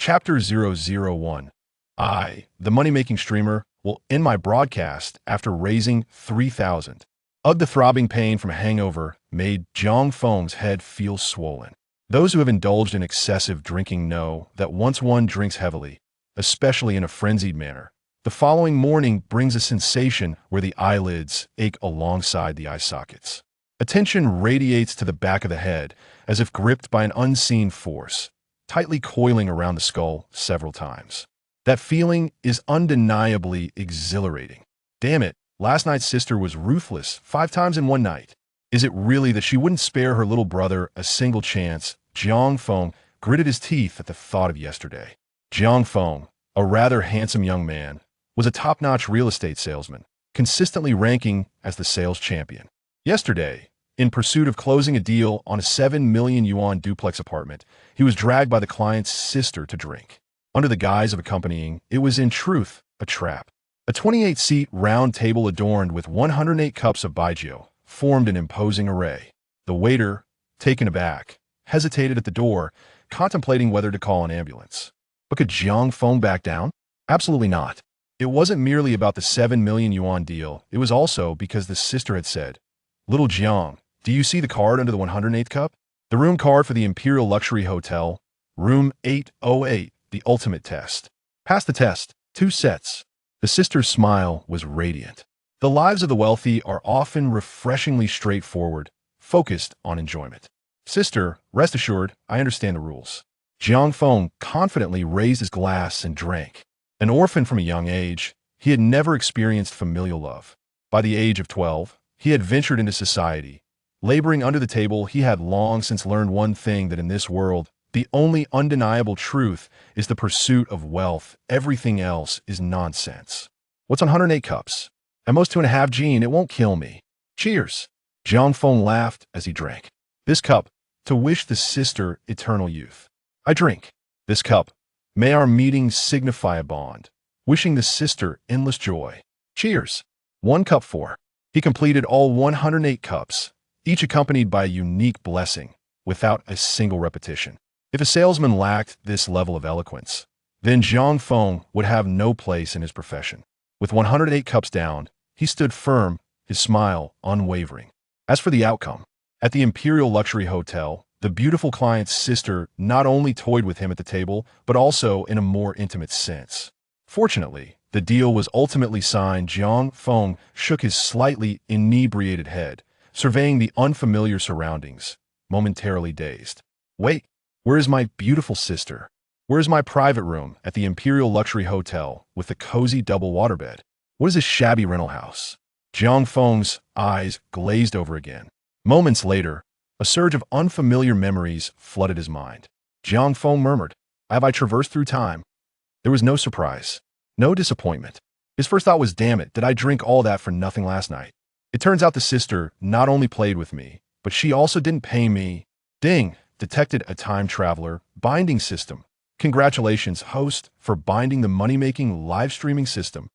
Chapter 001. The money-making streamer, will end my broadcast after raising 3,000. The throbbing pain from hangover made Jiang Feng's head feel swollen. Those who have indulged in excessive drinking know that once one drinks heavily, especially in a frenzied manner, the following morning brings a sensation where the eyelids ache alongside the eye sockets. Attention radiates to the back of the head as if gripped by an unseen force, tightly coiling around the skull several times. That feeling is undeniably exhilarating. Damn it, last night's sister was ruthless 5 times in one night. Is it really that she wouldn't spare her little brother a single chance? Jiang Feng gritted his teeth at the thought of yesterday. Jiang Feng, a rather handsome young man, was a top-notch real estate salesman, consistently ranking as the sales champion. Yesterday, in pursuit of closing a deal on a 7 million yuan duplex apartment, he was dragged by the client's sister to drink. Under the guise of accompanying, it was in truth a trap. A 28-seat round table adorned with 108 cups of baijiu formed an imposing array. The waiter, taken aback, hesitated at the door, contemplating whether to call an ambulance. But could Jiang Feng back down? Absolutely not. It wasn't merely about the 7 million yuan deal, it was also because the sister had said, "Little Jiang, do you see the card under the 108th cup? The room card for the Imperial Luxury Hotel, room 808, the ultimate test. Pass the test, 2 sets." The sister's smile was radiant. The lives of the wealthy are often refreshingly straightforward, focused on enjoyment. Sister, rest assured, I understand the rules. Jiang Feng confidently raised his glass and drank. An orphan from a young age, he had never experienced familial love. By the age of 12, he had ventured into society. Laboring under the table, he had long since learned one thing, that in this world, the only undeniable truth is the pursuit of wealth. Everything else is nonsense. What's on 108 cups? At most 2.5 gene, it won't kill me. Cheers. Jiang Feng laughed as he drank. This cup, to wish the sister eternal youth. I drink. This cup, may our meeting signify a bond. Wishing the sister endless joy. Cheers. 1 cup for. He completed all 108 cups, each accompanied by a unique blessing, without a single repetition. If a salesman lacked this level of eloquence, then Jiang Feng would have no place in his profession. With 108 cups down, he stood firm, his smile unwavering. As for the outcome, at the Imperial Luxury Hotel, the beautiful client's sister not only toyed with him at the table, but also in a more intimate sense. Fortunately, the deal was ultimately signed. Jiang Feng shook his slightly inebriated head, surveying the unfamiliar surroundings, momentarily dazed. Wait, where is my beautiful sister? Where is my private room at the Imperial Luxury Hotel with the cozy double waterbed? What is this shabby rental house? Jiang Feng's eyes glazed over again. Moments later, a surge of unfamiliar memories flooded his mind. Jiang Feng murmured, "Have I traversed through time?" There was no surprise, no disappointment. His first thought was, damn it, did I drink all that for nothing last night? It turns out the sister not only played with me, but she also didn't pay me. Ding, detected a time traveler binding system. Congratulations, host, for binding the money-making live streaming system.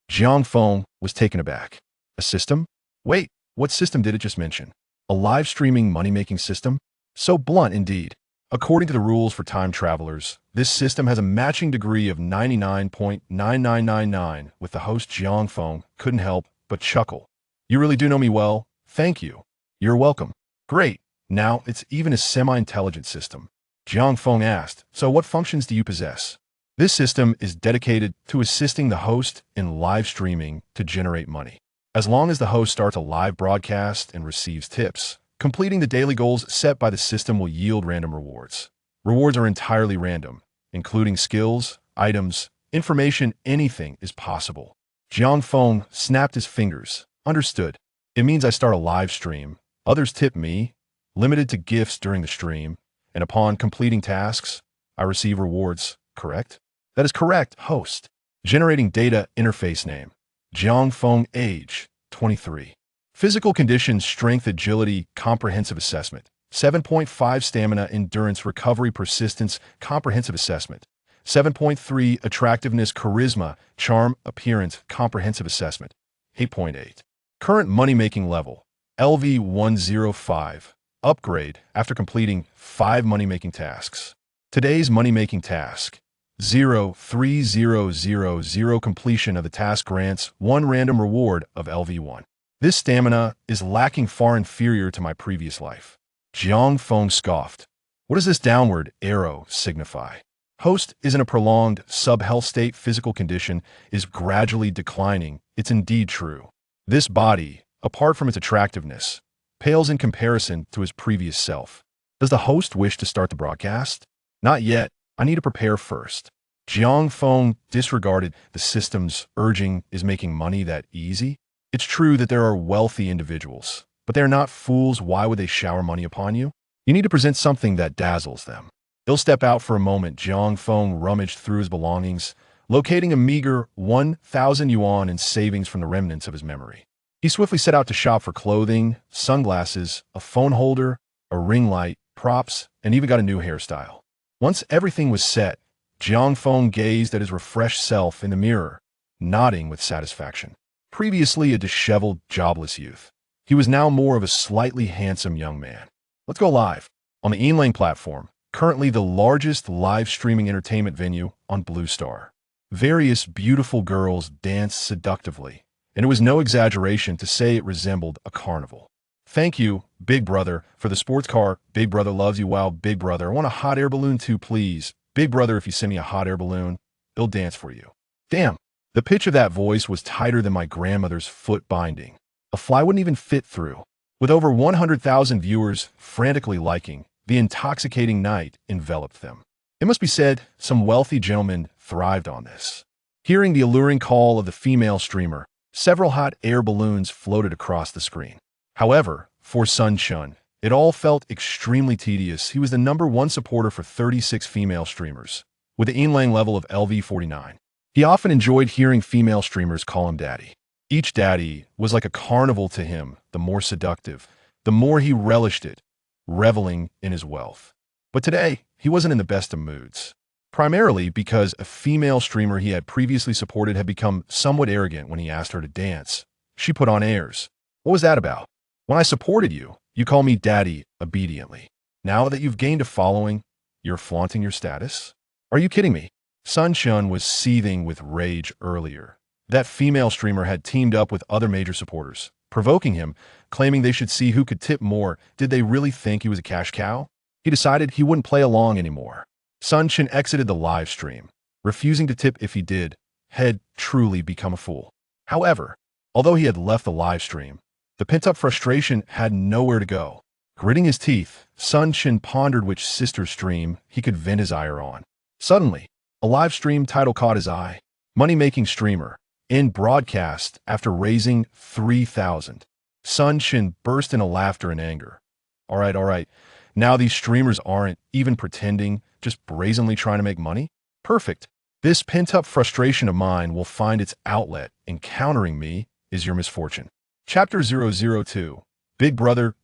Jiang Feng was taken aback. A system? Wait, what system did it just mention? A live streaming money-making system? So blunt indeed. According to the rules for time travelers, this system has a matching degree of 99.9999, with the host. Jiang Feng couldn't help but chuckle. You really do know me well. Thank you. You're welcome. Great. Now it's even a semi-intelligent system. Jiang Feng asked, so what functions do you possess? This system is dedicated to assisting the host in live streaming to generate money. As long as the host starts a live broadcast and receives tips, completing the daily goals set by the system will yield random rewards. Rewards are entirely random, including skills, items, information. Anything is possible. Jiang Feng snapped his fingers. Understood. It means I start a live stream. Others tip me, limited to gifts during the stream, and upon completing tasks, I receive rewards, correct? That is correct, host. Generating data interface name. Jiang Feng, age, 23. Physical condition, strength, agility, comprehensive assessment. 7.5 stamina, endurance, recovery, persistence, comprehensive assessment. 7.3 attractiveness, charisma, charm, appearance, comprehensive assessment. 8.8. Current money-making level, LV105. Upgrade after completing 5 money-making tasks. Today's money-making task. 03000 completion of the task grants 1 random reward of LV1. This stamina is lacking, far inferior to my previous life. Jiang Feng scoffed. What does this downward arrow signify? Host is in a prolonged sub-health state. Physical condition is gradually declining. It's indeed true. This body, apart from its attractiveness, pales in comparison to his previous self. Does the host wish to start the broadcast? Not yet. I need to prepare first. Jiang Feng disregarded the system's urging. Is making money that easy? It's true that there are wealthy individuals, but they're not fools. Why would they shower money upon you? You need to present something that dazzles them. He'll step out for a moment. Jiang Feng rummaged through his belongings, locating a meager 1,000 yuan in savings from the remnants of his memory. He swiftly set out to shop for clothing, sunglasses, a phone holder, a ring light, props, and even got a new hairstyle. Once everything was set, Jiang Feng gazed at his refreshed self in the mirror, nodding with satisfaction. Previously a disheveled, jobless youth, he was now more of a slightly handsome young man. Let's go live. On the Yinlang platform, currently the largest live streaming entertainment venue on Blue Star. Various beautiful girls danced seductively, and it was no exaggeration to say it resembled a carnival. Thank you, Big Brother, for the sports car. Big Brother loves you. Wow, Big Brother, I want a hot air balloon too, please. Big Brother, if you send me a hot air balloon, it'll dance for you. Damn, the pitch of that voice was tighter than my grandmother's foot binding. A fly wouldn't even fit through. With over 100,000 viewers frantically liking, the intoxicating night enveloped them. It must be said, some wealthy gentlemen thrived on this. Hearing the alluring call of the female streamer, several hot air balloons floated across the screen. However, for Sun Chun, it all felt extremely tedious. He was the #1 supporter for 36 female streamers, with the Yinlang level of LV49. He often enjoyed hearing female streamers call him daddy. Each daddy was like a carnival to him. The more seductive, the more he relished it, reveling in his wealth. But today, he wasn't in the best of moods. Primarily because a female streamer he had previously supported had become somewhat arrogant when he asked her to dance. She put on airs. What was that about? When I supported you, you call me daddy obediently. Now that you've gained a following, you're flaunting your status? Are you kidding me? Sun Chun was seething with rage earlier. That female streamer had teamed up with other major supporters, provoking him, claiming they should see who could tip more. Did they really think he was a cash cow? He decided he wouldn't play along anymore. Sun Chun exited the live stream, refusing to tip. If he did, had truly become a fool. However, although he had left the live stream, the pent-up frustration had nowhere to go. Gritting his teeth, Sun Chun pondered which sister stream he could vent his ire on. Suddenly, a live stream title caught his eye. Money-making streamer, in broadcast after raising 3,000. Sun Chun burst into laughter and anger. All right. Now these streamers aren't even pretending, just brazenly trying to make money? Perfect. This pent-up frustration of mine will find its outlet. Encountering me is your misfortune. Chapter 002. Big Brother,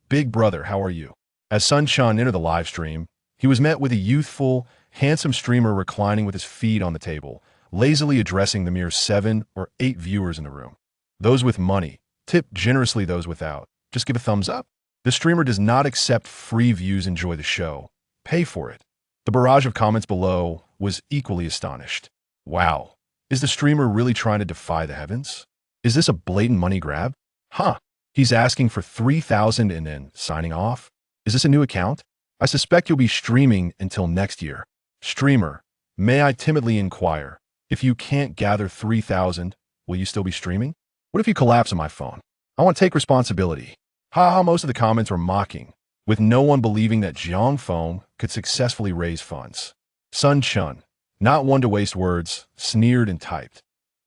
how are you? As Sun Chun entered the live stream, he was met with a youthful, handsome streamer reclining with his feet on the table, lazily addressing the mere 7 or 8 viewers in the room. Those with money, tip generously. Those without, just give a thumbs up. The streamer does not accept free views. Enjoy the show. Pay for it. The barrage of comments below was equally astonished. Wow, is the streamer really trying to defy the heavens? Is this a blatant money grab? Huh, he's asking for 3,000 and then signing off? Is this a new account? I suspect you'll be streaming until next year. Streamer, may I timidly inquire, if you can't gather 3,000, will you still be streaming? What if you collapse on my phone? I want to take responsibility. Ha, most of the comments were mocking, with no one believing that Jiang Feng could successfully raise funds. Sun Chun, not one to waste words, sneered and typed.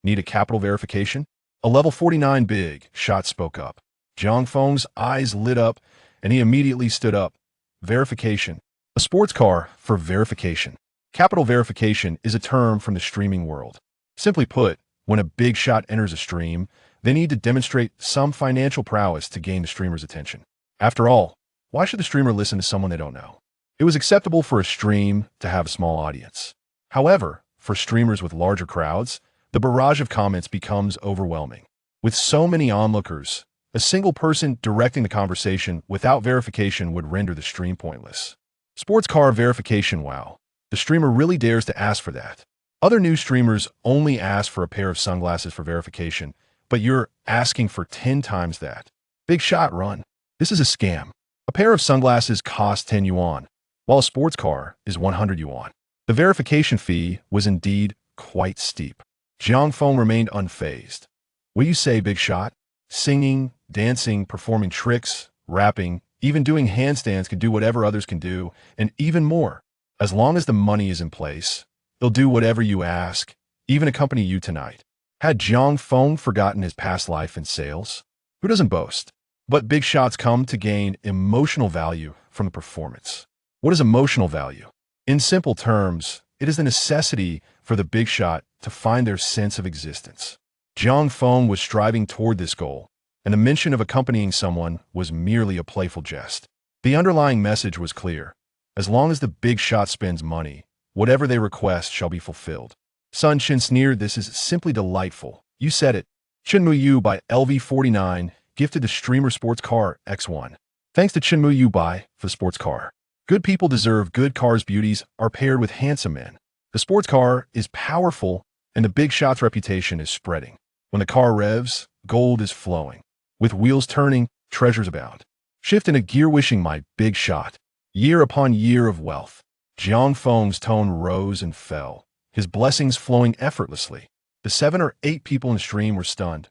Need a capital verification? A level 49 big shot spoke up. Jiang Feng's eyes lit up, and he immediately stood up. Verification. A sports car for verification. Capital verification is a term from the streaming world. Simply put, when a big shot enters a stream, they need to demonstrate some financial prowess to gain the streamer's attention. After all, why should the streamer listen to someone they don't know? It was acceptable for a stream to have a small audience. However, for streamers with larger crowds, the barrage of comments becomes overwhelming. With so many onlookers, a single person directing the conversation without verification would render the stream pointless. Sports car verification. Wow. The streamer really dares to ask for that. Other new streamers only ask for a pair of sunglasses for verification, but you're asking for 10 times that. Big shot, run. This is a scam. A pair of sunglasses costs 10 yuan, while a sports car is 100 yuan. The verification fee was indeed quite steep. Jiang Feng remained unfazed. What do you say, big shot? Singing, dancing, performing tricks, rapping, even doing handstands can do whatever others can do, and even more. As long as the money is in place, they'll do whatever you ask, even accompany you tonight. Had Jiang Feng forgotten his past life in sales? Who doesn't boast? But big shots come to gain emotional value from the performance. What is emotional value? In simple terms, it is the necessity for the big shot to find their sense of existence. Jiang Feng was striving toward this goal, and the mention of accompanying someone was merely a playful jest. The underlying message was clear. As long as the big shot spends money, whatever they request shall be fulfilled. Sun Chen sneered, this is simply delightful. You said it. Chenmu Yu by LV49 gifted the streamer sports car X1. Thanks to Chenmu Yu Bai for the sports car. Good people deserve good cars. Beauties are paired with handsome men. The sports car is powerful, and the big shot's reputation is spreading. When the car revs, gold is flowing. With wheels turning, treasures abound. Shift in a gear, wishing my big shot. Year upon year of wealth. Jiang Feng's tone rose and fell, his blessings flowing effortlessly. The 7 or 8 people in the stream were stunned.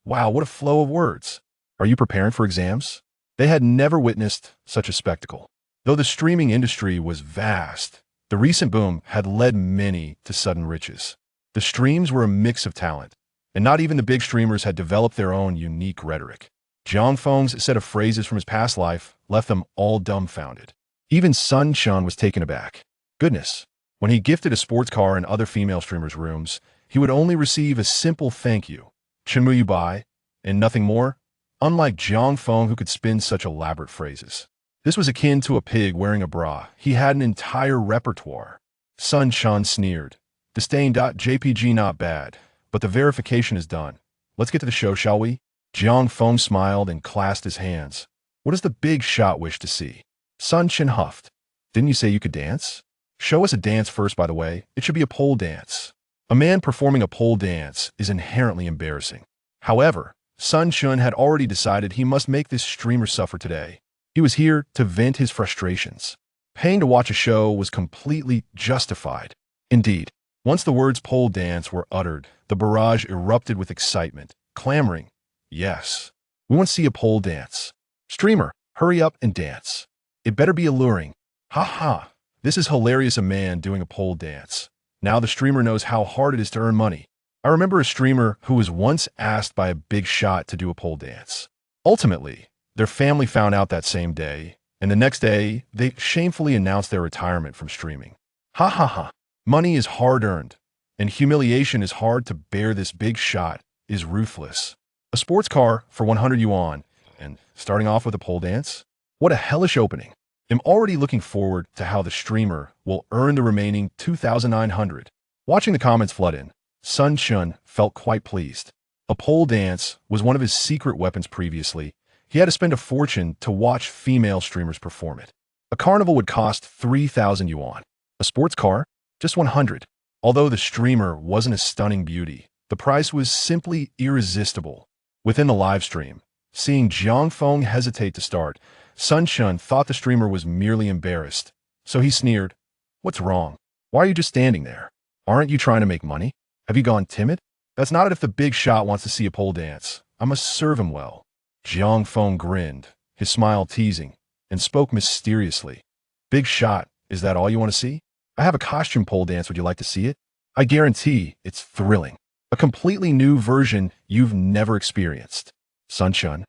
Wow, what a flow of words. Are you preparing for exams? They had never witnessed such a spectacle. Though the streaming industry was vast, the recent boom had led many to sudden riches. The streams were a mix of talent, and not even the big streamers had developed their own unique rhetoric. Jiang Feng's set of phrases from his past life left them all dumbfounded. Even Sun Chen was taken aback. Goodness, when he gifted a sports car in other female streamers' rooms, he would only receive a simple thank you, Chenmu Yu Bai, and nothing more, unlike Jiang Feng who could spin such elaborate phrases. This was akin to a pig wearing a bra. He had an entire repertoire. Sun Chen sneered. Disdain.jpg not bad, but the verification is done. Let's get to the show, shall we? Jiang Feng smiled and clasped his hands. What does the big shot wish to see? Sun Chen huffed. Didn't you say you could dance? Show us a dance first, by the way. It should be a pole dance. A man performing a pole dance is inherently embarrassing. However, Sun Chen had already decided he must make this streamer suffer today. He was here to vent his frustrations. Paying to watch a show was completely justified. Indeed, once the words pole dance were uttered, the barrage erupted with excitement, clamoring, yes, we want to see a pole dance. Streamer, hurry up and dance. It better be alluring. Ha ha, this is hilarious, a man doing a pole dance. Now the streamer knows how hard it is to earn money. I remember a streamer who was once asked by a big shot to do a pole dance. Ultimately, their family found out that same day, and the next day, they shamefully announced their retirement from streaming. Ha ha ha. Money is hard-earned, and humiliation is hard to bear. This big shot is ruthless. A sports car for 100 yuan, and starting off with a pole dance? What a hellish opening. I'm already looking forward to how the streamer will earn the remaining 2,900. Watching the comments flood in, Sun Chen felt quite pleased. A pole dance was one of his secret weapons previously. He had to spend a fortune to watch female streamers perform it. A carnival would cost 3,000 yuan. A sports car? Just 100. Although the streamer wasn't a stunning beauty, the price was simply irresistible. Within the live stream, seeing Jiang Feng hesitate to start, Sun Chen thought the streamer was merely embarrassed. So he sneered, "What's wrong? Why are you just standing there? Aren't you trying to make money? Have you gone timid? That's not it if the big shot wants to see a pole dance. I must serve him well." Jiang Feng grinned, his smile teasing, and spoke mysteriously. "Big shot, is that all you want to see? I have a costume pole dance. Would you like to see it? I guarantee it's thrilling. A completely new version you've never experienced." Sun Chen,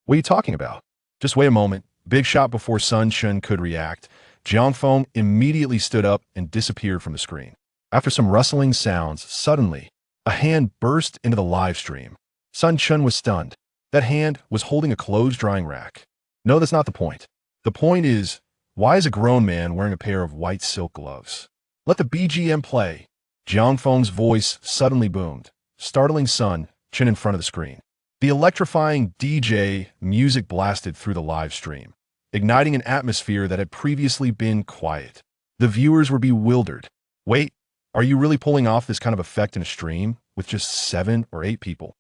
what are you talking about? Just wait a moment. Big shot. Before Sun Chen could react, Jiang Feng immediately stood up and disappeared from the screen. After some rustling sounds, suddenly, a hand burst into the live stream. Sun Chen was stunned. That hand was holding a clothes drying rack. No, that's not the point. The point is, why is a grown man wearing a pair of white silk gloves? Let the BGM play. Jiang Feng's voice suddenly boomed, startling Sun Chen in front of the screen. The electrifying DJ music blasted through the live stream, igniting an atmosphere that had previously been quiet. The viewers were bewildered. Wait, are you really pulling off this kind of effect in a stream with just 7 or 8 people?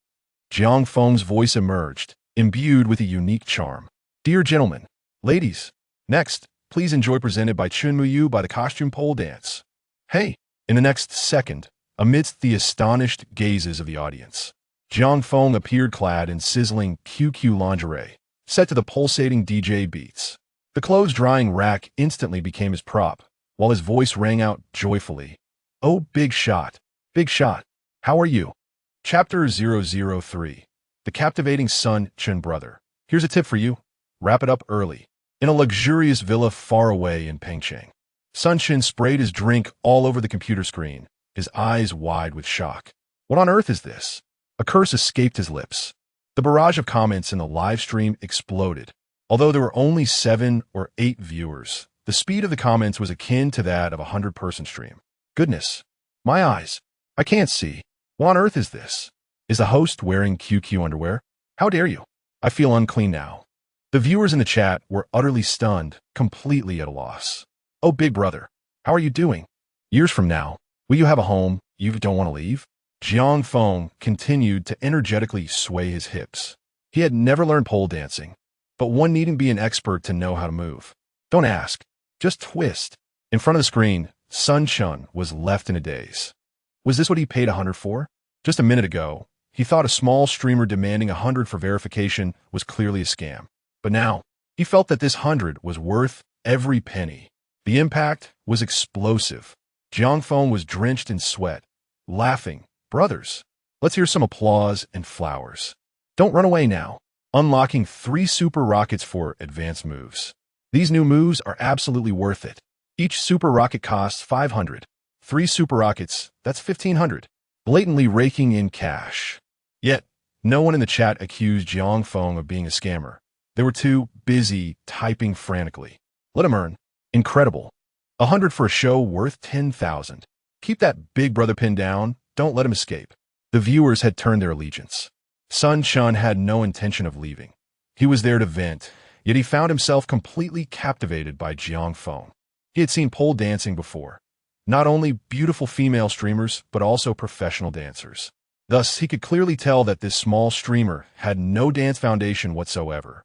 Jiang Feng's voice emerged, imbued with a unique charm. Dear gentlemen, ladies, next, please enjoy presented by Chunmuyu by the costume pole dance. Hey, in the next second, amidst the astonished gazes of the audience, Jiang Feng appeared clad in sizzling QQ lingerie, set to the pulsating DJ beats. The clothes-drying rack instantly became his prop, while his voice rang out joyfully. Oh, big shot. Big shot. How are you? Chapter 003. The Captivating Sun Chen Brother. Here's a tip for you. Wrap it up early. In a luxurious villa far away in Pengcheng, Sun Chen sprayed his drink all over the computer screen, his eyes wide with shock. What on earth is this? A curse escaped his lips. The barrage of comments in the live stream exploded. Although there were only 7 or 8 viewers, the speed of the comments was akin to that of a 100-person stream. Goodness. My eyes. I can't see. What on earth is this? Is the host wearing QQ underwear? How dare you? I feel unclean now. The viewers in the chat were utterly stunned, completely at a loss. Oh, big brother. How are you doing? Years from now, will you have a home you don't want to leave? Jiang Feng continued to energetically sway his hips. He had never learned pole dancing, but one needn't be an expert to know how to move. Don't ask. Just twist. In front of the screen, Sun Chen was left in a daze. Was this what he paid 100 for? Just a minute ago, he thought a small streamer demanding 100 for verification was clearly a scam. But now, he felt that this 100 was worth every penny. The impact was explosive. Jiang Feng was drenched in sweat, laughing. Brothers, let's hear some applause and flowers. Don't run away now. Unlocking 3 super rockets for advanced moves. These new moves are absolutely worth it. Each super rocket costs 500. 3 super rockets, that's 1,500. Blatantly raking in cash. Yet, no one in the chat accused Jiang Feng of being a scammer. They were too busy typing frantically. Let him earn. Incredible. 100 for a show worth 10,000. Keep that big brother pin down. Don't let him escape. The viewers had turned their allegiance. Sun Chen had no intention of leaving. He was there to vent, yet he found himself completely captivated by Jiang Feng. He had seen pole dancing before. Not only beautiful female streamers, but also professional dancers. Thus, he could clearly tell that this small streamer had no dance foundation whatsoever.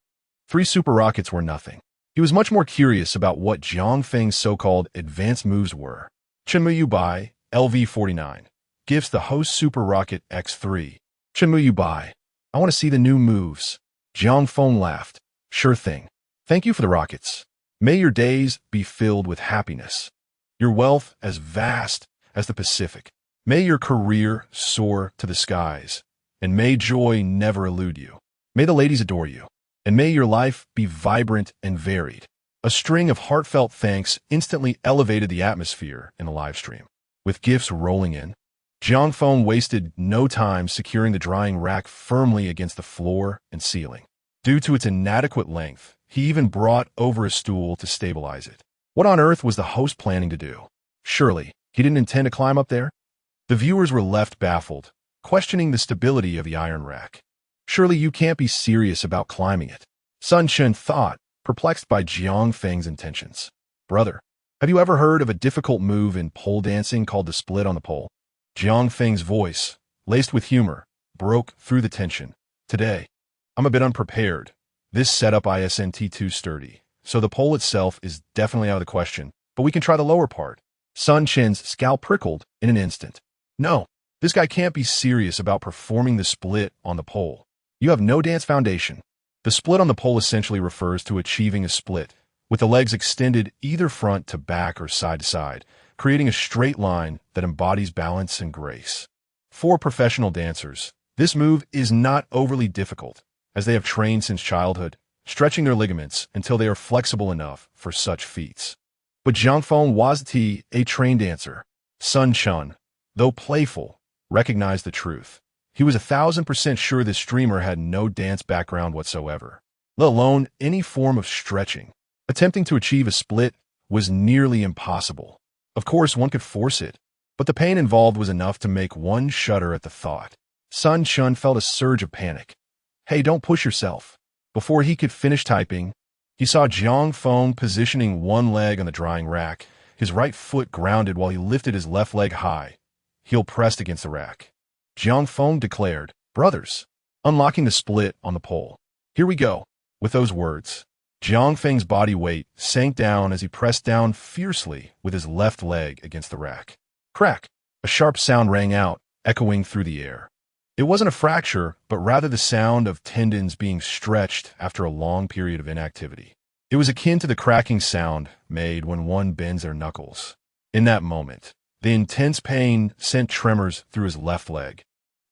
3 super rockets were nothing. He was much more curious about what Jiang Feng's so-called advanced moves were. Chenmuyu Bai, LV49. Gives the host Super Rocket X3. Chenmuyu Bai. I want to see the new moves. Jiang Feng laughed. Sure thing. Thank you for the rockets. May your days be filled with happiness. Your wealth as vast as the Pacific. May your career soar to the skies. And may joy never elude you. May the ladies adore you. And may your life be vibrant and varied. A string of heartfelt thanks instantly elevated the atmosphere in the live stream. With gifts rolling in, Jiang Feng wasted no time securing the drying rack firmly against the floor and ceiling. Due to its inadequate length, he even brought over a stool to stabilize it. What on earth was the host planning to do? Surely, he didn't intend to climb up there? The viewers were left baffled, questioning the stability of the iron rack. Surely you can't be serious about climbing it. Sun Chen thought, perplexed by Jiang Feng's intentions. Brother, have you ever heard of a difficult move in pole dancing called the split on the pole? Jiang Feng's voice, laced with humor, broke through the tension. Today, I'm a bit unprepared. This setup isn't too sturdy, so the pole itself is definitely out of the question, but we can try the lower part. Sun Chen's scalp prickled in an instant. No, this guy can't be serious about performing the split on the pole. You have no dance foundation. The split on the pole essentially refers to achieving a split, with the legs extended either front to back or side to side, creating a straight line that embodies balance and grace. For professional dancers, this move is not overly difficult, as they have trained since childhood, stretching their ligaments until they are flexible enough for such feats. But Jiang Feng was a trained dancer. Sun Chen, though playful, recognized the truth. He was 1,000% sure this streamer had no dance background whatsoever, let alone any form of stretching. Attempting to achieve a split was nearly impossible. Of course, one could force it, but the pain involved was enough to make one shudder at the thought. Sun Chen felt a surge of panic. Hey, don't push yourself. Before he could finish typing, he saw Jiang Feng positioning one leg on the drying rack, His right foot grounded while he lifted his left leg high, heel pressed against the rack. Jiang Feng declared, "Brothers," unlocking the split on the pole. "Here we go." With those words, Jiang Feng's body weight sank down as he pressed down fiercely with his left leg against the rack. Crack! A sharp sound rang out, echoing through the air. It wasn't a fracture, but rather the sound of tendons being stretched after a long period of inactivity. It was akin to the cracking sound made when one bends their knuckles. In that moment, the intense pain sent tremors through his left leg,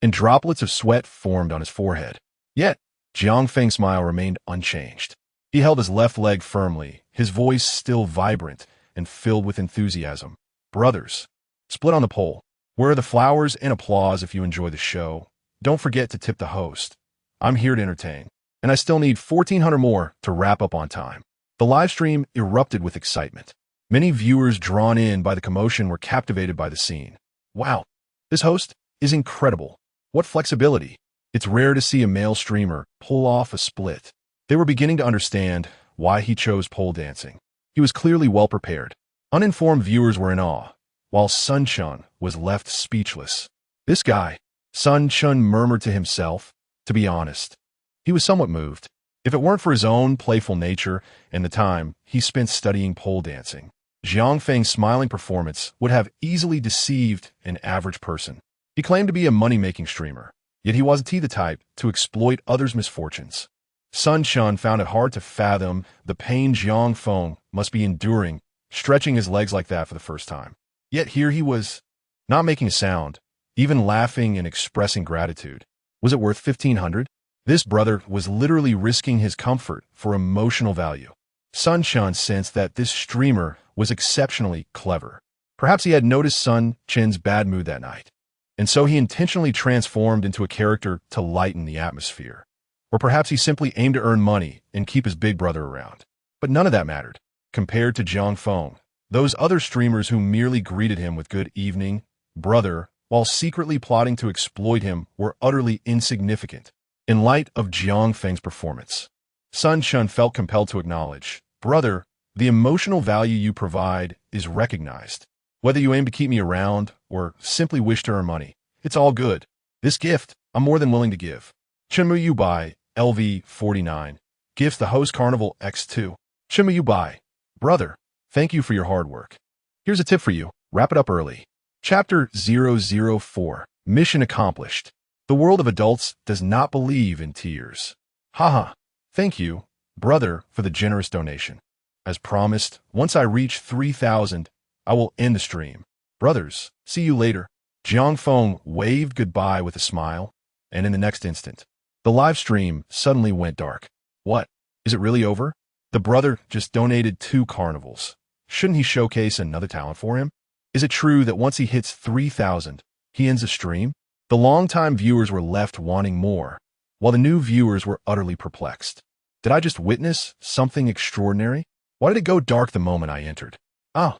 and droplets of sweat formed on his forehead. Yet, Jiang Feng's smile remained unchanged. He held his left leg firmly, his voice still vibrant and filled with enthusiasm. "Brothers, split on the pole. Where are the flowers and applause if you enjoy the show? Don't forget to tip the host. I'm here to entertain, and I still need 1,400 more to wrap up on time." The live stream erupted with excitement. Many viewers drawn in by the commotion were captivated by the scene. "Wow, this host is incredible. What flexibility. It's rare to see a male streamer pull off a split." They were beginning to understand why he chose pole dancing. He was clearly well prepared. Uninformed viewers were in awe, while Sun Chun was left speechless. "This guy," Sun Chun murmured to himself. To be honest, he was somewhat moved. If it weren't for his own playful nature and the time he spent studying pole dancing, Jiang Feng's smiling performance would have easily deceived an average person. He claimed to be a money-making streamer, yet he wasn't the type to exploit others' misfortunes. Sun Chun found it hard to fathom the pain Jiang Feng must be enduring, stretching his legs like that for the first time. Yet here he was, not making a sound, even laughing and expressing gratitude. Was it worth 1,500? This brother was literally risking his comfort for emotional value. Sun Chun sensed that this streamer was exceptionally clever. Perhaps he had noticed Sun Chen's bad mood that night, and so he intentionally transformed into a character to lighten the atmosphere. Or perhaps he simply aimed to earn money and keep his big brother around. But none of that mattered, compared to Jiang Feng. Those other streamers who merely greeted him with "good evening, brother," while secretly plotting to exploit him were utterly insignificant. In light of Jiang Feng's performance, Sun Chun felt compelled to acknowledge, "Brother, the emotional value you provide is recognized. Whether you aim to keep me around or simply wish to earn money, it's all good. This gift I'm more than willing to give." Chenmu Bai, LV49, gifts the host Carnival X2. Chenmu Bai, brother, thank you for your hard work. Here's a tip for you. Wrap it up early. Chapter 004, Mission Accomplished. The world of adults does not believe in tears. Haha. Thank you, brother, for the generous donation. As promised, once I reach 3,000, I will end the stream. Brothers, see you later. Jiang Feng waved goodbye with a smile, and in the next instant, the live stream suddenly went dark. What? Is it really over? The brother just donated 2 carnivals. Shouldn't he showcase another talent for him? Is it true that once he hits 3,000, he ends the stream? The longtime viewers were left wanting more, while the new viewers were utterly perplexed. Did I just witness something extraordinary? Why did it go dark the moment I entered? Ah,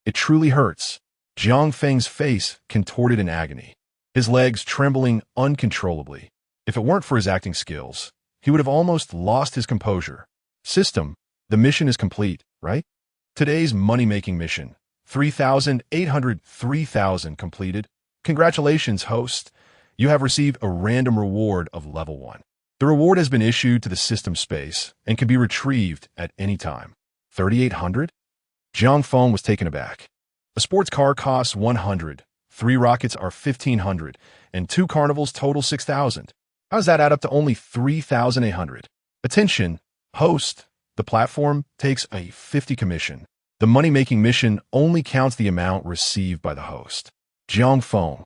it truly hurts. Jiang Feng's face contorted in agony, his legs trembling uncontrollably. If it weren't for his acting skills, he would have almost lost his composure. System, the mission is complete, right? Today's money-making mission, 3,800 completed. Congratulations, host. You have received a random reward of level 1. The reward has been issued to the system space and can be retrieved at any time. 3,800? Jiang Feng was taken aback. A sports car costs 100, 3 rockets are 1,500, and 2 carnivals total 6,000. How does that add up to only 3,800? Attention, host. The platform takes a 50 commission. The money-making mission only counts the amount received by the host. Jiang Feng.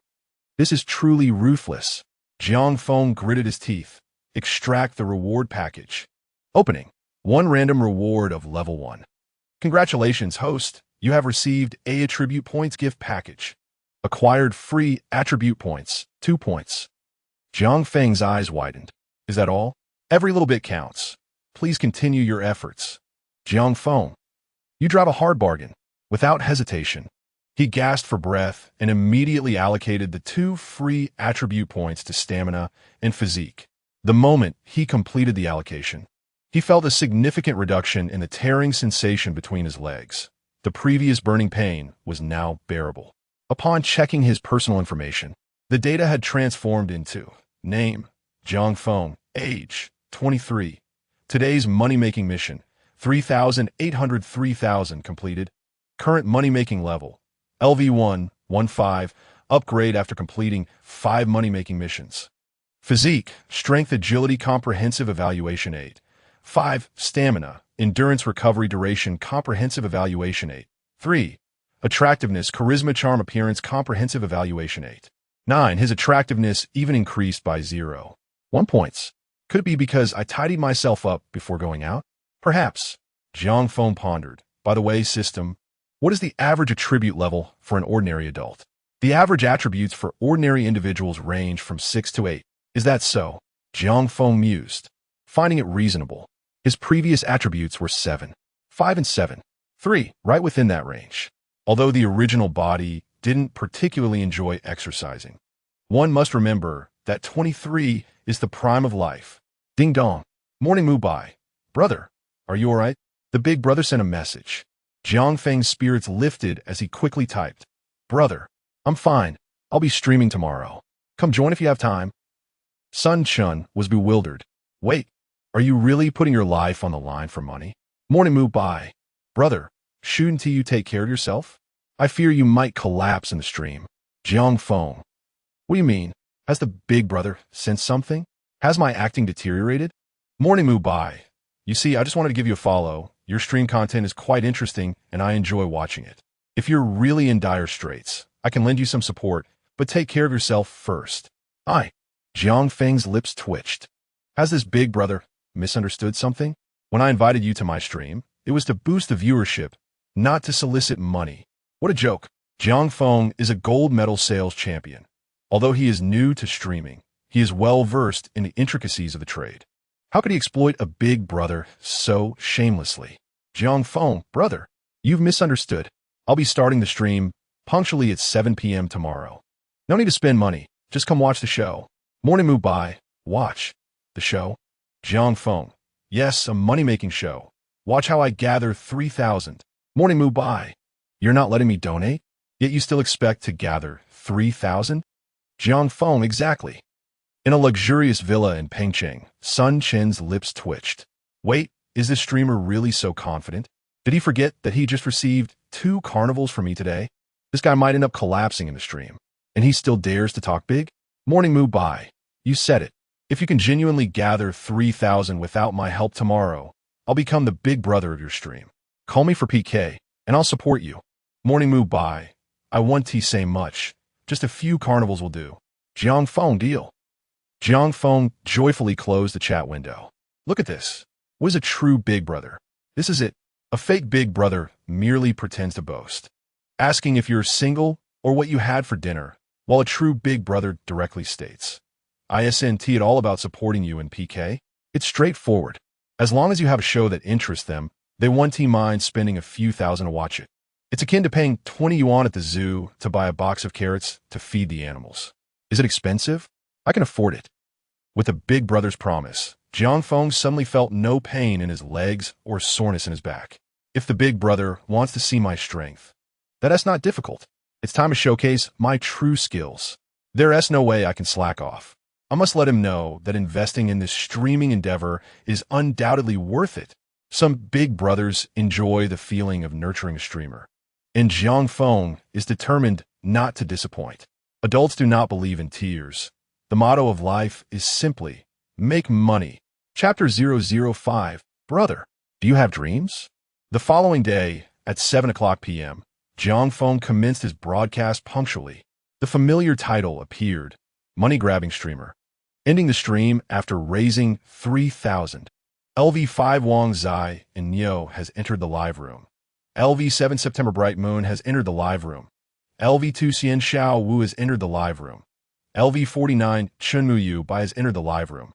This is truly ruthless. Jiang Feng gritted his teeth. Extract the reward package. Opening. 1 random reward of level 1. Congratulations, host. You have received a attribute points gift package. Acquired free attribute points, 2 points. Jiang Feng's eyes widened. Is that all? Every little bit counts. Please continue your efforts. Jiang Feng. You drive a hard bargain. Without hesitation, he gasped for breath and immediately allocated the 2 free attribute points to stamina and physique. The moment he completed the allocation, he felt a significant reduction in the tearing sensation between his legs. The previous burning pain was now bearable. Upon checking his personal information, the data had transformed into name, Jiang Feng, age, 23. Today's money-making mission, 3,803,000 completed. Current money-making level, LV1, 15, upgrade after completing 5 money-making missions. Physique, strength, agility, comprehensive evaluation 8. 5. Stamina, endurance, recovery, duration, comprehensive evaluation 8. 3. Attractiveness, charisma, charm, appearance, comprehensive evaluation 8. 9. His attractiveness even increased by 0.1 points. Could it be because I tidied myself up before going out? Perhaps. Jiang Feng pondered. By the way, system, what is the average attribute level for an ordinary adult? The average attributes for ordinary individuals range from 6 to 8. Is that so? Jiang Feng mused, finding it reasonable. His previous attributes were 7, 5, and 7. 3, right within that range. Although the original body didn't particularly enjoy exercising. One must remember that 23 is the prime of life. Ding dong. Morning moo bai. Brother, are you alright? The big brother sent a message. Jiang Feng's spirits lifted as he quickly typed. Brother, I'm fine. I'll be streaming tomorrow. Come join if you have time. Sun Chun was bewildered. Wait, are you really putting your life on the line for money? Morning moo bai. Brother, shouldn't you take care of yourself? I fear you might collapse in the stream. Jiang Feng. What do you mean? Has the big brother sensed something? Has my acting deteriorated? Morning moo bai. You see, I just wanted to give you a follow. Your stream content is quite interesting and I enjoy watching it. If you're really in dire straits, I can lend you some support, but take care of yourself first. Jiang Feng's lips twitched. Has this big brother misunderstood something? When I invited you to my stream, it was to boost the viewership, not to solicit money. What a joke. Jiang Feng is a gold medal sales champion. Although he is new to streaming, he is well versed in the intricacies of the trade. How could he exploit a big brother so shamelessly? Jiang Feng, brother, you've misunderstood. I'll be starting the stream punctually at 7 p.m. tomorrow. No need to spend money. Just come watch the show. Morning moo bai. Watch. The show? Jiang Feng. Yes, a money-making show. Watch how I gather 3,000. Morning moo bai. You're not letting me donate? Yet you still expect to gather 3,000? Jiang Feng, exactly. In a luxurious villa in Pengcheng, Sun Chen's lips twitched. Wait, is this streamer really so confident? Did he forget that he just received 2 carnivals from me today? This guy might end up collapsing in the stream. And he still dares to talk big? Morning moo bai. You said it. If you can genuinely gather 3,000 without my help tomorrow, I'll become the big brother of your stream. Call me for PK, and I'll support you. Morning moo bai. I won't say much. Just a few carnivals will do. Jiang Feng, deal. Jiang Feng joyfully closed the chat window. Look at this. What is a true big brother? This is it. A fake big brother merely pretends to boast, asking if you're single or what you had for dinner, while a true big brother directly states, isn't it all about supporting you in PK? It's straightforward. As long as you have a show that interests them, they won't mind spending a few thousand to watch it. It's akin to paying 20 yuan at the zoo to buy a box of carrots to feed the animals. Is it expensive? I can afford it. With a big brother's promise, Jiang Feng suddenly felt no pain in his legs or soreness in his back. If the big brother wants to see my strength, that's not difficult. It's time to showcase my true skills. There's no way I can slack off. I must let him know that investing in this streaming endeavor is undoubtedly worth it. Some big brothers enjoy the feeling of nurturing a streamer, and Jiang Feng is determined not to disappoint. Adults do not believe in tears. The motto of life is simply, make money. Chapter 005, Brother, do you have dreams? The following day, at 7 o'clock p.m., Jiang Feng commenced his broadcast punctually. The familiar title appeared, Money-Grabbing Streamer, ending the stream after raising 3,000. LV5 Wang Zai and Neo has entered the live room. LV7 September Bright Moon has entered the live room. LV2 Xian Xiao Wu has entered the live room. LV49 Chunmu Yu Bai has entered the live room.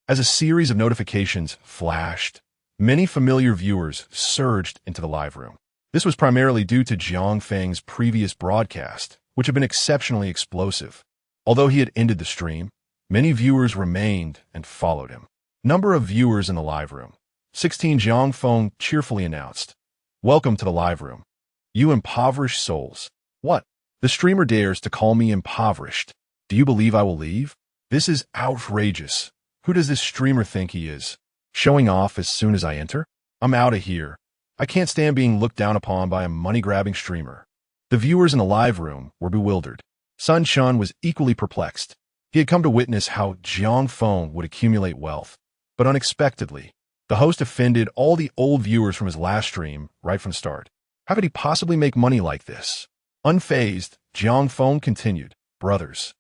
As a series of notifications flashed, many familiar viewers surged into the live room. This was primarily due to Jiang Feng's previous broadcast, which had been exceptionally explosive. Although he had ended the stream, many viewers remained and followed him. Number of viewers in the live room. 16. Jiang Feng cheerfully announced, Welcome to the live room. You impoverished souls. What? The streamer dares to call me impoverished. Do you believe I will leave? This is outrageous. Who does this streamer think he is? Showing off as soon as I enter? I'm out of here. I can't stand being looked down upon by a money-grabbing streamer. The viewers in the live room were bewildered. Sun Chun was equally perplexed. He had come to witness how Jiang Feng would accumulate wealth. But unexpectedly, the host offended all the old viewers from his last stream right from start. How could he possibly make money like this? Unfazed, Jiang Feng continued, Brothers,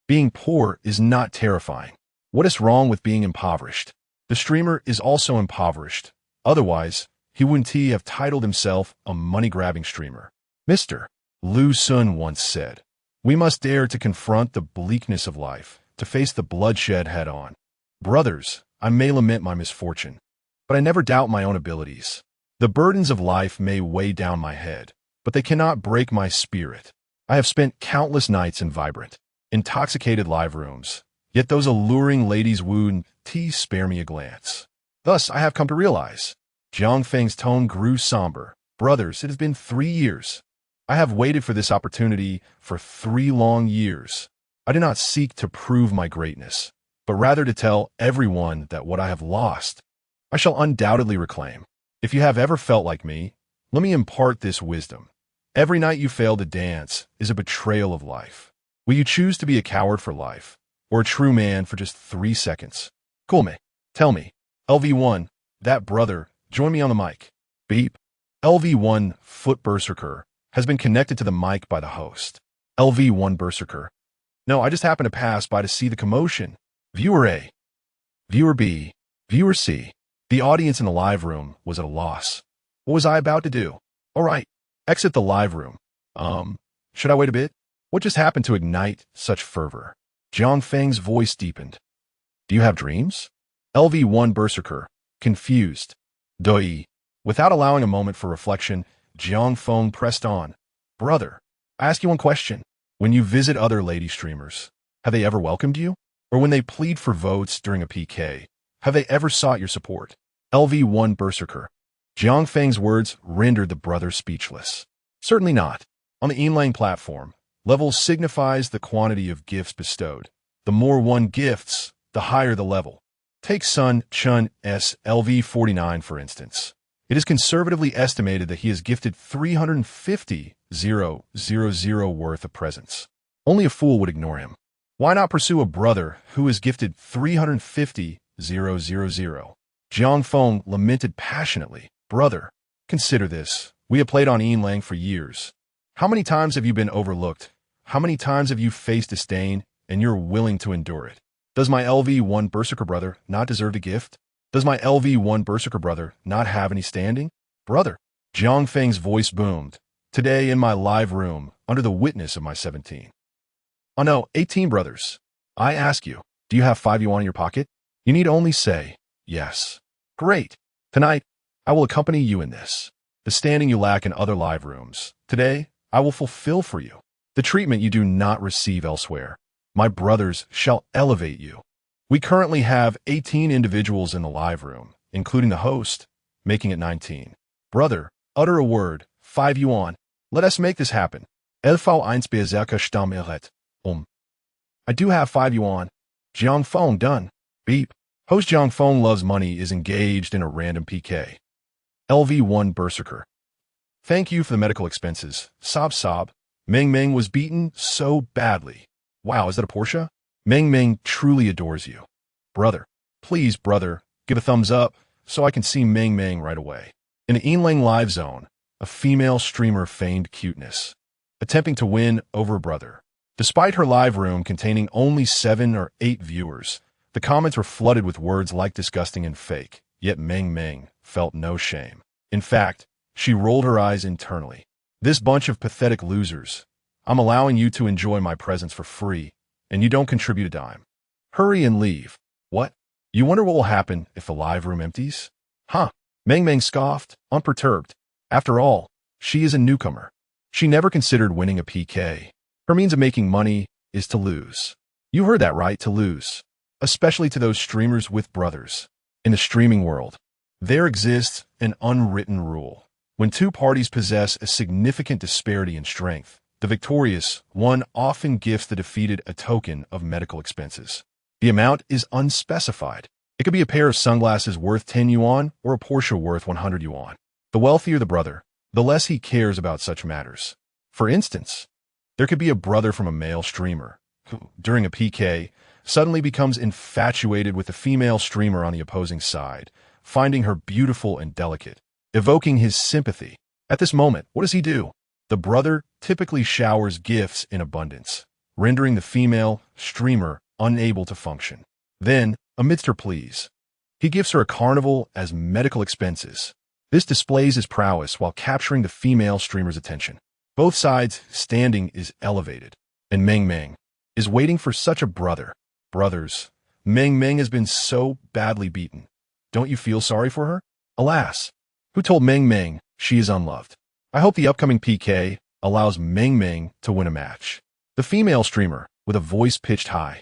being poor is not terrifying. What is wrong with being impoverished? The streamer is also impoverished. Otherwise, he wouldn't have titled himself a money-grabbing streamer. Mr. Lu Sun once said, we must dare to confront the bleakness of life, to face the bloodshed head-on. Brothers, I may lament my misfortune, but I never doubt my own abilities. The burdens of life may weigh down my head, but they cannot break my spirit. I have spent countless nights in vibrant, intoxicated live rooms, yet those alluring ladies wooed tea spare me a glance. Thus I have come to realize. Jiang Feng's tone grew somber. Brothers, it has been 3 years. I have waited for this opportunity for 3 long years. I do not seek to prove my greatness, but rather to tell everyone that what I have lost, I shall undoubtedly reclaim. If you have ever felt like me, let me impart this wisdom. Every night you fail to dance is a betrayal of life. Will you choose to be a coward for life, or a true man for just 3 seconds? Cool me. Tell me. LV1, that brother, join me on the mic. Beep. LV1 Foot Berserker has been connected to the mic by the host. LV1 Berserker. No, I just happened to pass by to see the commotion. Viewer A. Viewer B. Viewer C. The audience in the live room was at a loss. What was I about to do? All right. Exit the live room. Should I wait a bit? What just happened to ignite such fervor? Jiang Feng's voice deepened. Do you have dreams? LV1 Berserker. Confused. Doi. Without allowing a moment for reflection, Jiang Feng pressed on. Brother, I ask you one question. When you visit other lady streamers, have they ever welcomed you? Or when they plead for votes during a PK, have they ever sought your support? LV1 Berserker. Jiang Feng's words rendered the brother speechless. Certainly not. On the Yinlang platform, level signifies the quantity of gifts bestowed. The more one gifts, the higher the level. Take Sun Chun S LV49 for instance. It is conservatively estimated that he has gifted 350,000 worth of presents. Only a fool would ignore him. Why not pursue a brother who is gifted 350,000? Jiang Feng lamented passionately. Brother, consider this. We have played on Yinlang for years. How many times have you been overlooked? How many times have you faced disdain, and you're willing to endure it? Does my LV1 Berserker brother not deserve a gift? Does my LV1 Berserker brother not have any standing? Brother, Jiang Feng's voice boomed. Today in my live room, under the witness of my 17. Oh no, 18 brothers. I ask you, do you have 5 yuan in your pocket? You need only say, yes. Great. Tonight, I will accompany you in this. The standing you lack in other live rooms. Today, I will fulfill for you the treatment you do not receive elsewhere. My brothers shall elevate you. We currently have 18 individuals in the live room, including the host, making it 19. Brother, utter a word, 5 yuan. Let us make this happen. LV1 Berserker Stamm erret. I do have 5 yuan. Jiang Feng done. Beep. Host Jiang Feng loves money is engaged in a random PK. LV1 Berserker. Thank you for the medical expenses. Sob sob. Meng Meng was beaten so badly. Wow, is that a Porsche? Meng Meng truly adores you. Brother, please, brother, give a thumbs up so I can see Meng Meng right away. In the Yinlang live zone, a female streamer feigned cuteness, attempting to win over a brother. Despite her live room containing only 7 or 8 viewers, the comments were flooded with words like disgusting and fake, yet Meng Meng felt no shame. In fact, she rolled her eyes internally. This bunch of pathetic losers. I'm allowing you to enjoy my presence for free, and you don't contribute a dime. Hurry and leave. What? You wonder what will happen if the live room empties? Huh. Meng Meng scoffed, unperturbed. After all, she is a newcomer. She never considered winning a PK. Her means of making money is to lose. You heard that right, to lose. Especially to those streamers with brothers. In the streaming world, there exists an unwritten rule. When two parties possess a significant disparity in strength, the victorious one often gifts the defeated a token of medical expenses. The amount is unspecified. It could be a pair of sunglasses worth 10 yuan or a Porsche worth 100 yuan. The wealthier the brother, the less he cares about such matters. For instance, there could be a brother from a male streamer who, during a PK, suddenly becomes infatuated with the female streamer on the opposing side, finding her beautiful and delicate, evoking his sympathy. At this moment, what does he do? The brother typically showers gifts in abundance, rendering the female streamer unable to function. Then, amidst her pleas, he gives her a Carnival as medical expenses. This displays his prowess while capturing the female streamer's attention. Both sides' standing is elevated, and Meng Meng is waiting for such a brother. Brothers, Meng Meng has been so badly beaten. Don't you feel sorry for her? Alas, who told Meng Meng she is unloved? I hope the upcoming PK allows Meng Meng to win a match. The female streamer, with a voice pitched high,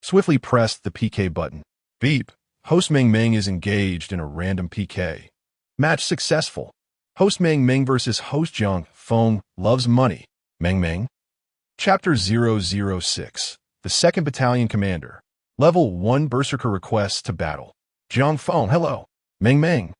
swiftly pressed the PK button. Beep. Host Meng Meng is engaged in a random PK. Match successful. Host Meng Meng versus Host Jiang Feng loves money. Meng Meng. Chapter 006. The 2nd Battalion Commander. Level 1 Berserker requests to battle. Jiang Feng, hello. Meng Meng.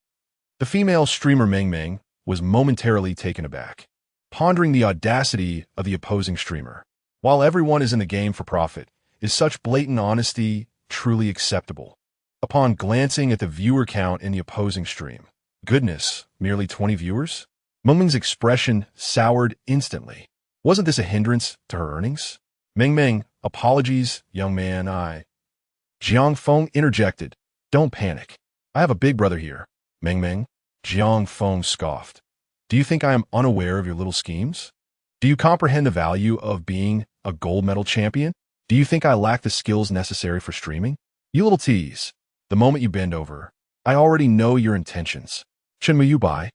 The female streamer Meng Meng was momentarily taken aback, pondering the audacity of the opposing streamer. While everyone is in the game for profit, is such blatant honesty truly acceptable? Upon glancing at the viewer count in the opposing stream, goodness, merely 20 viewers? Meng Meng's expression soured instantly. Wasn't this a hindrance to her earnings? Meng Meng, apologies, young man, Jiang Feng interjected. Don't panic. I have a big brother here. Meng Meng. Jiang Feng scoffed. Do you think I am unaware of your little schemes? Do you comprehend the value of being a gold medal champion? Do you think I lack the skills necessary for streaming? You little tease. The moment you bend over, I already know your intentions. Chenmu you buy?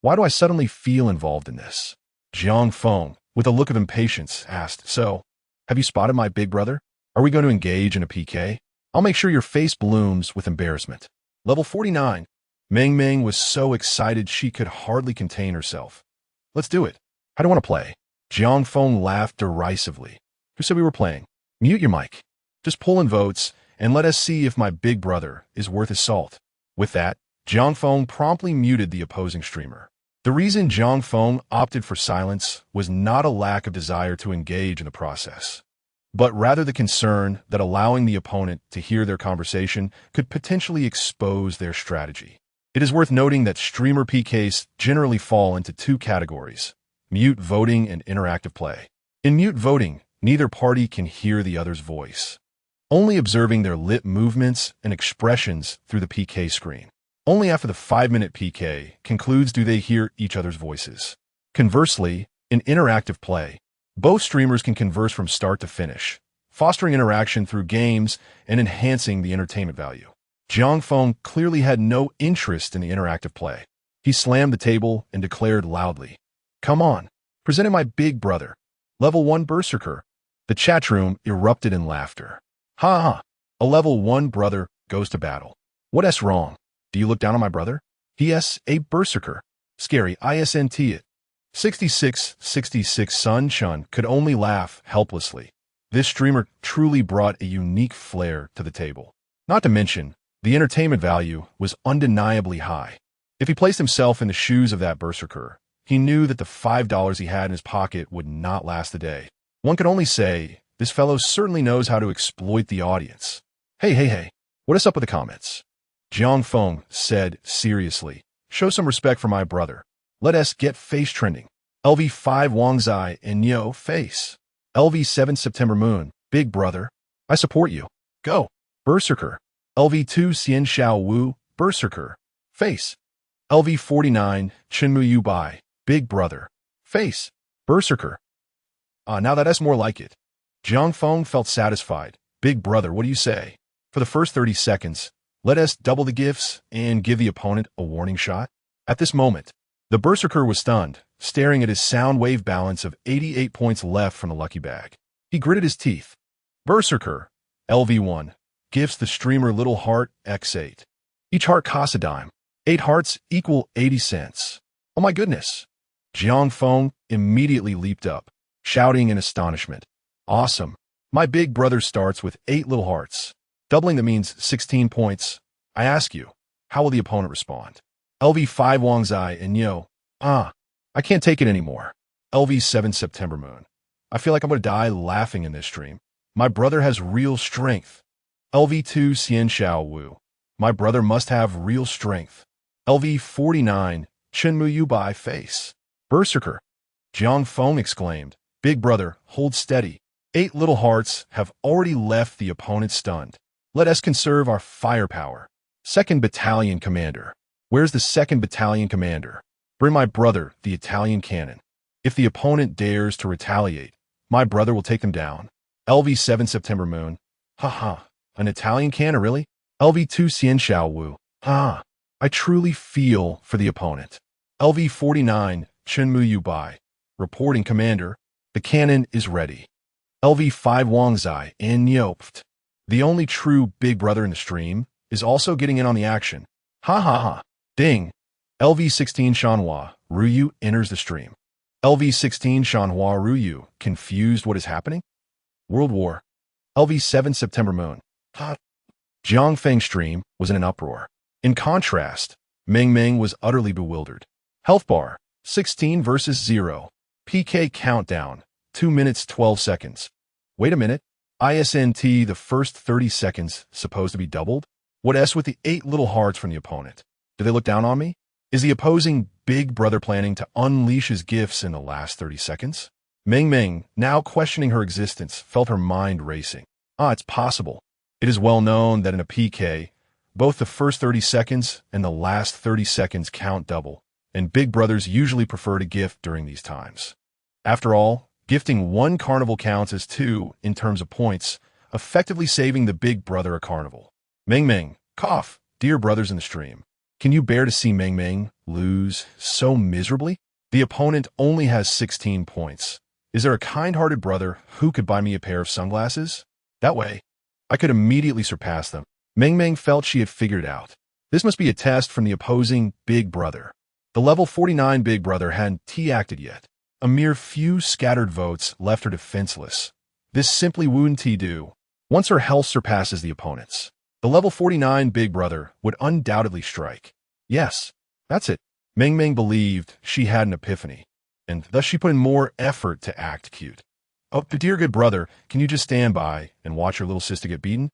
Why do I suddenly feel involved in this? Jiang Feng, with a look of impatience, asked, So, have you spotted my big brother? Are we going to engage in a PK? I'll make sure your face blooms with embarrassment. Level 49. Meng Meng was so excited she could hardly contain herself. Let's do it. I don't want to play. Jiang Feng laughed derisively. Who said we were playing? Mute your mic. Just pull in votes, and let us see if my big brother is worth his salt. With that, Jiang Feng promptly muted the opposing streamer. The reason Jiang Feng opted for silence was not a lack of desire to engage in the process, but rather the concern that allowing the opponent to hear their conversation could potentially expose their strategy. It is worth noting that streamer PKs generally fall into two categories: mute voting and interactive play. In mute voting, neither party can hear the other's voice, only observing their lip movements and expressions through the PK screen. Only after the 5-minute PK concludes do they hear each other's voices. Conversely, in interactive play, both streamers can converse from start to finish, fostering interaction through games and enhancing the entertainment value. Jiang Feng clearly had no interest in the interactive play. He slammed the table and declared loudly, Come on, presented my big brother, Level 1 Berserker. The chat room erupted in laughter. Ha ha, a Level 1 brother goes to battle. What's wrong? Do you look down on my brother? He.S. a Berserker. Scary ISNT it. 6666 Sun Chun could only laugh helplessly. This streamer truly brought a unique flair to the table. Not to mention, the entertainment value was undeniably high. If he placed himself in the shoes of that Berserker, he knew that the $5 he had in his pocket would not last the day. One could only say, this fellow certainly knows how to exploit the audience. Hey, what is up with the comments? Jiang Feng said seriously, Show some respect for my brother. Let us get face trending. LV5 Wangzai and Nyo face. LV7 September Moon, big brother. I support you. Go. Berserker. LV2 Xian Xiao Wu, Berserker. Face. LV49 Chenmu Yu Bai, big brother. Face. Berserker. Now that's more like it. Jiang Feng felt satisfied. Big brother, what do you say? For the first 30 seconds, let us double the gifts and give the opponent a warning shot. At this moment, the Berserker was stunned, staring at his sound wave balance of 88 points left from the lucky bag. He gritted his teeth. Berserker, LV1, gifts the streamer Little Heart X8. Each heart costs a dime. 8 hearts equal 80 cents. Oh my goodness! Jiang Feng immediately leaped up, shouting in astonishment. Awesome! My big brother starts with 8 little hearts. Doubling that means 16 points. I ask you, how will the opponent respond? LV5 Wang Zai and Yo. I can't take it anymore. LV7 September Moon. I feel like I'm going to die laughing in this stream. My brother has real strength. LV2 Xian Xiao Wu. My brother must have real strength. LV49 Chen Mu Yu Bai Face. Berserker. Jiang Feng exclaimed. Big brother, hold steady. 8 little hearts have already left the opponent stunned. Let us conserve our firepower. 2nd Battalion Commander. Where's the 2nd Battalion Commander? Bring my brother, the Italian cannon. If the opponent dares to retaliate, my brother will take them down. LV7 September Moon. Haha, an Italian cannon, really? LV2 Xian Xiao Wu. I truly feel for the opponent. LV49 Chen Mu Yu Bai. Reporting Commander. The cannon is ready. LV5 Wang Zai and Nyopft. The only true big brother in the stream is also getting in on the action. Ha. Ding. LV16 Shanhua Ruyu enters the stream. LV16 Shanhua Ruyu, confused what is happening? World War. LV7 September Moon. Jiang Feng's stream was in an uproar. In contrast, Meng Meng was utterly bewildered. Health bar, 16 versus 0. PK countdown, 2 minutes 12 seconds. Wait a minute. ISNT, the first 30 seconds supposed to be doubled? What S with the 8 little hearts from the opponent? Do they look down on me? Is the opposing big brother planning to unleash his gifts in the last 30 seconds? Meng Meng, now questioning her existence, felt her mind racing. It's possible. It is well known that in a PK, both the first 30 seconds and the last 30 seconds count double, and big brothers usually prefer to gift during these times. After all, gifting 1 carnival counts as 2 in terms of points, effectively saving the big brother a carnival. Meng Meng, cough, dear brothers in the stream. Can you bear to see Meng Meng lose so miserably? The opponent only has 16 points. Is there a kind-hearted brother who could buy me a pair of sunglasses? That way, I could immediately surpass them. Meng Meng felt she had figured it out. This must be a test from the opposing big brother. The level 49 big brother hadn't T-acted yet. A mere few scattered votes left her defenseless. This simply wouldn't do. Once her health surpasses the opponent's, the level 49 big brother would undoubtedly strike. Yes, that's it. Meng Meng believed she had an epiphany, and thus she put in more effort to act cute. Oh, dear good brother, can you just stand by and watch your little sister get beaten?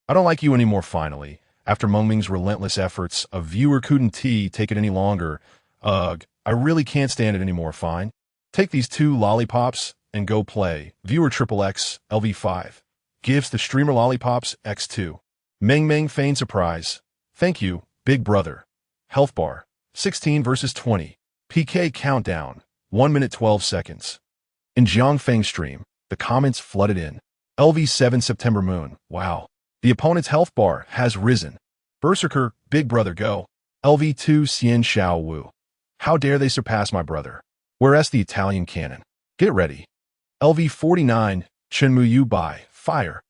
I don't like you anymore finally. After Meng Meng's relentless efforts, a viewer couldn't take it any longer. I really can't stand it anymore, fine. Take these 2 lollipops and go play. Viewer XXX LV5 gives the streamer lollipops X2. Meng Meng feigned surprise. Thank you, big brother. Health bar, 16 versus 20. PK countdown, 1 minute 12 seconds. In Jiang Feng's stream, the comments flooded in. LV7 September Moon. Wow. The opponent's health bar has risen. Berserker, big brother go. LV2 Xian Xiao Wu. How dare they surpass my brother? Whereas the Italian cannon. Get ready. LV49 Chen Mu Yu Bai. Fire.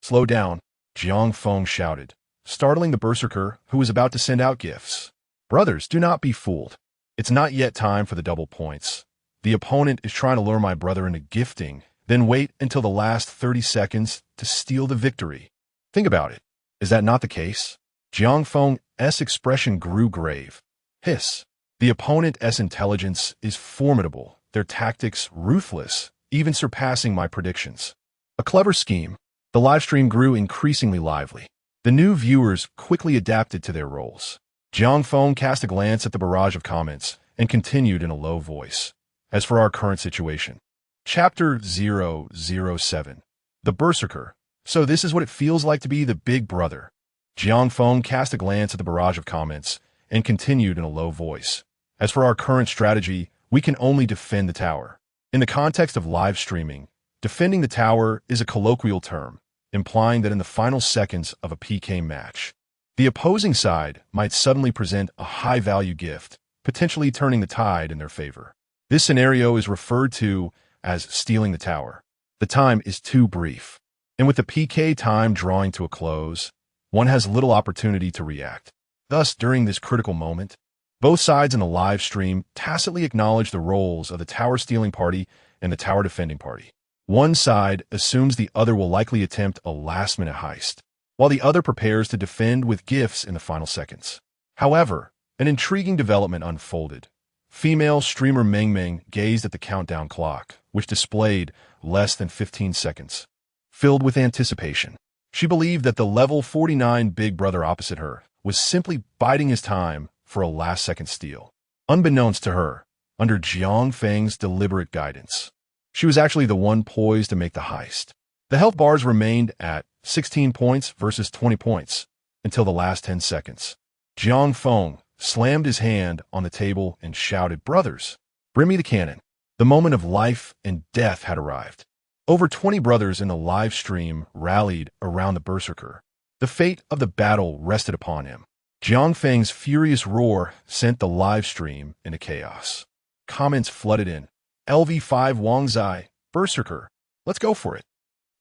Slow down, Jiang Feng shouted, startling the berserker who was about to send out gifts. Brothers, do not be fooled. It's not yet time for the double points. The opponent is trying to lure my brother into gifting, then wait until the last 30 seconds to steal the victory. Think about it. Is that not the case? Jiang Feng's expression grew grave. Hiss. The opponent's intelligence is formidable, their tactics ruthless, even surpassing my predictions. A clever scheme. The livestream grew increasingly lively. The new viewers quickly adapted to their roles. Jiang Feng cast a glance at the barrage of comments and continued in a low voice. As for our current situation, Chapter 007, The Berserker. So this is what it feels like to be the big brother. Jiang Feng cast a glance at the barrage of comments and continued in a low voice. As for our current strategy, we can only defend the tower. In the context of live streaming, defending the tower is a colloquial term, implying that in the final seconds of a PK match, the opposing side might suddenly present a high-value gift, potentially turning the tide in their favor. This scenario is referred to as stealing the tower. The time is too brief, and with the PK time drawing to a close, one has little opportunity to react. Thus, during this critical moment, Both sides in the live stream tacitly acknowledge the roles of the tower-stealing party and the tower-defending party. One side assumes the other will likely attempt a last-minute heist, while the other prepares to defend with gifts in the final seconds. However, an intriguing development unfolded. Female streamer Meng Meng gazed at the countdown clock, which displayed less than 15 seconds. Filled with anticipation, she believed that the level 49 big brother opposite her was simply biding his time for a last-second steal. Unbeknownst to her, under Jiang Feng's deliberate guidance, she was actually the one poised to make the heist. The health bars remained at 16 points versus 20 points until the last 10 seconds. Jiang Feng slammed his hand on the table and shouted, "Brothers, bring me the cannon." The moment of life and death had arrived. Over 20 brothers in the live stream rallied around the berserker. The fate of the battle rested upon him. Jiang Feng's furious roar sent the live stream into chaos. Comments flooded in. LV5 Wang Zai, Berserker, let's go for it.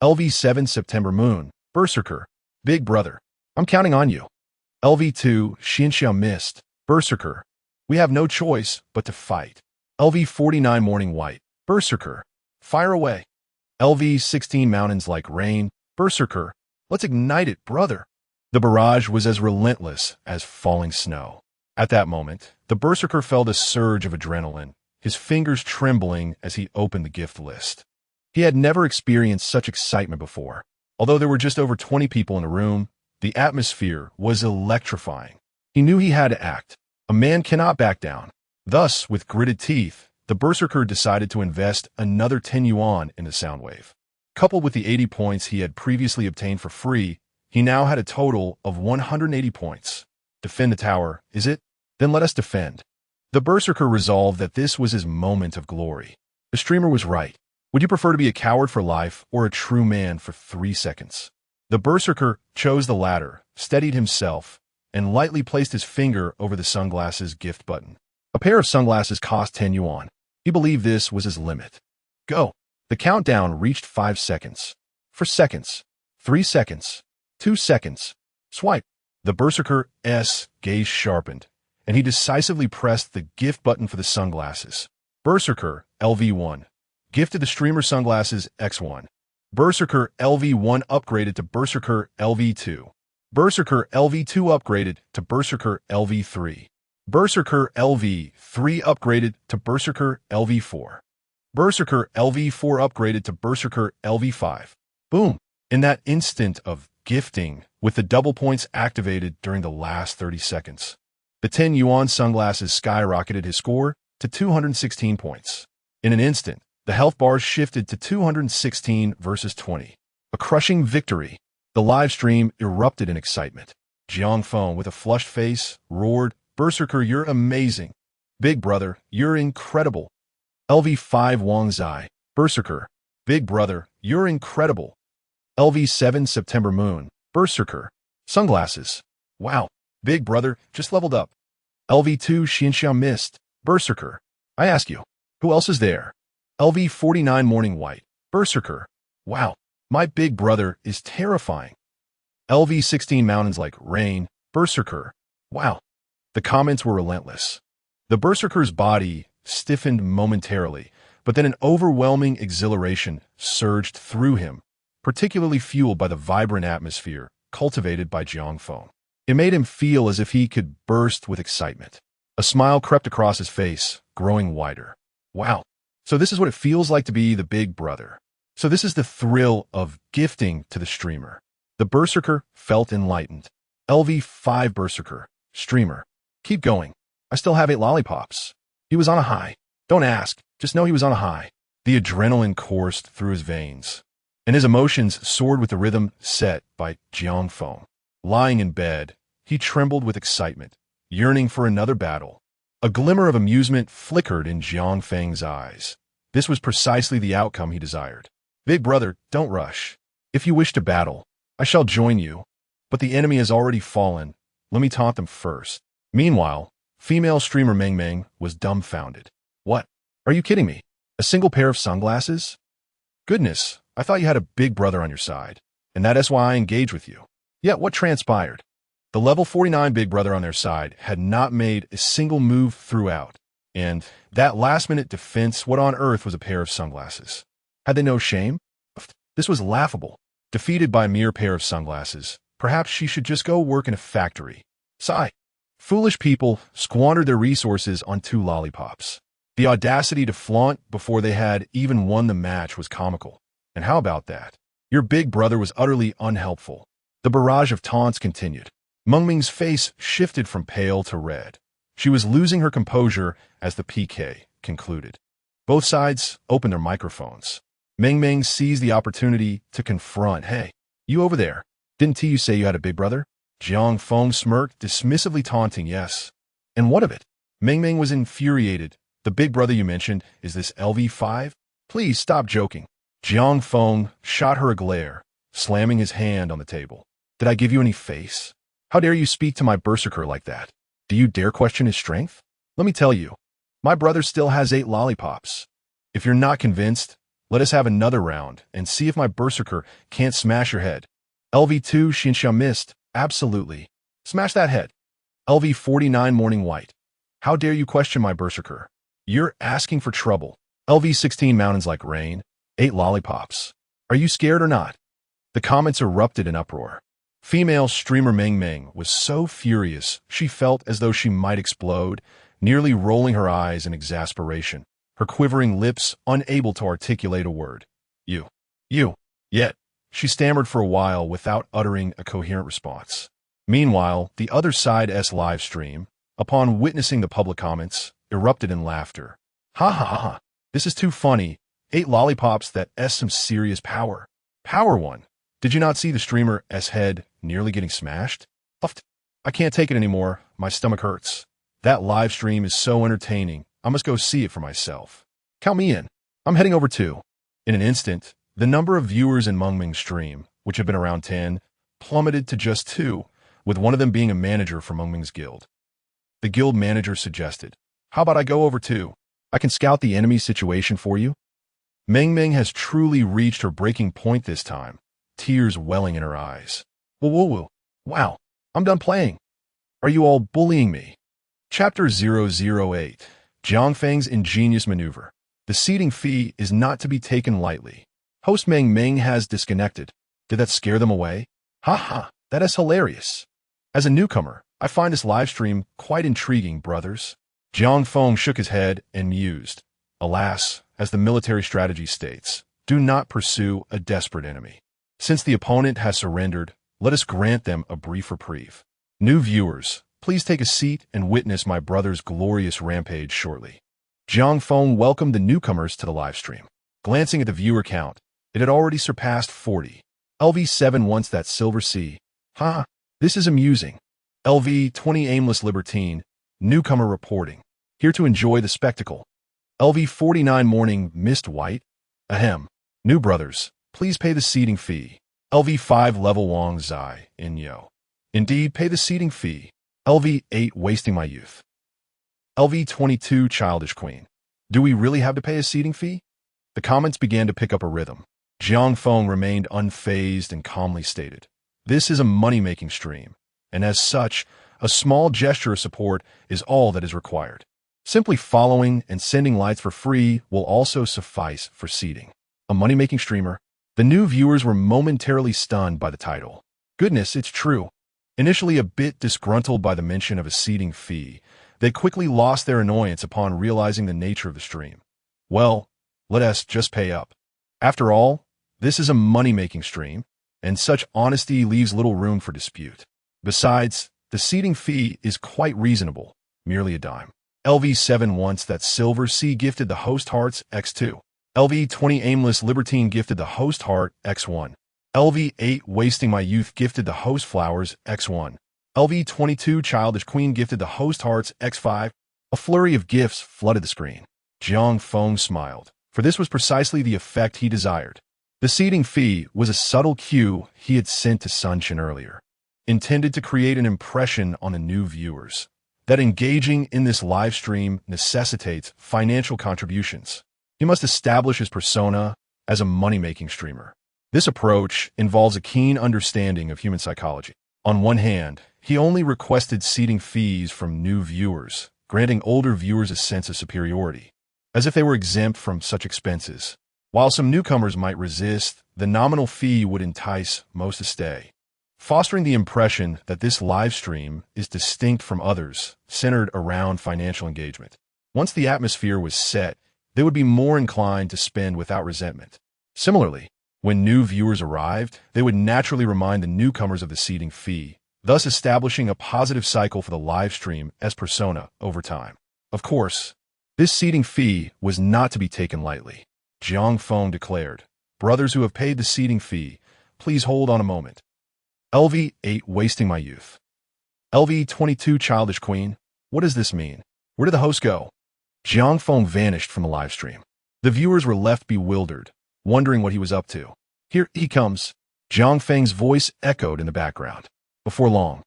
LV7 September Moon, Berserker, Big Brother, I'm counting on you. LV2 Xianxia Mist, Berserker, we have no choice but to fight. LV49 Morning White, Berserker, fire away. LV16 Mountains Like Rain, Berserker, let's ignite it, brother. The barrage was as relentless as falling snow. At that moment, the berserker felt a surge of adrenaline, his fingers trembling as he opened the gift list. He had never experienced such excitement before. Although there were just over 20 people in the room, the atmosphere was electrifying. He knew he had to act. A man cannot back down. Thus, with gritted teeth, the berserker decided to invest another 10 yuan in the sound wave. Coupled with the 80 points he had previously obtained for free, he now had a total of 180 points. Defend the tower, is it? Then let us defend. The berserker resolved that this was his moment of glory. The streamer was right. Would you prefer to be a coward for life or a true man for 3 seconds? The berserker chose the latter, steadied himself, and lightly placed his finger over the sunglasses gift button. A pair of sunglasses cost 10 yuan. He believed this was his limit. Go. The countdown reached 5 seconds. 4 seconds. 3 seconds. 2 seconds. Swipe. The berserker's gaze sharpened, and he decisively pressed the gift button for the sunglasses. Berserker LV1 gifted the streamer sunglasses X1. Berserker LV1 upgraded to Berserker LV2. Berserker LV2 upgraded to Berserker LV3. Berserker LV3 upgraded to Berserker LV4. Berserker LV4 upgraded to Berserker LV5. Boom! In that instant of gifting, with the double points activated during the last 30 seconds, the 10 yuan sunglasses skyrocketed his score to 216 points. In an instant, the health bars shifted to 216 versus 20. A crushing victory. The live stream erupted in excitement. Jiang Feng, with a flushed face, roared, "Berserker, you're amazing. Big brother, you're incredible." LV5 Wang Zai, Berserker, Big brother, you're incredible. LV7 September Moon, Berserker, sunglasses. Wow, Big brother just leveled up. LV2 Xianxia Mist, Berserker. I ask you, who else is there? LV49 Morning White, Berserker. Wow, my big brother is terrifying. LV16 Mountains Like Rain, Berserker. Wow. The comments were relentless. The berserker's body stiffened momentarily, but then an overwhelming exhilaration surged through him, particularly fueled by the vibrant atmosphere cultivated by Jiang Feng. It made him feel as if he could burst with excitement. A smile crept across his face, growing wider. Wow. So this is what it feels like to be the big brother. So this is the thrill of gifting to the streamer. The berserker felt enlightened. LV5 Berserker, streamer. Keep going. I still have 8 lollipops. He was on a high. Don't ask. Just know he was on a high. The adrenaline coursed through his veins, and his emotions soared with the rhythm set by Jiang Feng. Lying in bed, he trembled with excitement, yearning for another battle. A glimmer of amusement flickered in Jiang Feng's eyes. This was precisely the outcome he desired. Big brother, don't rush. If you wish to battle, I shall join you. But the enemy has already fallen. Let me taunt them first. Meanwhile, female streamer Meng Meng was dumbfounded. What? Are you kidding me? A single pair of sunglasses? Goodness, I thought you had a big brother on your side, and that is why I engaged with you. Yet what transpired? The level 49 big brother on their side had not made a single move throughout, and that last-minute defense, what on earth was a pair of sunglasses? Had they no shame? This was laughable. Defeated by a mere pair of sunglasses, perhaps she should just go work in a factory. Sigh. Foolish people squandered their resources on 2 lollipops. The audacity to flaunt before they had even won the match was comical. And how about that? Your big brother was utterly unhelpful. The barrage of taunts continued. Mengming's face shifted from pale to red. She was losing her composure as the PK concluded. Both sides opened their microphones. Mengming seized the opportunity to confront. Hey, you over there. Didn't you say you had a big brother? Jiang Feng smirked, dismissively taunting. Yes. And what of it? Mengming was infuriated. The big brother you mentioned, is this LV5? Please stop joking. Jiang Feng shot her a glare, slamming his hand on the table. Did I give you any face? How dare you speak to my berserker like that? Do you dare question his strength? Let me tell you, my brother still has 8 lollipops. If you're not convinced, let us have another round and see if my berserker can't smash your head. LV2 Xinsha missed. Absolutely. Smash that head. LV49 Morning White. How dare you question my berserker? You're asking for trouble. LV16 Mountains Like Rain. 8 lollipops. Are you scared or not? The comments erupted in uproar. Female streamer Mengming was so furious she felt as though she might explode, nearly rolling her eyes in exasperation, her quivering lips unable to articulate a word. You. Yet, she stammered for a while without uttering a coherent response. Meanwhile, the other side's live stream, upon witnessing the public comments, erupted in laughter. Ha ha ha, this is too funny. 8 lollipops that S some serious power. Power one. Did you not see the streamer S head nearly getting smashed? I can't take it anymore. My stomach hurts. That live stream is so entertaining. I must go see it for myself. Count me in. I'm heading over too. In an instant, the number of viewers in Mengming's stream, which had been around 10, plummeted to just 2, with one of them being a manager for Mengming's guild. The guild manager suggested, how about I go over too? I can scout the enemy situation for you. Mengming has truly reached her breaking point this time, tears welling in her eyes. Whoa. Wow, I'm done playing. Are you all bullying me? Chapter 008. Jiangfeng's ingenious maneuver. The seating fee is not to be taken lightly. Host Mengming has disconnected. Did that scare them away? Ha, that is hilarious. As a newcomer, I find this live stream quite intriguing, brothers. Jiang Feng shook his head and mused. Alas, as the military strategy states, do not pursue a desperate enemy. Since the opponent has surrendered, let us grant them a brief reprieve. New viewers, please take a seat and witness my brother's glorious rampage shortly. Jiang Feng welcomed the newcomers to the livestream. Glancing at the viewer count, it had already surpassed 40. LV7 wants that silver C. This is amusing. LV20 Aimless Libertine, newcomer reporting. Here to enjoy the spectacle. LV49 Morning Mist White. Ahem. New brothers, please pay the seating fee. LV5 Level Wang Zai, Inyo. Indeed, pay the seating fee. LV8 Wasting My Youth. LV22 Childish Queen. Do we really have to pay a seating fee? The comments began to pick up a rhythm. Jiang Feng remained unfazed and calmly stated, this is a money-making stream, and as such, a small gesture of support is all that is required. Simply following and sending lights for free will also suffice for seating. A money-making streamer? The new viewers were momentarily stunned by the title. Goodness, it's true. Initially a bit disgruntled by the mention of a seating fee, they quickly lost their annoyance upon realizing the nature of the stream. Well, let us just pay up. After all, this is a money-making stream, and such honesty leaves little room for dispute. Besides, the seating fee is quite reasonable, merely a dime. LV7 wants that silver C gifted the host hearts X2. LV20 Aimless Libertine gifted the host heart X1. LV8 Wasting My Youth gifted the host flowers X1. LV22 Childish Queen gifted the host hearts X5. A flurry of gifts flooded the screen. Jiang Feng smiled, for this was precisely the effect he desired. The seating fee was a subtle cue he had sent to Sunshin earlier, intended to create an impression on the new viewers that engaging in this live stream necessitates financial contributions. He must establish his persona as a money-making streamer. This approach involves a keen understanding of human psychology. On one hand, He only requested seating fees from new viewers, granting older viewers a sense of superiority, as if they were exempt from such expenses. While some newcomers might resist, the nominal fee would entice most to stay, fostering the impression that this live stream is distinct from others, centered around financial engagement. Once the atmosphere was set, they would be more inclined to spend without resentment. Similarly, when new viewers arrived, they would naturally remind the newcomers of the seating fee, thus establishing a positive cycle for the live stream as persona over time. Of course, this seating fee was not to be taken lightly. Jiang Feng declared, "Brothers who have paid the seating fee, please hold on a moment. LV8 wasting my youth. LV22 childish queen, what does this mean? Where did the host go?" Jiang Feng vanished from the live stream. The viewers were left bewildered, wondering what he was up to. "Here he comes." Jiang Feng's voice echoed in the background. Before long,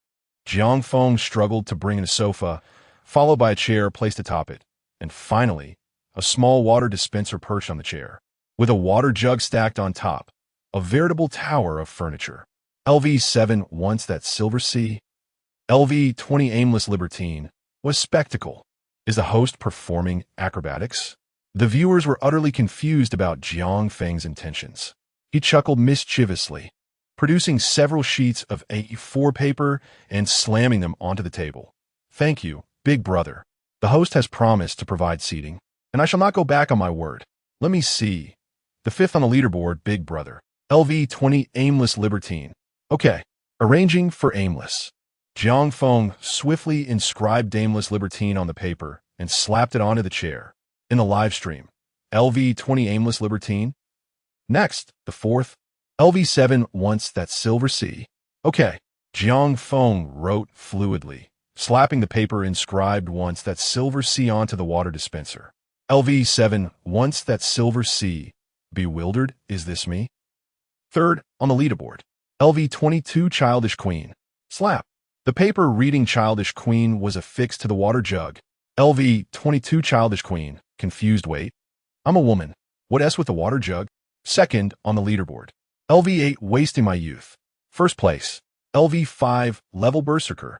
Jiang Feng struggled to bring in a sofa, followed by a chair placed atop it, and finally, a small water dispenser perched on the chair, with a water jug stacked on top, a veritable tower of furniture. LV7 once that silver sea. LV20 aimless libertine. What spectacle! Is the host performing acrobatics? The viewers were utterly confused about Jiang Feng's intentions. He chuckled mischievously, producing several sheets of A4 paper and slamming them onto the table. "Thank you, big brother. The host has promised to provide seating, and I shall not go back on my word. Let me see. The fifth on the leaderboard, big brother. LV20 aimless libertine. Okay, arranging for aimless." Jiang Feng swiftly inscribed aimless libertine on the paper and slapped it onto the chair. In the live stream, LV20 aimless libertine. Next, the fourth, LV7 wants that silver sea. Okay, Jiang Feng wrote fluidly, slapping the paper inscribed "wants that silver sea" onto the water dispenser. LV7 wants that silver sea. Bewildered, is this me? Third on the leaderboard, LV22 childish queen. Slap. The paper reading childish queen was affixed to the water jug. LV22 childish queen. Confused wait. I'm a woman. What S with the water jug? Second on the leaderboard, LV8 wasting my youth. First place, LV5 level berserker.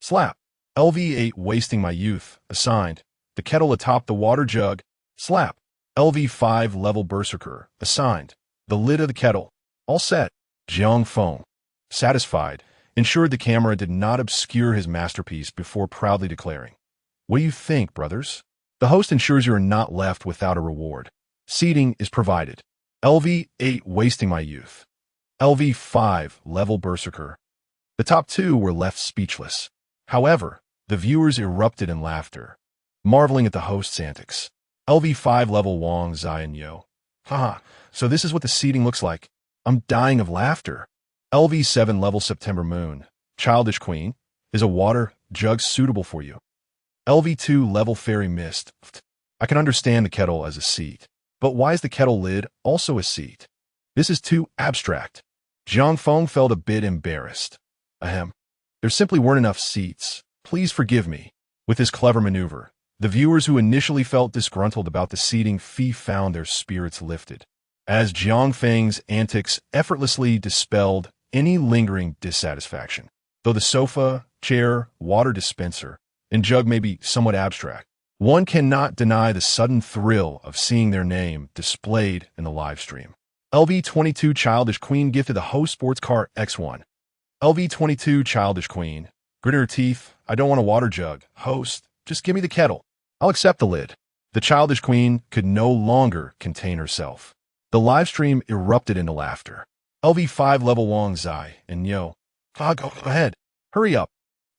Slap. LV8 wasting my youth. Assigned. The kettle atop the water jug. Slap. LV5 level berserker. Assigned. The lid of the kettle. All set. Jiang Feng, satisfied, ensured the camera did not obscure his masterpiece before proudly declaring, "What do you think, brothers? The host ensures you are not left without a reward. Seating is provided. LV8 wasting my youth. LV5 level berserker." The top two were left speechless. However, the viewers erupted in laughter, marveling at the host's antics. LV5 level Wang Zai and Yo. Haha, so this is what the seating looks like. I'm dying of laughter. LV7 level September Moon. Childish Queen. Is a water jug suitable for you? LV2 level Fairy Mist. I can understand the kettle as a seat, but why is the kettle lid also a seat? This is too abstract. Jiang Feng felt a bit embarrassed. Ahem. There simply weren't enough seats. Please forgive me. With this clever maneuver, the viewers who initially felt disgruntled about the seating fee found their spirits lifted, as Jiang Feng's antics effortlessly dispelled any lingering dissatisfaction. Though the sofa, chair, water dispenser, and jug may be somewhat abstract, one cannot deny the sudden thrill of seeing their name displayed in the live stream. LV22 Childish Queen gifted the host sports car X1. LV22 Childish Queen. Gritted her teeth. I don't want a water jug. Host, just give me the kettle. I'll accept the lid. The Childish Queen could no longer contain herself. The live stream erupted into laughter. LV5 level Wang Zai and Yo. Go ahead. Hurry up.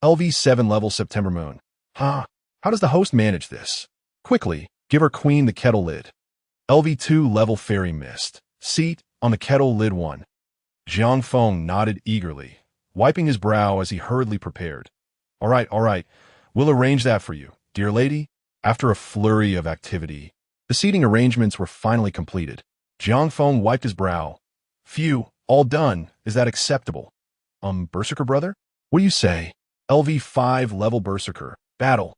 LV7 level September Moon. How does the host manage this? Quickly, give her queen the kettle lid. LV2 level Fairy Mist. Seat on the kettle lid 1. Jiang Feng nodded eagerly, wiping his brow as he hurriedly prepared. All right. We'll arrange that for you, dear lady. After a flurry of activity, the seating arrangements were finally completed. Jiang Feng wiped his brow. Phew, all done. Is that acceptable? Berserker brother? What do you say? LV5 level Berserker. Battle.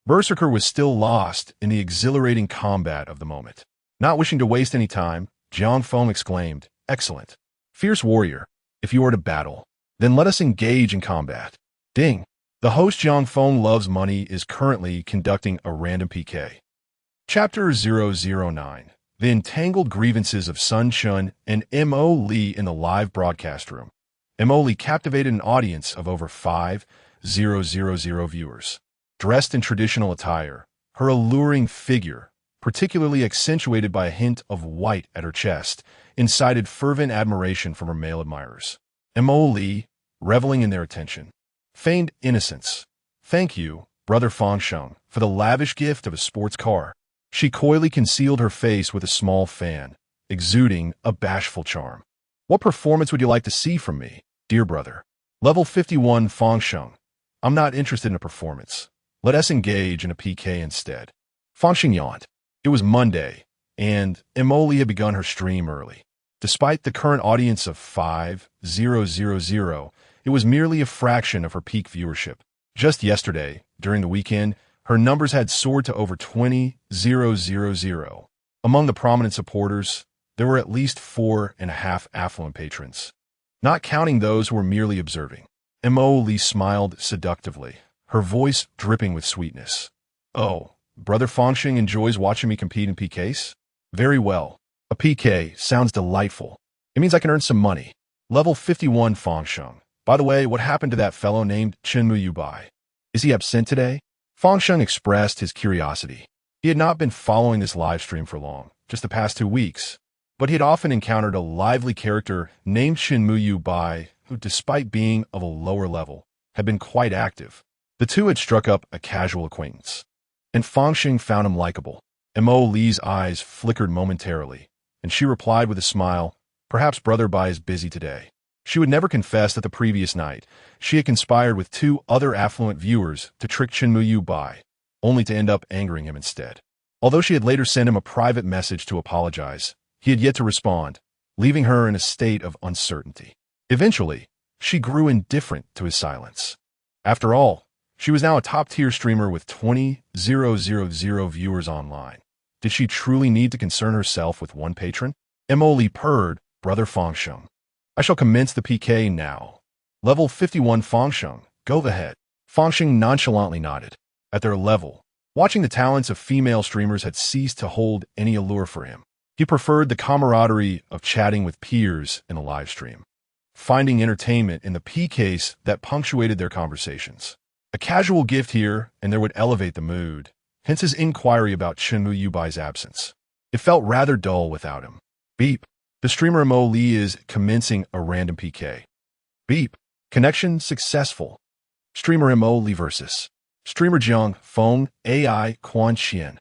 Berserker was still lost in the exhilarating combat of the moment. Not wishing to waste any time, Jiang Feng exclaimed, Excellent. Fierce warrior, if you are to battle, then let us engage in combat. Ding. The host Jiang Feng Loves Money is currently conducting a random PK. Chapter 009. The Entangled Grievances of Sun Chun and M.O. Lee in the live broadcast room. M.O. Lee captivated an audience of over 5,000 viewers. Dressed in traditional attire, her alluring figure, particularly accentuated by a hint of white at her chest, incited fervent admiration from her male admirers. M.O. Lee, reveling in their attention, feigned innocence. "Thank you, Brother Fangsheng, for the lavish gift of a sports car." She coyly concealed her face with a small fan, exuding a bashful charm. "What performance would you like to see from me, dear brother?" Level 51 Fangsheng. "I'm not interested in a performance. Let us engage in a PK instead." Fangsheng yawned. It was Monday, and Emoli had begun her stream early. Despite the current audience of 5,000, it was merely a fraction of her peak viewership. Just yesterday, during the weekend, her numbers had soared to over 20,000. Among the prominent supporters, there were at least 4.5 affluent patrons, not counting those who were merely observing. Emoli smiled seductively, her voice dripping with sweetness. "Oh, Brother Fangsheng enjoys watching me compete in PKs? Very well. A PK sounds delightful. It means I can earn some money." Level 51 Fangsheng. "By the way, what happened to that fellow named Chen Muyubai? Is he absent today?" Fangsheng expressed his curiosity. He had not been following this live stream for long, just the past 2 weeks, but he had often encountered a lively character named Chen Muyubai, who, despite being of a lower level, had been quite active. The two had struck up a casual acquaintance, and Fangsheng found him likable. M.O. Lee's eyes flickered momentarily, and she replied with a smile, "Perhaps Brother Bai is busy today." She would never confess that the previous night she had conspired with 2 other affluent viewers to trick Chinmuyu Bai, only to end up angering him instead. Although she had later sent him a private message to apologize, he had yet to respond, leaving her in a state of uncertainty. Eventually, she grew indifferent to his silence. After all, she was now a top-tier streamer with 20,000 viewers online. Did she truly need to concern herself with one patron? Emoli purred, "Brother Fangsheng, I shall commence the PK now." Level 51 Fangsheng, "Go ahead." Fangsheng nonchalantly nodded. At their level, watching the talents of female streamers had ceased to hold any allure for him. He preferred the camaraderie of chatting with peers in a live stream, finding entertainment in the PKs that punctuated their conversations. A casual gift here and there would elevate the mood, hence his inquiry about Chenmu Yubai's absence. It felt rather dull without him. Beep. The streamer Mo Lee is commencing a random PK. Beep. Connection successful. Streamer Mo Lee versus streamer Jiang Feng AI Quan Qian.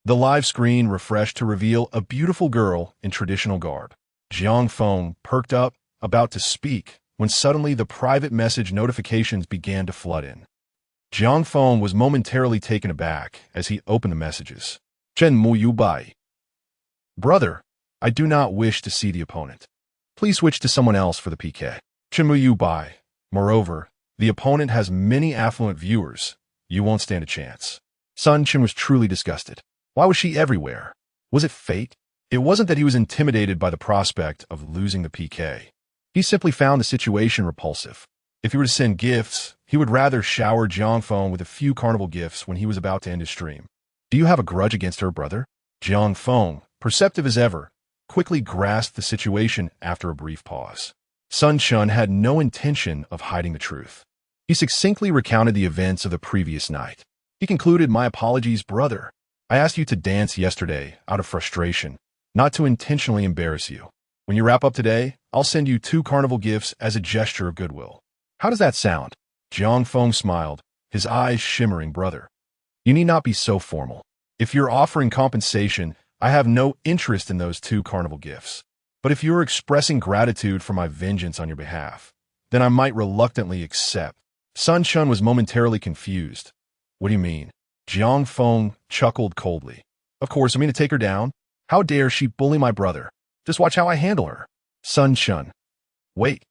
The live screen refreshed to reveal a beautiful girl in traditional garb. Jiang Feng perked up, about to speak, when suddenly the private message notifications began to flood in. Jiang Feng was momentarily taken aback as he opened the messages. Chen Mu Yubai. Brother, I do not wish to see the opponent. Please switch to someone else for the PK. Chen Mu Yubai. Moreover, the opponent has many affluent viewers. You won't stand a chance. Sun Chen was truly disgusted. Why was she everywhere? Was it fate? It wasn't that he was intimidated by the prospect of losing the PK. He simply found the situation repulsive. If he were to send gifts, he would rather shower Jiang Feng with a few carnival gifts when he was about to end his stream. Do you have a grudge against her, brother? Jiang Feng, perceptive as ever, quickly grasped the situation after a brief pause. Sun Chun had no intention of hiding the truth. He succinctly recounted the events of the previous night. He concluded, "My apologies, brother. I asked you to dance yesterday out of frustration, not to intentionally embarrass you. When you wrap up today, I'll send you 2 carnival gifts as a gesture of goodwill. How does that sound?" Jiang Feng smiled, his eyes shimmering. "Brother, you need not be so formal. If you're offering compensation, I have no interest in those 2 carnival gifts. But if you're expressing gratitude for my vengeance on your behalf, then I might reluctantly accept." Sun Chun was momentarily confused. "What do you mean?" Jiang Feng chuckled coldly. "Of course, I mean to take her down. How dare she bully my brother? Just watch how I handle her." Sun Chun. "Wait,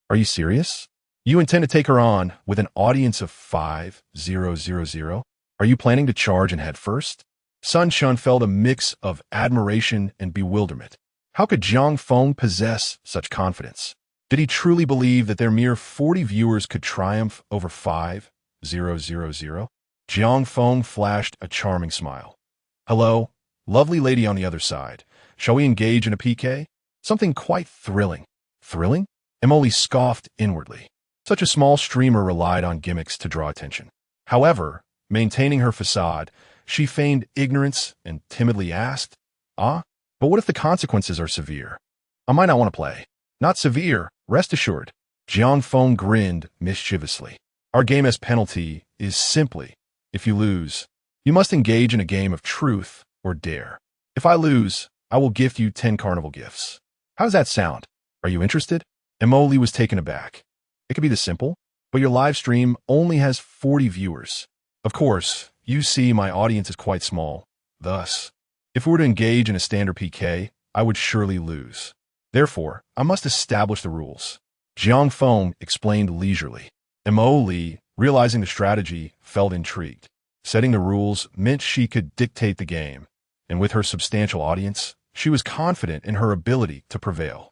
are you serious? You intend to take her on with an audience of 5,000? Are you planning to charge and head first?" Sun Chun felt a mix of admiration and bewilderment. How could Jiang Feng possess such confidence? Did he truly believe that their mere 40 viewers could triumph over 5,000? Jiang Feng flashed a charming smile. Hello, lovely lady on the other side. Shall we engage in a PK? Something quite thrilling. Thrilling? Emily scoffed inwardly. Such a small streamer relied on gimmicks to draw attention. However, maintaining her facade, she feigned ignorance and timidly asked, but what if the consequences are severe? I might not want to play. Not severe, rest assured. Jiang Feng grinned mischievously. Our game as penalty is simply, if you lose, you must engage in a game of truth or dare. If I lose, I will gift you 10 carnival gifts. How does that sound? Are you interested? Emily was taken aback. It could be this simple, but your live stream only has 40 viewers. Of course, you see my audience is quite small. Thus, if we were to engage in a standard PK, I would surely lose. Therefore, I must establish the rules. Jiang Feng explained leisurely. Emily, realizing the strategy, felt intrigued. Setting the rules meant she could dictate the game, and with her substantial audience, she was confident in her ability to prevail.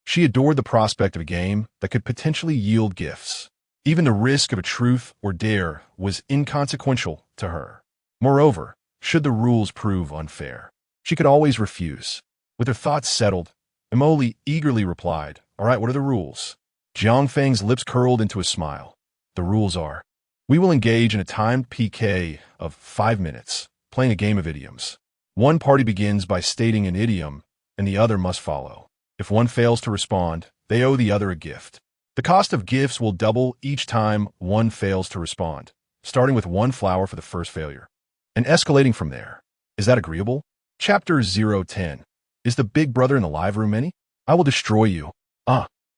She adored the prospect of a game that could potentially yield gifts. Even the risk of a truth or dare was inconsequential to her. Moreover, should the rules prove unfair, she could always refuse. With her thoughts settled, Emily eagerly replied, "All right, what are the rules?" Jiang Feng's lips curled into a smile. The rules are, we will engage in a timed PK of 5 minutes, playing a game of idioms. One party begins by stating an idiom, and the other must follow. If one fails to respond, they owe the other a gift. The cost of gifts will double each time one fails to respond, starting with 1 flower for the first failure, and escalating from there. Is that agreeable? Chapter 010. Is the big brother in the live room any? I will destroy you.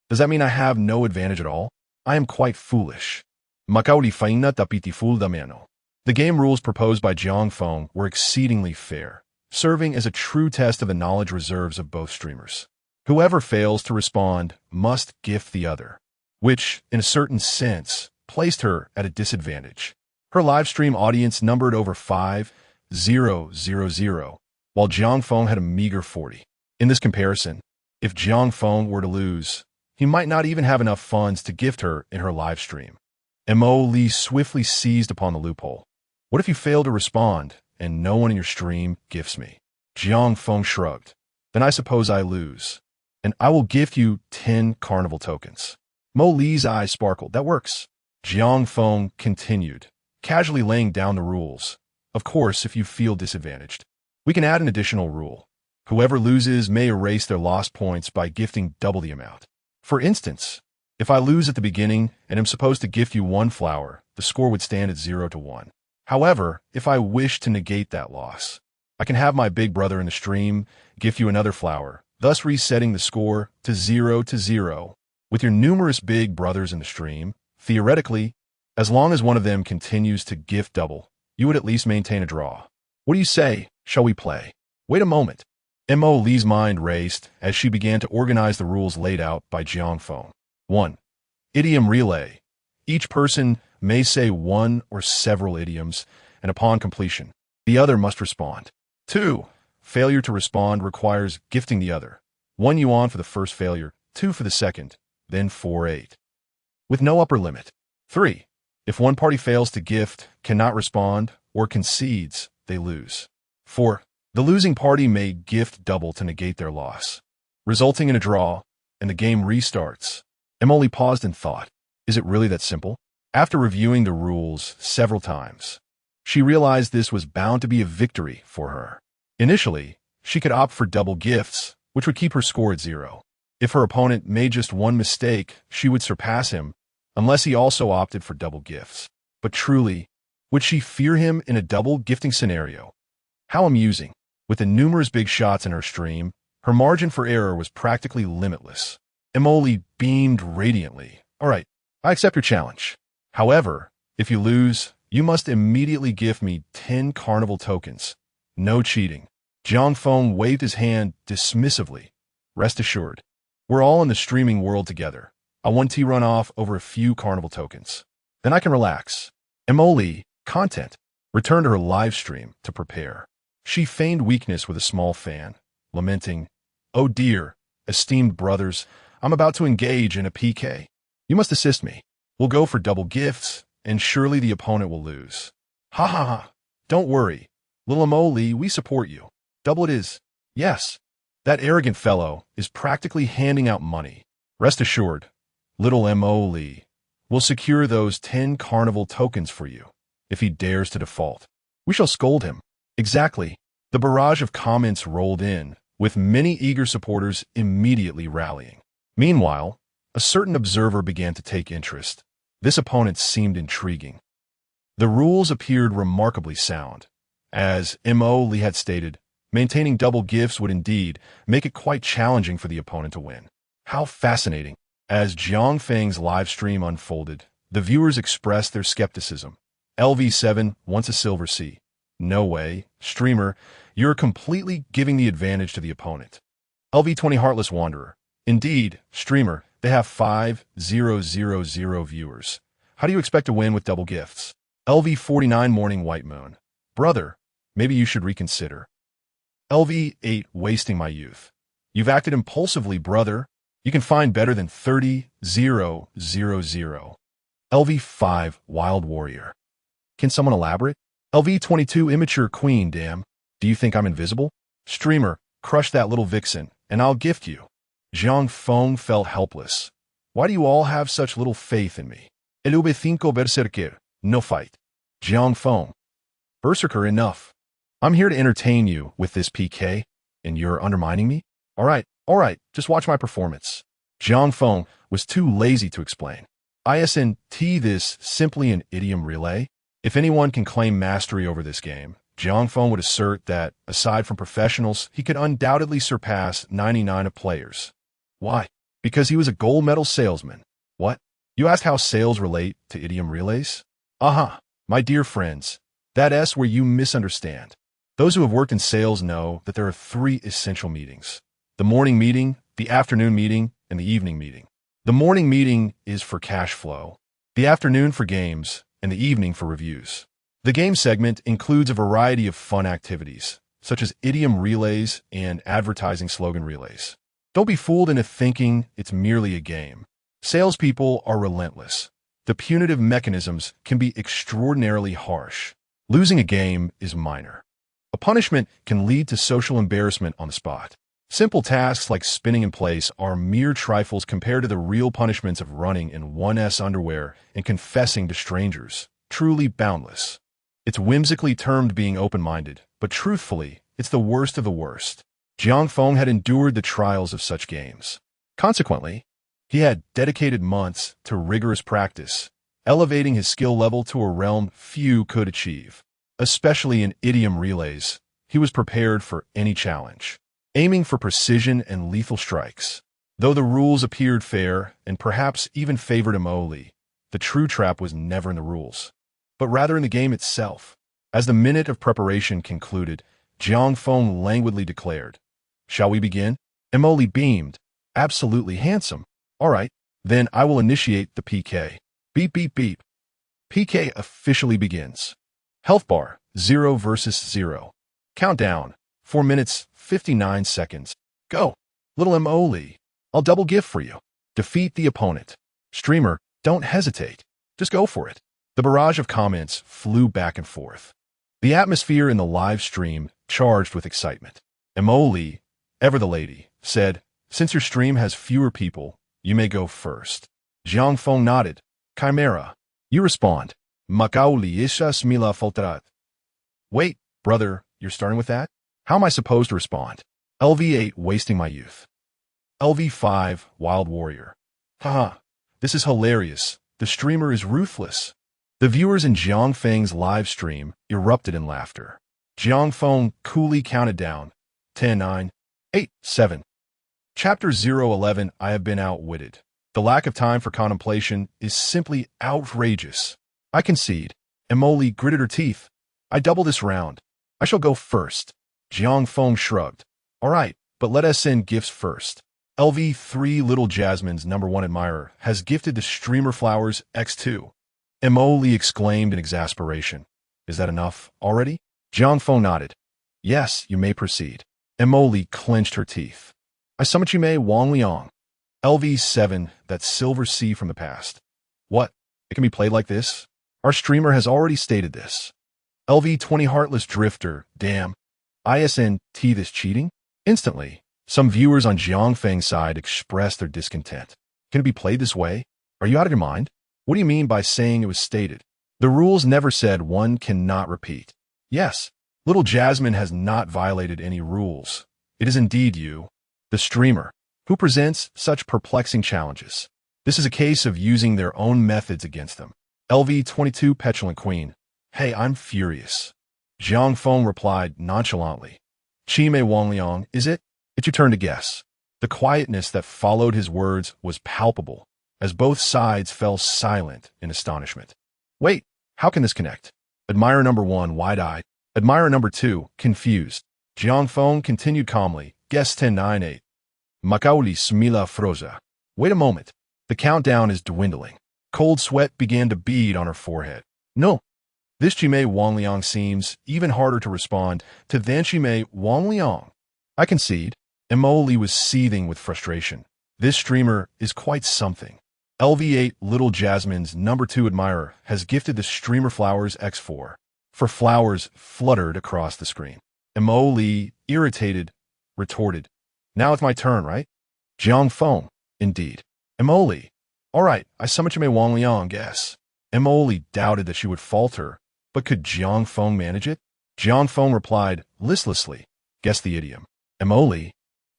Does that mean I have no advantage at all? I am quite foolish. Makauri faina tapitiful damano. The game rules proposed by Jiang Feng were exceedingly fair, serving as a true test of the knowledge reserves of both streamers. Whoever fails to respond must gift the other, which, in a certain sense, placed her at a disadvantage. Her live stream audience numbered over 5,000, while Jiang Feng had a meager 40. In this comparison, if Jiang Feng were to lose, he might not even have enough funds to gift her in her live stream. Emily swiftly seized upon the loophole. What if you fail to respond and no one in your stream gifts me? Jiang Feng shrugged. Then I suppose I lose, and I will gift you 10 carnival tokens. Mo Li's eyes sparkled. That works. Jiang Feng continued, casually laying down the rules. Of course, if you feel disadvantaged, we can add an additional rule. Whoever loses may erase their lost points by gifting double the amount. For instance, if I lose at the beginning and am supposed to gift you 1 flower, the score would stand at 0-1. However, if I wish to negate that loss, I can have my big brother in the stream gift you another flower, thus resetting the score to 0-0. With your numerous big brothers in the stream, theoretically, as long as one of them continues to gift double, you would at least maintain a draw. What do you say? Shall we play? Wait a moment. Mo Li's mind raced as she began to organize the rules laid out by Jiang Feng. 1. Idiom relay. Each person may say one or several idioms, and upon completion, the other must respond. 2. Failure to respond requires gifting the other. 1 yuan for the first failure, 2 for the second, then 4-8. With no upper limit. 3. If one party fails to gift, cannot respond, or concedes, they lose. 4. The losing party may gift double to negate their loss, resulting in a draw, and the game restarts. Emily paused and thought, is it really that simple? After reviewing the rules several times, she realized this was bound to be a victory for her. Initially, she could opt for double gifts, which would keep her score at 0. If her opponent made just one mistake, she would surpass him, unless he also opted for double gifts. But truly, would she fear him in a double gifting scenario? How amusing. With the numerous big shots in her stream, her margin for error was practically limitless. Emily beamed radiantly. All right, I accept your challenge. However, if you lose, you must immediately gift me 10 carnival tokens. No cheating. Jiang Feng waved his hand dismissively. Rest assured, we're all in the streaming world together. I want to run off over a few carnival tokens. Then I can relax. Emily, content, returned to her live stream to prepare. She feigned weakness with a small fan, lamenting, "Oh dear, esteemed brothers, I'm about to engage in a PK. You must assist me. We'll go for double gifts, and surely the opponent will lose. Ha ha ha. Don't worry. Little Mo Lee, we support you. Double it is. Yes. That arrogant fellow is practically handing out money. Rest assured, little Mo Lee will secure those 10 Carnival tokens for you if he dares to default. We shall scold him. Exactly. The barrage of comments rolled in, with many eager supporters immediately rallying. Meanwhile, a certain observer began to take interest. This opponent seemed intriguing. The rules appeared remarkably sound. As Mo Lee had stated, maintaining double gifts would indeed make it quite challenging for the opponent to win. How fascinating. As Jiang Feng's live stream unfolded, the viewers expressed their skepticism. LV7 wants a silver C. No way. Streamer, you're completely giving the advantage to the opponent. LV20 Heartless Wanderer. Indeed, streamer, they have 5,000 viewers. How do you expect to win with double gifts? LV49 Morning White Moon. Brother, maybe you should reconsider. LV8 Wasting My Youth. You've acted impulsively, brother. You can find better than 30,000. LV5 Wild Warrior. Can someone elaborate? LV22 Immature Queen, damn. Do you think I'm invisible? Streamer, crush that little vixen, and I'll gift you. Zhang Feng felt helpless. Why do you all have such little faith in me? LV5 Berserker, no fight. Zhang Feng. Berserker, enough. I'm here to entertain you with this PK, and you're undermining me? All right, just watch my performance. Zhang Feng was too lazy to explain. ISNT this simply an idiom relay? If anyone can claim mastery over this game, Zhang Feng would assert that, aside from professionals, he could undoubtedly surpass 99 of players. Why? Because he was a gold medal salesman. What? You asked how sales relate to idiom relays? Aha, my dear friends, that S where you misunderstand. Those who have worked in sales know that there are 3 essential meetings. The morning meeting, the afternoon meeting, and the evening meeting. The morning meeting is for cash flow, the afternoon for games, and the evening for reviews. The game segment includes a variety of fun activities, such as idiom relays and advertising slogan relays. Don't be fooled into thinking it's merely a game. Salespeople are relentless. The punitive mechanisms can be extraordinarily harsh. Losing a game is minor. A punishment can lead to social embarrassment on the spot. Simple tasks like spinning in place are mere trifles compared to the real punishments of running in 1S underwear and confessing to strangers. Truly boundless. It's whimsically termed being open-minded, but truthfully, it's the worst of the worst. Jiang Feng had endured the trials of such games. Consequently, he had dedicated months to rigorous practice, elevating his skill level to a realm few could achieve. Especially in idiom relays, he was prepared for any challenge, aiming for precision and lethal strikes. Though the rules appeared fair and perhaps even favored Mo Lee, the true trap was never in the rules, but rather in the game itself. As the minute of preparation concluded, Jiang Feng languidly declared, "Shall we begin?" Mo Lee beamed. "Absolutely handsome. All right, then I will initiate the PK. Beep, beep, beep. PK officially begins. Health bar, 0 versus 0. Countdown, 4 minutes, 59 seconds. Go. Little Mo Lee, I'll double gift for you. Defeat the opponent. Streamer, don't hesitate. Just go for it." The barrage of comments flew back and forth. The atmosphere in the live stream charged with excitement. Mo Lee, ever the lady, said, "Since your stream has fewer people, you may go first." Zhang Feng nodded. "Chimera." You respond. "Makauli ishas mila faltarat." Wait, brother, you're starting with that? How am I supposed to respond? LV8 Wasting My Youth. LV5 Wild Warrior. Haha, this is hilarious. The streamer is ruthless. The viewers in Jiang Feng's live stream erupted in laughter. Jiang Feng coolly counted down. 10, 9, 8, 7. Chapter 011 I have been outwitted. The lack of time for contemplation is simply outrageous. I concede. Mo Lee gritted her teeth. I double this round. I shall go first. Jiang Feng shrugged. All right, but let us send gifts first. LV3 Little Jasmine's #1 admirer has gifted the streamer flowers X2. Mo Lee exclaimed in exasperation. Is that enough already? Jiang Feng nodded. Yes, you may proceed. Mo Lee clenched her teeth. I summon you Mei Wang Liang. LV7, that silver sea from the past. What? It can be played like this? Our streamer has already stated this. LV20 Heartless Drifter, damn. ISNT this cheating? Instantly, some viewers on Jiangfeng's side expressed their discontent. Can it be played this way? Are you out of your mind? What do you mean by saying it was stated? The rules never said one cannot repeat. Yes, little Jasmine has not violated any rules. It is indeed you, the streamer, who presents such perplexing challenges. This is a case of using their own methods against them. LV22 Petulant Queen. Hey, I'm furious. Jiang Feng replied nonchalantly. Qimei Wangliang, is it? It's your turn to guess. The quietness that followed his words was palpable, as both sides fell silent in astonishment. Wait, how can this connect? Admirer number 1, wide-eyed. Admirer number 2, confused. Jiang Feng continued calmly. Guess 1098. Makauli Smila Froza. Wait a moment. The countdown is dwindling. Cold sweat began to bead on her forehead. No. This Qimei Wangliang seems even harder to respond to than Qimei Wangliang. I concede. Emoli was seething with frustration. This streamer is quite something. LV8 Little Jasmine's number 2 admirer has gifted the streamer flowers X4. For flowers fluttered across the screen. Emoli, irritated, retorted. Now it's my turn, right? Jiang Feng, indeed. Emoli. All right, I summoned Qimei Wangliang, guess. Emoli doubted that she would falter, but could Jiang Feng manage it? Jiang Feng replied listlessly. Guess the idiom. Emoli.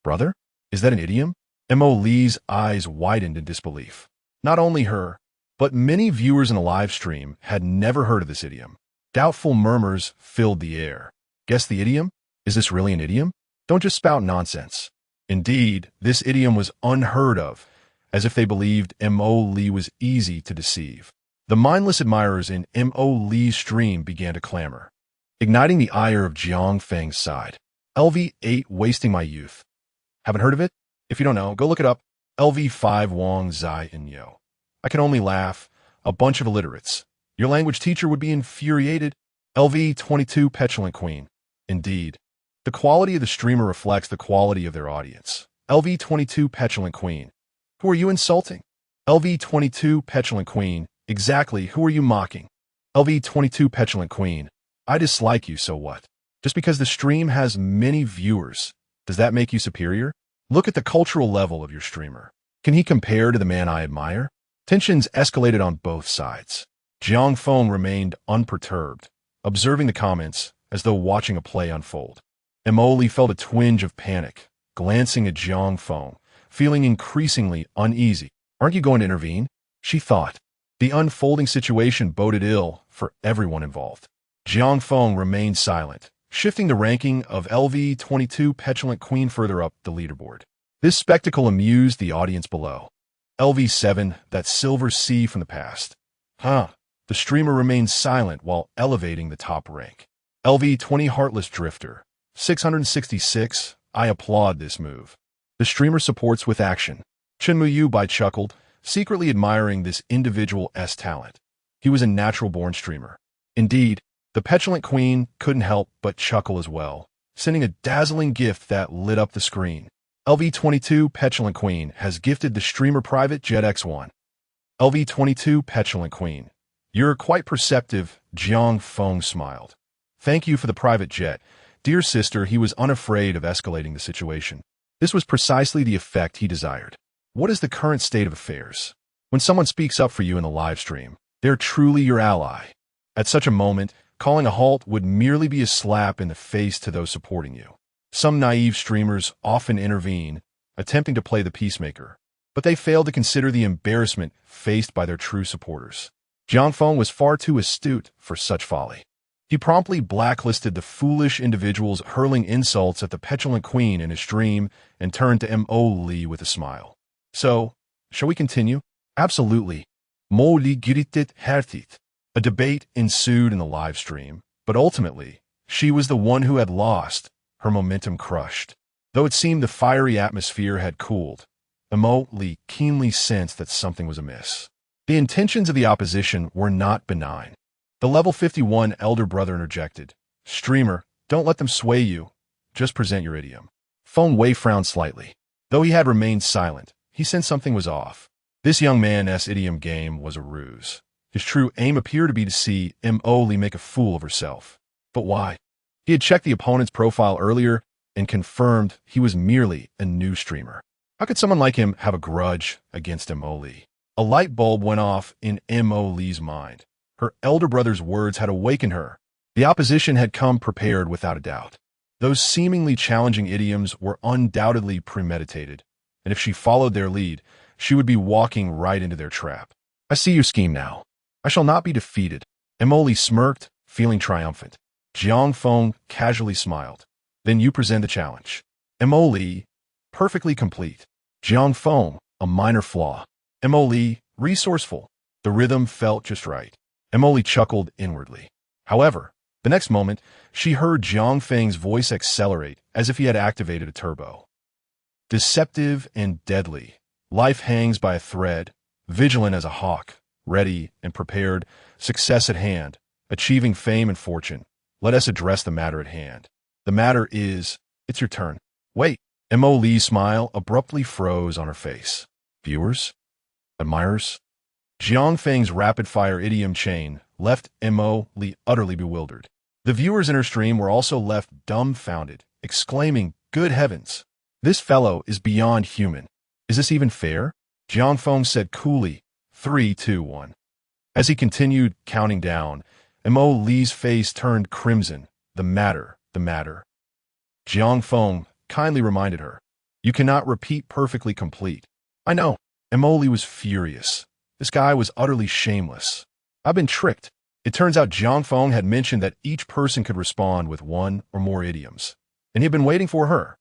Brother? Is that an idiom? Emoli's eyes widened in disbelief. Not only her, but many viewers in the live stream had never heard of this idiom. Doubtful murmurs filled the air. Guess the idiom? Is this really an idiom? Don't just spout nonsense. Indeed, this idiom was unheard of, as if they believed M.O. Lee was easy to deceive. The mindless admirers in M.O. Lee's stream began to clamor, igniting the ire of Jiang Feng's side. LV8 wasting my youth. Haven't heard of it? If you don't know, go look it up. LV5 Wang Zai and Yo. I can only laugh. A bunch of illiterates. Your language teacher would be infuriated. LV22 Petulant Queen. Indeed. The quality of the streamer reflects the quality of their audience. LV22 Petulant Queen. Who are you insulting? LV22 Petulant Queen. Exactly, who are you mocking? LV22 Petulant Queen. I dislike you, so what? Just because the stream has many viewers, does that make you superior? Look at the cultural level of your streamer. Can he compare to the man I admire? Tensions escalated on both sides. Jiang Feng remained unperturbed, observing the comments as though watching a play unfold. Emoli felt a twinge of panic, glancing at Jiang Feng, feeling increasingly uneasy. Aren't you going to intervene? She thought. The unfolding situation boded ill for everyone involved. Jiang Feng remained silent, shifting the ranking of LV22 Petulant Queen further up the leaderboard. This spectacle amused the audience below. LV7, that silver sea from the past. The streamer remained silent while elevating the top rank. LV20 Heartless Drifter. 666, I applaud this move. The streamer supports with action. Chenmuyu Bai chuckled, secretly admiring this individual's talent. He was a natural-born streamer. Indeed, the Petulant Queen couldn't help but chuckle as well, sending a dazzling gift that lit up the screen. LV22 Petulant Queen has gifted the streamer private jet X1. LV22 Petulant Queen. You're quite perceptive, Jiang Feng smiled. Thank you for the private jet. Dear sister, he was unafraid of escalating the situation. This was precisely the effect he desired. What is the current state of affairs? When someone speaks up for you in the live stream, they're truly your ally. At such a moment, calling a halt would merely be a slap in the face to those supporting you. Some naive streamers often intervene, attempting to play the peacemaker, but they fail to consider the embarrassment faced by their true supporters. Jiang Feng was far too astute for such folly. He promptly blacklisted the foolish individuals hurling insults at the Petulant Queen in his stream and turned to M.O. Lee with a smile. So, shall we continue? Absolutely. Mo Li gritted härtigt. A debate ensued in the live stream, but ultimately, she was the one who had lost, her momentum crushed. Though it seemed the fiery atmosphere had cooled, M.O. Lee keenly sensed that something was amiss. The intentions of the opposition were not benign. The level 51 elder brother interjected. Streamer, don't let them sway you. Just present your idiom. Feng Wei frowned slightly. Though he had remained silent, he sensed something was off. This young man's idiom game was a ruse. His true aim appeared to be to see Molly make a fool of herself. But why? He had checked the opponent's profile earlier and confirmed he was merely a new streamer. How could someone like him have a grudge against Molly? A light bulb went off in Molly's mind. Her elder brother's words had awakened her. The opposition had come prepared without a doubt. Those seemingly challenging idioms were undoubtedly premeditated, and if she followed their lead, she would be walking right into their trap. I see your scheme now. I shall not be defeated. Molly smirked, feeling triumphant. Jiang Feng casually smiled. Then you present the challenge. Molly, perfectly complete. Jiang Feng, a minor flaw. Molly, resourceful. The rhythm felt just right. Molly chuckled inwardly. However, the next moment, she heard Jiang Feng's voice accelerate as if he had activated a turbo. Deceptive and deadly. Life hangs by a thread, vigilant as a hawk, ready and prepared, success at hand, achieving fame and fortune. Let us address the matter at hand. The matter is, it's your turn. Wait. Molly's smile abruptly froze on her face. Viewers? Admirers? Jiang Feng's rapid-fire idiom chain left Molly utterly bewildered. The viewers in her stream were also left dumbfounded, exclaiming, "Good heavens! This fellow is beyond human. Is this even fair?" Jiang Feng said coolly, 3, 2, 1. As he continued counting down, Molly's face turned crimson. The matter. Jiang Feng kindly reminded her, "You cannot repeat perfectly complete." "I know." Molly was furious. This guy was utterly shameless. I've been tricked. It turns out Jiang Feng had mentioned that each person could respond with one or more idioms, and he had been waiting for her.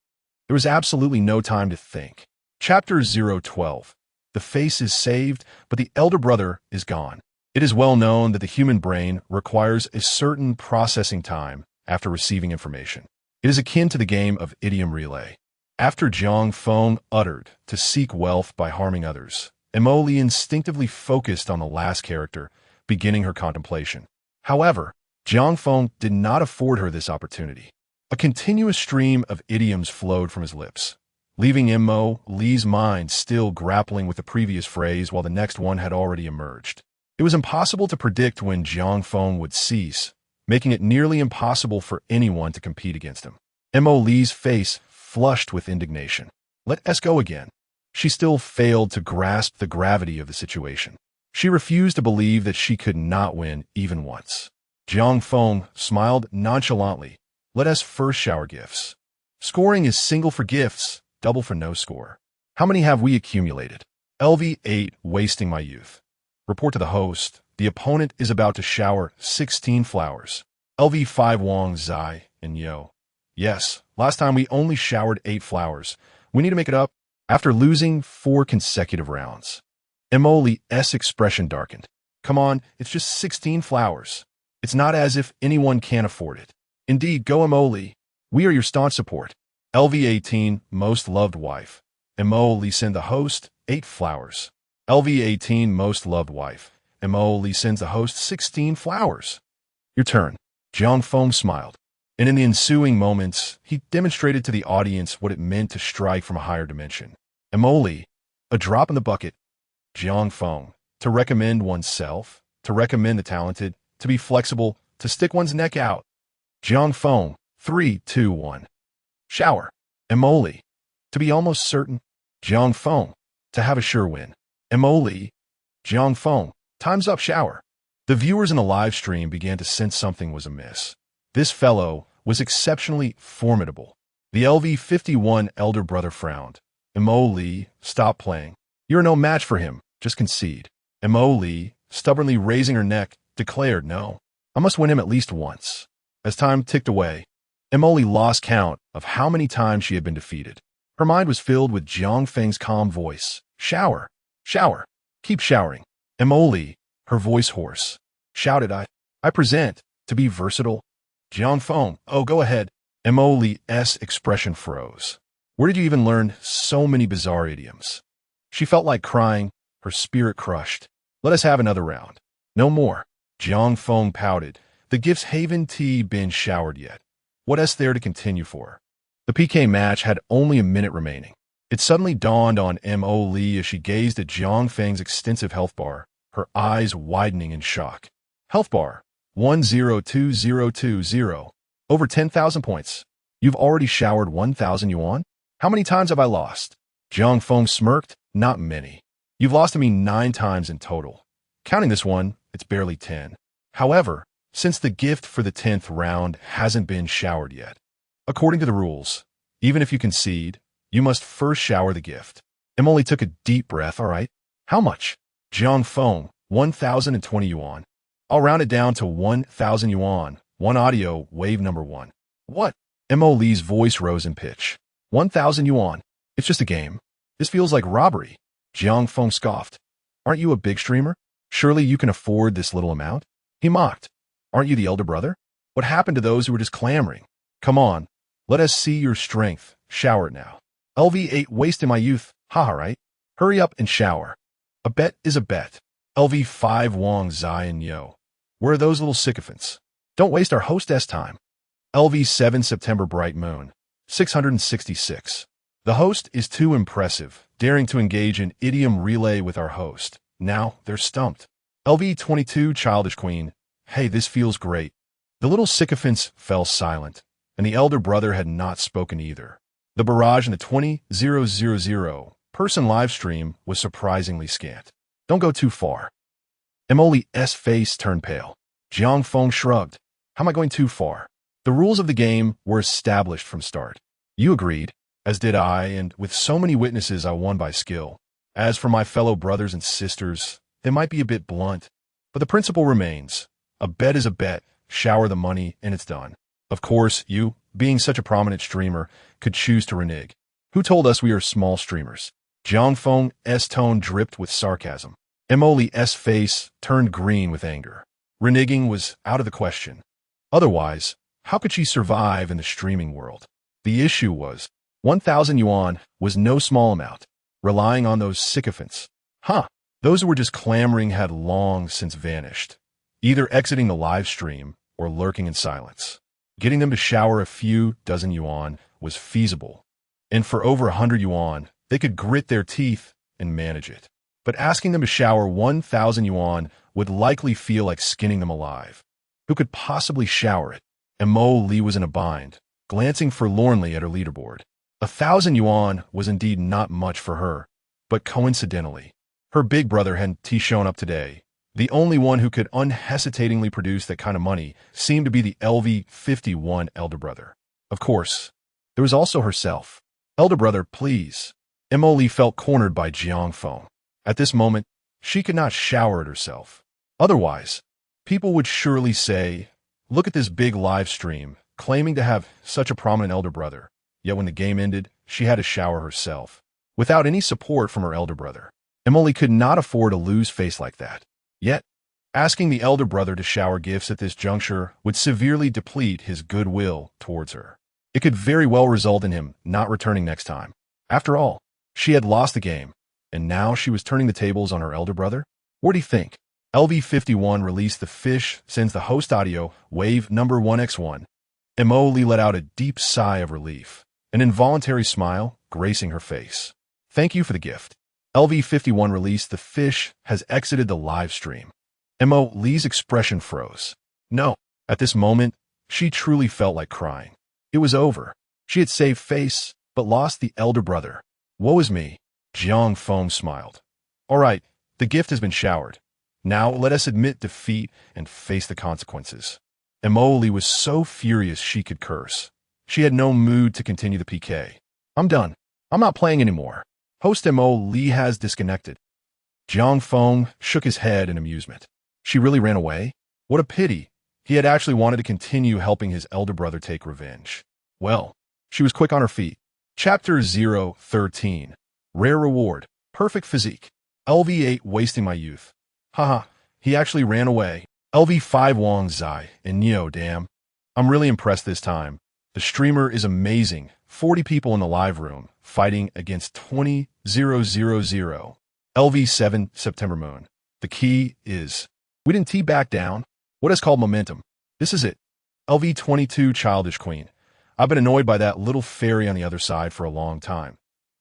There was absolutely no time to think. Chapter 012. The face is saved, but the elder brother is gone. It is well known that the human brain requires a certain processing time after receiving information. It is akin to the game of idiom relay. After Jiang Feng uttered to seek wealth by harming others, Molly instinctively focused on the last character, beginning her contemplation. However, Jiang Feng did not afford her this opportunity. A continuous stream of idioms flowed from his lips, leaving Molly's mind still grappling with the previous phrase while the next one had already emerged. It was impossible to predict when Jiang Feng would cease, making it nearly impossible for anyone to compete against him. Molly's face flushed with indignation. Let us go again. She still failed to grasp the gravity of the situation. She refused to believe that she could not win even once. Jiang Feng smiled nonchalantly. Let us first shower gifts. Scoring is single for gifts, double for no score. How many have we accumulated? LV8, wasting my youth. Report to the host. The opponent is about to shower 16 flowers. LV5 Wang Zai and Yo. Yes, last time we only showered 8 flowers. We need to make it up. After losing 4 consecutive rounds, Molly's expression darkened. Come on, it's just 16 flowers. It's not as if anyone can afford it. Indeed, go Molly. We are your staunch support. LV18, most loved wife. Molly send the host 8 flowers. LV18, most loved wife. Molly sends the host 16 flowers. Your turn. Jiang Feng smiled. And in the ensuing moments, he demonstrated to the audience what it meant to strike from a higher dimension. Molly, a drop in the bucket. Jiang Feng, to recommend oneself, to recommend the talented, to be flexible, to stick one's neck out. Jiang Feng, 3, 2, 1. Shower. Molly, to be almost certain. Jiang Feng, to have a sure win. Molly, Jiang Feng, time's up, shower. The viewers in the live stream began to sense something was amiss. This fellow was exceptionally formidable. The LV51 elder brother frowned. Molly, stop playing. You're no match for him. Just concede. Molly, stubbornly raising her neck, declared, no. I must win him at least once. As time ticked away, Molly lost count of how many times she had been defeated. Her mind was filled with Jiang Feng's calm voice. Shower. Shower. Keep showering. Molly, her voice hoarse, shouted, I present, to be versatile. Jiang Feng, oh, go ahead. Molly's expression froze. Where did you even learn so many bizarre idioms? She felt like crying, her spirit crushed. Let us have another round. No more. Jiang Feng pouted. The gifts haven't been showered yet. What is there to continue for? The PK match had only a minute remaining. It suddenly dawned on Mo Lee as she gazed at Jiang Feng's extensive health bar, her eyes widening in shock. Health bar, 102020. Over 10,000 points. You've already showered 1,000 yuan? How many times have I lost? Jiang Feng smirked. Not many. You've lost to me 9 times in total. Counting this one, it's barely 10. However, since the gift for the 10th round hasn't been showered yet, according to the rules, even if you concede, you must first shower the gift. Emily took a deep breath. All right. How much? Jiang Feng, 1,020 yuan. I'll round it down to 1,000 yuan. One audio, wave number 1. What? Mo Lee's voice rose in pitch. 1,000 yuan. It's just a game. This feels like robbery. Jiang Feng scoffed. Aren't you a big streamer? Surely you can afford this little amount? He mocked. Aren't you the elder brother? What happened to those who were just clamoring? Come on. Let us see your strength. Shower it now. LV8 wasted my youth. Haha, right? Hurry up and shower. A bet is a bet. LV5 Wang Zai and Yo. Where are those little sycophants? Don't waste our hostess time. LV7 September Bright Moon. 666. The host is too impressive, daring to engage in idiom relay with our host. Now they're stumped. LV22 Childish Queen. Hey, this feels great. The little sycophants fell silent, and the elder brother had not spoken either. The barrage in the 20,000 person live stream was surprisingly scant. Don't go too far. Emily's face turned pale. Jiang Feng shrugged. How am I going too far? The rules of the game were established from start. You agreed, as did I, and with so many witnesses I won by skill. As for my fellow brothers and sisters, they might be a bit blunt, but the principle remains. A bet is a bet, shower the money, and it's done. Of course, you, being such a prominent streamer, could choose to renege. Who told us we are small streamers? Jiang Feng's tone dripped with sarcasm. Emily's face turned green with anger. Reneging was out of the question. Otherwise, how could she survive in the streaming world? The issue was, 1,000 yuan was no small amount, relying on those sycophants. Those who were just clamoring had long since vanished, either exiting the live stream or lurking in silence. Getting them to shower a few dozen yuan was feasible, and for over 100 yuan, they could grit their teeth and manage it. But asking them to shower 1,000 yuan would likely feel like skinning them alive. Who could possibly shower it? And Mo Li was in a bind, glancing forlornly at her leaderboard. 1,000 yuan was indeed not much for her, but coincidentally, her big brother hadn't shown up today. The only one who could unhesitatingly produce that kind of money seemed to be the LV51 elder brother. Of course, there was also herself. Elder brother, please. Emily felt cornered by Jiang Feng. At this moment, she could not shower it herself. Otherwise, people would surely say, look at this big live stream, claiming to have such a prominent elder brother. Yet when the game ended, she had to shower herself, without any support from her elder brother. Emily could not afford a lose face like that. Yet, asking the elder brother to shower gifts at this juncture would severely deplete his goodwill towards her. It could very well result in him not returning next time. After all, she had lost the game, and now she was turning the tables on her elder brother? What do you think? LV51 released the fish, sends the host audio, wave number 1x1. Emily let out a deep sigh of relief, an involuntary smile gracing her face. Thank you for the gift. LV51 released the fish has exited the live stream. Emily's expression froze. No, at this moment, she truly felt like crying. It was over. She had saved face, but lost the elder brother. Woe is me. Jiang Feng smiled. All right, the gift has been showered. Now let us admit defeat and face the consequences. Emily was so furious she could curse. She had no mood to continue the PK. I'm done. I'm not playing anymore. Host Emily has disconnected. Jiang Feng shook his head in amusement. She really ran away? What a pity. He had actually wanted to continue helping his elder brother take revenge. Well, she was quick on her feet. Chapter 013. Rare reward. Perfect physique. LV8 wasting my youth. Haha, he actually ran away. LV5 Wang Zai and Neo, damn. I'm really impressed this time. The streamer is amazing. 40 people in the live room, fighting against 20,000. LV7 September Moon. The key is, we didn't tee back down. What is called momentum. This is it. LV22 Childish Queen. I've been annoyed by that little fairy on the other side for a long time.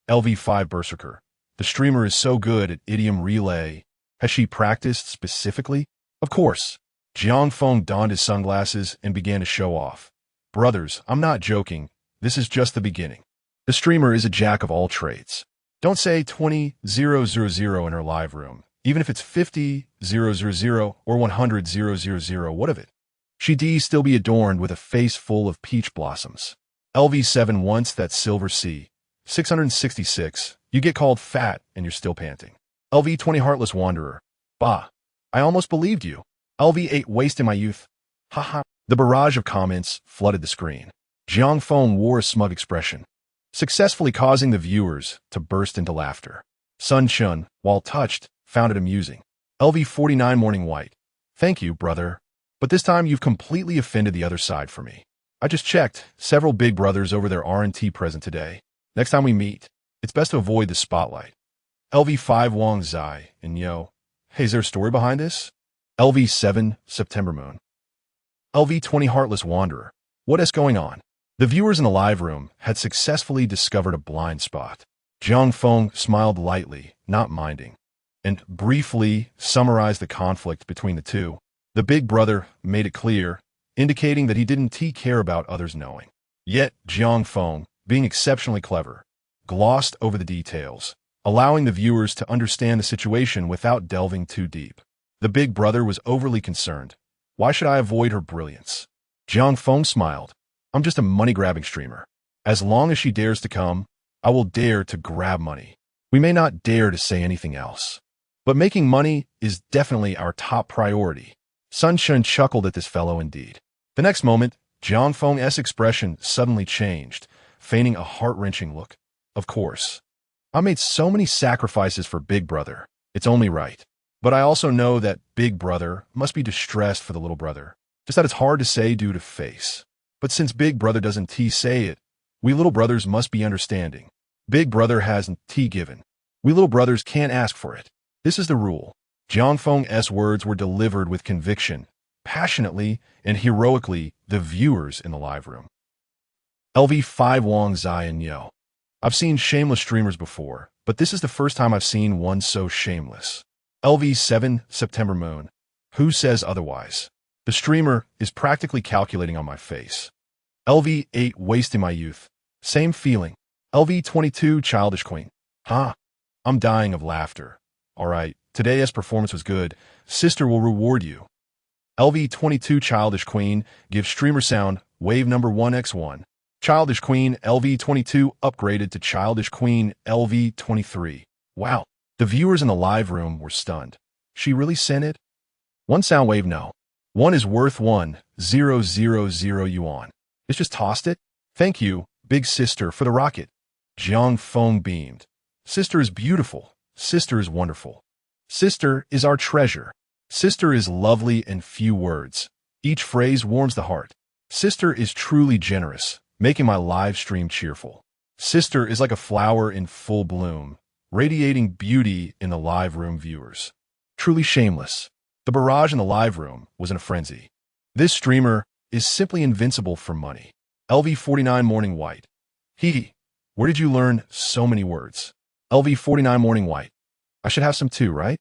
LV5 Berserker. The streamer is so good at idiom relay. Has she practiced specifically? Of course. Jiang Feng donned his sunglasses and began to show off. Brothers, I'm not joking. This is just the beginning. The streamer is a jack of all trades. Don't say 20,000 in her live room. Even if it's 50,000 or 100,000, what of it? She'd still be adorned with a face full of peach blossoms. LV7 wants that silver C. 666. You get called fat and you're still panting. LV20 Heartless Wanderer. Bah. I almost believed you. LV8 Wasting my youth. Haha. The barrage of comments flooded the screen. Jiang Feng wore a smug expression, successfully causing the viewers to burst into laughter. Sun Chun, while touched, found it amusing. LV49 Morning White. Thank you, brother. But this time you've completely offended the other side for me. I just checked. Several big brothers over their R&T present today. Next time we meet, it's best to avoid the spotlight. LV5 Wang Zai and Yo. Hey, is there a story behind this? LV7 September Moon. LV20 Heartless Wanderer. What is going on? The viewers in the live room had successfully discovered a blind spot. Jiang Feng smiled lightly, not minding, and briefly summarized the conflict between the two. The big brother made it clear, indicating that he didn't care about others knowing. Yet Jiang Feng, being exceptionally clever, glossed over the details, allowing the viewers to understand the situation without delving too deep. The big brother was overly concerned. Why should I avoid her brilliance? Jiang Feng smiled. I'm just a money-grabbing streamer. As long as she dares to come, I will dare to grab money. We may not dare to say anything else. But making money is definitely our top priority. Sun Chun chuckled at this fellow indeed. The next moment, Jiang Feng's expression suddenly changed, feigning a heart-wrenching look. Of course. I made so many sacrifices for Big Brother. It's only right. But I also know that Big Brother must be distressed for the little brother. Just that it's hard to say due to face. But since Big Brother doesn't say it, we little brothers must be understanding. Big Brother hasn't given. We little brothers can't ask for it. This is the rule. Jiang Feng's words were delivered with conviction, passionately and heroically, the viewers in the live room. LV5 Wang Zai and Yo. I've seen shameless streamers before, but this is the first time I've seen one so shameless. LV7 September Moon. Who says otherwise? The streamer is practically calculating on my face. LV8 Wasting my youth. Same feeling. LV22 Childish Queen. Huh? I'm dying of laughter. Alright, today's performance was good. Sister will reward you. LV22 Childish Queen gives streamer sound wave number 1x1. Childish Queen LV22 upgraded to Childish Queen LV23. Wow. The viewers in the live room were stunned. She really sent it? One sound wave no. One is worth 1,000 yuan. It's just tossed it? Thank you, big sister, for the rocket. Jiang Feng beamed. Sister is beautiful. Sister is wonderful. Sister is our treasure. Sister is lovely in few words. Each phrase warms the heart. Sister is truly generous, making my live stream cheerful. Sister is like a flower in full bloom, radiating beauty in the live room viewers. Truly shameless. The barrage in the live room was in a frenzy. This streamer is simply invincible for money. LV49 Morning White. Where did you learn so many words? LV49 Morning White. I should have some too, right?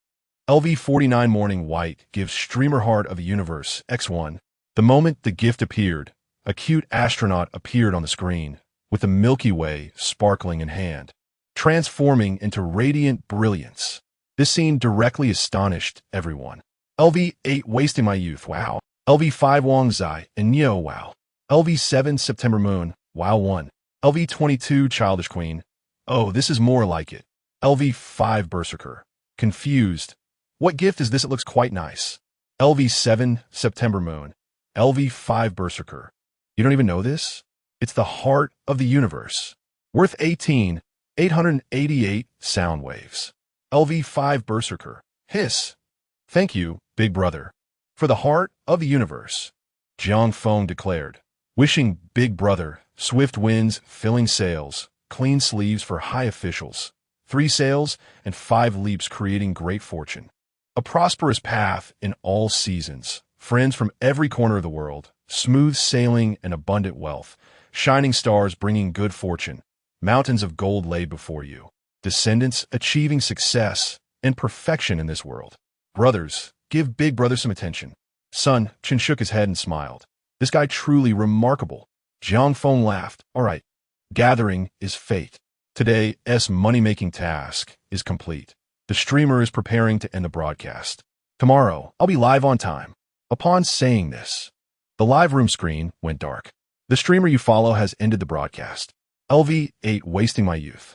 LV49 Morning White gives streamer Heart of the Universe X1. The moment the gift appeared, a cute astronaut appeared on the screen, with the Milky Way sparkling in hand, transforming into radiant brilliance. This scene directly astonished everyone. LV8 Wasting my youth, wow. LV5 Wang Zai and Yo, wow. LV7 September Moon, wow 1. LV22 Childish Queen, oh, this is more like it. LV5 Berserker, confused. What gift is this? It looks quite nice. LV7 September Moon, LV5 Berserker. You don't even know this? It's the heart of the universe. Worth 18,888 sound waves. LV5 Berserker. Hiss. Thank you, big brother, for the heart of the universe. Jiang Feng declared, wishing big brother swift winds, filling sails, clean sleeves for high officials, 3 sails and 5 leaps creating great fortune. A prosperous path in all seasons, friends from every corner of the world, smooth sailing and abundant wealth, shining stars bringing good fortune, mountains of gold laid before you, descendants achieving success and perfection in this world. Brothers, give Big Brother some attention. Sun Chen shook his head and smiled. This guy truly remarkable. Jiang Feng laughed. All right, gathering is fate. Today's money-making task is complete. The streamer is preparing to end the broadcast. Tomorrow, I'll be live on time. Upon saying this, the live room screen went dark. The streamer you follow has ended the broadcast. LV8 wasting my youth.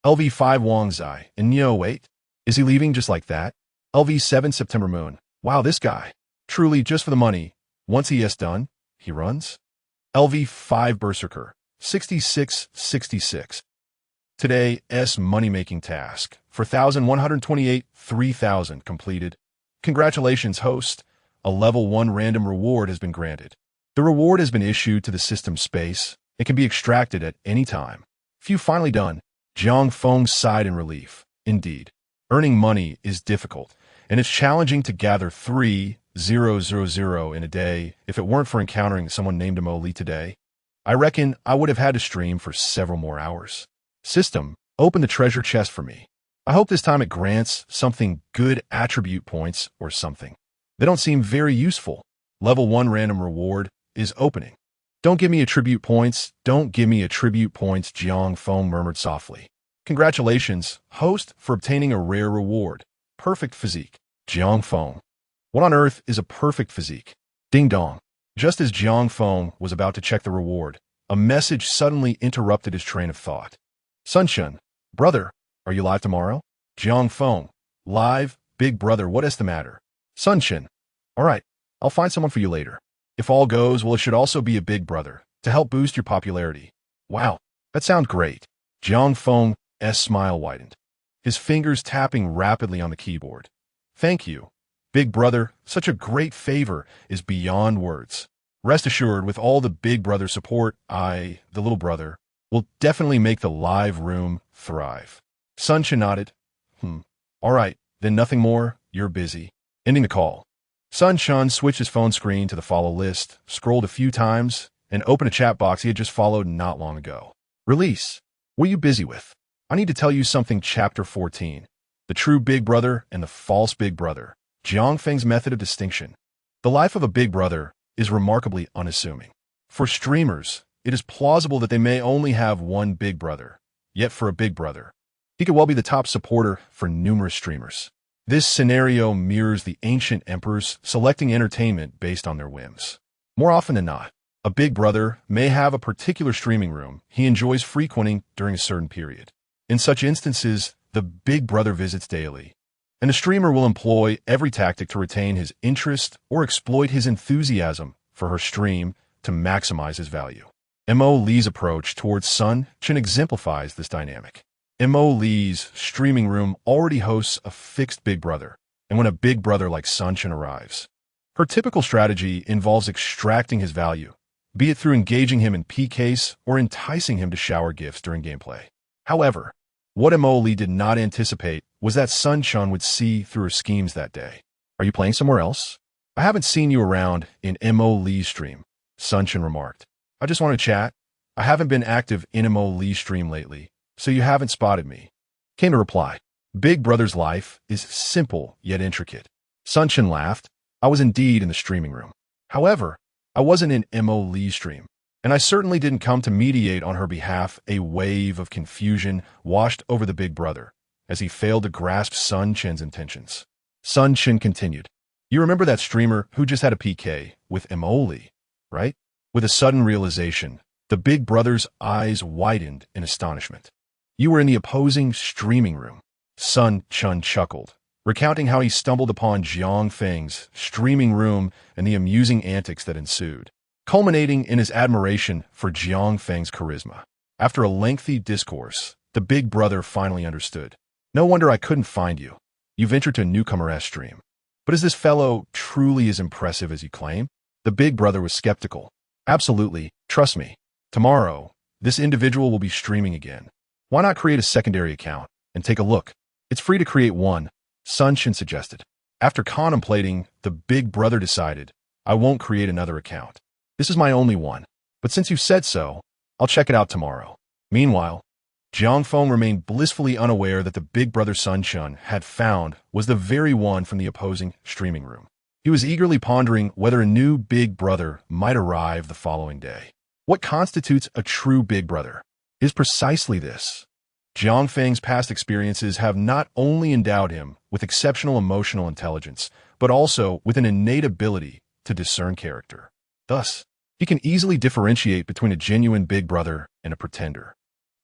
LV5 Wang Zai and Neo 8. Is he leaving just like that? LV7 September Moon. Wow, this guy. Truly just for the money. Once he is done, he runs. LV5 Berserker. 6666. Today's money-making task. 4,128, 3,000 completed. Congratulations, host. A level 1 random reward has been granted. The reward has been issued to the system space. It can be extracted at any time. Phew, finally done. Jiang Feng sighed in relief. Indeed, earning money is difficult, and it's challenging to gather 3,000 in a day. If it weren't for encountering someone named Amoli today, I reckon I would have had to stream for several more hours. System, open the treasure chest for me. I hope this time it grants something good, attribute points or something. They don't seem very useful. Level 1 random reward is opening. Don't give me attribute points. Don't give me attribute points, Jiang Feng murmured softly. Congratulations, host, for obtaining a rare reward. Perfect physique. Jiang Feng. What on earth is a perfect physique? Ding dong. Just as Jiang Feng was about to check the reward, a message suddenly interrupted his train of thought. Sunshine, brother, are you live tomorrow? Jiang Feng. Live? Big brother, what is the matter? Sunshine. All right, I'll find someone for you later. If all goes well, it should also be a big brother to help boost your popularity. Wow, that sounds great. Jiang Feng's smile widened, his fingers tapping rapidly on the keyboard. Thank you, big brother. Such a great favor is beyond words. Rest assured, with all the big brother support, I, the little brother, will definitely make the live room thrive. Sunshine nodded. All right, then nothing more. You're busy. Ending the call. Sunshine switched his phone screen to the follow list, scrolled a few times, and opened a chat box he had just followed not long ago. Release. What are you busy with? I need to tell you something. Chapter 14. The true big brother and the false big brother. Jiang Feng's method of distinction. The life of a big brother is remarkably unassuming. For streamers, it is plausible that they may only have one big brother. Yet for a big brother, he could well be the top supporter for numerous streamers. This scenario mirrors the ancient emperors selecting entertainment based on their whims. More often than not, a big brother may have a particular streaming room he enjoys frequenting during a certain period. In such instances, the big brother visits daily, and the streamer will employ every tactic to retain his interest or exploit his enthusiasm for her stream to maximize his value. Mo Lee's approach towards Sun Chen exemplifies this dynamic. Mo Lee's streaming room already hosts a fixed big brother, and when a big brother like Sun Chen arrives, her typical strategy involves extracting his value, be it through engaging him in PKs or enticing him to shower gifts during gameplay. However, what Mo Lee did not anticipate was that Sun Chen would see through her schemes that day. Are you playing somewhere else? I haven't seen you around in Mo Lee's stream, Sun Chen remarked. I just want to chat. I haven't been active in Mo Lee's stream lately, so you haven't spotted me. Came to reply. Big brother's life is simple yet intricate. Sun Chen laughed. I was indeed in the streaming room. However, I wasn't in Mo Lee's stream, and I certainly didn't come to mediate on her behalf. A wave of confusion washed over the big brother as he failed to grasp Sun Chen's intentions. Sun Chen continued. You remember that streamer who just had a PK with Mo Lee, right? With a sudden realization, the big brother's eyes widened in astonishment. You were in the opposing streaming room. Sun Chen chuckled, recounting how he stumbled upon Jiang Feng's streaming room and the amusing antics that ensued, culminating in his admiration for Jiang Feng's charisma. After a lengthy discourse, the big brother finally understood. No wonder I couldn't find you. You ventured to a newcomer-esque stream. But is this fellow truly as impressive as you claim? The big brother was skeptical. Absolutely, trust me. Tomorrow, this individual will be streaming again. Why not create a secondary account and take a look? It's free to create one, Sun Chen suggested. After contemplating, the big brother decided, I won't create another account. This is my only one. But since you said so, I'll check it out tomorrow. Meanwhile, Jiang Feng remained blissfully unaware that the Big Brother Sun Chun had found was the very one from the opposing streaming room. He was eagerly pondering whether a new Big Brother might arrive the following day. What constitutes a true Big Brother is precisely this. Jiang Feng's past experiences have not only endowed him with exceptional emotional intelligence, but also with an innate ability to discern character. Thus, he can easily differentiate between a genuine Big Brother and a pretender.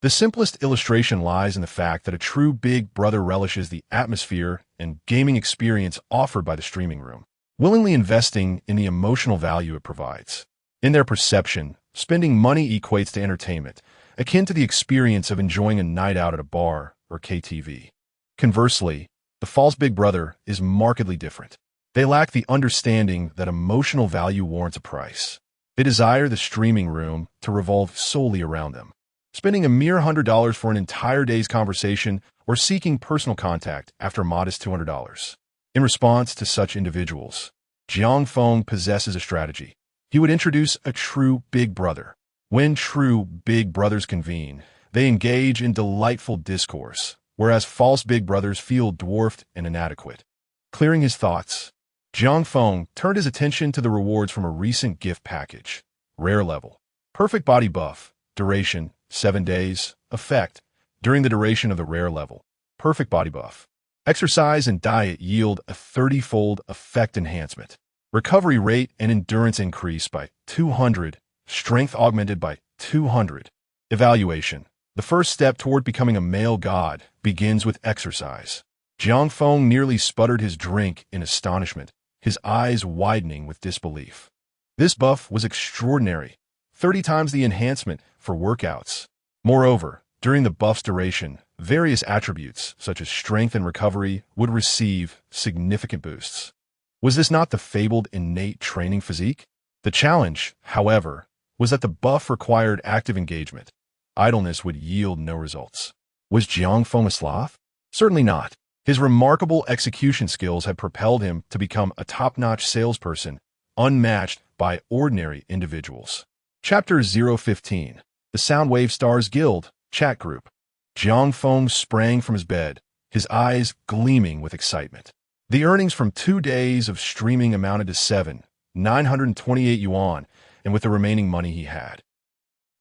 The simplest illustration lies in the fact that a true Big Brother relishes the atmosphere and gaming experience offered by the streaming room, willingly investing in the emotional value it provides. In their perception, spending money equates to entertainment, akin to the experience of enjoying a night out at a bar or KTV. Conversely, the false Big Brother is markedly different. They lack the understanding that emotional value warrants a price. They desire the streaming room to revolve solely around them, spending a mere $100 for an entire day's conversation or seeking personal contact after a modest $200. In response to such individuals, Jiang Feng possesses a strategy. He would introduce a true Big Brother. When true Big Brothers convene, they engage in delightful discourse, whereas false Big Brothers feel dwarfed and inadequate. Clearing his thoughts, Jiang Feng turned his attention to the rewards from a recent gift package. Rare level. Perfect body buff. Duration, 7 days. Effect, during the duration of the rare level. Perfect body buff. Exercise and diet yield a 30-fold effect enhancement. Recovery rate and endurance increase by 200. Strength augmented by 200. Evaluation. The first step toward becoming a male god begins with exercise. Jiang Feng nearly sputtered his drink in astonishment, his eyes widening with disbelief. This buff was extraordinary, 30 times the enhancement for workouts. Moreover, during the buff's duration, various attributes, such as strength and recovery, would receive significant boosts. Was this not the fabled innate training physique? The challenge, however, was that the buff required active engagement. Idleness would yield no results. Was Jiang Feng a sloth? Certainly not. His remarkable execution skills had propelled him to become a top-notch salesperson, unmatched by ordinary individuals. Chapter 015. The Soundwave Stars Guild Chat Group. Jiang Feng sprang from his bed, his eyes gleaming with excitement. The earnings from 2 days of streaming amounted to 928 yuan, and with the remaining money he had,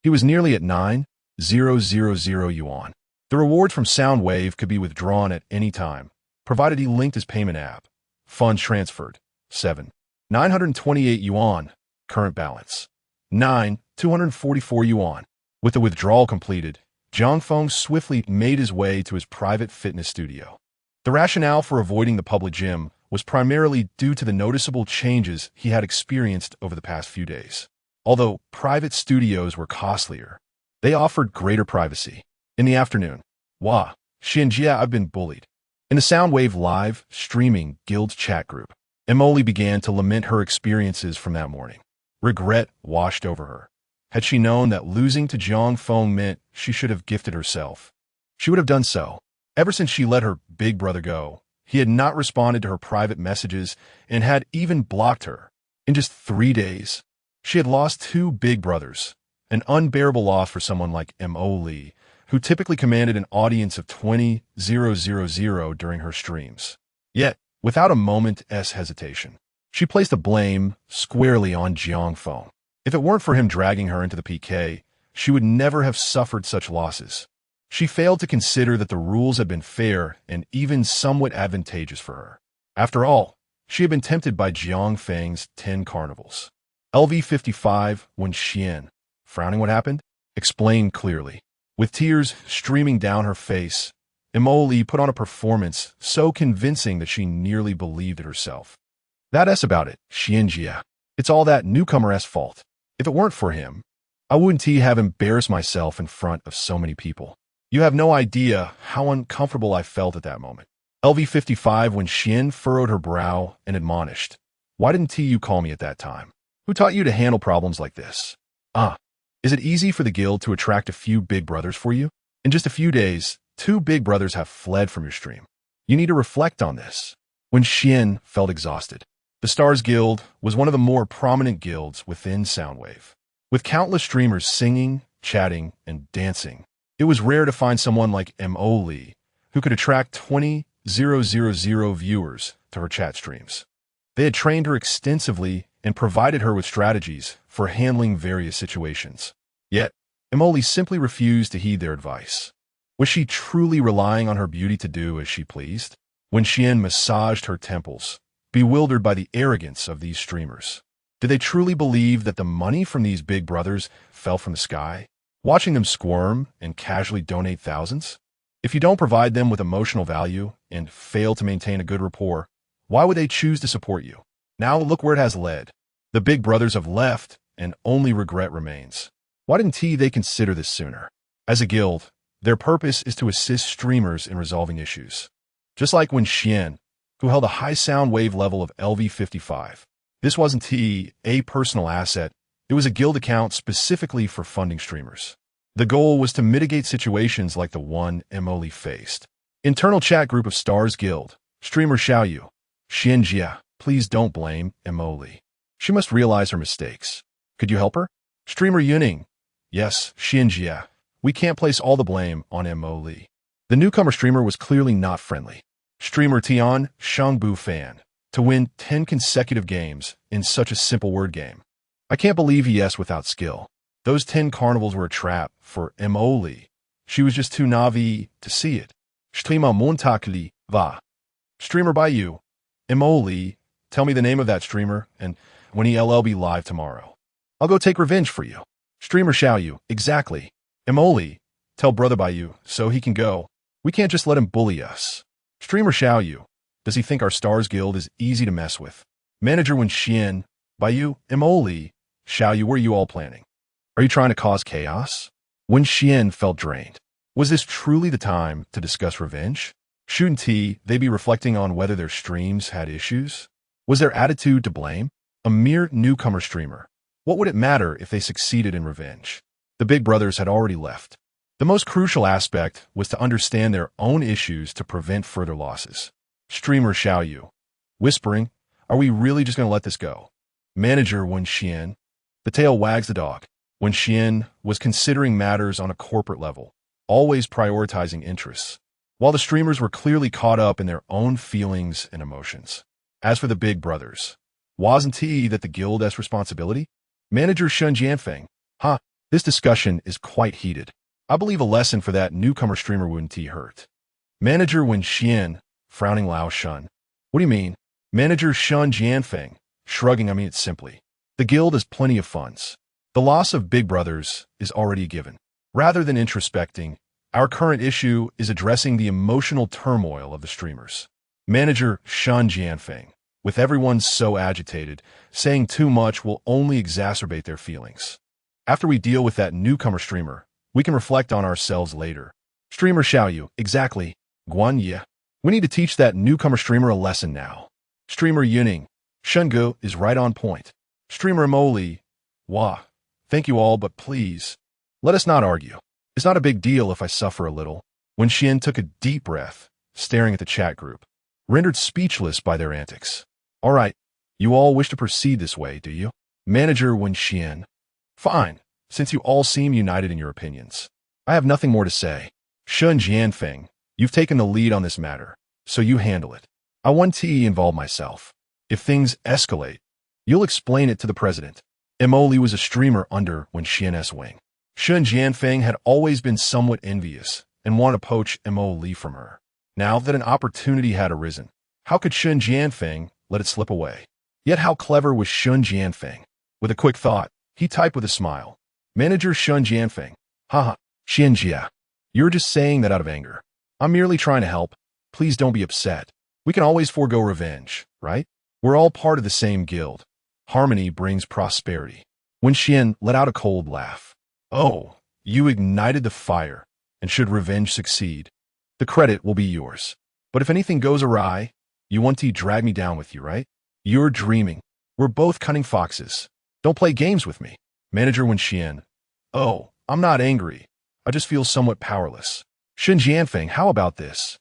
he was nearly at 9,000 yuan. The rewards from Soundwave could be withdrawn at any time, provided he linked his payment app. Funds transferred, 928 yuan. Current balance, 244 yuan. With the withdrawal completed, Jiang Feng swiftly made his way to his private fitness studio. The rationale for avoiding the public gym was primarily due to the noticeable changes he had experienced over the past few days. Although private studios were costlier, they offered greater privacy. In the afternoon, Xinjia, I've been bullied. In the Soundwave Live streaming guild chat group, Emily began to lament her experiences from that morning. Regret washed over her. Had she known that losing to Jiang Feng meant she should have gifted herself, she would have done so. Ever since she let her Big Brother go, he had not responded to her private messages and had even blocked her. In just 3 days, she had lost 2 Big Brothers, an unbearable loss for someone like Emily, who typically commanded an audience of 20,000 during her streams. Yet, without a moment's hesitation, she placed the blame squarely on Jiang Feng. If it weren't for him dragging her into the PK, she would never have suffered such losses. She failed to consider that the rules had been fair and even somewhat advantageous for her. After all, she had been tempted by Jiang Feng's 10 carnivals. LV55, when Xian, frowning what happened, explained clearly. With tears streaming down her face, Emily put on a performance so convincing that she nearly believed it herself. That's about it, Xinjia. It's all that newcomer's fault. If it weren't for him, I wouldn't have embarrassed myself in front of so many people. You have no idea how uncomfortable I felt at that moment. LV55, when Xian furrowed her brow and admonished, why didn't you call me at that time? Who taught you to handle problems like this? Is it easy for the guild to attract a few Big Brothers for you? In just a few days, 2 Big Brothers have fled from your stream. You need to reflect on this. When Xian felt exhausted, the Stars Guild was one of the more prominent guilds within Soundwave. With countless streamers singing, chatting, and dancing, It was rare to find someone like Mo Lee, who could attract 20,000 viewers to her chat streams. They had trained her extensively and provided her with strategies for handling various situations. Yet, Mo Lee simply refused to heed their advice. Was she truly relying on her beauty to do as she pleased? When Xian massaged her temples, bewildered by the arrogance of these streamers. Did they truly believe that the money from these big brothers fell from the sky, watching them squirm and casually donate thousands? If you don't provide them with emotional value and fail to maintain a good rapport, why would they choose to support you? Now look where it has led. The big brothers have left, and only regret remains. Why didn't they consider this sooner? As a guild, their purpose is to assist streamers in resolving issues. Just like when Xian, who held a high sound wave level of LV55. This wasn't a personal asset, it was a guild account specifically for funding streamers. The goal was to mitigate situations like the one Mo Lee faced. Internal chat group of Stars Guild. Streamer Xiaoyu. Xianjia, please don't blame Mo Lee. She must realize her mistakes. Could you help her? Streamer Yuning. Yes, Xianjia. We can't place all the blame on Mo Lee. The newcomer streamer was clearly not friendly. Streamer Tian Shangbu fan. To win 10 consecutive games in such a simple word game. I can't believe yes without skill. Those 10 carnivals were a trap for Mo Lee. She was just too naive to see it. Streamer Montakli va. Streamer by you. Mo Lee, tell me the name of that streamer, and when he'll be live tomorrow. I'll go take revenge for you. Streamer Xiaoyu, exactly. Mo Lee, tell brother by you, so he can go. We can't just let him bully us. Streamer Xiaoyu, does he think our Stars Guild is easy to mess with? Manager Wen Xian, by you, Mo Lee, Xiaoyu, what are you all planning? Are you trying to cause chaos? Wen Xian felt drained. Was this truly the time to discuss revenge? Shouldn't they be reflecting on whether their streams had issues? Was their attitude to blame? A mere newcomer streamer. What would it matter if they succeeded in revenge? The big brothers had already left. The most crucial aspect was to understand their own issues to prevent further losses. Streamer Xiaoyu. Whispering, are we really just going to let this go? Manager Wen Xian. The tail wags the dog. Wen Xian was considering matters on a corporate level, always prioritizing interests, while the streamers were clearly caught up in their own feelings and emotions. As for the big brothers, wasn't that the guild has responsibility? Manager Shun Jianfeng. This discussion is quite heated. I believe a lesson for that newcomer streamer wouldn't hurt. Manager Wen Xian, frowning Lao Shun. What do you mean? Manager Shun Jianfeng, shrugging, I mean it simply. The guild has plenty of funds. The loss of big brothers is already a given. Rather than introspecting, our current issue is addressing the emotional turmoil of the streamers. Manager Shun Jianfeng. With everyone so agitated, saying too much will only exacerbate their feelings. After we deal with that newcomer streamer, we can reflect on ourselves later. Streamer Xiaoyu, exactly. Guan Ye. We need to teach that newcomer streamer a lesson now. Streamer Yuning. Shungu is right on point. Streamer Mo Lee. Wah. Thank you all, but please, let us not argue. It's not a big deal if I suffer a little. Wen Xian took a deep breath, staring at the chat group, rendered speechless by their antics. All right, you all wish to proceed this way, do you? Manager Wen Xian. Fine, since you all seem united in your opinions. I have nothing more to say. Shun Jianfeng, you've taken the lead on this matter, so you handle it. I want to involve myself. If things escalate, you'll explain it to the president. Mo Lee was a streamer under Wen Xian's wing. Shun Jianfeng had always been somewhat envious and wanted to poach Mo Lee from her. Now that an opportunity had arisen, how could Shun Jianfeng let it slip away? Yet how clever was Shun Jianfeng? With a quick thought, he typed with a smile. Manager Shun Jianfeng. Haha, Xianjia. You're just saying that out of anger. I'm merely trying to help. Please don't be upset. We can always forego revenge, right? We're all part of the same guild. Harmony brings prosperity. Wen Xian let out a cold laugh. Oh, you ignited the fire, and should revenge succeed, the credit will be yours. But if anything goes awry, you want to drag me down with you, right? You're dreaming. We're both cunning foxes. Don't play games with me. Manager Wen Xian. Oh, I'm not angry. I just feel somewhat powerless. Shun Jianfeng, how about this?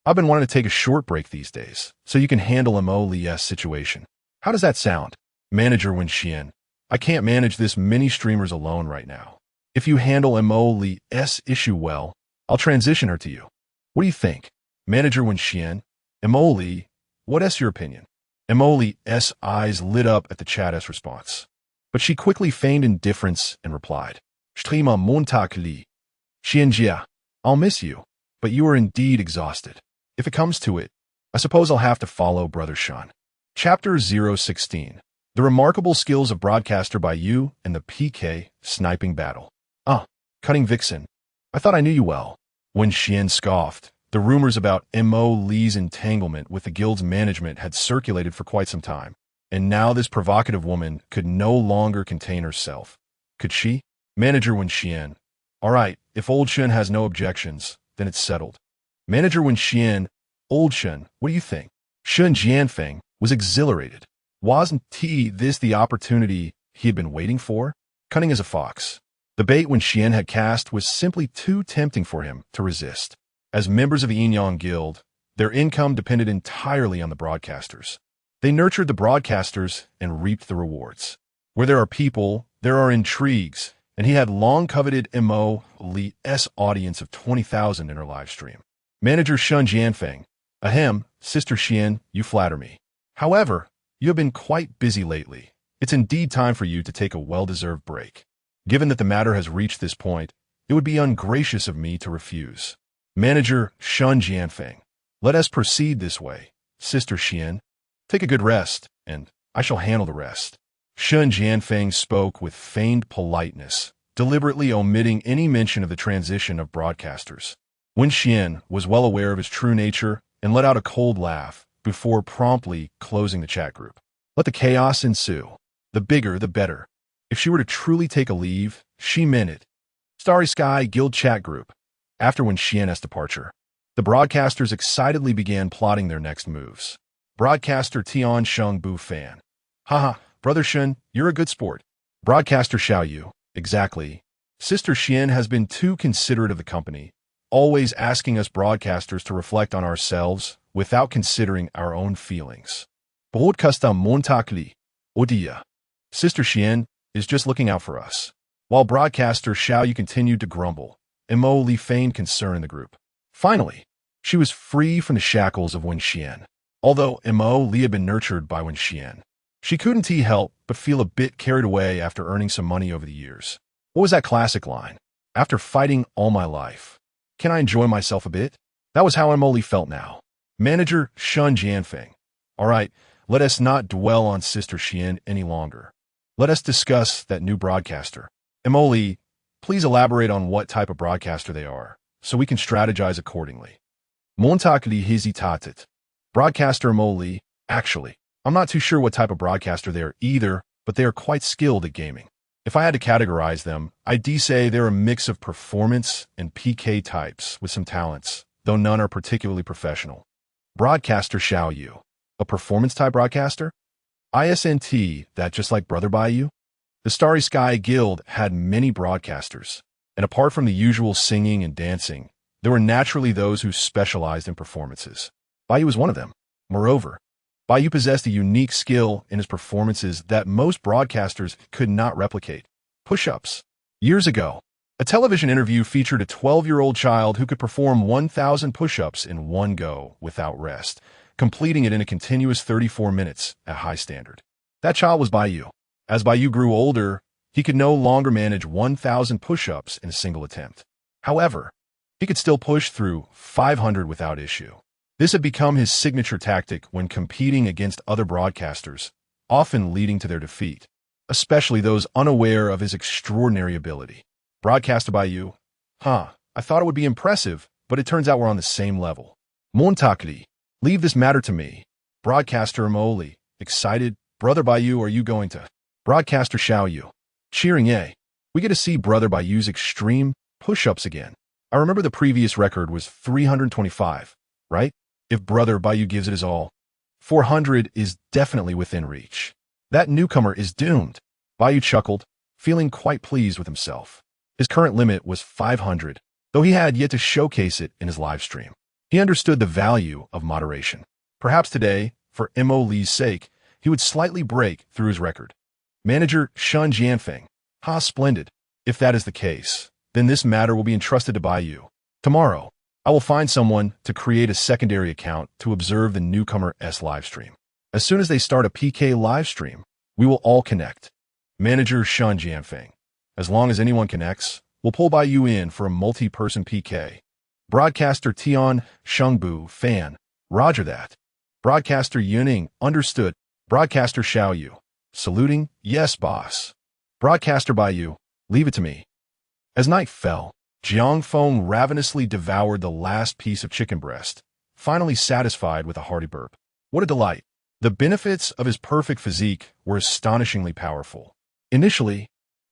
I've been wanting to take a short break these days, so you can handle Mo Lee's situation. How does that sound? Manager Wen Xian. I can't manage this many streamers alone right now. If you handle Mo Lee's issue well, I'll transition her to you. What do you think? Manager Wenxian, Mo Lee, what's your opinion? Mo Lee's eyes lit up at the chat's response. But she quickly feigned indifference and replied, Strima Montag Li. Xianjia, I'll miss you, but you are indeed exhausted. If it comes to it, I suppose I'll have to follow Brother Shan. Chapter 016. The Remarkable Skills of Broadcaster by You and the PK Sniping Battle. Cutting Vixen. I thought I knew you well. When Xian scoffed, the rumors about Mo Lee's entanglement with the guild's management had circulated for quite some time, and now this provocative woman could no longer contain herself. Could she? Manager Wenxian. All right, if Old Shen has no objections, then it's settled. Manager Wenxian. Old Shen, what do you think? Shen Jianfeng was exhilarated. Wasn't this the opportunity he had been waiting for? Cunning as a fox. The bait Wenxian had cast was simply too tempting for him to resist. As members of the Yin-Yang Guild, their income depended entirely on the broadcasters. They nurtured the broadcasters and reaped the rewards. Where there are people, there are intrigues, and he had long coveted Mo Lee's audience of 20,000 in her live stream. Manager Shun Jianfeng. Ahem, Sister Xian, you flatter me. However, you have been quite busy lately. It's indeed time for you to take a well-deserved break. Given that the matter has reached this point, it would be ungracious of me to refuse. Manager Shun Jianfeng. Let us proceed this way. Sister Xian, take a good rest, and I shall handle the rest. Shun Jianfeng spoke with feigned politeness, deliberately omitting any mention of the transition of broadcasters. Wen Xian was well aware of his true nature and let out a cold laugh before promptly closing the chat group. Let the chaos ensue. The bigger, the better. If she were to truly take a leave, she meant it. Starry Sky Guild Chat Group. After Wen Xian's departure, the broadcasters excitedly began plotting their next moves. Broadcaster Tian Sheng Bu Fan. Haha, Brother Shen, you're a good sport. Broadcaster Xiao Yu. Exactly. Sister Xian has been too considerate of the company, always asking us broadcasters to reflect on ourselves without considering our own feelings. Broadcaster Montag Li. Odia. Sister Xian is just looking out for us. While broadcaster Xiao Yu continued to grumble, Mo Li feigned concern in the group. Finally, she was free from the shackles of Wen Xian. Although Mo Li had been nurtured by Wen Xian, she couldn't help but feel a bit carried away after earning some money over the years. What was that classic line? After fighting all my life, can I enjoy myself a bit? That was how Mo Li felt now. Manager Shun Jianfeng. All right, let us not dwell on Sister Xian any longer. Let us discuss that new broadcaster. Mo Li, please elaborate on what type of broadcaster they are, so we can strategize accordingly. Montag Li hesitated. Broadcaster Mo Li, actually, I'm not too sure what type of broadcaster they are either, but they are quite skilled at gaming. If I had to categorize them, I'd say they're a mix of performance and PK types with some talents, though none are particularly professional. Broadcaster Xiao Yu. A performance-type broadcaster? ISNT, that just like Brother Bayou? The Starry Sky Guild had many broadcasters, and apart from the usual singing and dancing, there were naturally those who specialized in performances. Bayou was one of them. Moreover, Bayou possessed a unique skill in his performances that most broadcasters could not replicate. Push-ups. Years ago, a television interview featured a 12-year-old child who could perform 1,000 push-ups in one go without rest, completing it in a continuous 34 minutes at high standard. That child was Bayou. As Bayou grew older, he could no longer manage 1,000 push-ups in a single attempt. However, he could still push through 500 without issue. This had become his signature tactic when competing against other broadcasters, often leading to their defeat, especially those unaware of his extraordinary ability. Broadcaster Bayou. I thought it would be impressive, but it turns out we're on the same level. Montag Li. Leave this matter to me. Broadcaster Mo Li. Excited. Brother Bayou, are you going to? Broadcaster Xiao Yu. Cheering, yay. We get to see Brother Bayou's extreme push-ups again. I remember the previous record was 325, right? If Brother Bayou gives it his all, 400 is definitely within reach. That newcomer is doomed. Bayou chuckled, feeling quite pleased with himself. His current limit was 500, though he had yet to showcase it in his live stream. He understood the value of moderation. Perhaps today, for Mo Li's sake, he would slightly break through his record. Manager Shun Jianfeng. Splendid. If that is the case, then this matter will be entrusted to by you. Tomorrow, I will find someone to create a secondary account to observe the newcomer's livestream. As soon as they start a PK livestream, we will all connect. Manager Shun Jianfeng. As long as anyone connects, we'll pull by you in for a multi-person PK. Broadcaster Tian Shengbu Fan. Roger that. Broadcaster Yuning. Understood. Broadcaster Xiaoyu. Saluting. Yes, boss. Broadcaster Baiyu. Leave it to me. As night fell, Jiang Feng ravenously devoured the last piece of chicken breast, finally satisfied with a hearty burp. What a delight! The benefits of his perfect physique were astonishingly powerful. Initially,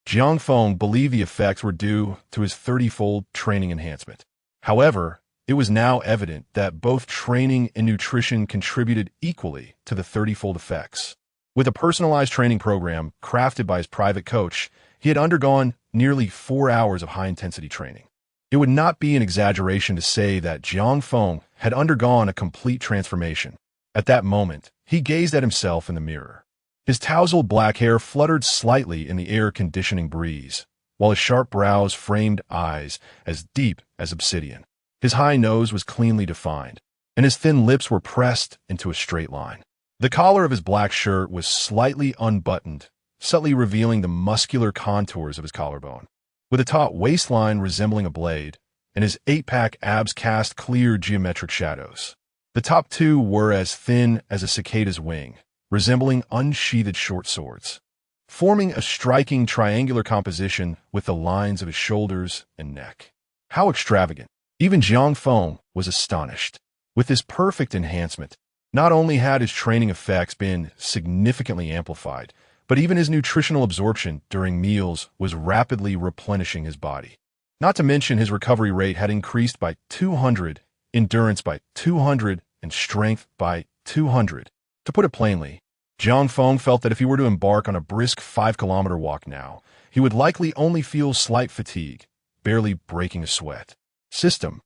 Jiang Feng believed the effects were due to his 30-fold training enhancement. However, it was now evident that both training and nutrition contributed equally to the 30-fold effects. With a personalized training program crafted by his private coach, he had undergone nearly 4 hours of high-intensity training. It would not be an exaggeration to say that Jiang Feng had undergone a complete transformation. At that moment, he gazed at himself in the mirror. His tousled black hair fluttered slightly in the air-conditioning breeze, while his sharp brows framed eyes as deep as obsidian. His high nose was cleanly defined, and his thin lips were pressed into a straight line. The collar of his black shirt was slightly unbuttoned, subtly revealing the muscular contours of his collarbone. With a taut waistline resembling a blade, and his 8-pack abs cast clear geometric shadows. The top two were as thin as a cicada's wing, resembling unsheathed short swords, forming a striking triangular composition with the lines of his shoulders and neck. How extravagant! Even Jiang Feng was astonished. With this perfect enhancement, not only had his training effects been significantly amplified, but even his nutritional absorption during meals was rapidly replenishing his body. Not to mention his recovery rate had increased by 200, endurance by 200, and strength by 200. To put it plainly, Jiang Feng felt that if he were to embark on a brisk 5-kilometer walk now, he would likely only feel slight fatigue, barely breaking a sweat. System.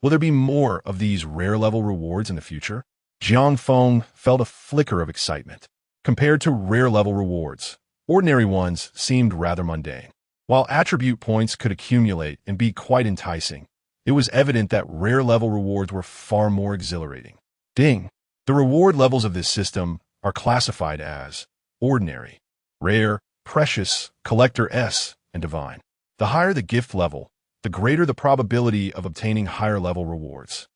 Will there be more of these rare-level rewards in the future? Jiang Feng felt a flicker of excitement. Compared to rare-level rewards, ordinary ones seemed rather mundane. While attribute points could accumulate and be quite enticing, it was evident that rare-level rewards were far more exhilarating. Ding! The reward levels of this system are classified as ordinary, rare, precious, collector S, and divine. The higher the gift level, the greater the probability of obtaining higher-level rewards.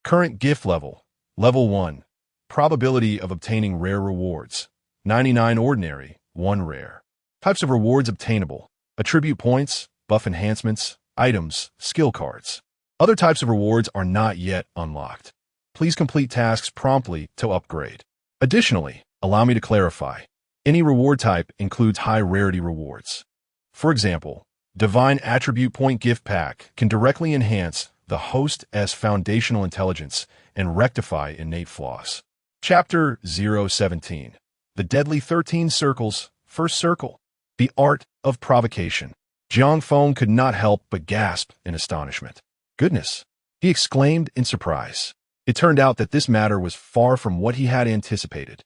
Current gift level, Level 1, probability of obtaining rare rewards. 99 ordinary, 1 rare. Types of rewards obtainable: attribute points, buff enhancements, items, skill cards. Other types of rewards are not yet unlocked. Please complete tasks promptly to upgrade. Additionally, allow me to clarify. Any reward type includes high rarity rewards. For example, Divine Attribute Point Gift Pack can directly enhance the host's foundational intelligence and rectify innate flaws. Chapter 017. The Deadly 13 Circles. First Circle. The Art of Provocation. Jiang Feng could not help but gasp in astonishment. Goodness! He exclaimed in surprise. It turned out that this matter was far from what he had anticipated.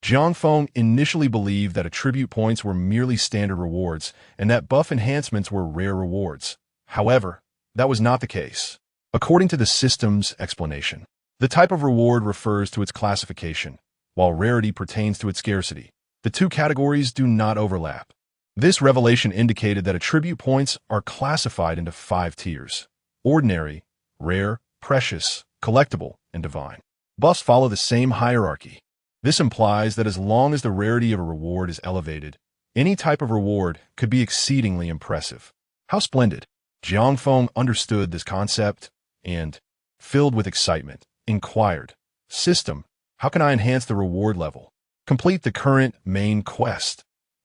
Jiang Feng initially believed that attribute points were merely standard rewards and that buff enhancements were rare rewards. However, that was not the case. According to the system's explanation, the type of reward refers to its classification, while rarity pertains to its scarcity. The two categories do not overlap. This revelation indicated that attribute points are classified into 5 tiers: ordinary, rare, precious, collectible, and divine. Buffs follow the same hierarchy. This implies that as long as the rarity of a reward is elevated, any type of reward could be exceedingly impressive. How splendid! Jiang Feng understood this concept and, filled with excitement, inquired, System, how can I enhance the reward level? Complete the current main quest.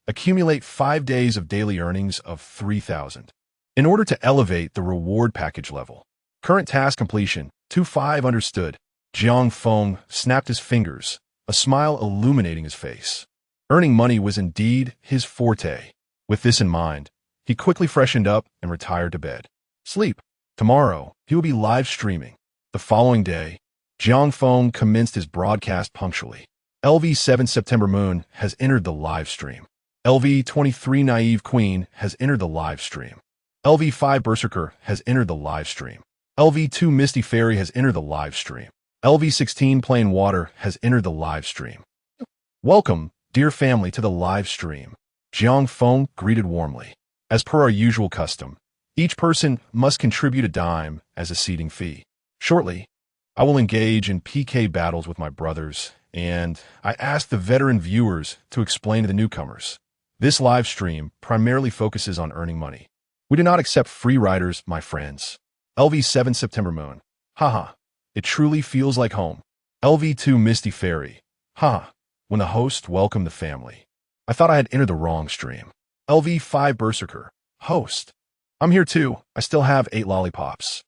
Accumulate 5 days of daily earnings of 3,000. In order to elevate the reward package level. Current task completion, 2-5 understood. Jiang Feng snapped his fingers, a smile illuminating his face. Earning money was indeed his forte. With this in mind, he quickly freshened up and retired to bed. Sleep. Tomorrow, he will be live streaming. The following day, Jiang Feng commenced his broadcast punctually. LV7 September Moon has entered the live stream. LV23 Naive Queen has entered the live stream. LV5 Berserker has entered the live stream. LV2 Misty Fairy has entered the live stream. LV16 Plain Water has entered the live stream. Welcome, dear family, to the live stream. Jiang Feng greeted warmly. As per our usual custom, each person must contribute a dime as a seating fee. Shortly, I will engage in PK battles with my brothers, and I ask the veteran viewers to explain to the newcomers. This live stream primarily focuses on earning money. We do not accept free riders, my friends. LV7 September Moon. Haha, it truly feels like home. LV2 Misty Fairy. Haha, when the host welcomed the family. I thought I had entered the wrong stream. LV5 Berserker. Host. I'm here too. I still have 8 lollipops.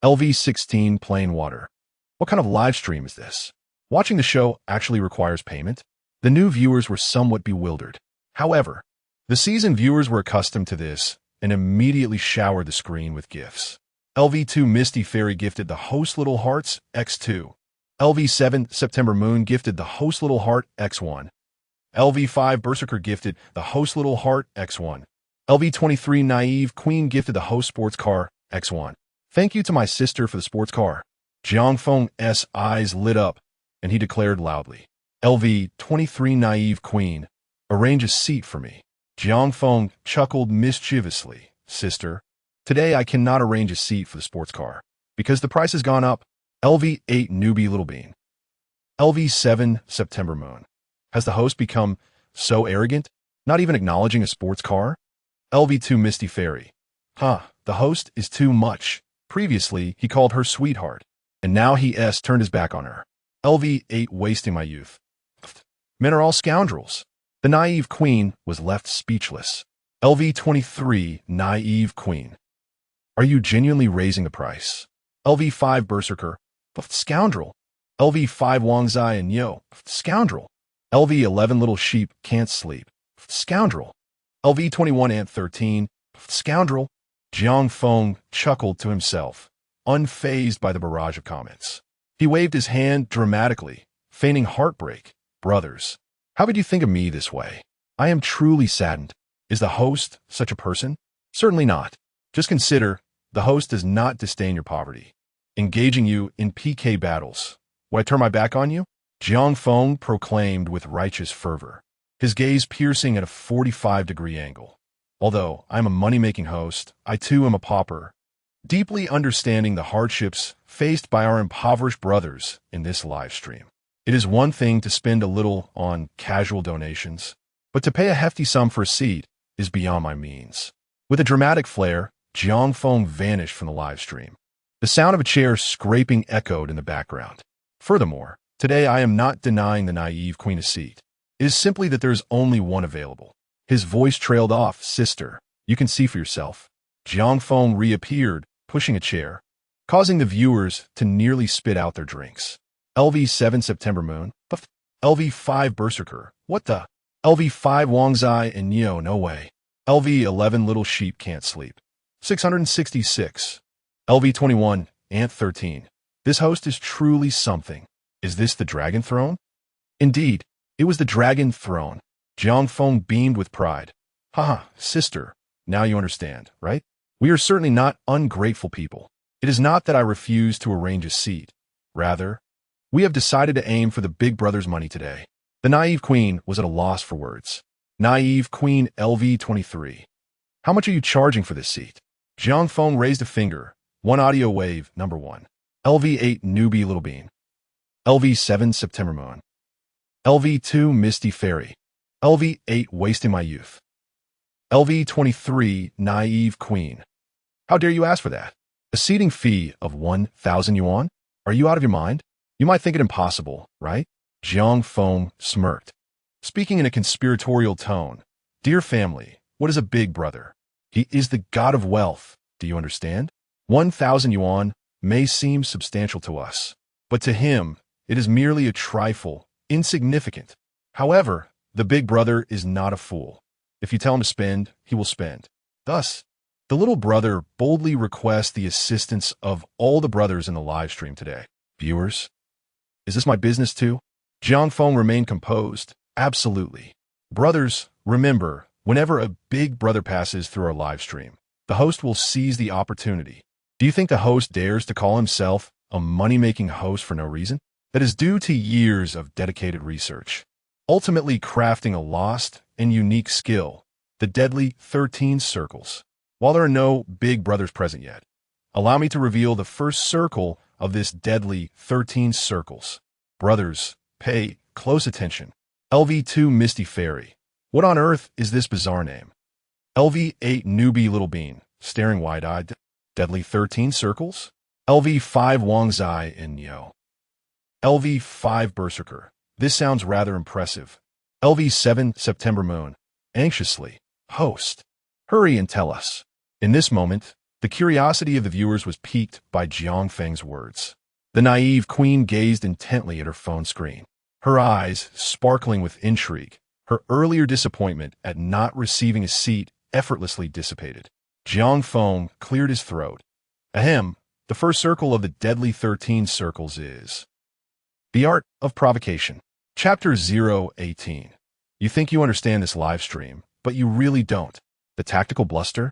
LV16 Plain Water. What kind of live stream is this? Watching the show actually requires payment? The new viewers were somewhat bewildered. However, the seasoned viewers were accustomed to this and immediately showered the screen with gifts. LV2 Misty Fairy gifted the host Little Hearts X2. LV7 September Moon gifted the host Little Heart X1. LV5 Berserker gifted the host Little Heart X1. LV23 Naive Queen gifted the host Sports Car X1. Thank you to my sister for the sports car. Jiang Feng's eyes lit up, and he declared loudly, LV23 Naive Queen, arrange a seat for me. Jiang Feng chuckled mischievously. Sister, today I cannot arrange a seat for the sports car, because the price has gone up. LV8 Newbie Little Bean. LV7 September Moon. Has the host become so arrogant, not even acknowledging a sports car? LV2 Misty Fairy. The host is too much. Previously, he called her sweetheart, and now he turned his back on her. LV8 Wasting My Youth. Men are all scoundrels. The naive queen was left speechless. LV23 Naive Queen. Are you genuinely raising the price? LV5 Berserker. Scoundrel. LV5 Wangzai and Yo. Scoundrel. LV11 Little Sheep Can't Sleep. Scoundrel. LV21 Ant 13. Scoundrel. Jiang Feng chuckled to himself, unfazed by the barrage of comments. He waved his hand dramatically, feigning heartbreak. Brothers, how could you think of me this way? I am truly saddened. Is the host such a person? Certainly not. Just consider, the host does not disdain your poverty. Engaging you in PK battles. Would I turn my back on you? Jiang Feng proclaimed with righteous fervor, his gaze piercing at a 45-degree angle. Although I am a money-making host, I too am a pauper, deeply understanding the hardships faced by our impoverished brothers in this live stream. It is one thing to spend a little on casual donations, but to pay a hefty sum for a seat is beyond my means. With a dramatic flair, Jiang Feng vanished from the live stream. The sound of a chair scraping echoed in the background. Furthermore, today I am not denying the naive queen a seat. It is simply that there is only one available. His voice trailed off. Sister, you can see for yourself. Jiang Feng reappeared, pushing a chair, causing the viewers to nearly spit out their drinks. LV7 September Moon. LV5 Berserker. What the? LV5 Wangzai and Neo. No way. LV11 Little Sheep Can't Sleep. 666. LV21 Ant 13. This host is truly something. Is this the Dragon Throne? Indeed, it was the Dragon Throne. Jiang Feng beamed with pride. Sister, now you understand, right? We are certainly not ungrateful people. It is not that I refuse to arrange a seat. Rather, we have decided to aim for the big brother's money today. The naive queen was at a loss for words. Naive Queen LV23. How much are you charging for this seat? Jiang Feng raised a finger. One audio wave, number 1. LV8 Newbie Little Bean. LV7 September Moon. LV2 Misty Fairy. LV8 Wasting My Youth. LV23 Naive Queen. How dare you ask for that? A seating fee of 1,000 yuan? Are you out of your mind? You might think it impossible, right? Jiang Feng smirked, speaking in a conspiratorial tone. Dear family, what is a big brother? He is the god of wealth. Do you understand? 1,000 yuan may seem substantial to us, but to him, it is merely a trifle, insignificant. However, the big brother is not a fool. If you tell him to spend, he will spend. Thus, the little brother boldly requests the assistance of all the brothers in the live stream today. Viewers, is this my business too? Jiang Feng remained composed. Absolutely. Brothers, Remember, whenever a big brother passes through our live stream, the host will seize the opportunity. Do you think the host dares to call himself a money-making host for no reason? That is due to years of dedicated research, ultimately crafting a lost and unique skill, the deadly 13 circles. While there are no big brothers present yet, allow me to reveal the first circle of this deadly 13 circles. Brothers, pay close attention. LV2 Misty Fairy. What on earth is this bizarre name? LV8 Newbie Little Bean, staring wide-eyed. Deadly 13 circles? LV5 Wang Zai and Yo. LV5 Berserker. This sounds rather impressive. LV7 September Moon. Anxiously. Host. Hurry and tell us. In this moment, the curiosity of the viewers was piqued by Jiang Feng's words. The naive queen gazed intently at her phone screen, her eyes sparkling with intrigue. Her earlier disappointment at not receiving a seat effortlessly dissipated. Jiang Feng cleared his throat. Ahem, the first circle of the deadly 13 circles is the art of provocation. Chapter 018. You think you understand this live stream, but you really don't. The tactical bluster?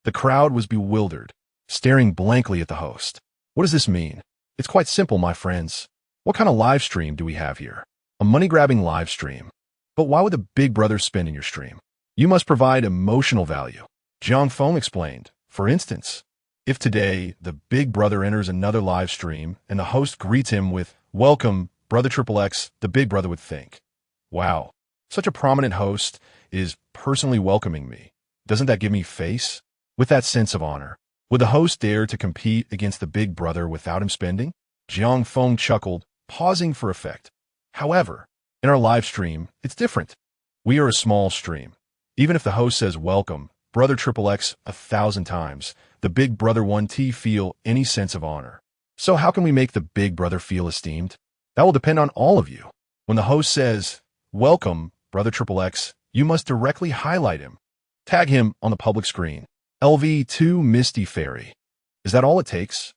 The crowd was bewildered, staring blankly at the host. What does this mean? It's quite simple, my friends. What kind of live stream do we have here? A money-grabbing live stream. But why would the big brother spin in your stream? You must provide emotional value. Jiang Feng explained. For instance, if today the big brother enters another live stream and the host greets him with, "Welcome, Brother XXX," the big brother would think, "Wow, such a prominent host is personally welcoming me. Doesn't that give me face?" With that sense of honor, would the host dare to compete against the big brother without him spending? Jiang Feng chuckled, pausing for effect. However, in our live stream, it's different. We are a small stream. Even if the host says welcome, Brother XXX 1,000 times, the big brother won't feel any sense of honor. So how can we make the big brother feel esteemed? That will depend on all of you. When the host says, "Welcome, Brother XXX," you must directly highlight him. Tag him on the public screen. LV2 Misty Fairy. Is that all it takes?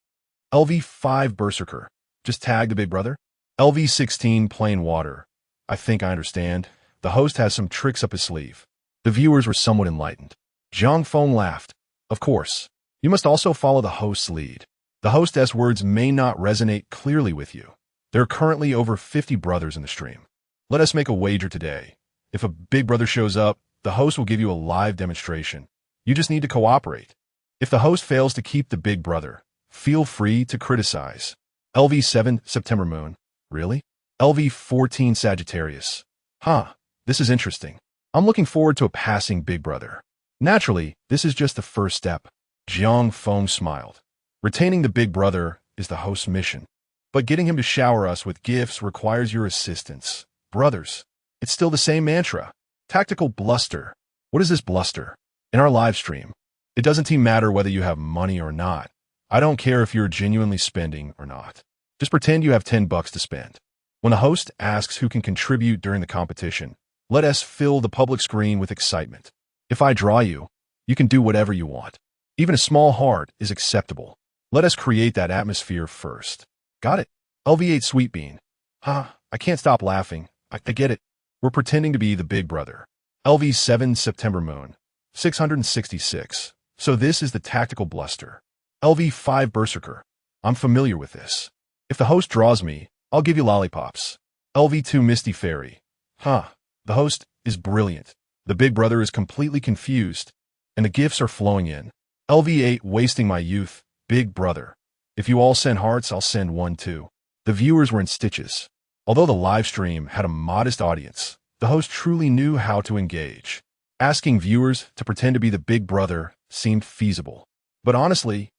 LV5 Berserker. Just tag the big brother. LV16 Plain Water. I think I understand. The host has some tricks up his sleeve. The viewers were somewhat enlightened. Jiang Feng laughed. Of course, you must also follow the host's lead. The hostess words may not resonate clearly with you. There are currently over 50 brothers in the stream. Let us make a wager today. If a big brother shows up, the host will give you a live demonstration. You just need to cooperate. If the host fails to keep the big brother, feel free to criticize. LV7 September Moon. Really? LV14 Sagittarius. Huh, this is interesting. I'm looking forward to a passing big brother. Naturally, this is just the first step. Jiang Feng smiled. Retaining the big brother is the host's mission. But getting him to shower us with gifts requires your assistance. Brothers, it's still the same mantra. Tactical bluster. What is this bluster? In our live stream, it doesn't matter whether you have money or not. I don't care if you're genuinely spending or not. Just pretend you have $10 to spend. When the host asks who can contribute during the competition, let us fill the public screen with excitement. If I draw you, you can do whatever you want. Even a small heart is acceptable. Let us create that atmosphere first. Got it? LV8 Sweet Bean. Huh, I can't stop laughing. I get it. We're pretending to be the big brother. LV7 September Moon. 666. So this is the tactical bluster. LV5 Berserker. I'm familiar with this. If the host draws me, I'll give you lollipops. LV2 Misty Fairy. Huh, the host is brilliant. The big brother is completely confused, and the gifts are flowing in. LV8 Wasting My Youth. Big brother. If you all send hearts, I'll send one too. The viewers were in stitches. Although the live stream had a modest audience, the host truly knew how to engage. Asking viewers to pretend to be the big brother seemed feasible. But honestly,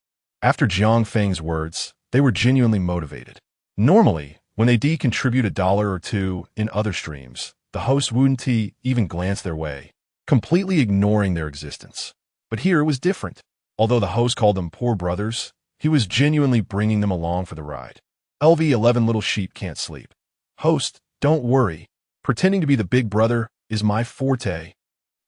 after Jiang Feng's words, they were genuinely motivated. Normally, when they contribute $1 or $2 in other streams, the host wouldn't even glance their way, completely ignoring their existence. But here it was different. Although the host called them poor brothers, he was genuinely bringing them along for the ride. LV11 Little Sheep Can't Sleep. Host, don't worry. Pretending to be the big brother is my forte.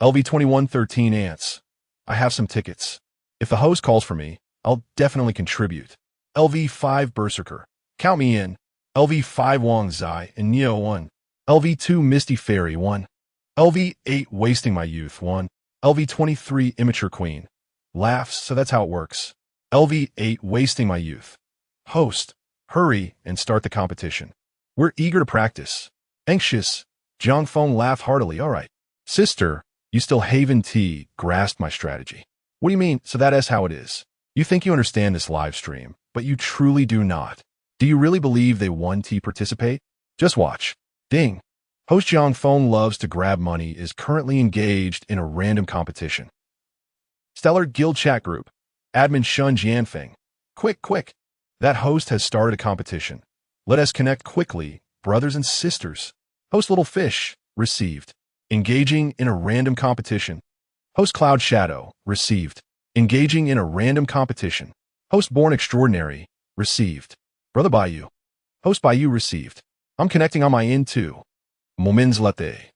LV21 13 Ants. I have some tickets. If the host calls for me, I'll definitely contribute. LV5 Berserker. Count me in. LV5 Wang Zai and Neo 1. LV2 Misty Fairy 1. LV8 wasting my youth. 1. LV23 immature queen. Laughs, so that's how it works. LV8 wasting my youth. Host, hurry and start the competition. We're eager to practice. Anxious, Jiang Feng laughed heartily. All right. Sister, you still Haven T grasped my strategy. What do you mean? So that is how it is. You think you understand this live stream, but you truly do not. Do you really believe they won T participate? Just watch. Ding. Host Jiang Feng loves to grab money is currently engaged in a random competition. Stellar Guild Chat Group. Admin Shun Jianfeng. Quick, quick. That host has started a competition. Let us connect quickly, brothers and sisters. Host Little Fish. Received. Engaging in a random competition. Host Cloud Shadow. Received. Engaging in a random competition. Host Born Extraordinary. Received. Brother Bayou. Host Bayou received. I'm connecting on my end too. Momins Latte.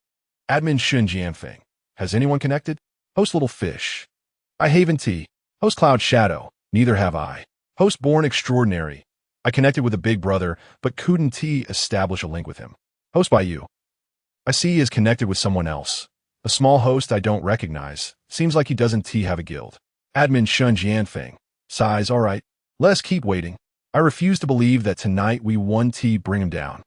Admin Shun Jianfeng. Has anyone connected? Host Little Fish. I Haven T. Host Cloud Shadow. Neither have I. Host Born Extraordinary. I connected with a big brother, but couldn't T establish a link with him. Host Bayou. I see he is connected with someone else. A small host I don't recognize. Seems like he doesn't T have a guild. Admin Shun Jianfeng. Sighs, all right. Let us keep waiting. I refuse to believe that tonight we won T bring him down.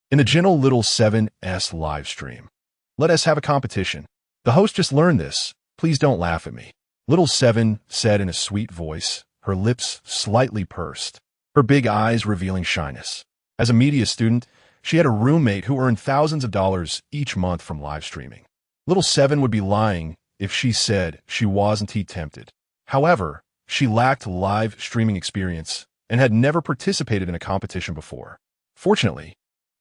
In a gentle little 7S live stream. Let us have a competition. The host just learned this. Please don't laugh at me. Little 7 said in a sweet voice, her lips slightly pursed, her big eyes revealing shyness. As a media student, she had a roommate who earned thousands of dollars each month from live streaming. Little 7 would be lying if she said she wasn't tempted. However, she lacked live streaming experience and had never participated in a competition before. Fortunately,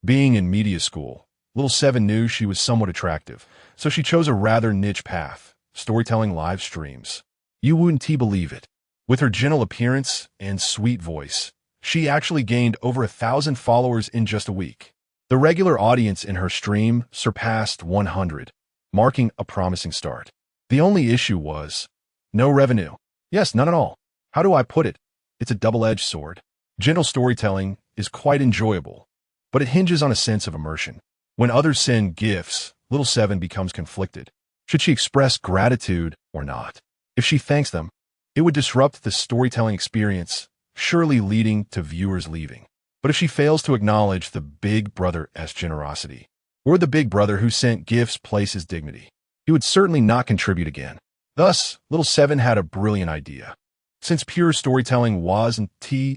being in media school, Little 7 knew she was somewhat attractive, so she chose a rather niche path, storytelling live streams. You wouldn't believe it. With her gentle appearance and sweet voice, she actually gained over 1,000 followers in just a week. The regular audience in her stream surpassed 100, marking a promising start. The only issue was no revenue. Yes, none at all. How do I put it? It's a double-edged sword. Gentle storytelling is quite enjoyable, but it hinges on a sense of immersion. When others send gifts, Little 7 becomes conflicted. Should she express gratitude or not? If she thanks them, it would disrupt the storytelling experience, surely leading to viewers leaving. But if she fails to acknowledge the big brother's generosity, or the big brother who sent gifts place his dignity, he would certainly not contribute again. Thus, Little 7 had a brilliant idea. Since pure storytelling wasn't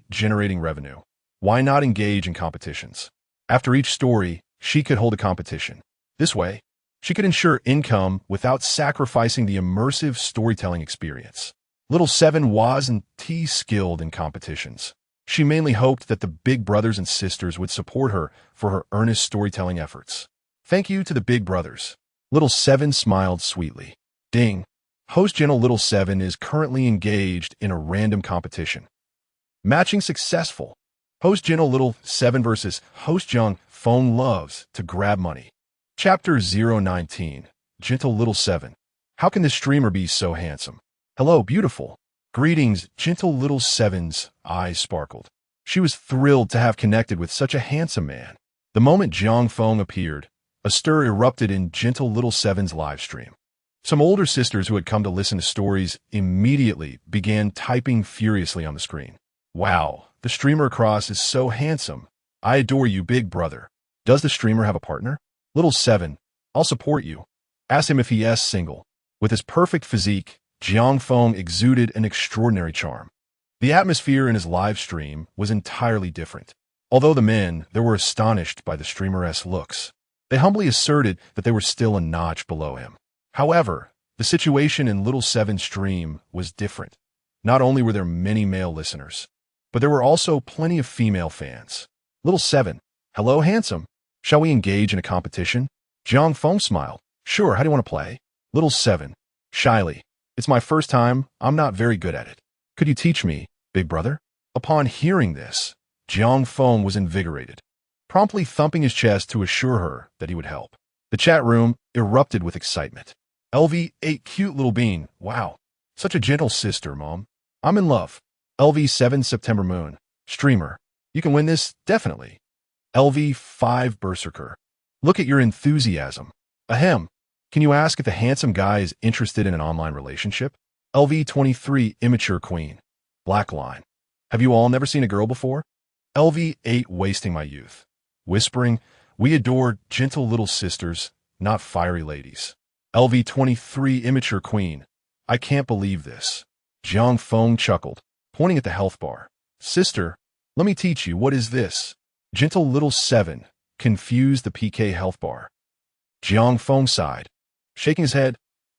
generating revenue, why not engage in competitions? After each story, she could hold a competition. This way, she could ensure income without sacrificing the immersive storytelling experience. Little 7 wasn't skilled in competitions. She mainly hoped that the big brothers and sisters would support her for her earnest storytelling efforts. Thank you to the big brothers. Little 7 smiled sweetly. Ding. Host Gentle Little 7 is currently engaged in a random competition. Matching successful. Host Gentle Little 7 versus Host Jiang Feng loves to grab money. Chapter 019. Gentle Little 7. How can this streamer be so handsome? Hello, beautiful. Greetings, Gentle Little 7's eyes sparkled. She was thrilled to have connected with such a handsome man. The moment Jiang Feng appeared, a stir erupted in Gentle Little 7's live stream. Some older sisters who had come to listen to stories immediately began typing furiously on the screen. Wow, the streamer across is so handsome. I adore you, big brother. Does the streamer have a partner? Little 7, I'll support you. Ask him if he is single. With his perfect physique, Jiang Feng exuded an extraordinary charm. The atmosphere in his live stream was entirely different. Although the men there were astonished by the streamer's looks, they humbly asserted that they were still a notch below him. However, the situation in Little 7's stream was different. Not only were there many male listeners, but there were also plenty of female fans. Little 7, hello, handsome. Shall we engage in a competition? Jiang Feng smiled. Sure, how do you want to play? Little 7, shyly. It's my first time, I'm not very good at it. Could you teach me, big brother? Upon hearing this, Jiang Feng was invigorated, promptly thumping his chest to assure her that he would help. The chat room erupted with excitement. LV8 cute little bean, wow. Such a gentle sister, Mom. I'm in love. LV7 September Moon, streamer. You can win this, definitely. LV5 Berserker. Look at your enthusiasm. Ahem. Can you ask if the handsome guy is interested in an online relationship? LV23 immature queen. Black line. Have you all never seen a girl before? LV8 wasting my youth. Whispering, we adore gentle little sisters, not fiery ladies. LV23 immature queen. I can't believe this. Jiang Feng chuckled, pointing at the health bar. Sister, let me teach you, what is this? Gentle little 7 confused the PK health bar. Jiang Feng sighed, shaking his head.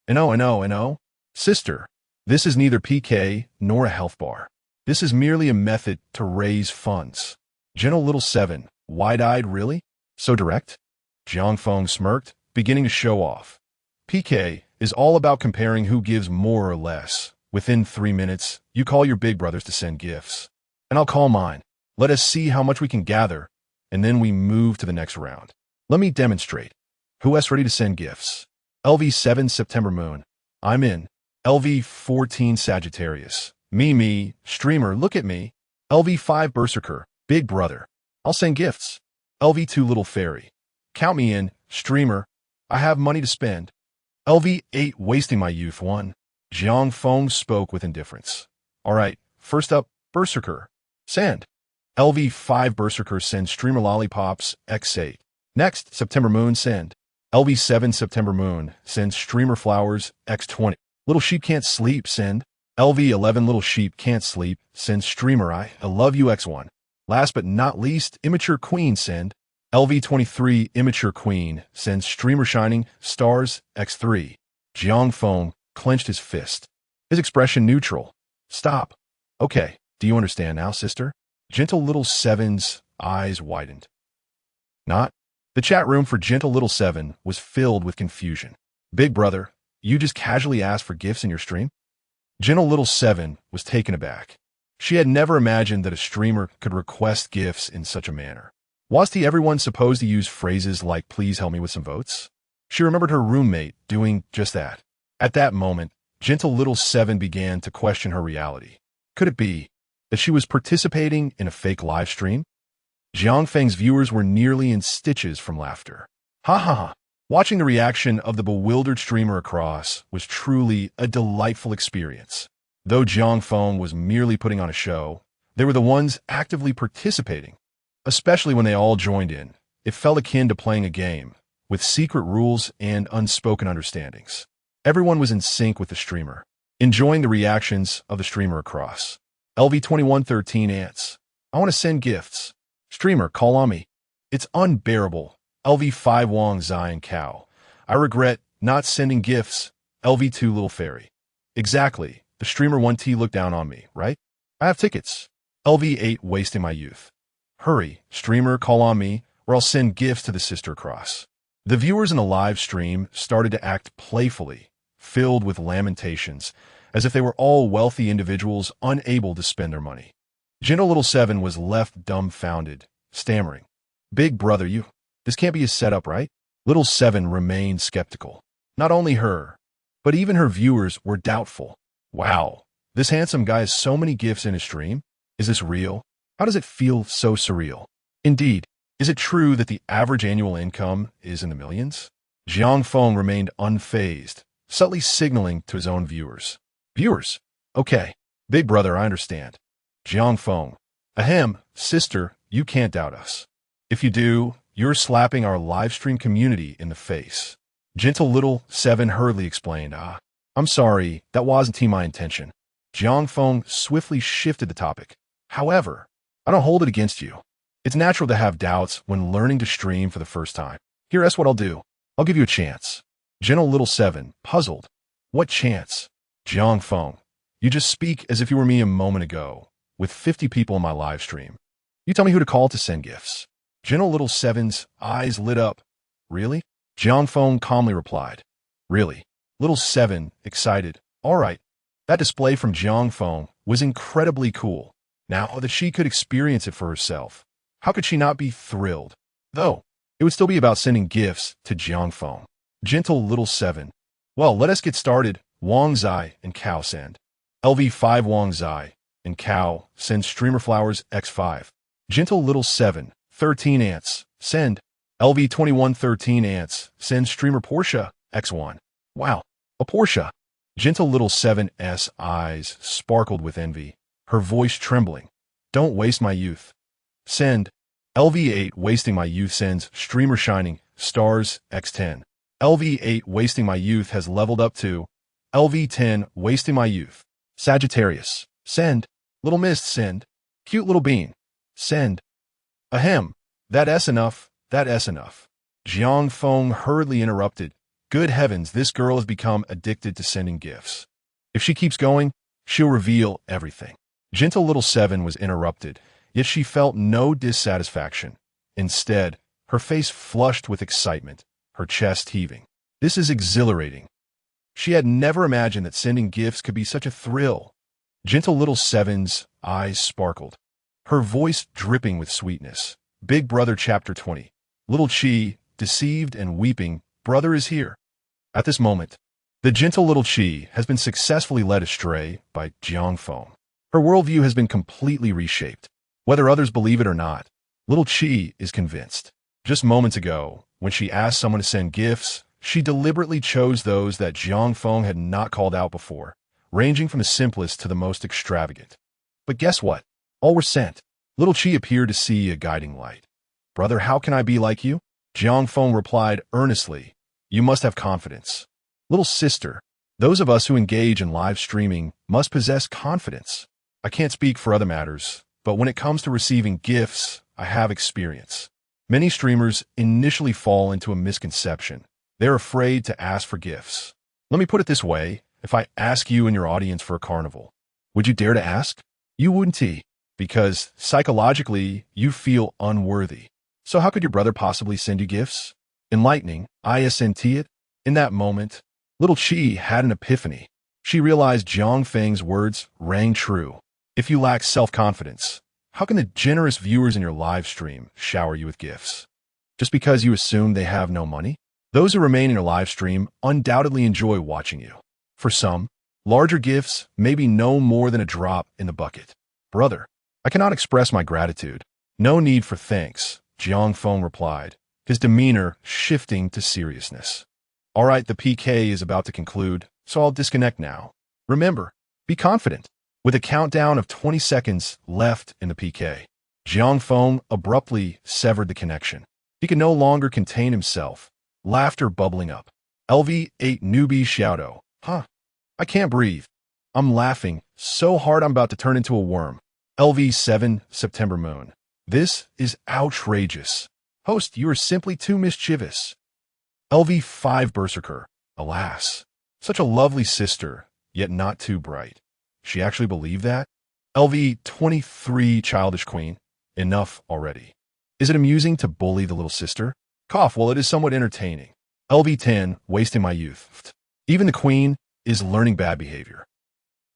I know. Sister, this is neither PK nor a health bar. This is merely a method to raise funds. Gentle little 7, wide-eyed, really? So direct? Jiang Feng smirked, beginning to show off. PK is all about comparing who gives more or less. Within 3 minutes, you call your big brothers to send gifts. And I'll call mine. Let us see how much we can gather, and then we move to the next round. Let me demonstrate. Who else ready to send gifts? LV7 September Moon. I'm in. LV14 Sagittarius. Me, streamer, look at me. LV5 Berserker, big brother. I'll send gifts. LV2 Little Fairy. Count me in, streamer. I have money to spend. LV8 wasting my youth 1. Jiang Feng spoke with indifference. All right, first up, Berserker. Send. LV5 Berserker send streamer lollipops X8. Next, September Moon send. LV7 September Moon send streamer flowers X20. Little sheep can't sleep send. LV11 Little sheep can't sleep send streamer I love you X1. Last but not least, immature queen send. LV23 immature queen sends streamer shining stars X3. Jiang Feng clenched his fist. His expression neutral. Stop. Okay, do you understand now, sister? Gentle little 7's eyes widened. Not. The chat room for gentle little 7 was filled with confusion. Big brother, you just casually asked for gifts in your stream? Gentle little 7 was taken aback. She had never imagined that a streamer could request gifts in such a manner. Was everyone supposed to use phrases like, please help me with some votes? She remembered her roommate doing just that. At that moment, gentle little 7 began to question her reality. Could it be that she was participating in a fake live stream? Jiang Feng's viewers were nearly in stitches from laughter. Ha ha ha. Watching the reaction of the bewildered streamer across was truly a delightful experience. Though Jiang Feng was merely putting on a show, they were the ones actively participating. Especially when they all joined in, it felt akin to playing a game, with secret rules and unspoken understandings. Everyone was in sync with the streamer, enjoying the reactions of the streamer across. LV2113 ants. I want to send gifts. Streamer, call on me. It's unbearable. LV5 Wong Zion Cow. I regret not sending gifts. LV2 Little Fairy. Exactly. The streamer 1T looked down on me, right? I have tickets. LV8 wasting my youth. Hurry, streamer, call on me, or I'll send gifts to the sister across. The viewers in the live stream started to act playfully, filled with lamentations, as if they were all wealthy individuals unable to spend their money. Gentle little 7 was left dumbfounded, stammering. Big brother, this can't be a setup, right? Little 7 remained skeptical. Not only her, but even her viewers were doubtful. Wow, this handsome guy has so many gifts in his stream? Is this real? How does it feel so surreal? Indeed, is it true that the average annual income is in the millions? Jiang Feng remained unfazed, subtly signaling to his own viewers. Viewers? Okay. Big brother, I understand. Jiang Feng. Ahem, sister, you can't doubt us. If you do, you're slapping our livestream community in the face. Gentle little 7 hurriedly explained. I'm sorry, that wasn't my intention. Jiang Feng swiftly shifted the topic. However, I don't hold it against you. It's natural to have doubts when learning to stream for the first time. Here, that's what I'll do. I'll give you a chance. Gentle little 7, puzzled. What chance? Jiang Feng, you just speak as if you were me a moment ago, with 50 people in my live stream. You tell me who to call to send gifts. Gentle little 7's eyes lit up. Really? Jiang Feng calmly replied. Really? Little 7, excited. All right. That display from Jiang Feng was incredibly cool. Now that she could experience it for herself, how could she not be thrilled? Though, it would still be about sending gifts to Jiang Feng. Gentle little 7. Well, let us get started. Wang Zai and Cow send. LV5 Wang Zai and Cow send streamer flowers X5. Gentle little 7. 13 ants. Send. LV21 13 ants. Send streamer Portia X1. Wow, a Porsche. Gentle little 7's eyes sparkled with envy, her voice trembling. Don't waste my youth. Send. LV8 wasting my youth sends streamer shining, stars, X10. LV8 wasting my youth has leveled up to LV10 wasting my youth. Sagittarius. Send. Little mist send. Cute little bean. Send. Ahem. That S enough, that S enough. Jiang Feng hurriedly interrupted. Good heavens, this girl has become addicted to sending gifts. If she keeps going, she'll reveal everything. Gentle little 7 was interrupted, yet she felt no dissatisfaction. Instead, her face flushed with excitement, her chest heaving. This is exhilarating. She had never imagined that sending gifts could be such a thrill. Gentle little 7's eyes sparkled, her voice dripping with sweetness. Big Brother Chapter 20. Little Chi, deceived and weeping, brother is here. At this moment, the gentle little Chi has been successfully led astray by Jiang Feng. Her worldview has been completely reshaped. Whether others believe it or not, little Chi is convinced. Just moments ago, when she asked someone to send gifts, she deliberately chose those that Jiang Feng had not called out before, ranging from the simplest to the most extravagant. But guess what? All were sent. Little Chi appeared to see a guiding light. Brother, how can I be like you? Jiang Feng replied earnestly. You must have confidence. Little sister, those of us who engage in live streaming must possess confidence. I can't speak for other matters, but when it comes to receiving gifts, I have experience. Many streamers initially fall into a misconception. They're afraid to ask for gifts. Let me put it this way. If I ask you and your audience for a carnival, would you dare to ask? You wouldn't, because psychologically, you feel unworthy. So how could your brother possibly send you gifts? Enlightening, isn't it? In that moment, little Chi had an epiphany. She realized Jiang Feng's words rang true. If you lack self-confidence, how can the generous viewers in your live stream shower you with gifts? Just because you assume they have no money? Those who remain in your live stream undoubtedly enjoy watching you. For some, larger gifts may be no more than a drop in the bucket. Brother, I cannot express my gratitude. No need for thanks, Jiang Feng replied, his demeanor shifting to seriousness. All right, the PK is about to conclude, so I'll disconnect now. Remember, be confident. With a countdown of 20 seconds left in the PK, Jiang Feng abruptly severed the connection. He could no longer contain himself, laughter bubbling up. LV8 newbie shouto. Huh. I can't breathe. I'm laughing so hard I'm about to turn into a worm. LV7 September Moon. This is outrageous. Host, you are simply too mischievous. LV5 Berserker. Alas. Such a lovely sister, yet not too bright. She actually believed that? LV23 Childish Queen. Enough already. Is it amusing to bully the little sister? Cough, well, it is somewhat entertaining. LV10 Wasting my youth. Even the queen is learning bad behavior.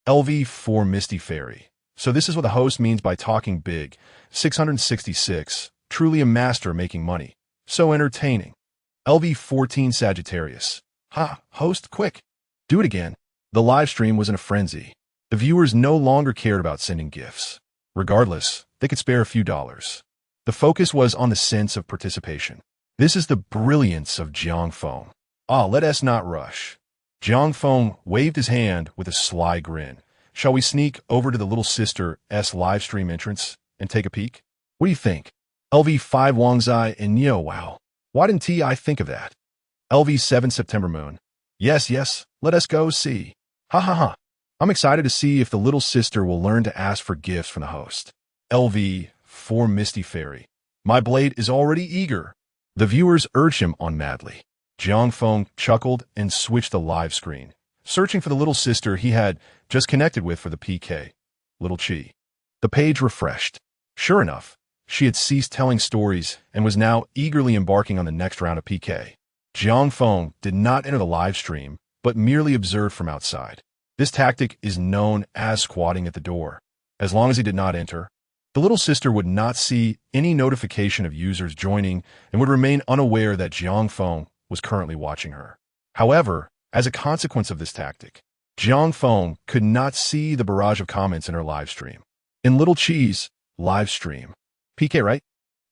LV4 Misty Fairy. So this is what the host means by talking big. 666. Truly a master making money. So entertaining. LV14 Sagittarius. Ha, host, quick. Do it again. The live stream was in a frenzy. The viewers no longer cared about sending gifts. Regardless, they could spare a few dollars. The focus was on the sense of participation. This is the brilliance of Jiang Feng. Let us not rush. Jiang Feng waved his hand with a sly grin. Shall we sneak over to the little sister's live stream entrance and take a peek? What do you think? LV5 Wangzai and Yo, wow. Why didn't I think of that? LV7 September Moon. Yes, let us go see. Ha ha ha. I'm excited to see if the little sister will learn to ask for gifts from the host. LV4 Misty Fairy. My blade is already eager. The viewers urged him on madly. Jiang Feng chuckled and switched the live screen, searching for the little sister he had just connected with for the PK, Little Chi. The page refreshed. Sure enough, she had ceased telling stories and was now eagerly embarking on the next round of PK. Jiang Feng did not enter the live stream, but merely observed from outside. This tactic is known as squatting at the door. As long as he did not enter, the little sister would not see any notification of users joining and would remain unaware that Jiang Feng was currently watching her. However, as a consequence of this tactic, Jiang Feng could not see the barrage of comments in her live stream. In Little Chi's live stream. PK, right?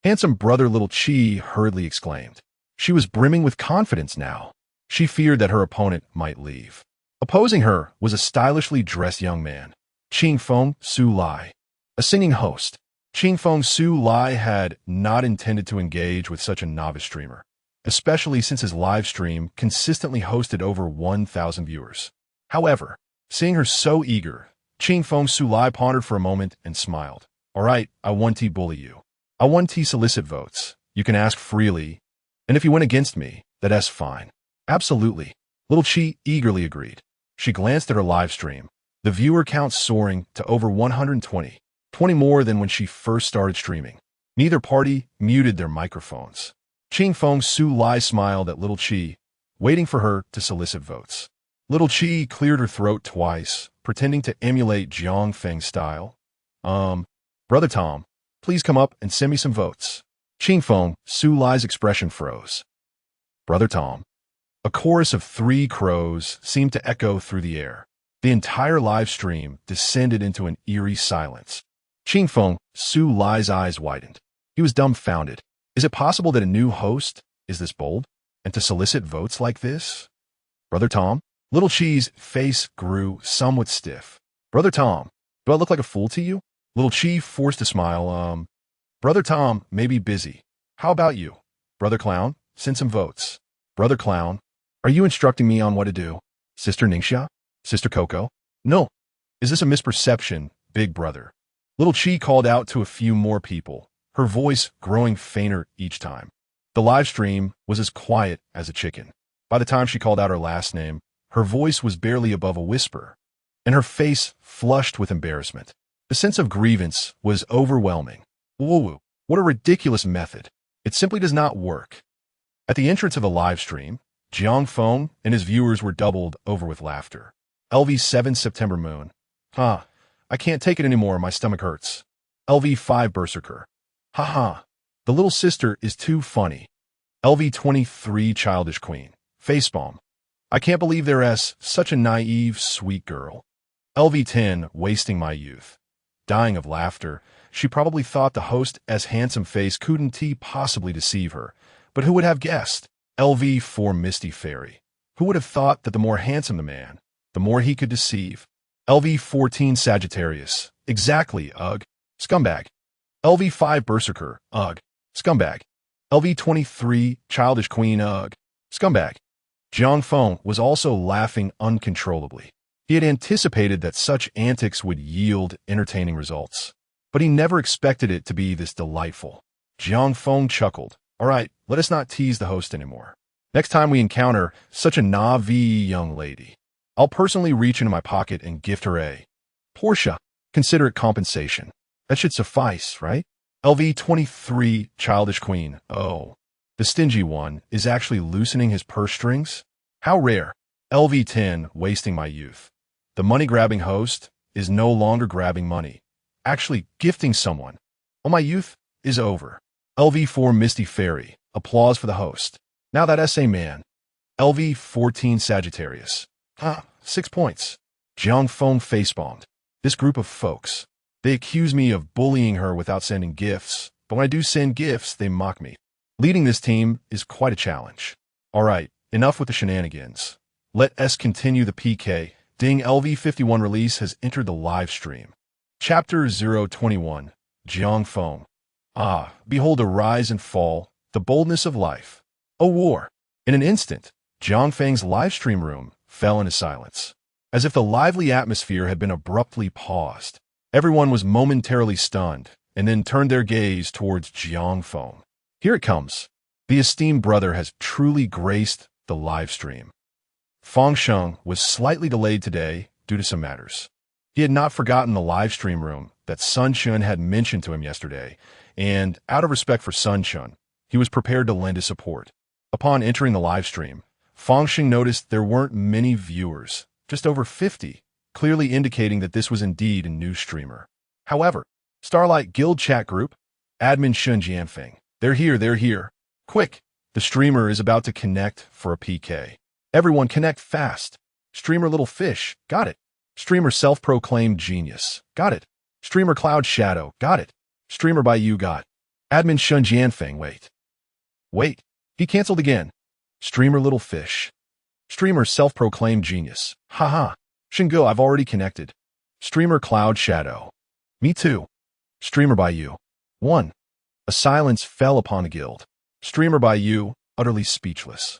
Handsome brother Little Chi hurriedly exclaimed. She was brimming with confidence now. She feared that her opponent might leave. Opposing her was a stylishly dressed young man, Qingfeng Su Lai, a singing host. Qingfeng Su Lai had not intended to engage with such a novice streamer, especially since his live stream consistently hosted over 1,000 viewers. However, seeing her so eager, Qingfeng Su Lai pondered for a moment and smiled. All right, I 1T bully you. I 1T solicit votes. You can ask freely, and if you win against me, that's fine. Absolutely. Little Chi eagerly agreed. She glanced at her live stream, the viewer count soaring to over 120, 20 more than when she first started streaming. Neither party muted their microphones. Qingfeng Su Lai smiled at Little Chi, waiting for her to solicit votes. Little Chi cleared her throat twice, pretending to emulate Jiang Feng's style. Brother Tom, please come up and send me some votes. Qingfeng Su Lai's expression froze. Brother Tom. A chorus of 3 crows seemed to echo through the air. The entire live stream descended into an eerie silence. Qingfeng Su Lai's eyes widened. He was dumbfounded. Is it possible that a new host is this bold? And to solicit votes like this? Brother Tom? Little Chi's face grew somewhat stiff. Brother Tom, do I look like a fool to you? Little Chi forced a smile. Brother Tom may be busy. How about you? Brother Clown, send some votes. Brother Clown, are you instructing me on what to do? Sister Ningxia? Sister Coco? No. Is this a misperception, big brother? Little Chi called out to a few more people, her voice growing fainter each time. The live stream was as quiet as a chicken. By the time she called out her last name, her voice was barely above a whisper, and her face flushed with embarrassment. The sense of grievance was overwhelming. Whoa, what a ridiculous method. It simply does not work. At the entrance of the live stream, Jiang Feng and his viewers were doubled over with laughter. LV7 September Moon. I can't take it anymore, my stomach hurts. LV5 Berserker. Haha, the little sister is too funny. LV23 Childish Queen. Facepalm. I can't believe there's such a naive, sweet girl. LV10 Wasting My Youth. Dying of laughter, she probably thought the host's handsome face couldn't possibly deceive her, but who would have guessed? LV4 Misty Fairy. Who would have thought that the more handsome the man, the more he could deceive? LV14 Sagittarius. Exactly, ugh. Scumbag. LV5 Berserker. Ugh. Scumbag. LV23 Childish Queen. Ugh. Scumbag. Jiang Feng was also laughing uncontrollably. He had anticipated that such antics would yield entertaining results, but he never expected it to be this delightful. Jiang Feng chuckled. All right, let us not tease the host anymore. Next time we encounter such a naive young lady, I'll personally reach into my pocket and gift her a Porsche. Consider it compensation. That should suffice, right? LV23 Childish Queen. Oh, the stingy one is actually loosening his purse strings? How rare. LV10 Wasting My Youth. The money-grabbing host is no longer grabbing money, actually gifting someone. Well, my youth is over. LV4 Misty Fairy. Applause for the host. Now that essay man. LV14 Sagittarius. 6 points. Jiang Feng facepalmed. This group of folks. They accuse me of bullying her without sending gifts, but when I do send gifts, they mock me. Leading this team is quite a challenge. All right, enough with the shenanigans. Let us continue the PK. Ding LV51 release has entered the live stream. Chapter 021. Jiang Feng. Behold the rise and fall, the boldness of life. A war. In an instant, Jiang Feng's live stream room fell into silence. As if the lively atmosphere had been abruptly paused. Everyone was momentarily stunned, and then turned their gaze towards Jiang Feng. Here it comes. The esteemed brother has truly graced the live stream. Feng Sheng was slightly delayed today due to some matters. He had not forgotten the live stream room that Sun Chun had mentioned to him yesterday, and out of respect for Sun Chun, he was prepared to lend his support. Upon entering the live stream, Feng Sheng noticed there weren't many viewers, just over 50, clearly indicating that this was indeed a new streamer. However, Starlight Guild chat group, admin Shun Jianfeng, they're here. Quick, the streamer is about to connect for a PK. Everyone connect fast. Streamer Little Fish, got it. Streamer Self-Proclaimed Genius, got it. Streamer Cloud Shadow, got it. Streamer by You, got. Admin Shun Jianfeng, wait. He canceled again. Streamer Little Fish. Streamer self-proclaimed genius. Haha. Shingo, I've already connected. Streamer Cloud Shadow. Me too. Streamer by you. 1. A silence fell upon the guild. Streamer by you, utterly speechless.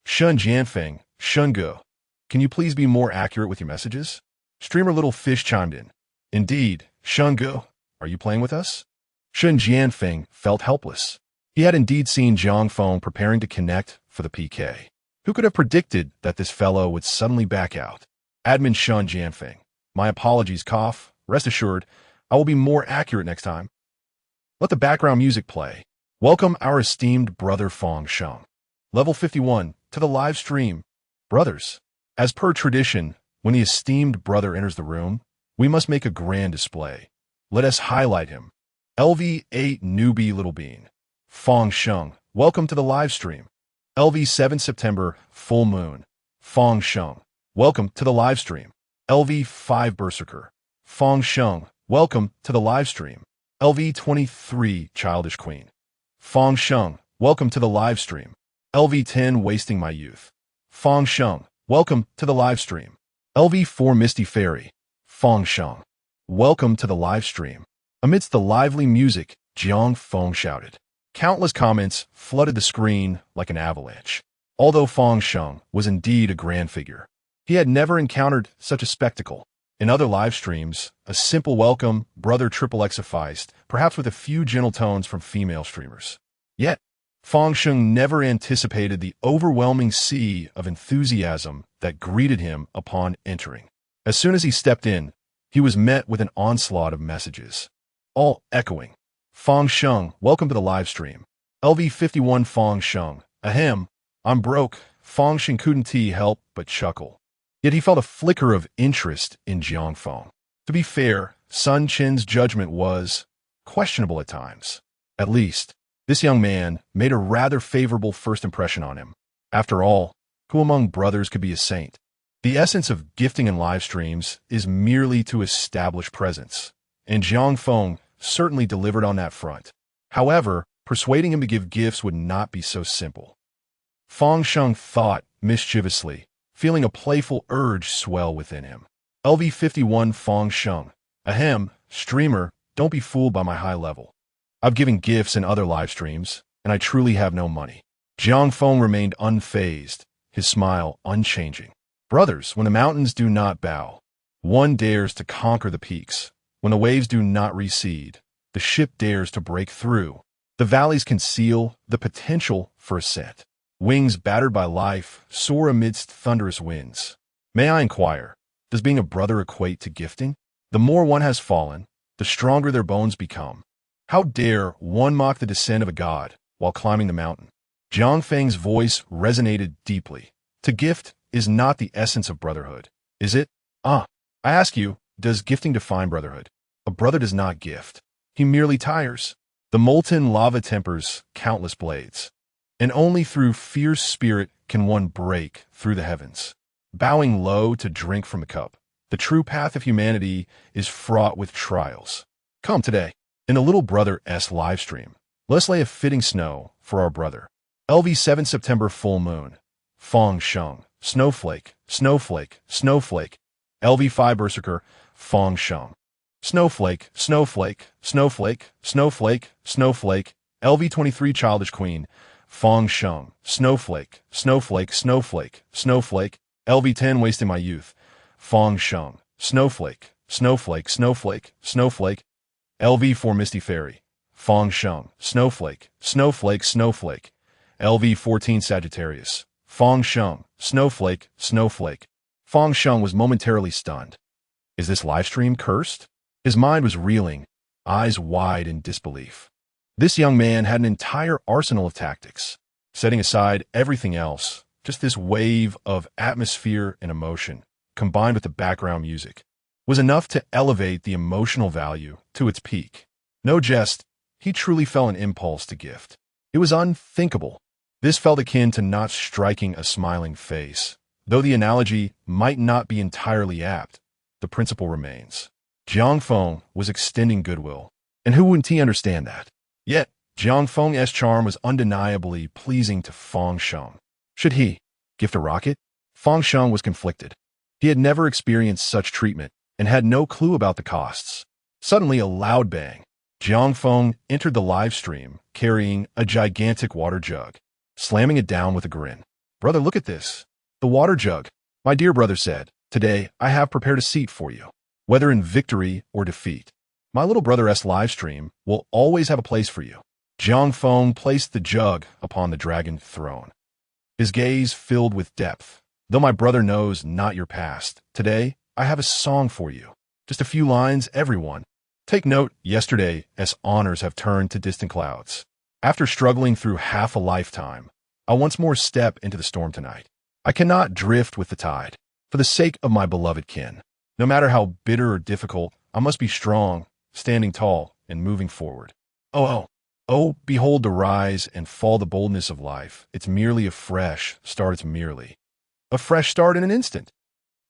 Shun Jianfeng, Shungo. Can you please be more accurate with your messages? Streamer Little Fish chimed in. Indeed, Shungo, are you playing with us? Shun Jianfeng felt helpless. He had indeed seen Jiang Feng preparing to connect for the PK. Who could have predicted that this fellow would suddenly back out? Admin Shun Jianfeng. My apologies, cough. Rest assured, I will be more accurate next time. Let the background music play. Welcome our esteemed brother Fong Sheng. Level 51, to the live stream. Brothers, as per tradition, when the esteemed brother enters the room, we must make a grand display. Let us highlight him. LV8 Newbie Little Bean. Fong Sheng, welcome to the live stream. LV 7 September, Full Moon. Fong Sheng, welcome to the live stream. LV 5 Berserker. Fong Sheng, welcome to the live stream. LV 23 Childish Queen. Fong Sheng, welcome to the live stream. LV 10 Wasting My Youth. Fong Sheng, welcome to the live stream. LV 4 Misty Fairy. Fong Sheng, welcome to the live stream. Amidst the lively music, Jiang Feng shouted. Countless comments flooded the screen like an avalanche. Although Fong Sheng was indeed a grand figure, he had never encountered such a spectacle. In other live streams, a simple welcome, brother triple X sufficed, perhaps with a few gentle tones from female streamers. Yet, Fong Sheng never anticipated the overwhelming sea of enthusiasm that greeted him upon entering. As soon as he stepped in, he was met with an onslaught of messages, all echoing. Fong Sheng, welcome to the live stream. LV51 Fong Sheng, ahem, I'm broke. Fong Sheng couldn't help but chuckle. Yet he felt a flicker of interest in Jiang Feng. To be fair, Sun Chen's judgment was questionable at times. At least, this young man made a rather favorable first impression on him. After all, who among brothers could be a saint? The essence of gifting in live streams is merely to establish presence, and Jiang Feng certainly delivered on that front. However, persuading him to give gifts would not be so simple. Fong Sheng thought mischievously, feeling a playful urge swell within him. LV51 Fong Sheng, ahem, streamer, don't be fooled by my high level. I've given gifts in other live streams, and I truly have no money. Jiang Feng remained unfazed, his smile unchanging. Brothers, when the mountains do not bow, one dares to conquer the peaks. When the waves do not recede, the ship dares to break through. The valleys conceal the potential for ascent. Wings battered by life soar amidst thunderous winds. May I inquire, does being a brother equate to gifting? The more one has fallen, the stronger their bones become. How dare one mock the descent of a god while climbing the mountain? Jiang Feng's voice resonated deeply. To gift is not the essence of brotherhood, is it? I ask you, does gifting define brotherhood? A brother does not gift. He merely tires. The molten lava tempers countless blades, and only through fierce spirit can one break through the heavens. Bowing low to drink from the cup, the true path of humanity is fraught with trials. Come today, in the Little Brother-S livestream, let's lay a fitting snow for our brother. LV 7 September Full Moon. Fong Sheng, Snowflake, Snowflake, Snowflake. LV 5 Berserker, Fong Sheng. Snowflake, Snowflake, Snowflake, Snowflake, Snowflake. LV 23 Childish Queen. Fong Sheng, Snowflake, Snowflake, Snowflake, Snowflake. LV 10 Wasting My Youth. Fong Sheng, Snowflake, Snowflake, Snowflake, Snowflake. LV 4 Misty Fairy. Fong Sheng, Snowflake, Snowflake, Snowflake. LV 14 Sagittarius. Fong Sheng, Snowflake, Snowflake. Fong Sheng was momentarily stunned. Is this livestream cursed? His mind was reeling, eyes wide in disbelief. This young man had an entire arsenal of tactics. Setting aside everything else, just this wave of atmosphere and emotion, combined with the background music, was enough to elevate the emotional value to its peak. No jest, he truly felt an impulse to gift. It was unthinkable. This felt akin to not striking a smiling face. Though the analogy might not be entirely apt, the principle remains. Jiang Feng was extending goodwill, and who wouldn't he understand that? Yet, Jiang Feng's charm was undeniably pleasing to Fong Sheng. Should he gift a rocket? Fang Sheng was conflicted. He had never experienced such treatment and had no clue about the costs. Suddenly, a loud bang. Jiang Feng entered the live stream, carrying a gigantic water jug, slamming it down with a grin. "Brother, look at this. The water jug." My dear brother said, "Today, I have prepared a seat for you. Whether in victory or defeat, my little brother's live stream will always have a place for you." Jiang Feng placed the jug upon the dragon throne. His gaze filled with depth. "Though my brother knows not your past, today, I have a song for you. Just a few lines, everyone. Take note, yesterday, as honors have turned to distant clouds. After struggling through half a lifetime, I once more step into the storm tonight. I cannot drift with the tide. For the sake of my beloved kin, no matter how bitter or difficult, I must be strong, standing tall, and moving forward. Oh, behold the rise and fall, the boldness of life. It's merely a fresh start. It's merely a fresh start in an instant."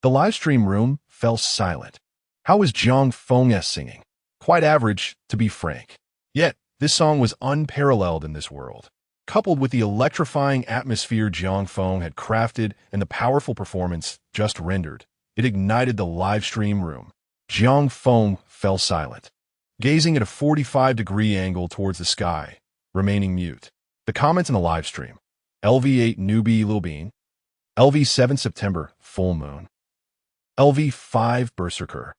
The live stream room fell silent. How was Jiang Feng's singing? Quite average, to be frank. Yet, this song was unparalleled in this world. Coupled with the electrifying atmosphere Jiang Feng had crafted and the powerful performance just rendered, it ignited the live stream room. Jiang Feng fell silent, gazing at a 45-degree angle towards the sky, remaining mute. The comments in the live stream: LV8 newbie Lil Bean, LV7 September full moon, LV5 berserker.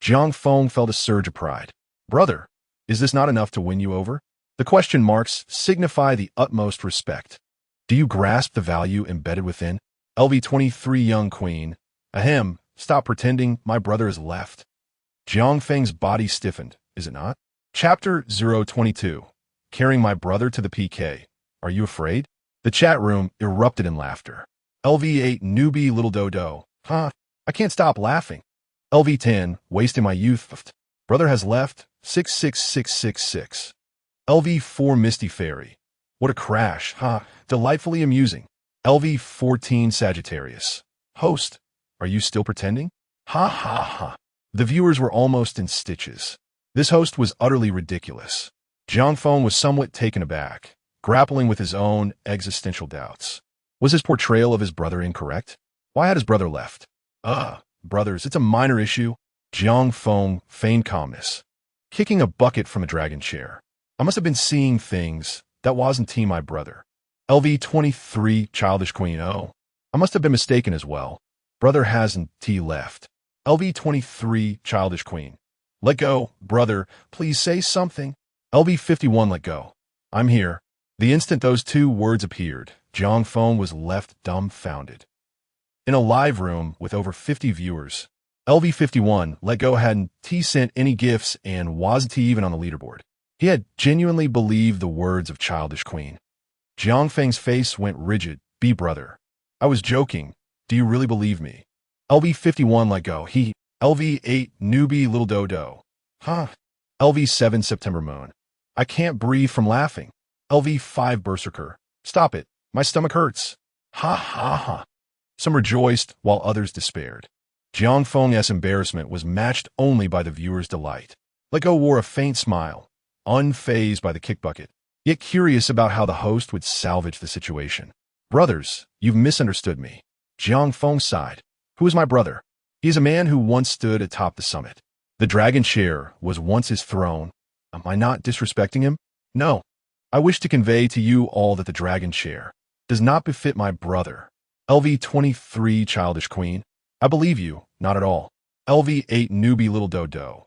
Jiang Feng felt a surge of pride. "Brother, is this not enough to win you over?" The question marks signify the utmost respect. Do you grasp the value embedded within? LV23 young queen. Ahem, stop pretending, my brother is left. Jiang Feng's body stiffened, is it not? Chapter 022. Carrying my brother to the PK. Are you afraid? The chat room erupted in laughter. LV8 newbie little dodo. Huh, I can't stop laughing. LV10, wasting my youth. Brother has left. 66666. LV4 Misty Fairy. What a crash, huh? Delightfully amusing. LV14 Sagittarius. Host, are you still pretending? Ha ha ha. The viewers were almost in stitches. This host was utterly ridiculous. Jiang Feng was somewhat taken aback, grappling with his own existential doubts. Was his portrayal of his brother incorrect? Why had his brother left? Brothers, it's a minor issue. Jiang Feng feigned calmness, kicking a bucket from a dragon chair. I must have been seeing things. That wasn't my brother. LV23 childish queen. Oh, I must have been mistaken as well. Brother hasn't left. LV23 childish queen. Let go, brother. Please say something. LV51 let go. I'm here. The instant those two words appeared, Jiang Feng was left dumbfounded. In a live room with over 50 viewers, LV51 let go hadn't sent any gifts and wasn't even on the leaderboard. He had genuinely believed the words of childish queen. Jiang Feng's face went rigid. "Be brother. I was joking. Do you really believe me?" LV51 let go. He. LV8 newbie little dodo. Huh. LV7 September moon. I can't breathe from laughing. LV5 berserker. Stop it. My stomach hurts. Ha ha ha. Some rejoiced while others despaired. Jiang Feng's embarrassment was matched only by the viewers' delight. Let go wore a faint smile, unfazed by the kick bucket, yet curious about how the host would salvage the situation. "Brothers, you've misunderstood me." Jiang Feng sighed. "Who is my brother?" "He is a man who once stood atop the summit. The dragon chair was once his throne. Am I not disrespecting him? No. I wish to convey to you all that the dragon chair does not befit my brother." LV23 childish queen. I believe you, not at all. LV8 newbie little dodo.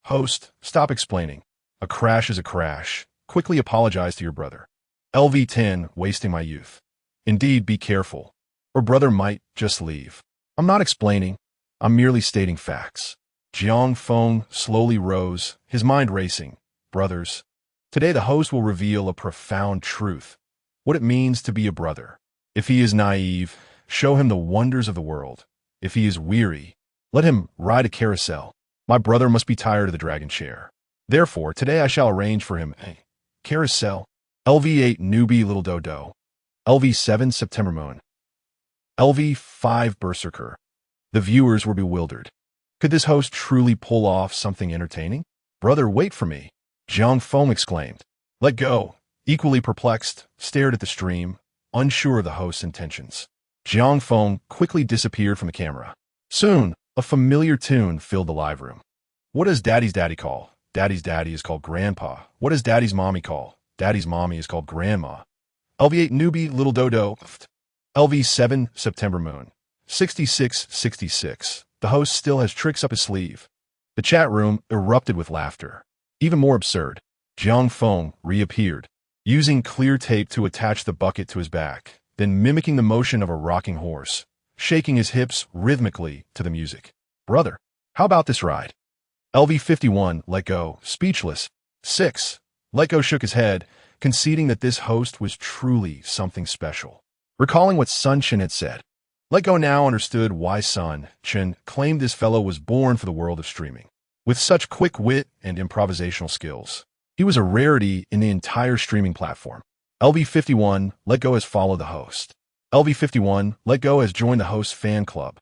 Host, stop explaining. A crash is a crash. Quickly apologize to your brother. LV10 wasting my youth. Indeed, be careful, or brother might just leave. I'm not explaining. I'm merely stating facts. Jiang Feng slowly rose, his mind racing. Brothers, today the host will reveal a profound truth, what it means to be a brother. If he is naive, show him the wonders of the world. If he is weary, let him ride a carousel. My brother must be tired of the dragon chair. Therefore, today I shall arrange for him a carousel. LV8 newbie little dodo. LV7 September moon. LV5 berserker. The viewers were bewildered. Could this host truly pull off something entertaining? Brother, wait for me. Jiang Feng exclaimed. Let go. Equally perplexed, stared at the stream, unsure of the host's intentions. Jiang Feng quickly disappeared from the camera. Soon, a familiar tune filled the live room. What does Daddy's daddy call? Daddy's daddy is called Grandpa. What does Daddy's mommy call? Daddy's mommy is called Grandma. LV8 newbie little dodo. LV7 September moon. 6666. The host still has tricks up his sleeve. The chat room erupted with laughter. Even more absurd, Jiang Feng reappeared, using clear tape to attach the bucket to his back, then mimicking the motion of a rocking horse, shaking his hips rhythmically to the music. Brother, how about this ride? LV51 let go, speechless. 6. Let go shook his head, conceding that this host was truly something special. Recalling what Sun Chen had said, Let Go now understood why Sun Chen claimed this fellow was born for the world of streaming. With such quick wit and improvisational skills, he was a rarity in the entire streaming platform. LV51 Let Go has followed the host. LV51 Let Go has joined the host's fan club.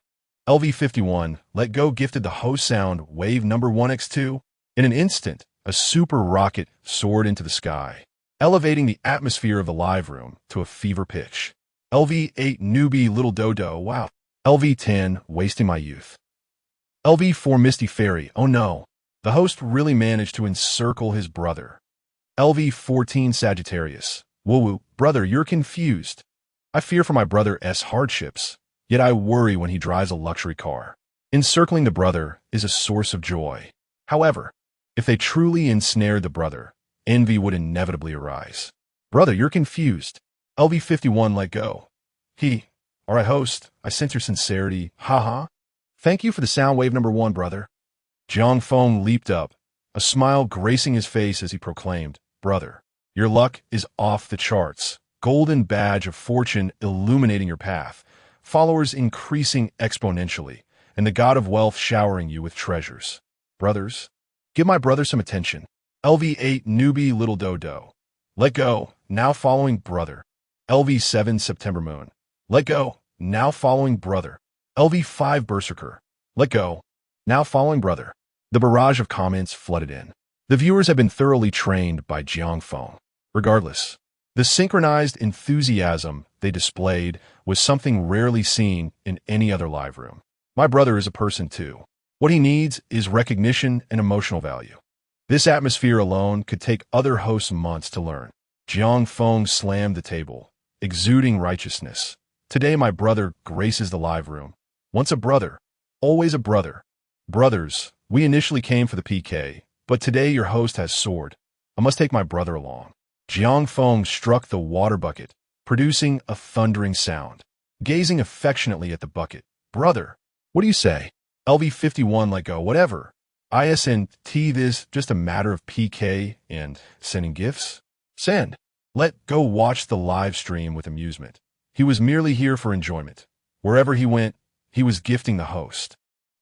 LV51 Let Go gifted the host sound wave number 1x2. In an instant, a super rocket soared into the sky, elevating the atmosphere of the live room to a fever pitch. LV8 newbie little dodo, wow. LV10 wasting my youth. LV4 Misty Fairy, oh no. The host really managed to encircle his brother. LV14 Sagittarius, woo woo, brother, you're confused. I fear for my brother's hardships, yet I worry when he drives a luxury car. Encircling the brother is a source of joy. However, if they truly ensnared the brother, envy would inevitably arise. Brother, you're confused. LV51 let go. Alright host, I sense your sincerity, haha. Thank you for the sound wave number 1, brother. Jiang Feng leaped up, a smile gracing his face as he proclaimed, Brother, your luck is off the charts. Golden badge of fortune illuminating your path, followers increasing exponentially, and the god of wealth showering you with treasures. Brothers, give my brother some attention. LV8 newbie little dodo. Let go, now following brother. LV7 September moon. Let go, now following brother. LV5 berserker. Let go, now following brother. The barrage of comments flooded in. The viewers had been thoroughly trained by Jiang Feng. Regardless, the synchronized enthusiasm they displayed was something rarely seen in any other live room. My brother is a person too. What he needs is recognition and emotional value. This atmosphere alone could take other hosts months to learn. Jiang Feng slammed the table, exuding righteousness. Today my brother graces the live room. Once a brother, always a brother. Brothers, we initially came for the PK, but today your host has soared. I must take my brother along. Jiang Feng struck the water bucket, producing a thundering sound. Gazing affectionately at the bucket. Brother, what do you say? LV51 let go, whatever. ISNT this just a matter of PK and sending gifts? Send. Let go watch the live stream with amusement. He was merely here for enjoyment. Wherever he went, he was gifting the host.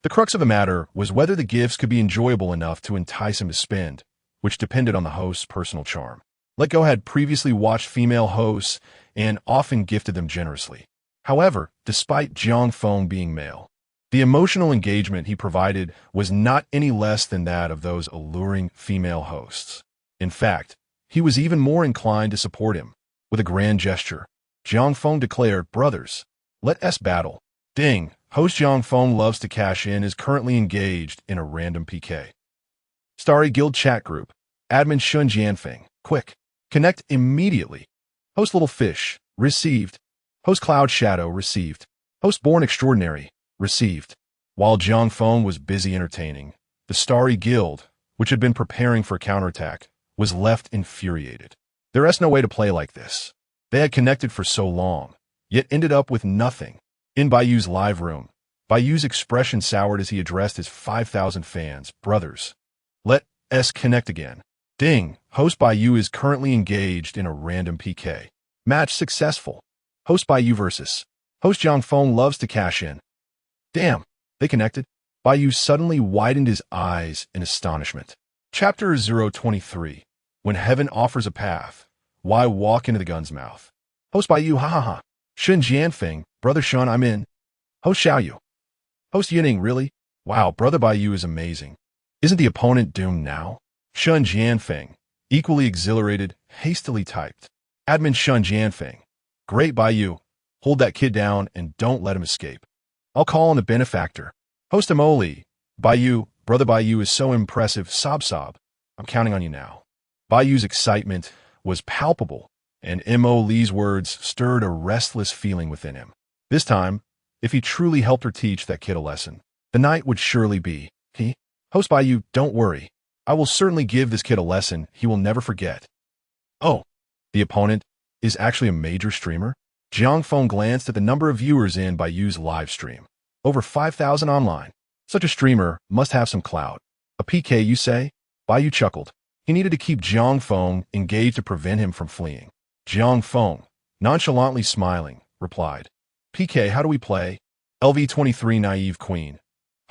The crux of the matter was whether the gifts could be enjoyable enough to entice him to spend, which depended on the host's personal charm. Let Go had previously watched female hosts and often gifted them generously. However, despite Jiang Feng being male, the emotional engagement he provided was not any less than that of those alluring female hosts. In fact, he was even more inclined to support him. With a grand gesture, Jiang Feng declared, Brothers, let us battle. Ding, host Jiang Feng loves to cash in is currently engaged in a random PK. Starry Guild chat group. Admin Shun Jianfeng, quick. Connect immediately. Host Little Fish, received. Host Cloud Shadow, received. Host Born Extraordinary, received. While Jiang Feng was busy entertaining, the Starry Guild, which had been preparing for a counterattack, was left infuriated. There is no way to play like this. They had connected for so long, yet ended up with nothing. In Bayou's live room, Bayou's expression soured as he addressed his 5,000 fans. Brothers, let us connect again. Ding, host Bayou is currently engaged in a random PK. Match successful. Host Bayou versus host Jiang Feng loves to cash in. Damn, they connected. Bayou suddenly widened his eyes in astonishment. Chapter 023. When heaven offers a path, why walk into the gun's mouth? Host Bayou, ha ha ha. Shun Jianfeng, brother Shun, I'm in. Host Xiaoyu. Host Yining, really? Wow, brother Bayou is amazing. Isn't the opponent doomed now? Shun Jianfeng, equally exhilarated, hastily typed. Admin Shun Jianfeng. Great Bayou. Hold that kid down and don't let him escape. I'll call on the benefactor. Host Amoli. Brother Bayou is so impressive, sob. I'm counting on you now. Bayou's excitement was palpable, and Mo Lee's words stirred a restless feeling within him. This time, if he truly helped her teach that kid a lesson, the night would surely be. Host Bayou, don't worry. I will certainly give this kid a lesson he will never forget. Oh, the opponent is actually a major streamer? Jiang Feng glanced at the number of viewers in Bayou's live stream. Over 5,000 online. Such a streamer must have some clout. A PK, you say? Bayou chuckled. He needed to keep Jiang Feng engaged to prevent him from fleeing. Jiang Feng, nonchalantly smiling, replied, PK, how do we play? LV23 Naive Queen.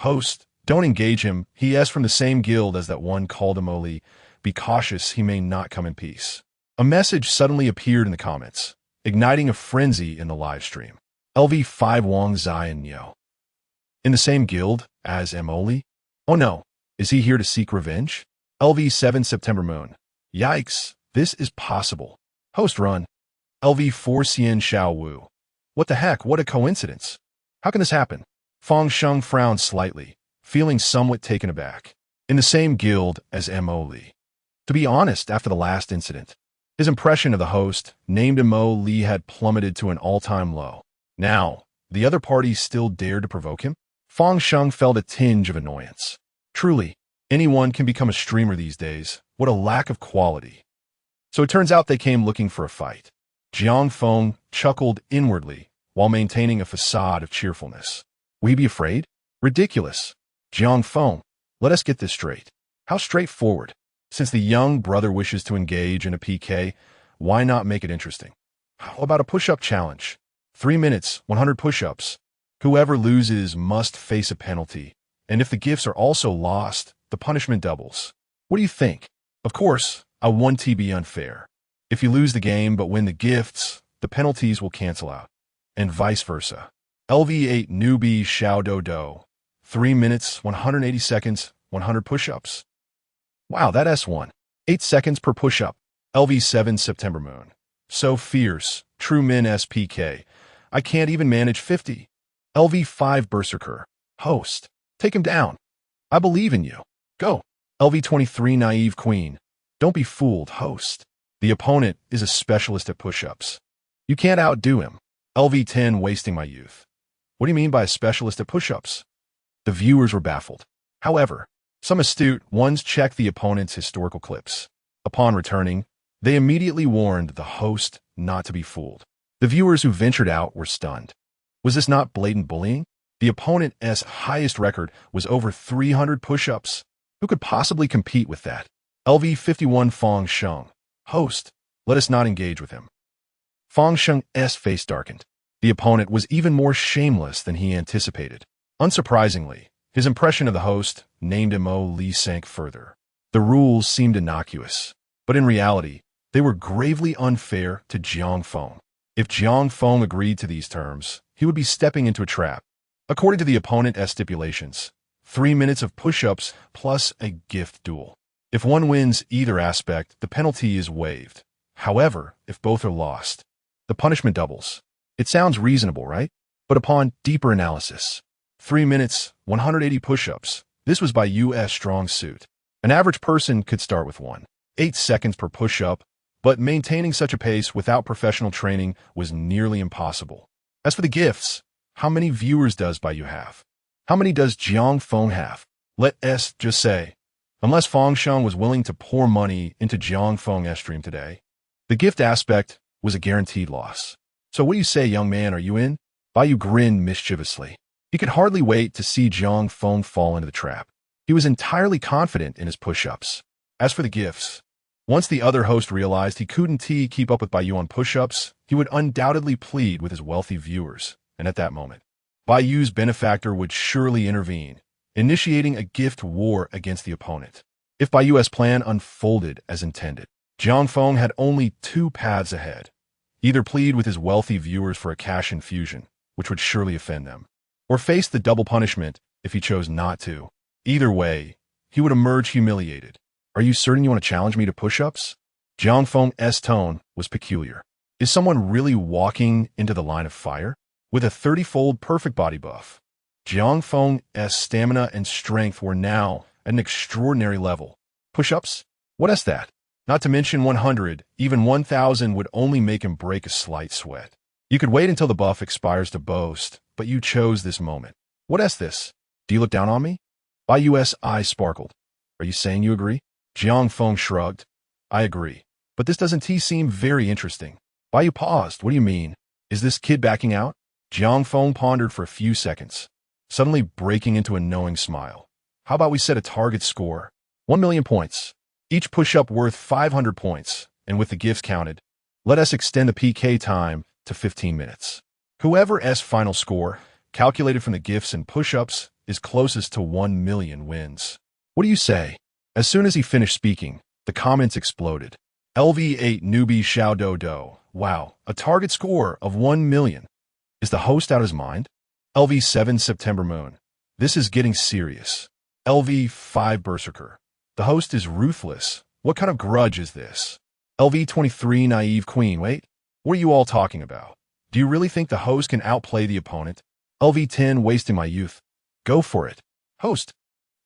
Host, don't engage him. He is from the same guild as that one called Amoli. Be cautious, he may not come in peace. A message suddenly appeared in the comments, igniting a frenzy in the live stream. LV5 Wang Zian Yo. In the same guild as Amoli? Oh no, is he here to seek revenge? LV7 September Moon. Yikes, this is possible. Host run. LV4 Xian Xiao Wu. What the heck, what a coincidence. How can this happen? Fang Sheng frowned slightly, feeling somewhat taken aback. In the same guild as Mo Li. To be honest, after the last incident, his impression of the host, named Mo Li, had plummeted to an all-time low. Now, the other party still dared to provoke him? Fang Sheng felt a tinge of annoyance. Truly, anyone can become a streamer these days. What a lack of quality. So it turns out they came looking for a fight. Jiang Feng chuckled inwardly while maintaining a facade of cheerfulness. Will you be afraid? Ridiculous. Jiang Feng, let us get this straight. How straightforward. Since the young brother wishes to engage in a PK, why not make it interesting? How about a push-up challenge? 3 minutes, 100 push-ups. Whoever loses must face a penalty, and if the gifts are also lost, the punishment doubles. What do you think? Of course, I want to be unfair. If you lose the game but win the gifts, the penalties will cancel out, and vice versa. LV8 Newbie Xiao Do Do. 3 minutes, 180 seconds, 100 push-ups. Wow, that S1. 8 seconds per push-up. LV7 September Moon. So fierce. True Min SPK. I can't even manage 50. LV5 Berserker. Host. Take him down. I believe in you. Go. LV23 Naive Queen. Don't be fooled, host. The opponent is a specialist at push-ups. You can't outdo him. LV10 Wasting My Youth. What do you mean by a specialist at push-ups? The viewers were baffled. However, some astute ones checked the opponent's historical clips. Upon returning, they immediately warned the host not to be fooled. The viewers who ventured out were stunned. Was this not blatant bullying? The opponent's highest record was over 300 push-ups. Who could possibly compete with that? LV51 Fang Sheng. Host, let us not engage with him. Fang Sheng's face darkened. The opponent was even more shameless than he anticipated. Unsurprisingly, his impression of the host, named Mo Li, sank further. The rules seemed innocuous, but in reality, they were gravely unfair to Jiang Feng. If Jiang Feng agreed to these terms, he would be stepping into a trap. According to the opponent's stipulations, 3 minutes of push-ups plus a gift duel. If one wins either aspect, the penalty is waived. However, if both are lost, the punishment doubles. It sounds reasonable, right? But upon deeper analysis, 3 minutes, 180 push-ups. This was by US strong suit. An average person could start with 8 seconds per push-up, but maintaining such a pace without professional training was nearly impossible. As for the gifts, how many viewers does Bayou have? How many does Jiang Feng have? Let us just say, unless Fang Sheng was willing to pour money into Jiang Feng's stream today, the gift aspect was a guaranteed loss. So what do you say, young man, are you in? Bayou grinned mischievously. He could hardly wait to see Jiang Feng fall into the trap. He was entirely confident in his push-ups. As for the gifts, once the other host realized he couldn't keep up with Bayou on push-ups, he would undoubtedly plead with his wealthy viewers, and at that moment, Bayou's benefactor would surely intervene, initiating a gift war against the opponent. If Bayou's plan unfolded as intended, Jiang Feng had only 2 paths ahead. Either plead with his wealthy viewers for a cash infusion, which would surely offend them, or face the double punishment if he chose not to. Either way, he would emerge humiliated. Are you certain you want to challenge me to push-ups? Jiang Feng's tone was peculiar. Is someone really walking into the line of fire? With a 30-fold perfect body buff, Jiang Feng's stamina and strength were now at an extraordinary level. Push-ups? What is that? Not to mention 100, even 1,000 would only make him break a slight sweat. You could wait until the buff expires to boast, but you chose this moment. What is this? Do you look down on me? Bai Yu's eyes sparkled. Are you saying you agree? Jiang Feng shrugged. I agree. But this doesn't seem very interesting. Bai Yu paused. What do you mean? Is this kid backing out? Jiang Feng pondered for a few seconds, suddenly breaking into a knowing smile. How about we set a target score? 1 million points. Each push-up worth 500 points, and with the gifts counted, let us extend the PK time to 15 minutes. Whoever's final score, calculated from the gifts and push-ups, is closest to 1 million wins. What do you say? As soon as he finished speaking, the comments exploded. LV8 newbie Xiao Do Do. Wow, a target score of 1 million. Is the host out of his mind? LV7 September Moon. This is getting serious. LV5 Berserker. The host is ruthless. What kind of grudge is this? LV23 Naive Queen. Wait, what are you all talking about? Do you really think the host can outplay the opponent? LV10 Wasting My Youth. Go for it. Host.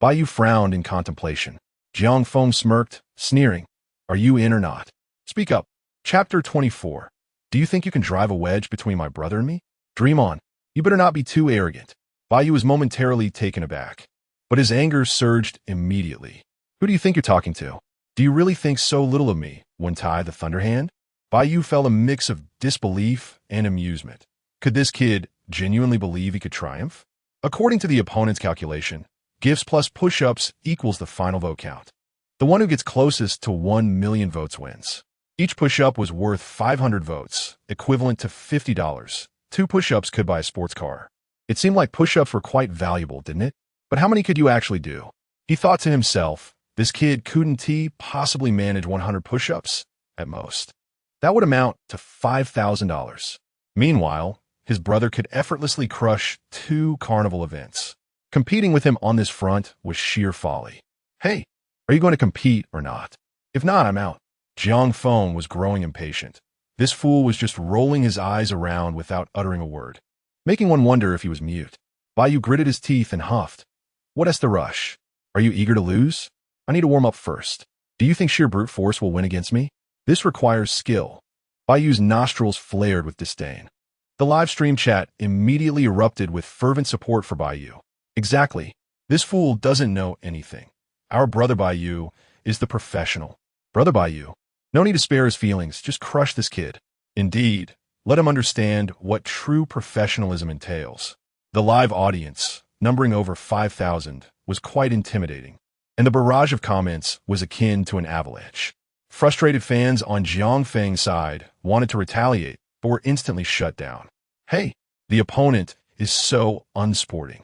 Bai Yu frowned in contemplation. Jiang Feng smirked, sneering. Are you in or not? Speak up. Chapter 24. Do you think you can drive a wedge between my brother and me? Dream on. You better not be too arrogant. Bai Yu was momentarily taken aback, but his anger surged immediately. Who do you think you're talking to? Do you really think so little of me, Wentai the Thunderhand? Bai Yu felt a mix of disbelief and amusement. Could this kid genuinely believe he could triumph? According to the opponent's calculation, gifts plus push-ups equals the final vote count. The one who gets closest to 1 million votes wins. Each push-up was worth 500 votes, equivalent to $50. 2 push-ups could buy a sports car. It seemed like push-ups were quite valuable, didn't it? But how many could you actually do? He thought to himself, this kid couldn't possibly manage 100 push-ups at most. That would amount to $5,000. Meanwhile, his brother could effortlessly crush 2 Carnival events. Competing with him on this front was sheer folly. Hey, are you going to compete or not? If not, I'm out. Jiang Feng was growing impatient. This fool was just rolling his eyes around without uttering a word, making one wonder if he was mute. Bai Yu gritted his teeth and huffed. What is the rush? Are you eager to lose? I need to warm up first. Do you think sheer brute force will win against me? This requires skill. Bai Yu's nostrils flared with disdain. The live stream chat immediately erupted with fervent support for Bai Yu. Exactly. This fool doesn't know anything. Our brother Bai Yu is the professional. Brother Bai Yu. No need to spare his feelings, just crush this kid. Indeed, let him understand what true professionalism entails. The live audience, numbering over 5,000, was quite intimidating, and the barrage of comments was akin to an avalanche. Frustrated fans on Jiang Feng's side wanted to retaliate, but were instantly shut down. Hey, the opponent is so unsporting.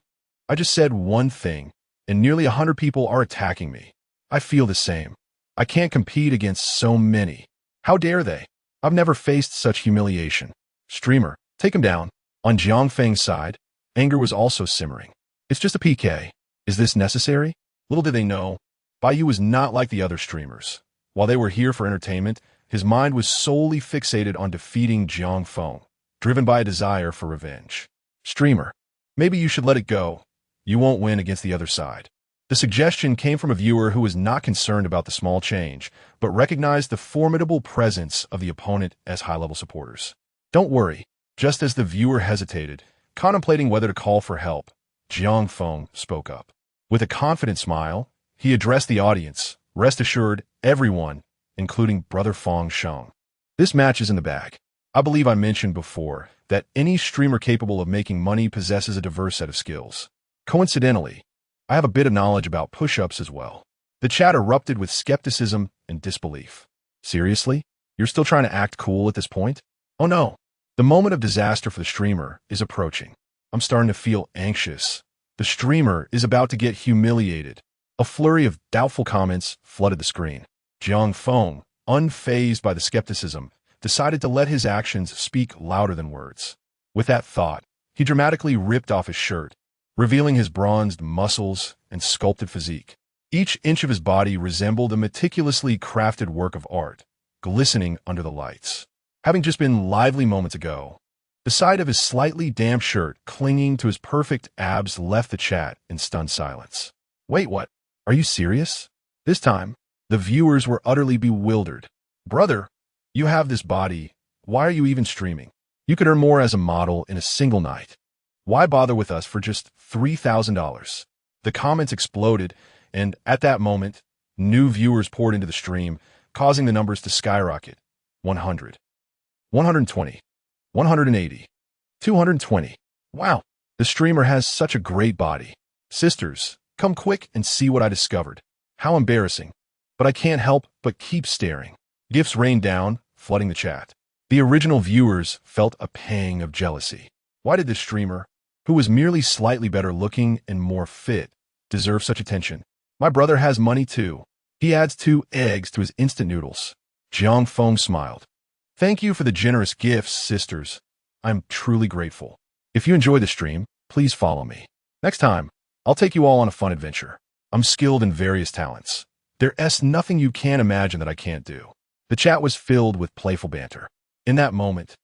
I just said one thing, and nearly 100 people are attacking me. I feel the same. I can't compete against so many. How dare they? I've never faced such humiliation. Streamer, take him down. On Jiang Feng's side, anger was also simmering. It's just a PK. Is this necessary? Little did they know, Bai Yu was not like the other streamers. While they were here for entertainment, his mind was solely fixated on defeating Jiang Feng, driven by a desire for revenge. Streamer, maybe you should let it go. You won't win against the other side. The suggestion came from a viewer who was not concerned about the small change, but recognized the formidable presence of the opponent as high-level supporters. Don't worry. Just as the viewer hesitated, contemplating whether to call for help, Jiang Feng spoke up. With a confident smile, he addressed the audience. Rest assured, everyone, including Brother Feng Sheng. This match is in the bag. I believe I mentioned before that any streamer capable of making money possesses a diverse set of skills. Coincidentally, I have a bit of knowledge about push-ups as well. The chat erupted with skepticism and disbelief. Seriously? You're still trying to act cool at this point? Oh no. The moment of disaster for the streamer is approaching. I'm starting to feel anxious. The streamer is about to get humiliated. A flurry of doubtful comments flooded the screen. Jiang Feng, unfazed by the skepticism, decided to let his actions speak louder than words. With that thought, he dramatically ripped off his shirt, revealing his bronzed muscles and sculpted physique. Each inch of his body resembled a meticulously crafted work of art, glistening under the lights. having just been lively moments ago. The sight of his slightly damp shirt clinging to his perfect abs left the chat in stunned silence. Wait, what? Are you serious? This time, the viewers were utterly bewildered. Brother, you have this body. Why are you even streaming? You could earn more as a model in a single night. Why bother with us for just $3,000? The comments exploded, and at that moment, new viewers poured into the stream, causing the numbers to skyrocket. 100, 120, 180, 220. Wow, the streamer has such a great body. Sisters, come quick and see what I discovered. How embarrassing. But I can't help but keep staring. Gifts rained down, flooding the chat. The original viewers felt a pang of jealousy. Why did this streamer, who was merely slightly better looking and more fit, deserve such attention? My brother has money too. He adds 2 eggs to his instant noodles. Jiang Feng smiled. Thank you for the generous gifts, sisters. I'm truly grateful. If you enjoy the stream, please follow me. Next time, I'll take you all on a fun adventure. I'm skilled in various talents. There's nothing you can't imagine that I can't do. The chat was filled with playful banter. In that moment,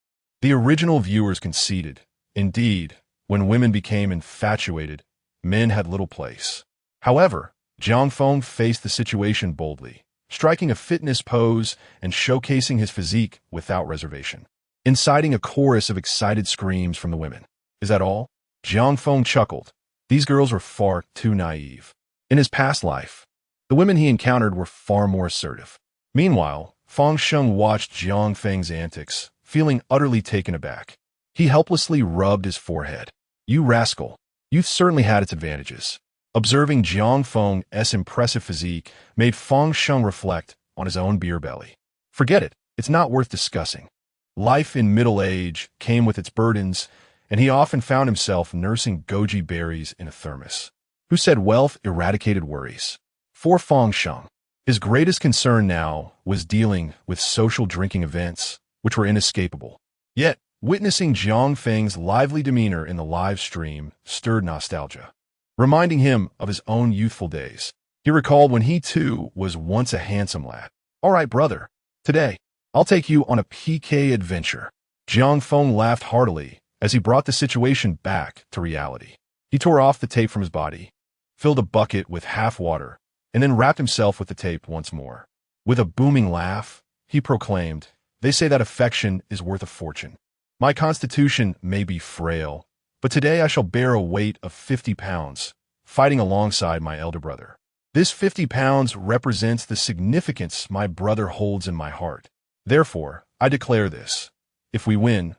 the original viewers conceded. Indeed, when women became infatuated, men had little place. However, Jiang Feng faced the situation boldly, striking a fitness pose and showcasing his physique without reservation, inciting a chorus of excited screams from the women. Is that all? Jiang Feng chuckled. These girls were far too naive. In his past life, the women he encountered were far more assertive. Meanwhile, Fang Sheng watched Jiang Feng's antics, feeling utterly taken aback. He helplessly rubbed his forehead. You rascal, you've certainly had its advantages. Observing Jiang Feng's impressive physique made Fang Sheng reflect on his own beer belly. Forget it, it's not worth discussing. Life in middle age came with its burdens, and he often found himself nursing goji berries in a thermos. Who said wealth eradicated worries? For Fang Sheng, his greatest concern now was dealing with social drinking events, which were inescapable. Yet, witnessing Jiang Feng's lively demeanor in the live stream stirred nostalgia, reminding him of his own youthful days. He recalled when he too was once a handsome lad. All right, brother, today, I'll take you on a PK adventure. Jiang Feng laughed heartily as he brought the situation back to reality. He tore off the tape from his body, filled a bucket with half water, and then wrapped himself with the tape once more. With a booming laugh, he proclaimed, "They say that affection is worth a fortune. My constitution may be frail, but today I shall bear a weight of 50 pounds, fighting alongside my elder brother. This 50 pounds represents the significance my brother holds in my heart. Therefore, I declare this. If we win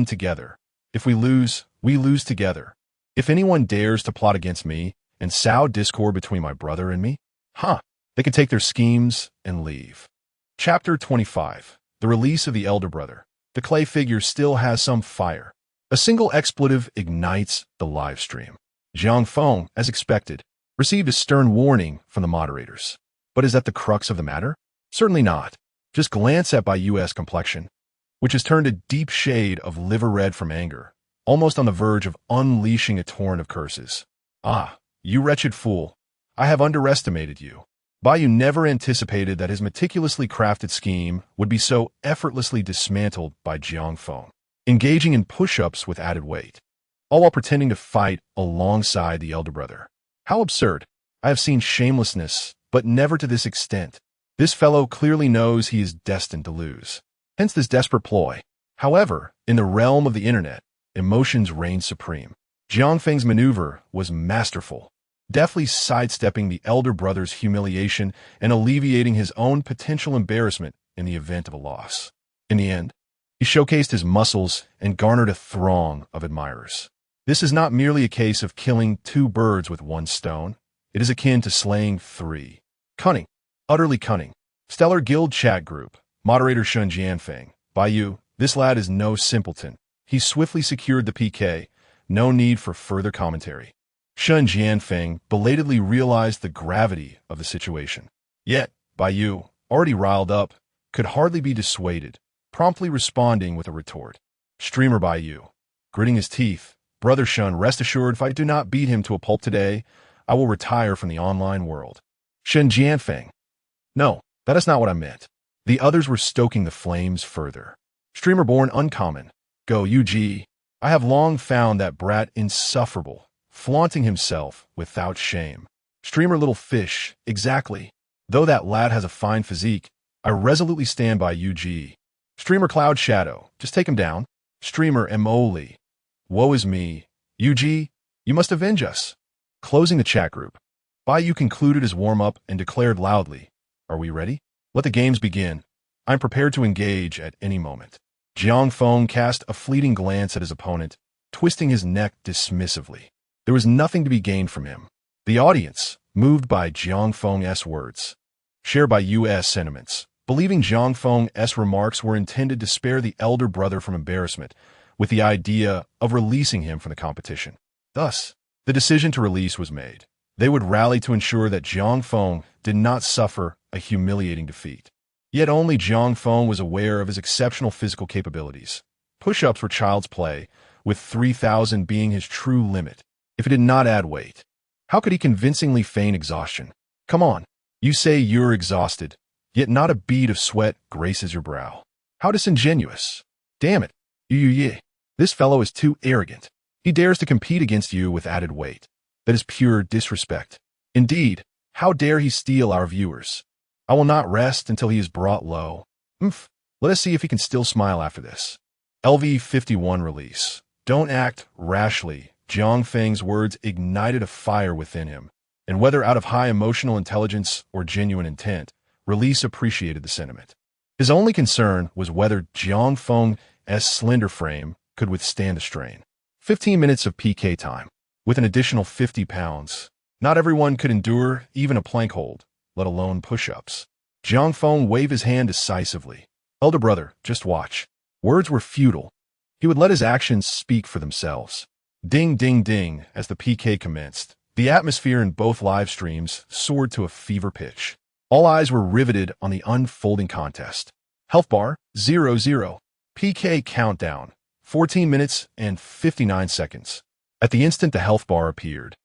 together. If we lose together. If anyone dares to plot against me and sow discord between my brother and me, they can take their schemes and leave." Chapter 25. The Release of the Elder Brother. The clay figure still has some fire. A single expletive ignites the live stream. Jiang Feng, as expected, received a stern warning from the moderators. But is that the crux of the matter? Certainly not. Just glance at Bai's complexion, which has turned a deep shade of liver red from anger, almost on the verge of unleashing a torrent of curses. Ah, you wretched fool. I have underestimated you. Bai never anticipated that his meticulously crafted scheme would be so effortlessly dismantled by Jiang Feng, engaging in push-ups with added weight, all while pretending to fight alongside the elder brother. How absurd. I have seen shamelessness, but never to this extent. This fellow clearly knows he is destined to lose. Hence this desperate ploy. However, in the realm of the internet, emotions reign supreme. Jiang Feng's maneuver was masterful, deftly sidestepping the elder brother's humiliation and alleviating his own potential embarrassment in the event of a loss. In the end, he showcased his muscles and garnered a throng of admirers. This is not merely a case of killing 2 birds with 1 stone. It is akin to slaying 3. Cunning. Utterly cunning. Stellar Guild Chat Group. Moderator Shun Jianfeng. Baiyu, this lad is no simpleton. He swiftly secured the PK. No need for further commentary. Shun Jianfeng belatedly realized the gravity of the situation. Yet, Baiyu, already riled up, could hardly be dissuaded, promptly responding with a retort. Streamer Baiyu, gritting his teeth, Brother Shun, rest assured if I do not beat him to a pulp today, I will retire from the online world. Shun Jianfeng. No, that is not what I meant. The others were stoking the flames further. Streamer born uncommon. Go UG. I have long found that brat insufferable, flaunting himself without shame. Streamer little fish, exactly. Though that lad has a fine physique, I resolutely stand by UG. Streamer cloud shadow, just take him down. Streamer emoli. Woe is me. UG, you must avenge us. Closing the chat group. Bayou concluded his warm-up and declared loudly, "Are we ready? Let the games begin. I'm prepared to engage at any moment." Jiang Feng cast a fleeting glance at his opponent, twisting his neck dismissively. There was nothing to be gained from him. The audience, moved by Jiang Feng's words, shared by U.S. sentiments, believing Jiang Feng's remarks were intended to spare the elder brother from embarrassment, with the idea of releasing him from the competition. Thus, the decision to release was made. They would rally to ensure that Jiang Feng did not suffer a humiliating defeat. Yet only Jiang Feng was aware of his exceptional physical capabilities. Push-ups were child's play, with 3,000 being his true limit. If he did not add weight, how could he convincingly feign exhaustion? Come on, you say you're exhausted, yet not a bead of sweat graces your brow. How disingenuous. Damn it, you. This fellow is too arrogant. He dares to compete against you with added weight. That is pure disrespect. Indeed, how dare he steal our viewers? I will not rest until he is brought low. Let us see if he can still smile after this. LV51 release. Don't act rashly. Jiang Feng's words ignited a fire within him, and whether out of high emotional intelligence or genuine intent, Release appreciated the sentiment. His only concern was whether Jiang Feng's slender frame could withstand the strain. 15 minutes of PK time, with an additional 50 pounds. Not everyone could endure even a plank hold, let alone push-ups. Jiang Feng waved his hand decisively. Elder brother, just watch. Words were futile. He would let his actions speak for themselves. Ding, ding, ding, as the PK commenced. The atmosphere in both live streams soared to a fever pitch. All eyes were riveted on the unfolding contest. Health bar, 0-0. PK countdown, 14 minutes and 59 seconds. At the instant the health bar appeared,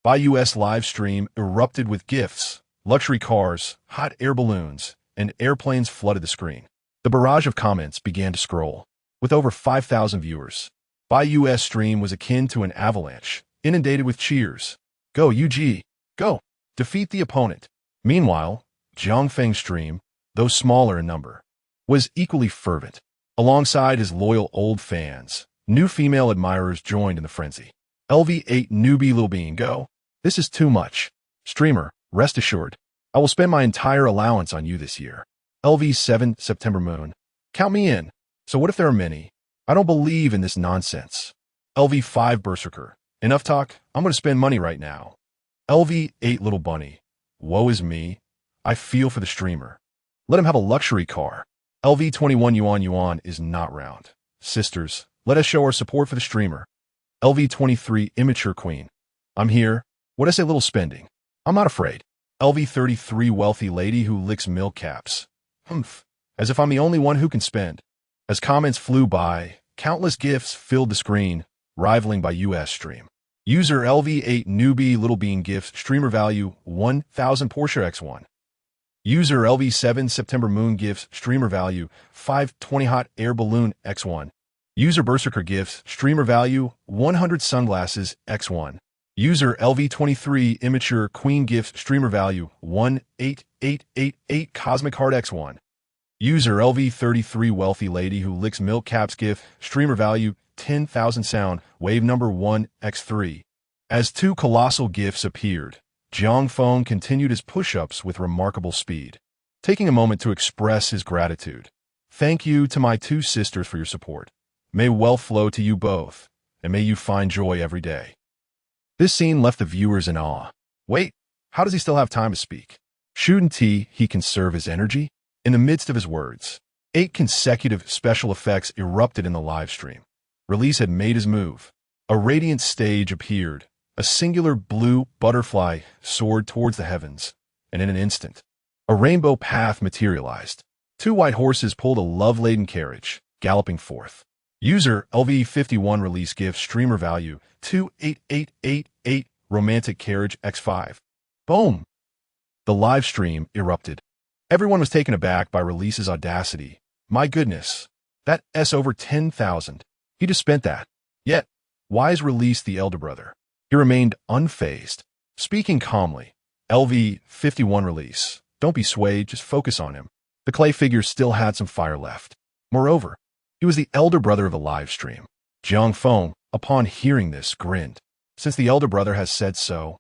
BMWs live stream erupted with gifts. Luxury cars, hot air balloons, and airplanes flooded the screen. The barrage of comments began to scroll. With over 5,000 viewers, BMWs stream was akin to an avalanche, inundated with cheers. Go, UG! Go! Defeat the opponent. Meanwhile, Jiang Feng's stream, though smaller in number, was equally fervent. Alongside his loyal old fans, new female admirers joined in the frenzy. LV8 newbie Lil Bean, go! This is too much. Streamer, rest assured, I will spend my entire allowance on you this year. LV7 September Moon, count me in. So what if there are many? I don't believe in this nonsense. LV5 Berserker, enough talk, I'm going to spend money right now. LV8 Little Bunny, woe is me. I feel for the streamer. Let him have a luxury car. LV21 Yuan is not round. Sisters, let us show our support for the streamer. LV23 Immature Queen, I'm here. What I say, little spending. I'm not afraid. LV33 Wealthy Lady who licks milk caps. As if I'm the only one who can spend. As comments flew by, countless gifts filled the screen, rivaling by US stream. User LV8 newbie Little Bean gifts streamer value 1,000 Porsche X1. User LV7 September Moon gifts streamer value 520 Hot Air Balloon X1. User Berserker gifts streamer value 100 Sunglasses X1. User LV23 Immature Queen gifts streamer value 18888 Cosmic Heart X1. User LV33 Wealthy Lady who licks milk caps gift streamer value 10,000 Sound Wave number 1 X3. As two colossal gifts appeared, Jiang Feng continued his push-ups with remarkable speed, taking a moment to express his gratitude. Thank you to my two sisters for your support. May wealth flow to you both, and may you find joy every day. This scene left the viewers in awe. Wait, how does he still have time to speak? Shouldn't he conserve his energy? In the midst of his words, 8 consecutive special effects erupted in the live stream. Release had made his move. A radiant stage appeared. A singular blue butterfly soared towards the heavens, and in an instant, a rainbow path materialized. 2 white horses pulled a love-laden carriage, galloping forth. User LV51 release gift streamer value 28888 Romantic Carriage X5. Boom! The live stream erupted. Everyone was taken aback by Release's audacity. My goodness, That's over 10,000. He just spent that. Yet, Wise released the elder brother. He remained unfazed, speaking calmly. LV 51 release. Don't be swayed, just focus on him. The clay figure still had some fire left. Moreover, he was the elder brother of the live stream. Jiang Feng, upon hearing this, grinned. Since the elder brother has said so,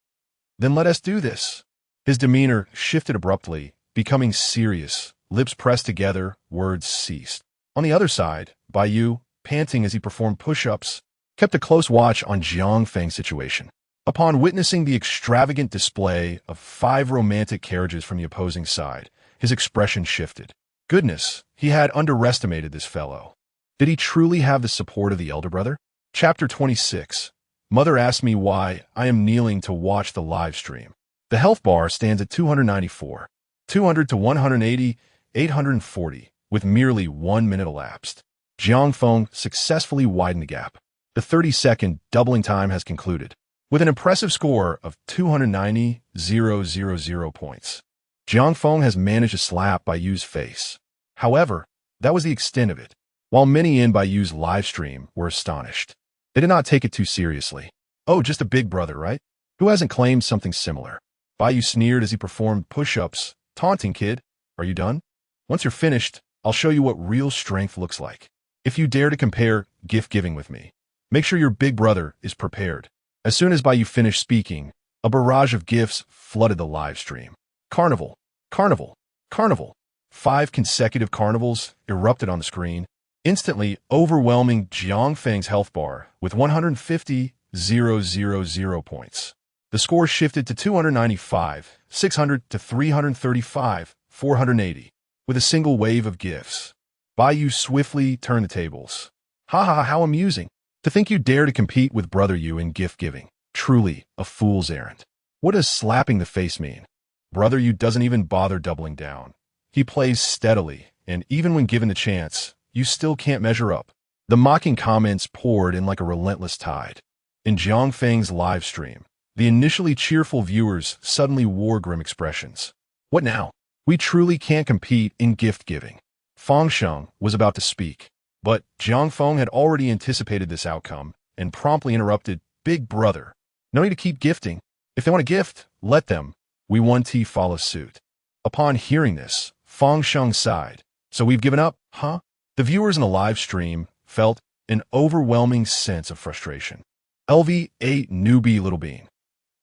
then let us do this. His demeanor shifted abruptly, becoming serious. Lips pressed together, words ceased. On the other side, Baiyu, panting as he performed push-ups, kept a close watch on Jiang Feng's situation. Upon witnessing the extravagant display of 5 romantic carriages from the opposing side, his expression shifted. Goodness, he had underestimated this fellow. Did he truly have the support of the elder brother? Chapter 26. Mother asked me why I am kneeling to watch the live stream. The health bar stands at 294. 200 to 180, 840, with merely 1 minute elapsed. Jiang Feng successfully widened the gap. The 30-second doubling time has concluded, with an impressive score of 290,000 points. Jiang Feng has managed to slap Baiyu's face. However, that was the extent of it. While many in Baiyu's live stream were astonished, they did not take it too seriously. Oh, just a big brother, right? Who hasn't claimed something similar? Baiyu sneered as he performed push-ups, taunting, kid, are you done? Once you're finished, I'll show you what real strength looks like. If you dare to compare gift-giving with me, make sure your big brother is prepared. As soon as Baiyu finished speaking, a barrage of gifts flooded the live stream. Carnival, Carnival, Carnival. 5 consecutive carnivals erupted on the screen, instantly overwhelming Jiang Feng's health bar with 150,000 points. The score shifted to 295, 600 to 335, 480, with a single wave of gifts. Baiyu swiftly turned the tables. Ha ha, how amusing. To think you dare to compete with Brother Yu in gift-giving. Truly a fool's errand. What does slapping the face mean? Brother Yu doesn't even bother doubling down. He plays steadily, and even when given the chance, you still can't measure up. The mocking comments poured in like a relentless tide. In Jiang Feng's live stream, the initially cheerful viewers suddenly wore grim expressions. What now? We truly can't compete in gift-giving. Fang Sheng was about to speak, but Jiang Feng had already anticipated this outcome and promptly interrupted. Big brother, no need to keep gifting. If they want to gift, let them. We 1T follow suit. Upon hearing this, Fang Sheng sighed. So we've given up, huh? The viewers in the live stream felt an overwhelming sense of frustration. LV8 newbie little bean.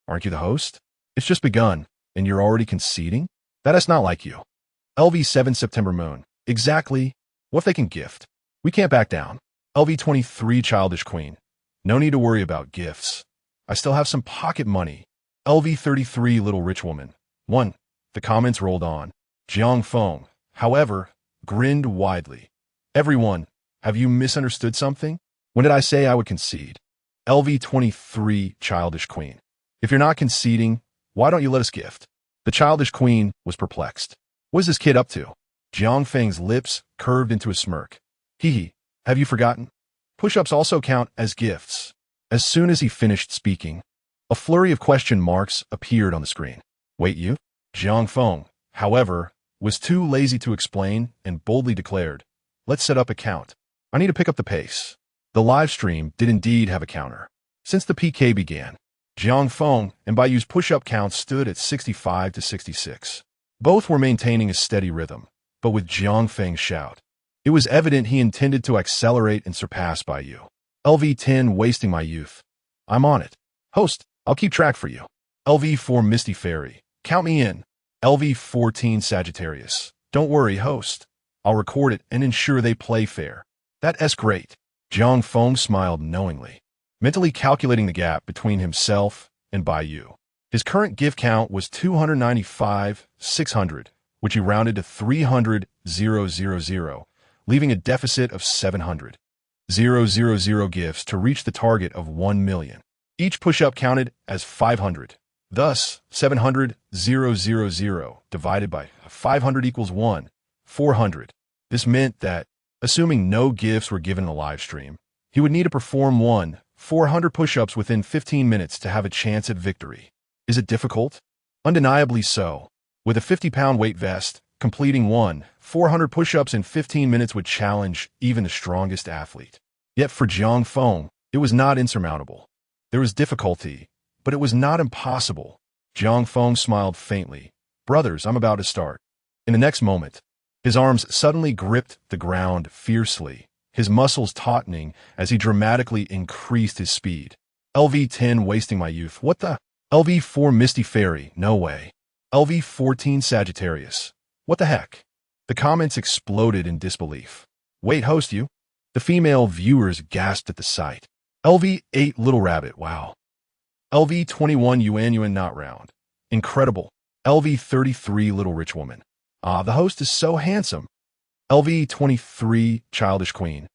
Aren't you the host? It's just begun, and you're already conceding? That is not like you. LV7 September moon. Exactly. What if they can gift? We can't back down. LV23 childish queen. No need to worry about gifts. I still have some pocket money. LV33 little rich woman. 1. The comments rolled on. Jiang Feng, however, grinned widely. Everyone, have you misunderstood something? When did I say I would concede? LV23 childish queen. If you're not conceding, why don't you let us gift? The childish queen was perplexed. What is this kid up to? Jiang Feng's lips curved into a smirk. Hee, have you forgotten? Push-ups also count as gifts. As soon as he finished speaking, a flurry of question marks appeared on the screen. Wait, you? Jiang Feng, however, was too lazy to explain and boldly declared, let's set up a count. I need to pick up the pace. The live stream did indeed have a counter. Since the PK began, Jiang Feng and Baiyu's push-up count stood at 65 to 66. Both were maintaining a steady rhythm, but with Jiang Feng's shout, it was evident he intended to accelerate and surpass Baiyu. LV10 wasting my youth. I'm on it. Host, I'll keep track for you. LV4 Misty Fairy. Count me in. LV14 Sagittarius. Don't worry, host. I'll record it and ensure they play fair. That's great. Jiang Feng smiled knowingly, mentally calculating the gap between himself and Baiyu. His current gift count was 295, 600, which he rounded to 300,000, leaving a deficit of 700,000 gifts to reach the target of 1 million. Each push-up counted as 500. Thus, 700,000 divided by 500 equals 1, 400. This meant that, assuming no gifts were given in the live stream, he would need to perform 400 push-ups within 15 minutes to have a chance at victory. Is it difficult? Undeniably so. With a 50-pound weight vest, completing 400 push-ups in 15 minutes would challenge even the strongest athlete. Yet for Jiang Feng, it was not insurmountable. There was difficulty, but it was not impossible. Jiang Feng smiled faintly. Brothers, I'm about to start. In the next moment, his arms suddenly gripped the ground fiercely, his muscles tautening as he dramatically increased his speed. LV10 wasting my youth. What the? LV4 Misty Fairy. No way. LV14 Sagittarius. What the heck? The comments exploded in disbelief. Wait, host you? The female viewers gasped at the sight. LV8 Little Rabbit. Wow. LV21 Yuan Not Round. Incredible. LV33 Little Rich Woman. Ah, the host is so handsome. LV23 Childish Queen.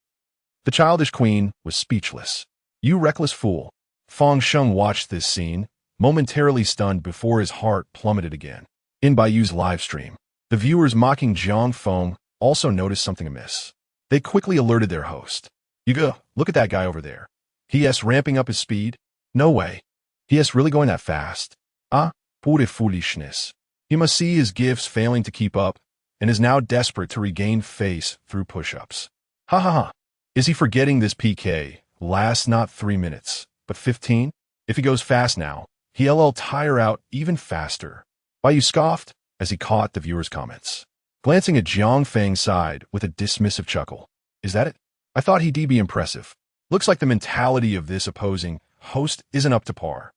The Childish Queen was speechless. You reckless fool. Fong Sheng watched this scene, momentarily stunned before his heart plummeted again. In Bayou's live stream, the viewers mocking Jiang Feng also noticed something amiss. They quickly alerted their host. Look at that guy over there. He ramping up his speed? No way. He really going that fast? Ah, pure foolishness. He must see his gifts failing to keep up, and is now desperate to regain face through push-ups. Ha ha ha. Is he forgetting this PK lasts not 3 minutes, but 15? If he goes fast now, he'll tire out even faster. Bayou scoffed as he caught the viewers' comments, glancing at Jiang Feng's side with a dismissive chuckle. Is that it? I thought he'd be impressive. Looks like the mentality of this opposing host isn't up to par.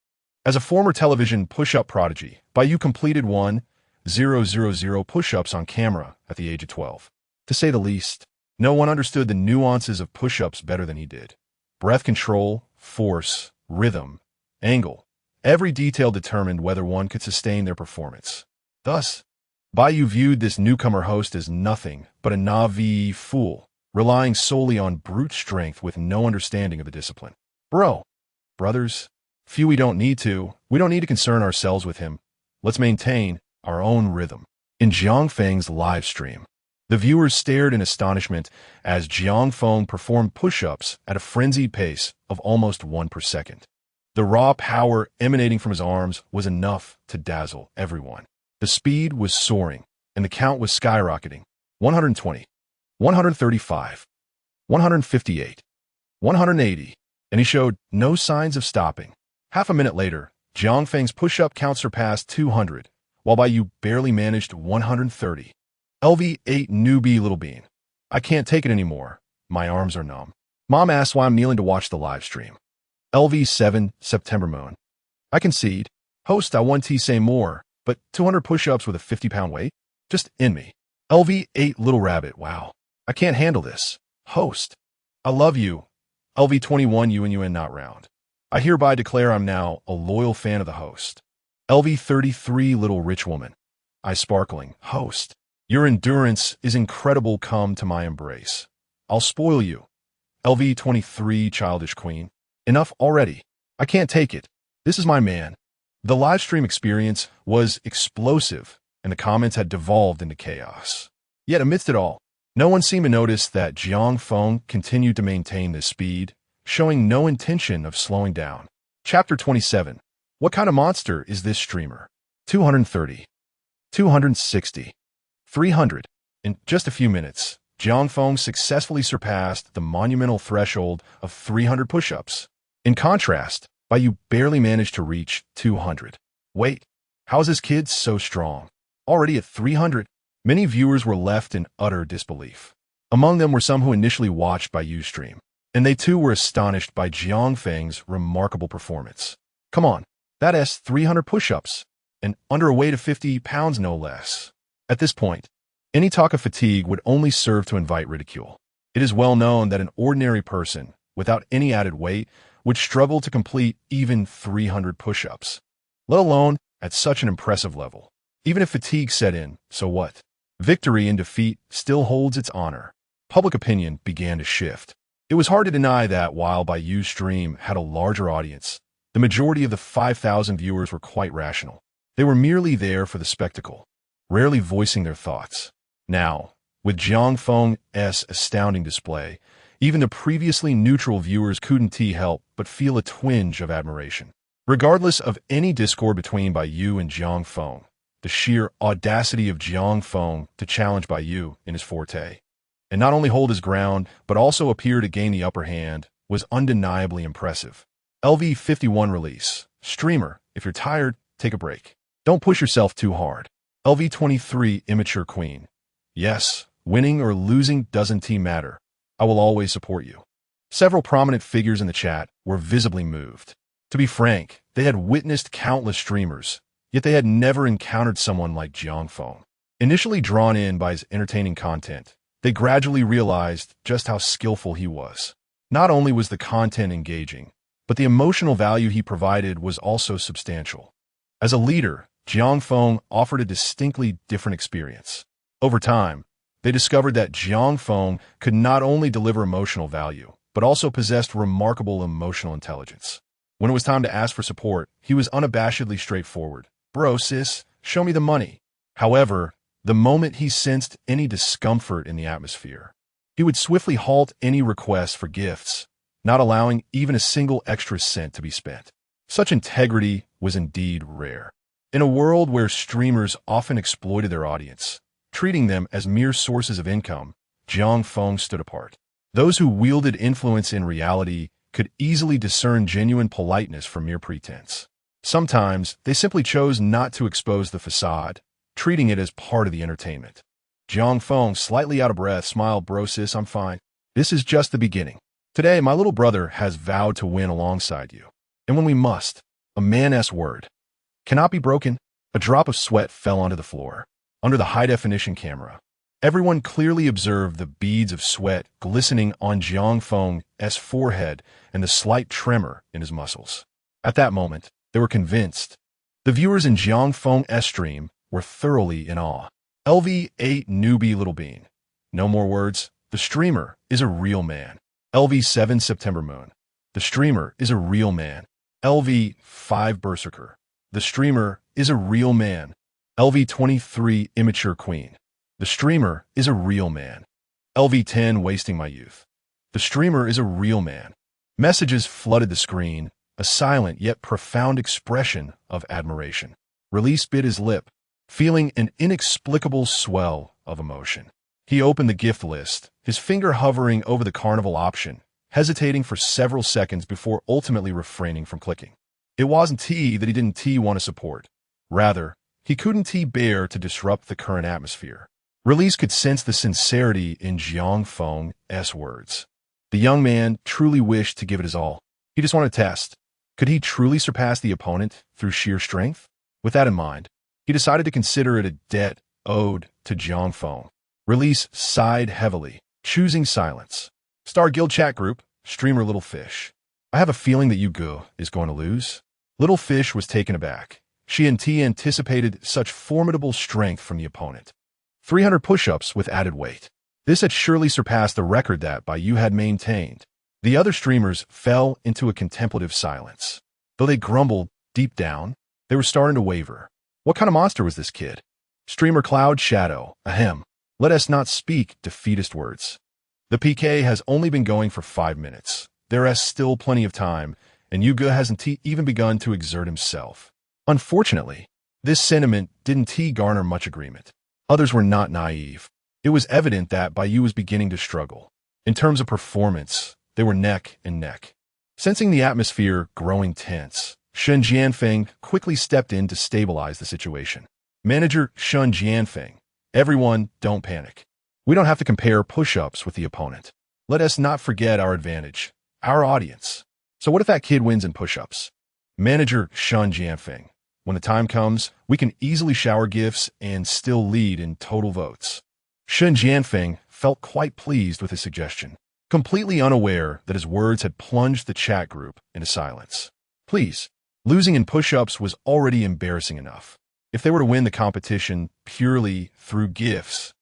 As a former television push-up prodigy, Bayou completed 1,000 push-ups on camera at the age of 12. To say the least, no one understood the nuances of push-ups better than he did. Breath control, force, rhythm, angle. Every detail determined whether one could sustain their performance. Thus, Bayou viewed this newcomer host as nothing but a naive fool, relying solely on brute strength with no understanding of the discipline. Brothers, we don't need to concern ourselves with him. Let's maintain our own rhythm. In Jiang Feng's live stream, the viewers stared in astonishment as Jiang Feng performed push-ups at a frenzied pace of almost 1 per second. The raw power emanating from his arms was enough to dazzle everyone. The speed was soaring, and the count was skyrocketing. 120, 135, 158, 180, and he showed no signs of stopping. Half a minute later, Jiang Feng's push-up count surpassed 200, while Bayou barely managed 130. LV8 Newbie Little Bean. I can't take it anymore. My arms are numb. Mom asks why I'm kneeling to watch the live stream. LV7 September Moon. I concede. Host, I want to say more, but 200 push-ups with a 50-pound weight? Just in me. LV8 Little Rabbit. Wow. I can't handle this. Host. I love you. LV21 UN Not Round. I hereby declare I'm now a loyal fan of the host. LV33 Little Rich Woman. I sparkling. Host. Your endurance is incredible. Come to my embrace. I'll spoil you. LV23 Childish Queen. Enough already. I can't take it. This is my man. The live stream experience was explosive, and the comments had devolved into chaos. Yet amidst it all, no one seemed to notice that Jiang Feng continued to maintain this speed, showing no intention of slowing down. Chapter 27. What kind of monster is this streamer? 230. 260. 300. In just a few minutes, Jiang Feng successfully surpassed the monumental threshold of 300 push-ups. In contrast, Bayou barely managed to reach 200. Wait, how is this kid so strong? Already at 300? Many viewers were left in utter disbelief. Among them were some who initially watched Bayou's stream, and they too were astonished by Jiang Feng's remarkable performance. Come on, that's 300 push-ups, and under a weight of 50 pounds no less. At this point, any talk of fatigue would only serve to invite ridicule. It is well known that an ordinary person, without any added weight, would struggle to complete even 300 push-ups, let alone at such an impressive level. Even if fatigue set in, so what? Victory in defeat still holds its honor. Public opinion began to shift. It was hard to deny that while Bayou's stream had a larger audience, the majority of the 5,000 viewers were quite rational. They were merely there for the spectacle, rarely voicing their thoughts. Now, with Jiang Feng's astounding display, even the previously neutral viewers couldn't help but feel a twinge of admiration. Regardless of any discord between Bayou and Jiang Feng, The sheer audacity of Jiang Feng to challenge by you in his forte, and not only hold his ground, but also appear to gain the upper hand, was undeniably impressive. LV51 release. Streamer, if you're tired, take a break. Don't push yourself too hard. LV23 immature queen. Yes, winning or losing doesn't matter. I will always support you. Several prominent figures in the chat were visibly moved. To be frank, they had witnessed countless streamers, yet they had never encountered someone like Jiang Feng. Initially drawn in by his entertaining content, they gradually realized just how skillful he was. Not only was the content engaging, but the emotional value he provided was also substantial. As a leader, Jiang Feng offered a distinctly different experience. Over time, they discovered that Jiang Feng could not only deliver emotional value, but also possessed remarkable emotional intelligence. When it was time to ask for support, he was unabashedly straightforward. Bro, sis, show me the money. However, the moment he sensed any discomfort in the atmosphere, he would swiftly halt any requests for gifts, not allowing even a single extra cent to be spent. Such integrity was indeed rare. In a world where streamers often exploited their audience, treating them as mere sources of income, Jiang Feng stood apart. Those who wielded influence in reality could easily discern genuine politeness from mere pretense. Sometimes, they simply chose not to expose the facade, treating it as part of the entertainment. Jiang Feng, slightly out of breath, smiled. Bro, sis, I'm fine. This is just the beginning. Today, my little brother has vowed to win alongside you. And when we must, a man's word cannot be broken. A drop of sweat fell onto the floor, under the high-definition camera. Everyone clearly observed the beads of sweat glistening on Jiang Feng's forehead and the slight tremor in his muscles. At that moment, they were convinced. The viewers in Jiang Feng's stream were thoroughly in awe. LV8 newbie little bean. No more words. The streamer is a real man. LV7 September moon. The streamer is a real man. LV5 berserker. The streamer is a real man. LV23 immature queen. The streamer is a real man. LV10 wasting my youth. The streamer is a real man. Messages flooded the screen, a silent yet profound expression of admiration. Release bit his lip, feeling an inexplicable swell of emotion. He opened the gift list, his finger hovering over the Carnival option, hesitating for several seconds before ultimately refraining from clicking. It wasn't that he didn't want to support. Rather, he couldn't bear to disrupt the current atmosphere. Release could sense the sincerity in Jiang Feng's words. The young man truly wished to give it his all. He just wanted to test. Could he truly surpass the opponent through sheer strength? With that in mind, he decided to consider it a debt owed to Jiang Feng. Release sighed heavily, choosing silence. Star Guild chat group, streamer Little Fish. I have a feeling that Yugo is going to lose. Little Fish was taken aback. She anticipated such formidable strength from the opponent. 300 push-ups with added weight. This had surely surpassed the record that Yu had maintained. The other streamers fell into a contemplative silence. Though they grumbled deep down, they were starting to waver. What kind of monster was this kid? Streamer Cloud Shadow, ahem. Let us not speak defeatist words. The PK has only been going for 5 minutes. There is still plenty of time, and Yuga hasn't even begun to exert himself. Unfortunately, this sentiment didn't garner much agreement. Others were not naive. It was evident that Yu was beginning to struggle. In terms of performance, they were neck and neck. Sensing the atmosphere growing tense, Shun Jianfeng quickly stepped in to stabilize the situation. Manager Shun Jianfeng, everyone, don't panic. We don't have to compare push-ups with the opponent. Let us not forget our advantage, our audience. So what if that kid wins in push-ups? Manager Shun Jianfeng, when the time comes, we can easily shower gifts and still lead in total votes. Shun Jianfeng felt quite pleased with his suggestion, completely unaware that his words had plunged the chat group into silence. Please, losing in push-ups was already embarrassing enough. If they were to win the competition purely through gifts,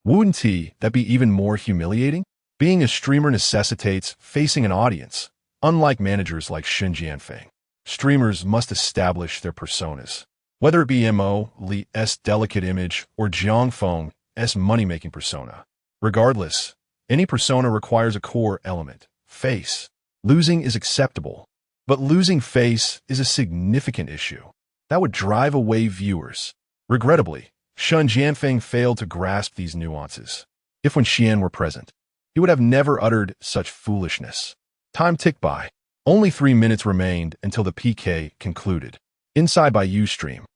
wouldn't that be even more humiliating? Being a streamer necessitates facing an audience. Unlike managers like Shun Jianfeng, streamers must establish their personas. Whether it be Mo's delicate image or Jiang Feng's money-making persona. Regardless, any persona requires a core element, face. Losing is acceptable, but losing face is a significant issue. That would drive away viewers. Regrettably, Shun Jianfeng failed to grasp these nuances. If when Xian were present, he would have never uttered such foolishness. Time ticked by. Only 3 minutes remained until the PK concluded. Inside by Ustream,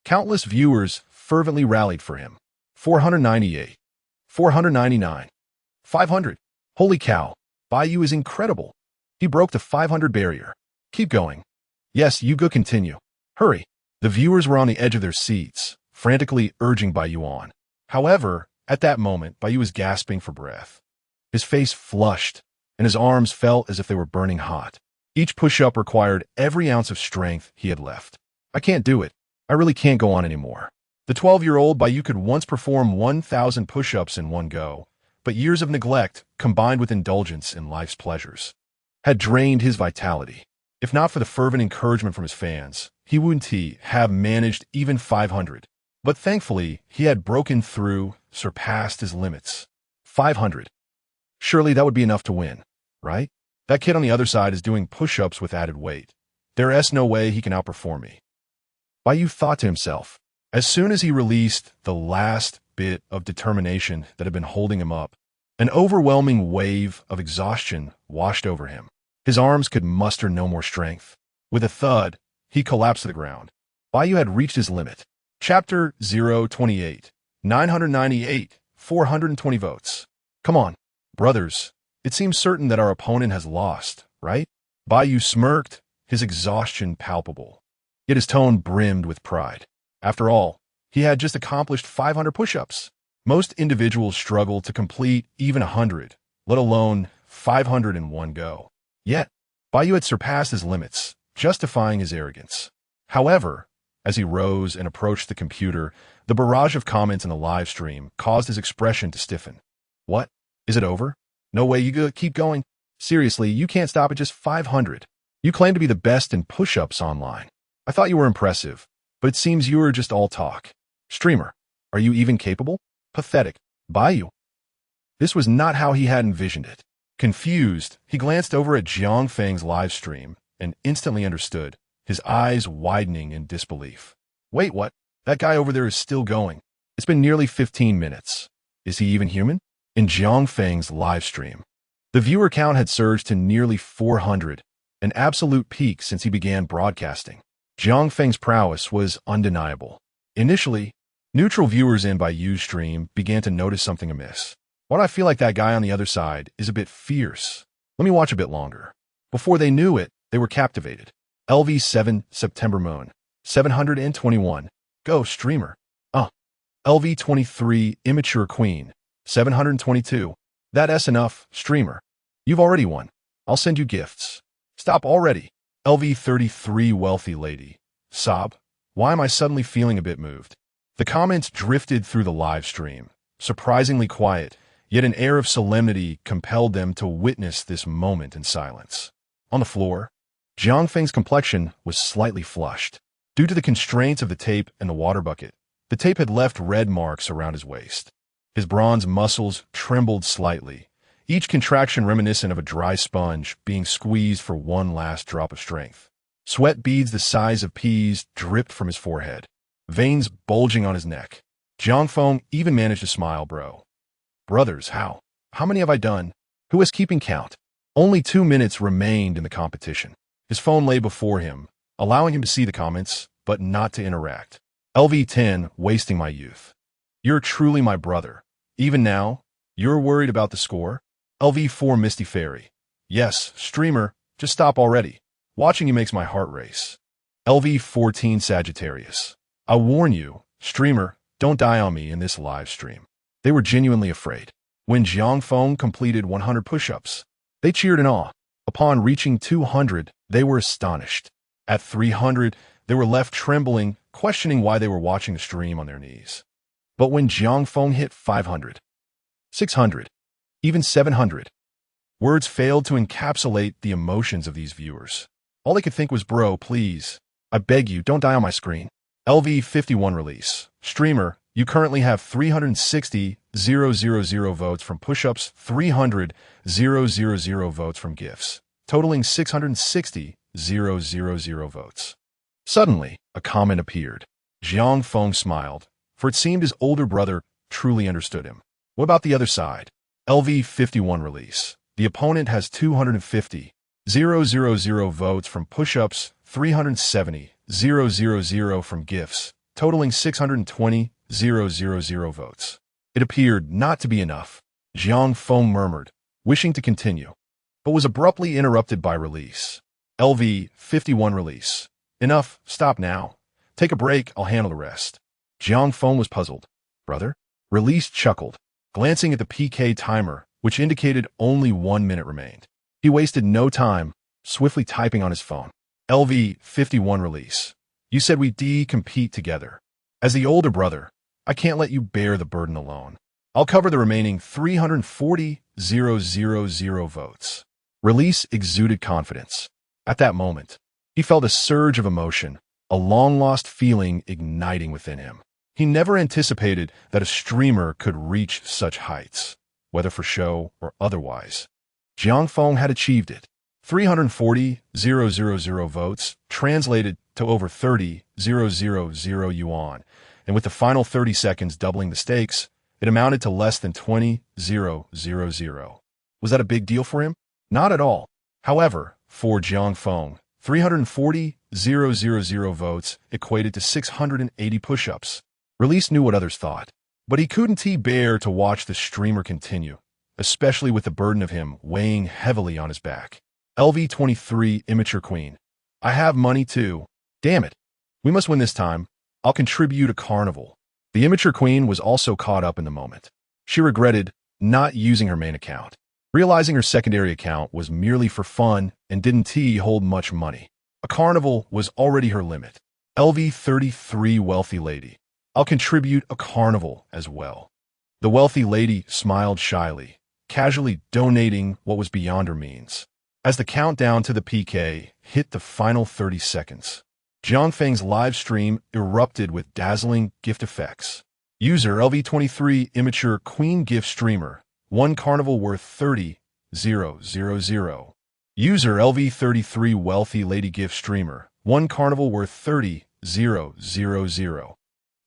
countless viewers fervently rallied for him. 498. 499. 500. Holy cow, Baiyu is incredible. He broke the 500 barrier. Keep going. Yes, you go continue. Hurry. The viewers were on the edge of their seats, frantically urging Baiyu on. However, at that moment, Baiyu was gasping for breath. His face flushed, and his arms felt as if they were burning hot. Each push-up required every ounce of strength he had left. I can't do it. I really can't go on anymore. The 12-year-old Baiyu could once perform 1,000 push-ups in one go, but years of neglect, combined with indulgence in life's pleasures, had drained his vitality. If not for the fervent encouragement from his fans, he wouldn't have managed even 500. But thankfully, he had broken through, surpassed his limits. 500. Surely that would be enough to win, right? That kid on the other side is doing push-ups with added weight. There's no way he can outperform me. Baiyu thought to himself. As soon as he released the last bit of determination that had been holding him up, an overwhelming wave of exhaustion washed over him. His arms could muster no more strength. With a thud, he collapsed to the ground. Baiyu had reached his limit. Chapter 028. 998. 420 votes. Come on, brothers. It seems certain that our opponent has lost, right? Baiyu smirked, his exhaustion palpable. Yet his tone brimmed with pride. After all, he had just accomplished 500 push-ups. Most individuals struggle to complete even 100, let alone 500 in one go. Yet, Baiyu had surpassed his limits, justifying his arrogance. However, as he rose and approached the computer, the barrage of comments in the live stream caused his expression to stiffen. What? Is it over? No way, you keep going. Seriously, you can't stop at just 500. You claim to be the best in push-ups online. I thought you were impressive, but it seems you are just all talk. Streamer, are you even capable? Pathetic. Baiyu. This was not how he had envisioned it. Confused, he glanced over at Jiang Feng's live stream and instantly understood, his eyes widening in disbelief. Wait, what? That guy over there is still going. It's been nearly 15 minutes. Is he even human? In Jiang Feng's live stream, the viewer count had surged to nearly 400, an absolute peak since he began broadcasting. Jiang Feng's prowess was undeniable. Initially, neutral viewers in Baiyu's stream began to notice something amiss. Why do I feel like that guy on the other side is a bit fierce? Let me watch a bit longer. Before they knew it, they were captivated. LV7 September Moon 721. Go, streamer. LV23 Immature Queen 722. That's enough, streamer. You've already won. I'll send you gifts. Stop already. LV33 Wealthy Lady. Sob. Why am I suddenly feeling a bit moved? The comments drifted through the live stream, surprisingly quiet, yet an air of solemnity compelled them to witness this moment in silence. On the floor, Jiang Feng's complexion was slightly flushed. Due to the constraints of the tape and the water bucket, the tape had left red marks around his waist. His bronze muscles trembled slightly, each contraction reminiscent of a dry sponge being squeezed for one last drop of strength. Sweat beads the size of peas dripped from his forehead, veins bulging on his neck. Jiang Feng even managed to smile, bro. Brothers, how? How many have I done? Who is keeping count? Only 2 minutes remained in the competition. His phone lay before him, allowing him to see the comments, but not to interact. LV10, wasting my youth. You're truly my brother. Even now, you're worried about the score? LV4 Misty Fairy. Yes, streamer, just stop already. Watching you makes my heart race. LV14 Sagittarius. I warn you, streamer, don't die on me in this live stream. They were genuinely afraid. When Jiang Feng completed 100 push-ups, they cheered in awe. Upon reaching 200, they were astonished. At 300, they were left trembling, questioning why they were watching the stream on their knees. But when Jiang Feng hit 500, 600, even 700, words failed to encapsulate the emotions of these viewers. All they could think was, bro, please, I beg you, don't die on my screen. LV51 release. Streamer, you currently have 360,000 votes from push-ups, 300,000 votes from gifts, totaling 660,000 votes. Suddenly, a comment appeared. Jiang Feng smiled, for it seemed his older brother truly understood him. What about the other side? LV51 release. The opponent has 250,000 votes from push-ups, 370,000 from gifts, totaling 620,000 votes. It appeared not to be enough. Jiang Feng murmured, wishing to continue, but was abruptly interrupted by release. LV51 release. Enough, stop now. Take a break, I'll handle the rest. Jiang Feng was puzzled. Brother? Release chuckled, glancing at the PK timer, which indicated only 1 minute remained. He wasted no time, swiftly typing on his phone. LV51 release. You said we compete together. As the older brother, I can't let you bear the burden alone. I'll cover the remaining 340,000 votes. Release exuded confidence. At that moment, he felt a surge of emotion, a long-lost feeling igniting within him. He never anticipated that a streamer could reach such heights, whether for show or otherwise. Jiang Feng had achieved it. 340,000 votes translated to over 30,000 yuan, and with the final 30 seconds doubling the stakes, it amounted to less than 20,000. Was that a big deal for him? Not at all. However, for Jiang Feng, 340,000 votes equated to 680 push-ups. Release knew what others thought, but he couldn't bear to watch the streamer continue, especially with the burden of him weighing heavily on his back. LV23 Immature Queen. I have money too. Damn it. We must win this time. I'll contribute a Carnival. The Immature Queen was also caught up in the moment. She regretted not using her main account, realizing her secondary account was merely for fun and didn't hold much money. A Carnival was already her limit. LV33 Wealthy Lady. I'll contribute a Carnival as well. The wealthy lady smiled shyly, casually donating what was beyond her means. As the countdown to the PK hit the final 30 seconds, Jiang Feng's live stream erupted with dazzling gift effects. User LV23 Immature Queen Gift Streamer. 1 Carnival worth 30,000. User LV33 Wealthy Lady Gift Streamer. 1 Carnival worth 30,000.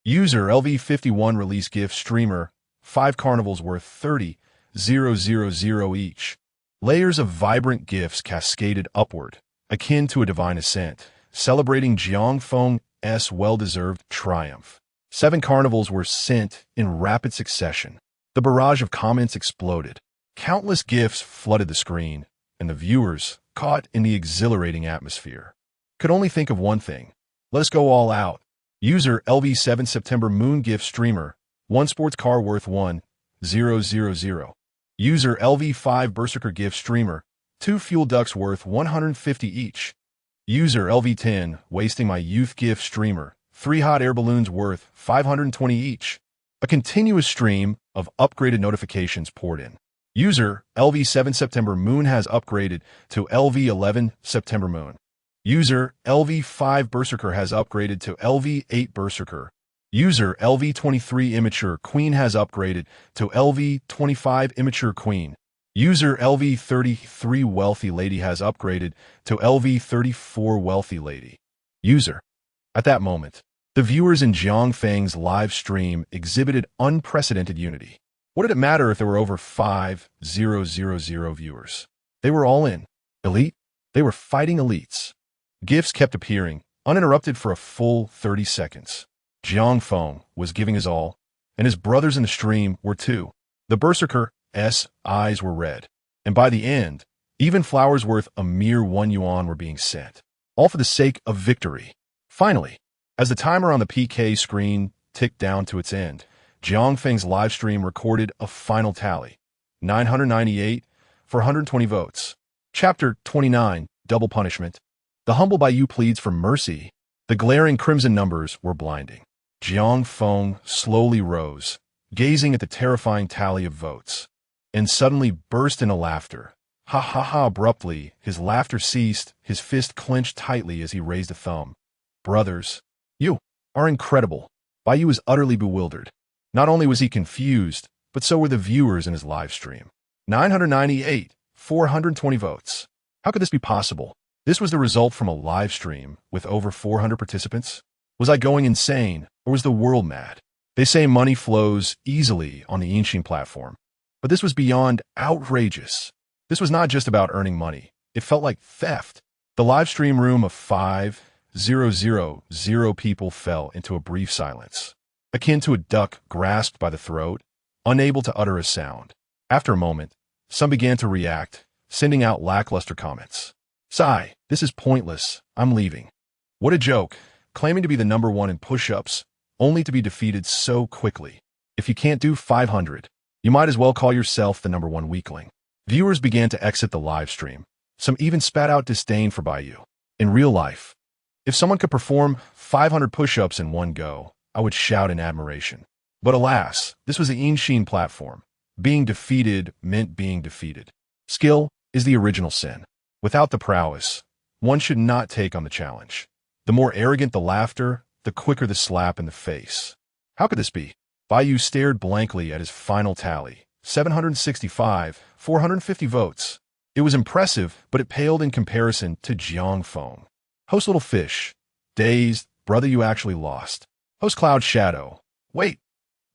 User LV51 Release Gift Streamer. 5 Carnivals worth 30,000 each. Layers of vibrant gifts cascaded upward, akin to a divine ascent, celebrating Jiang Feng's well-deserved triumph. 7 Carnivals were sent in rapid succession. The barrage of comments exploded. Countless gifts flooded the screen, and the viewers, caught in the exhilarating atmosphere, could only think of one thing. Let's go all out. User LV7 September Moon Gift Streamer. 1 sports car worth 1,000. User LV5 Berserker Gift Streamer. 2 fuel ducts worth 150 each. User LV10 Wasting My Youth Gift Streamer. 3 hot air balloons worth 520 each. A continuous stream of upgraded notifications poured in. User LV7 September Moon has upgraded to LV11 September Moon. User LV5 Berserker has upgraded to LV8 Berserker. User LV23 Immature Queen has upgraded to LV25 Immature Queen. User LV33 Wealthy Lady has upgraded to LV34 Wealthy Lady. User. At that moment, the viewers in Jiang Feng's live stream exhibited unprecedented unity. What did it matter if there were over 5,000 viewers? They were all in. Elite? They were fighting elites. Gifts kept appearing, uninterrupted for a full 30 seconds. Jiang Feng was giving his all, and his brothers in the stream were too. The Berserker's eyes were red, and by the end, even flowers worth a mere 1 yuan were being sent, all for the sake of victory. Finally, as the timer on the PK screen ticked down to its end, Jiang Feng's live stream recorded a final tally. 998 for 120 votes. Chapter 29, Double Punishment. The humble Baiyu pleads for mercy. The glaring crimson numbers were blinding. Jiang Feng slowly rose, gazing at the terrifying tally of votes, and suddenly burst into laughter. Ha ha ha! Abruptly, his laughter ceased, his fist clenched tightly as he raised a thumb. Brothers, you are incredible. Baiyu was utterly bewildered. Not only was he confused, but so were the viewers in his live stream. 998, 420 votes. How could this be possible? This was the result from a live stream with over 400 participants. Was I going insane, or was the world mad? They say money flows easily on the Yunshu platform, but this was beyond outrageous. This was not just about earning money. It felt like theft. The live stream room of 5,000 people fell into a brief silence, akin to a duck grasped by the throat, unable to utter a sound. After a moment, some began to react, sending out lackluster comments. Sigh, this is pointless. I'm leaving. What a joke, claiming to be the number one in push-ups, only to be defeated so quickly. If you can't do 500, you might as well call yourself the number one weakling. Viewers began to exit the live stream. Some even spat out disdain for Bayu. In real life, if someone could perform 500 push-ups in one go, I would shout in admiration. But alas, this was the Yunshu platform. Being defeated meant being defeated. Skill is the original sin. Without the prowess, one should not take on the challenge. The more arrogant the laughter, the quicker the slap in the face. How could this be? Bayu stared blankly at his final tally. 765, 450 votes. It was impressive, but it paled in comparison to Jiang Feng. Host Little Fish. Dazed, brother, you actually lost. Host Cloud Shadow. Wait,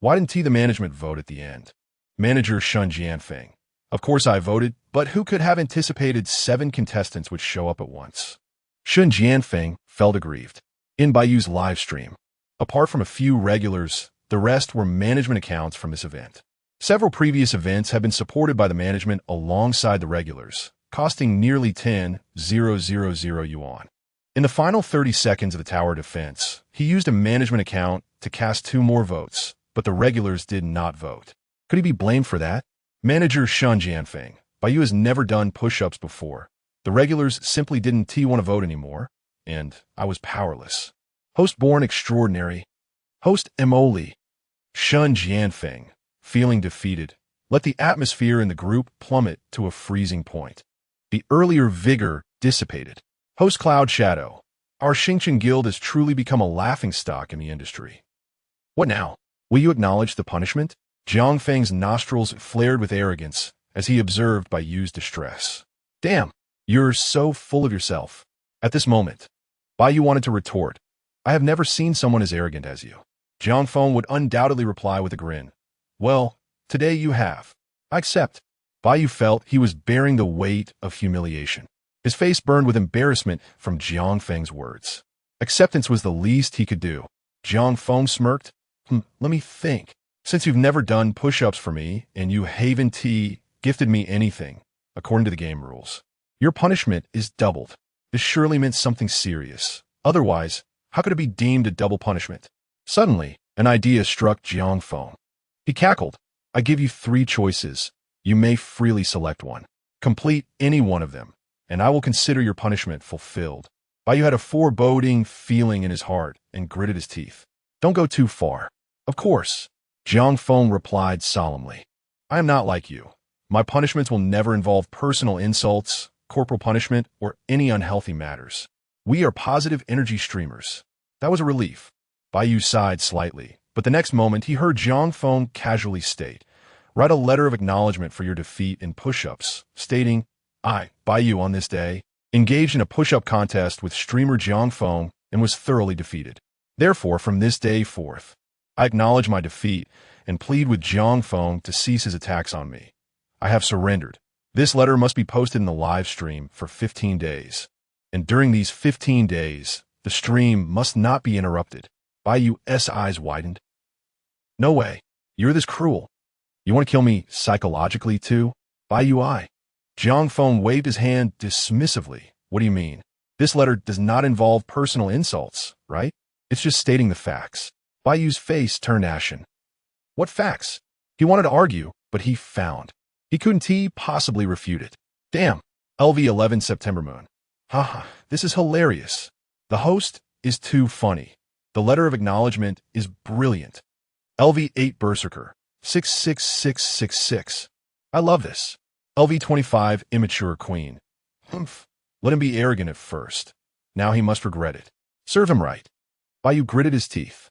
why didn't the management vote at the end? Manager Shun Jianfeng. Of course I voted, but who could have anticipated 7 contestants would show up at once? Shun Jianfeng felt aggrieved. In Bayu's live stream, apart from a few regulars, the rest were management accounts from this event. Several previous events have been supported by the management alongside the regulars, costing nearly 10,000 yuan. In the final 30 seconds of the tower defense, he used a management account to cast 2 more votes, but the regulars did not vote. Could he be blamed for that? Manager Shun Jianfeng. Bayu has never done push-ups before. The regulars simply didn't want to vote anymore, and I was powerless. Host Born Extraordinary. Host Emoli. Shun Jianfeng. Feeling defeated, let the atmosphere in the group plummet to a freezing point. The earlier vigor dissipated. Host Cloud Shadow. Our Xingqian Guild has truly become a laughingstock in the industry. What now? Will you acknowledge the punishment? Jiang Feng's nostrils flared with arrogance as he observed Bayu's distress. Damn, you're so full of yourself. At this moment, Bayu wanted to retort. I have never seen someone as arrogant as you. Jiang Feng would undoubtedly reply with a grin. Well, today you have. I accept. Bayu felt he was bearing the weight of humiliation. His face burned with embarrassment from Jiang Feng's words. Acceptance was the least he could do. Jiang Feng smirked. Let me think. Since you've never done push-ups for me, and you haven't gifted me anything, according to the game rules, your punishment is doubled. This surely meant something serious. Otherwise, how could it be deemed a double punishment? Suddenly, an idea struck Jiang Feng. He cackled. I give you 3 choices. You may freely select one. Complete any one of them, and I will consider your punishment fulfilled. Bayu had a foreboding feeling in his heart and gritted his teeth. Don't go too far. Of course. Jiang Feng replied solemnly. I am not like you. My punishments will never involve personal insults, corporal punishment, or any unhealthy matters. We are positive energy streamers. That was a relief. Bayu sighed slightly. But the next moment, he heard Jiang Feng casually state, write a letter of acknowledgement for your defeat in push-ups, stating, I, Bayu on this day, engaged in a push-up contest with streamer Jiang Feng and was thoroughly defeated. Therefore, from this day forth, I acknowledge my defeat and plead with Jiang Feng to cease his attacks on me. I have surrendered. This letter must be posted in the live stream for 15 days. And during these 15 days, the stream must not be interrupted. Bayu's eyes widened. No way. You're this cruel. You want to kill me psychologically, too? Bayu I. Jiang Feng waved his hand dismissively. What do you mean? This letter does not involve personal insults, right? It's just stating the facts. Bayu's face turned ashen. What facts? He wanted to argue, but he found. He couldn't possibly refute it. Damn. LV11 September Moon. Haha, this is hilarious. The host is too funny. The letter of acknowledgement is brilliant. LV8 Berserker, 66666. I love this. LV25 Immature Queen. Humph. Let him be arrogant at first. Now he must regret it. Serve him right. Bayu gritted his teeth.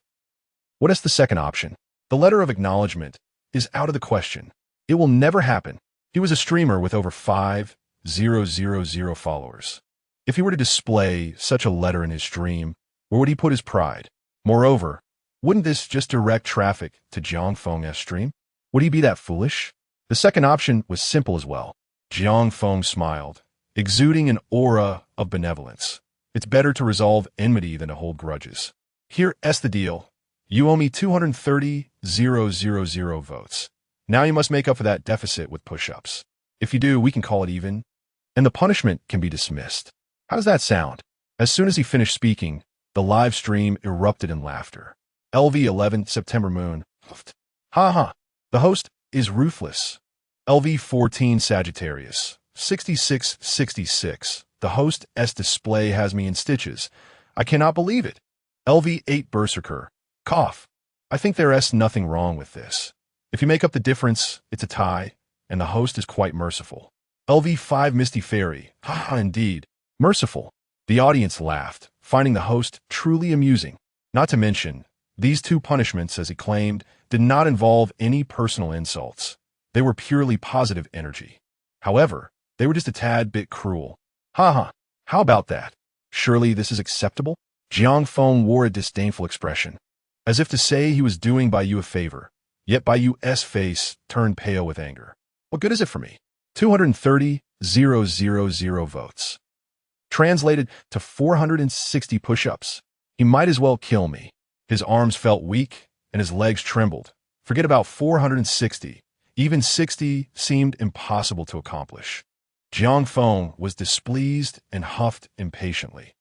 What is the second option? The letter of acknowledgement is out of the question. It will never happen. He was a streamer with over 5,000 followers. If he were to display such a letter in his stream, where would he put his pride? Moreover, wouldn't this just direct traffic to Jiang Feng's stream? Would he be that foolish? The second option was simple as well. Jiang Feng smiled, exuding an aura of benevolence. It's better to resolve enmity than to hold grudges. Here's the deal. You owe me 230,000 votes. Now you must make up for that deficit with push-ups. If you do, we can call it even, and the punishment can be dismissed. How does that sound? As soon as he finished speaking, the live stream erupted in laughter. LV11 September Moon. Ha ha. The host is ruthless. LV14 Sagittarius. 6666. The host's display has me in stitches. I cannot believe it. LV8 Berserker. Cough. I think there's nothing wrong with this. If you make up the difference, it's a tie, and the host is quite merciful. LV5 Misty Fairy. Ha, indeed. Merciful. The audience laughed, finding the host truly amusing. Not to mention, these two punishments, as he claimed, did not involve any personal insults. They were purely positive energy. However, they were just a tad bit cruel. Ha, how about that? Surely this is acceptable? Jiang Feng wore a disdainful expression, as if to say he was doing by you a favor, yet by you's face turned pale with anger. What good is it for me? 230,000 votes. Translated to 460 push-ups. He might as well kill me. His arms felt weak, and his legs trembled. Forget about 460. Even 60 seemed impossible to accomplish. Jiang Feng was displeased and huffed impatiently.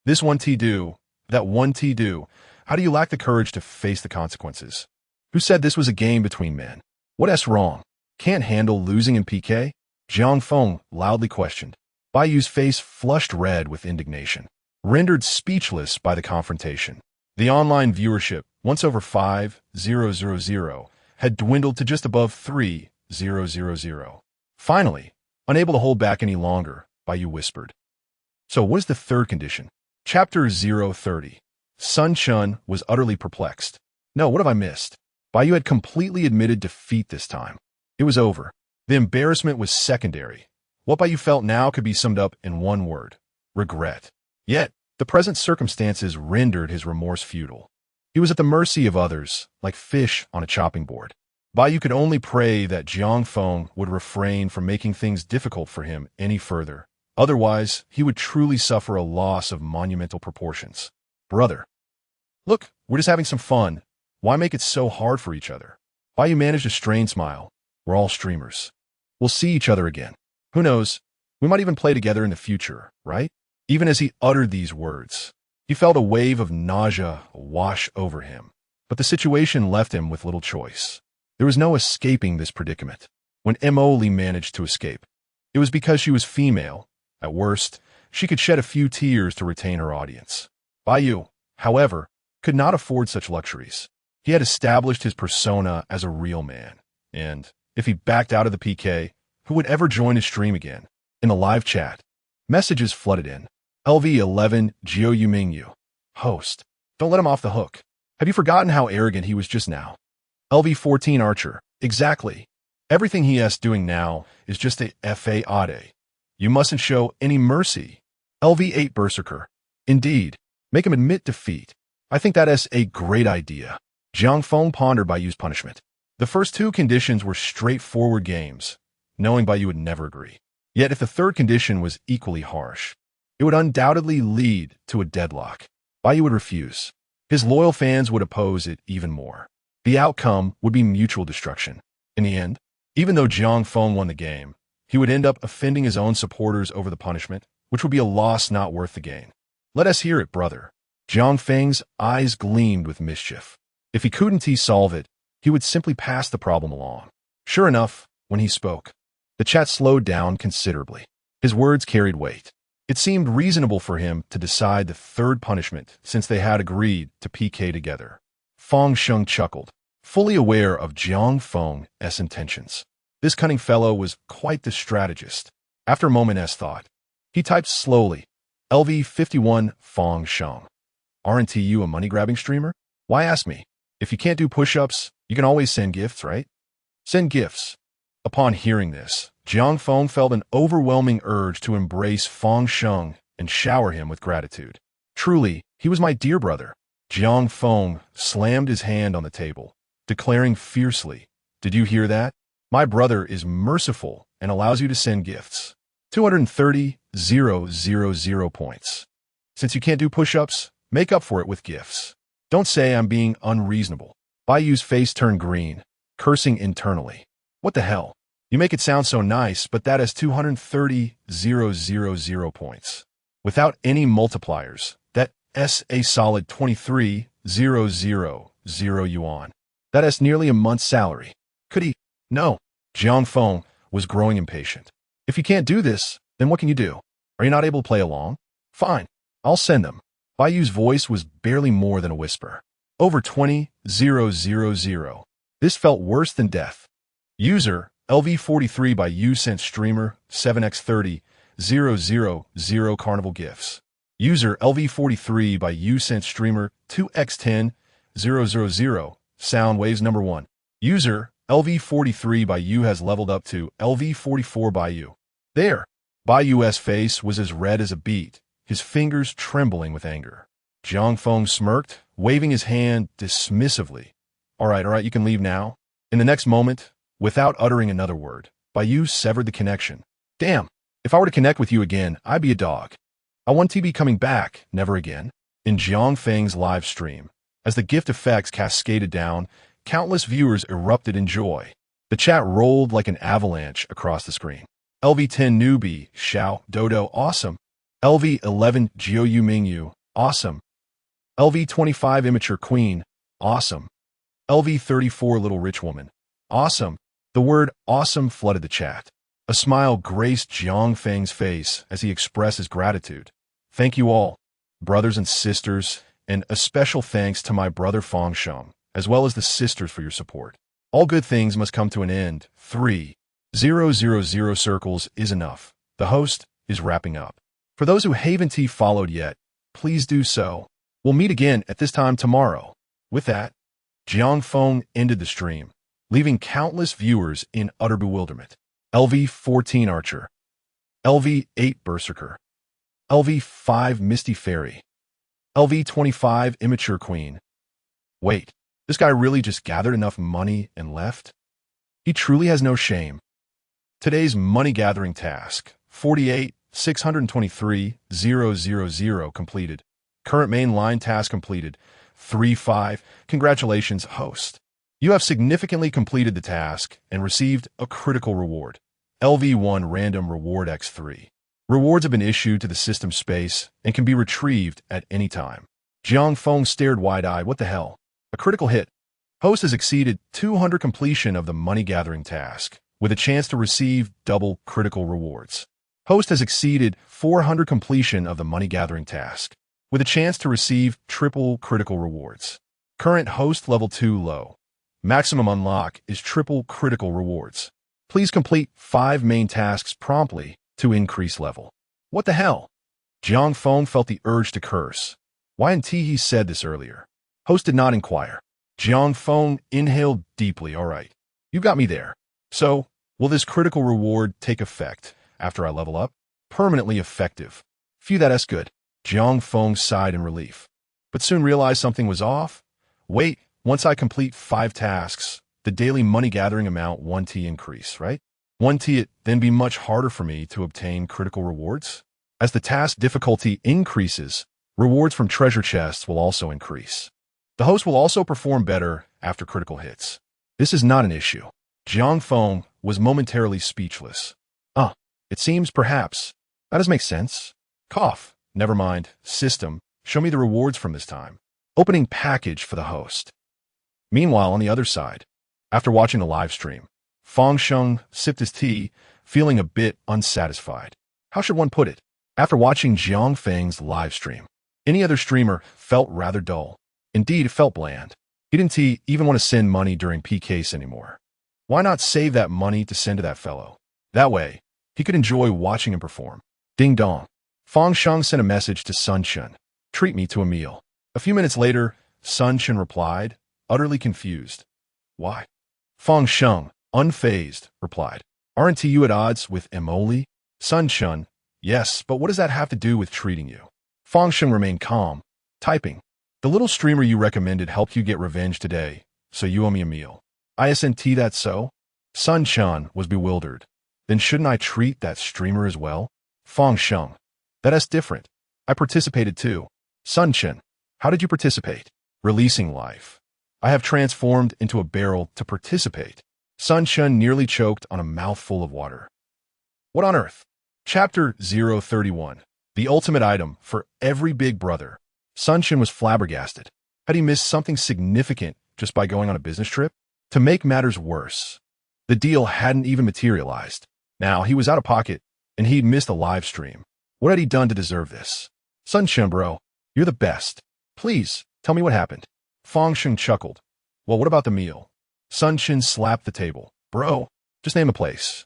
This one do, that one do. How do you lack the courage to face the consequences? Who said this was a game between men? What's wrong? Can't handle losing in PK? Jiang Feng loudly questioned. Baiyu's face flushed red with indignation, rendered speechless by the confrontation. The online viewership, once over 5,000, had dwindled to just above 3,000. Finally, unable to hold back any longer, Baiyu whispered. So what is the third condition? Chapter 030. Sun Chun was utterly perplexed. No, what have I missed? Baiyu had completely admitted defeat this time. It was over. The embarrassment was secondary. What Baiyu felt now could be summed up in one word: regret. Yet, the present circumstances rendered his remorse futile. He was at the mercy of others, like fish on a chopping board. Baiyu could only pray that Jiang Feng would refrain from making things difficult for him any further. Otherwise, he would truly suffer a loss of monumental proportions. Brother. Look, we're just having some fun. Why make it so hard for each other? Baiyu managed a strained smile. We're all streamers. We'll see each other again. Who knows? We might even play together in the future, right? Even as he uttered these words, he felt a wave of nausea wash over him. But the situation left him with little choice. There was no escaping this predicament. When Emily managed to escape, it was because she was female. At worst, she could shed a few tears to retain her audience. Baiyu, however, could not afford such luxuries. He had established his persona as a real man, and if he backed out of the PK, who would ever join his stream again? In the live chat, messages flooded in. LV11 Jiu Yumingyu. Host. Don't let him off the hook. Have you forgotten how arrogant he was just now? LV14 Archer. Exactly. Everything he is doing now is just a FAAD. You mustn't show any mercy. LV8 Berserker. Indeed. Make him admit defeat. I think that is a great idea. Jiang Feng pondered Baiyu's punishment. The first two conditions were straightforward games, knowing Baiyu would never agree. Yet if the third condition was equally harsh, it would undoubtedly lead to a deadlock. Baiyu would refuse. His loyal fans would oppose it even more. The outcome would be mutual destruction. In the end, even though Jiang Feng won the game, he would end up offending his own supporters over the punishment, which would be a loss not worth the gain. Let us hear it, brother. Jiang Feng's eyes gleamed with mischief. If he couldn't solve it, he would simply pass the problem along. Sure enough, when he spoke, the chat slowed down considerably. His words carried weight. It seemed reasonable for him to decide the third punishment since they had agreed to PK together. Feng Sheng chuckled, fully aware of Jiang Feng's intentions. This cunning fellow was quite the strategist. After a moment's thought, he typed slowly, LV51 Feng Sheng. Aren't you a money-grabbing streamer? Why ask me? If you can't do push-ups, you can always send gifts, right? Send gifts. Upon hearing this, Jiang Feng felt an overwhelming urge to embrace Feng Sheng and shower him with gratitude. Truly, he was my dear brother. Jiang Feng slammed his hand on the table, declaring fiercely, "Did you hear that? My brother is merciful and allows you to send gifts. 230,000 points. Since you can't do push-ups, make up for it with gifts. Don't say I'm being unreasonable." Bayu's face turned green, cursing internally. What the hell? You make it sound so nice, but that is 230,000 points. Without any multipliers, that's a solid 23,000 yuan. That is nearly a month's salary. Could he? No. Jiang Feng was growing impatient. If you can't do this, then what can you do? Are you not able to play along? Fine. I'll send them. Bayu's voice was barely more than a whisper. Over 20,000. This felt worse than death. User LV43 by U sent streamer 7x30,000 Carnival gifts. User LV43 by U sent streamer 2x10,000 sound waves number 1. User LV43 by U has leveled up to LV44 by U. There. Bayu's face was as red as a beet, his fingers trembling with anger. Jiang Feng smirked, waving his hand dismissively. All right, you can leave now. In the next moment, without uttering another word, Bayu severed the connection. Damn, if I were to connect with you again, I'd be a dog. I want to be coming back, never again. In Jiang Feng's live stream, as the gift effects cascaded down, countless viewers erupted in joy. The chat rolled like an avalanche across the screen. LV10 newbie, Xiao, Dodo, awesome. LV11 Jiu Mingyu, awesome. LV25 immature queen, awesome. LV34 little rich woman, awesome. The word awesome flooded the chat. A smile graced Jiang Feng's face as he expressed his gratitude. Thank you all, brothers and sisters, and a special thanks to my brother Fang Sheng, as well as the sisters for your support. All good things must come to an end. 3,000 circles is enough. The host is wrapping up. For those who haven't followed yet, please do so. We'll meet again at this time tomorrow. With that, Jiang Feng ended the stream, leaving countless viewers in utter bewilderment. LV14 Archer, LV8 Berserker, LV5 Misty Fairy, LV25 Immature Queen. Wait, this guy really just gathered enough money and left? He truly has no shame. Today's money gathering task, 48,623,000 completed. Current main line task completed, 3-5. Congratulations, host. You have significantly completed the task and received a critical reward. LV1 Random Reward X3. Rewards have been issued to the system space and can be retrieved at any time. Jiang Feng stared wide-eyed. What the hell? A critical hit. Host has exceeded 200 completion of the money-gathering task, with a chance to receive double critical rewards. Host has exceeded 400 completion of the money-gathering task, with a chance to receive triple critical rewards. Current host level 2 low. Maximum unlock is triple critical rewards. Please complete 5 main tasks promptly to increase level. What the hell? Jiang Feng felt the urge to curse. Why hadn't he said this earlier? Host did not inquire. Jiang Feng inhaled deeply. All right, you got me there. So, will this critical reward take effect after I level up? Permanently effective. Phew, that's good. Jiang Feng sighed in relief, but soon realized something was off. Wait, once I complete 5 tasks, the daily money gathering amount 1T increase, right? 1T it then be much harder for me to obtain critical rewards? As the task difficulty increases, rewards from treasure chests will also increase. The host will also perform better after critical hits. This is not an issue. Jiang Feng was momentarily speechless. It seems perhaps. That does make sense. Cough. Never mind. System, show me the rewards from this time. Opening package for the host. Meanwhile, on the other side, after watching the live stream, Fang Sheng sipped his tea, feeling a bit unsatisfied. How should one put it? After watching Jiang Feng's live stream, any other streamer felt rather dull. Indeed, it felt bland. He didn't even want to send money during PKs anymore. Why not save that money to send to that fellow? That way, he could enjoy watching him perform. Ding dong. Fang Sheng sent a message to Sun Chen. Treat me to a meal. A few minutes later, Sun Chen replied, utterly confused. Why? Fang Sheng, unfazed, replied. Aren't you at odds with Emoli? Sun Chen, yes, but what does that have to do with treating you? Fang Sheng remained calm, typing. The little streamer you recommended helped you get revenge today, so you owe me a meal. ISNT that so? Sun Chan was bewildered. Then shouldn't I treat that streamer as well? Fong Sheng. That's different. I participated too. Sun Chen. How did you participate? Releasing life. I have transformed into a barrel to participate. Sun Chen nearly choked on a mouthful of water. What on earth? Chapter 031. The ultimate item for every big brother. Sun Chen was flabbergasted. Had he missed something significant just by going on a business trip? To make matters worse, the deal hadn't even materialized. Now he was out of pocket, and he'd missed a live stream. What had he done to deserve this? Sun Chen, bro, you're the best. Please, tell me what happened. Fong Sheng chuckled. Well, what about the meal? Sun Chen slapped the table. Bro, just name a place.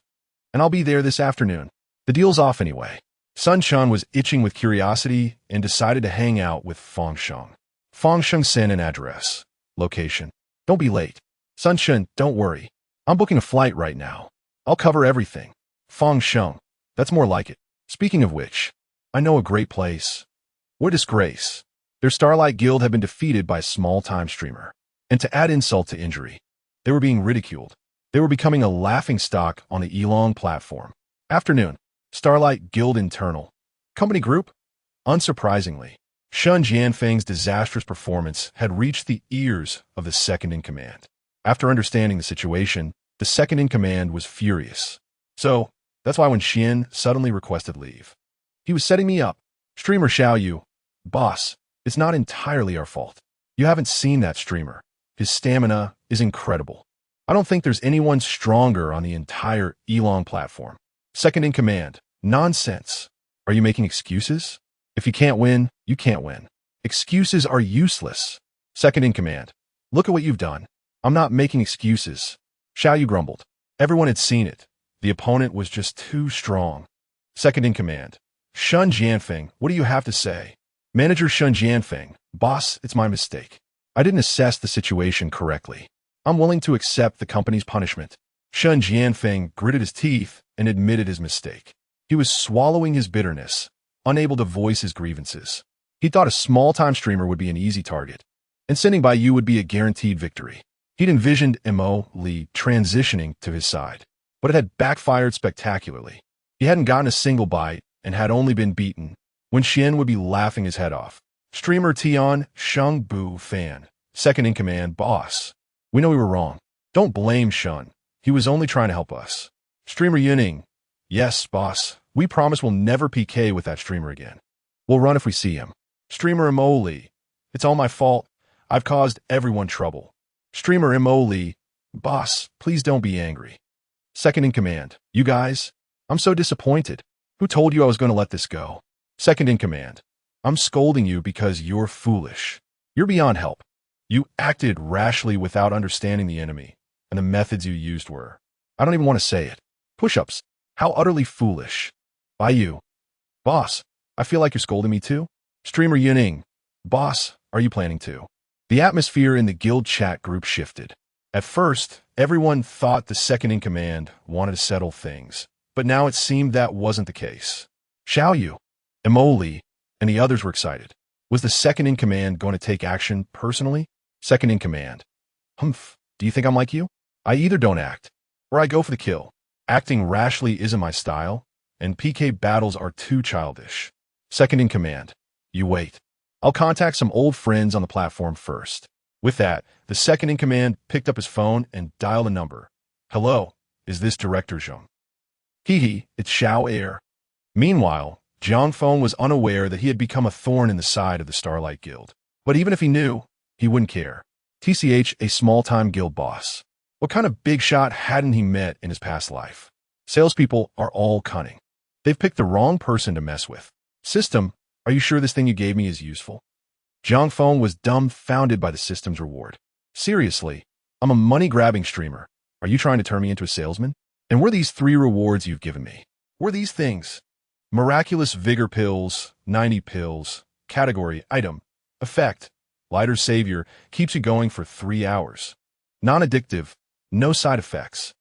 And I'll be there this afternoon. The deal's off anyway. Sun Chen was itching with curiosity and decided to hang out with Fong Sheng. Fong Sheng sent an address. Location. Don't be late. Sun Chen, don't worry. I'm booking a flight right now. I'll cover everything. Fong Sheng. That's more like it. Speaking of which, I know a great place. What a disgrace. Their Starlight Guild had been defeated by a small-time streamer. And to add insult to injury, they were being ridiculed. They were becoming a laughingstock on the Elong platform. Afternoon. Starlight Guild internal. Company group? Unsurprisingly, Shun Jianfeng's disastrous performance had reached the ears of the second-in-command. After understanding the situation, the second-in-command was furious. So, that's why when Xian suddenly requested leave, he was setting me up. Streamer Xiao Yu. Boss, it's not entirely our fault. You haven't seen that streamer. His stamina is incredible. I don't think there's anyone stronger on the entire Elong platform. Second-in-command. Nonsense. Are you making excuses? If you can't win, you can't win. Excuses are useless. Second-in-command. Look at what you've done. I'm not making excuses. Xiao Yu grumbled. Everyone had seen it. The opponent was just too strong. Second-in-command. Shun Jianfeng, what do you have to say? Manager Shun Jianfeng. Boss, it's my mistake. I didn't assess the situation correctly. I'm willing to accept the company's punishment. Shun Jianfeng gritted his teeth and admitted his mistake. He was swallowing his bitterness, unable to voice his grievances. He thought a small-time streamer would be an easy target, and sending by you would be a guaranteed victory. He'd envisioned Mo Li transitioning to his side, but it had backfired spectacularly. He hadn't gotten a single bite and had only been beaten when Xian would be laughing his head off. Streamer Tian Sheng Bu fan. Second-in-command, boss. We know we were wrong. Don't blame Shun. He was only trying to help us. Streamer Yuning. Yes, boss. We promise we'll never PK with that streamer again. We'll run if we see him. Streamer Mo Li. It's all my fault. I've caused everyone trouble. Streamer Mo Li. Boss, please don't be angry. Second-in-command. You guys? I'm so disappointed. Who told you I was going to let this go? Second-in-command. I'm scolding you because you're foolish. You're beyond help. You acted rashly without understanding the enemy, and the methods you used were, I don't even want to say it. Push-ups. How utterly foolish. By you. Boss, I feel like you're scolding me too. Streamer Yuning. Boss, are you planning to? The atmosphere in the guild chat group shifted. At first, everyone thought the second-in-command wanted to settle things, but now it seemed that wasn't the case. Xiao Yu, Emoli, and the others were excited. Was the second-in-command going to take action personally? Second-in-command. Humph, do you think I'm like you? I either don't act, or I go for the kill. Acting rashly isn't my style, and PK battles are too childish. Second-in-command. You wait. I'll contact some old friends on the platform first. With that, the second-in-command picked up his phone and dialed a number. Hello, is this Director Zhang? Hee, it's Xiao Air. Meanwhile, Zhang Feng was unaware that he had become a thorn in the side of the Starlight Guild. But even if he knew, he wouldn't care. TCH, a small-time guild boss. What kind of big shot hadn't he met in his past life? Salespeople are all cunning. They've picked the wrong person to mess with. System, are you sure this thing you gave me is useful? Zhang Feng was dumbfounded by the system's reward. Seriously, I'm a money-grabbing streamer. Are you trying to turn me into a salesman? And were these 3 rewards you've given me? Were these things? Miraculous Vigor Pills, 90 pills, category, item, effect, lighter savior, keeps you going for 3 hours. Non-addictive, no side effects.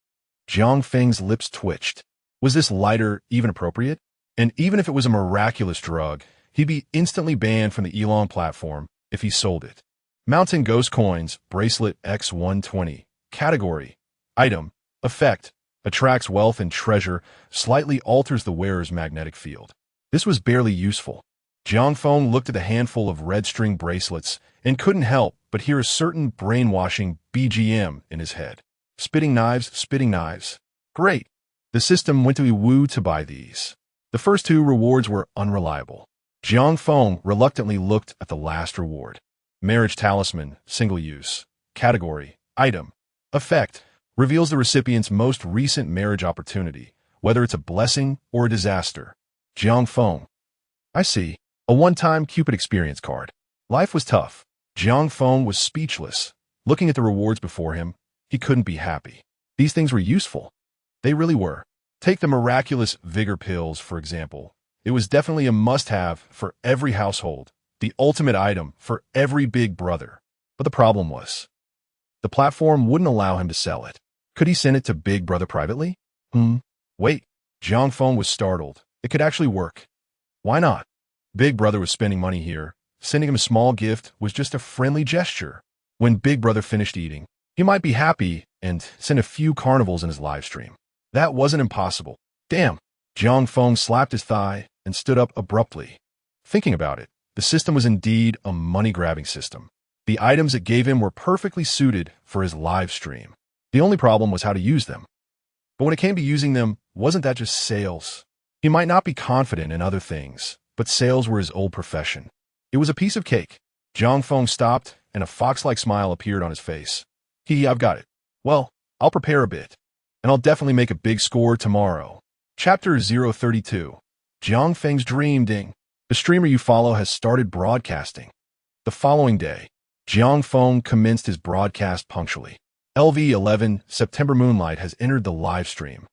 Zhang Feng's lips twitched. Was this lighter even appropriate? And even if it was a miraculous drug, he'd be instantly banned from the Elong platform if he sold it. Mountain Ghost Coins, Bracelet X120. Category: Item. Effect: attracts wealth and treasure, slightly alters the wearer's magnetic field. This was barely useful. Jiang Feng looked at the handful of red string bracelets and couldn't help but hear a certain brainwashing BGM in his head. Spitting knives, spitting knives. Great. The system went to Wu to buy these. The first two rewards were unreliable. Jiang Feng reluctantly looked at the last reward. Marriage Talisman, Single Use. Category: Item. Effect: reveals the recipient's most recent marriage opportunity, whether it's a blessing or a disaster. Jiang Feng. I see. A one-time Cupid experience card. Life was tough. Jiang Feng was speechless. Looking at the rewards before him, he couldn't be happy. These things were useful. They really were. Take the miraculous vigor pills, for example. It was definitely a must-have for every household, the ultimate item for every big brother. But the problem was, the platform wouldn't allow him to sell it. Could he send it to Big Brother privately? Wait. Jiang Feng was startled. It could actually work. Why not? Big Brother was spending money here. Sending him a small gift was just a friendly gesture. When Big Brother finished eating, he might be happy and send a few carnivals in his live stream. That wasn't impossible. Damn. Jiang Feng slapped his thigh and stood up abruptly. Thinking about it, the system was indeed a money-grabbing system. The items it gave him were perfectly suited for his live stream. The only problem was how to use them. But when it came to using them, wasn't that just sales? He might not be confident in other things, but sales were his old profession. It was a piece of cake. Jiang Feng stopped, and a fox-like smile appeared on his face. I've got it. Well, I'll prepare a bit, and I'll definitely make a big score tomorrow. Chapter 032. Jiang Feng's Dream Ding. The streamer you follow has started broadcasting. The following day, Jiang Feng commenced his broadcast punctually. LV11 September Moonlight has entered the live stream.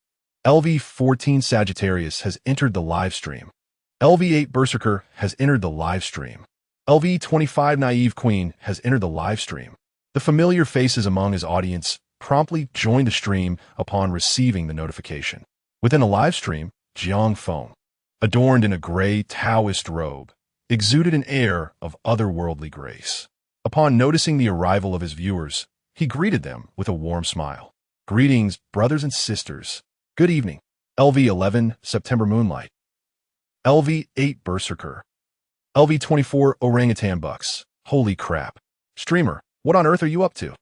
LV14 Sagittarius has entered the live stream. LV8 Berserker has entered the live stream. LV25 Naive Queen has entered the live stream. The familiar faces among his audience promptly joined the stream upon receiving the notification. Within the live stream, Jiang Feng, adorned in a gray Taoist robe, exuded an air of otherworldly grace. Upon noticing the arrival of his viewers, he greeted them with a warm smile. Greetings, brothers and sisters. Good evening. LV11 September Moonlight. LV8 Berserker. LV24 Orangutan Bucks. Holy crap. Streamer, what on earth are you up to?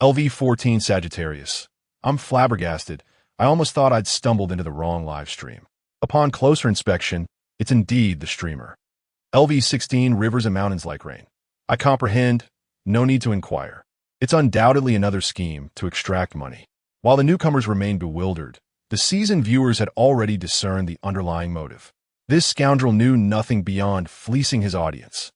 LV14 Sagittarius. I'm flabbergasted. I almost thought I'd stumbled into the wrong live stream. Upon closer inspection, it's indeed the streamer. LV16 Rivers and Mountains Like Rain. I comprehend. No need to inquire. It's undoubtedly another scheme to extract money. While the newcomers remained bewildered, the seasoned viewers had already discerned the underlying motive. This scoundrel knew nothing beyond fleecing his audience.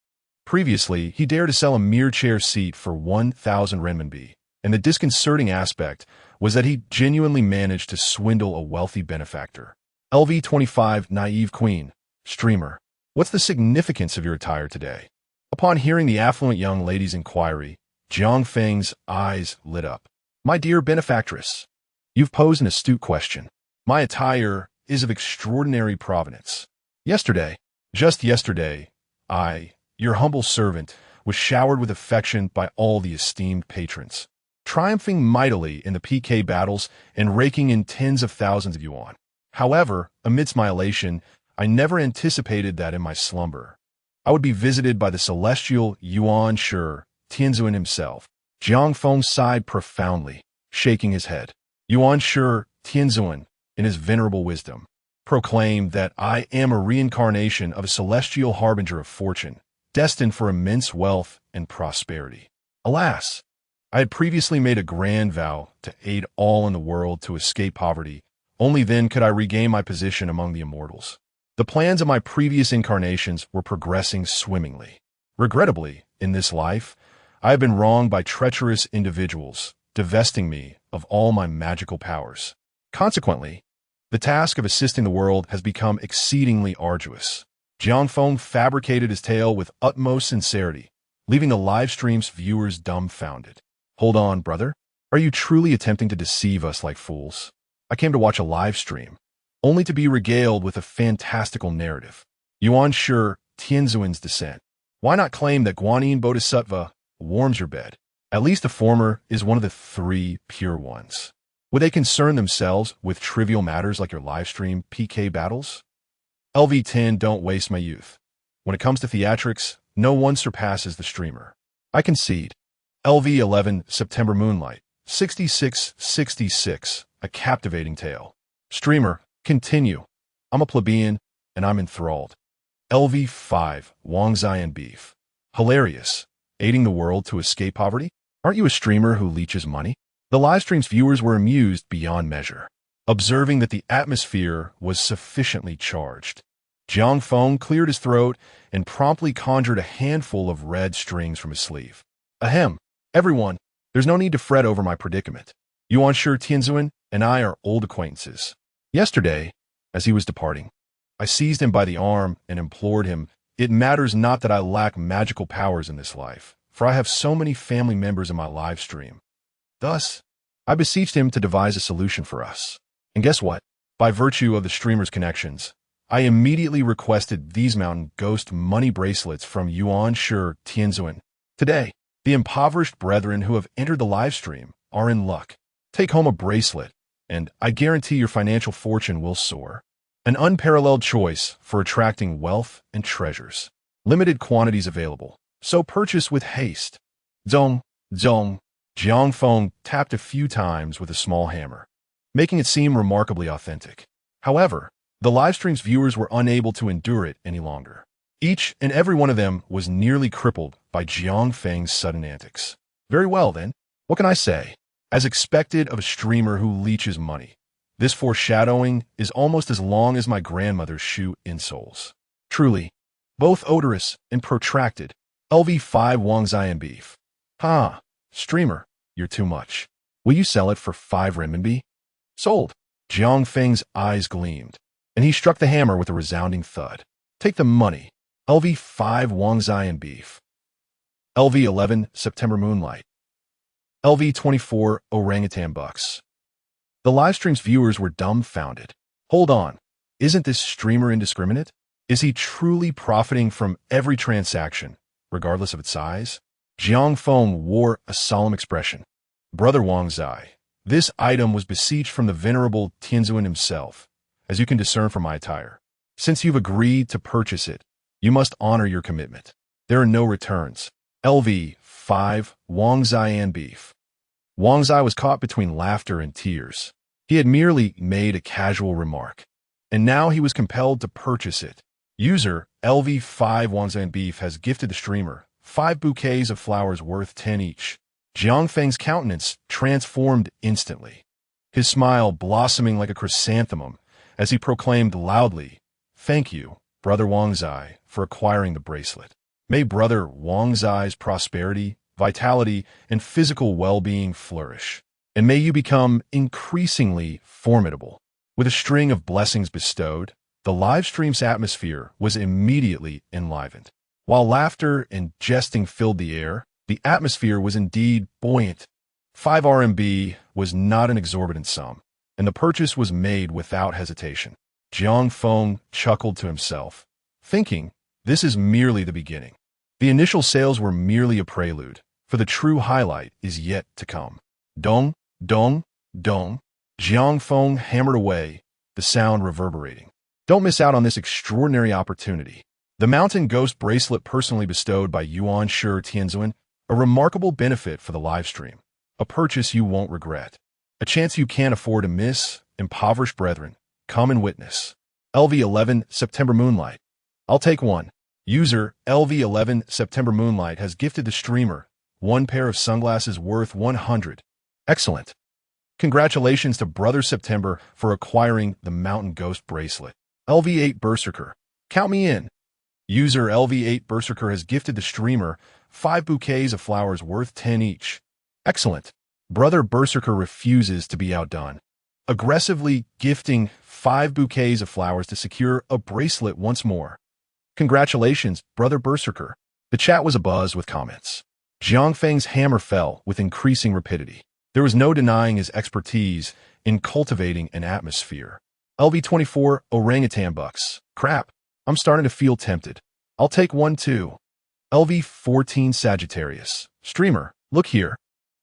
Previously, he dared to sell a mere chair seat for 1,000 renminbi, and the disconcerting aspect was that he genuinely managed to swindle a wealthy benefactor. LV25 Naive Queen. Streamer. What's the significance of your attire today? Upon hearing the affluent young lady's inquiry, Jiang Feng's eyes lit up. My dear benefactress, you've posed an astute question. My attire is of extraordinary provenance. Yesterday, just yesterday, I, your humble servant, was showered with affection by all the esteemed patrons, triumphing mightily in the PK battles and raking in tens of thousands of yuan. However, amidst my elation, I never anticipated that in my slumber I would be visited by the celestial Yunshu, Tianzuan himself. Jiang Feng sighed profoundly, shaking his head. Yunshu, Tianzuan, in his venerable wisdom, proclaimed that I am a reincarnation of a celestial harbinger of fortune, destined for immense wealth and prosperity. Alas, I had previously made a grand vow to aid all in the world to escape poverty. Only then could I regain my position among the immortals. The plans of my previous incarnations were progressing swimmingly. Regrettably, in this life, I have been wronged by treacherous individuals, divesting me of all my magical powers. Consequently, the task of assisting the world has become exceedingly arduous. Jiang Feng fabricated his tale with utmost sincerity, leaving the live stream's viewers dumbfounded. Hold on, brother. Are you truly attempting to deceive us like fools? I came to watch a live stream, only to be regaled with a fantastical narrative. Yunshu, Tianzuan's descent. Why not claim that Guanyin Bodhisattva warms your bed? At least the former is one of the three pure ones. Would they concern themselves with trivial matters like your livestream PK battles? LV10, don't waste my youth. When it comes to theatrics, no one surpasses the streamer. I concede. LV11, September Moonlight, 6666, a captivating tale. Streamer, continue. I'm a plebeian, and I'm enthralled. LV5, Wang Ziyan Beef. Hilarious. Aiding the world to escape poverty? Aren't you a streamer who leeches money? The livestream's viewers were amused beyond measure, observing that the atmosphere was sufficiently charged. Jiang Feng cleared his throat and promptly conjured a handful of red strings from his sleeve. Ahem. Everyone, there's no need to fret over my predicament. Yunshu Tianzuan and I are old acquaintances. Yesterday, as he was departing, I seized him by the arm and implored him, "It matters not that I lack magical powers in this life, for I have so many family members in my live stream." Thus, I beseeched him to devise a solution for us. And guess what? By virtue of the streamer's connections, I immediately requested these mountain ghost money bracelets from Yunshu Tianzuan. Today, the impoverished brethren who have entered the live stream are in luck. Take home a bracelet, and I guarantee your financial fortune will soar. An unparalleled choice for attracting wealth and treasures. Limited quantities available, so purchase with haste. Zong, zong. Jiang Feng tapped a few times with a small hammer, making it seem remarkably authentic. However, the livestream's viewers were unable to endure it any longer. Each and every one of them was nearly crippled by Jiang Feng's sudden antics. Very well, then. What can I say? As expected of a streamer who leeches money, this foreshadowing is almost as long as my grandmother's shoe insoles. Truly, both odorous and protracted. LV5 Wang Ziyan Beef. Ha! Streamer, you're too much. Will you sell it for 5 renminbi? Sold. Jiang Feng's eyes gleamed, and he struck the hammer with a resounding thud. Take the money. LV5 Wang Ziyan Beef. LV11 September Moonlight. LV24 Orangutan Bucks. The livestream's viewers were dumbfounded. Hold on. Isn't this streamer indiscriminate? Is he truly profiting from every transaction, regardless of its size? Jiang Feng wore a solemn expression. Brother Wang Zai, this item was beseeched from the venerable Tianzuan himself, as you can discern from my attire. Since you've agreed to purchase it, you must honor your commitment. There are no returns. LV5 Wang Ziyan Beef. Wang Zai was caught between laughter and tears. He had merely made a casual remark, and now he was compelled to purchase it. User LV5 Wang Ziyan Beef has gifted the streamer 5 bouquets of flowers worth 10 each. Jiang Feng's countenance transformed instantly, his smile blossoming like a chrysanthemum as he proclaimed loudly, "Thank you, Brother Wang Zai, for acquiring the bracelet. May Brother Wang Zai's prosperity, vitality, and physical well-being flourish, and may you become increasingly formidable." With a string of blessings bestowed, the live stream's atmosphere was immediately enlivened. While laughter and jesting filled the air, the atmosphere was indeed buoyant. 5 RMB was not an exorbitant sum, and the purchase was made without hesitation. Jiang Feng chuckled to himself, thinking, this is merely the beginning. The initial sales were merely a prelude, for the true highlight is yet to come. Dong, dong, dong. Jiang Feng hammered away, the sound reverberating. Don't miss out on this extraordinary opportunity. The Mountain Ghost bracelet personally bestowed by Yunshu Tianzuan, a remarkable benefit for the livestream, a purchase you won't regret, a chance you can't afford to miss. Impoverished brethren, come and witness. LV11 September Moonlight. I'll take one. User LV11 September Moonlight has gifted the streamer 1 pair of sunglasses worth 100. Excellent. Congratulations to Brother September for acquiring the Mountain Ghost bracelet. LV8 Berserker. Count me in. User LV8 Berserker has gifted the streamer 5 bouquets of flowers worth 10 each. Excellent. Brother Berserker refuses to be outdone, aggressively gifting 5 bouquets of flowers to secure a bracelet once more. Congratulations, Brother Berserker. The chat was abuzz with comments. Jiang Feng's hammer fell with increasing rapidity. There was no denying his expertise in cultivating an atmosphere. LV24 Orangutan Bucks. Crap. I'm starting to feel tempted. I'll take one too. LV14 Sagittarius. Streamer, look here.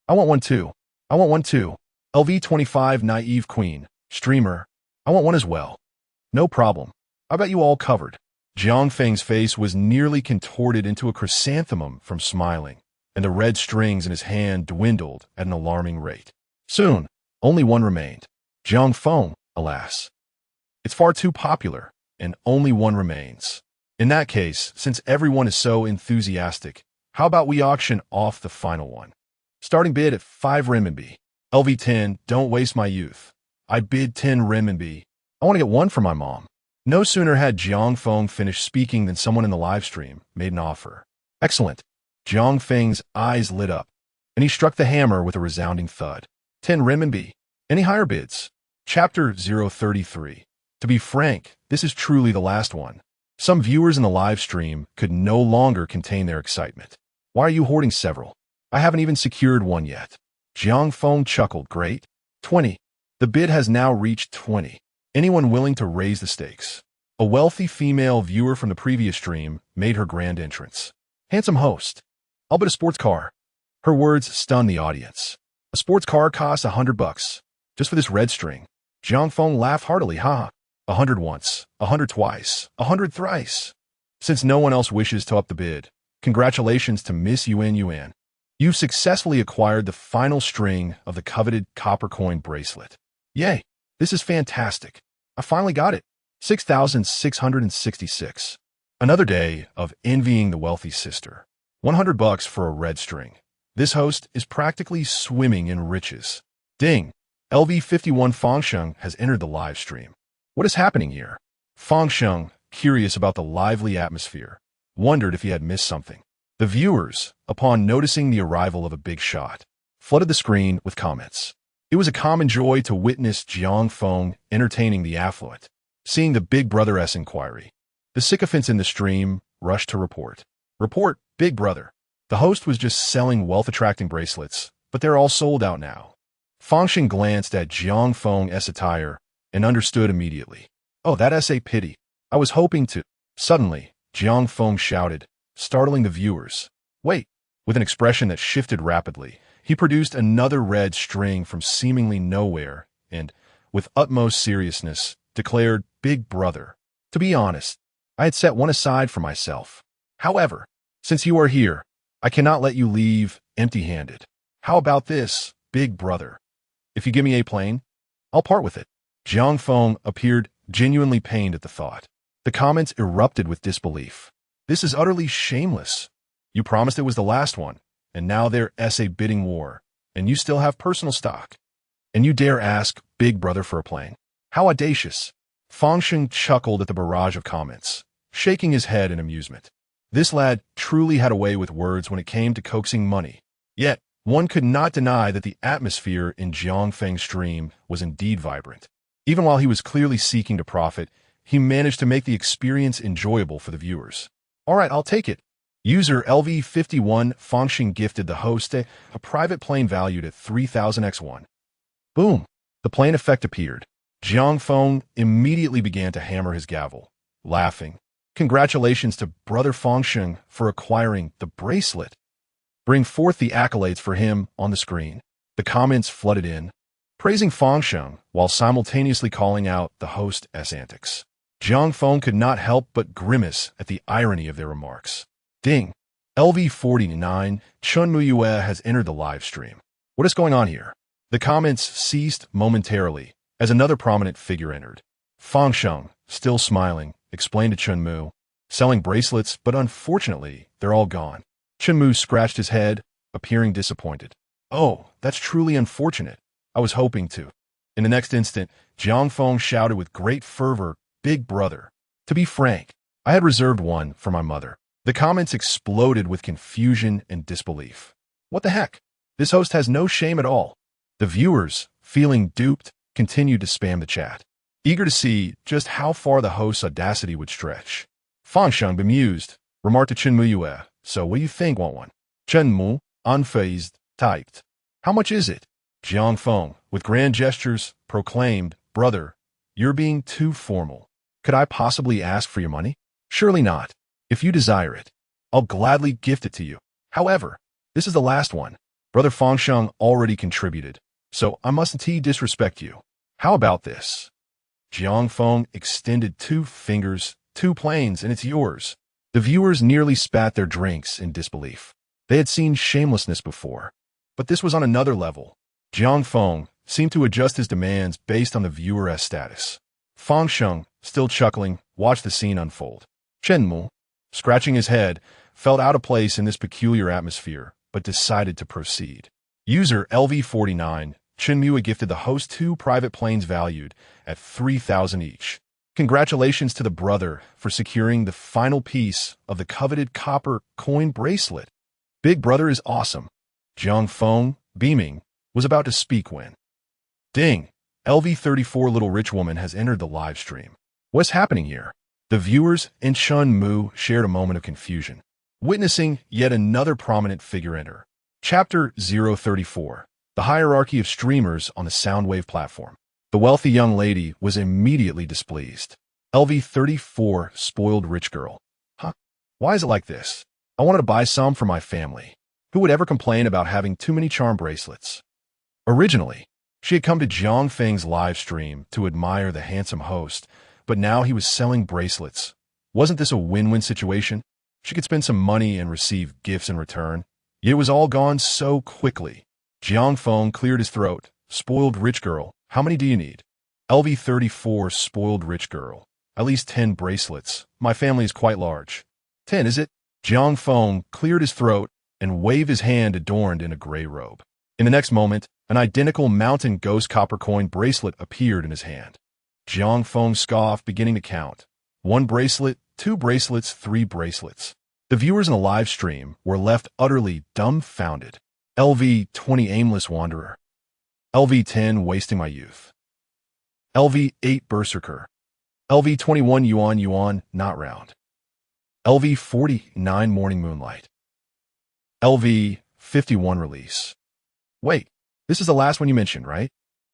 I want one too. I want one too. LV25 Naive Queen. Streamer, I want one as well. No problem. I bet you all covered. Jiang Feng's face was nearly contorted into a chrysanthemum from smiling, and the red strings in his hand dwindled at an alarming rate. Soon, only one remained. Jiang Feng, alas. It's far too popular, and only one remains. In that case, since everyone is so enthusiastic, how about we auction off the final one? Starting bid at 5 renminbi. LV10, don't waste my youth. I bid 10 renminbi. I want to get one for my mom. No sooner had Jiang Feng finished speaking than someone in the live stream made an offer. Excellent. Jiang Feng's eyes lit up, and he struck the hammer with a resounding thud. 10 renminbi. Any higher bids? Chapter 033. To be frank, this is truly the last one. Some viewers in the live stream could no longer contain their excitement. Why are you hoarding several? I haven't even secured one yet. Jiang Feng chuckled. Great. 20. The bid has now reached 20. Anyone willing to raise the stakes? A wealthy female viewer from the previous stream made her grand entrance. Handsome host. I'll bid a sports car. Her words stunned the audience. A sports car costs $100. Just for this red string. Jiang Feng laughed heartily. Ha! 100 once, 100 twice, 100 thrice. Since no one else wishes to up the bid, congratulations to Miss Yuan. You've successfully acquired the final string of the coveted copper coin bracelet. Yay! This is fantastic. I finally got it. 6,666. Another day of envying the wealthy sister. $100 for a red string. This host is practically swimming in riches. Ding! LV51 Fangsheng has entered the live stream. What is happening here? Fangsheng, curious about the lively atmosphere, wondered if he had missed something. The viewers, upon noticing the arrival of a big shot, flooded the screen with comments. It was a common joy to witness Jiang Feng entertaining the affluent. Seeing the Big Brother-S inquiry, the sycophants in the stream rushed to report. Report, Big Brother. The host was just selling wealth-attracting bracelets, but they're all sold out now. Fangsheng glanced at Jiang Feng's attire and understood immediately. Oh, that's a pity. I was hoping to. Suddenly, Jiang Feng shouted, startling the viewers. Wait! With an expression that shifted rapidly, he produced another red string from seemingly nowhere and, with utmost seriousness, declared, Big Brother. To be honest, I had set one aside for myself. However, since you are here, I cannot let you leave empty-handed. How about this, Big Brother? If you give me a plane, I'll part with it. Jiang Feng appeared genuinely pained at the thought. The comments erupted with disbelief. This is utterly shameless. You promised it was the last one, and now there's a bidding war, and you still have personal stock. And you dare ask Big Brother for a plane? How audacious. Fangsheng chuckled at the barrage of comments, shaking his head in amusement. This lad truly had a way with words when it came to coaxing money. Yet, one could not deny that the atmosphere in Jiang Feng's stream was indeed vibrant. Even while he was clearly seeking to profit, he managed to make the experience enjoyable for the viewers. All right, I'll take it. User LV51 Fangsheng gifted the host a private plane valued at 3,000 x1. Boom! The plane effect appeared. Jiang Feng immediately began to hammer his gavel, laughing. Congratulations to Brother Fangsheng for acquiring the bracelet. Bring forth the accolades for him on the screen. The comments flooded in, praising Fangsheng while simultaneously calling out the host's antics. Jiang Feng could not help but grimace at the irony of their remarks. Ding! LV49 Chun Muyue has entered the live stream. What is going on here? The comments ceased momentarily as another prominent figure entered. Fangsheng, still smiling, explained to Chun Mu, selling bracelets, but unfortunately, they're all gone. Chun Mu scratched his head, appearing disappointed. Oh, that's truly unfortunate. I was hoping to. In the next instant, Jiang Feng shouted with great fervor, Big Brother. To be frank, I had reserved one for my mother. The comments exploded with confusion and disbelief. What the heck? This host has no shame at all. The viewers, feeling duped, continued to spam the chat, eager to see just how far the host's audacity would stretch. Fangsheng, bemused, remarked to Chun Muyue, so what do you think, want one? Chun Mu, unfazed, typed. How much is it? Jiang Feng, with grand gestures, proclaimed, Brother, you're being too formal. Could I possibly ask for your money? Surely not. If you desire it, I'll gladly gift it to you. However, this is the last one. Brother Fangsheng already contributed, so I mustn't disrespect you. How about this? Jiang Feng extended 2 fingers, 2 planes, and it's yours. The viewers nearly spat their drinks in disbelief. They had seen shamelessness before, but this was on another level. Jiang Feng seemed to adjust his demands based on the viewer's status. Fangsheng, still chuckling, watched the scene unfold. Chen Mu, scratching his head, felt out of place in this peculiar atmosphere, but decided to proceed. User LV49, Chen Mu gifted the host 2 private planes valued at 3,000 each. Congratulations to the brother for securing the final piece of the coveted copper coin bracelet. Big brother is awesome. Jiang Feng, beaming, was about to speak when. Ding! LV34 Little Rich Woman has entered the live stream. What's happening here? The viewers and Chen Mu shared a moment of confusion, witnessing yet another prominent figure enter. Chapter 034. The hierarchy of streamers on the Soundwave platform. The wealthy young lady was immediately displeased. LV34 spoiled rich girl. Huh? Why is it like this? I wanted to buy some for my family. Who would ever complain about having too many charm bracelets? Originally, she had come to Jiang Feng's live stream to admire the handsome host, but now he was selling bracelets. Wasn't this a win-win situation? She could spend some money and receive gifts in return. Yet it was all gone so quickly. Jiang Feng cleared his throat. Spoiled rich girl. How many do you need? LV34 spoiled rich girl. At least 10 bracelets. My family is quite large. 10, is it? Jiang Feng cleared his throat and waved his hand adorned in a gray robe. In the next moment, an identical mountain ghost copper coin bracelet appeared in his hand. Jiang Feng scoffed, beginning to count. 1 bracelet, 2 bracelets, 3 bracelets. The viewers in the live stream were left utterly dumbfounded. LV20 aimless wanderer. LV10 wasting my youth. LV8 berserker. LV21 yuan not round. LV49 morning moonlight. LV51 release. Wait, this is the last one you mentioned, right?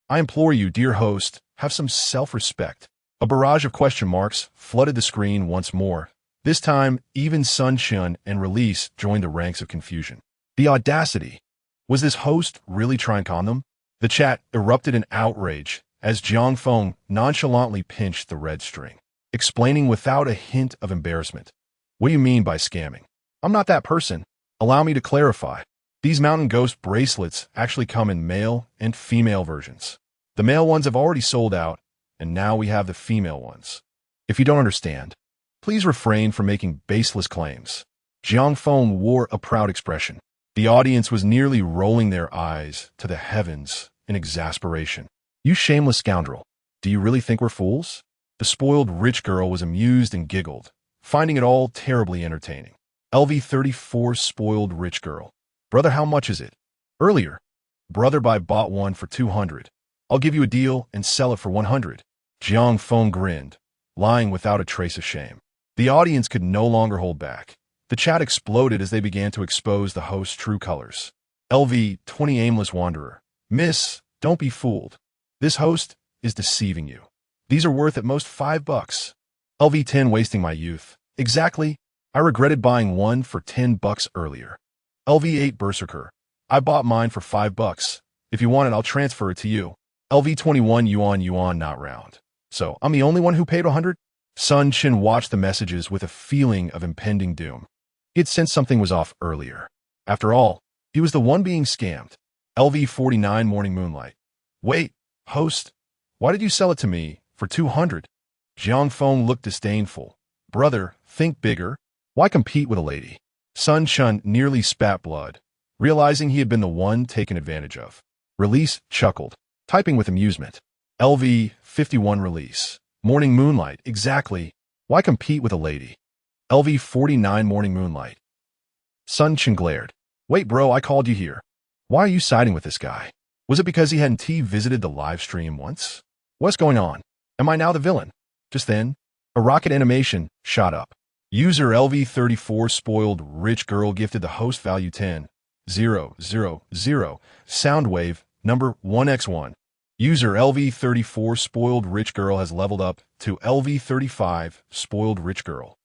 I implore you, dear host, have some self-respect. A barrage of question marks flooded the screen once more. This time, even Sunshine and Release joined the ranks of confusion. The audacity. Was this host really trying to con them? The chat erupted in outrage as Jiang Feng nonchalantly pinched the red string, explaining without a hint of embarrassment. What do you mean by scamming? I'm not that person. Allow me to clarify. These mountain ghost bracelets actually come in male and female versions. The male ones have already sold out, and now we have the female ones. If you don't understand, please refrain from making baseless claims. Jiang Feng wore a proud expression. The audience was nearly rolling their eyes to the heavens in exasperation. You shameless scoundrel. Do you really think we're fools? The spoiled rich girl was amused and giggled, finding it all terribly entertaining. LV34 spoiled rich girl. Brother, how much is it? Earlier. Brother, I bought one for 200. I'll give you a deal and sell it for 100. Jiang Feng grinned, lying without a trace of shame. The audience could no longer hold back. The chat exploded as they began to expose the host's true colors. LV20 aimless wanderer. Miss, don't be fooled. This host is deceiving you. These are worth at most $5. LV10 wasting my youth. Exactly. I regretted buying one for $10 earlier. LV8 berserker. I bought mine for $5. If you want it, I'll transfer it to you. LV21 yuan not round. So, I'm the only one who paid 100? Sun Chin watched the messages with a feeling of impending doom. He had sensed something was off earlier. After all, he was the one being scammed. LV49 morning moonlight. Wait, host, why did you sell it to me for 200? Jiang Feng looked disdainful. Brother, think bigger. Why compete with a lady? Sun Chun nearly spat blood, realizing he had been the one taken advantage of. Release chuckled, typing with amusement. LV51 release. Morning moonlight, exactly. Why compete with a lady? LV49 morning moonlight. Sun Chin glared. Wait bro, I called you here. Why are you siding with this guy? Was it because he hadn't visited the live stream once? What's going on? Am I now the villain? Just then, a rocket animation shot up. User LV34 spoiled rich girl gifted the host value 10. 000 Soundwave number 1x1. User LV34 spoiled rich girl has leveled up to LV35 spoiled rich girl.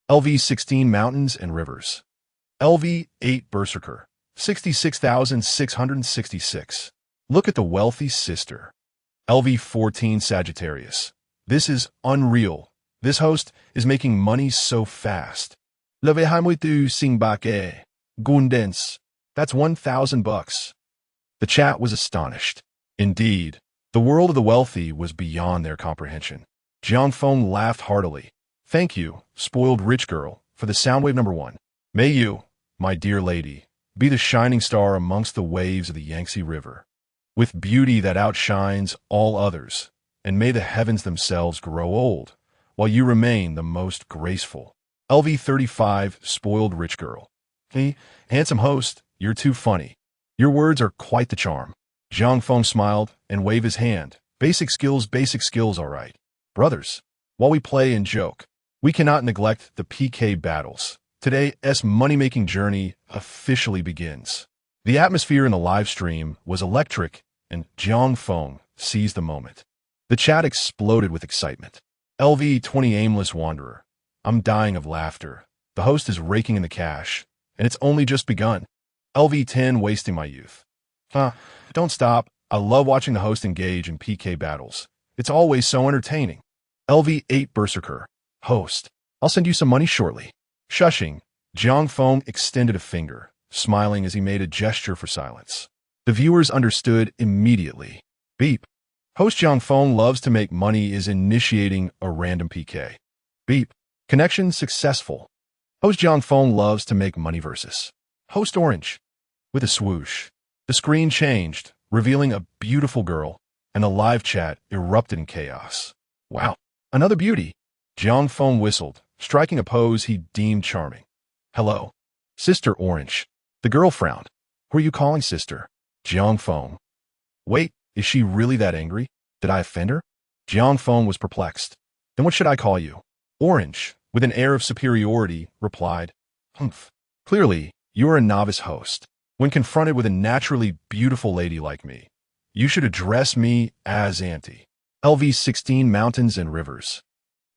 LV16 mountains and rivers. LV8 Berserker, 66,666. Look at the wealthy sister. LV14 Sagittarius. This is unreal. This host is making money so fast. Levehamuitu singbake. Gundens. That's $1,000. The chat was astonished. Indeed, the world of the wealthy was beyond their comprehension. Jiangfeng laughed heartily. Thank you, spoiled rich girl, for the soundwave number 1. May you, my dear lady, be the shining star amongst the waves of the Yangtze River, with beauty that outshines all others, and may the heavens themselves grow old, while you remain the most graceful. LV35, spoiled rich girl. Hey, handsome host, you're too funny. Your words are quite the charm. Zhang Feng smiled and waved his hand. Basic skills, all right. Brothers, while we play and joke, we cannot neglect the PK battles. Today's money-making journey officially begins. The atmosphere in the live stream was electric, and Zhang Feng seized the moment. The chat exploded with excitement. LV20 Aimless Wanderer. I'm dying of laughter. The host is raking in the cash, and it's only just begun. LV10 Wasting My Youth. Don't stop. I love watching the host engage in PK battles. It's always so entertaining. LV8 Berserker. Host, I'll send you some money shortly. Shushing, Zhang Feng extended a finger, smiling as he made a gesture for silence. The viewers understood immediately. Beep. Host Zhang Feng loves to make money is initiating a random PK. Beep. Connection successful. Host Zhang Feng loves to make money versus Host Orange. With a swoosh, the screen changed, revealing a beautiful girl, and the live chat erupted in chaos. Wow, another beauty. Zhang Feng whistled, striking a pose he deemed charming. Hello, Sister Orange. The girl frowned. Who are you calling sister? Zhang Feng. Wait, is she really that angry? Did I offend her? Zhang Feng was perplexed. Then what should I call you? Orange, with an air of superiority, replied. Humph. Clearly, you are a novice host. When confronted with a naturally beautiful lady like me, you should address me as Auntie. LV16 Mountains and Rivers.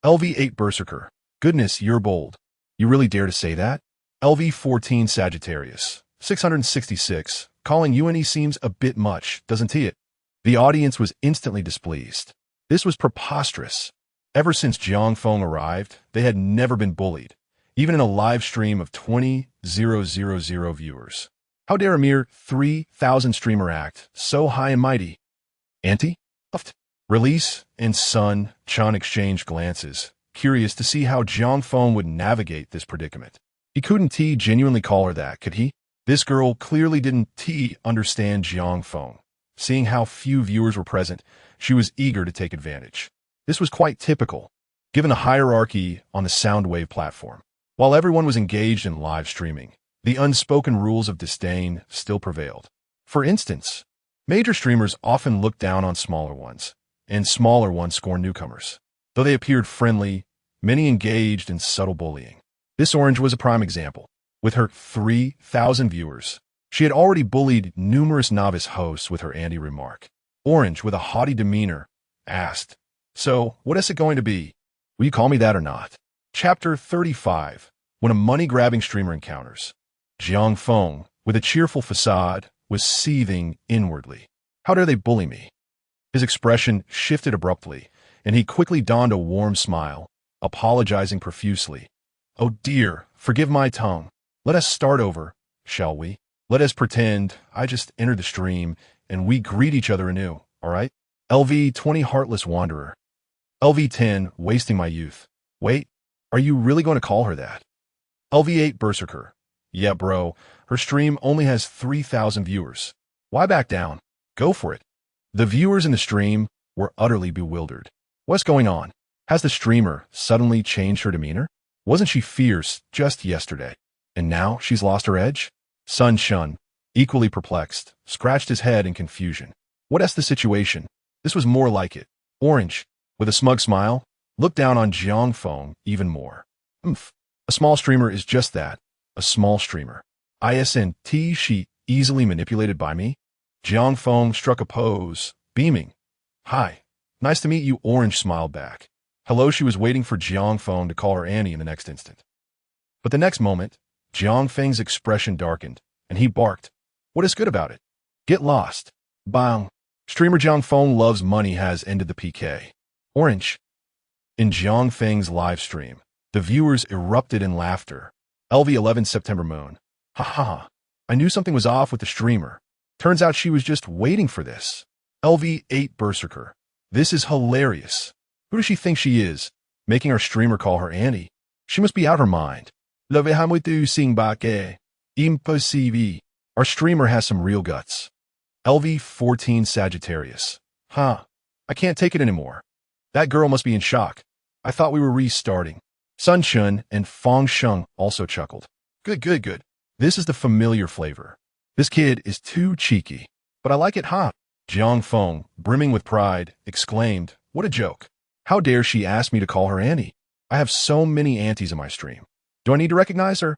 LV8 Berserker. Goodness, you're bold. You really dare to say that? LV14 Sagittarius. 666. Calling UNE seems a bit much, doesn't it? The audience was instantly displeased. This was preposterous. Ever since Zhang Feng arrived, they had never been bullied, even in a live stream of 20,000 viewers. How dare a mere 3,000 streamer act so high and mighty? Auntie? Release and Sun Chan exchanged glances, curious to see how Zhang Feng would navigate this predicament. He couldn't genuinely call her that, could he? This girl clearly didn't understand Zhang Feng. Seeing how few viewers were present, she was eager to take advantage. This was quite typical, given the hierarchy on the Soundwave platform. While everyone was engaged in live streaming, the unspoken rules of disdain still prevailed. For instance, major streamers often looked down on smaller ones, and smaller ones scorned newcomers. Though they appeared friendly, many engaged in subtle bullying. This Orange was a prime example. With her 3,000 viewers, she had already bullied numerous novice hosts with her Andy remark. Orange, with a haughty demeanor, asked, So, what is it going to be? Will you call me that or not? Chapter 35. When a money-grabbing streamer encounters. Zhang Feng, with a cheerful facade, was seething inwardly. How dare they bully me? His expression shifted abruptly, and he quickly donned a warm smile, apologizing profusely. Oh dear, forgive my tongue. Let us start over, shall we? Let us pretend I just entered the stream, and we greet each other anew, all right? LV20 Heartless Wanderer. LV10 Wasting My Youth. Wait, are you really going to call her that? LV8 Berserker. Yeah, bro, her stream only has 3,000 viewers. Why back down? Go for it. The viewers in the stream were utterly bewildered. What's going on? Has the streamer suddenly changed her demeanor? Wasn't she fierce just yesterday? And now she's lost her edge? Sun Shun, equally perplexed, scratched his head in confusion. What's the situation? This was more like it. Orange, with a smug smile, looked down on Zhang Feng even more. A small streamer is just that, a small streamer. Isn't she easily manipulated by me? Zhang Feng struck a pose, beaming. Hi, nice to meet you, Orange smiled back. Hello, she was waiting for Zhang Feng to call her Annie in the next instant. But the next moment, Jiang Feng's expression darkened, and he barked. What is good about it? Get lost. Bang. Streamer Jiang Feng loves money has ended the PK. Orange. In Jiang Feng's live stream, the viewers erupted in laughter. LV11 September Moon. Haha. I knew something was off with the streamer. Turns out she was just waiting for this. LV8 Berserker. This is hilarious. Who does she think she is? Making our streamer call her Annie. She must be out her mind. Le vehamutu sing baque. Impossible. Our streamer has some real guts. LV14 Sagittarius. Huh. I can't take it anymore. That girl must be in shock. I thought we were restarting. Sun Chun and Fong Sheng also chuckled. Good. This is the familiar flavor. This kid is too cheeky. But I like it hot. Jiang Feng, brimming with pride, exclaimed, what a joke. How dare she ask me to call her Annie? I have so many aunties in my stream. Do I need to recognize her?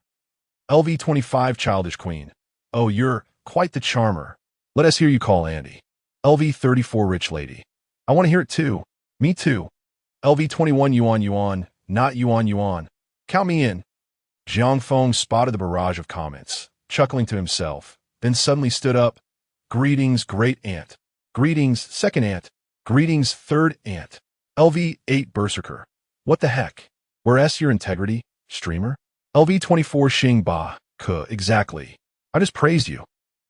LV25 Childish Queen. Oh, you're quite the charmer. Let us hear you call Andy. LV34 Rich Lady. I want to hear it too. Me too. LV21 Yuan, not Yuan. Count me in. Jiang Feng spotted the barrage of comments, chuckling to himself, then suddenly stood up. Greetings, great aunt. Greetings, second aunt. Greetings, third aunt. LV8 Berserker. What the heck? Where's your integrity, streamer? LV24 Xing Ba. Exactly. I just praised you.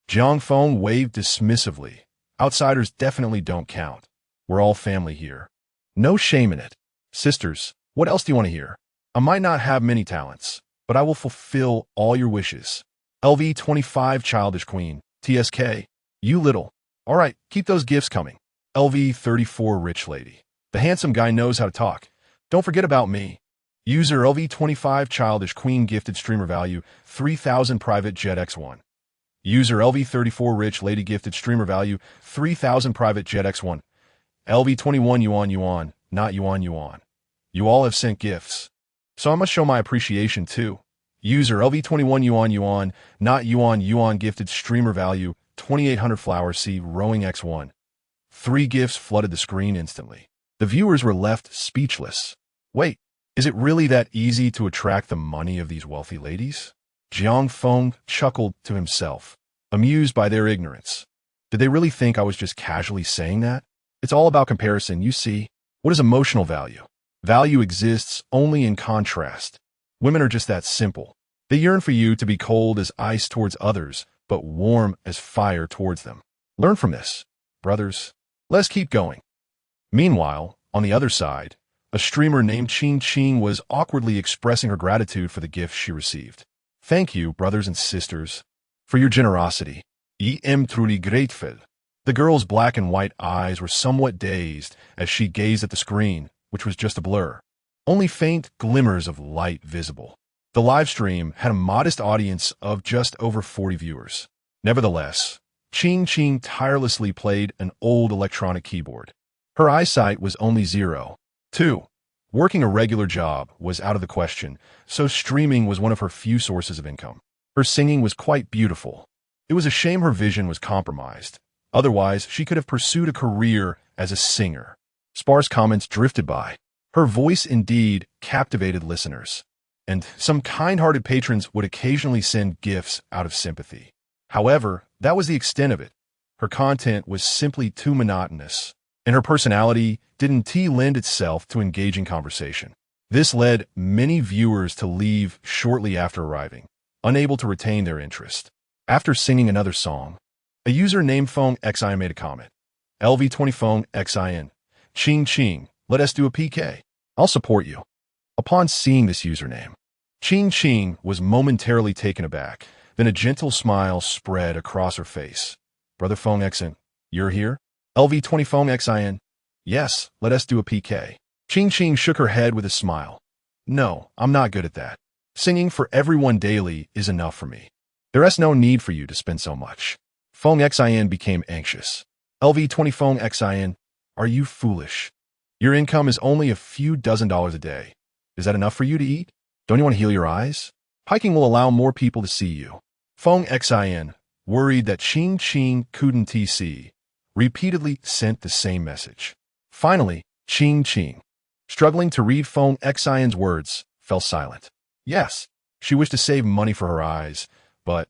Jiang Feng waved dismissively. Outsiders definitely don't count. We're all family here. No shame in it. Sisters, what else do you want to hear? I might not have many talents, but I will fulfill all your wishes. LV25 Childish Queen. TSK. You little. All right, keep those gifts coming. LV34 Rich Lady. The handsome guy knows how to talk. Don't forget about me. User LV25 Childish Queen gifted streamer value 3,000 private jet X1. User LV34 Rich Lady gifted streamer value 3,000 private jet X1. LV21 Yuan, not Yuan. You all have sent gifts. So I must show my appreciation too. User LV21 Yuan, not Yuan gifted streamer value 2,800 flower seed rowing X1. 3 gifts flooded the screen instantly. The viewers were left speechless. Wait, is it really that easy to attract the money of these wealthy ladies? Jiang Feng chuckled to himself, amused by their ignorance. Did they really think I was just casually saying that? It's all about comparison, you see. What is emotional value? Value exists only in contrast. Women are just that simple. They yearn for you to be cold as ice towards others, but warm as fire towards them. Learn from this, brothers. Let's keep going. Meanwhile, on the other side, a streamer named Ching was awkwardly expressing her gratitude for the gifts she received. Thank you, brothers and sisters, for your generosity. I am truly grateful. The girl's black and white eyes were somewhat dazed as she gazed at the screen, which was just a blur. Only faint glimmers of light visible. The live stream had a modest audience of just over 40 viewers. Nevertheless, Ching tirelessly played an old electronic keyboard. Her eyesight was only 0. 2. Working a regular job was out of the question, so streaming was one of her few sources of income. Her singing was quite beautiful. It was a shame her vision was compromised. Otherwise, she could have pursued a career as a singer. Sparse comments drifted by. Her voice indeed captivated listeners, and some kind-hearted patrons would occasionally send gifts out of sympathy. However, that was the extent of it. Her content was simply too monotonous, and her personality didn't lend itself to engaging conversation. This led many viewers to leave shortly after arriving, unable to retain their interest. After singing another song, a user named Fong Xin made a comment. LV20 Fong Xin. Ching, let us do a PK. I'll support you. Upon seeing this username, Ching was momentarily taken aback. Then a gentle smile spread across her face. Brother Fong Xin, you're here? LV20 Fong Xin. Yes, let us do a PK. Ching shook her head with a smile. No, I'm not good at that. Singing for everyone daily is enough for me. There is no need for you to spend so much. Fong Xin became anxious. LV20 Fong Xin, are you foolish? Your income is only a few $dozen a day. Is that enough for you to eat? Don't you want to heal your eyes? Hiking will allow more people to see you. Fong Xin, worried that Ching couldn't see, repeatedly sent the same message. Finally, Ching, struggling to read Fong Xin's words, fell silent. Yes, She wished to save money for her eyes, but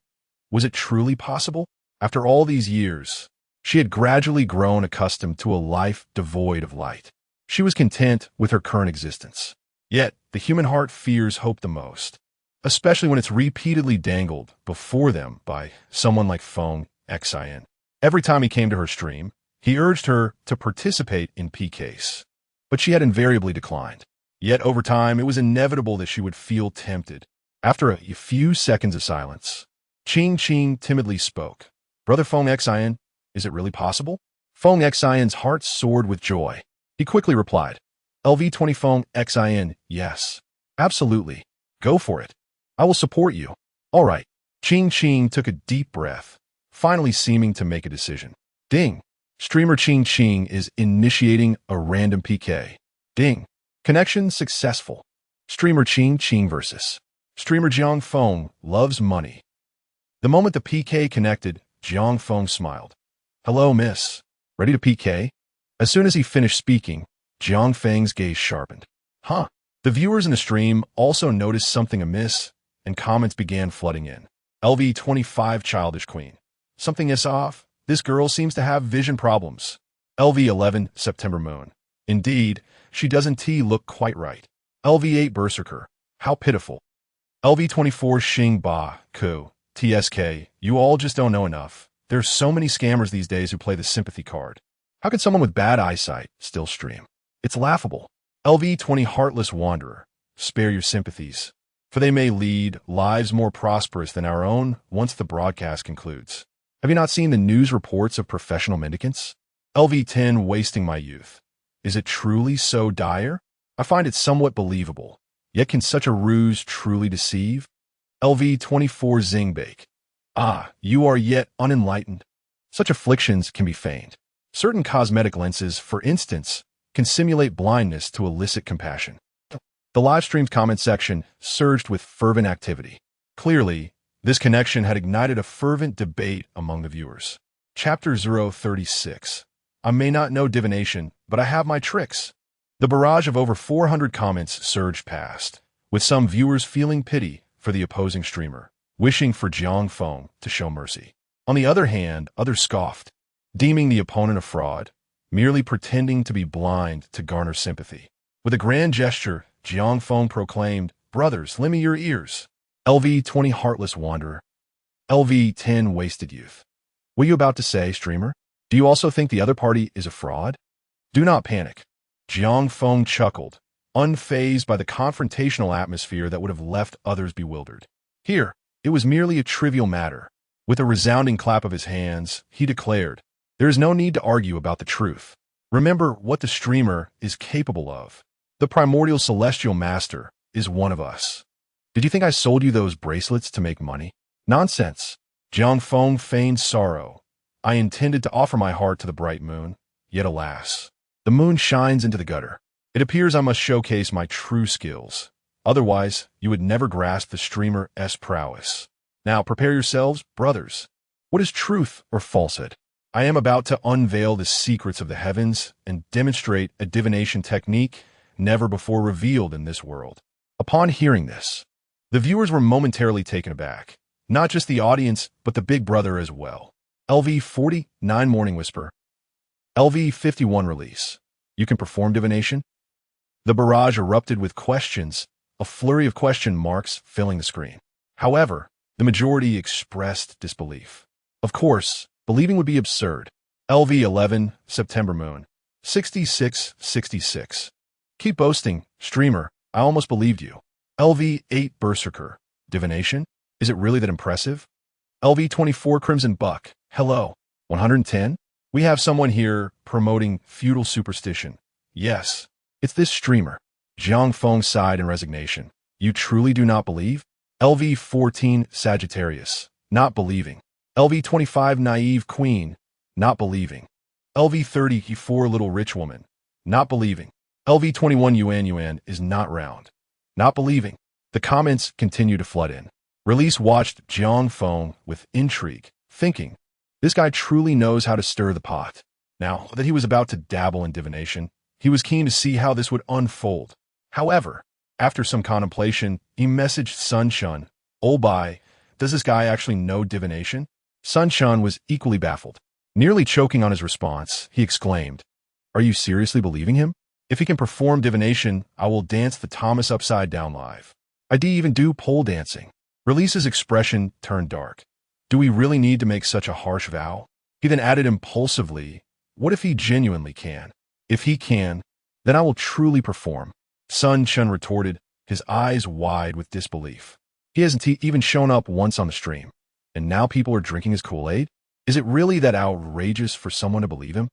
was it truly possible? After all these years, she had gradually grown accustomed to a life devoid of light. She was content with her current existence. Yet, the human heart fears hope the most, especially when it's repeatedly dangled before them by someone like Feng Xin. Every time he came to her stream, he urged her to participate in PKs, but she had invariably declined. Yet over time, it was inevitable that she would feel tempted. After a few seconds of silence, Ching timidly spoke. Brother Feng Xin, is it really possible? Feng Xin's heart soared with joy. He quickly replied, LV20 Feng Xin, yes. Absolutely. Go for it. I will support you. All right. Ching took a deep breath, finally seeming to make a decision. Ding. Streamer Ching is initiating a random PK. Ding. Connection successful. Streamer Ching versus Streamer Jiang Feng loves money. The moment the PK connected, Jiang Feng smiled. Hello, miss. Ready to PK? As soon as he finished speaking, Jiang Feng's gaze sharpened. Huh. The viewers in the stream also noticed something amiss, and comments began flooding in. LV25 Childish Queen. Something is off. This girl seems to have vision problems. LV11 September Moon. Indeed, she doesn't look quite right. LV8 Berserker. How pitiful. LV24 Xing Ba Ku. TSK. You all just don't know enough. There's so many scammers these days who play the sympathy card. How could someone with bad eyesight still stream? It's laughable. LV20 Heartless Wanderer. Spare your sympathies, for they may lead lives more prosperous than our own once the broadcast concludes. Have you not seen the news reports of professional mendicants? LV10 Wasting my youth. Is it truly so dire? I find it somewhat believable. Yet can such a ruse truly deceive? LV24 Zingbake. Ah, you are yet unenlightened. Such afflictions can be feigned. Certain cosmetic lenses, for instance, can simulate blindness to elicit compassion. The live stream's comment section surged with fervent activity. Clearly, this connection had ignited a fervent debate among the viewers. Chapter 036. I may not know divination, but I have my tricks. The barrage of over 400 comments surged past, with some viewers feeling pity for the opposing streamer, wishing for Jiang Feng to show mercy. On the other hand, others scoffed, deeming the opponent a fraud, merely pretending to be blind to garner sympathy. With a grand gesture, Jiang Feng proclaimed, Brothers, lend me your ears. LV20 Heartless Wanderer. LV10 Wasted Youth. What are you about to say, streamer? Do you also think the other party is a fraud? Do not panic. Jiang Feng chuckled, unfazed by the confrontational atmosphere that would have left others bewildered. Here, it was merely a trivial matter. With a resounding clap of his hands, he declared, There is no need to argue about the truth. Remember what the streamer is capable of. The primordial celestial master is one of us. Did you think I sold you those bracelets to make money? Nonsense. Jiang Feng feigned sorrow. I intended to offer my heart to the bright moon, yet alas, the moon shines into the gutter. It appears I must showcase my true skills. Otherwise, you would never grasp the streamer's prowess. Now prepare yourselves, brothers. What is truth or falsehood? I am about to unveil the secrets of the heavens and demonstrate a divination technique never before revealed in this world. Upon hearing this, the viewers were momentarily taken aback. Not just the audience, but the big brother as well. LV49 Morning Whisper. LV51 Release. You can perform divination? The barrage erupted with questions, a flurry of question marks filling the screen. However, the majority expressed disbelief. Of course, believing would be absurd. LV11 September Moon. 6666. Keep boasting, streamer. I almost believed you. LV8 Berserker. Divination? Is it really that impressive? LV24 Crimson Buck. Hello. 110? We have someone here promoting feudal superstition. Yes, it's this streamer. Jiang Feng sighed in resignation. You truly do not believe? LV14 Sagittarius. Not believing. LV25 Naive Queen. Not believing. LV30 Little Rich Woman. Not believing. LV21 Yuan is not round. Not believing. The comments continue to flood in. Release watched Jiang Feng with intrigue, thinking, this guy truly knows how to stir the pot. Now that he was about to dabble in divination, he was keen to see how this would unfold. However, After some contemplation, he messaged Sun Shun. "Oh bye, does this guy actually know divination?" Sun Shun was equally baffled. Nearly choking on his response, he exclaimed, "Are you seriously believing him? If he can perform divination, I will dance the Thomas upside down live. I'd even do pole dancing." Release's expression turned dark. Do we really need to make such a harsh vow? He then added impulsively, "What if he genuinely can? If he can, then I will truly perform." Sun Shun retorted, his eyes wide with disbelief. He hasn't even shown up once on the stream, and now people are drinking his Kool-Aid? Is it really that outrageous for someone to believe him?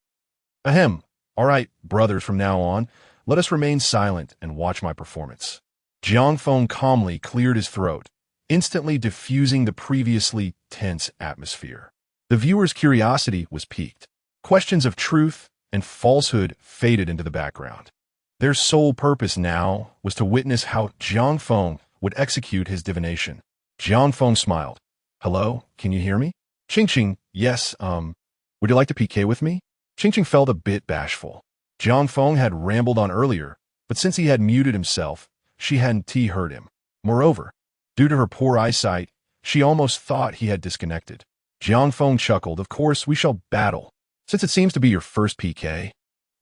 Ahem. All right, brothers, from now on, let us remain silent and watch my performance. Jiang Feng calmly cleared his throat, instantly diffusing the previously tense atmosphere. The viewer's curiosity was piqued. Questions of truth and falsehood faded into the background. Their sole purpose now was to witness how Jiang Feng would execute his divination. Jiang Feng smiled. "Hello, can you hear me?" Ching, yes, would you like to PK with me? Ching felt a bit bashful. Jiang Feng had rambled on earlier, but since he had muted himself, she hadn't heard him. Moreover, due to her poor eyesight, she almost thought he had disconnected. Jiang Feng chuckled. "Of course, we shall battle. Since it seems to be your first PK,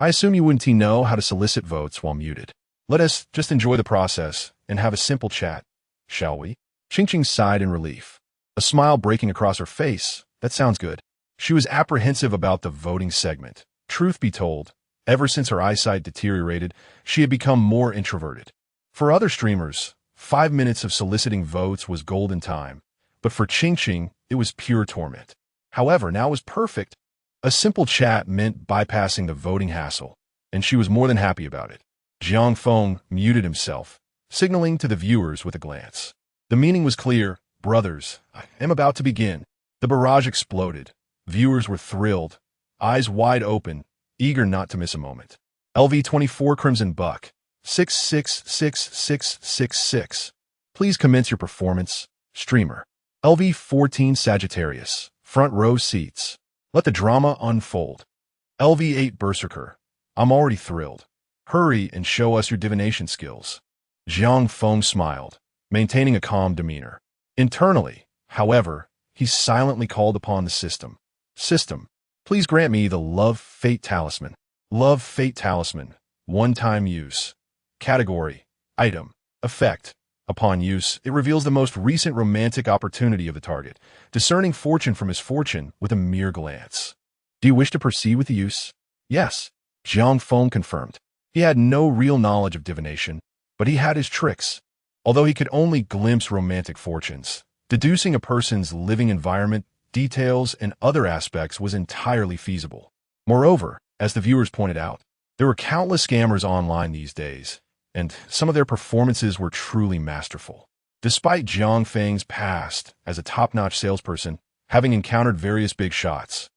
I assume you wouldn't know how to solicit votes while muted. Let us just enjoy the process and have a simple chat, shall we?" Ching sighed in relief, a smile breaking across her face. That sounds good. She was apprehensive about the voting segment. Truth be told, ever since her eyesight deteriorated, she had become more introverted. For other streamers, 5 minutes of soliciting votes was golden time, but for Ching, it was pure torment. However, now was perfect. A simple chat meant bypassing the voting hassle, and she was more than happy about it. Jiang Feng muted himself, signaling to the viewers with a glance. The meaning was clear. "Brothers, I am about to begin." The barrage exploded. Viewers were thrilled, eyes wide open, eager not to miss a moment. LV24 Crimson Buck, 666666. Please commence your performance, streamer. LV14 Sagittarius, front row seats. Let the drama unfold. LV8 Berserker, I'm already thrilled. Hurry and show us your divination skills. Jiang Feng smiled, maintaining a calm demeanor. Internally, however, he silently called upon the system. "System, please grant me the Love Fate Talisman." Love Fate Talisman, one-time use. Category, item, effect. Upon use, it reveals the most recent romantic opportunity of the target, discerning fortune from misfortune with a mere glance. Do you wish to proceed with the use? Yes, Jiang Feng confirmed. He had no real knowledge of divination, but he had his tricks. Although he could only glimpse romantic fortunes, deducing a person's living environment, details, and other aspects was entirely feasible. Moreover, as the viewers pointed out, there were countless scammers online these days, and some of their performances were truly masterful. Despite Jiang Feng's past as a top-notch salesperson, having encountered various big shots,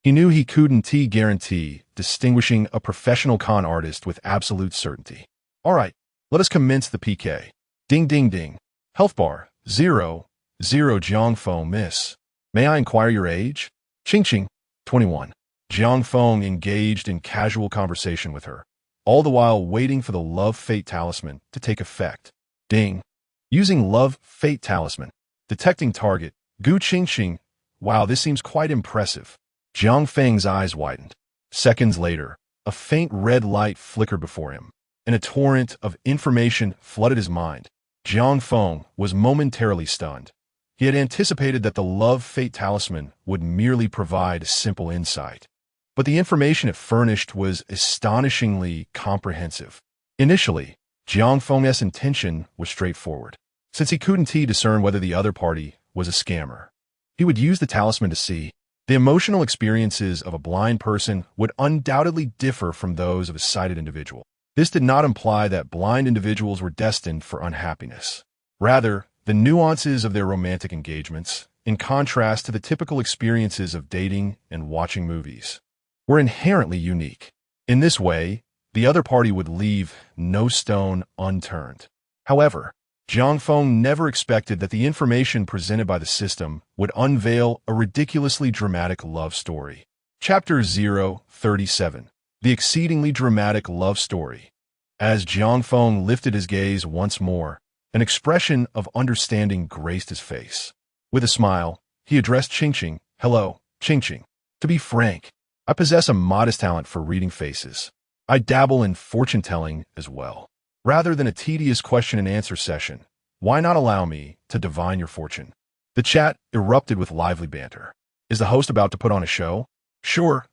he knew he couldn't guarantee distinguishing a professional con artist with absolute certainty. All right, let us commence the PK. Ding ding ding. Health bar, 0, 0. Jiang Feng, miss. May I inquire your age? Ching, 21. Jiang Feng engaged in casual conversation with her, all the while waiting for the Love Fate Talisman to take effect. Ding. Using Love Fate Talisman. Detecting target. Gu Ching. Wow, this seems quite impressive. Jiang Feng's eyes widened. Seconds later, a faint red light flickered before him, and a torrent of information flooded his mind. Jiang Feng was momentarily stunned. He had anticipated that the Love Fate Talisman would merely provide simple insight, but the information it furnished was astonishingly comprehensive. Initially, Jiang Feng's intention was straightforward. Since he couldn't discern whether the other party was a scammer, he would use the talisman to see. The emotional experiences of a blind person would undoubtedly differ from those of a sighted individual. This did not imply that blind individuals were destined for unhappiness. Rather, the nuances of their romantic engagements, in contrast to the typical experiences of dating and watching movies, were inherently unique. In this way, the other party would leave no stone unturned. However, Jiang Feng never expected that the information presented by the system would unveil a ridiculously dramatic love story. Chapter 037. The exceedingly dramatic love story. As Jiang Feng lifted his gaze once more, an expression of understanding graced his face. With a smile, he addressed Qingqing. Hello, Qingqing. To be frank, I possess a modest talent for reading faces. I dabble in fortune-telling as well. Rather than a tedious question-and-answer session, why not allow me to divine your fortune? The chat erupted with lively banter. Is the host about to put on a show? Sure,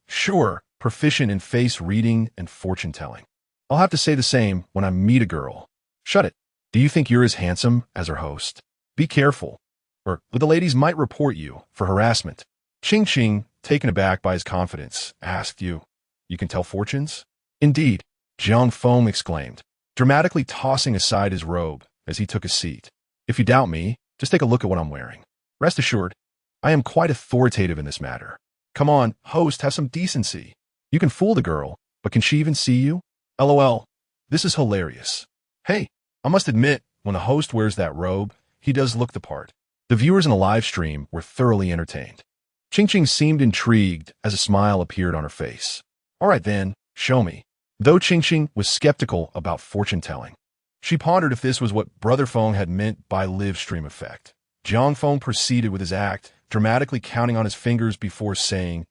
proficient in face reading and fortune-telling. I'll have to say the same when I meet a girl. Shut it. Do you think you're as handsome as her host? Be careful, or the ladies might report you for harassment. Qingqing, taken aback by his confidence, asked, You can tell fortunes? Indeed, Jiang Feng exclaimed, dramatically tossing aside his robe as he took a seat. If you doubt me, just take a look at what I'm wearing. Rest assured, I am quite authoritative in this matter. Come on, host, have some decency. You can fool the girl, but can she even see you? LOL, this is hilarious. Hey, I must admit, when the host wears that robe, he does look the part. The viewers in the live stream were thoroughly entertained. Qingqing seemed intrigued as a smile appeared on her face. All right then, show me. Though Qingqing was skeptical about fortune-telling, she pondered if this was what Brother Feng had meant by live stream effect. Jiang Feng proceeded with his act, dramatically counting on his fingers before saying,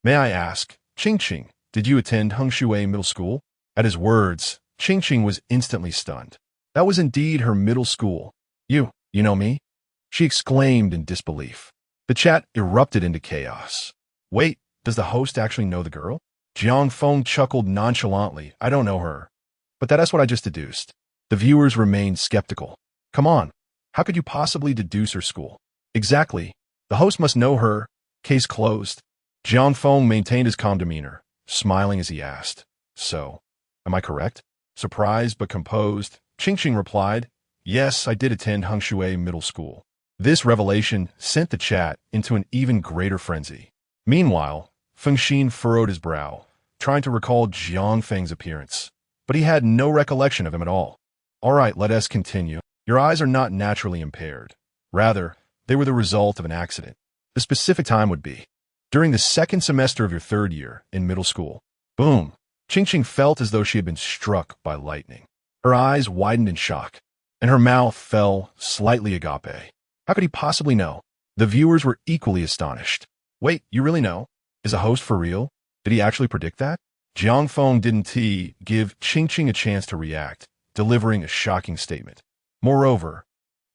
May I ask, Qingqing, did you attend Hengshui Middle School? At his words, Qingqing was instantly stunned. That was indeed her middle school. You know me? She exclaimed in disbelief. The chat erupted into chaos. Wait, does the host actually know the girl? Jiang Feng chuckled nonchalantly. I don't know her. But that's what I just deduced. The viewers remained skeptical. Come on, how could you possibly deduce her school? Exactly. The host must know her. Case closed. Jiang Feng maintained his calm demeanor, smiling as he asked, So, am I correct? Surprised but composed, Qingqing replied, Yes, I did attend Hengshui Middle School. This revelation sent the chat into an even greater frenzy. Meanwhile, Fengxin furrowed his brow, trying to recall Jiang Feng's appearance, but he had no recollection of him at all. All right, let us continue. Your eyes are not naturally impaired. Rather, they were the result of an accident. The specific time would be during the second semester of your third year in middle school. Boom! Qingqing felt as though she had been struck by lightning. Her eyes widened in shock, and her mouth fell slightly agape. How could he possibly know? The viewers were equally astonished. Wait, you really know? Is a host for real? Did he actually predict that? Jiang Feng didn't give Qingqing a chance to react, delivering a shocking statement. Moreover,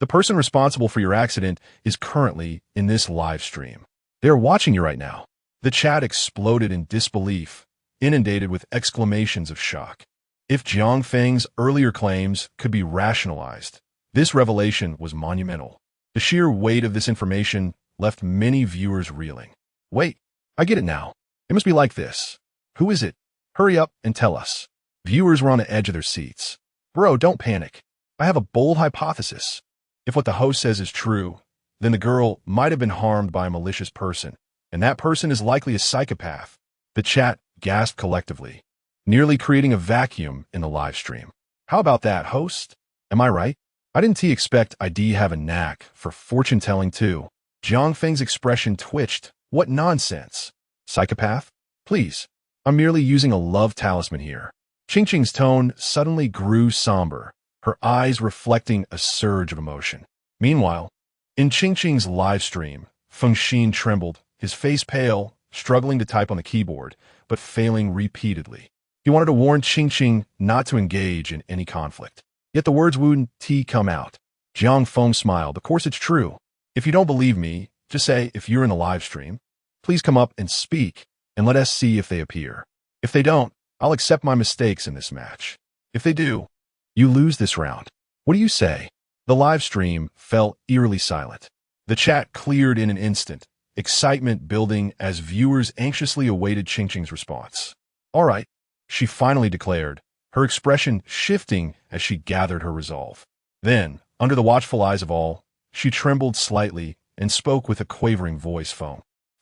the person responsible for your accident is currently in this live stream. They are watching you right now. The chat exploded in disbelief, inundated with exclamations of shock. If Jiang Feng's earlier claims could be rationalized, this revelation was monumental. The sheer weight of this information left many viewers reeling. Wait, I get it now. It must be like this. Who is it? Hurry up and tell us. Viewers were on the edge of their seats. Bro, don't panic. I have a bold hypothesis. If what the host says is true, then the girl might have been harmed by a malicious person, and that person is likely a psychopath. The chat gasped collectively, nearly creating a vacuum in the live stream. How about that, host? Am I right? I didn't expect I'd have a knack for fortune-telling too. Jiang Feng's expression twitched. What nonsense. Psychopath? Please, I'm merely using a love talisman here. Qingqing's tone suddenly grew somber, her eyes reflecting a surge of emotion. Meanwhile, in Qingqing's live stream, Fengxin trembled, his face pale, struggling to type on the keyboard, but failing repeatedly. He wanted to warn Qingqing not to engage in any conflict. Yet the words wouldn't come out. Jiang Feng smiled. Of course it's true. If you don't believe me, just say if you're in the live stream. Please come up and speak, and let us see if they appear. If they don't, I'll accept my mistakes in this match. If they do, you lose this round. What do you say? The live stream fell eerily silent. The chat cleared in an instant, excitement building as viewers anxiously awaited Qingqing's response. All right, she finally declared, her expression shifting as she gathered her resolve. Then, under the watchful eyes of all, she trembled slightly and spoke with a quavering voice.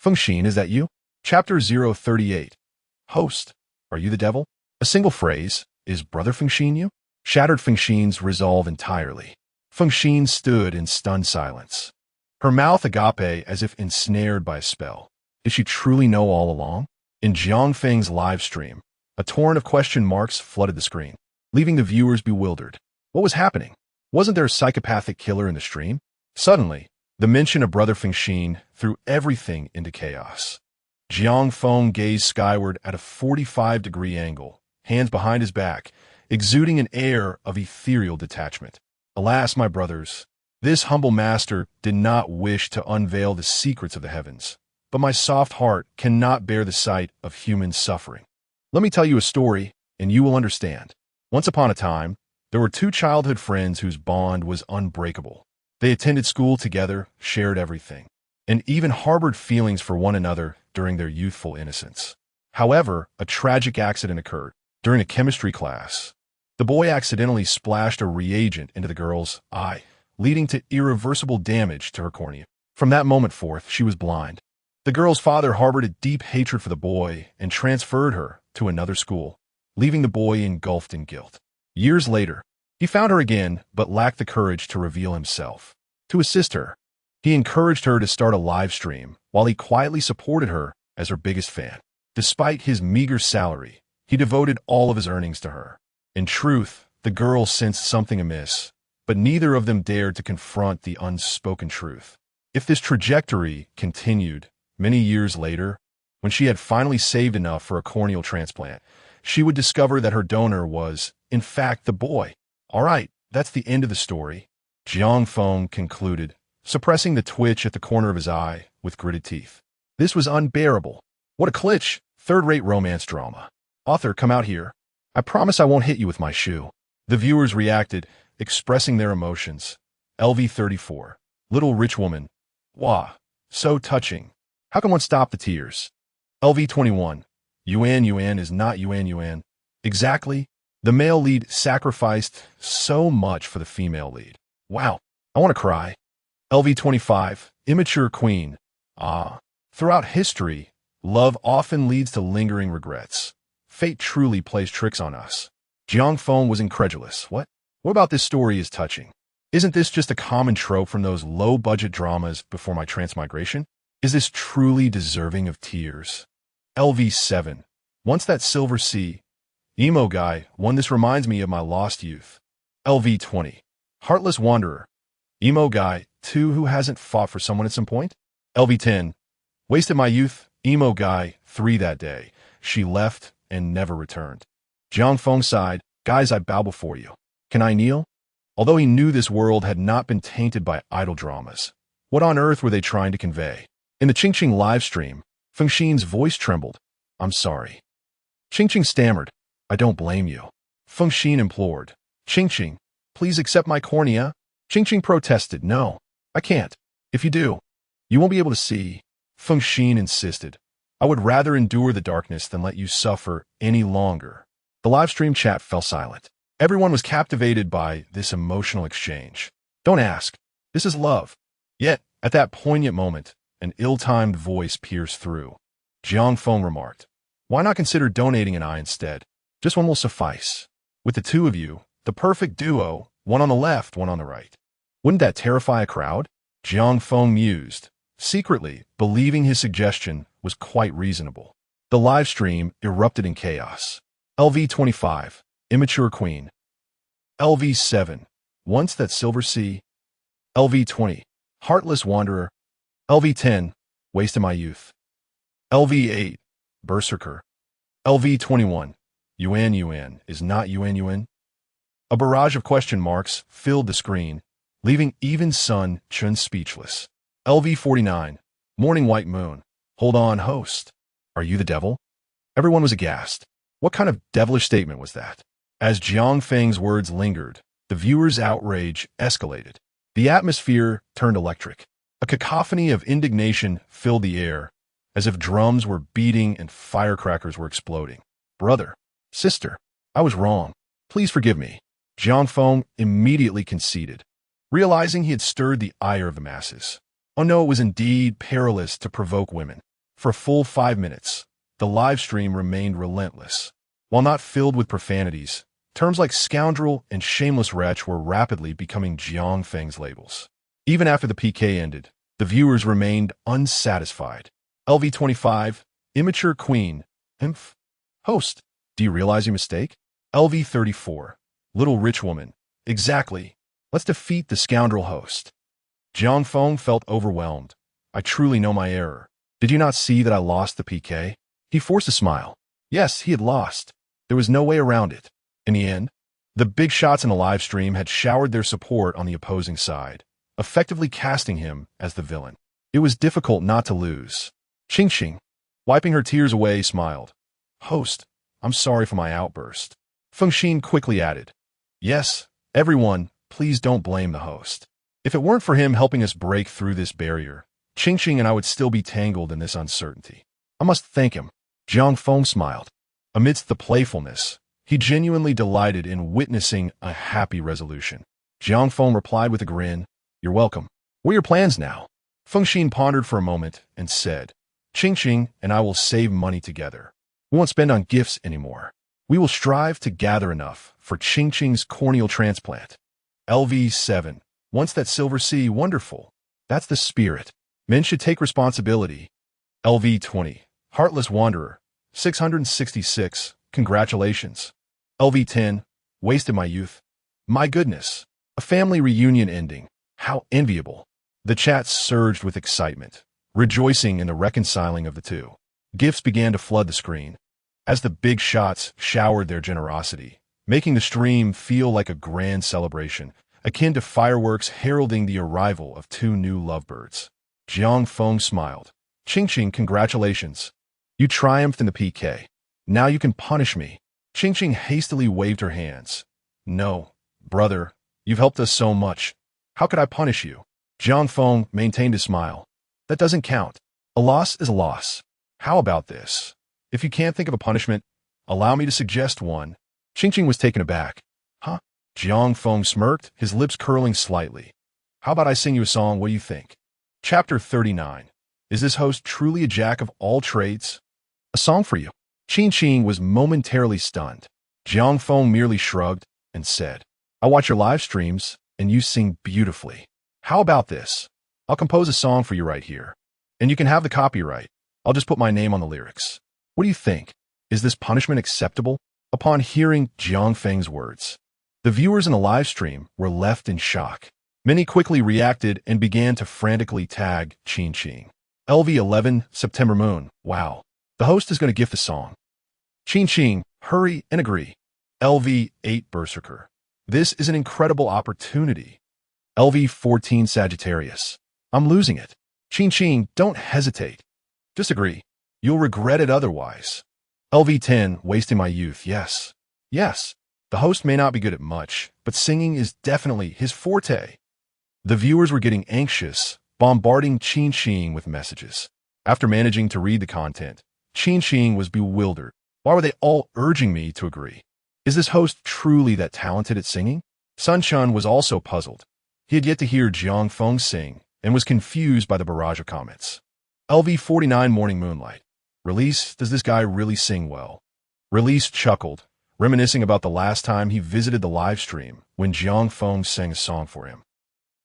Fengxin, is that you? Chapter 038. Host, are you the devil? A single phrase, is Brother Fengxin you? Shattered Fengxin's resolve entirely. Fengxin stood in stunned silence, her mouth agape as if ensnared by a spell. Did she truly know all along? In Jiang Feng's live stream, a torrent of question marks flooded the screen. leaving the viewers bewildered. What was happening? Wasn't there a psychopathic killer in the stream? Suddenly, the mention of Brother Fengxin threw everything into chaos. Jiang Feng gazed skyward at a 45-degree angle, hands behind his back, exuding an air of ethereal detachment. Alas, my brothers, this humble master did not wish to unveil the secrets of the heavens, but my soft heart cannot bear the sight of human suffering. Let me tell you a story, and you will understand. Once upon a time, there were two childhood friends whose bond was unbreakable. They attended school together, shared everything, and even harbored feelings for one another during their youthful innocence. However, a tragic accident occurred. During a chemistry class, the boy accidentally splashed a reagent into the girl's eye, leading to irreversible damage to her cornea. From that moment forth, she was blind. The girl's father harbored a deep hatred for the boy and transferred her to another school, leaving the boy engulfed in guilt. Years later, he found her again, but lacked the courage to reveal himself. To assist her, he encouraged her to start a live stream, while he quietly supported her as her biggest fan. Despite his meager salary, he devoted all of his earnings to her. In truth, the girl sensed something amiss, but neither of them dared to confront the unspoken truth. If this trajectory continued, many years later, when she had finally saved enough for a corneal transplant, she would discover that her donor was, in fact, the boy. All right, that's the end of the story, Jiang Feng concluded, suppressing the twitch at the corner of his eye with gritted teeth. This was unbearable. What a glitch! Third-rate romance drama. Author, come out here. I promise I won't hit you with my shoe. The viewers reacted, expressing their emotions. LV34. Little rich woman. Wah. So touching. How can one stop the tears? LV21. Yuan is not Yuan. Exactly. The male lead sacrificed so much for the female lead. Wow. I want to cry. LV25. Immature queen. Ah. Throughout history, love often leads to lingering regrets. Fate truly plays tricks on us. Jiang Feng was incredulous. What? What about this story is touching? Isn't this just a common trope from those low-budget dramas before my transmigration? Is this truly deserving of tears? LV7. Once that silver sea. Emo guy, one this reminds me of my lost youth. LV20. Heartless wanderer. Emo guy, two who hasn't fought for someone at some point. LV10. Wasted my youth. Emo guy, 3 that day. She left and never returned. Jiang Feng sighed. Guys, I bow before you. Can I kneel? Although he knew this world had not been tainted by idle dramas, what on earth were they trying to convey? In the Qingqing live stream, Fengxin's voice trembled. I'm sorry. Qingqing stammered. I don't blame you. Fengxin implored. Qingqing, please accept my cornea. Qingqing protested. No, I can't. If you do, you won't be able to see. Fengxin insisted. I would rather endure the darkness than let you suffer any longer. The live stream chat fell silent. Everyone was captivated by this emotional exchange. Don't ask. This is love. Yet, at that poignant moment, an ill-timed voice pierced through. Jiang Feng remarked, why not consider donating an eye instead? Just one will suffice. With the two of you, the perfect duo, one on the left, one on the right. Wouldn't that terrify a crowd? Jiang Feng mused, secretly believing his suggestion was quite reasonable. The live stream erupted in chaos. LV25. Immature queen. LV7. Once that silver sea. LV20. Heartless wanderer. LV10. Wasted my youth. LV8. Berserker. LV21. Yuan is not Yuan. A barrage of question marks filled the screen, leaving even Sun Chun speechless. LV49. Morning white moon. Hold on, host. Are you the devil? Everyone was aghast. What kind of devilish statement was that? As Jiang Feng's words lingered, the viewers' outrage escalated. The atmosphere turned electric. A cacophony of indignation filled the air, as if drums were beating and firecrackers were exploding. Brother, sister, I was wrong. Please forgive me. Jiang Feng immediately conceded, realizing he had stirred the ire of the masses. Oh no, it was indeed perilous to provoke women. For a full 5 minutes, the live stream remained relentless. While not filled with profanities, terms like scoundrel and shameless wretch were rapidly becoming Jiang Feng's labels. Even after the PK ended, the viewers remained unsatisfied. LV25, immature queen. Host, do you realize your mistake? LV34, Little rich woman. Exactly. Let's defeat the scoundrel host. Jiang Feng felt overwhelmed. I truly know my error. Did you not see that I lost the PK? He forced a smile. Yes, he had lost. There was no way around it. In the end, the big shots in the live stream had showered their support on the opposing side, effectively casting him as the villain. It was difficult not to lose. Qingqing, wiping her tears away, smiled. Host, I'm sorry for my outburst. Feng Xin quickly added, yes, everyone, please don't blame the host. If it weren't for him helping us break through this barrier, Qingqing and I would still be tangled in this uncertainty. I must thank him. Jiang Feng smiled. Amidst the playfulness, he genuinely delighted in witnessing a happy resolution. Jiang Feng replied with a grin, You're welcome. What are your plans now? Feng Xin pondered for a moment and said, Qingqing and I will save money together. We won't spend on gifts anymore. We will strive to gather enough for Qingqing's corneal transplant. LV7. Once that silver sea, wonderful. That's the spirit. Men should take responsibility. LV20. Heartless wanderer. 666. Congratulations. LV10. Wasted my youth. My goodness. A family reunion ending. How enviable. The chat surged with excitement, rejoicing in the reconciling of the two. Gifts began to flood the screen, as the big shots showered their generosity, making the stream feel like a grand celebration, akin to fireworks heralding the arrival of two new lovebirds. Jiang Feng smiled. Qingqing, congratulations. You triumphed in the PK. Now you can punish me. Qingqing hastily waved her hands. No, brother, you've helped us so much. How could I punish you? Jiang Feng maintained his smile. That doesn't count. A loss is a loss. How about this? If you can't think of a punishment, allow me to suggest one. Qingqing was taken aback. Huh? Jiang Feng smirked, his lips curling slightly. How about I sing you a song? What do you think? Chapter 39. Is this host truly a jack of all trades? A song for you. Qingqing was momentarily stunned. Jiang Feng merely shrugged and said, I watch your live streams, and you sing beautifully. How about this? I'll compose a song for you right here. And you can have the copyright. I'll just put my name on the lyrics. What do you think? Is this punishment acceptable? Upon hearing Jiang Feng's words, the viewers in the live stream were left in shock. Many quickly reacted and began to frantically tag Qingqing. LV11, September Moon. Wow. The host is going to gift the song. Qingqing, hurry and agree. LV8, Berserker. This is an incredible opportunity. LV14, Sagittarius. I'm losing it. Qingqing, don't hesitate. Just agree. You'll regret it otherwise. LV10, wasting my youth. Yes. Yes. The host may not be good at much, but singing is definitely his forte. The viewers were getting anxious, bombarding Qingqing with messages. After managing to read the content, Qingqing was bewildered. Why were they all urging me to agree? Is this host truly that talented at singing? Sun Chun was also puzzled. He had yet to hear Jiang Feng sing and was confused by the barrage of comments. LV49, Morning Moonlight. Release, does this guy really sing well? Release chuckled, reminiscing about the last time he visited the live stream when Jiang Feng sang a song for him.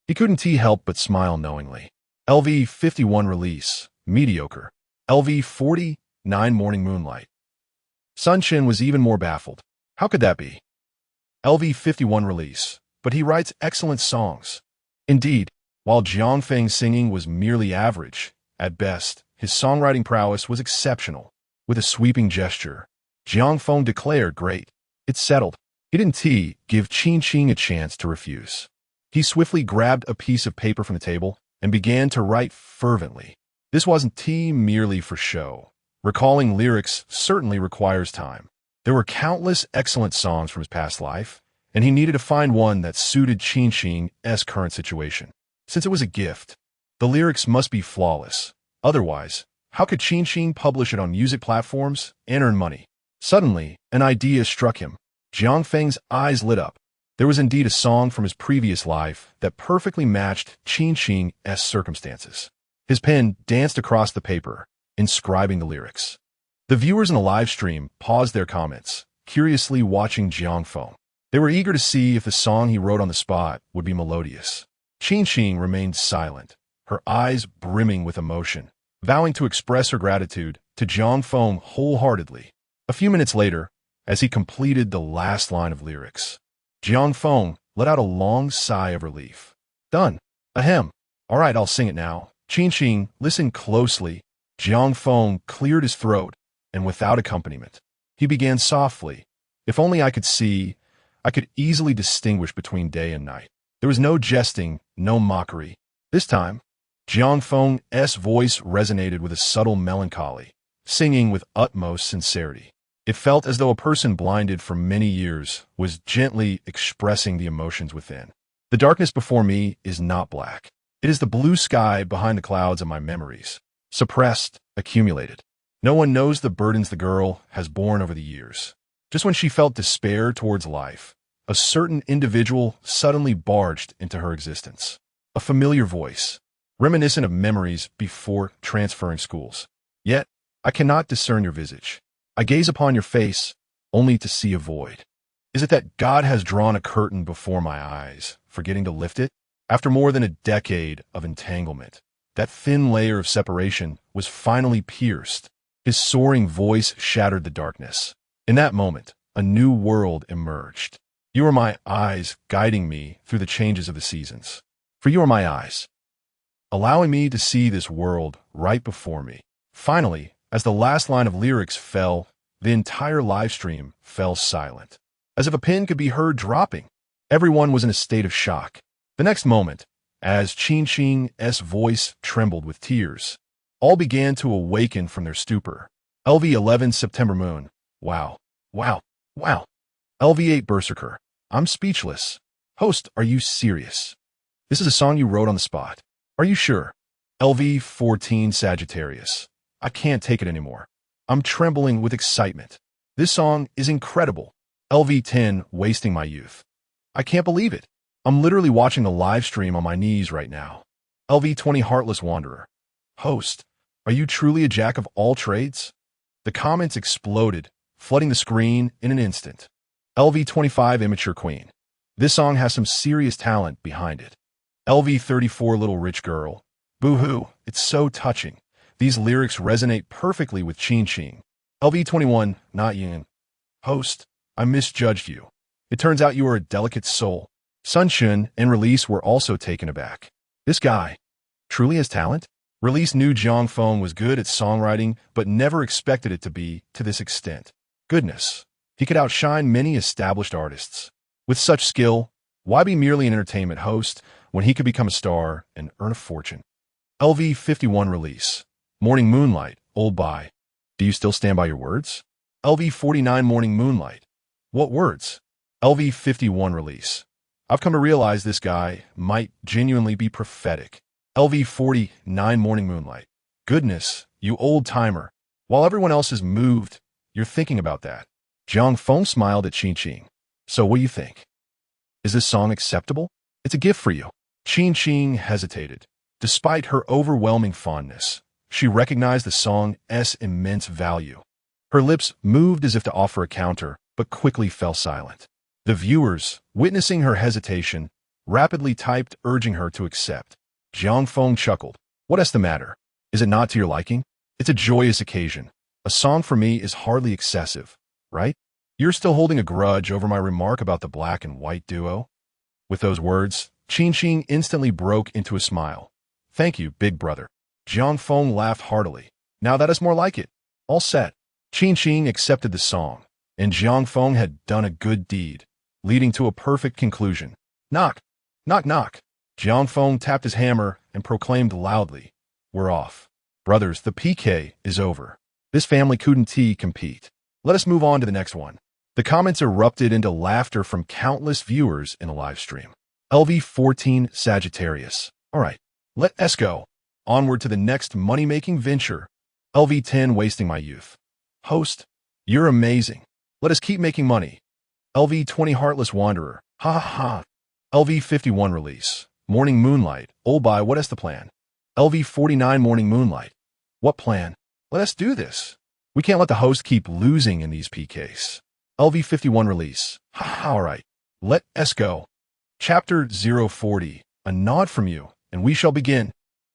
He couldn't help but smile knowingly. LV51, Release. Mediocre. LV49, Morning Moonlight. Sun Chin was even more baffled. How could that be? LV51, Release. But he writes excellent songs. Indeed, while Jiang Feng's singing was merely average, at best, his songwriting prowess was exceptional. With a sweeping gesture, Jiang Feng declared, great. It's settled. He didn't give Qingqing a chance to refuse. He swiftly grabbed a piece of paper from the table and began to write fervently. This wasn't merely for show. Recalling lyrics certainly requires time. There were countless excellent songs from his past life, and he needed to find one that suited Qingqing's current situation. Since it was a gift, the lyrics must be flawless. Otherwise, how could Qingqing publish it on music platforms and earn money? Suddenly, an idea struck him. Jiang Feng's eyes lit up. There was indeed a song from his previous life that perfectly matched Qingqing's circumstances. His pen danced across the paper, inscribing the lyrics. The viewers in the live stream paused their comments, curiously watching Jiang Feng. They were eager to see if the song he wrote on the spot would be melodious. Qingqing remained silent, her eyes brimming with emotion, vowing to express her gratitude to Jiang Feng wholeheartedly. A few minutes later, as he completed the last line of lyrics, Jiang Feng let out a long sigh of relief. Done. Ahem. All right, I'll sing it now. Qing, listen closely. Jiang Feng cleared his throat, and without accompaniment, he began softly. If only I could see, I could easily distinguish between day and night. There was no jesting, no mockery. This time, Jiang Feng's voice resonated with a subtle melancholy, singing with utmost sincerity. It felt as though a person blinded for many years was gently expressing the emotions within. The darkness before me is not black. It is the blue sky behind the clouds of my memories, suppressed, accumulated. No one knows the burdens the girl has borne over the years. Just when she felt despair towards life, a certain individual suddenly barged into her existence. A familiar voice, reminiscent of memories before transferring schools. Yet, I cannot discern your visage. I gaze upon your face, only to see a void. Is it that God has drawn a curtain before my eyes, forgetting to lift it? After more than a decade of entanglement, that thin layer of separation was finally pierced. His soaring voice shattered the darkness. In that moment, a new world emerged. You are my eyes guiding me through the changes of the seasons. For you are my eyes, allowing me to see this world right before me. Finally, as the last line of lyrics fell, the entire live stream fell silent. As if a pin could be heard dropping, everyone was in a state of shock. The next moment, as Qing's voice trembled with tears, all began to awaken from their stupor. LV11 September Moon. Wow. Wow. Wow. LV8 Berserker. I'm speechless. Host, are you serious? This is a song you wrote on the spot. Are you sure? LV14 Sagittarius. I can't take it anymore. I'm trembling with excitement. This song is incredible. LV10 Wasting My Youth. I can't believe it. I'm literally watching the live stream on my knees right now. LV20 Heartless Wanderer. Host, are you truly a jack of all trades? The comments exploded, flooding the screen in an instant. LV25 Immature Queen. This song has some serious talent behind it. LV34 Little Rich Girl. Boo-hoo, it's so touching. These lyrics resonate perfectly with Qing. LV21 Not Yin. Host, I misjudged you. It turns out you are a delicate soul. Sunshun and Release were also taken aback. This guy truly has talent? Release knew Jiang Feng was good at songwriting, but never expected it to be to this extent. Goodness, he could outshine many established artists. With such skill, why be merely an entertainment host when he could become a star and earn a fortune? LV51 Release. Morning Moonlight, Old Bye. Do you still stand by your words? LV49 Morning Moonlight. What words? LV51 Release. I've come to realize this guy might genuinely be prophetic. LV49 Morning Moonlight. Goodness, you old timer. While everyone else is moved, you're thinking about that. Jiang Feng smiled at Qing. So what do you think? Is this song acceptable? It's a gift for you. Qing hesitated. Despite her overwhelming fondness, she recognized the song's immense value. Her lips moved as if to offer a counter, but quickly fell silent. The viewers, witnessing her hesitation, rapidly typed urging her to accept. Jiang Feng chuckled. What's the matter? Is it not to your liking? It's a joyous occasion. A song for me is hardly excessive, right? You're still holding a grudge over my remark about the black and white duo? With those words, Qing instantly broke into a smile. Thank you, big brother. Jiang Feng laughed heartily. Now that is more like it. All set. Qing accepted the song, and Jiang Feng had done a good deed, leading to a perfect conclusion. Knock, knock, knock. Jiang Feng tapped his hammer and proclaimed loudly, We're off. Brothers, the PK is over. This family couldn't compete. Let us move on to the next one. The comments erupted into laughter from countless viewers in the live stream. LV14 Sagittarius. All right, let's go. Onward to the next money-making venture. LV10 Wasting My Youth. Host, you're amazing. Let us keep making money. LV20 Heartless Wanderer. Ha ha ha. LV51 Release. Morning Moonlight. Old Bye, what is the plan? LV49 Morning Moonlight. What plan? Let us do this. We can't let the host keep losing in these PKs. LV51 Release. Ha ha, alright. Let's go. Chapter 040. A nod from you, and we shall begin.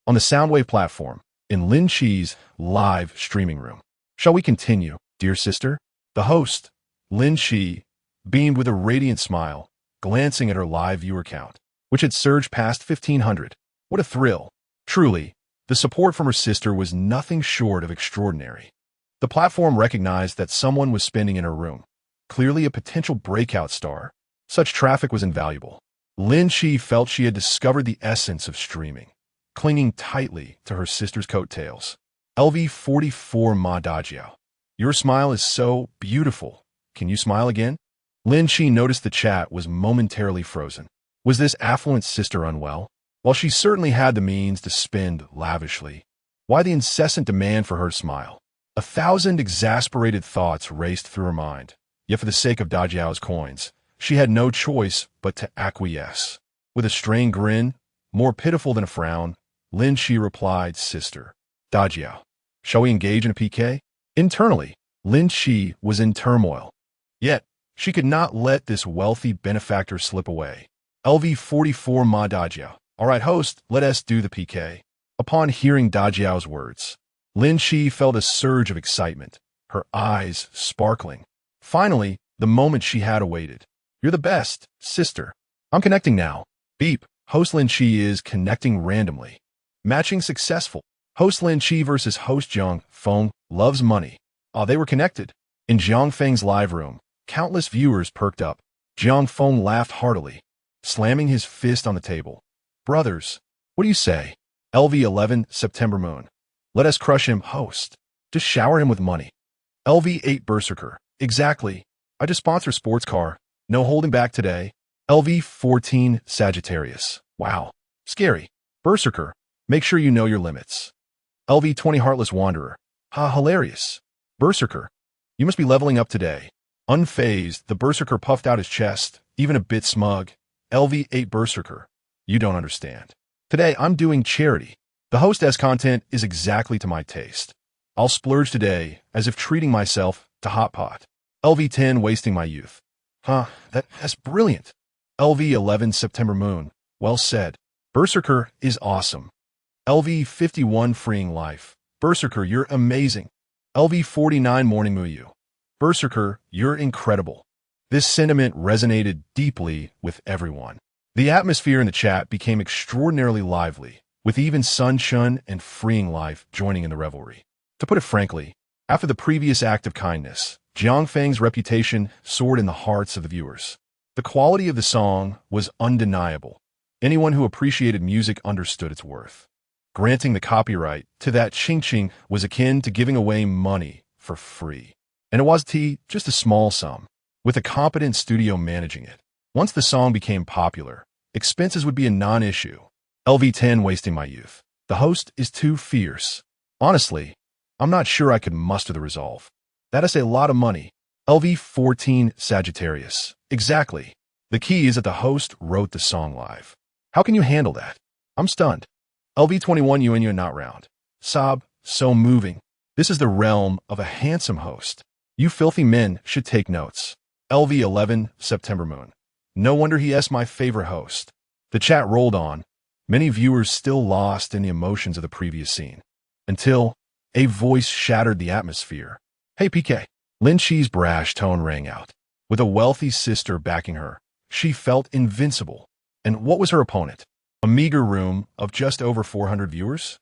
On the Soundwave platform, in Lin Chi's live streaming room. Shall we continue, dear sister? The host, Lin Chi, beamed with a radiant smile, glancing at her live viewer count, which had surged past 1,500. What a thrill. Truly, the support from her sister was nothing short of extraordinary. The platform recognized that someone was spending in her room, clearly a potential breakout star. Such traffic was invaluable. Lin Chi felt she had discovered the essence of streaming, clinging tightly to her sister's coattails. LV44 Ma Dajiao. Your smile is so beautiful. Can you smile again? Lin Chi noticed the chat was momentarily frozen. Was this affluent sister unwell? While she certainly had the means to spend lavishly, why the incessant demand for her to smile? 1,000 exasperated thoughts raced through her mind, yet for the sake of Dajiao's coins, she had no choice but to acquiesce. With a strained grin, more pitiful than a frown, Lin Chi replied, Sister, Dajiao, shall we engage in a PK? Internally, Lin Chi was in turmoil. Yet, she could not let this wealthy benefactor slip away. LV44 Ma Dajiao. All right, host, let us do the PK. Upon hearing Dajiao's words, Lin Chi felt a surge of excitement, her eyes sparkling. Finally, the moment she had awaited. You're the best, sister. I'm connecting now. Beep. Host Lin Chi is connecting randomly. Matching successful. Host Lin Chi versus host Jiang Feng loves money. They were connected. In Jiang Feng's live room, countless viewers perked up. Jiang Feng laughed heartily, slamming his fist on the table. Brothers, what do you say? LV11 September Moon. Let us crush him, host. Just shower him with money. LV8 Berserker. Exactly. I just sponsor sports car. No holding back today. LV14 Sagittarius. Wow. Scary. Berserker. Make sure you know your limits. LV20 Heartless Wanderer. Ha, hilarious. Berserker. You must be leveling up today. Unfazed, the Berserker puffed out his chest, even a bit smug. LV8 Berserker. You don't understand. Today, I'm doing charity. The hostess content is exactly to my taste. I'll splurge today, as if treating myself to Hot Pot. LV10 Wasting My Youth. That's brilliant. LV11 September Moon. Well said. Berserker is awesome. LV51 Freeing Life. Berserker, you're amazing. LV49 Morning Muyu. Berserker, you're incredible. This sentiment resonated deeply with everyone. The atmosphere in the chat became extraordinarily lively, with even Sun Chun and Freeing Life joining in the revelry. To put it frankly, after the previous act of kindness, Jiang Feng's reputation soared in the hearts of the viewers. The quality of the song was undeniable. Anyone who appreciated music understood its worth. Granting the copyright to that ching-ching was akin to giving away money for free. And it was just a small sum, with a competent studio managing it. Once the song became popular, expenses would be a non-issue. LV10 Wasting My Youth. The host is too fierce. Honestly, I'm not sure I could muster the resolve. That is a lot of money. LV14 Sagittarius. Exactly. The key is that the host wrote the song live. How can you handle that? I'm stunned. LV21 Yuan Not Round. Sob, so moving. This is the realm of a handsome host. You filthy men should take notes. LV11 September Moon. No wonder he is my favorite host. The chat rolled on, many viewers still lost in the emotions of the previous scene, until a voice shattered the atmosphere. Hey PK. Lin Chi's brash tone rang out. With a wealthy sister backing her, she felt invincible. And what was her opponent? A meager room of just over 400 viewers?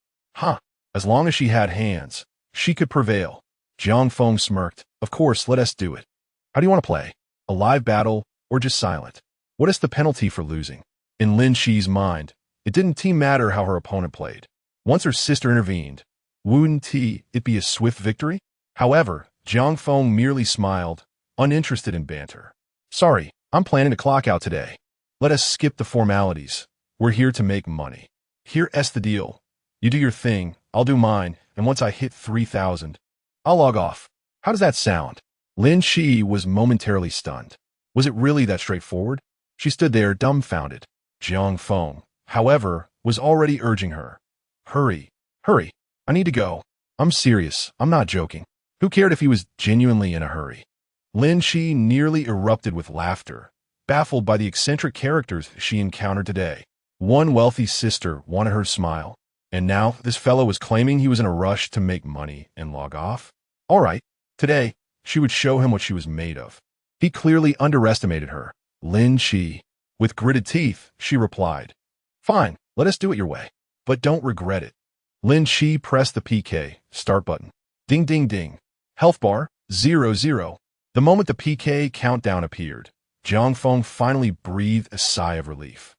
As long as she had hands, she could prevail. Jiang Feng smirked. Of course, let us do it. How do you want to play? A live battle or just silent? What is the penalty for losing? In Lin Chi's mind, it didn't matter how her opponent played. Once her sister intervened, wouldn't it be a swift victory? However, Jiang Feng merely smiled, uninterested in banter. Sorry, I'm planning to clock out today. Let us skip the formalities. We're here to make money. Here's the deal. You do your thing, I'll do mine, and once I hit 3,000, I'll log off. How does that sound? Lin Chi was momentarily stunned. Was it really that straightforward? She stood there dumbfounded. Jiang Feng, however, was already urging her. Hurry, hurry, I need to go. I'm serious, I'm not joking. Who cared if he was genuinely in a hurry? Lin Chi nearly erupted with laughter, baffled by the eccentric characters she encountered today. One wealthy sister wanted her to smile, and now this fellow was claiming he was in a rush to make money and log off? All right, today, she would show him what she was made of. He clearly underestimated her. Lin Chi. With gritted teeth, she replied, "Fine, let us do it your way. But don't regret it." Lin Chi pressed the PK start button. Ding ding ding. Health bar, 0-0. The moment the PK countdown appeared, Jiang Feng finally breathed a sigh of relief.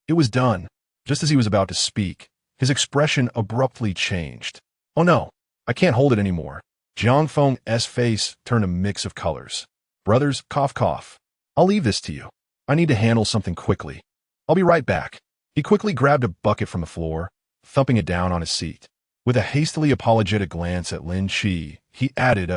It was done. Just as he was about to speak, his expression abruptly changed. "Oh no, I can't hold it anymore." Jiang Feng's face turned a mix of colors. "Brothers, cough cough. I'll leave this to you. I need to handle something quickly. I'll be right back." He quickly grabbed a bucket from the floor, thumping it down on his seat. With a hastily apologetic glance at Lin Chi, he added,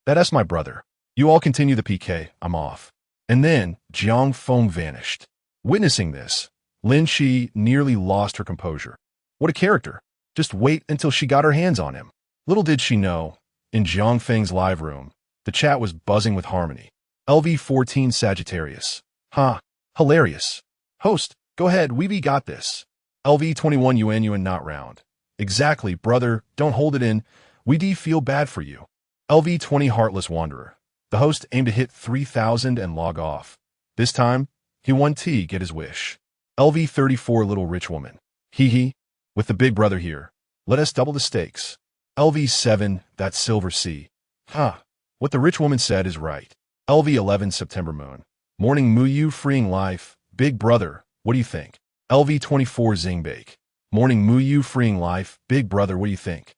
"That's my brother. You all continue the PK, I'm off." And then Jiang Feng vanished. Witnessing this, Lin Chi nearly lost her composure. What a character. Just wait until she got her hands on him. Little did she know, in Jiang Feng's live room, the chat was buzzing with harmony. LV14 Sagittarius. Ha, hilarious. Host, go ahead, we got this. LV21 Yuan not round. Exactly, brother, don't hold it in. We feel bad for you. LV20 Heartless Wanderer. The host aimed to hit 3,000 and log off. This time, he won T, get his wish. LV34 Little Rich Woman. Hee hee. With the big brother here, let us double the stakes. LV7, that Silver Sea. Ha, what the rich woman said is right. LV11 September Moon. Morning Muyu freeing life. Big brother, what do you think? LV24 Zingbake. Morning Muyu freeing life. Big brother, what do you think?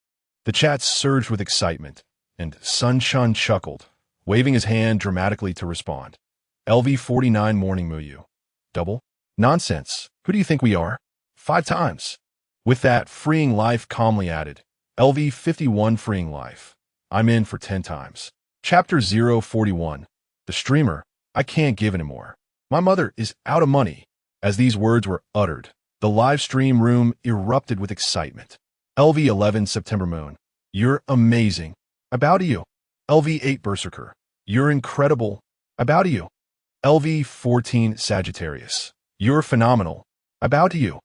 The chat surged with excitement, and Sun Chun chuckled, waving his hand dramatically to respond. LV49 Morning Muyu. Double? Nonsense. Who do you think we are? 5 times. With that, freeing life calmly added. LV51 freeing life. I'm in for 10 times. Chapter 041. The streamer. I can't give anymore. My mother is out of money. As these words were uttered, the live stream room erupted with excitement. LV11 September Moon. You're amazing. I bow to you. LV8 Berserker. You're incredible. I bow to you. LV14 Sagittarius. You're phenomenal. I bow to you.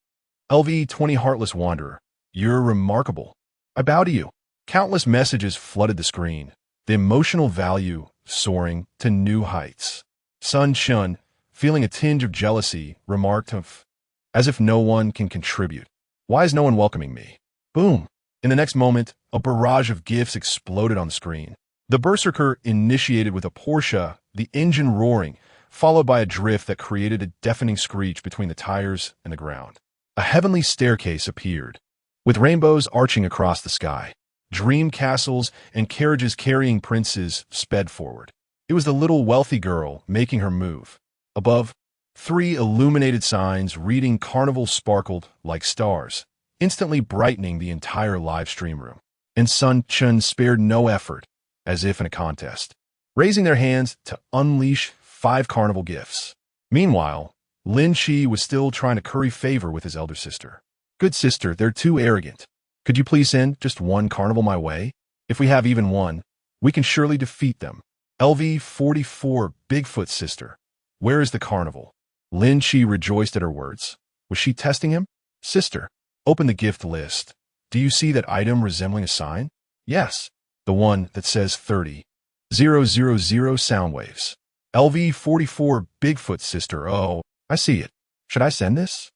LV20 Heartless Wanderer. You're remarkable. I bow to you. Countless messages flooded the screen, the emotional value soaring to new heights. Sun Chun, feeling a tinge of jealousy, remarked, as if no one can contribute. Why is no one welcoming me? Boom. In the next moment, a barrage of gifts exploded on the screen. The Berserker initiated with a Porsche, the engine roaring, followed by a drift that created a deafening screech between the tires and the ground. A heavenly staircase appeared, with rainbows arching across the sky. Dream castles and carriages carrying princes sped forward. It was the little wealthy girl making her move. Above, 3 illuminated signs reading Carnival sparkled like stars, instantly brightening the entire live stream room. And Sun Chun spared no effort, as if in a contest, raising their hands to unleash 5 Carnival gifts. Meanwhile, Lin Chi was still trying to curry favor with his elder sister. Good sister, they're too arrogant. Could you please send just 1 Carnival my way? If we have even one, we can surely defeat them. LV44 Bigfoot Sister. Where is the Carnival? Lin Chi rejoiced at her words. Was she testing him? Sister, open the gift list. Do you see that item resembling a sign? Yes, the one that says 30,000 sound waves. LV44 Bigfoot Sister. Oh, I see it. Should I send this?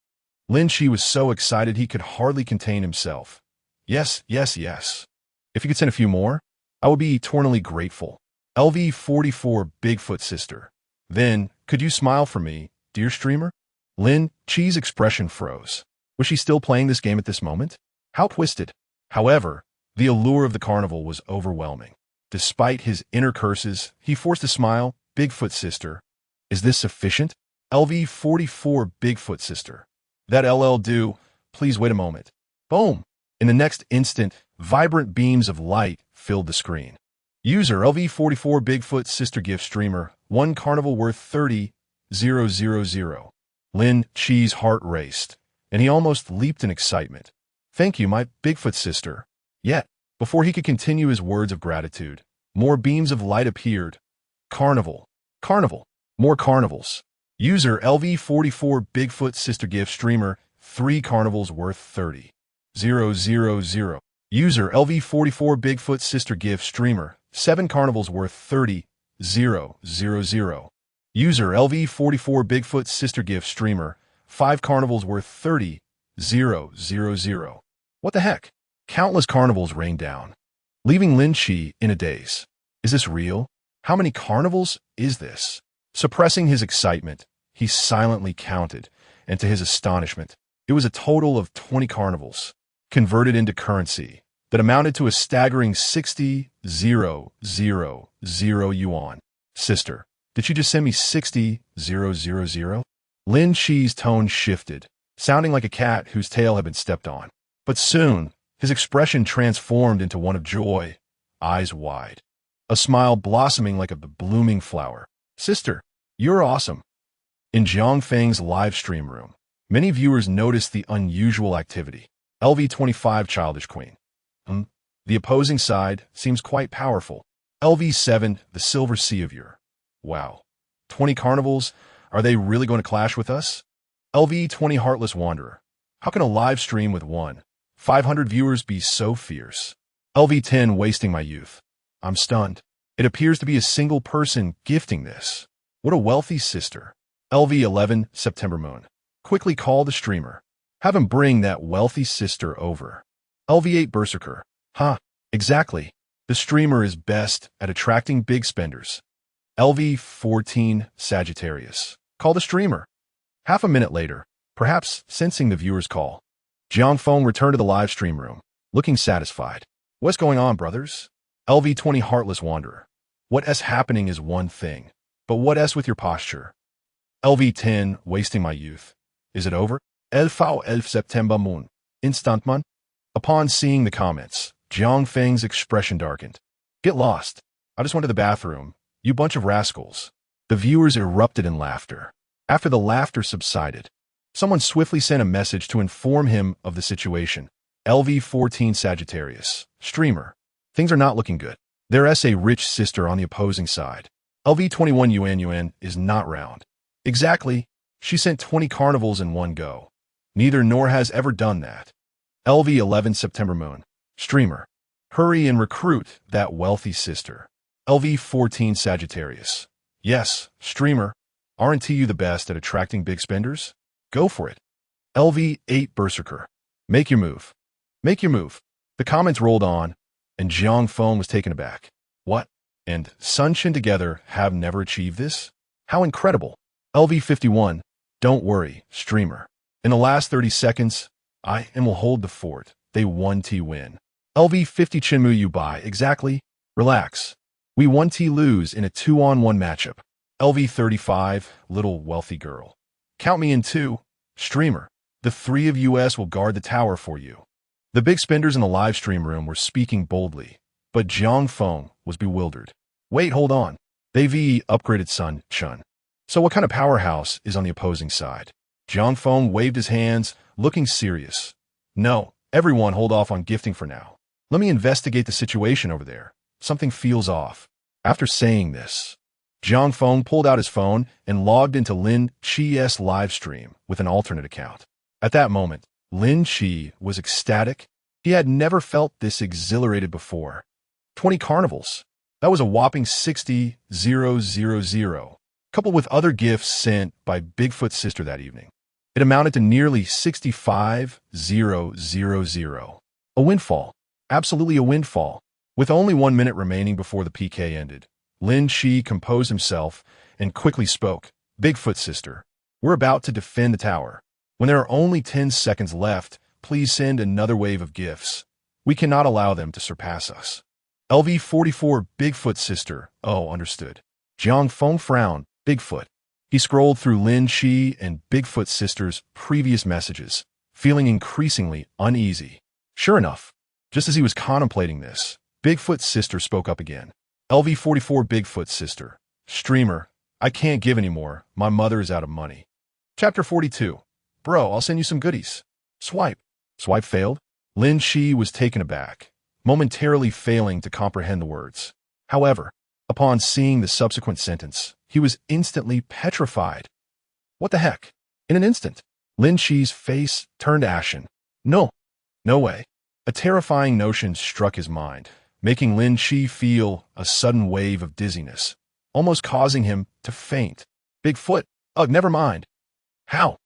Lin Chi was so excited he could hardly contain himself. Yes. If you could send a few more, I would be eternally grateful. LV44 Bigfoot Sister. Then, could you smile for me, dear streamer? Lin Chi's expression froze. Was she still playing this game at this moment? How twisted. However, the allure of the Carnival was overwhelming. Despite his inner curses, he forced a smile. Bigfoot Sister. Is this sufficient? LV44 Bigfoot Sister. That LL do. Please wait a moment. Boom. In the next instant, vibrant beams of light filled the screen. User LV44 Bigfoot Sister Gift Streamer. 1 Carnival worth 30,000. Lin Chi's heart raced, and he almost leaped in excitement. Thank you, my Bigfoot sister. Yet, before he could continue his words of gratitude, more beams of light appeared. Carnival. More carnivals. User LV44 Bigfoot Sister Gift Streamer. 3 Carnivals worth 30,000. User LV44 Bigfoot Sister Gift Streamer. 7 Carnivals worth 30,000. User LV44 Bigfoot Sister Gift Streamer. 5 carnivals worth 30,000. What the heck? Countless carnivals rained down, leaving Lin Chi in a daze. Is this real? How many carnivals is this? Suppressing his excitement, he silently counted, and to his astonishment, it was a total of 20 carnivals, converted into currency, that amounted to a staggering 60,000 yuan. Sister, did you just send me 60,000? Lin Chi's tone shifted, sounding like a cat whose tail had been stepped on. But soon, his expression transformed into one of joy, eyes wide, a smile blossoming like a blooming flower. Sister, you're awesome. In Zhang Feng's live stream room, many viewers noticed the unusual activity. LV25 Childish Queen. The opposing side seems quite powerful. LV7, the Silver Sea of Your. Wow. 20 carnivals? Are they really going to clash with us? LV20 Heartless Wanderer. How can a live stream with 500 viewers be so fierce? LV10 Wasting My Youth. I'm stunned. It appears to be a single person gifting this. What a wealthy sister. LV11 September Moon. Quickly call the streamer. Have him bring that wealthy sister over. LV8 Berserker. Exactly. The streamer is best at attracting big spenders. LV14 Sagittarius. Call the streamer. Half a minute later, perhaps sensing the viewer's call, Jiang Feng returned to the live stream room, looking satisfied. What's going on, brothers? LV20 Heartless Wanderer. What S happening is one thing, but what S with your posture? LV10 Wasting My Youth. Is it over? LV11 September Moon. Instantman. Upon seeing the comments, Jiang Feng's expression darkened. Get lost. I just went to the bathroom. You bunch of rascals. The viewers erupted in laughter. After the laughter subsided, someone swiftly sent a message to inform him of the situation. LV14 Sagittarius. Streamer. Things are not looking good. There's a rich sister on the opposing side. LV21 Yuan is not round. Exactly. She sent 20 carnivals in one go. Neither nor has ever done that. LV11 September Moon. Streamer. Hurry and recruit that wealthy sister. LV14 Sagittarius. Yes, streamer. Aren't you the best at attracting big spenders? Go for it. LV8 Berserker. Make your move. Make your move. The comments rolled on, and Jiang Feng was taken aback. What? And Sun Shin together have never achieved this? How incredible. LV51. Don't worry, streamer. In the last 30 seconds, I will hold the fort. They 1T win. LV50 Chinmu you buy. Exactly. Relax. We 1T lose in a 2-on-1 matchup. LV35, Little Wealthy Girl. Count me in 2. Streamer. The 3 of us will guard the tower for you. The big spenders in the live stream room were speaking boldly, but Jiang Feng was bewildered. Wait, hold on. They've upgraded Sun Chun. So what kind of powerhouse is on the opposing side? Jiang Feng waved his hands, looking serious. No, everyone hold off on gifting for now. Let me investigate the situation over there. Something feels off. After saying this, Jiang Feng pulled out his phone and logged into Lin Chi's live stream with an alternate account. At that moment, Lin Chi was ecstatic. He had never felt this exhilarated before. 20 carnivals. That was a whopping 60,000, coupled with other gifts sent by Bigfoot's sister that evening. It amounted to nearly 65,000. A windfall. Absolutely a windfall. With only 1 minute remaining before the PK ended, Lin Chi composed himself and quickly spoke. Bigfoot sister, we're about to defend the tower. When there are only 10 seconds left, please send another wave of gifts. We cannot allow them to surpass us. LV44 Bigfoot sister. Oh, understood. Jiang Feng frowned. Bigfoot. He scrolled through Lin Chi and Bigfoot sister's previous messages, feeling increasingly uneasy. Sure enough, just as he was contemplating this, Bigfoot's sister spoke up again. LV44 Bigfoot sister. Streamer. I can't give anymore. My mother is out of money. Chapter 42. Bro, I'll send you some goodies. Swipe. Swipe failed? Lin Chi was taken aback, momentarily failing to comprehend the words. However, upon seeing the subsequent sentence, he was instantly petrified. What the heck? In an instant, Lin Chi's face turned ashen. No. No way. A terrifying notion struck his mind, making Lin Chi feel a sudden wave of dizziness, almost causing him to faint. Bigfoot? Ugh, never mind. How?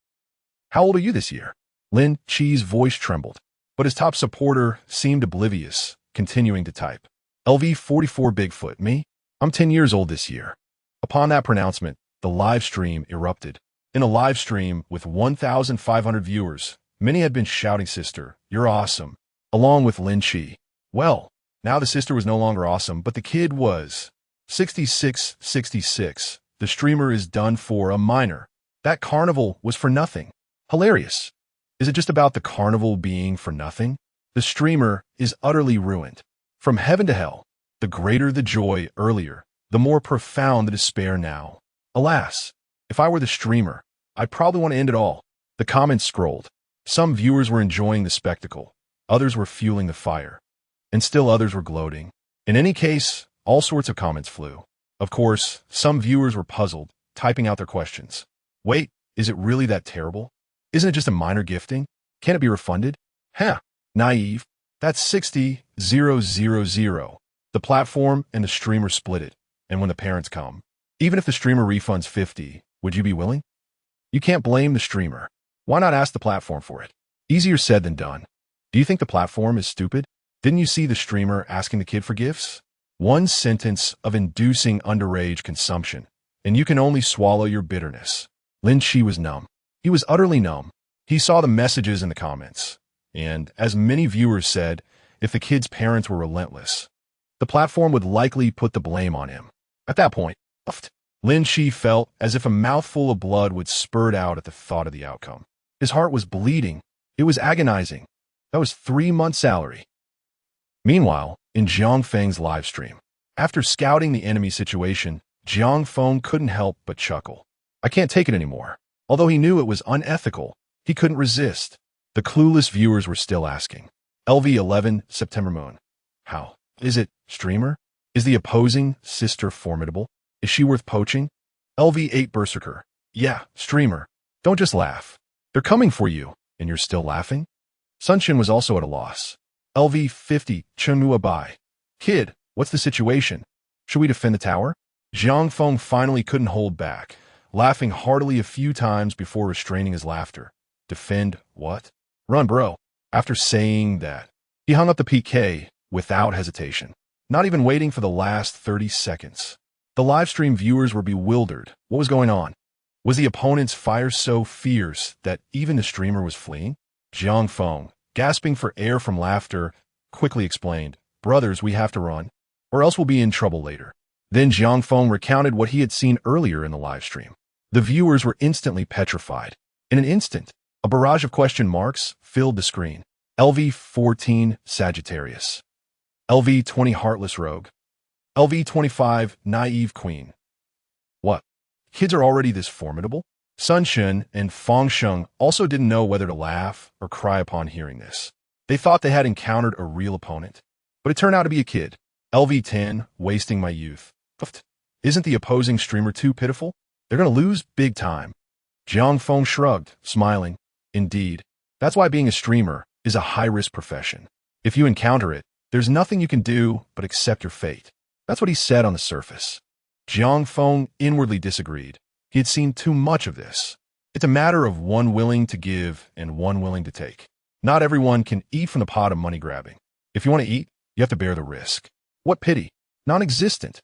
How old are you this year? Lin Chi's voice trembled, but his top supporter seemed oblivious, continuing to type. LV44 Bigfoot, me? I'm 10 years old this year. Upon that pronouncement, the live stream erupted. In a live stream with 1,500 viewers, many had been shouting, "Sister, you're awesome," along with Lin Chi. Well, now the sister was no longer awesome, but the kid was. 66. The streamer is done for a minor. That carnival was for nothing. Hilarious. Is it just about the carnival being for nothing? The streamer is utterly ruined. From heaven to hell, the greater the joy earlier, the more profound the despair now. Alas, if I were the streamer, I'd probably want to end it all. The comments scrolled. Some viewers were enjoying the spectacle, others were fueling the fire, and still others were gloating. In any case, all sorts of comments flew. Of course, some viewers were puzzled, typing out their questions. Wait, is it really that terrible? Isn't it just a minor gifting? Can't it be refunded? Huh, naive. That's 60,000. The platform and the streamer split it, and when the parents come, even if the streamer refunds 50, would you be willing? You can't blame the streamer. Why not ask the platform for it? Easier said than done. Do you think the platform is stupid? Didn't you see the streamer asking the kid for gifts? One sentence of inducing underage consumption, and you can only swallow your bitterness. Lin Chi was numb. He was utterly numb. He saw the messages in the comments, and, as many viewers said, if the kid's parents were relentless, the platform would likely put the blame on him. At that point, Lin Chi felt as if a mouthful of blood would spurt out at the thought of the outcome. His heart was bleeding. It was agonizing. That was 3 months' salary. Meanwhile, in Jiang Feng's live stream, after scouting the enemy situation, Jiang Feng couldn't help but chuckle. I can't take it anymore. Although he knew it was unethical, he couldn't resist. The clueless viewers were still asking. LV11 September Moon. How? Is it streamer? Is the opposing sister formidable? Is she worth poaching? LV8 Berserker. Yeah, streamer. Don't just laugh. They're coming for you, and you're still laughing? Sunshin was also at a loss. LV50 Chunua Bai. Kid, what's the situation? Should we defend the tower? Jiang Feng finally couldn't hold back, laughing heartily a few times before restraining his laughter. Defend what? Run, bro. After saying that, he hung up the PK without hesitation, not even waiting for the last 30 seconds. The livestream viewers were bewildered. What was going on? Was the opponent's fire so fierce that even the streamer was fleeing? Jiang Feng, gasping for air from laughter, quickly explained, "Brothers, we have to run, or else we'll be in trouble later." Then Jiang Feng recounted what he had seen earlier in the livestream. The viewers were instantly petrified. In an instant, a barrage of question marks filled the screen. LV14 Sagittarius. LV20 Heartless Rogue. LV25 Naive Queen. What? Kids are already this formidable? Sun Shun and Fong Sheng also didn't know whether to laugh or cry upon hearing this. They thought they had encountered a real opponent, but it turned out to be a kid. LV10 Wasting My Youth. Isn't the opposing streamer too pitiful? They're going to lose big time. Jiang Feng shrugged, smiling. Indeed, that's why being a streamer is a high-risk profession. If you encounter it, there's nothing you can do but accept your fate. That's what he said on the surface. Jiang Feng inwardly disagreed. He had seen too much of this. It's a matter of one willing to give and one willing to take. Not everyone can eat from the pot of money grabbing. If you want to eat, you have to bear the risk. What pity? Non-existent.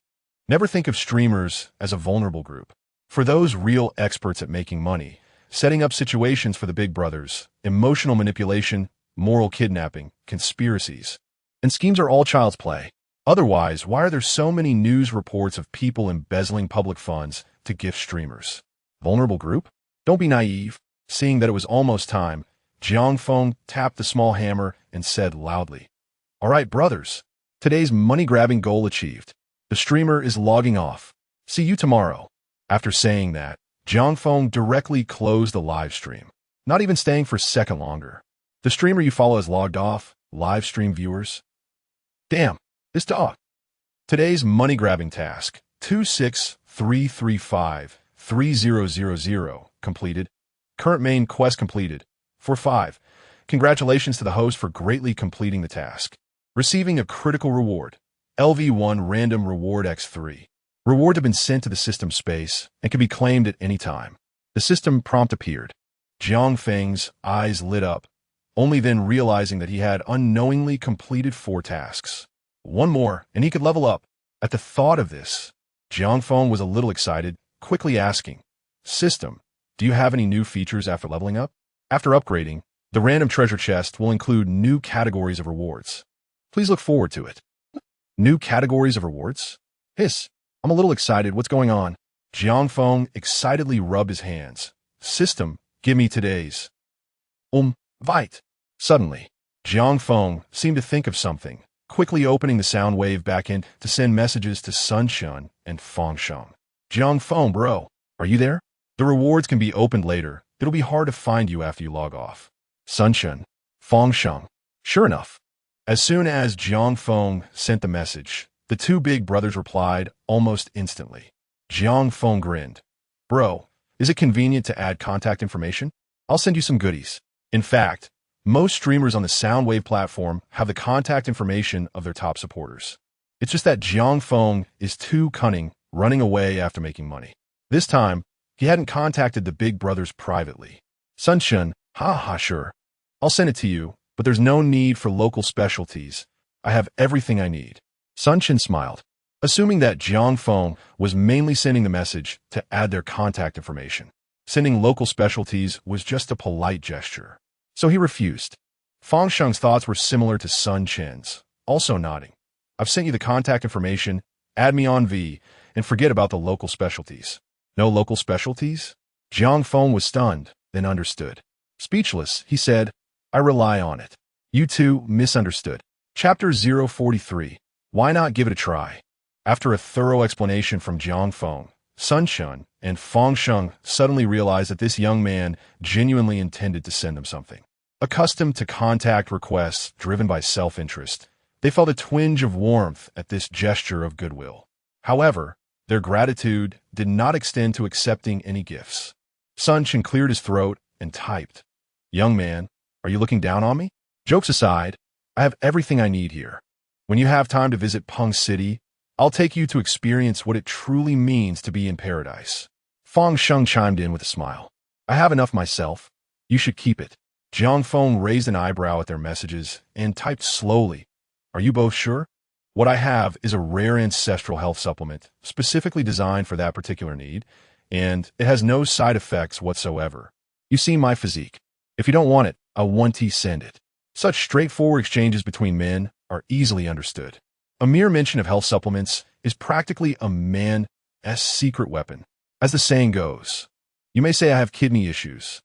Never think of streamers as a vulnerable group. For those real experts at making money, setting up situations for the big brothers, emotional manipulation, moral kidnapping, conspiracies, and schemes are all child's play. Otherwise, why are there so many news reports of people embezzling public funds to gift streamers? Vulnerable group? Don't be naive. Seeing that it was almost time, Jiang Feng tapped the small hammer and said loudly, "All right, brothers. Today's money-grabbing goal achieved. The streamer is logging off. See you tomorrow." After saying that, Jiang Feng directly closed the live stream, not even staying for a second longer. The streamer you follow has logged off, live stream viewers. Damn, this dog. Today's money-grabbing task, 263353000, completed. Current main quest completed. For 5. Congratulations to the host for greatly completing the task. Receiving a critical reward. LV1 Random Reward X3. Reward had been sent to the system space and could be claimed at any time. The system prompt appeared. Jiang Feng's eyes lit up, only then realizing that he had unknowingly completed 4 tasks. One more, and he could level up. At the thought of this, Jiang Feng was a little excited, quickly asking, "System, do you have any new features after leveling up?" After upgrading, the random treasure chest will include new categories of rewards. Please look forward to it. New categories of rewards? Hiss, I'm a little excited. What's going on? Jiang Feng excitedly rubbed his hands. System, give me today's. Vite. Suddenly, Jiang Feng seemed to think of something, quickly opening the sound wave backend to send messages to Sun Shun and Fong Sheng. Jiang Feng, bro, are you there? The rewards can be opened later. It'll be hard to find you after you log off. Sun Shun, Fong Sheng. Sure enough. As soon as Jiang Feng sent the message, the 2 big brothers replied almost instantly. Jiang Feng grinned. Bro, is it convenient to add contact information? I'll send you some goodies. In fact, most streamers on the Soundwave platform have the contact information of their top supporters. It's just that Jiang Feng is too cunning, running away after making money. This time, he hadn't contacted the big brothers privately. Sun Shun, sure. I'll send it to you, but there's no need for local specialties. I have everything I need. Sun Shun smiled, assuming that Jiang Feng was mainly sending the message to add their contact information. Sending local specialties was just a polite gesture. So he refused. Fong Sheng's thoughts were similar to Sun Chen's, also nodding. I've sent you the contact information, add me on V, and forget about the local specialties. No local specialties? Jiang Feng was stunned, then understood. Speechless, he said, I rely on it. You two misunderstood. Chapter 043. Why not give it a try? After a thorough explanation from Jiang Feng, Sun Shun and Fong Sheng suddenly realized that this young man genuinely intended to send them something. Accustomed to contact requests driven by self-interest, they felt a twinge of warmth at this gesture of goodwill. However, their gratitude did not extend to accepting any gifts. Sun Shun cleared his throat and typed, Young man, are you looking down on me? Jokes aside, I have everything I need here. When you have time to visit Peng City, I'll take you to experience what it truly means to be in paradise. Fong Sheng chimed in with a smile. I have enough myself. You should keep it. Jiang Feng raised an eyebrow at their messages and typed slowly. Are you both sure? What I have is a rare ancestral health supplement, specifically designed for that particular need, and it has no side effects whatsoever. You see my physique. If you don't want it, I'll 1T send it. Such straightforward exchanges between men are easily understood. A mere mention of health supplements is practically a man's secret weapon. As the saying goes, you may say I have kidney issues,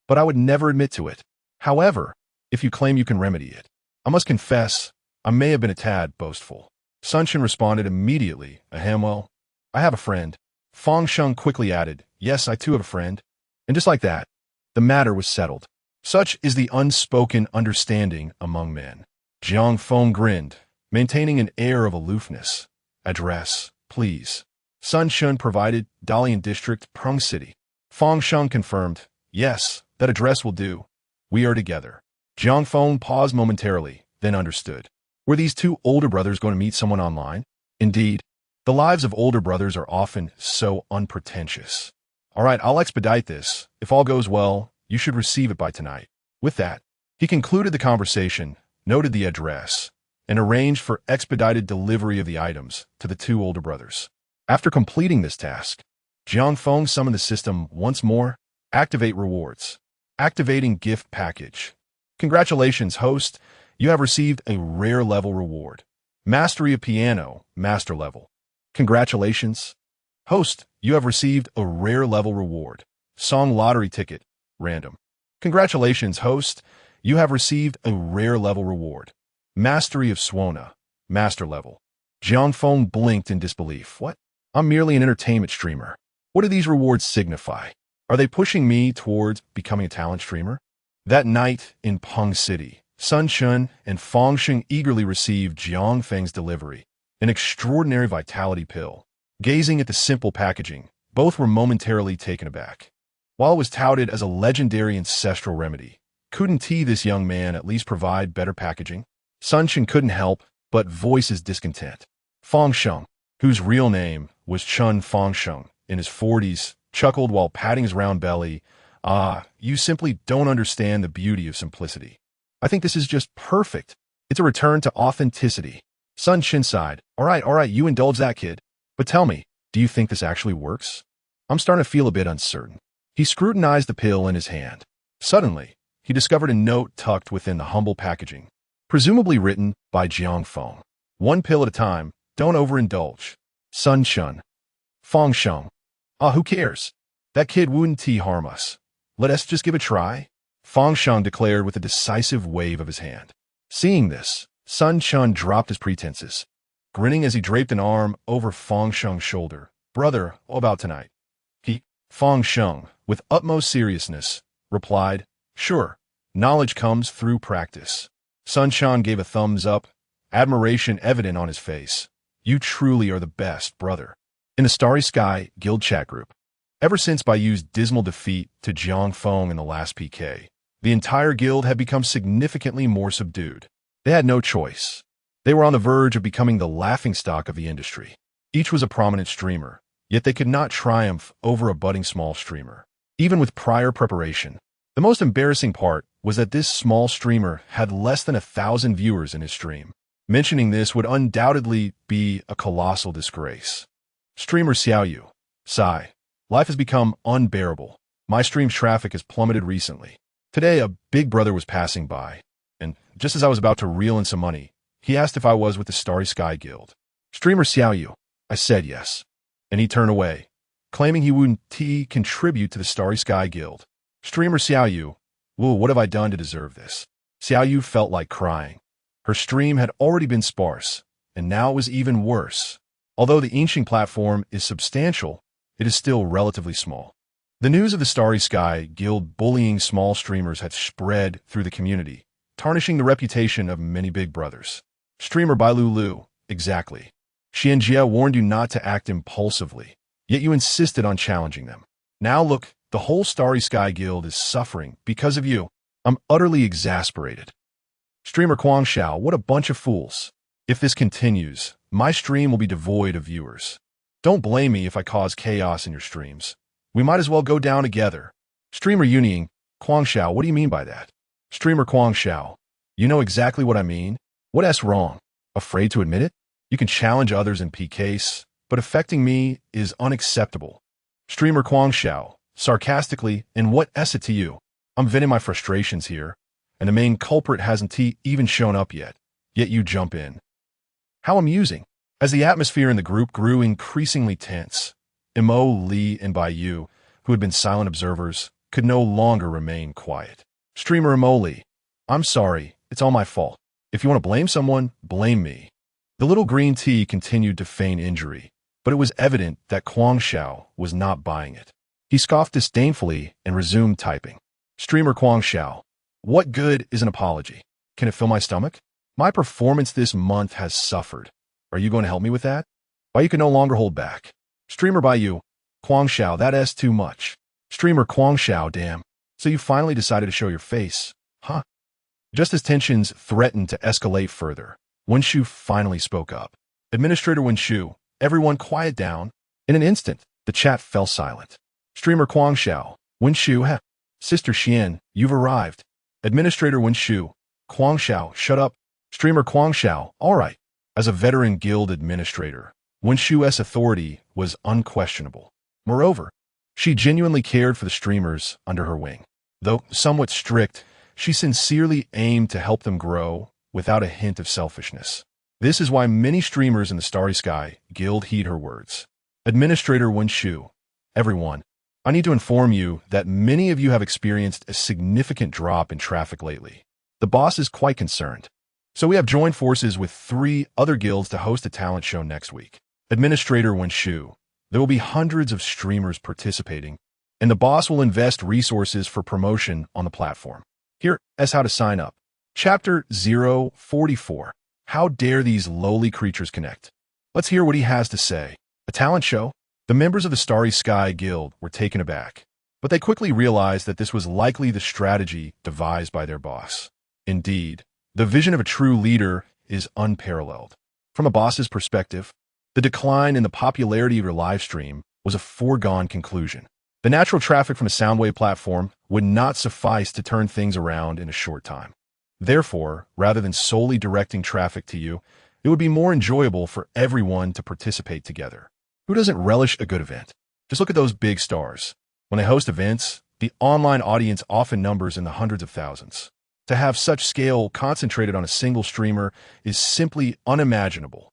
but I would never admit to it. However, if you claim you can remedy it, I must confess, I may have been a tad boastful. Sun Shun responded immediately, well, I have a friend. Fong Sheng quickly added, yes, I too have a friend. And just like that, the matter was settled. Such is the unspoken understanding among men. Jiang Feng grinned, maintaining an air of aloofness. Address, please. Sun Shun provided Dalian District, Peng City. Fong Sheng confirmed, yes, that address will do. We are together. Jiang Feng paused momentarily, then understood. Were these 2 older brothers going to meet someone online? Indeed, the lives of older brothers are often so unpretentious. All right, I'll expedite this. If all goes well, you should receive it by tonight. With that, he concluded the conversation, noted the address, and arranged for expedited delivery of the items to the 2 older brothers. After completing this task, Jiang Feng summoned the system once more. Activate rewards. Activating gift package. Congratulations, host. You have received a rare level reward. Mastery of piano, master level. Congratulations. Host, you have received a rare level reward. Song lottery ticket, random. Congratulations, host. You have received a rare level reward. Mastery of Swona, master level. Jiang Feng blinked in disbelief. What? I'm merely an entertainment streamer. What do these rewards signify? Are they pushing me towards becoming a talent streamer? That night in Peng City, Sun Shun and Fong Sheng eagerly received Jiang Feng's delivery, an extraordinary vitality pill. Gazing at the simple packaging, both were momentarily taken aback. While it was touted as a legendary ancestral remedy, couldn't this young man at least provide better packaging? Sun Shun couldn't help but voice his discontent. Fong Sheng, whose real name was Chun Fongsheng, in his 40s, chuckled while patting his round belly. Ah, you simply don't understand the beauty of simplicity. I think this is just perfect. It's a return to authenticity. Sun Chin sighed. All right, you indulge that kid. But tell me, do you think this actually works? I'm starting to feel a bit uncertain. He scrutinized the pill in his hand. Suddenly, he discovered a note tucked within the humble packaging, presumably written by Jiang Feng. One pill at a time, don't overindulge. Sun Chun. Fong Sheng. Ah, who cares? That kid wouldn't harm us. Let us just give it a try. Fong Sheng declared with a decisive wave of his hand. Seeing this, Sun Chun dropped his pretenses, grinning as he draped an arm over Fong Sheng's shoulder. Brother, what about tonight? Fong Sheng, with utmost seriousness, replied, Sure, knowledge comes through practice. Sun Chun gave a thumbs up, admiration evident on his face. You truly are the best, brother. In the Starry Sky Guild chat group, ever since Bayu's dismal defeat to Jiang Feng in the last PK, the entire guild had become significantly more subdued. They had no choice. They were on the verge of becoming the laughingstock of the industry. Each was a prominent streamer, yet they could not triumph over a budding small streamer, even with prior preparation. The most embarrassing part was that this small streamer had less than 1,000 viewers in his stream. Mentioning this would undoubtedly be a colossal disgrace. Streamer Xiaoyu. Sigh. Life has become unbearable. My stream's traffic has plummeted recently. Today, a big brother was passing by, and just as I was about to reel in some money, he asked if I was with the Starry Sky Guild. Streamer Xiaoyu. I said yes, and he turned away, claiming he wouldn't contribute to the Starry Sky Guild. Streamer Xiaoyu. Whoa, what have I done to deserve this? Xiaoyu felt like crying. Her stream had already been sparse, and now it was even worse. Although the Yinxing platform is substantial, it is still relatively small. The news of the Starry Sky Guild bullying small streamers had spread through the community, tarnishing the reputation of many big brothers. Streamer Bailu Lu. Exactly. Xianjia warned you not to act impulsively, yet you insisted on challenging them. Now look, the whole Starry Sky Guild is suffering because of you. I'm utterly exasperated. Streamer Quang Xiao, what a bunch of fools. If this continues, my stream will be devoid of viewers. Don't blame me if I cause chaos in your streams. We might as well go down together. Streamer Yunying, Quang Xiao, what do you mean by that? Streamer Quang Xiao, you know exactly what I mean. What's wrong? Afraid to admit it? You can challenge others in PKs, but affecting me is unacceptable. Streamer Quang Xiao, sarcastically, and what is it to you? I'm venting my frustrations here, and the main culprit hasn't even shown up yet you jump in. How amusing. As the atmosphere in the group grew increasingly tense, Imo, Li, and Baiyu, who had been silent observers, could no longer remain quiet. Streamer Imo Li, I'm sorry, it's all my fault. If you want to blame someone, blame me. The little green tea continued to feign injury, but it was evident that Quang Xiao was not buying it. He scoffed disdainfully and resumed typing. Streamer Quang Xiao, what good is an apology? Can it fill my stomach? My performance this month has suffered. Are you going to help me with that? Why you can no longer hold back? Streamer Baiyu, Quang Xiao, that's too much. Streamer Quang Xiao, damn. So you finally decided to show your face, huh? Just as tensions threatened to escalate further, Yunshu finally spoke up. Administrator Yunshu, everyone quiet down. In an instant, the chat fell silent. Streamer Quang Xiao, Yunshu, Sister Xian, you've arrived. Administrator Yunshu, Quang Xiao, shut up. Streamer Quang Xiao, all right. As a veteran guild administrator, Yunshu's authority was unquestionable. Moreover, she genuinely cared for the streamers under her wing. Though somewhat strict, she sincerely aimed to help them grow without a hint of selfishness. This is why many streamers in the Starry Sky Guild heed her words. Administrator Yunshu, everyone, I need to inform you that many of you have experienced a significant drop in traffic lately. The boss is quite concerned. So we have joined forces with 3 other guilds to host a talent show next week. Administrator Yunshu, there will be hundreds of streamers participating, and the boss will invest resources for promotion on the platform. Here is how to sign up. Chapter 044. How dare these lowly creatures connect? Let's hear what he has to say. A talent show? The members of the Starry Sky Guild were taken aback, but they quickly realized that this was likely the strategy devised by their boss. Indeed, the vision of a true leader is unparalleled. From a boss's perspective, The decline in the popularity of your live stream was a foregone conclusion. The natural traffic from a Soundwave platform would not suffice to turn things around in a short time. Therefore, rather than solely directing traffic to you, it would be more enjoyable for everyone to participate together. Who doesn't relish a good event? Just look at those big stars. When they host events, the online audience often numbers in the hundreds of thousands. To have such scale concentrated on a single streamer is simply unimaginable.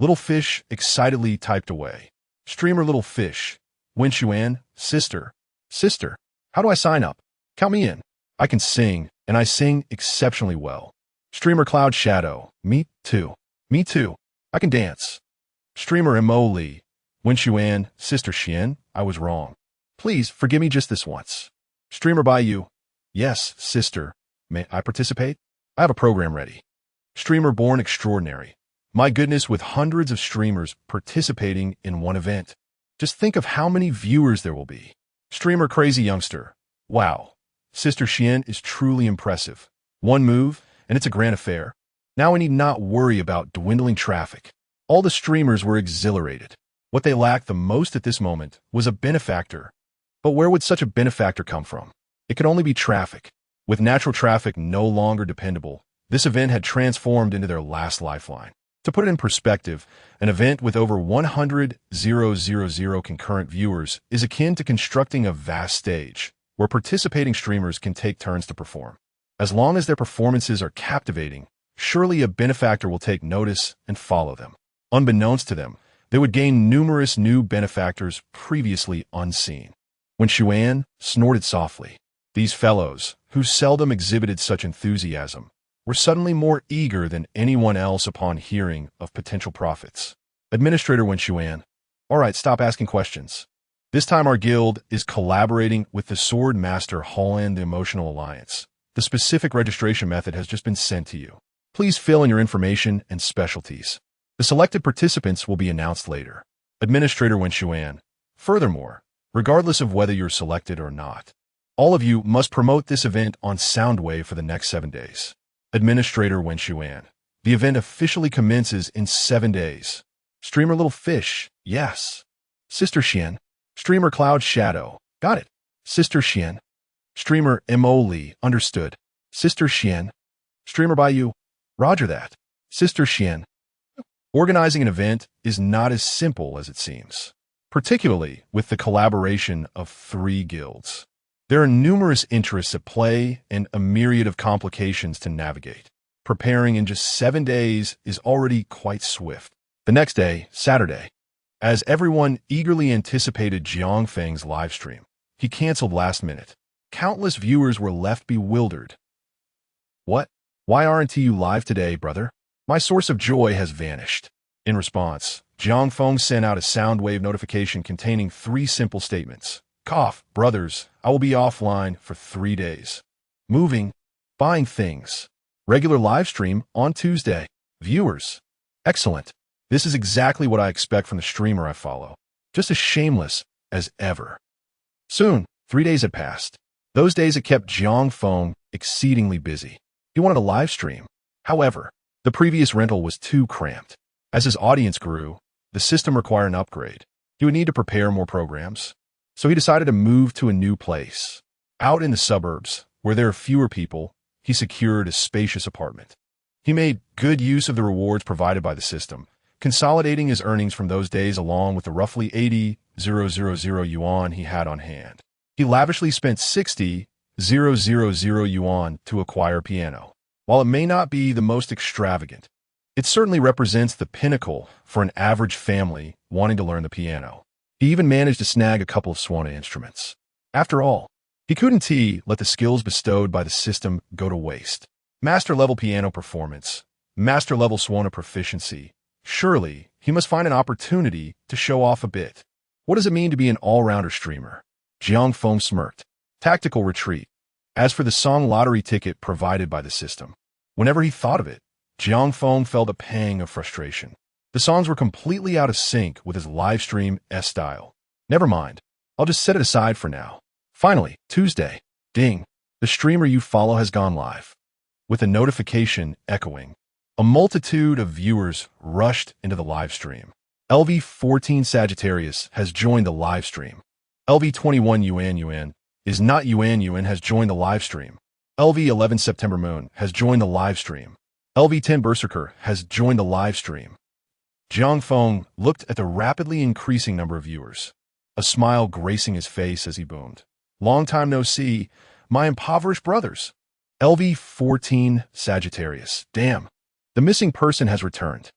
Little Fish excitedly typed away. Streamer Little Fish. Yunshu, sister. Sister, how do I sign up? Count me in. I can sing, and I sing exceptionally well. Streamer Cloud Shadow. Me too. Me too. I can dance. Streamer Emoli. Yunshu, sister Xian, I was wrong. Please forgive me just this once. Streamer Bayou. Yes, sister. May I participate? I have a program ready. Streamer Born Extraordinary. My goodness, with hundreds of streamers participating in one event. Just think of how many viewers there will be. Streamer Crazy Youngster. Wow. Sister Xian is truly impressive. One move, and it's a grand affair. Now I need not worry about dwindling traffic. All the streamers were exhilarated. What they lacked the most at this moment was a benefactor. But where would such a benefactor come from? It could only be traffic. With natural traffic no longer dependable, this event had transformed into their last lifeline. To put it in perspective, an event with over 100,000 concurrent viewers is akin to constructing a vast stage, where participating streamers can take turns to perform. As long as their performances are captivating, surely a benefactor will take notice and follow them. Unbeknownst to them, they would gain numerous new benefactors previously unseen. Yunshu snorted softly. These fellows, who seldom exhibited such enthusiasm, were suddenly more eager than anyone else upon hearing of potential profits. Administrator Yunshu, all right, stop asking questions. This time our guild is collaborating with the Sword Master Holland the Emotional Alliance. The specific registration method has just been sent to you. Please fill in your information and specialties. The selected participants will be announced later. Administrator Yunshu, furthermore, regardless of whether you're selected or not, all of you must promote this event on Soundwave for the next 7 days. Administrator Yunshu, the event officially commences in 7 days. Streamer Little Fish, yes. Sister Xian. Streamer Cloud Shadow, got it. Sister Xian. Streamer Emoli, understood. Sister Xian. Streamer Bayou, roger that. Sister Xian. Organizing an event is not as simple as it seems, particularly with the collaboration of 3 guilds. There are numerous interests at play and a myriad of complications to navigate. Preparing in just 7 days is already quite swift. The next day, Saturday, as everyone eagerly anticipated Jiang Feng's livestream, he canceled last minute. Countless viewers were left bewildered. What? Why aren't you live today, brother? My source of joy has vanished. In response, Jiang Feng sent out a Soundwave notification containing 3 simple statements. Cough, brothers, I will be offline for 3 days. Moving, buying things. Regular live stream on Tuesday. Viewers. Excellent. This is exactly what I expect from the streamer I follow. Just as shameless as ever. Soon, 3 days had passed. Those days had kept Jiang Feng exceedingly busy. He wanted a live stream. However, the previous rental was too cramped. As his audience grew, the system required an upgrade. He would need to prepare more programs. So he decided to move to a new place. Out in the suburbs, where there are fewer people, he secured a spacious apartment. He made good use of the rewards provided by the system, consolidating his earnings from those days along with the roughly 80,000 yuan he had on hand. He lavishly spent 60,000 yuan to acquire a piano. While it may not be the most extravagant, it certainly represents the pinnacle for an average family wanting to learn the piano. He even managed to snag a couple of Swana instruments. After all, he couldn't let the skills bestowed by the system go to waste. Master-level piano performance, master-level Swana proficiency. Surely, he must find an opportunity to show off a bit. What does it mean to be an all-rounder streamer? Jiang Feng smirked. Tactical retreat. As for the song lottery ticket provided by the system, whenever he thought of it, Jiang Feng felt a pang of frustration. The songs were completely out of sync with his livestream style. Never mind. I'll just set it aside for now. Finally, Tuesday. Ding. The streamer you follow has gone live. With a notification echoing, a multitude of viewers rushed into the live stream. LV14 Sagittarius has joined the live stream. LV21 Yuan is not Yuan has joined the live stream. LV11 September Moon has joined the live stream. LV10 Berserker has joined the live stream. Jiang Feng looked at the rapidly increasing number of viewers, a smile gracing his face as he boomed. Long time no see, my impoverished brothers. LV14 Sagittarius, damn. The missing person has returned.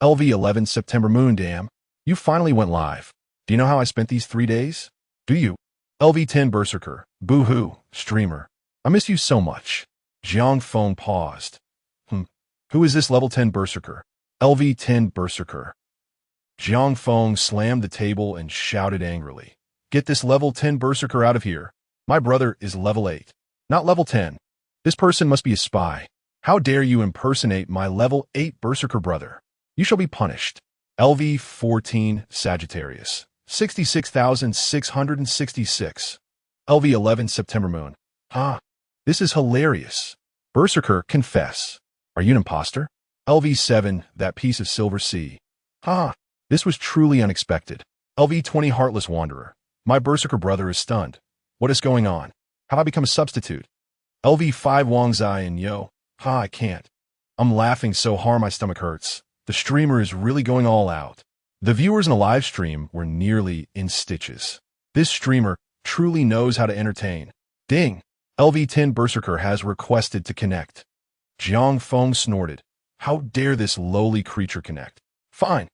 LV11 September Moon, damn. You finally went live. Do you know how I spent these 3 days? Do you? LV10 Berserker, boo-hoo, streamer. I miss you so much. Jiang Feng paused. Who is this level 10 Berserker? LV10 Berserker. Jiang Feng slammed the table and shouted angrily. Get this level 10 Berserker out of here. My brother is level 8, not level 10. This person must be a spy. How dare you impersonate my level 8 Berserker brother? You shall be punished. LV14 Sagittarius, 66,666. LV11 September Moon. This is hilarious. Berserker, confess. Are you an imposter? LV7, that piece of silver sea. This was truly unexpected. LV20 Heartless Wanderer. My Berserker brother is stunned. What is going on? Have I become a substitute? LV5 Wang Zai and yo. I can't. I'm laughing so hard my stomach hurts. The streamer is really going all out. The viewers in the live stream were nearly in stitches. This streamer truly knows how to entertain. Ding! LV10 Berserker has requested to connect. Jiang Feng snorted. How dare this lowly creature connect? Fine.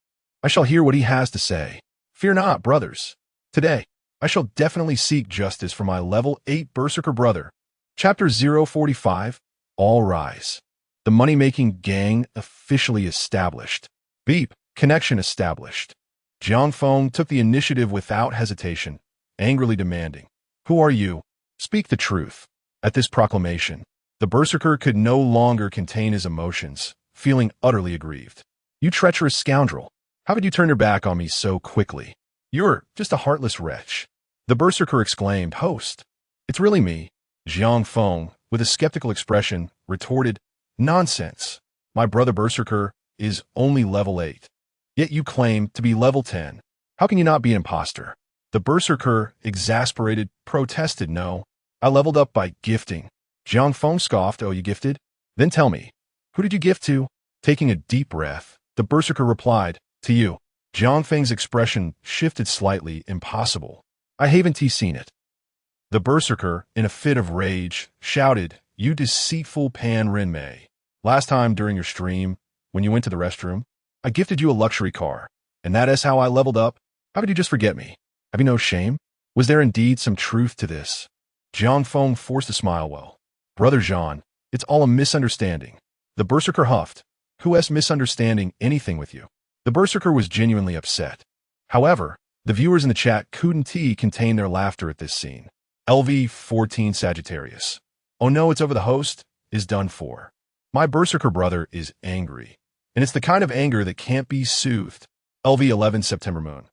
I shall hear what he has to say. Fear not, brothers. Today, I shall definitely seek justice for my level 8 Berserker brother. Chapter 045, All Rise. The money-making gang officially established. Beep, connection established. Jiang Feng took the initiative without hesitation, angrily demanding, Who are you? Speak the truth. At this proclamation, the Berserker could no longer contain his emotions, feeling utterly aggrieved. You treacherous scoundrel. How could you turn your back on me so quickly? You're just a heartless wretch. The Berserker exclaimed, Host. It's really me. Jiang Feng, with a skeptical expression, retorted, Nonsense. My brother Berserker is only level 8. Yet you claim to be level 10. How can you not be an imposter? The Berserker, exasperated, protested, No. I leveled up by gifting. Jiang Feng scoffed, Oh, you gifted? Then tell me, who did you gift to? Taking a deep breath, the Berserker replied, To you. Jiang Feng's expression shifted slightly, Impossible. I haven't seen it. The Berserker, in a fit of rage, shouted, You deceitful Pan Rinmei. Last time during your stream, when you went to the restroom, I gifted you a luxury car, and that is how I leveled up? How could you just forget me? Have you no shame? Was there indeed some truth to this? Jiang Feng forced a smile. Well, Brother Jean, it's all a misunderstanding. The Berserker huffed. Who is misunderstanding anything with you? The Berserker was genuinely upset. However, the viewers in the chat couldn't contain their laughter at this scene. LV14 Sagittarius. Oh no, it's over, the host is done for. My Berserker brother is angry. And it's the kind of anger that can't be soothed. LV11 September Moon.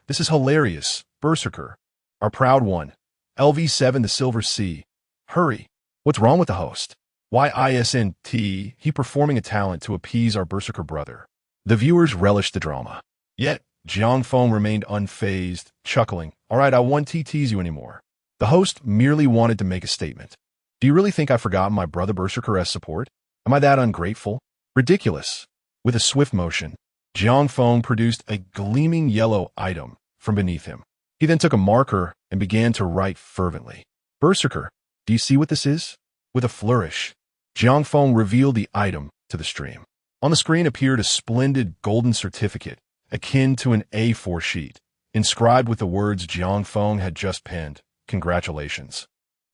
This is hilarious. Berserker. Our proud one. LV7 the Silver Sea. Hurry. What's wrong with the host? Why isn't he performing a talent to appease our Berserker brother? The viewers relished the drama. Yet, Jiang Feng remained unfazed, chuckling. All right, I won't tease you anymore. The host merely wanted to make a statement. Do you really think I've forgotten my brother Berserker's support? Am I that ungrateful? Ridiculous. With a swift motion, Jiang Feng produced a gleaming yellow item from beneath him. He then took a marker and began to write fervently. Berserker, do you see what this is? With a flourish, Jiang Feng revealed the item to the stream. On the screen appeared a splendid golden certificate, akin to an A4 sheet, inscribed with the words Jiang Feng had just penned. Congratulations,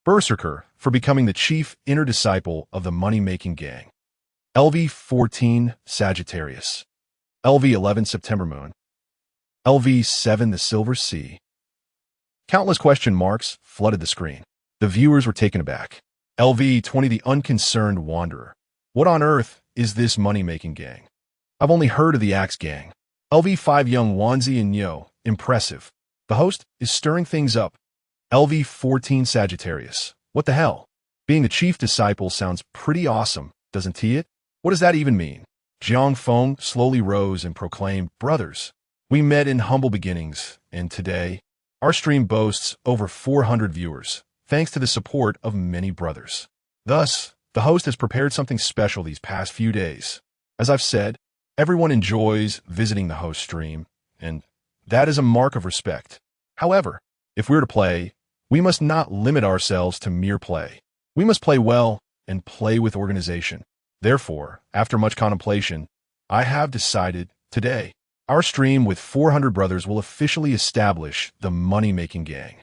Berserker, for becoming the chief inner disciple of the money-making gang. LV14 Sagittarius. LV11 September Moon. LV7 the Silver Sea. Countless question marks flooded the screen. The viewers were taken aback. LV20 the Unconcerned Wanderer. What on earth is this money-making gang? I've only heard of the Axe Gang. LV5 Young Wanzi and Yo. Impressive. The host is stirring things up. LV14 Sagittarius. What the hell? Being the chief disciple sounds pretty awesome, doesn't it? What does that even mean? Jiang Feng slowly rose and proclaimed, "Brothers, we met in humble beginnings, and today, our stream boasts over 400 viewers, thanks to the support of many brothers. Thus, the host has prepared something special these past few days. As I've said, everyone enjoys visiting the host stream, and that is a mark of respect. However, if we're to play, we must not limit ourselves to mere play. We must play well and play with organization. Therefore, after much contemplation, I have decided today, our stream with 400 brothers will officially establish the money-making gang."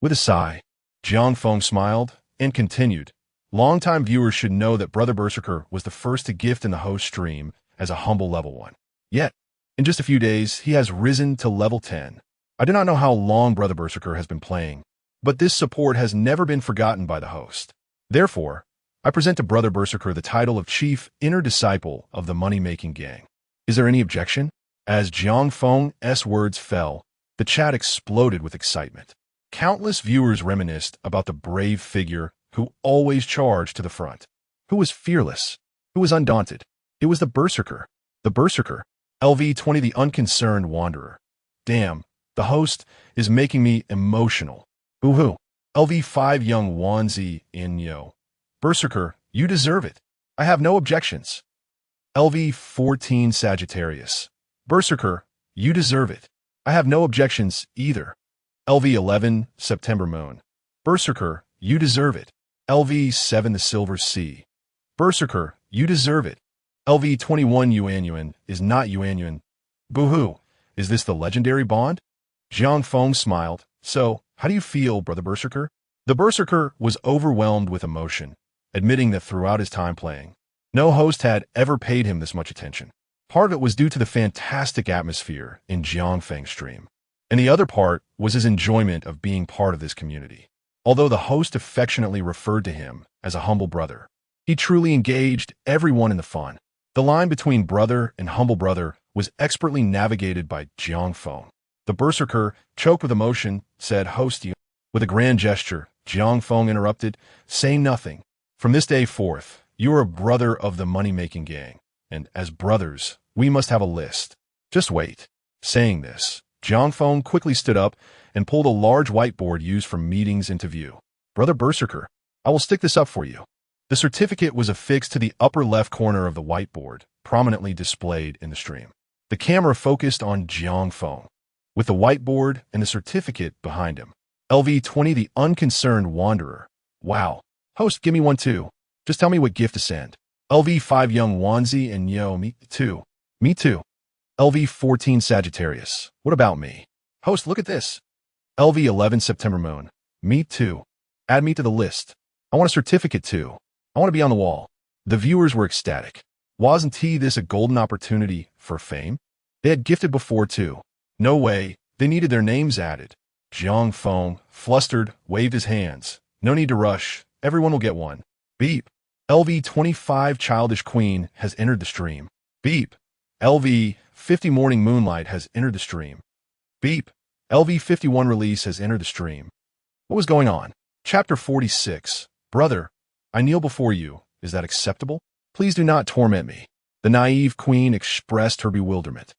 With a sigh, Jiang Feng smiled and continued, "Longtime viewers should know that Brother Berserker was the first to gift in the host stream as a humble level 1. Yet, in just a few days, he has risen to level 10. I do not know how long Brother Berserker has been playing, but this support has never been forgotten by the host. Therefore, I present to Brother Berserker the title of Chief Inner Disciple of the Money-Making Gang. Is there any objection?" As Jiang Feng's words fell, the chat exploded with excitement. Countless viewers reminisced about the brave figure who always charged to the front, who was fearless, who was undaunted. It was the Berserker. The Berserker. LV20, the unconcerned wanderer. Damn, the host is making me emotional. Boo-hoo. LV5, young Wanzi Inyo. Berserker, you deserve it. I have no objections. LV14, Sagittarius. Berserker, you deserve it. I have no objections either. LV11, September Moon. Berserker, you deserve it. LV7, the Silver Sea. Berserker, you deserve it. LV21, Yuan is not Yuan. Boo-hoo. Is this the legendary bond? Jiang Feng smiled. So, how do you feel, Brother Berserker? The Berserker was overwhelmed with emotion, admitting that throughout his time playing, no host had ever paid him this much attention. Part of it was due to the fantastic atmosphere in Jiang Feng's stream, and the other part was his enjoyment of being part of this community. Although the host affectionately referred to him as a humble brother, he truly engaged everyone in the fun. The line between brother and humble brother was expertly navigated by Jiang Feng. The Berserker, choked with emotion, said, "Host you." With a grand gesture, Jiang Feng interrupted, "Say nothing. From this day forth, you are a brother of the money-making gang, and as brothers, we must have a list. Just wait." Saying this, Jiang Feng quickly stood up and pulled a large whiteboard used for meetings into view. "Brother Berserker, I will stick this up for you." The certificate was affixed to the upper left corner of the whiteboard, prominently displayed in the stream. The camera focused on Jiang Feng, with the whiteboard and the certificate behind him. LV20, the unconcerned wanderer. "Wow. Host, give me one too. Just tell me what gift to send." LV5, young Wanzi and Yo, me too. Me too. LV14, Sagittarius. What about me? Host, look at this. LV11, September Moon. Me too. Add me to the list. I want a certificate too. I want to be on the wall. The viewers were ecstatic. Wasn't this a golden opportunity for fame? They had gifted before too. No way. They needed their names added. Jiang Feng, flustered, waved his hands. "No need to rush. Everyone will get one." Beep. LV25, Childish Queen, has entered the stream. Beep. LV50, Morning Moonlight, has entered the stream. Beep. LV51, Release, has entered the stream. What was going on? Chapter 46. Brother, I kneel before you. Is that acceptable? Please do not torment me. The naive queen expressed her bewilderment,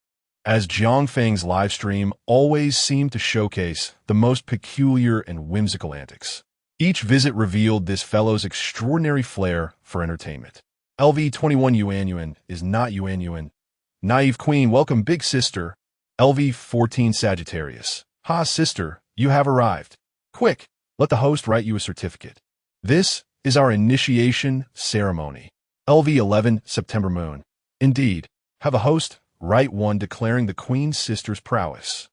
as Jiang Feng's live stream always seemed to showcase the most peculiar and whimsical antics. Each visit revealed this fellow's extraordinary flair for entertainment. LV21, Yuan is not Yuan. Naive queen, welcome big sister. LV14, Sagittarius. Ha, sister, you have arrived. Quick, let the host write you a certificate. This is our initiation ceremony. LV11, September Moon. Indeed, have a host write one declaring the queen's sister's prowess.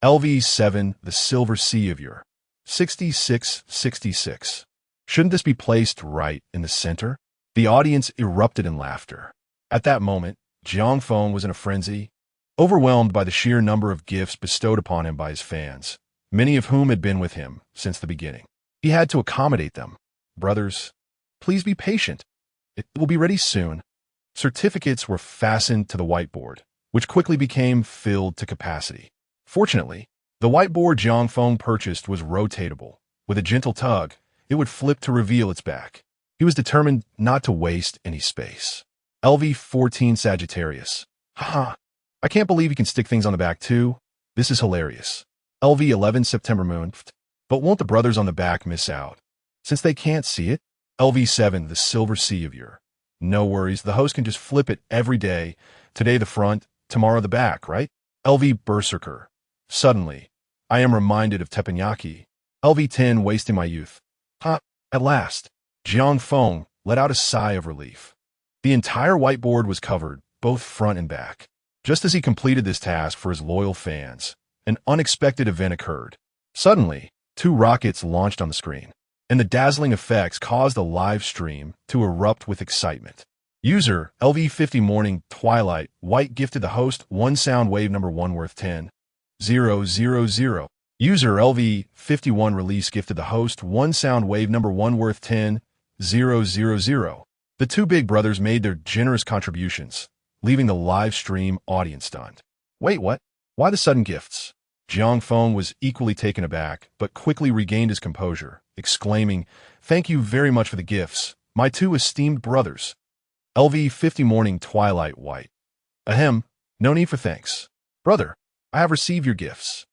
LV7, the Silver Sea of your 6666. Shouldn't this be placed right in the center? The audience erupted in laughter. At that moment, Jiang Feng was in a frenzy, overwhelmed by the sheer number of gifts bestowed upon him by his fans, many of whom had been with him since the beginning. He had to accommodate them. Brothers, please be patient. It will be ready soon. Certificates were fastened to the whiteboard, which quickly became filled to capacity. Fortunately, the whiteboard Jiang Feng purchased was rotatable. With a gentle tug, it would flip to reveal its back. He was determined not to waste any space. LV14 Sagittarius. Haha. I can't believe you can stick things on the back too. This is hilarious. LV11 September Moon. But won't the brothers on the back miss out? Since they can't see it? LV7 the Silver Sea of your. No worries, the host can just flip it every day. Today the front, tomorrow the back, right? LV Berserker. Suddenly, I am reminded of teppanyaki. LV10 wasting my youth. Ha! At last, Jiang Feng let out a sigh of relief. The entire whiteboard was covered, both front and back. Just as he completed this task for his loyal fans, an unexpected event occurred. Suddenly, 2 rockets launched on the screen, and the dazzling effects caused the live stream to erupt with excitement. User LV50 Morning Twilight White gifted the host 1 sound wave number 1 worth 10,000. User LV51 Release gifted the host 1 sound wave number 1 worth 10,000. The 2 big brothers made their generous contributions, leaving the live stream audience stunned. Wait, what? Why the sudden gifts? Jiang Feng was equally taken aback, but quickly regained his composure, exclaiming, "Thank you very much for the gifts, my 2 esteemed brothers." LV50 Morning Twilight White. Ahem, no need for thanks. Brother, I have received your gifts.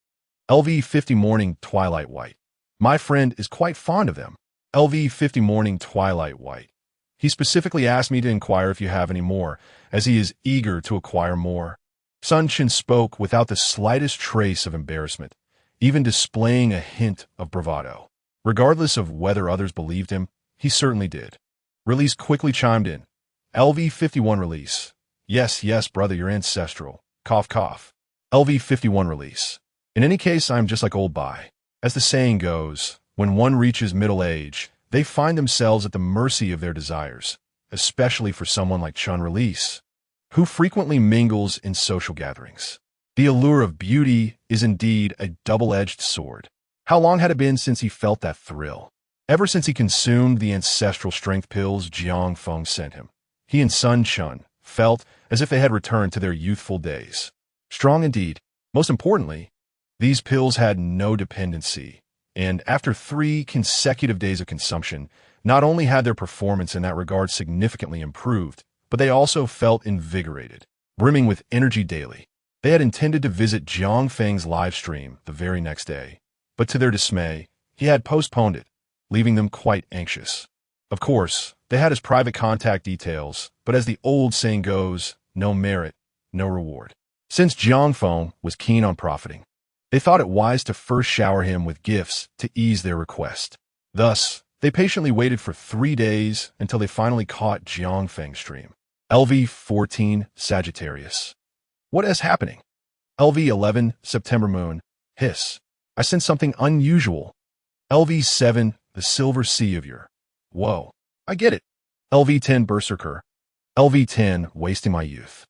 LV50 Morning Twilight White. My friend is quite fond of them. LV50 Morning Twilight White. He specifically asked me to inquire if you have any more, as he is eager to acquire more. Sun Qin spoke without the slightest trace of embarrassment, even displaying a hint of bravado. Regardless of whether others believed him, he certainly did. Release quickly chimed in. LV51 Release. Yes, yes, brother, you're ancestral. Cough, cough. LV51 Release. In any case, I'm just like old Bai. As the saying goes, when one reaches middle age, they find themselves at the mercy of their desires, especially for someone like Chun Release, who frequently mingles in social gatherings. The allure of beauty is indeed a double-edged sword. How long had it been since he felt that thrill? Ever since he consumed the ancestral strength pills Jiang Feng sent him, he and Sun Chun felt as if they had returned to their youthful days. Strong indeed. Most importantly, these pills had no dependency, and after 3 consecutive days of consumption, not only had their performance in that regard significantly improved, but they also felt invigorated, brimming with energy daily. They had intended to visit Jiang Feng's live stream the very next day, but to their dismay, he had postponed it, leaving them quite anxious. Of course, they had his private contact details, but as the old saying goes, no merit, no reward. Since Jiang Feng was keen on profiting, they thought it wise to first shower him with gifts to ease their request. Thus, they patiently waited for 3 days until they finally caught Jiang Feng's stream. LV14 Sagittarius. What is happening? LV11 September Moon. Hiss. I sense something unusual. LV7 the Silver Sea of your. Whoa. I get it. LV10 Berserker. LV10 Wasting my youth.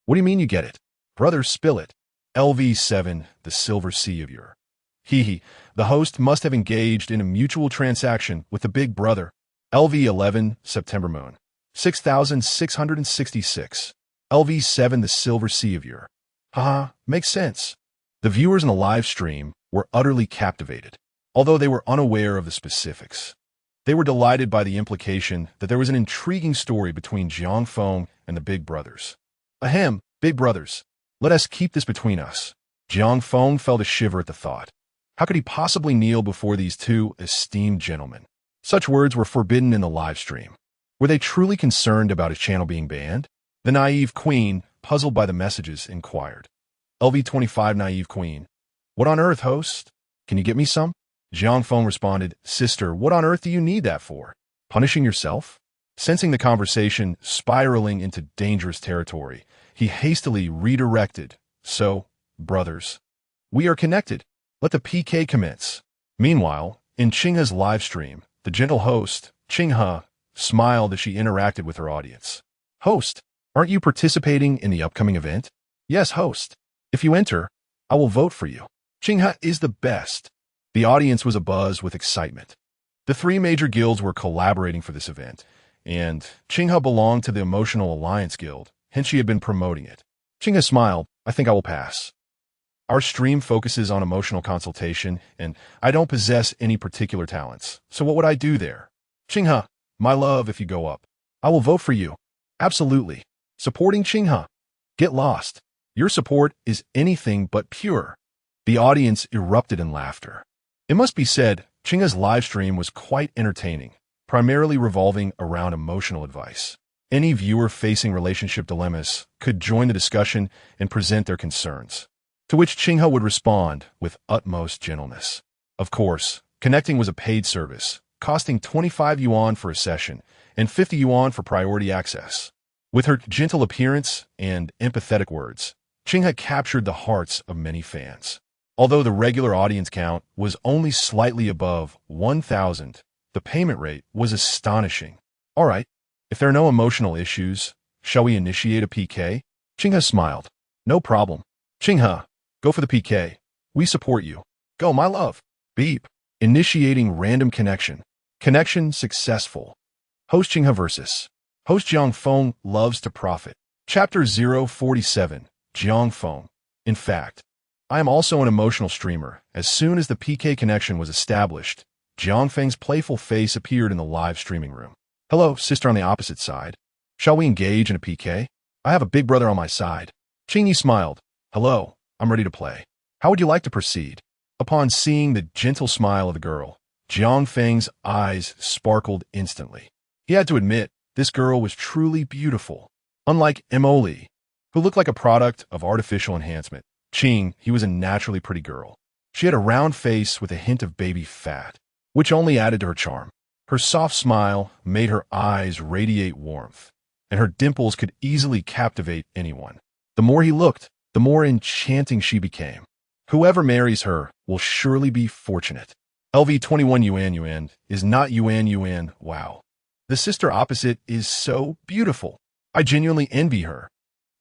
What do you mean you get it? Brother, spill it. LV7 the Silver Sea of your. Hee. The host must have engaged in a mutual transaction with the big brother. LV11 September Moon. 6,666. LV7 the Silver Sea of your. Haha, makes sense. The viewers in the live stream were utterly captivated, although they were unaware of the specifics. They were delighted by the implication that there was an intriguing story between Jiang Feng and the big brothers. Ahem, big brothers, let us keep this between us. Jiang Feng felt a shiver at the thought. How could he possibly kneel before these 2 esteemed gentlemen? Such words were forbidden in the live stream. Were they truly concerned about his channel being banned? The naive queen, puzzled by the messages, inquired. LV25 Naive Queen. What on earth, host? Can you get me some? Jiang Feng responded, Sister, what on earth do you need that for? Punishing yourself? Sensing the conversation spiraling into dangerous territory, he hastily redirected. So, brothers, we are connected. Let the PK commence. Meanwhile, in Qinghe's live stream, the gentle host, Qinghe, smiled as she interacted with her audience. Host, aren't you participating in the upcoming event? Yes, host. If you enter, I will vote for you. Qinghe is the best. The audience was abuzz with excitement. The 3 major guilds were collaborating for this event, and Qinghe belonged to the Emotional Alliance Guild, hence she had been promoting it. Qinghe smiled. I think I will pass. Our stream focuses on emotional consultation, and I don't possess any particular talents, so what would I do there? Qinghe, my love, if you go up, I will vote for you. Absolutely. Supporting Qinghe. Get lost. Your support is anything but pure. The audience erupted in laughter. It must be said, Qinghe's live stream was quite entertaining, primarily revolving around emotional advice. Any viewer facing relationship dilemmas could join the discussion and present their concerns, to which Qinghe would respond with utmost gentleness. Of course, connecting was a paid service, costing 25 yuan for a session and 50 yuan for priority access. With her gentle appearance and empathetic words, Qinghe captured the hearts of many fans. Although the regular audience count was only slightly above 1,000, the payment rate was astonishing. All right, if there are no emotional issues, shall we initiate a PK? Qinghe smiled. No problem. Qinghe, go for the PK. We support you. Go, my love. Beep. Initiating random connection. Connection successful. Host Qinghe versus Host Jiang Feng loves to profit. Chapter 047. Jiang Feng. In fact, I am also an emotional streamer. As soon as the PK connection was established, Jiang Feng's playful face appeared in the live streaming room. Hello, sister on the opposite side. Shall we engage in a PK? I have a big brother on my side. Qinghe smiled. Hello, I'm ready to play. How would you like to proceed? Upon seeing the gentle smile of the girl, Jiang Feng's eyes sparkled instantly. He had to admit, this girl was truly beautiful. Unlike Emily, who looked like a product of artificial enhancement, Qinghe was a naturally pretty girl. She had a round face with a hint of baby fat, which only added to her charm. Her soft smile made her eyes radiate warmth, and her dimples could easily captivate anyone. The more he looked, the more enchanting she became. Whoever marries her will surely be fortunate. LV 21 Yuan is not Yuan. Wow. The sister opposite is so beautiful. I genuinely envy her.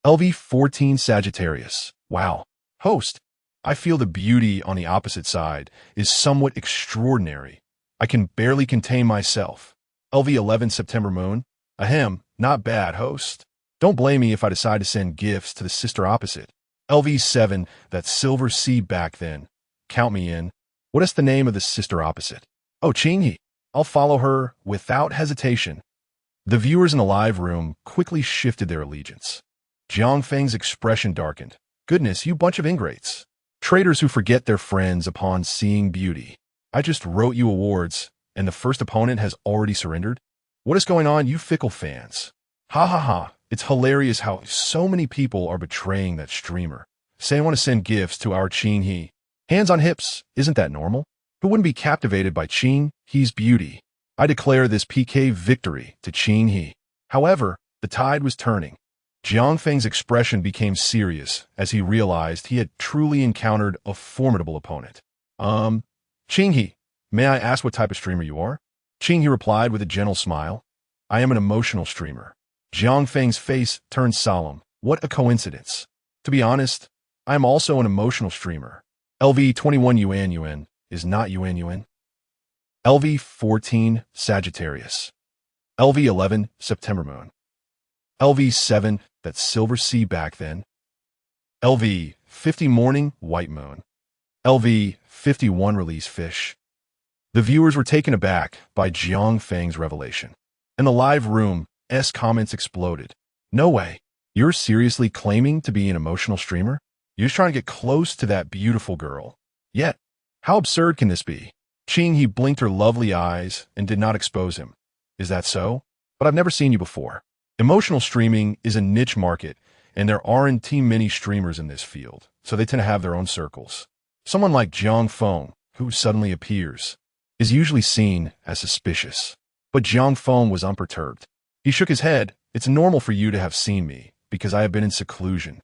LV 14 Sagittarius. Wow. Host, I feel the beauty on the opposite side is somewhat extraordinary. I can barely contain myself. LV 11 September Moon. Ahem, not bad, host. Don't blame me if I decide to send gifts to the sister opposite. LV 7, that silver sea back then. Count me in. What is the name of the sister opposite? Oh, Qinghe. I'll follow her without hesitation. The viewers in the live room quickly shifted their allegiance. Jiang Feng's expression darkened. Goodness, you bunch of ingrates. Traitors who forget their friends upon seeing beauty. I just wrote you awards, and the first opponent has already surrendered? What is going on, you fickle fans? Ha ha ha, it's hilarious how so many people are betraying that streamer. Say I want to send gifts to our Qinghe. Hands on hips, isn't that normal? Who wouldn't be captivated by Qinghe's beauty? I declare this PK victory to Qinghe. However, the tide was turning. Jiang Feng's expression became serious as he realized he had truly encountered a formidable opponent. Qinghe, may I ask what type of streamer you are? Qinghe replied with a gentle smile. I am an emotional streamer. Jiang Feng's face turned solemn. What a coincidence. To be honest, I am also an emotional streamer. LV 21 Yuan is not Yuan. LV 14 Sagittarius. LV 11 September Moon. LV 7 that silver sea back then. LV 50 Morning White Moon. LV 51 Release Fish. The viewers were taken aback by Jiang Feng's revelation. In the live room, comments exploded. No way. You're seriously claiming to be an emotional streamer? You're just trying to get close to that beautiful girl. Yet, how absurd can this be? Qinghe blinked her lovely eyes and did not expose him. Is that so? But I've never seen you before. Emotional streaming is a niche market, and there aren't too many streamers in this field, so they tend to have their own circles. Someone like Jiang Feng, who suddenly appears, is usually seen as suspicious. But Jiang Feng was unperturbed. He shook his head. It's normal for you to have seen me, because I have been in seclusion.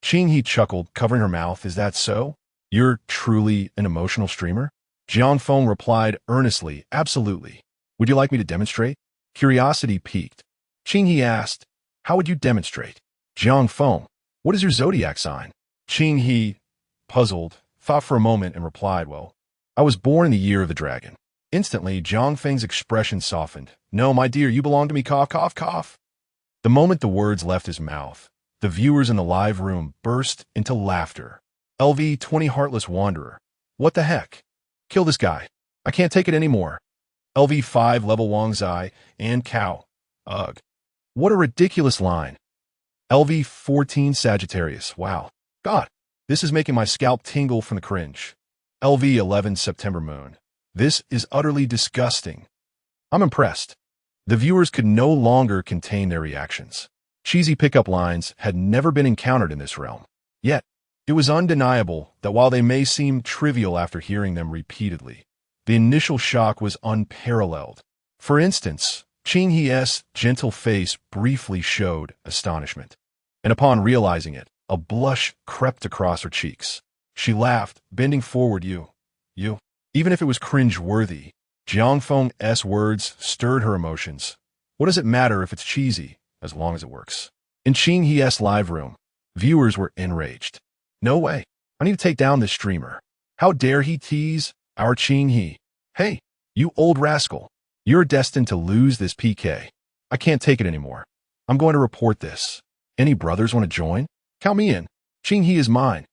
Qinghe chuckled, covering her mouth. Is that so? You're truly an emotional streamer? Jiang Feng replied earnestly, absolutely. Would you like me to demonstrate? Curiosity piqued. Qinghe asked, how would you demonstrate? Jiang Feng, what is your zodiac sign? Qinghe, puzzled, thought for a moment and replied, well, I was born in the year of the dragon. Instantly, Jiang Feng's expression softened. No, my dear, you belong to me, cough, cough, cough. The moment the words left his mouth, the viewers in the live room burst into laughter. LV 20 Heartless Wanderer. What the heck? Kill this guy. I can't take it anymore. LV 5 Level Wang Zai and Cow. Ugh. What a ridiculous line. LV14 Sagittarius. Wow. God, this is making my scalp tingle from the cringe. LV11 September Moon. This is utterly disgusting. I'm impressed. The viewers could no longer contain their reactions. Cheesy pickup lines had never been encountered in this realm. Yet, it was undeniable that while they may seem trivial after hearing them repeatedly, the initial shock was unparalleled. For instance, Ching He's gentle face briefly showed astonishment, and upon realizing it, a blush crept across her cheeks. She laughed, bending forward. You. Even if it was cringe-worthy, Jiangfeng's words stirred her emotions. What does it matter if it's cheesy, as long as it works? In Ching He's live room, viewers were enraged. No way. I need to take down this streamer. How dare he tease our Ching He? Hey, you old rascal. You're destined to lose this PK. I can't take it anymore. I'm going to report this. Any brothers want to join? Count me in. Ching He is mine.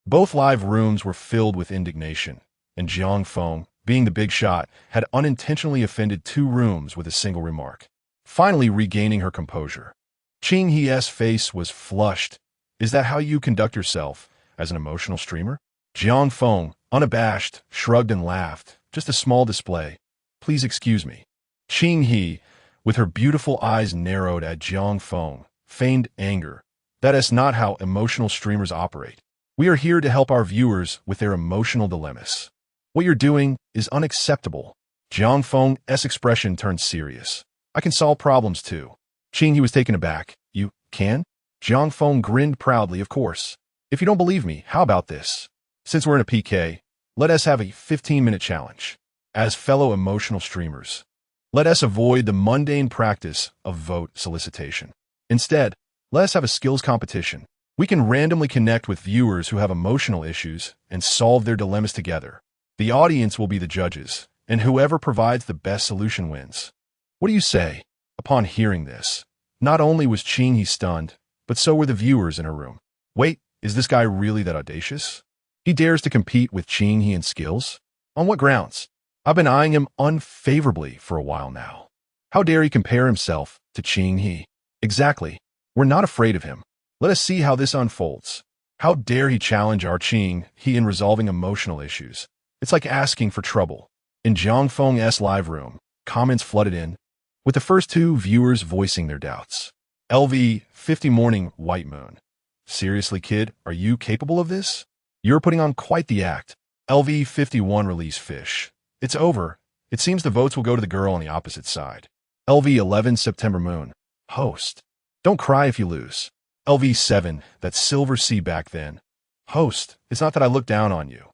Both live rooms were filled with indignation, and Jiang Feng, being the big shot, had unintentionally offended 2 rooms with a single remark. Finally regaining her composure, Ching He's face was flushed. Is that how you conduct yourself as an emotional streamer? Jiang Feng, unabashed, shrugged and laughed. Just a small display. Please excuse me. Ching He, with her beautiful eyes narrowed at Jiang Feng, feigned anger. That is not how emotional streamers operate. We are here to help our viewers with their emotional dilemmas. What you're doing is unacceptable. Jiang Feng's expression turned serious. I can solve problems too. Ching He was taken aback. You can? Jiang Feng grinned proudly. Of course. If you don't believe me, how about this? Since we're in a PK, let us have a 15-minute challenge. As fellow emotional streamers, let us avoid the mundane practice of vote solicitation. Instead, let us have a skills competition. We can randomly connect with viewers who have emotional issues and solve their dilemmas together. The audience will be the judges, and whoever provides the best solution wins. What do you say? Upon hearing this, not only was Ching He stunned, but so were the viewers in her room. Wait, is this guy really that audacious? He dares to compete with Ching He in skills? On what grounds? I've been eyeing him unfavorably for a while now. How dare he compare himself to Ching He? Exactly. We're not afraid of him. Let us see how this unfolds. How dare he challenge our Ching He in resolving emotional issues? It's like asking for trouble. In Jiang Feng's live room, comments flooded in, with the first 2 viewers voicing their doubts. LV50 Morning White Moon. Seriously, kid, are you capable of this? You're putting on quite the act. LV51 Release Fish. It's over. It seems the votes will go to the girl on the opposite side. LV11 September Moon. Host. Don't cry if you lose. LV7, that silver sea back then. Host, it's not that I look down on you.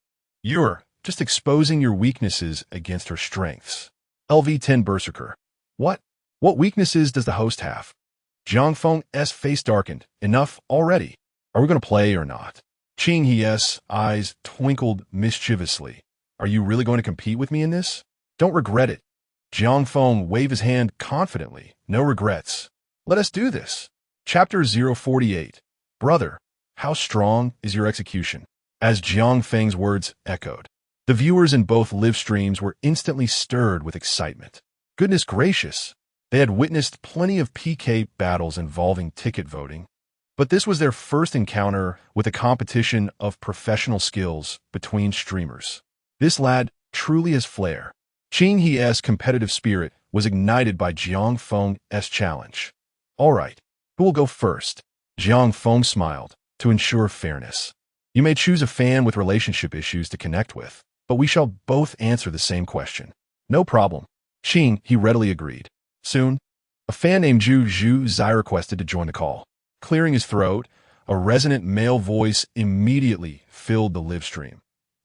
You're just exposing your weaknesses against her strengths. LV10 Berserker. What weaknesses does the host have? Jiang Feng's face darkened. Enough already. Are we going to play or not? Ching He's eyes twinkled mischievously. Are you really going to compete with me in this? Don't regret it. Jiang Feng waved his hand confidently. No regrets. Let us do this. Chapter 048. Brother, how strong is your execution? As Jiang Feng's words echoed, the viewers in both live streams were instantly stirred with excitement. Goodness gracious. They had witnessed plenty of PK battles involving ticket voting, but this was their first encounter with a competition of professional skills between streamers. This lad truly has flair. Ching He's competitive spirit was ignited by Jiang Feng's challenge. All right, who will go first? Jiang Feng smiled, to ensure fairness. You may choose a fan with relationship issues to connect with, but we shall both answer the same question. No problem. Ching He readily agreed. Soon, a fan named Zhu Zai requested to join the call. Clearing his throat, a resonant male voice immediately filled the live stream.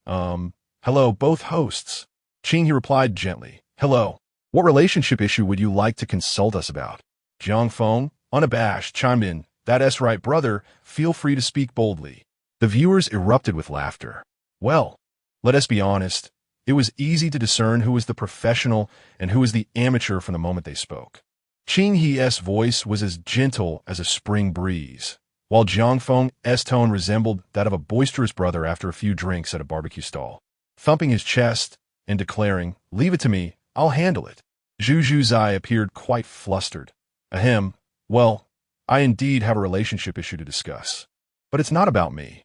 Hello, both hosts. Ching He replied gently. Hello. What relationship issue would you like to consult us about? Jiang Feng, unabashed, chimed in. That's right, brother. Feel free to speak boldly. The viewers erupted with laughter. Well, let us be honest. It was easy to discern who was the professional and who was the amateur from the moment they spoke. Ching He's voice was as gentle as a spring breeze, while Jiang Feng's tone resembled that of a boisterous brother after a few drinks at a barbecue stall. Thumping his chest and declaring, "Leave it to me, I'll handle it." Zhu Zai appeared quite flustered. Ahem, Well, I indeed have a relationship issue to discuss. But it's not about me.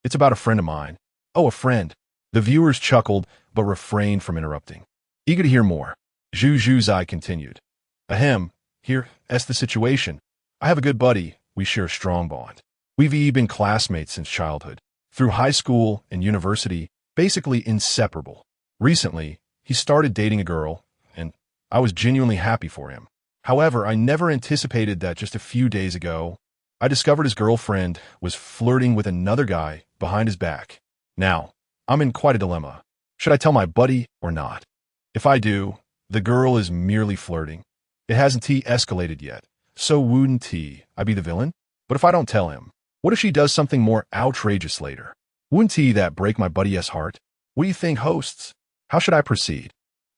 It's about a friend of mine. Oh, a friend. The viewers chuckled, but refrained from interrupting. Eager to hear more, Zhu Zhuzai continued. Ahem, here's the situation. I have a good buddy. We share a strong bond. We've been classmates since childhood. Through high school and university, basically inseparable. Recently, he started dating a girl, and I was genuinely happy for him. However, I never anticipated that just a few days ago, I discovered his girlfriend was flirting with another guy behind his back. Now, I'm in quite a dilemma. Should I tell my buddy or not? If I do, the girl is merely flirting. It hasn't escalated yet, so wouldn't I be the villain? But if I don't tell him, what if she does something more outrageous later? Wouldn't that break my buddy's heart? What do you think, hosts? How should I proceed?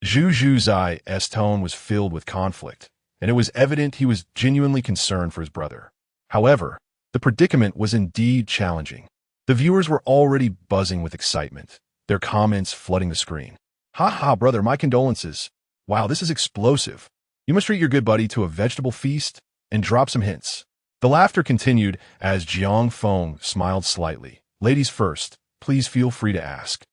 Zhu Zhuzai's tone was filled with conflict, and it was evident he was genuinely concerned for his brother. However, the predicament was indeed challenging. The viewers were already buzzing with excitement, their comments flooding the screen. Ha ha, brother, my condolences. Wow, this is explosive. You must treat your good buddy to a vegetable feast and drop some hints. The laughter continued as Jiang Feng smiled slightly. Ladies first, please feel free to ask.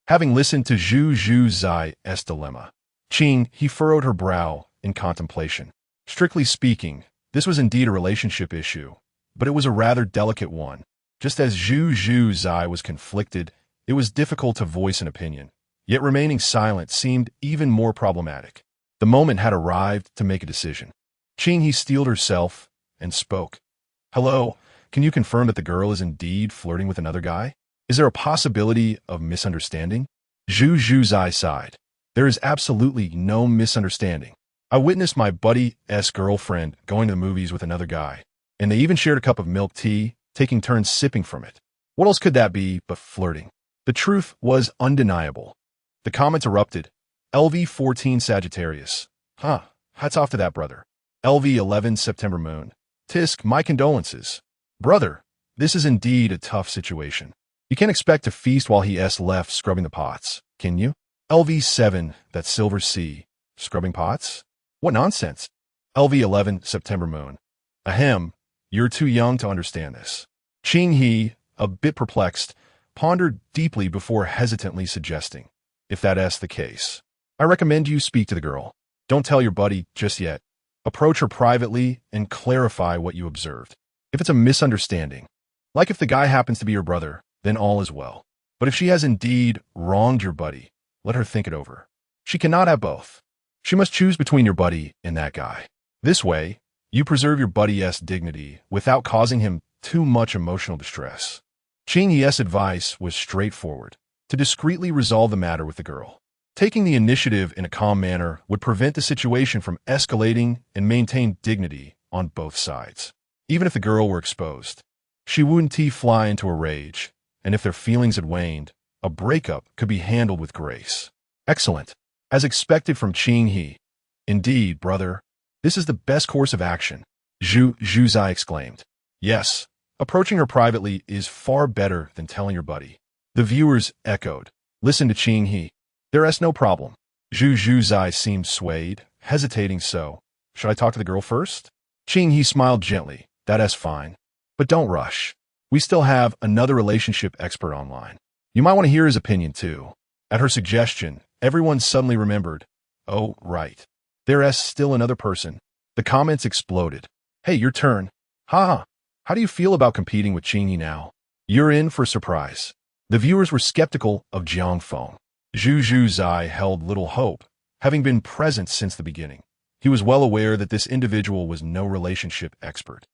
Having listened to Zhu Zhuzai's dilemma, Qing, he furrowed her brow in contemplation. Strictly speaking, this was indeed a relationship issue, but it was a rather delicate one. Just as Zhu Zhuzai was conflicted, it was difficult to voice an opinion, yet remaining silent seemed even more problematic. The moment had arrived to make a decision. Qing, he steeled herself and spoke. Hello, can you confirm that the girl is indeed flirting with another guy? Is there a possibility of misunderstanding? Zhu Zhuzai sighed. There is absolutely no misunderstanding. I witnessed my buddy's girlfriend going to the movies with another guy, and they even shared a cup of milk tea, taking turns sipping from it. What else could that be but flirting? The truth was undeniable. The comments erupted. LV14 Sagittarius. Huh, hats off to that brother. LV11 September Moon. Tisk, my condolences. Brother, this is indeed a tough situation. You can't expect to feast while he's left scrubbing the pots, can you? LV7, that Silver Sea. Scrubbing pots? What nonsense. LV11 September Moon. Ahem, you're too young to understand this. Qing He, a bit perplexed, pondered deeply before hesitantly suggesting, if that's the case, I recommend you speak to the girl. Don't tell your buddy just yet. Approach her privately and clarify what you observed. If it's a misunderstanding, like if the guy happens to be your brother, then all is well. But if she has indeed wronged your buddy, let her think it over. She cannot have both. She must choose between your buddy and that guy. This way, you preserve your buddy's dignity without causing him too much emotional distress. Qing Ye's advice was straightforward, to discreetly resolve the matter with the girl. Taking the initiative in a calm manner would prevent the situation from escalating and maintain dignity on both sides. Even if the girl were exposed, she wouldn't fly into a rage, and if their feelings had waned, a breakup could be handled with grace. Excellent. As expected from Qing He. Indeed, brother, this is the best course of action, Zhu Zhuzai exclaimed. Yes, approaching her privately is far better than telling your buddy. The viewers echoed. Listen to Qing He. There's no problem. Zhu Zhuzai seemed swayed, hesitating so. Should I talk to the girl first? Qing He smiled gently. That's fine. But don't rush. We still have another relationship expert online. You might want to hear his opinion too. At her suggestion, everyone suddenly remembered. Oh, right. There's still another person. The comments exploded. Hey, your turn. Ha! How do you feel about competing with Qing He now? You're in for a surprise. The viewers were skeptical of Jiang Feng. Zhu Zhuzai held little hope, having been present since the beginning. He was well aware that this individual was no relationship expert.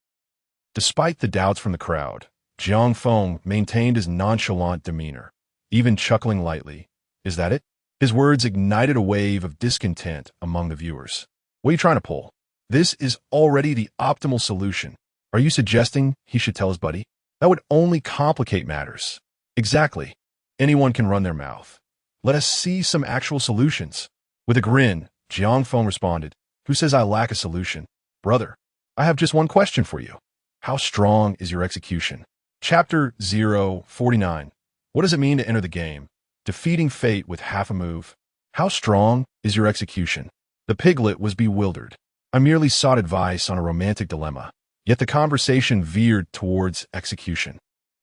Despite the doubts from the crowd, Jiang Feng maintained his nonchalant demeanor, even chuckling lightly. Is that it? His words ignited a wave of discontent among the viewers. What are you trying to pull? This is already the optimal solution. Are you suggesting he should tell his buddy? That would only complicate matters. Exactly. Anyone can run their mouth. Let us see some actual solutions. With a grin, Jiang Feng responded, Who says I lack a solution? Brother, I have just one question for you. How strong is your execution? Chapter 049. What does it mean to enter the game? Defeating fate with half a move. How strong is your execution? The piglet was bewildered. I merely sought advice on a romantic dilemma. Yet the conversation veered towards execution.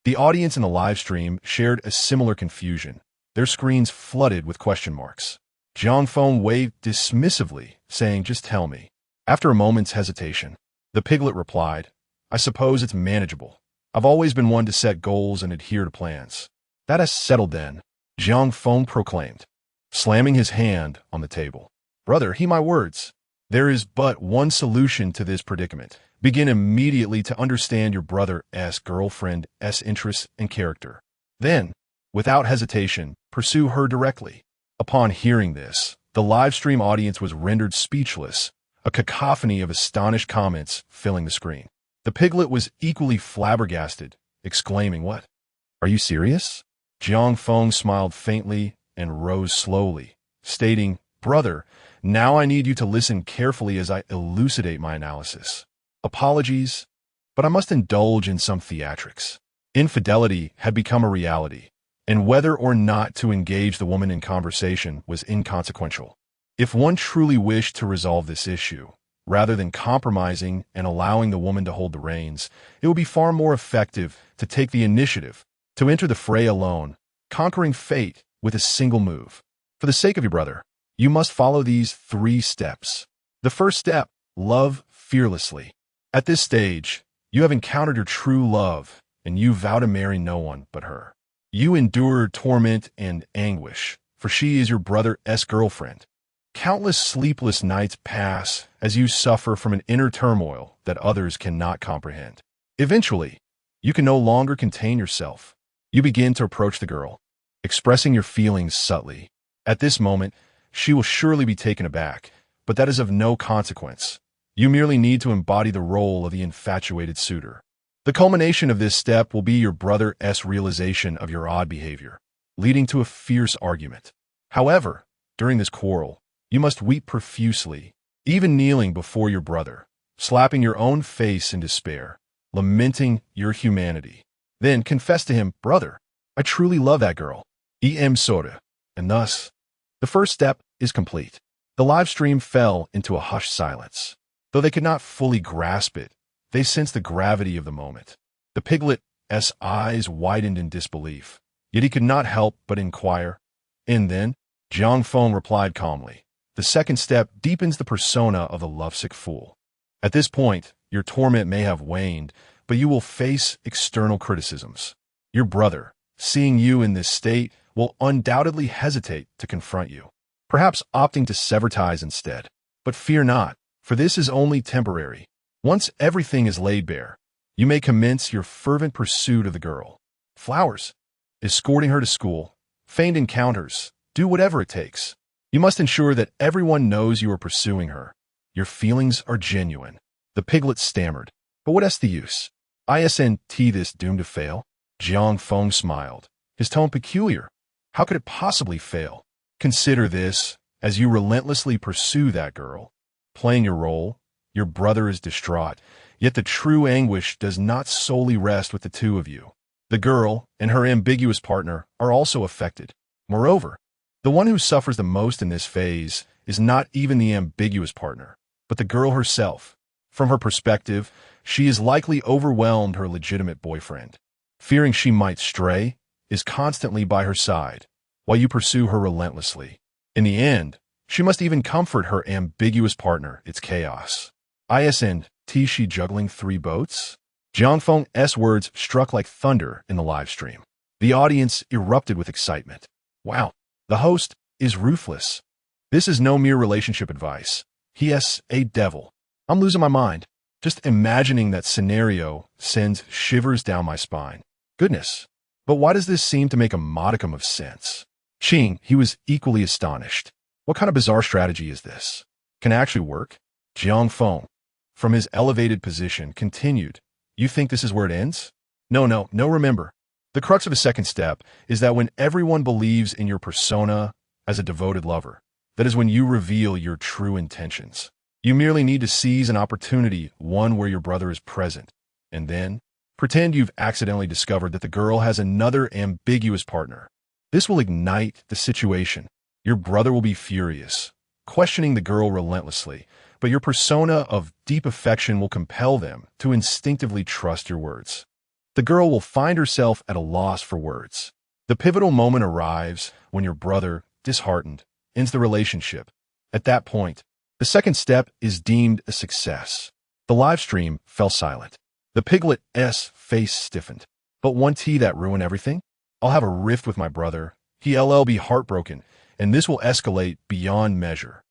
The audience in the live stream shared a similar confusion, their screens flooded with question marks. Jiang Feng waved dismissively, saying, "Just tell me." After a moment's hesitation, the piglet replied, "I suppose it's manageable. I've always been one to set goals and adhere to plans." "That has settled then," Jiang Feng proclaimed, slamming his hand on the table. "Brother, heed my words. There is but one solution to this predicament. Begin immediately to understand your brother's girlfriend's interests and character. Then, without hesitation, pursue her directly." Upon hearing this, the live stream audience was rendered speechless, a cacophony of astonished comments filling the screen. The piglet was equally flabbergasted, exclaiming, "What? Are you serious?" Jiang Feng smiled faintly and rose slowly, stating, "Brother, now I need you to listen carefully as I elucidate my analysis. Apologies, but I must indulge in some theatrics." Infidelity had become a reality, and whether or not to engage the woman in conversation was inconsequential. If one truly wished to resolve this issue, rather than compromising and allowing the woman to hold the reins, it would be far more effective to take the initiative, to enter the fray alone, conquering fate with a single move. For the sake of your brother, you must follow these 3 steps. The first step, love fearlessly. At this stage, you have encountered your true love, and you vow to marry no one but her. You endure torment and anguish, for she is your brother's girlfriend. Countless sleepless nights pass as you suffer from an inner turmoil that others cannot comprehend. Eventually, you can no longer contain yourself. You begin to approach the girl, expressing your feelings subtly. At this moment, she will surely be taken aback, but that is of no consequence. You merely need to embody the role of the infatuated suitor. The culmination of this step will be your brother's realization of your odd behavior, leading to a fierce argument. However, during this quarrel, you must weep profusely, even kneeling before your brother, slapping your own face in despair, lamenting your humanity. Then confess to him, "Brother, I truly love that girl. Soda." And thus, the first step is complete. The live stream fell into a hushed silence. Though they could not fully grasp it, they sensed the gravity of the moment. The piglet's eyes widened in disbelief, yet he could not help but inquire. And then, Jiang Feng replied calmly, "The second step deepens the persona of the lovesick fool. At this point, your torment may have waned, but you will face external criticisms. Your brother, seeing you in this state, will undoubtedly hesitate to confront you, perhaps opting to sever ties instead. But fear not, for this is only temporary. Once everything is laid bare, you may commence your fervent pursuit of the girl. Flowers, escorting her to school, feigned encounters, do whatever it takes. You must ensure that everyone knows you are pursuing her. Your feelings are genuine." The piglet stammered, "But what is the use? Isn't this doomed to fail?" Jiang Feng smiled, his tone peculiar. "How could it possibly fail? Consider this, as you relentlessly pursue that girl, playing your role, your brother is distraught, yet the true anguish does not solely rest with the two of you. The girl and her ambiguous partner are also affected. Moreover, the one who suffers the most in this phase is not even the ambiguous partner, but the girl herself. From her perspective, she is likely overwhelmed her legitimate boyfriend. Fearing she might stray, is constantly by her side, while you pursue her relentlessly. In the end, she must even comfort her ambiguous partner. It's chaos. Isn't she juggling 3 boats?" Jiang Feng's words struck like thunder in the live stream. The audience erupted with excitement. Wow, the host is ruthless. This is no mere relationship advice. He is a devil. I'm losing my mind. Just imagining that scenario sends shivers down my spine. Goodness, but why does this seem to make a modicum of sense? Qing, he was equally astonished. What kind of bizarre strategy is this? Can it actually work? Jiang Feng, from his elevated position, continued, "You think this is where it ends? No, remember. The crux of a second step is that when everyone believes in your persona as a devoted lover, that is when you reveal your true intentions. You merely need to seize an opportunity, one where your brother is present, and then pretend you've accidentally discovered that the girl has another ambiguous partner. This will ignite the situation. Your brother will be furious, questioning the girl relentlessly, but your persona of deep affection will compel them to instinctively trust your words. The girl will find herself at a loss for words. The pivotal moment arrives when your brother, disheartened, ends the relationship. At that point, the second step is deemed a success. The live stream fell silent. The piglet's face stiffened. But one tea that ruined everything? I'll have a rift with my brother. He'll be heartbroken, and this will escalate beyond measure.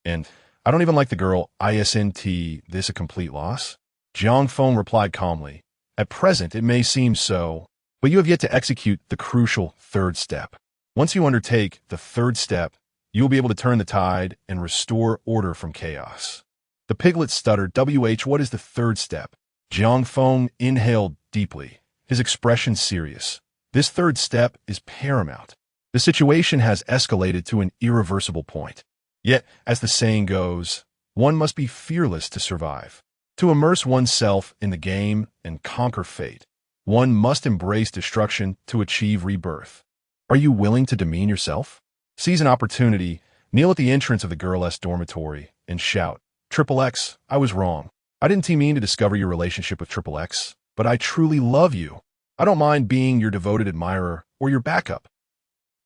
And I don't even like the girl, isn't this a complete loss? Jiang Feng replied calmly. At present, it may seem so, but you have yet to execute the crucial third step. Once you undertake the third step, you will be able to turn the tide and restore order from chaos. The piglet stuttered, what is the third step? Jiang Feng inhaled deeply, his expression serious. This third step is paramount. The situation has escalated to an irreversible point. Yet, as the saying goes, one must be fearless to survive. To immerse oneself in the game and conquer fate, one must embrace destruction to achieve rebirth. Are you willing to demean yourself? Seize an opportunity, kneel at the entrance of the girl's dormitory, and shout, XXX, I was wrong. I didn't mean to discover your relationship with XXX, but I truly love you. I don't mind being your devoted admirer or your backup.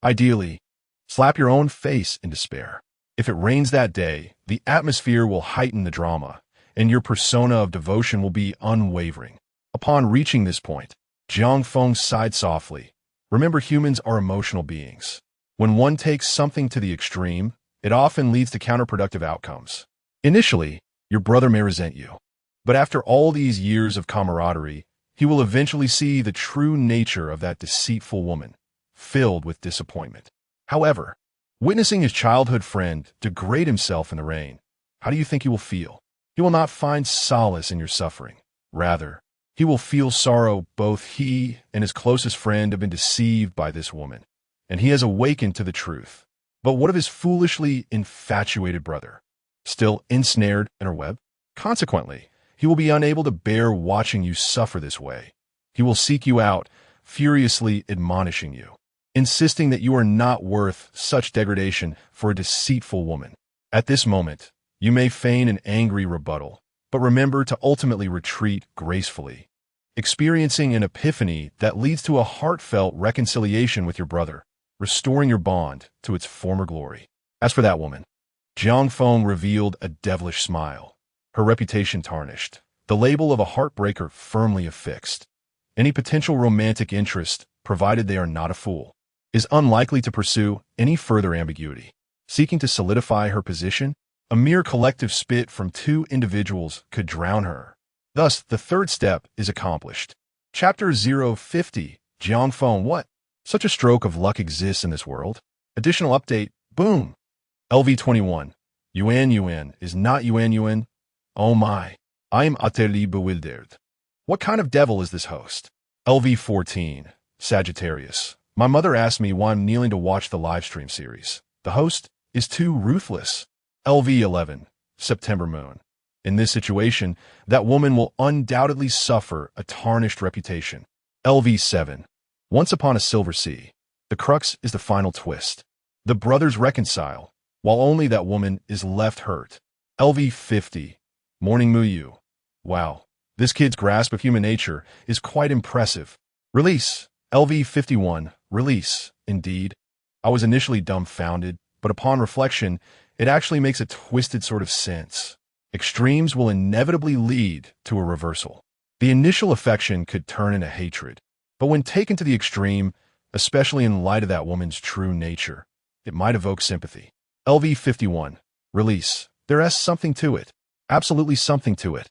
Ideally, slap your own face in despair. If it rains that day, the atmosphere will heighten the drama, and your persona of devotion will be unwavering. Upon reaching this point, Jiang Feng sighed softly. Remember, humans are emotional beings. When one takes something to the extreme, it often leads to counterproductive outcomes. Initially, your brother may resent you, but after all these years of camaraderie, he will eventually see the true nature of that deceitful woman, filled with disappointment. However, witnessing his childhood friend degrade himself in the rain, how do you think he will feel? He will not find solace in your suffering. Rather, he will feel sorrow. Both he and his closest friend have been deceived by this woman, and he has awakened to the truth. But what of his foolishly infatuated brother? Still ensnared in her web? Consequently, he will be unable to bear watching you suffer this way. He will seek you out, furiously admonishing you, insisting that you are not worth such degradation for a deceitful woman. At this moment, you may feign an angry rebuttal, but remember to ultimately retreat gracefully, experiencing an epiphany that leads to a heartfelt reconciliation with your brother, restoring your bond to its former glory. As for that woman, Jiang Feng revealed a devilish smile, her reputation tarnished, the label of a heartbreaker firmly affixed. Any potential romantic interest, provided they are not a fool, is unlikely to pursue any further ambiguity. Seeking to solidify her position, a mere collective spit from two individuals could drown her. Thus, the third step is accomplished. Chapter 050, Jiang Feng, what? Such a stroke of luck exists in this world. Additional update, boom. LV21, Yuan is not Yuan. Oh my, I am utterly bewildered. What kind of devil is this host? LV14, Sagittarius. My mother asked me why I'm kneeling to watch the livestream series. The host is too ruthless. LV11, September Moon. In this situation, that woman will undoubtedly suffer a tarnished reputation. LV7, Once Upon a Silver Sea. The crux is the final twist. The brothers reconcile, while only that woman is left hurt. LV50, Morning Muyu. Wow, this kid's grasp of human nature is quite impressive. Release. LV51, Release, indeed. I was initially dumbfounded, but upon reflection, it actually makes a twisted sort of sense. Extremes will inevitably lead to a reversal. The initial affection could turn into hatred, but when taken to the extreme, especially in light of that woman's true nature, it might evoke sympathy. LV51, Release. There's something to it. Absolutely something to it.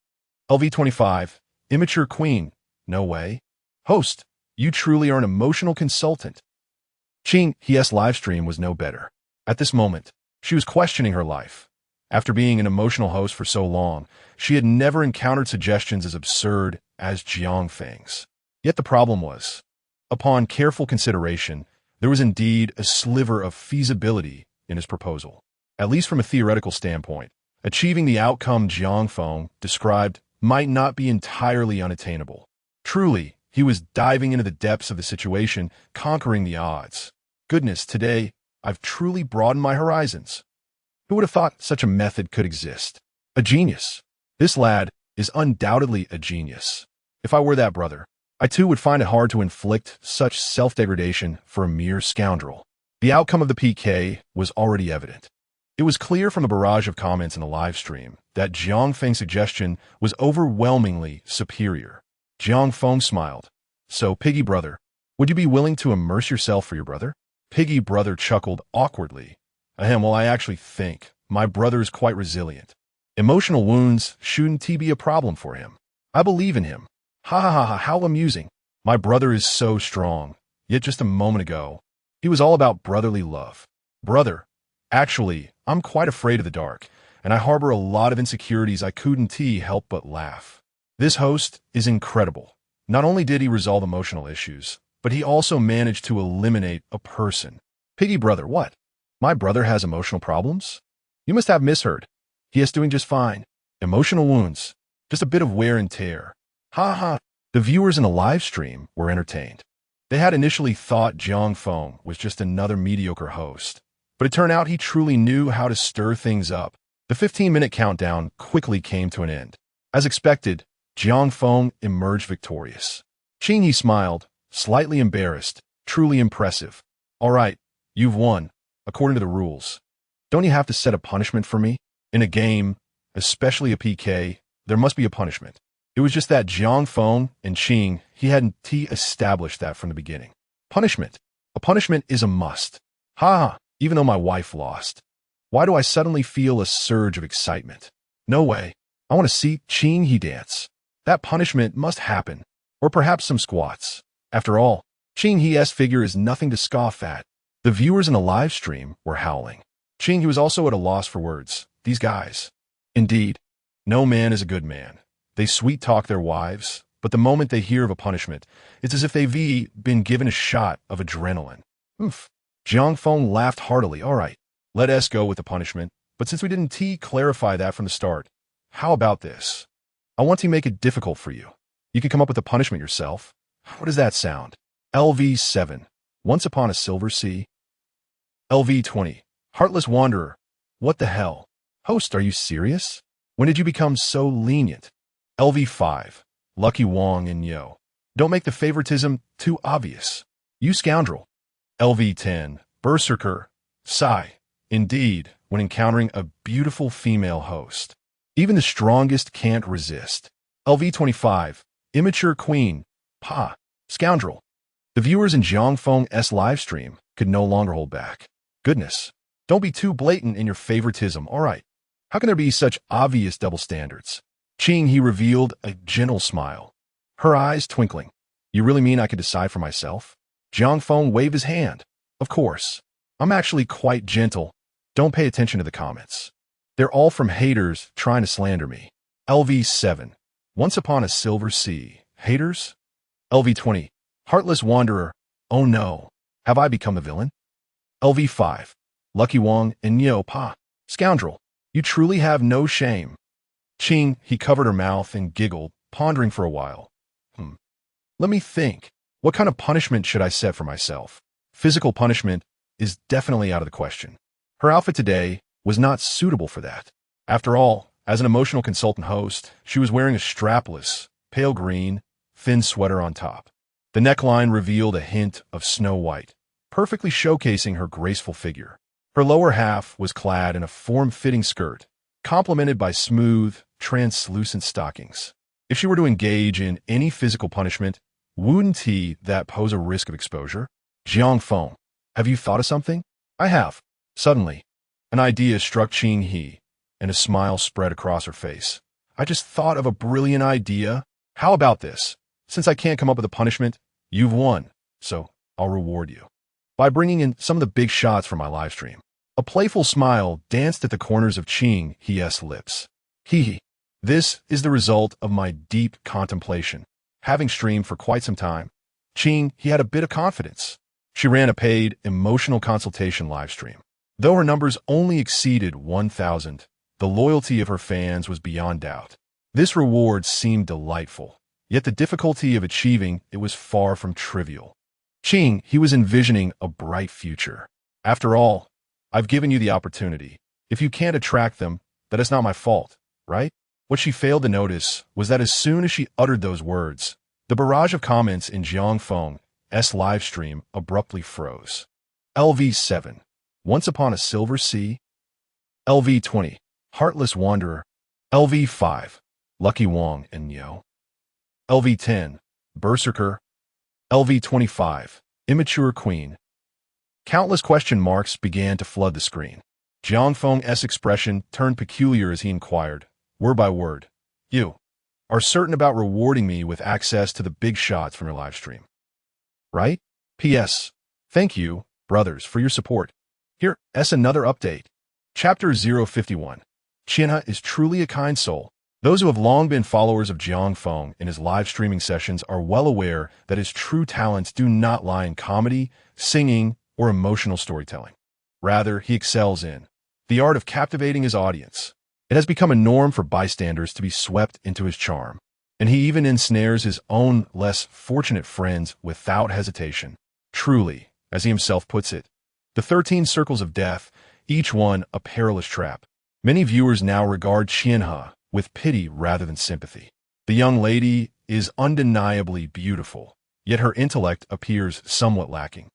LV25, Immature Queen. No way. Host, you truly are an emotional consultant. Qing H's livestream was no better. At this moment, she was questioning her life. After being an emotional host for so long, she had never encountered suggestions as absurd as Jiang Feng's. Yet the problem was, upon careful consideration, there was indeed a sliver of feasibility in his proposal. At least from a theoretical standpoint, achieving the outcome Jiang Feng described might not be entirely unattainable. Truly, he was diving into the depths of the situation, conquering the odds. Goodness, today, I've truly broadened my horizons. Who would have thought such a method could exist? A genius. This lad is undoubtedly a genius. If I were that brother, I too would find it hard to inflict such self-degradation for a mere scoundrel. The outcome of the PK was already evident. It was clear from the barrage of comments in the live stream that Jiang Feng's suggestion was overwhelmingly superior. Jiang Feng smiled. So, Piggy brother, would you be willing to immerse yourself for your brother? Piggy brother chuckled awkwardly. Ahem, well, I actually think my brother is quite resilient. Emotional wounds shouldn't be a problem for him. I believe in him. Ha ha ha ha, how amusing. My brother is so strong. Yet just a moment ago, he was all about brotherly love. Brother, actually, I'm quite afraid of the dark, and I harbor a lot of insecurities I couldn't help but laugh. This host is incredible. Not only did he resolve emotional issues, but he also managed to eliminate a person. Piggy brother, what? My brother has emotional problems? You must have misheard. He is doing just fine. Emotional wounds. Just a bit of wear and tear. Ha ha. The viewers in the live stream were entertained. They had initially thought Jiang Feng was just another mediocre host, but it turned out he truly knew how to stir things up. The 15-minute countdown quickly came to an end. As expected, Jiang Feng emerged victorious. Qing He smiled, slightly embarrassed, truly impressive. All right, you've won, according to the rules. Don't you have to set a punishment for me? In a game, especially a PK, there must be a punishment. It was just that Jiang Feng and Qing, he hadn't established that from the beginning. Punishment. A punishment is a must. Ha! Even though my wife lost. Why do I suddenly feel a surge of excitement? No way. I want to see Qing He dance. That punishment must happen. Or perhaps some squats. After all, Qing He's figure is nothing to scoff at. The viewers in the live stream were howling. Qing He was also at a loss for words. These guys. Indeed, no man is a good man. They sweet-talk their wives, but the moment they hear of a punishment, it's as if they've been given a shot of adrenaline. Oof. Jiang Feng laughed heartily. All right, let us go with the punishment, but since we didn't clarify that from the start, how about this? I want to make it difficult for you. You can come up with the punishment yourself. What does that sound? LV7. Once Upon a Silver Sea. LV20. Heartless Wanderer. What the hell? Host, are you serious? When did you become so lenient? LV5. Lucky Wong and Yo. Don't make the favoritism too obvious. You scoundrel. LV10. Berserker. Sigh. Indeed, when encountering a beautiful female host. Even the strongest can't resist. LV25. Immature Queen. Pa. Scoundrel. The viewers in Jiang Feng's livestream could no longer hold back. Goodness. Don't be too blatant in your favoritism, all right. How can there be such obvious double standards? Qing He revealed a gentle smile, her eyes twinkling. You really mean I could decide for myself? Jiang Feng waved his hand. Of course. I'm actually quite gentle. Don't pay attention to the comments. They're all from haters trying to slander me. LV7. Once Upon a Silver Sea. Haters? LV20. Heartless Wanderer. Oh no. Have I become the villain? LV5. Lucky Wong and Yo Pa. Scoundrel. You truly have no shame. Qing He covered her mouth and giggled, pondering for a while. Let me think. What kind of punishment should I set for myself? Physical punishment is definitely out of the question. Her outfit today was not suitable for that. After all, as an emotional consultant host, she was wearing a strapless, pale green, thin sweater on top. The neckline revealed a hint of snow white, perfectly showcasing her graceful figure. Her lower half was clad in a form-fitting skirt, complemented by smooth, translucent stockings. If she were to engage in any physical punishment, wouldn't that pose a risk of exposure? Jiang Feng, have you thought of something? I have. Suddenly, an idea struck Qing He, and a smile spread across her face. I just thought of a brilliant idea. How about this? Since I can't come up with a punishment, you've won, so I'll reward you by bringing in some of the big shots from my livestream. A playful smile danced at the corners of Qing He's lips. Hee. This is the result of my deep contemplation. Having streamed for quite some time, Qing He had a bit of confidence. She ran a paid emotional consultation livestream. Though her numbers only exceeded 1,000, the loyalty of her fans was beyond doubt. This reward seemed delightful, yet the difficulty of achieving it was far from trivial. Qing He was envisioning a bright future. After all, I've given you the opportunity. If you can't attract them, that is not my fault. right? What she failed to notice was that as soon as she uttered those words, the barrage of comments in Jiang Feng's livestream abruptly froze. LV7. Once Upon a Silver Sea. LV20. Heartless Wanderer. LV5. Lucky Wong and Yo. LV10. Berserker. LV25. Immature Queen. Countless question marks began to flood the screen. Jiang Feng's expression turned peculiar as he inquired, word by word, "You are certain about rewarding me with access to the big shots from your live stream, right? P.S. Thank you, brothers, for your support. Here's another update. Chapter 051. Qianhe is truly a kind soul." Those who have long been followers of Jiang Feng in his live streaming sessions are well aware that his true talents do not lie in comedy, singing, or emotional storytelling. Rather, he excels in the art of captivating his audience. It has become a norm for bystanders to be swept into his charm, and he even ensnares his own less fortunate friends without hesitation. Truly, as he himself puts it, the 13 circles of death, each one a perilous trap. Many viewers now regard Qianhe with pity rather than sympathy. The young lady is undeniably beautiful, yet her intellect appears somewhat lacking,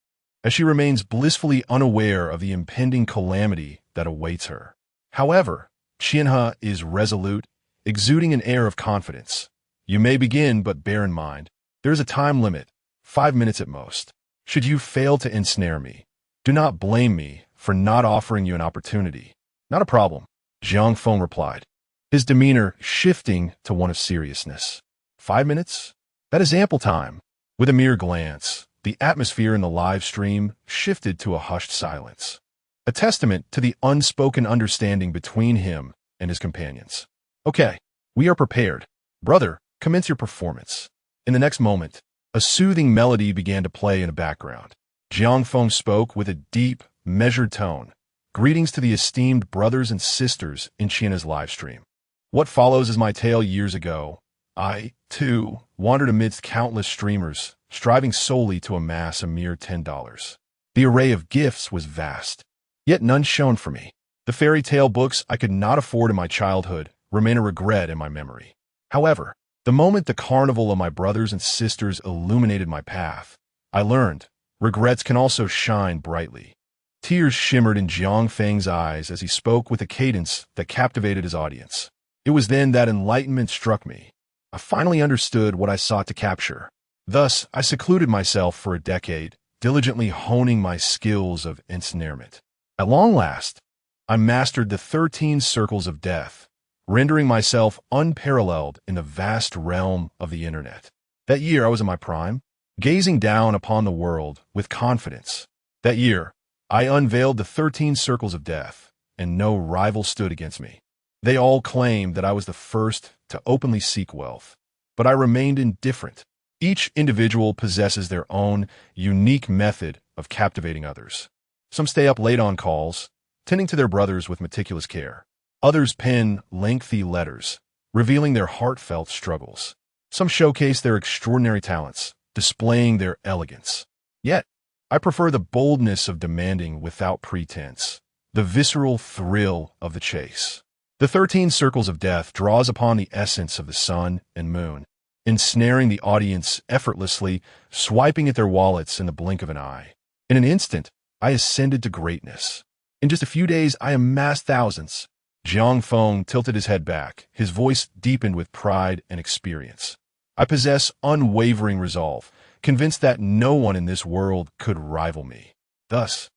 as she remains blissfully unaware of the impending calamity that awaits her. However, Qianhe is resolute, exuding an air of confidence. "You may begin, but bear in mind, there is a time limit, 5 minutes at most. Should you fail to ensnare me, do not blame me for not offering you an opportunity." "Not a problem," Jiang Feng replied, his demeanor shifting to one of seriousness. 5 minutes? That is ample time. With a mere glance, the atmosphere in the live stream shifted to a hushed silence, a testament to the unspoken understanding between him and his companions. "Okay, we are prepared. Brother, commence your performance." In the next moment, a soothing melody began to play in the background. Jiang Feng spoke with a deep, measured tone. "Greetings to the esteemed brothers and sisters in Qianhe's live stream. What follows is my tale years ago. I, too, wandered amidst countless streamers, striving solely to amass a mere $10. The array of gifts was vast, yet none shone for me. The fairy tale books I could not afford in my childhood remain a regret in my memory. However, the moment the carnival of my brothers and sisters illuminated my path, I learned regrets can also shine brightly." Tears shimmered in Jiang Feng's eyes as he spoke with a cadence that captivated his audience. It was then that enlightenment struck me. I finally understood what I sought to capture. Thus, I secluded myself for a decade, diligently honing my skills of ensnarement. At long last, I mastered the 13 circles of death, rendering myself unparalleled in the vast realm of the internet. That year I was in my prime, gazing down upon the world with confidence. That year, I unveiled the 13 circles of death, and no rival stood against me. They all claimed that I was the first to openly seek wealth, but I remained indifferent. Each individual possesses their own unique method of captivating others. Some stay up late on calls, tending to their brothers with meticulous care. Others pen lengthy letters, revealing their heartfelt struggles. Some showcase their extraordinary talents, displaying their elegance. Yet, I prefer the boldness of demanding without pretense, the visceral thrill of the chase. The 13 circles of death draws upon the essence of the sun and moon, ensnaring the audience effortlessly, swiping at their wallets in the blink of an eye. In an instant, I ascended to greatness. In just a few days, I amassed thousands. Jiang Feng tilted his head back, his voice deepened with pride and experience. "I possess unwavering resolve, convinced that no one in this world could rival me. Thus,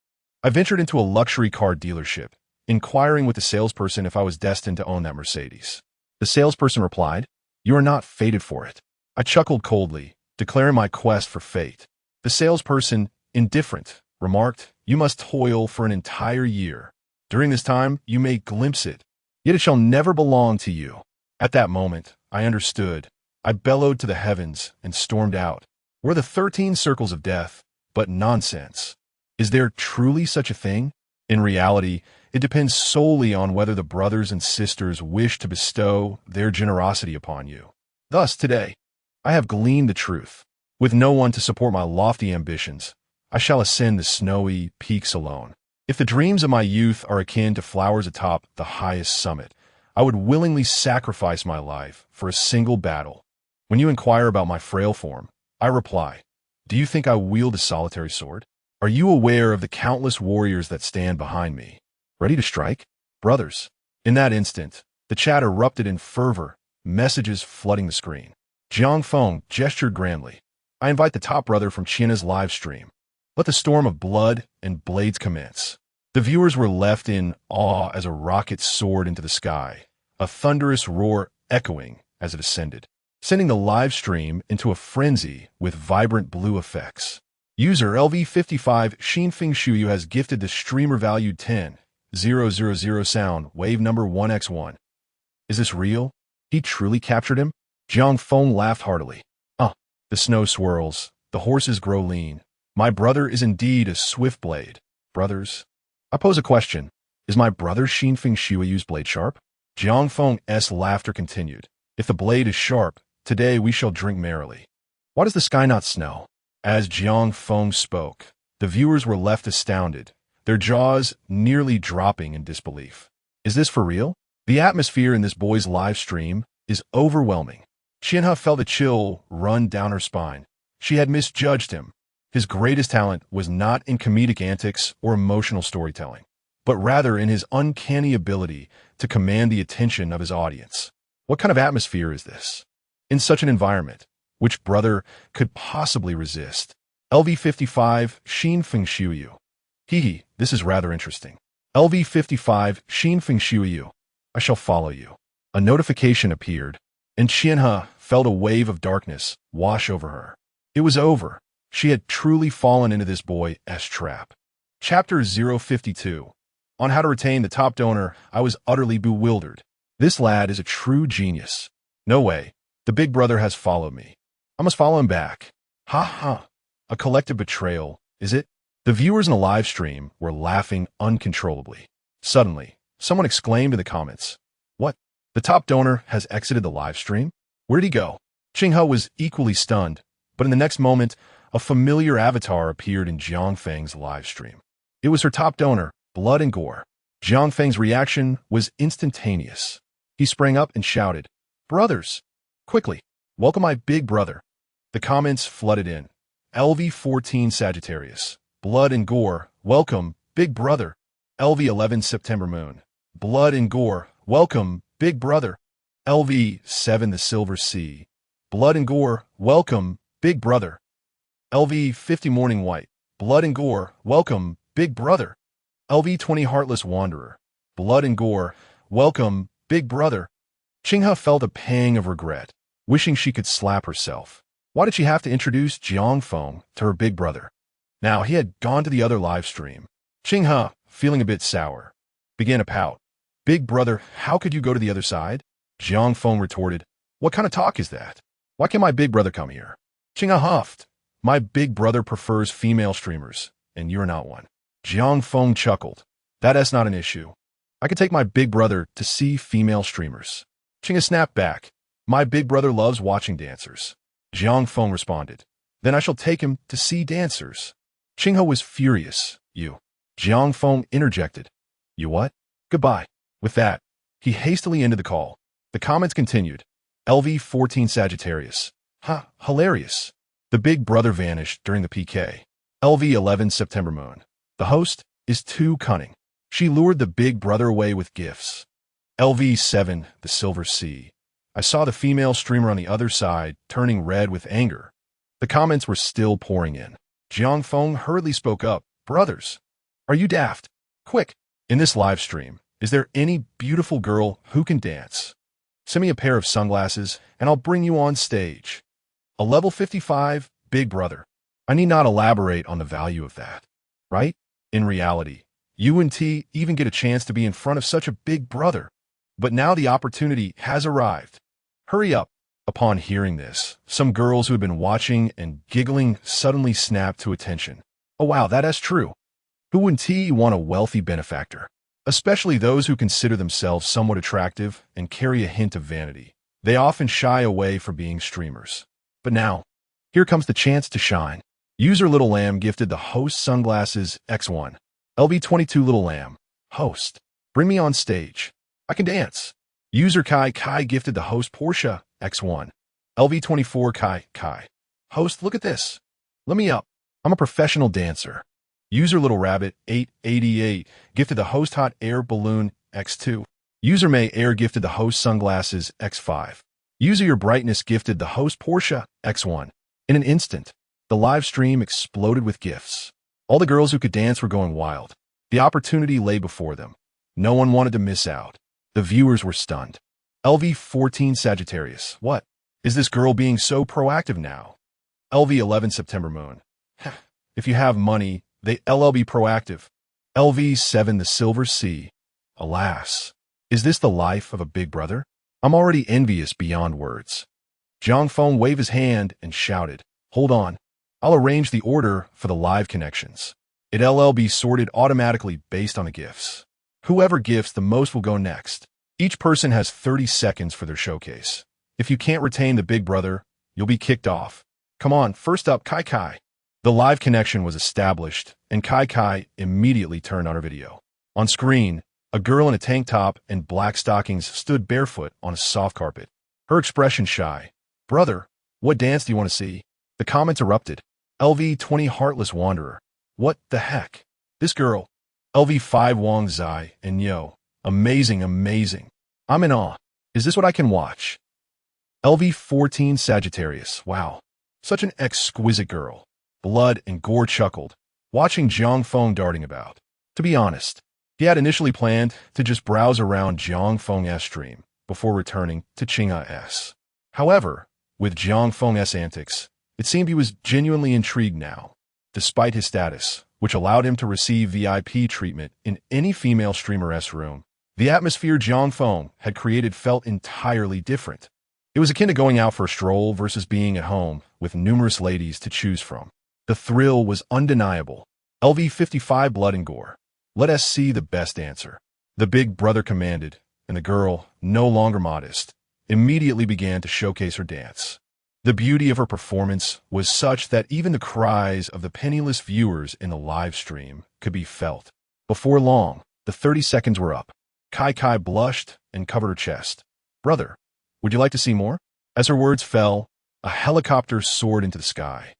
I ventured into a luxury car dealership, inquiring with the salesperson if I was destined to own that Mercedes. The salesperson replied, 'You are not fated for it.' I chuckled coldly, declaring my quest for fate. The salesperson, indifferent, remarked, 'You must toil for an entire year. During this time, you may glimpse it, yet it shall never belong to you.' At that moment, I understood. I bellowed to the heavens and stormed out. We're the 13 circles of death, but nonsense. Is there truly such a thing? In reality, it depends solely on whether the brothers and sisters wish to bestow their generosity upon you. Thus, today, I have gleaned the truth. With no one to support my lofty ambitions, I shall ascend the snowy peaks alone. If the dreams of my youth are akin to flowers atop the highest summit, I would willingly sacrifice my life for a single battle. When you inquire about my frail form, I reply, do you think I wield a solitary sword? Are you aware of the countless warriors that stand behind me, ready to strike? Brothers. In that instant, the chat erupted in fervor, messages flooding the screen. Jiang Feng gestured grandly. I invite the top brother from China's live stream. Let the storm of blood and blades commence. The viewers were left in awe as a rocket soared into the sky, a thunderous roar echoing as it ascended, sending the live stream into a frenzy with vibrant blue effects. User LV55 Xinfeng Shuyu has gifted the streamer valued 10,000 sound wave number 1x1. Is this real? He truly captured him? Jiang Feng laughed heartily. The snow swirls, the horses grow lean. My brother is indeed a swift blade. Brothers. I pose a question. Is my brother Xinfeng Shuiyu's blade sharp? Jiang Feng's laughter continued. If the blade is sharp, today we shall drink merrily. Why does the sky not snow? As Jiang Feng spoke, the viewers were left astounded, their jaws nearly dropping in disbelief. Is this for real? The atmosphere in this boy's live stream is overwhelming. Qianhe felt a chill run down her spine. She had misjudged him. His greatest talent was not in comedic antics or emotional storytelling, but rather in his uncanny ability to command the attention of his audience. What kind of atmosphere is this? In such an environment, which brother could possibly resist? LV55 Xinfeng Shuyu. Hehe, this is rather interesting. LV55 Xinfeng Shuyu. I shall follow you. A notification appeared, and Qianhe felt a wave of darkness wash over her. It was over. She had truly fallen into this boy's trap. Chapter 052. On how to retain the top donor, I was utterly bewildered. This lad is a true genius. No way. The big brother has followed me. I must follow him back. Ha ha. A collective betrayal, is it? The viewers in the live stream were laughing uncontrollably. Suddenly, someone exclaimed in the comments, "What? The top donor has exited the live stream? Where'd he go?" Qinghe was equally stunned, but in the next moment, a familiar avatar appeared in Jiang Feng's live stream. It was her top donor, Blood and Gore. Jiang Feng's reaction was instantaneous. He sprang up and shouted, "Brothers! Quickly, welcome my big brother." The comments flooded in. LV14 Sagittarius, Blood and Gore, welcome, big brother. LV11 September Moon, Blood and Gore, welcome, big brother. LV7 The Silver Sea, Blood and Gore, welcome, big brother. LV50 Morning White, Blood and Gore, welcome, big brother. LV20 Heartless Wanderer, Blood and Gore, welcome, big brother. Qinghe felt a pang of regret, wishing she could slap herself. Why did she have to introduce Jiang Feng to her big brother? Now he had gone to the other live stream. Qinghe, feeling a bit sour, began to pout. "Big brother, how could you go to the other side?" Jiang Feng retorted, "What kind of talk is that? Why can't my big brother come here?" Qinghe huffed. "My big brother prefers female streamers, and you're not one." Jiang Feng chuckled. "That's not an issue. I could take my big brother to see female streamers." Qinghe snapped back. "My big brother loves watching dancers." Jiang Feng responded. "Then I shall take him to see dancers." Qinghe was furious. "You." Jiang Feng interjected. "You what? Goodbye." With that, he hastily ended the call. The comments continued. LV14 Sagittarius. Ha, hilarious. The big brother vanished during the PK. LV11 September Moon. The host is too cunning. She lured the big brother away with gifts. LV7 The Silver Sea. I saw the female streamer on the other side turning red with anger. The comments were still pouring in. Jiang Feng hurriedly spoke up. "Brothers, are you daft? Quick, in this live stream, is there any beautiful girl who can dance? Send me a pair of sunglasses and I'll bring you on stage." A level 55, big brother. I need not elaborate on the value of that, right? In reality, you and T even get a chance to be in front of such a big brother. But now the opportunity has arrived. Hurry up. Upon hearing this, some girls who had been watching and giggling suddenly snapped to attention. Oh wow, that's true. Who wouldn't T want a wealthy benefactor? Especially those who consider themselves somewhat attractive and carry a hint of vanity. They often shy away from being streamers. But now, here comes the chance to shine. User Little Lamb gifted the host sunglasses X1. LV22 Little Lamb. Host. Bring me on stage. I can dance. User Kai gifted the host Porsche X1. LV24 Kai. Host, look at this. Let me up. I'm a professional dancer. User Little Rabbit 888 gifted the host Hot Air Balloon X2. User May Air gifted the host Sunglasses X5. User Your Brightness gifted the host Porsche X1. In an instant, the live stream exploded with gifts. All the girls who could dance were going wild. The opportunity lay before them. No one wanted to miss out. The viewers were stunned. LV14 Sagittarius. What? Is this girl being so proactive now? LV11 September Moon. If you have money, they LL be proactive. LV7 The Silver Sea. Alas, is this the life of a big brother? I'm already envious beyond words. Zhang Feng waved his hand and shouted, hold on. I'll arrange the order for the live connections. It LL be sorted automatically based on the gifts. Whoever gifts the most will go next. Each person has 30 seconds for their showcase. If you can't retain the big brother, you'll be kicked off. Come on, first up, Kai. The live connection was established, and Kai immediately turned on her video. On screen, a girl in a tank top and black stockings stood barefoot on a soft carpet. Her expression shy. Brother, what dance do you want to see? The comments erupted. LV20 Heartless Wanderer. What the heck? This girl. LV5 Wang Zai and yo. Amazing. I'm in awe. Is this what I can watch? LV14 Sagittarius. Wow. Such an exquisite girl. Blood and Gore chuckled, watching Zhang Feng darting about. To be honest, he had initially planned to just browse around Zhang Feng's stream before returning to Qingha's. However, with Zhang Feng's antics, it seemed he was genuinely intrigued now. Despite his status, which allowed him to receive VIP treatment in any female streamer's room, the atmosphere Zhang Feng had created felt entirely different. It was akin to going out for a stroll versus being at home with numerous ladies to choose from. The thrill was undeniable. LV55 Blood and Gore. Let us see the best dancer. The big brother commanded, and the girl, no longer modest, immediately began to showcase her dance. The beauty of her performance was such that even the cries of the penniless viewers in the live stream could be felt. Before long, the 30 seconds were up. Kai blushed and covered her chest. Brother, would you like to see more? As her words fell, a helicopter soared into the sky.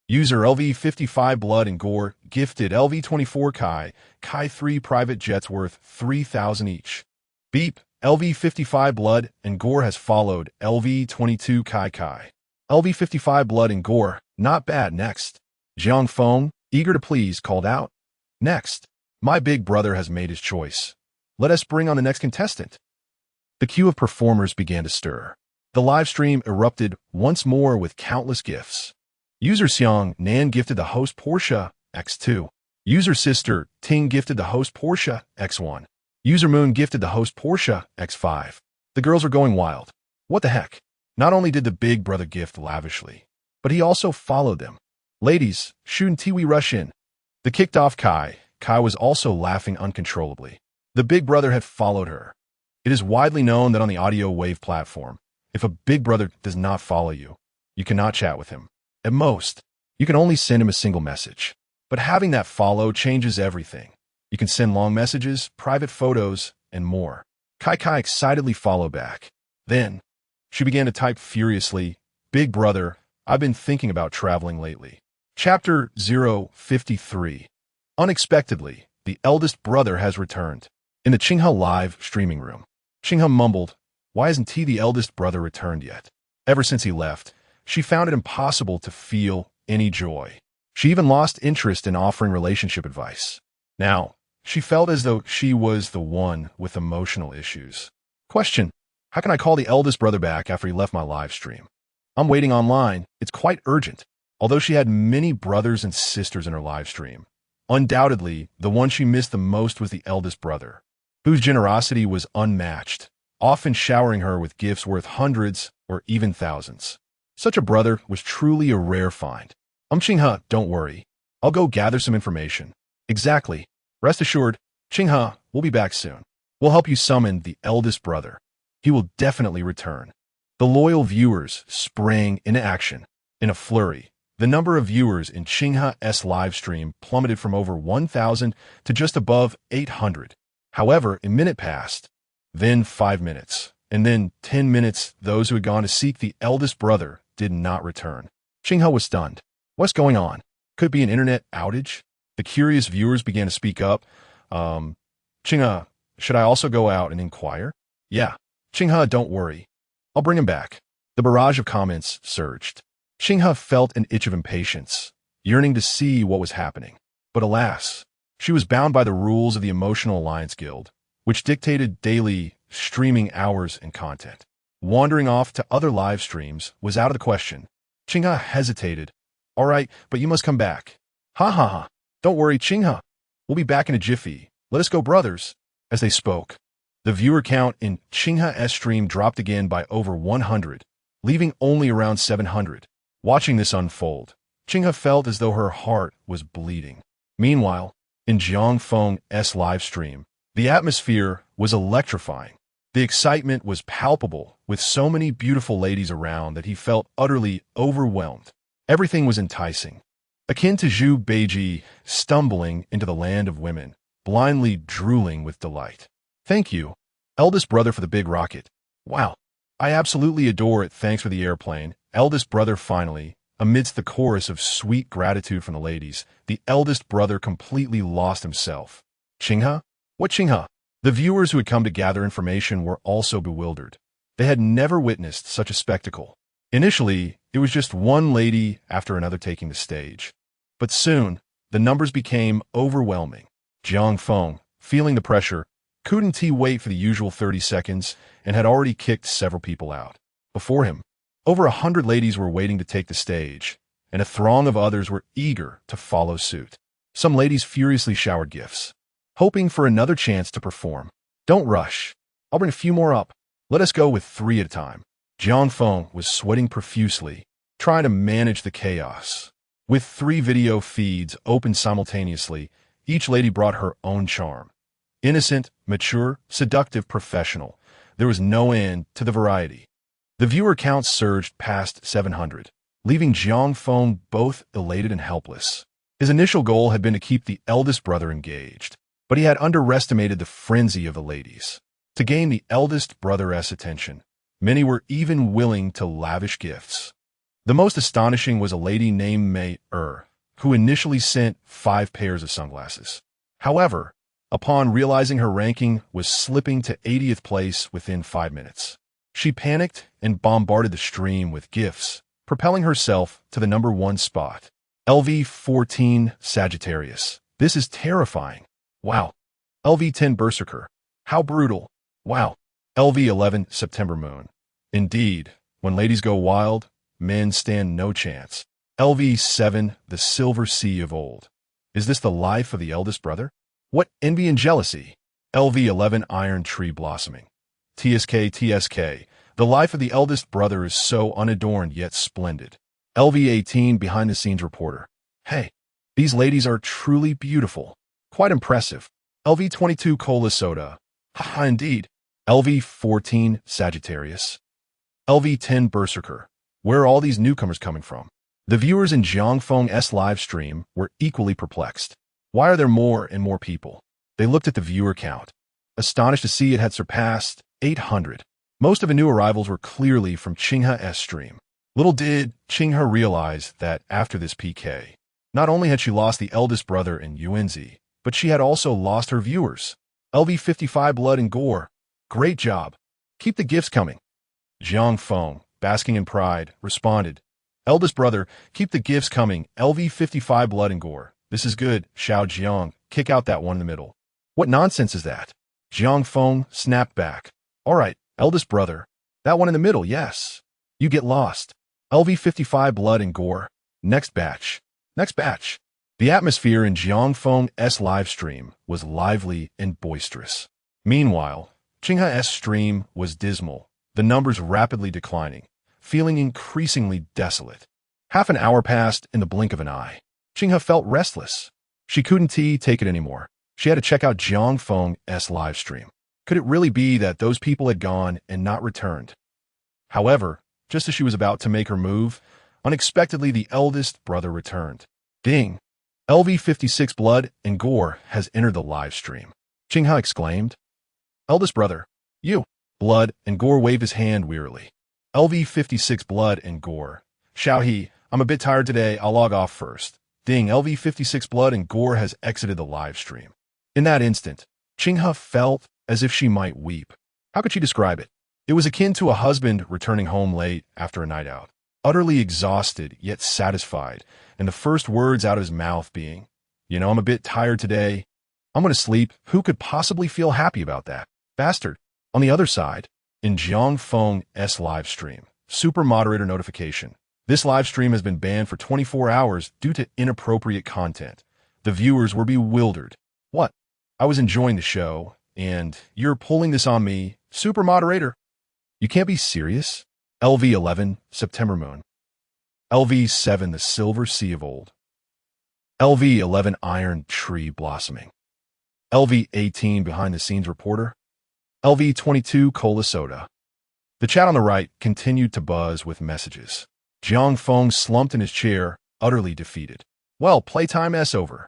User LV55 Blood and Gore gifted LV24 Kai 3 private jets worth 3,000 each. Beep, LV55 Blood and Gore has followed LV22 Kai. LV55 Blood and Gore, not bad. Next. Zhang Feng, eager to please, called out. Next. My big brother has made his choice. Let us bring on the next contestant. The queue of performers began to stir. The live stream erupted once more with countless gifts. User Xiang Nan gifted the host Porsche X2. User Sister Ting gifted the host Porsche X1. User Moon gifted the host Porsche X5. The girls were going wild. What the heck? Not only did the big brother gift lavishly, but he also followed them. Ladies, shouldn't we rush in? The kicked off Kai was also laughing uncontrollably. The big brother had followed her. It is widely known that on the audio wave platform, if a big brother does not follow you, you cannot chat with him. At most, you can only send him a single message. But having that follow changes everything. You can send long messages, private photos, and more. Kai excitedly followed back. Then, she began to type furiously, Big brother, I've been thinking about traveling lately. Chapter 053. Unexpectedly, the eldest brother has returned. In the Qinghe live streaming room, Qinghe mumbled, why hasn't the eldest brother returned yet? Ever since he left, she found it impossible to feel any joy. She even lost interest in offering relationship advice. Now, she felt as though she was the one with emotional issues. Question: how can I call the eldest brother back after he left my live stream? I'm waiting online. It's quite urgent. Although she had many brothers and sisters in her live stream, undoubtedly, the one she missed the most was the eldest brother, whose generosity was unmatched, often showering her with gifts worth hundreds or even thousands. Such a brother was truly a rare find. Qinghe, don't worry. I'll go gather some information. Exactly. Rest assured, Qinghe, we'll be back soon. We'll help you summon the eldest brother. He will definitely return. The loyal viewers sprang into action. In a flurry, the number of viewers in Qinghe's live stream plummeted from over 1,000 to just above 800. However, a minute passed, then 5 minutes, And then 10 minutes, those who had gone to seek the eldest brother did not return. Qinghe was stunned. What's going on? Could it be an internet outage? The curious viewers began to speak up. Qinghe, should I also go out and inquire? Yeah. Qinghe, don't worry. I'll bring him back. The barrage of comments surged. Qinghe felt an itch of impatience, yearning to see what was happening. But alas, she was bound by the rules of the Emotional Alliance Guild, which dictated daily streaming hours and content. Wandering off to other live streams was out of the question. Qinghe hesitated. All right, but you must come back. Ha ha ha. Don't worry, Qinghe. We'll be back in a jiffy. Let us go, brothers. As they spoke, the viewer count in Qinghe's stream dropped again by over 100, leaving only around 700. Watching this unfold, Qinghe felt as though her heart was bleeding. Meanwhile, in Jiang Feng's live stream, the atmosphere was electrifying. The excitement was palpable, with so many beautiful ladies around that he felt utterly overwhelmed. Everything was enticing, akin to Zhu Beiji stumbling into the land of women, blindly drooling with delight. Thank you, eldest brother, for the big rocket. Wow, I absolutely adore it. Thanks for the airplane. Eldest brother. Finally, amidst the chorus of sweet gratitude from the ladies, the eldest brother completely lost himself. Qinghe? What Qinghe? The viewers who had come to gather information were also bewildered. They had never witnessed such a spectacle. Initially, it was just one lady after another taking the stage. But soon, the numbers became overwhelming. Jiang Feng, feeling the pressure, couldn't he wait for the usual 30 seconds and had already kicked several people out. Before him, over 100 ladies were waiting to take the stage, and a throng of others were eager to follow suit. Some ladies furiously showered gifts, hoping for another chance to perform. Don't rush. I'll bring a few more up. Let us go with 3 at a time. Jiang Feng was sweating profusely, trying to manage the chaos. With 3 video feeds open simultaneously, each lady brought her own charm. Innocent, mature, seductive, professional. There was no end to the variety. The viewer count surged past 700, leaving Jiang Feng both elated and helpless. His initial goal had been to keep the eldest brother engaged, but he had underestimated the frenzy of the ladies. To gain the eldest brother's attention, many were even willing to lavish gifts. The most astonishing was a lady named Mei who initially sent 5 pairs of sunglasses. However, upon realizing her ranking was slipping to 80th place within 5 minutes, she panicked and bombarded the stream with gifts, propelling herself to the #1 spot. LV14 Sagittarius. This is terrifying. Wow. LV10 Berserker. How brutal. Wow. LV11 September Moon. Indeed, when ladies go wild, men stand no chance. LV7 The Silver Sea of Old. Is this the life of the eldest brother? What envy and jealousy. LV11 Iron Tree Blossoming. TSK. The life of the eldest brother is so unadorned yet splendid. LV18 Behind the Scenes Reporter. Hey, these ladies are truly beautiful. Quite impressive. LV22 Cola Soda. Haha, indeed. LV14 Sagittarius. LV10 Berserker. Where are all these newcomers coming from? The viewers in Jiang Feng's live stream were equally perplexed. Why are there more and more people? They looked at the viewer count, astonished to see it had surpassed 800. Most of the new arrivals were clearly from Qinghe's stream. Little did Qinghe realize that after this PK, not only had she lost the eldest brother in Yunshu, but she had also lost her viewers. LV55 Blood and Gore. Great job. Keep the gifts coming. Jiang Feng, basking in pride, responded, Eldest brother, keep the gifts coming. LV55 Blood and Gore. This is good. Xiao Jiang, kick out that one in the middle. What nonsense is that? Jiang Feng snapped back. All right, eldest brother. That one in the middle, yes. You get lost. LV55 Blood and Gore. Next batch. Next batch. The atmosphere in Jiang Feng's live stream was lively and boisterous. Meanwhile, Qinghe's stream was dismal, the numbers rapidly declining, feeling increasingly desolate. Half an hour passed in the blink of an eye. Qinghe felt restless. She couldn't take it anymore. She had to check out Jiang Feng's live stream. Could it really be that those people had gone and not returned? However, just as she was about to make her move, unexpectedly the eldest brother returned. Ding! LV56 Blood and Gore has entered the live stream. Qinghe exclaimed. Eldest brother, you. Blood and Gore waved his hand wearily. LV56 Blood and Gore. Shao he, I'm a bit tired today, I'll log off first. Ding, LV56 Blood and Gore has exited the live stream. In that instant, Qinghe felt as if she might weep. How could she describe it? It was akin to a husband returning home late after a night out, utterly exhausted yet satisfied, and the first words out of his mouth being, I'm a bit tired today. I'm going to sleep. Who could possibly feel happy about that? Bastard. On the other side, in Jiang Feng's live stream, super moderator notification. This live stream has been banned for 24 hours due to inappropriate content. The viewers were bewildered. What? I was enjoying the show, and you're pulling this on me, super moderator? You can't be serious? LV11, September Moon. LV7, the Silver Sea of Old. LV11, Iron Tree Blossoming. LV18, Behind the Scenes Reporter. LV22, Cola Soda. The chat on the right continued to buzz with messages. Jiang Feng slumped in his chair, utterly defeated. Well, playtime over.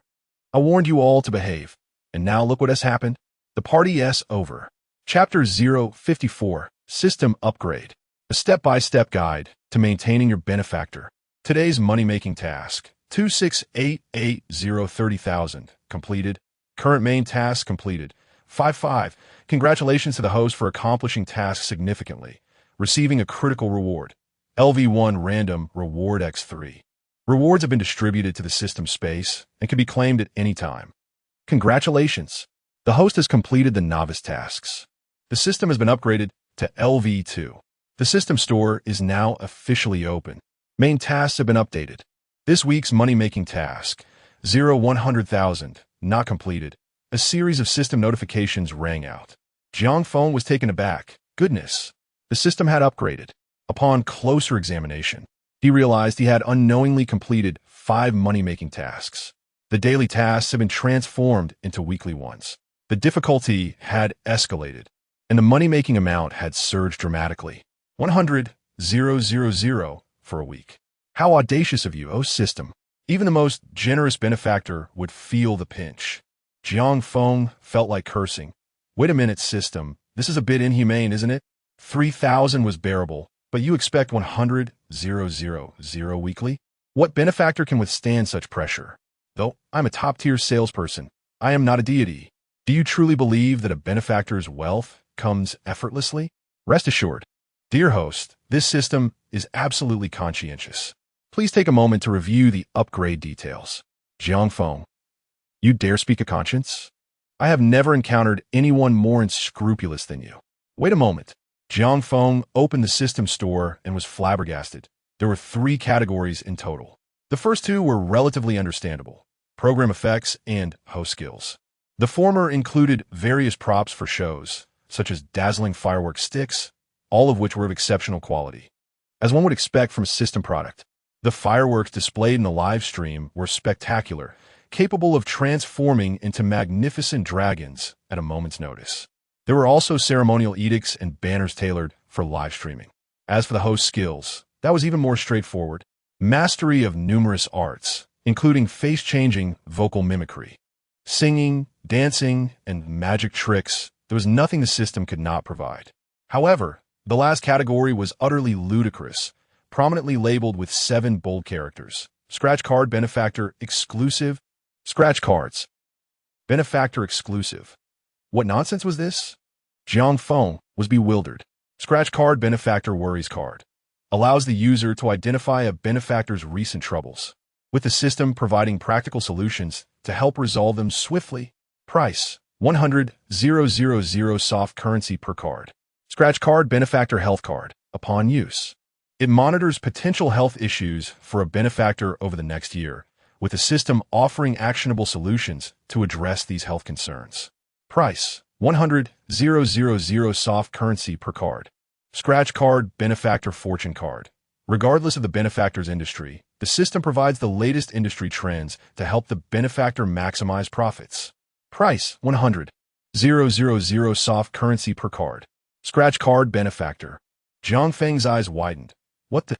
I warned you all to behave. And now look what has happened. The party over. Chapter 054, System Upgrade. A step-by-step guide to maintaining your benefactor. Today's money-making task. 2688030,000. Completed. Current main task completed. 5-5. Congratulations to the host for accomplishing tasks significantly. Receiving a critical reward. LV1 Random Reward X3. Rewards have been distributed to the system space and can be claimed at any time. Congratulations. The host has completed the novice tasks. The system has been upgraded to LV2. The system store is now officially open. Main tasks have been updated. This week's money-making task, 100,000, not completed. A series of system notifications rang out. Jiang Feng was taken aback. Goodness, the system had upgraded. Upon closer examination, he realized he had unknowingly completed 5 money-making tasks. The daily tasks had been transformed into weekly ones. The difficulty had escalated, and the money-making amount had surged dramatically. 100,000 for a week. How audacious of you, O system. Even the most generous benefactor would feel the pinch. Jiang Feng felt like cursing. Wait a minute, system. This is a bit inhumane, isn't it? 3,000 was bearable, but you expect 100,000 weekly? What benefactor can withstand such pressure? Though I'm a top-tier salesperson, I am not a deity. Do you truly believe that a benefactor's wealth comes effortlessly? Rest assured, dear host, this system is absolutely conscientious. Please take a moment to review the upgrade details. Jiang Feng. You dare speak a conscience? I have never encountered anyone more unscrupulous than you. Wait a moment. Jiang Feng opened the system store and was flabbergasted. There were 3 categories in total. The first 2 were relatively understandable: program effects and host skills. The former included various props for shows, such as dazzling fireworks sticks, all of which were of exceptional quality. As one would expect from a system product, the fireworks displayed in the live stream were spectacular, capable of transforming into magnificent dragons at a moment's notice. There were also ceremonial edicts and banners tailored for live streaming. As for the host skills, that was even more straightforward. Mastery of numerous arts, including face-changing vocal mimicry, singing, dancing, and magic tricks. There was nothing the system could not provide. However, the last category was utterly ludicrous, prominently labeled with 7 bold characters. Scratch card benefactor exclusive. Scratch cards. Benefactor exclusive. What nonsense was this? Jiang Feng was bewildered. Scratch card benefactor worries card. Allows the user to identify a benefactor's recent troubles, with the system providing practical solutions to help resolve them swiftly. Price, 100,000 soft currency per card. Scratch card benefactor health card. Upon use, it monitors potential health issues for a benefactor over the next year, with the system offering actionable solutions to address these health concerns. Price, 100,000 soft currency per card. Scratch card benefactor fortune card. Regardless of the benefactor's industry, the system provides the latest industry trends to help the benefactor maximize profits. Price, 100,000 soft currency per card. Scratch card benefactor. Jiang Feng's eyes widened. What the?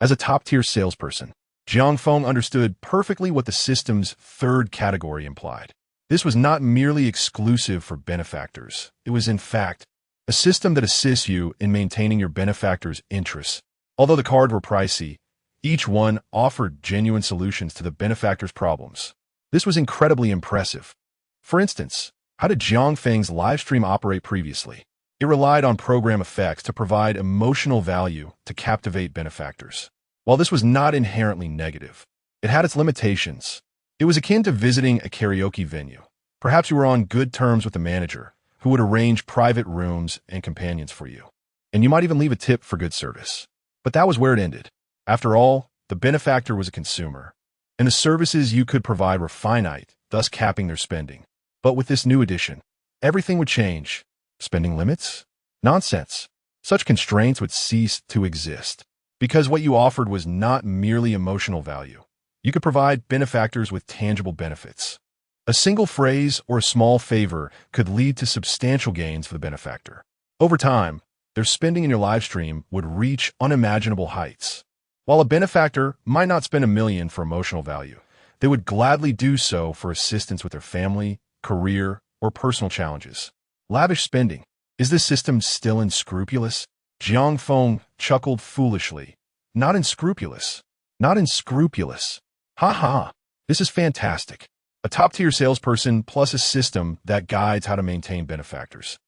As a top-tier salesperson, Jiang Feng understood perfectly what the system's 3rd category implied. This was not merely exclusive for benefactors. It was, in fact, a system that assists you in maintaining your benefactor's interests. Although the cards were pricey, each one offered genuine solutions to the benefactor's problems. This was incredibly impressive. For instance, how did Jiang Feng's live stream operate previously? It relied on program effects to provide emotional value to captivate benefactors. While this was not inherently negative, it had its limitations. It was akin to visiting a karaoke venue. Perhaps you were on good terms with the manager, who would arrange private rooms and companions for you. And you might even leave a tip for good service. But that was where it ended. After all, the benefactor was a consumer, and the services you could provide were finite, thus capping their spending. But with this new addition, everything would change. Spending limits? Nonsense. Such constraints would cease to exist, because what you offered was not merely emotional value. You could provide benefactors with tangible benefits. A single phrase or a small favor could lead to substantial gains for the benefactor. Over time, their spending in your live stream would reach unimaginable heights. While a benefactor might not spend $1 million for emotional value, they would gladly do so for assistance with their family, career, or personal challenges. Lavish spending. Is this system still unscrupulous? Jiang Feng chuckled foolishly. Not unscrupulous. Not unscrupulous. Ha ha. This is fantastic. A top-tier salesperson plus a system that guides how to maintain benefactors.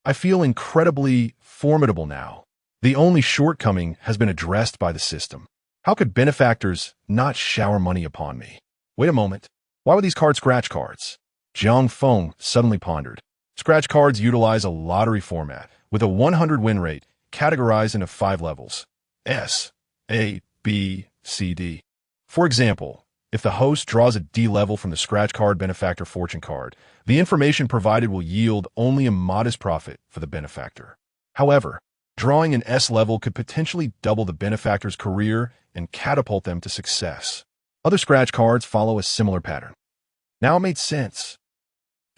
I feel incredibly formidable now. The only shortcoming has been addressed by the system. How could benefactors not shower money upon me? Wait a moment. Why were these cards scratch cards? Jiang Feng suddenly pondered. Scratch cards utilize a lottery format with a 100 win rate categorized into 5 levels: S, A, B, C, D. For example, if the host draws a D level from the scratch card benefactor fortune card, the information provided will yield only a modest profit for the benefactor. However, drawing an S level could potentially double the benefactor's career and catapult them to success. Other scratch cards follow a similar pattern. Now it made sense.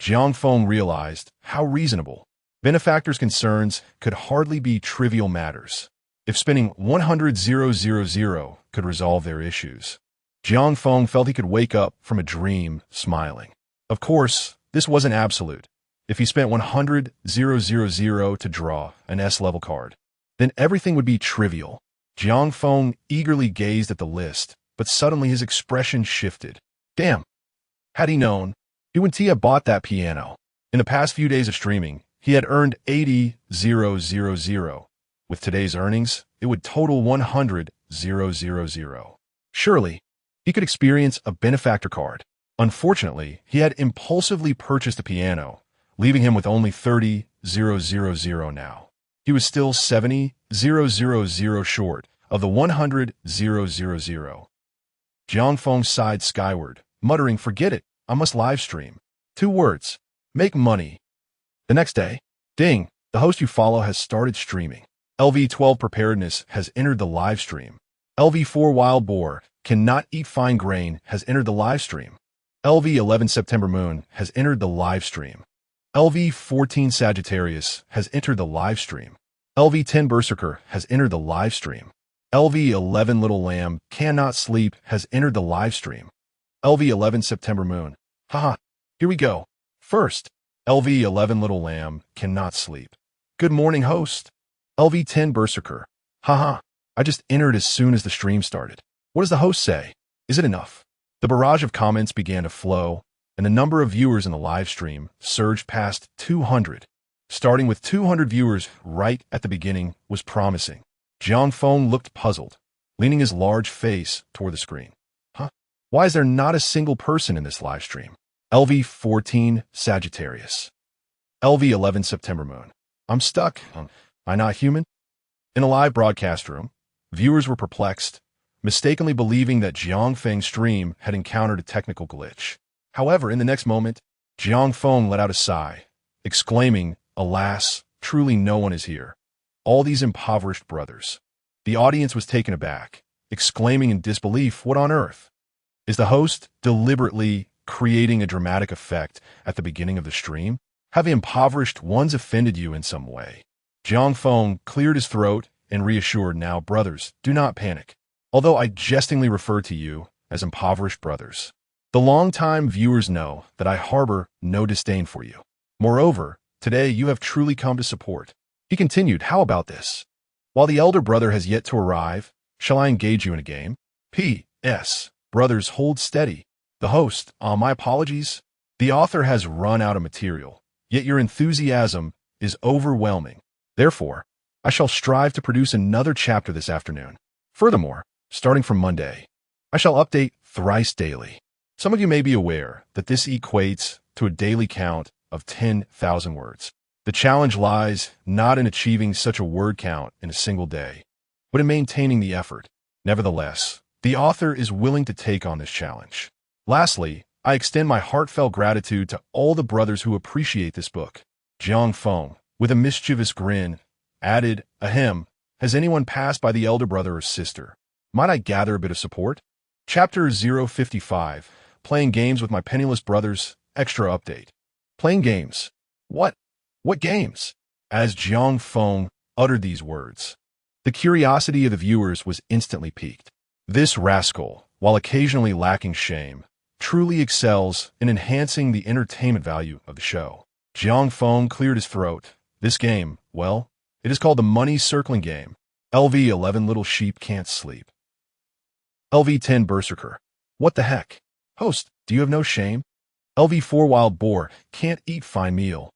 Jiang Feng realized how reasonable. Benefactors' concerns could hardly be trivial matters. If spending 100,000 could resolve their issues, Jiang Feng felt he could wake up from a dream smiling. Of course, this wasn't absolute. If he spent 100,000 to draw an S-level card, then everything would be trivial. Jiang Feng eagerly gazed at the list, but suddenly his expression shifted. Damn! Had he known, he wouldn't have bought that piano. In the past few days of streaming, he had earned 80,000. With today's earnings, it would total 100,000. Surely, he could experience a benefactor card. Unfortunately, he had impulsively purchased a piano, leaving him with only 30,000 now. He was still 70,000 short of the 100,000. Jiang Feng sighed skyward, muttering, "Forget it, I must live stream." 2 words: make money. The next day, ding, the host you follow has started streaming. LV12 Preparedness has entered the live stream. LV4 Wild Boar Cannot Eat Fine Grain has entered the live stream. LV11 September Moon has entered the live stream. LV14 Sagittarius has entered the live stream. LV10 Berserker has entered the live stream. LV11 Little Lamb Cannot Sleep has entered the live stream. LV11 September Moon. Haha, here we go. First, LV11 Little Lamb Cannot Sleep. Good morning, host. LV10 Berserker. Haha, I just entered as soon as the stream started. What does the host say? Is it enough? The barrage of comments began to flow, and the number of viewers in the live stream surged past 200. Starting with 200 viewers right at the beginning was promising. Jiang Feng looked puzzled, leaning his large face toward the screen. Huh? Why is there not a single person in this live stream? LV14 Sagittarius. LV11 September Moon. I'm stuck. Am I not human? In a live broadcast room, viewers were perplexed, mistakenly believing that Jiang Feng's stream had encountered a technical glitch. However, in the next moment, Jiang Feng let out a sigh, exclaiming, "Alas, truly no one is here. All these impoverished brothers." The audience was taken aback, exclaiming in disbelief, "What on earth?" Is the host deliberately creating a dramatic effect at the beginning of the stream? Have the impoverished ones offended you in some way? Jiang Feng cleared his throat and reassured, "Now, brothers, do not panic. Although I jestingly refer to you as impoverished brothers, the longtime viewers know that I harbor no disdain for you. Moreover, Today you have truly come to support. He continued, how about this? While the elder brother has yet to arrive, shall I engage you in a game? P.S. Brothers, hold steady. The host, my apologies. The author has run out of material, yet your enthusiasm is overwhelming. Therefore, I shall strive to produce another chapter this afternoon. Furthermore, starting from Monday, I shall update thrice daily. Some of you may be aware that this equates to a daily count of 10,000 words. The challenge lies not in achieving such a word count in a single day, but in maintaining the effort. Nevertheless, the author is willing to take on this challenge. Lastly, I extend my heartfelt gratitude to all the brothers who appreciate this book. Jiang Feng, with a mischievous grin, added, ahem, has anyone passed by the elder brother or sister? Might I gather a bit of support? Chapter 055, Playing Games with My Penniless Brothers, Extra Update. Playing games. What? What games? As Jiang Feng uttered these words, the curiosity of the viewers was instantly piqued. This rascal, while occasionally lacking shame, truly excels in enhancing the entertainment value of the show. Jiang Feng cleared his throat. This game, well, it is called the Money Circling Game. LV 11 Little Sheep Can't Sleep. LV 10 Berserker. What the heck? Host, do you have no shame? LV 4 Wild Boar Can't Eat Fine Meal.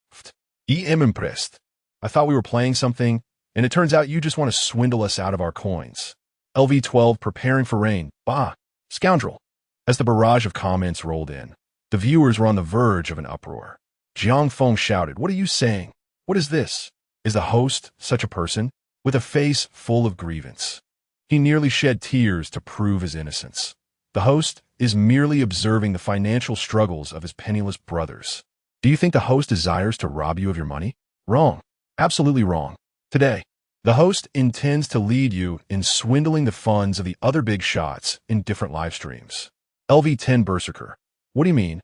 I'm impressed. I thought we were playing something, and it turns out you just want to swindle us out of our coins. LV 12 Preparing for Rain. Bah, scoundrel. As the barrage of comments rolled in, the viewers were on the verge of an uproar. Jiang Feng shouted, what are you saying? What is this? Is the host such a person? With a face full of grievance. He nearly shed tears to prove his innocence. The host is merely observing the financial struggles of his penniless brothers. Do you think the host desires to rob you of your money? Wrong. Absolutely wrong. Today, the host intends to lead you in swindling the funds of the other big shots in different live streams. LV10 Berserker. What do you mean?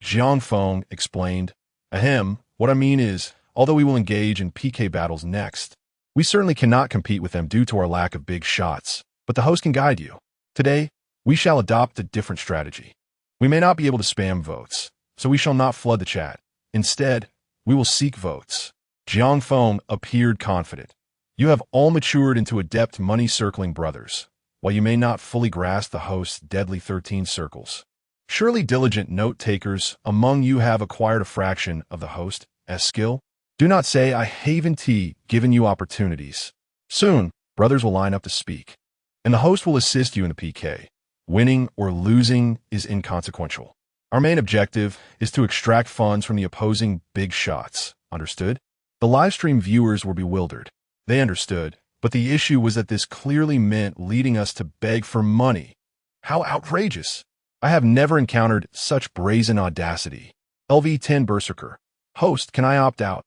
Jiang Feng explained. Ahem, what I mean is, although we will engage in PK battles next, we certainly cannot compete with them due to our lack of big shots, but the host can guide you. Today, we shall adopt a different strategy. We may not be able to spam votes, so we shall not flood the chat. Instead, we will seek votes. Jiang Feng appeared confident. You have all matured into adept money-circling brothers, while you may not fully grasp the host's deadly 13 circles. Surely diligent note-takers among you have acquired a fraction of the host's skill. Do not say I haven't given you opportunities. Soon, brothers will line up to speak, and the host will assist you in the PK. Winning or losing is inconsequential. Our main objective is to extract funds from the opposing big shots. Understood? The livestream viewers were bewildered. They understood, but the issue was that this clearly meant leading us to beg for money. How outrageous! I have never encountered such brazen audacity. LV10 Berserker. Host, can I opt out?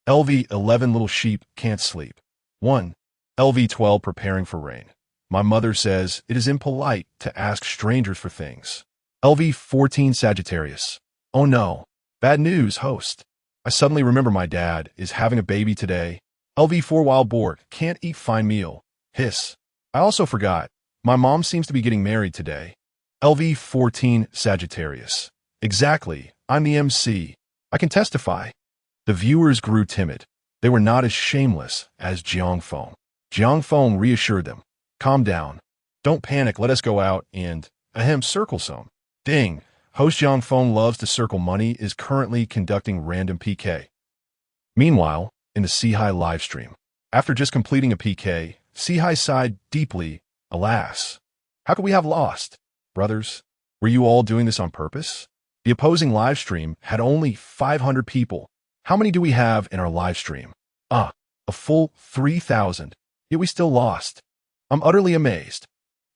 LV11 Little Sheep Can't Sleep. 1. LV12 Preparing for Rain. My mother says it is impolite to ask strangers for things. LV14 Sagittarius. Oh no. Bad news, host. I suddenly remember my dad is having a baby today. LV4 Wild Boar Can't Eat Fine Meal. Hiss. I also forgot. My mom seems to be getting married today. LV14 Sagittarius. Exactly. I'm the MC. I can testify. The viewers grew timid. They were not as shameless as Jiang Feng. Jiang Feng reassured them. Calm down. Don't panic. Let us go out and, circle some. Ding. Host Jiang Feng loves to circle money is currently conducting random PK. Meanwhile, in the Sihai livestream, after just completing a PK, Sihai sighed deeply. Alas. How could we have lost? Brothers, were you all doing this on purpose? The opposing livestream had only 500 people. How many do we have in our livestream? A full 3,000. Yet we still lost. I'm utterly amazed.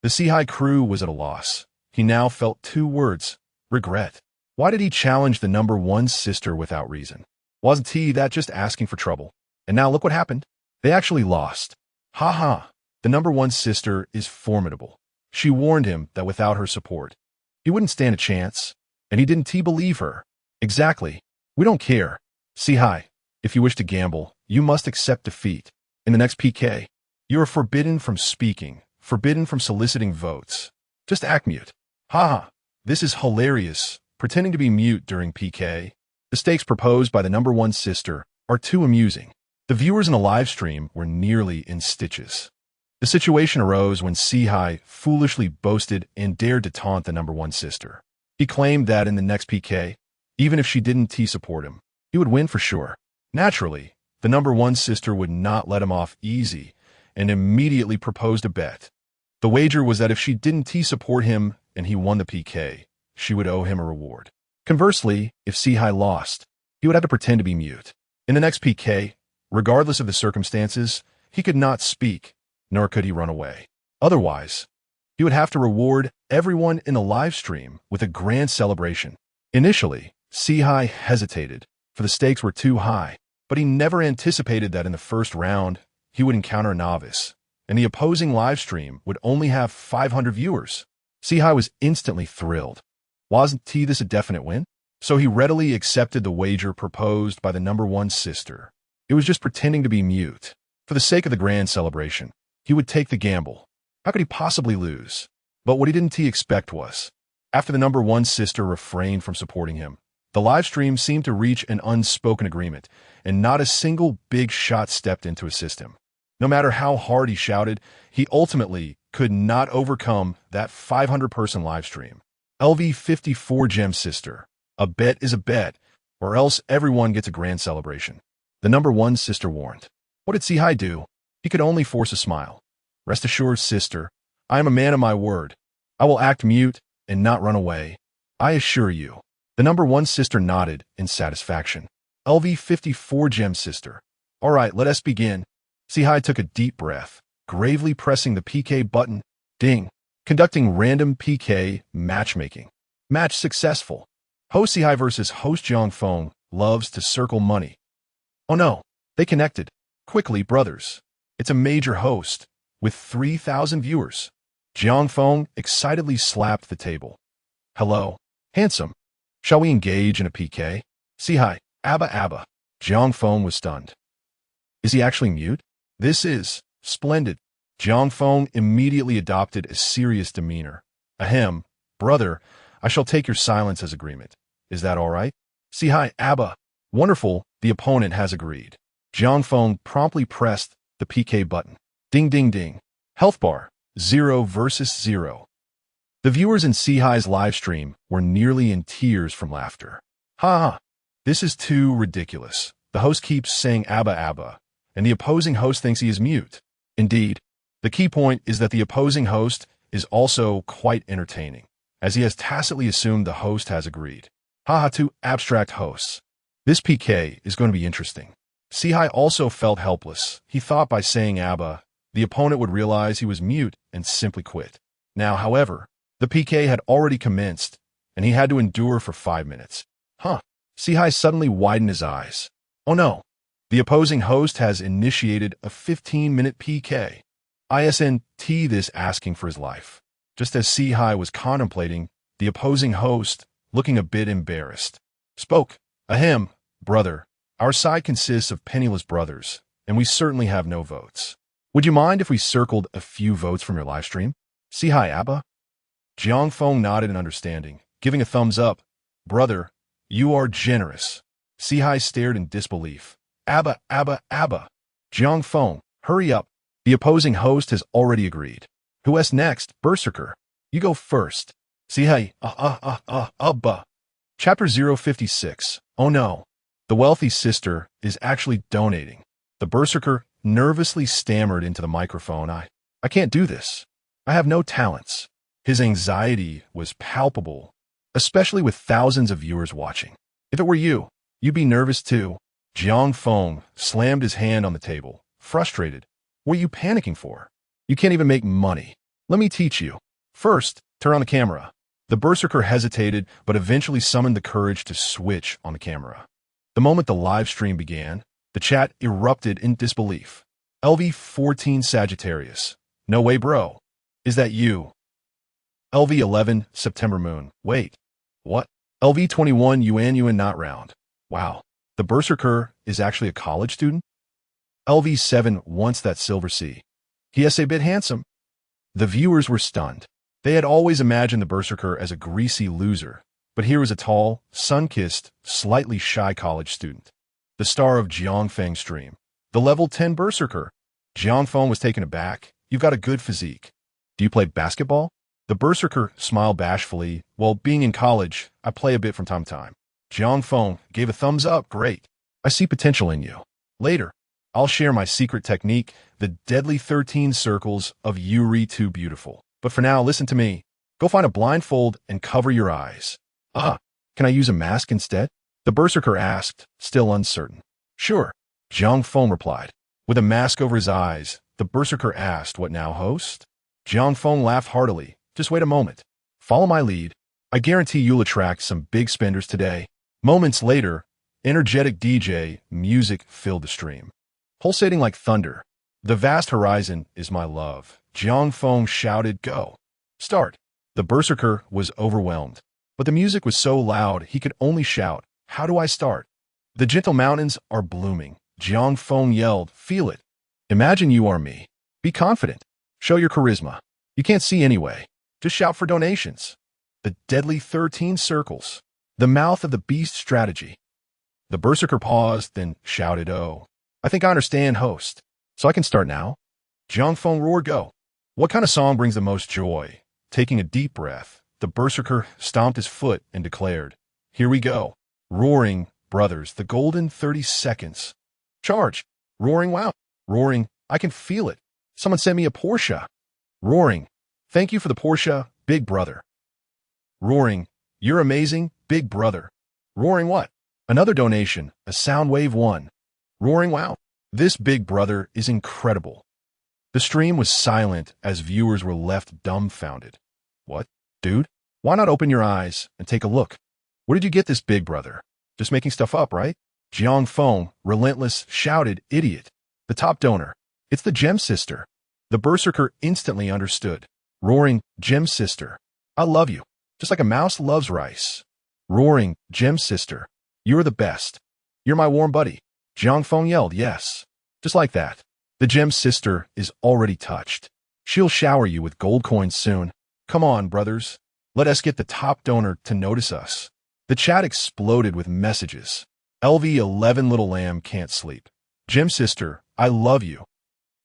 The Sihai crew was at a loss. He now felt 2 words. Regret. Why did he challenge the number 1 sister without reason? Wasn't he that just asking for trouble? And now look what happened. They actually lost. Ha ha. The number 1 sister is formidable. She warned him that without her support, he wouldn't stand a chance. And he didn't believe her. Exactly. We don't care. Sihai, if you wish to gamble, you must accept defeat. In the next PK, you are forbidden from speaking, forbidden from soliciting votes. Just act mute. Haha, this is hilarious, pretending to be mute during PK. The stakes proposed by the number 1 sister are too amusing. The viewers in the live stream were nearly in stitches. The situation arose when Si foolishly boasted and dared to taunt the number one sister. He claimed that in the next PK, even if she didn't T-support him, he would win for sure. Naturally, the number one sister would not let him off easy and immediately proposed a bet. The wager was that if she didn't T-support him and he won the PK, she would owe him a reward. Conversely, if Si lost, he would have to pretend to be mute. In the next PK, regardless of the circumstances, he could not speak, nor could he run away. Otherwise, he would have to reward everyone in the live stream with a grand celebration. Initially, Si hesitated, for the stakes were too high, but he never anticipated that in the first round, he would encounter a novice, and the opposing live stream would only have 500 viewers. Si was instantly thrilled. Wasn't this a definite win? So he readily accepted the wager proposed by the number one sister. It was just pretending to be mute. For the sake of the grand celebration, he would take the gamble. How could he possibly lose? But what he didn't expect was, after the number one sister refrained from supporting him, the live stream seemed to reach an unspoken agreement, and not a single big shot stepped in to assist him. No matter how hard he shouted, he ultimately could not overcome that 500-person live stream. LV54 Gem Sister. A bet is a bet, or else everyone gets a grand celebration. The number one sister warned. What did Si do? He could only force a smile. Rest assured, sister, I am a man of my word. I will act mute and not run away. I assure you. The number one sister nodded in satisfaction. LV54 Gem Sister. All right, let us begin. Si took a deep breath, gravely pressing the PK button. Ding. Conducting random PK matchmaking. Match successful. Host Si versus host Jiang Feng loves to circle money. Oh no, they connected. Quickly, brothers. It's a major host with 3,000 viewers. Jiang Feng excitedly slapped the table. Hello, handsome. Shall we engage in a PK? Si Abba. Jiang Feng was stunned. Is he actually mute? This is splendid. Jiang Feng immediately adopted a serious demeanor. Ahem, brother, I shall take your silence as agreement. Is that all right? Si Abba. Wonderful, the opponent has agreed. Jiang Feng promptly pressed the PK button. Ding ding ding. Health bar, 0 versus 0. The viewers in Si's live stream were nearly in tears from laughter. Ha! This is too ridiculous. The host keeps saying Abba, and the opposing host thinks he is mute. Indeed, the key point is that the opposing host is also quite entertaining, as he has tacitly assumed the host has agreed. Two abstract hosts. This PK is going to be interesting. Si also felt helpless. He thought by saying Abba, the opponent would realize he was mute and simply quit. Now, however, the PK had already commenced, and he had to endure for 5 minutes. Si suddenly widened his eyes. Oh no, the opposing host has initiated a 15-minute PK. ISNT this asking for his life. Just as Si was contemplating, the opposing host, looking a bit embarrassed, spoke. Ahem, brother, our side consists of penniless brothers, and we certainly have no votes. Would you mind if we circled a few votes from your live stream? Si Abba? Jiang Feng nodded in understanding, giving a thumbs up. Brother, you are generous. Si stared in disbelief. Abba. Jiang Feng, hurry up. The opposing host has already agreed. Who's next? Berserker. You go first. Si Abba. Chapter 056. Oh no. The wealthy sister is actually donating. The berserker nervously stammered into the microphone. I can't do this. I have no talents. His anxiety was palpable, especially with thousands of viewers watching. If it were you, you'd be nervous too. Jiang Feng slammed his hand on the table, frustrated. What are you panicking for? You can't even make money. Let me teach you. First, turn on the camera. The berserker hesitated, but eventually summoned the courage to switch on the camera. The moment the live stream began, the chat erupted in disbelief. LV14 Sagittarius. No way, bro. Is that you? LV11 September Moon. Wait. What? LV21 Yuan not round. Wow. The berserker is actually a college student? LV7 wants that silver C. He is a bit handsome. The viewers were stunned. They had always imagined the berserker as a greasy loser, but here was a tall, sun-kissed, slightly shy college student. the star of Jiangfeng's stream. The level 10 berserker. Jiangfeng was taken aback. You've got a good physique. Do you play basketball? The berserker smiled bashfully. Well, being in college, I play a bit from time to time. Jiangfeng gave a thumbs up. Great. I see potential in you. Later, I'll share my secret technique, the deadly 13 circles of Yuri Too Beautiful. But for now, listen to me. Go find a blindfold and cover your eyes. Can I use a mask instead? The berserker asked, still uncertain. Sure, Jiangfeng replied. With a mask over his eyes, the berserker asked, what now, host? Jiangfeng laughed heartily. Just wait a moment. Follow my lead. I guarantee you'll attract some big spenders today. Moments later, energetic DJ music filled the stream. Pulsating like thunder. The vast horizon is my love. Jiangfeng shouted, go. Start. The berserker was overwhelmed. But the music was so loud he could only shout, how do I start? The gentle mountains are blooming. Jiangfeng yelled, feel it. Imagine you are me. Be confident. Show your charisma. You can't see anyway. Just shout for donations. The deadly 13 circles. The mouth of the beast strategy. The berserker paused, then shouted, oh. I think I understand, host. So I can start now? Jiangfeng roared, go. What kind of song brings the most joy? Taking a deep breath, the berserker stomped his foot and declared, here we go. Roaring, brothers, the golden 30 seconds. Charge. Roaring, wow. Roaring, I can feel it. Someone sent me a Porsche. Roaring, thank you for the Porsche, big brother. Roaring, you're amazing, big brother. Roaring, what? Another donation, a Soundwave 1. Roaring, wow. This big brother is incredible. The stream was silent as viewers were left dumbfounded. What? Dude? Why not open your eyes and take a look? Where did you get this big brother? Just making stuff up, right? Jiangfeng, relentless, shouted, idiot. The top donor. It's the gem sister. The berserker instantly understood. Roaring, gem sister. I love you. Just like a mouse loves rice. Roaring, gem sister. You're the best. You're my warm buddy. Jiangfeng yelled, yes. Just like that. The gem sister is already touched. She'll shower you with gold coins soon. Come on, brothers. Let us get the top donor to notice us. The chat exploded with messages. LV11 little lamb can't sleep. Gem sister, I love you.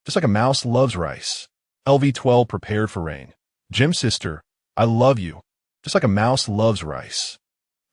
Just like a mouse loves rice. LV12 prepared for rain. Gem sister, I love you. Just like a mouse loves rice.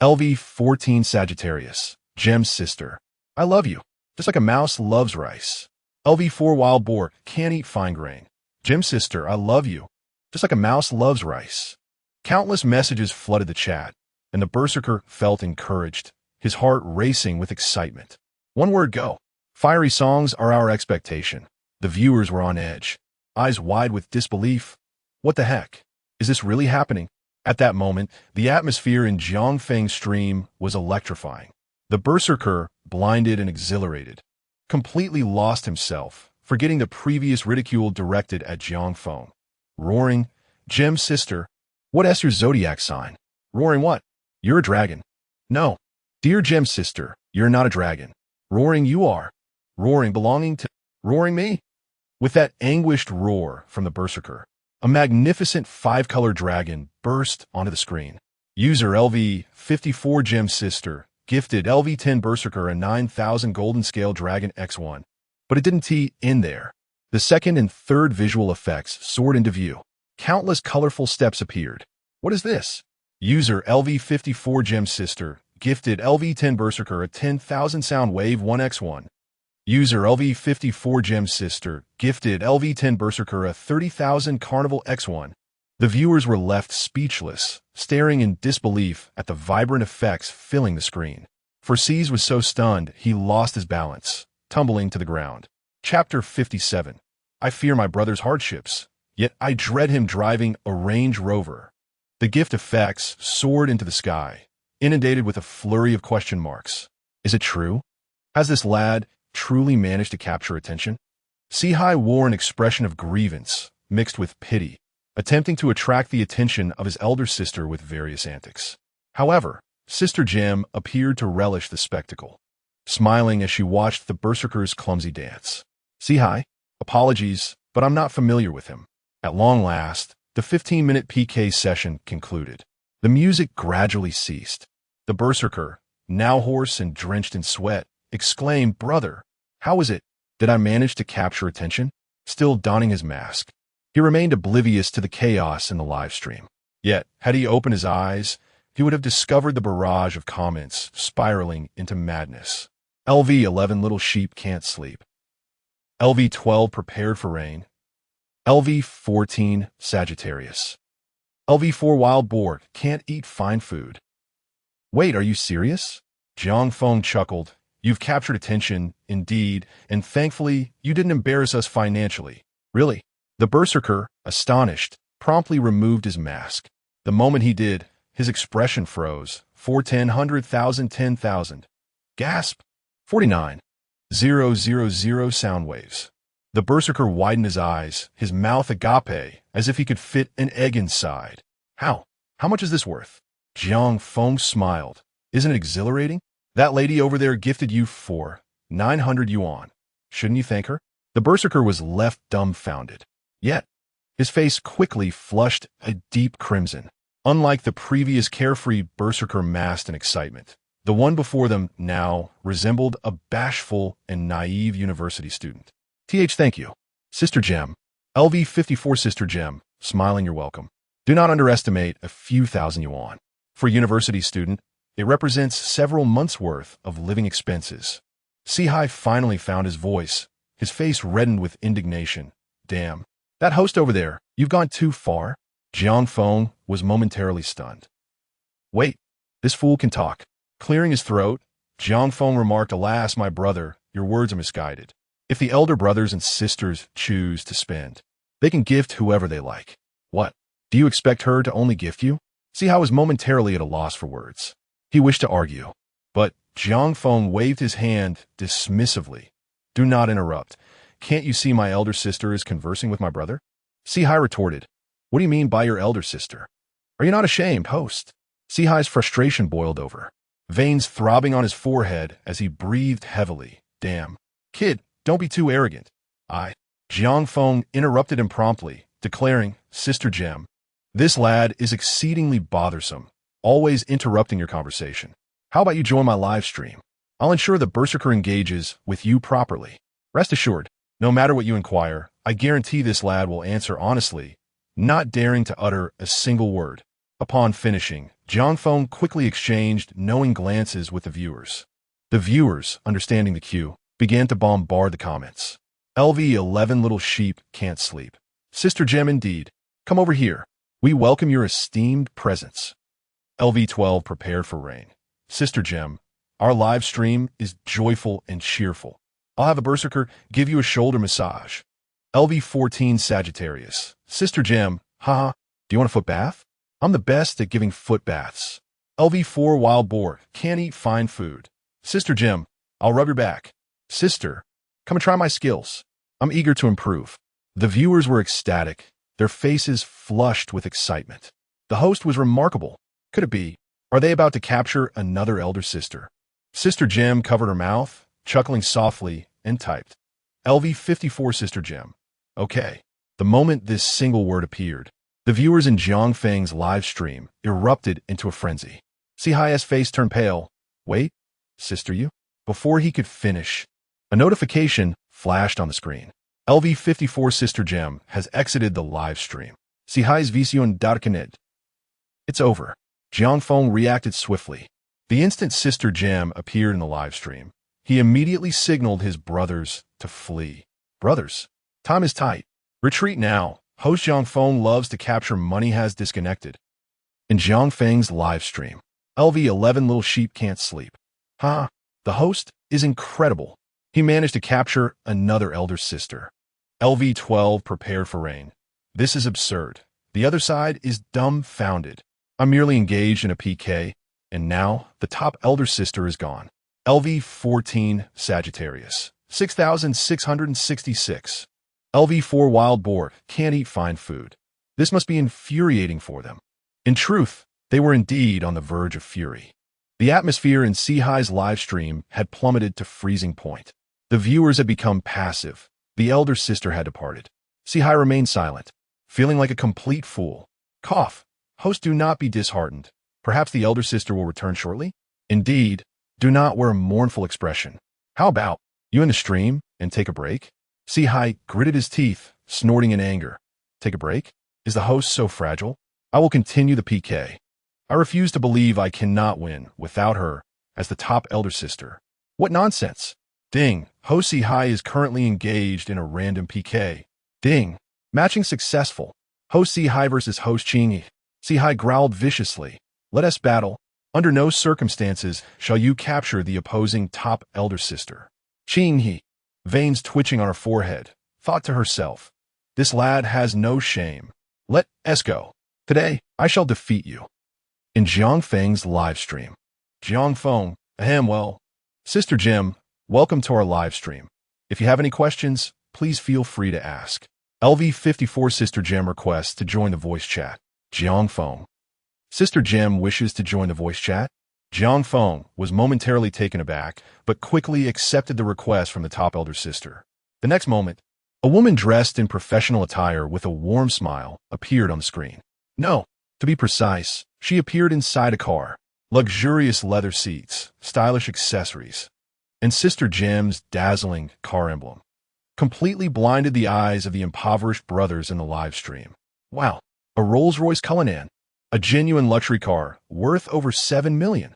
LV14 Sagittarius. Gem sister, I love you. Just like a mouse loves rice. LV4 Wild Boar can't eat fine grain. Gem sister, I love you. Just like a mouse loves rice. Countless messages flooded the chat, and the berserker felt encouraged, his heart racing with excitement. One word, go. Fiery songs are our expectation. The viewers were on edge, eyes wide with disbelief. What the heck? Is this really happening? At that moment, the atmosphere in Jiangfeng's stream was electrifying. The berserker, blinded and exhilarated, completely lost himself, forgetting the previous ridicule directed at Jiangfeng. Roaring, gem sister, what's your zodiac sign? Roaring, what? You're a dragon. No. Dear gem sister, you're not a dragon. Roaring, you are. Roaring, belonging to... Roaring, me? With that anguished roar from the berserker, a magnificent 5-color dragon burst onto the screen. User LV54 gem sister gifted LV10 berserker a 9,000 golden scale dragon X1. But it didn't end there. The second and third visual effects soared into view. Countless colorful steps appeared. What is this? User LV54 gem sister gifted LV10 berserker a 10,000 sound wave 1x1. User LV54 gem sister gifted LV10 berserker a 30,000 carnival x1. The viewers were left speechless, staring in disbelief at the vibrant effects filling the screen. For C's was so stunned he lost his balance, tumbling to the ground. Chapter 57. I fear my brother's hardships, yet I dread him driving a Range Rover. The gift effects soared into the sky, inundated with a flurry of question marks. Is it true? Has this lad truly managed to capture attention? Sihai wore an expression of grievance, mixed with pity, attempting to attract the attention of his elder sister with various antics. However, Sister Gem appeared to relish the spectacle, smiling as she watched the berserker's clumsy dance. Sihai, apologies, but I'm not familiar with him. At long last, the 15-minute PK session concluded. The music gradually ceased. The berserker, now hoarse and drenched in sweat, exclaimed, "Brother, how is it? Did I manage to capture attention?" Still donning his mask, he remained oblivious to the chaos in the live stream. Yet, had he opened his eyes, he would have discovered the barrage of comments spiraling into madness. LV11 Little Sheep Can't Sleep. LV12 Prepared for Rain. LV14 Sagittarius. LV4 Wild Boar Can't Eat Fine Food. Wait, are you serious? Jiang Feng chuckled. You've captured attention, indeed, and thankfully, you didn't embarrass us financially. Really? The berserker, astonished, promptly removed his mask. The moment he did, his expression froze. 410 100,000 10,000. Gasp. 49,000 sound waves. The berserker widened his eyes, his mouth agape, as if he could fit an egg inside. How? How much is this worth? Jiang Feng smiled. Isn't it exhilarating? That lady over there gifted you for 900 yuan. Shouldn't you thank her? The berserker was left dumbfounded. Yet, his face quickly flushed a deep crimson. Unlike the previous carefree berserker masked in excitement, the one before them now resembled a bashful and naive university student. Thank you. Sister Gem. LV54 Sister Gem, smiling you're welcome. Do not underestimate a few thousand yuan. For a university student, it represents several months' worth of living expenses. Sihai finally found his voice, his face reddened with indignation. Damn. That host over there, you've gone too far. Jiang Feng was momentarily stunned. Wait, this fool can talk. Clearing his throat, Jiang Feng remarked, Alas, my brother, your words are misguided. If the elder brothers and sisters choose to spend, they can gift whoever they like. What? Do you expect her to only gift you? Sihai was momentarily at a loss for words. He wished to argue, but Jiang Feng waved his hand dismissively. Do not interrupt. Can't you see my elder sister is conversing with my brother? Sihai retorted. What do you mean by your elder sister? Are you not ashamed, host? Sihai's frustration boiled over, veins throbbing on his forehead as he breathed heavily. Damn. Kid, don't be too arrogant. Jiang Feng interrupted him promptly, declaring, Sister Gem, this lad is exceedingly bothersome, always interrupting your conversation. How about you join my live stream? I'll ensure the berserker engages with you properly. Rest assured, no matter what you inquire, I guarantee this lad will answer honestly, not daring to utter a single word. Upon finishing, Jiang Feng quickly exchanged knowing glances with the viewers. The viewers, understanding the cue, began to bombard the comments. LV11 Little Sheep Can't Sleep. Sister Gem indeed. Come over here. We welcome your esteemed presence. LV12 Prepared for Rain. Sister Gem, our live stream is joyful and cheerful. I'll have a berserker give you a shoulder massage. LV14 Sagittarius. Sister Gem, haha, do you want a foot bath? I'm the best at giving foot baths. LV4 Wild Boar, can't eat fine food. Sister Gem, I'll rub your back. Sister, come and try my skills. I'm eager to improve. The viewers were ecstatic, their faces flushed with excitement. The host was remarkable. Could it be? Are they about to capture another elder sister? Sister Gem covered her mouth, chuckling softly, and typed, LV54 Sister Gem. Okay. The moment this single word appeared, the viewers in Jiang Feng's live stream erupted into a frenzy. Sihai's face turned pale. Wait, sister you? Before he could finish, a notification flashed on the screen. LV54 Sister Gem has exited the live stream. Sihai's vision darkened. It's over. Jiang Feng reacted swiftly. The instant Sister Gem appeared in the live stream, he immediately signaled his brothers to flee. Brothers, time is tight. Retreat now. Host Jiang Feng loves to capture money has disconnected. In Jiang Feng's live stream, LV11 Little Sheep Can't Sleep. The host is incredible. He managed to capture another elder sister. LV12 Prepared for Rain. This is absurd. The other side is dumbfounded. I'm merely engaged in a PK, and now the top elder sister is gone. LV14 Sagittarius. 6,666. LV4 Wild Boar can't eat fine food. This must be infuriating for them. In truth, they were indeed on the verge of fury. The atmosphere in Sihai's live stream had plummeted to freezing point. The viewers had become passive. The elder sister had departed. Sihai remained silent, feeling like a complete fool. Cough. Host, do not be disheartened. Perhaps the elder sister will return shortly? Indeed, do not wear a mournful expression. How about you in the stream and take a break? See Hai gritted his teeth, snorting in anger. Take a break? Is the host so fragile? I will continue the PK. I refuse to believe I cannot win without her as the top elder sister. What nonsense! Ding, host Si Hai is currently engaged in a random PK. Ding, matching successful. Host Si Hai versus host Qingyi. Si Hai growled viciously. Let us battle. Under no circumstances shall you capture the opposing top elder sister. Qingyi, veins twitching on her forehead, thought to herself, this lad has no shame. Let us go. Today, I shall defeat you. In Jiang Feng's live stream. Jiang Feng, well, Sister Jim, welcome to our live stream. If you have any questions, please feel free to ask. LV54 Sister Jim requests to join the voice chat. Jiang Feng. Sister Jim wishes to join the voice chat. Jiang Feng was momentarily taken aback, but quickly accepted the request from the top elder sister. The next moment, a woman dressed in professional attire with a warm smile appeared on the screen. No, to be precise, she appeared inside a car. Luxurious leather seats, stylish accessories, and Sister Jim's dazzling car emblem completely blinded the eyes of the impoverished brothers in the live stream. Wow, a Rolls-Royce Cullinan, a genuine luxury car worth over $7 million.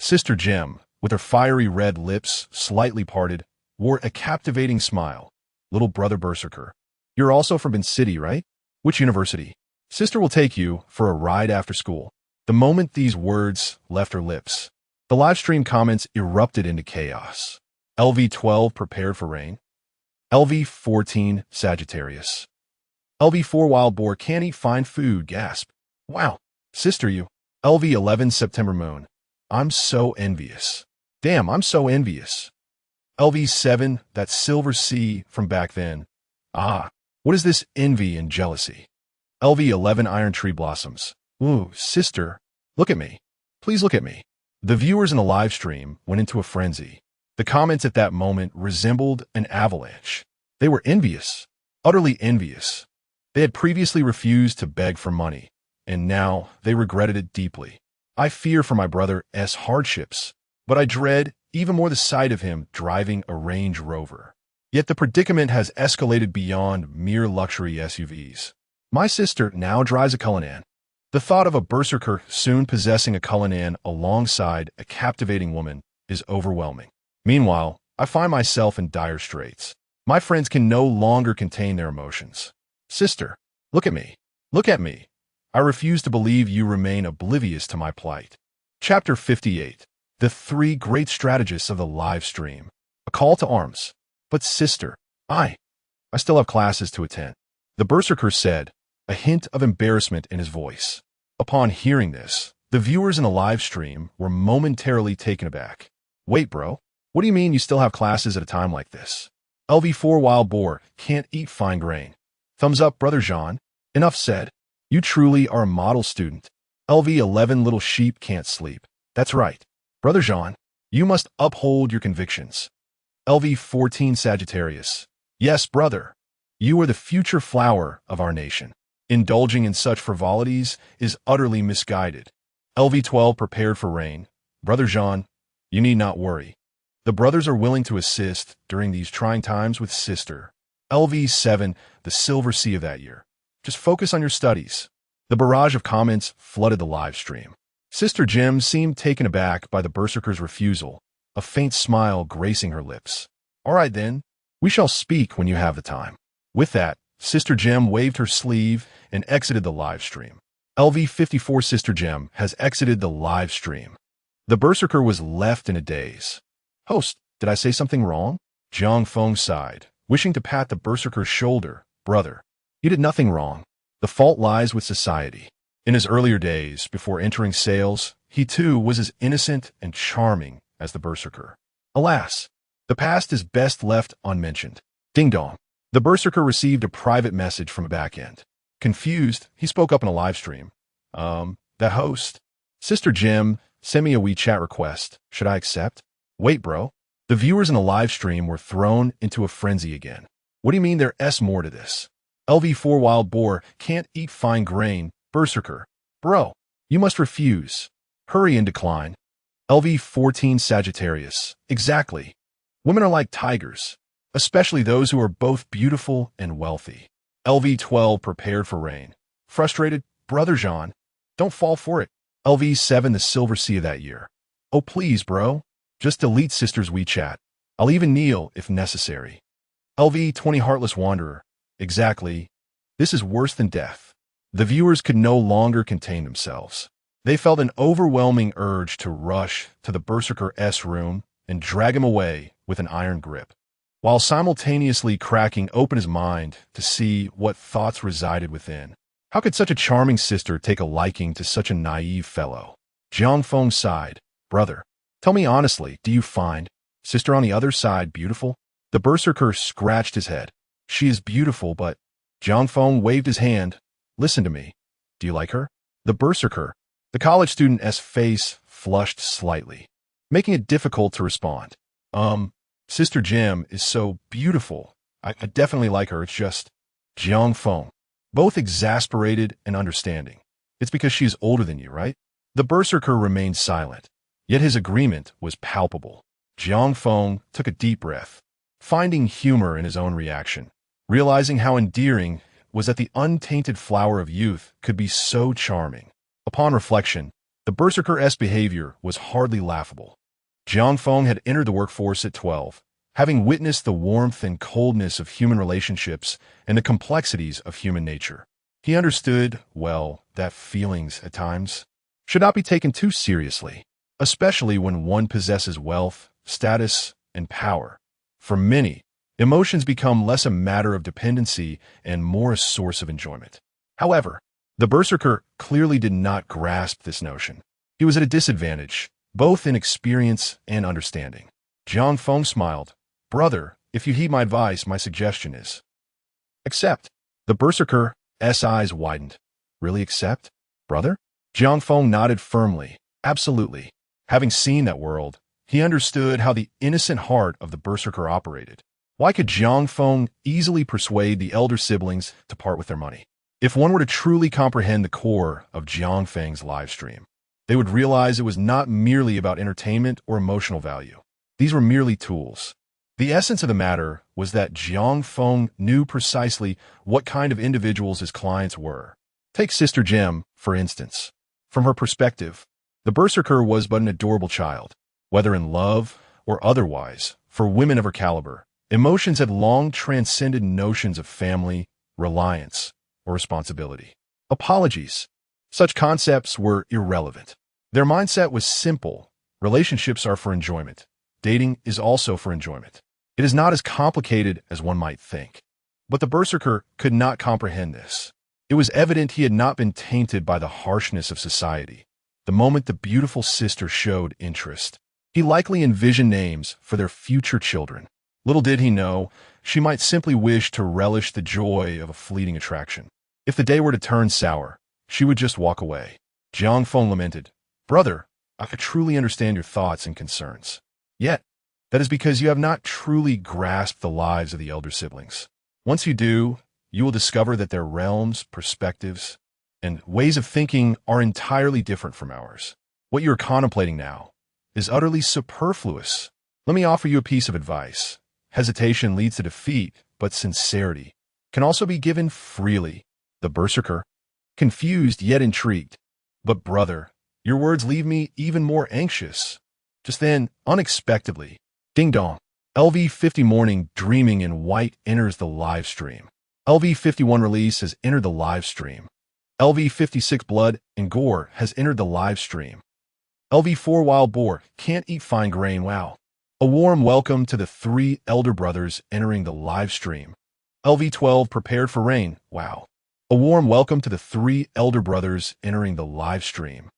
Sister Jim, with her fiery red lips slightly parted, wore a captivating smile. Little brother Berserker, you're also from Bin City, right? Which university? Sister will take you for a ride after school. The moment these words left her lips, the live stream comments erupted into chaos. LV12 prepared for rain. LV14 Sagittarius. LV4 wild boar can't eat fine food, gasp. Wow, sister you. LV11 September moon. I'm so envious. Damn, I'm so envious. LV7, that silver sea from back then. Ah, what is this envy and jealousy? LV11 iron tree blossoms. Ooh, sister, look at me. Please look at me. The viewers in the live stream went into a frenzy. The comments at that moment resembled an avalanche. They were envious, utterly envious. They had previously refused to beg for money, and now they regretted it deeply. I fear for my brother's hardships, but I dread even more the sight of him driving a Range Rover. Yet the predicament has escalated beyond mere luxury SUVs. My sister now drives a Cullinan. The thought of a berserker soon possessing a Cullinan alongside a captivating woman is overwhelming. Meanwhile, I find myself in dire straits. My friends can no longer contain their emotions. Sister, look at me. Look at me. I refuse to believe you remain oblivious to my plight. Chapter 58. The three great strategists of the live stream. A call to arms. But sister, I still have classes to attend. The berserker said, a hint of embarrassment in his voice. Upon hearing this, the viewers in the live stream were momentarily taken aback. Wait, bro, what do you mean you still have classes at a time like this? LV4 wild boar can't eat fine grain. Thumbs up, brother Jean. Enough said. You truly are a model student. LV11 little sheep can't sleep. That's right. Brother Jean, you must uphold your convictions. LV14 Sagittarius. Yes, brother. You are the future flower of our nation. Indulging in such frivolities is utterly misguided. LV12 prepared for rain. Brother Jean, you need not worry. The brothers are willing to assist during these trying times with sister. LV7, the silver sea of that year. Just focus on your studies. The barrage of comments flooded the live stream. Sister Jim seemed taken aback by the berserker's refusal, a faint smile gracing her lips. All right then, we shall speak when you have the time. With that, Sister Jim waved her sleeve and exited the live stream. LV54 Sister Jim has exited the live stream. The berserker was left in a daze. Host, did I say something wrong? Jiang Feng sighed, wishing to pat the berserker's shoulder. Brother, you did nothing wrong. The fault lies with society. In his earlier days, before entering sales, he too was as innocent and charming as the berserker. Alas, the past is best left unmentioned. Ding dong. The berserker received a private message from a back end. Confused, he spoke up in a live stream. That host. Sister Jim, send me a WeChat request. Should I accept? Wait, bro. The viewers in the live stream were thrown into a frenzy again. What do you mean there's more to this? LV4 wild boar can't eat fine grain. Berserker. Bro, you must refuse. Hurry and decline. LV14 Sagittarius. Exactly. Women are like tigers, especially those who are both beautiful and wealthy. LV12 prepared for rain. Frustrated, brother Jean, don't fall for it. LV7 the silver sea of that year. Oh please, bro. Just delete sister's WeChat. I'll even kneel if necessary. LV20 heartless wanderer. Exactly. This is worse than death. The viewers could no longer contain themselves. They felt an overwhelming urge to rush to the Berserker's room and drag him away with an iron grip, while simultaneously cracking open his mind to see what thoughts resided within. How could such a charming sister take a liking to such a naive fellow? Jiang Feng sighed. Brother, tell me honestly, do you find sister on the other side beautiful? The Berserker scratched his head. She is beautiful, but... Jiang Feng waved his hand. Listen to me. Do you like her? The Berserker. The college student's face flushed slightly, making it difficult to respond. Sister Jim is so beautiful. I definitely like her. It's just... Jiang Feng. Both exasperated and understanding. It's because she is older than you, right? The Berserker remained silent, yet his agreement was palpable. Jiang Feng took a deep breath, finding humor in his own reaction, realizing how endearing was that the untainted flower of youth could be so charming. Upon reflection, the Berserker's behavior was hardly laughable. Jiang Feng had entered the workforce at 12, having witnessed the warmth and coldness of human relationships and the complexities of human nature. He understood, well, that feelings, at times, should not be taken too seriously, especially when one possesses wealth, status, and power. For many, emotions become less a matter of dependency and more a source of enjoyment. However, the Berserker clearly did not grasp this notion. He was at a disadvantage, both in experience and understanding. Jiang Feng smiled. Brother, if you heed my advice, my suggestion is... accept. The Berserker's eyes widened. Really accept? Brother? Jiang Feng nodded firmly. Absolutely. Having seen that world, he understood how the innocent heart of the Berserker operated. Why could Jiang Feng easily persuade the elder siblings to part with their money? If one were to truly comprehend the core of Jiang Feng's live stream, they would realize it was not merely about entertainment or emotional value. These were merely tools. The essence of the matter was that Jiang Feng knew precisely what kind of individuals his clients were. Take Sister Jim, for instance. From her perspective, the Berserker was but an adorable child. Whether in love or otherwise, for women of her caliber, emotions had long transcended notions of family, reliance, or responsibility. Apologies. Such concepts were irrelevant. Their mindset was simple. Relationships are for enjoyment. Dating is also for enjoyment. It is not as complicated as one might think. But the Berserker could not comprehend this. It was evident he had not been tainted by the harshness of society. The moment the beautiful sister showed interest, he likely envisioned names for their future children. Little did he know, she might simply wish to relish the joy of a fleeting attraction. If the day were to turn sour, she would just walk away. Jiang Feng lamented, Brother, I could truly understand your thoughts and concerns. Yet, that is because you have not truly grasped the lives of the elder siblings. Once you do, you will discover that their realms, perspectives, and ways of thinking are entirely different from ours. What you are contemplating now is utterly superfluous. Let me offer you a piece of advice. Hesitation leads to defeat, but sincerity can also be given freely. The Berserker, confused yet intrigued. But brother, your words leave me even more anxious. Just then, unexpectedly, ding dong, LV50 morning dreaming in white enters the live stream. LV51 release has entered the live stream. LV56 blood and gore has entered the live stream. LV4 wild boar can't eat fine grain. Wow. A warm welcome to the 3 elder brothers entering the live stream. LV12 prepared for rain. Wow. A warm welcome to the 3 elder brothers entering the live stream.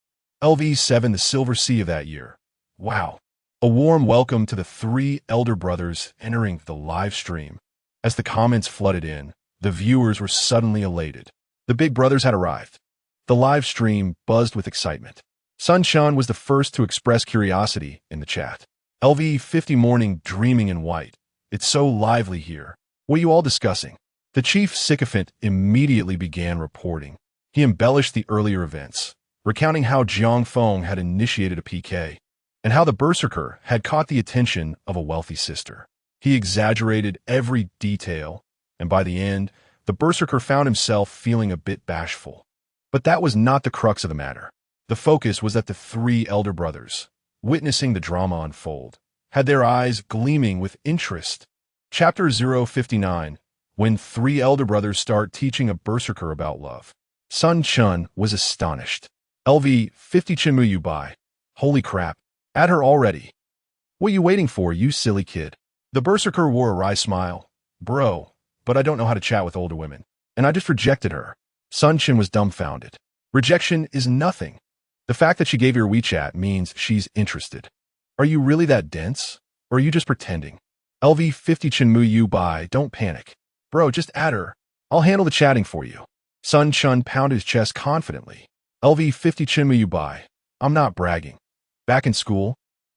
LV7 the silver sea of that year. Wow. A warm welcome to the 3 elder brothers entering the live stream. As the comments flooded in, the viewers were suddenly elated. The big brothers had arrived. The live stream buzzed with excitement. Sunshine was the first to express curiosity in the chat. LV50 morning dreaming in white. It's so lively here. What are you all discussing? The chief sycophant immediately began reporting. He embellished the earlier events, recounting how Jiang Feng had initiated a PK. and how the berserker had caught the attention of a wealthy sister. He exaggerated every detail, and by the end, the berserker found himself feeling a bit bashful. But that was not the crux of the matter. The focus was that the three elder brothers, witnessing the drama unfold, had their eyes gleaming with interest. Chapter 059, when three elder brothers start teaching a berserker about love. Sun Chun was astonished. LV 50 Chinmu you buy. Holy crap. At her already. What you waiting for, you silly kid? The berserker wore a wry smile. Bro, but I don't know how to chat with older women. And I just rejected her. Sun Chin was dumbfounded. Rejection is nothing. The fact that she gave you her WeChat means she's interested. Are you really that dense? Or are you just pretending? LV 50 Chinmu you buy, don't panic. Bro, just add her. I'll handle the chatting for you. Sun Chun pounded his chest confidently. LV 50 Chinmu you buy. I'm not bragging. Back in school,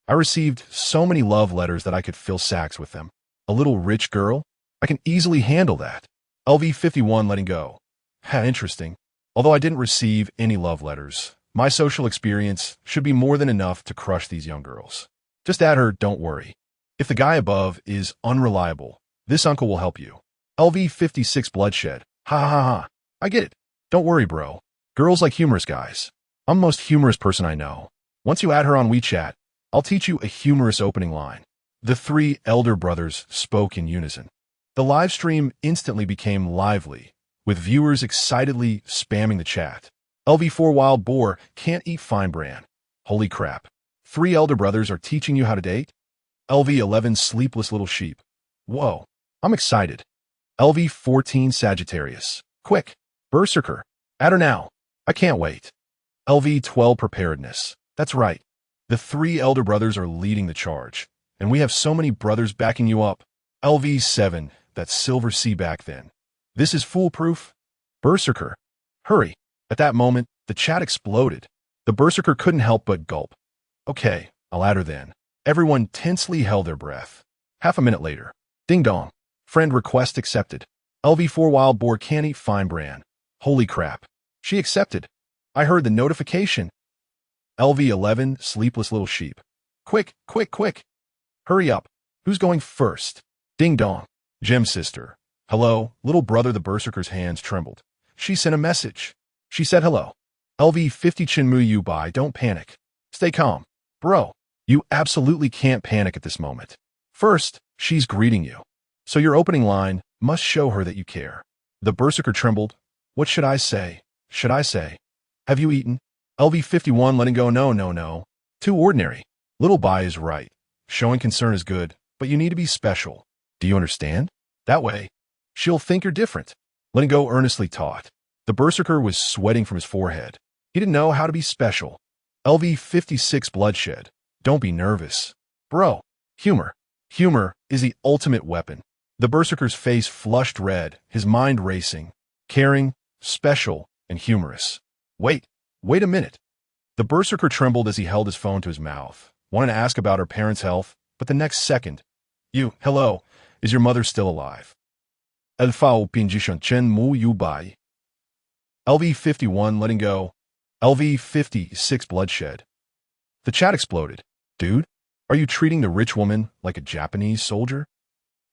I received so many love letters that I could fill sacks with them. A little rich girl? I can easily handle that. LV 51 letting go. Ha, interesting. Although I didn't receive any love letters, my social experience should be more than enough to crush these young girls. Just add her, don't worry. If the guy above is unreliable, this uncle will help you. LV 56 bloodshed. Ha ha ha ha. I get it. Don't worry, bro. Girls like humorous guys. I'm the most humorous person I know. Once you add her on WeChat, I'll teach you a humorous opening line. The three elder brothers spoke in unison. The live stream instantly became lively, with viewers excitedly spamming the chat. LV4 Wild Boar can't eat fine bran. Holy crap. Three elder brothers are teaching you how to date? LV11 Sleepless Little Sheep. Whoa. I'm excited. LV14 Sagittarius. Quick. Berserker. Add her now. I can't wait. LV12 Preparedness. That's right. The three elder brothers are leading the charge, and we have so many brothers backing you up. LV7, that silver sea back then. This is foolproof. Berserker. Hurry. At that moment, the chat exploded. The berserker couldn't help but gulp. Okay, I'll add her then. Everyone tensely held their breath. Half a minute later. Ding dong. Friend request accepted. LV4 Wild Boar can't eat fine bran. Holy crap. She accepted. I heard the notification. LV11 Sleepless Little Sheep. Quick, quick, quick. Hurry up. Who's going first? Ding dong. Gem sister. Hello, little brother. The berserker's hands trembled. She sent a message. She said hello. LV 50 Chinmu you buy, don't panic. Stay calm. Bro, you absolutely can't panic at this moment. First, she's greeting you. So your opening line must show her that you care. The berserker trembled. What should I say? Should I say, have you eaten? LV 51 letting go. No. Too ordinary. Little Bai is right. Showing concern is good, but you need to be special. Do you understand? That way, she'll think you're different. Letting go earnestly taught. The berserker was sweating from his forehead. He didn't know how to be special. LV 56 bloodshed. Don't be nervous. Bro, humor. Humor is the ultimate weapon. The berserker's face flushed red, his mind racing. Caring, special, and humorous. Wait a minute. The berserker trembled as he held his phone to his mouth, wanted to ask about her parents' health, but the next second, hello, is your mother still alive? Elfao pinjishon chen mu yu bai. LV 51 letting go. LV 56 bloodshed. The chat exploded. Dude, are you treating the rich woman like a Japanese soldier?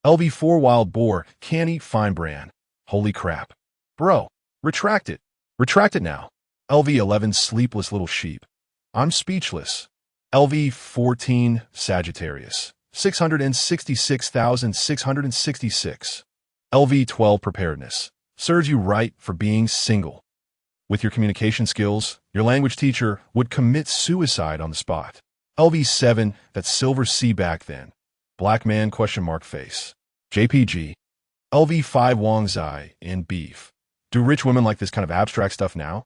LV 4 Wild Boar can't eat fine bran. Holy crap. Bro, retract it. Retract it now. LV 11 Sleepless Little Sheep. I'm speechless. LV 14 Sagittarius. 666,666. LV 12 Preparedness. Serves you right for being single. With your communication skills, your language teacher would commit suicide on the spot. LV 7 That silver sea back then. Black man ? Face. JPG. LV 5 Wang Zai in beef. Do rich women like this kind of abstract stuff now?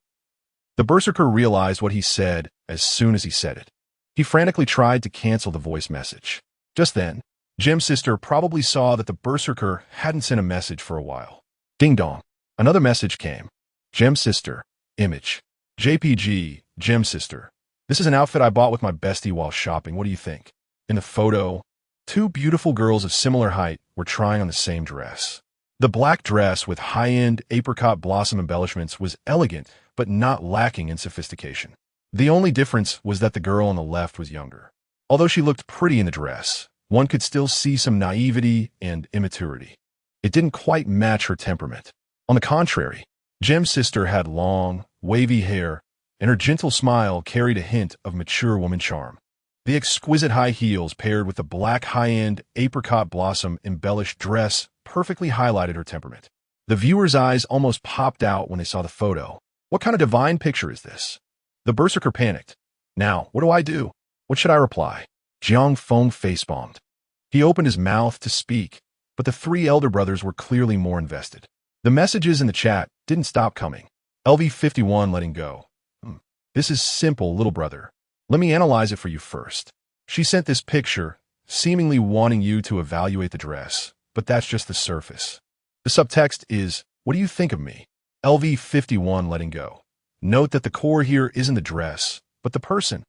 The berserker realized what he said as soon as he said it. He frantically tried to cancel the voice message. Just then, Gem's sister probably saw that the berserker hadn't sent a message for a while. Ding dong. Another message came. Gem's sister. Image. JPG. Gem's sister. This is an outfit I bought with my bestie while shopping. What do you think? In the photo, two beautiful girls of similar height were trying on the same dress. The black dress with high-end apricot blossom embellishments was elegant, but not lacking in sophistication. The only difference was that the girl on the left was younger. Although she looked pretty in the dress, one could still see some naivety and immaturity. It didn't quite match her temperament. On the contrary, Jim's sister had long, wavy hair, and her gentle smile carried a hint of mature woman charm. The exquisite high heels paired with the black high-end apricot blossom-embellished dress perfectly highlighted her temperament. The viewer's eyes almost popped out when they saw the photo. What kind of divine picture is this? The berserker panicked. Now, what do I do? What should I reply? Jiang Feng face-bombed. He opened his mouth to speak, but the three elder brothers were clearly more invested. The messages in the chat didn't stop coming. LV51 letting go. This is simple, little brother. Let me analyze it for you first. She sent this picture, seemingly wanting you to evaluate the dress, but that's just the surface. The subtext is, what do you think of me? LV51 letting go. Note that the core here isn't the dress, but the person.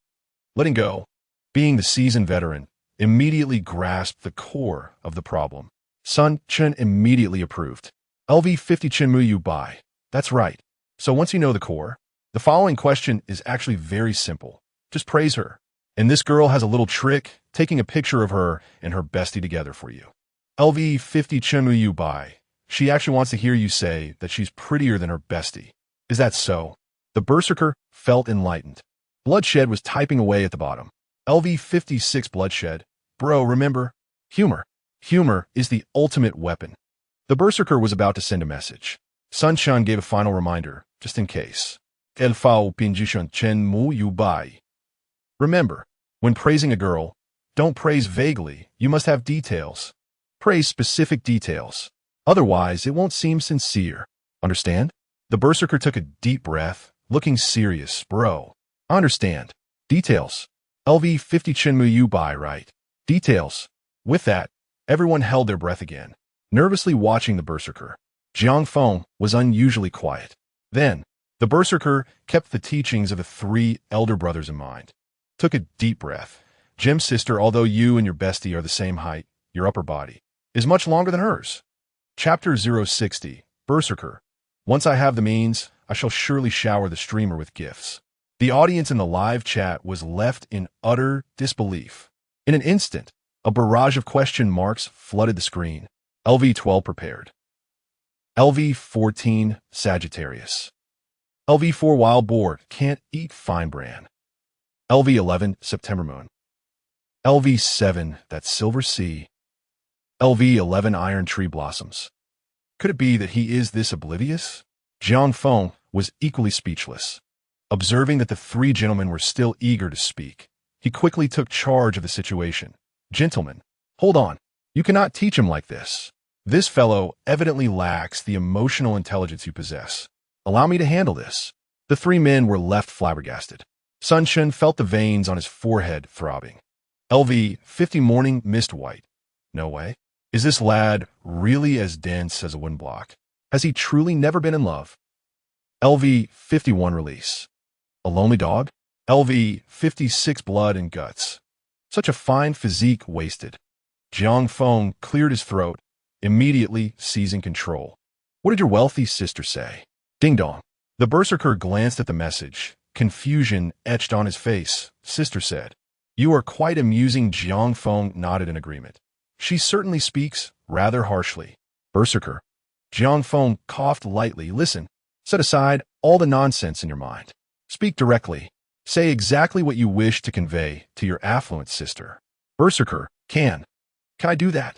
Letting go, being the seasoned veteran, immediately grasped the core of the problem. Sun Chen immediately approved. LV50 Chen Mu Yu Bai. That's right. So once you know the core, the following question is actually very simple. Just praise her. And this girl has a little trick, taking a picture of her and her bestie together for you. LV50 Chen Mu Yu Bai. She actually wants to hear you say that she's prettier than her bestie. Is that so? The berserker felt enlightened. Bloodshed was typing away at the bottom. LV56 Bloodshed. Bro, remember? Humor. Humor is the ultimate weapon. The berserker was about to send a message. Sunshine gave a final reminder, just in case. Elfao Pinjishun Chen Mu Yu Bai. Remember, when praising a girl, don't praise vaguely, you must have details. Praise specific details. Otherwise, it won't seem sincere. Understand? The berserker took a deep breath, looking serious. Bro, I understand. Details. LV50 Chen Mu Yu Bai, right? Details. With that, everyone held their breath again, nervously watching the berserker. Jiang Feng was unusually quiet. Then, the berserker kept the teachings of the three elder brothers in mind. Took a deep breath. Jim's sister, although you and your bestie are the same height, your upper body is much longer than hers. Chapter 060, Berserker. Once I have the means, I shall surely shower the streamer with gifts. The audience in the live chat was left in utter disbelief. In an instant, a barrage of question marks flooded the screen. LV12 prepared. LV14 Sagittarius. LV4 Wild Boar can't eat fine bran. LV11 September Moon. LV7 that Silver Sea. LV11 Iron Tree Blossoms. Could it be that he is this oblivious? Jiang Feng was equally speechless. Observing that the three gentlemen were still eager to speak, he quickly took charge of the situation. Gentlemen, hold on. You cannot teach him like this. This fellow evidently lacks the emotional intelligence you possess. Allow me to handle this. The three men were left flabbergasted. Sun Chen felt the veins on his forehead throbbing. LV50 Morning Mist White. No way. Is this lad really as dense as a wind block? Has he truly never been in love? LV51 Release. A lonely dog? LV56 Blood and Guts. Such a fine physique wasted. Jiang Feng cleared his throat, immediately seizing control. What did your wealthy sister say? Ding dong. The berserker glanced at the message, confusion etched on his face. Sister said, "You are quite amusing." Jiang Feng nodded in agreement. She certainly speaks rather harshly. Berserker. Jiang Feng coughed lightly. Listen, set aside all the nonsense in your mind. Speak directly. Say exactly what you wish to convey to your affluent sister. Berserker. Can I do that?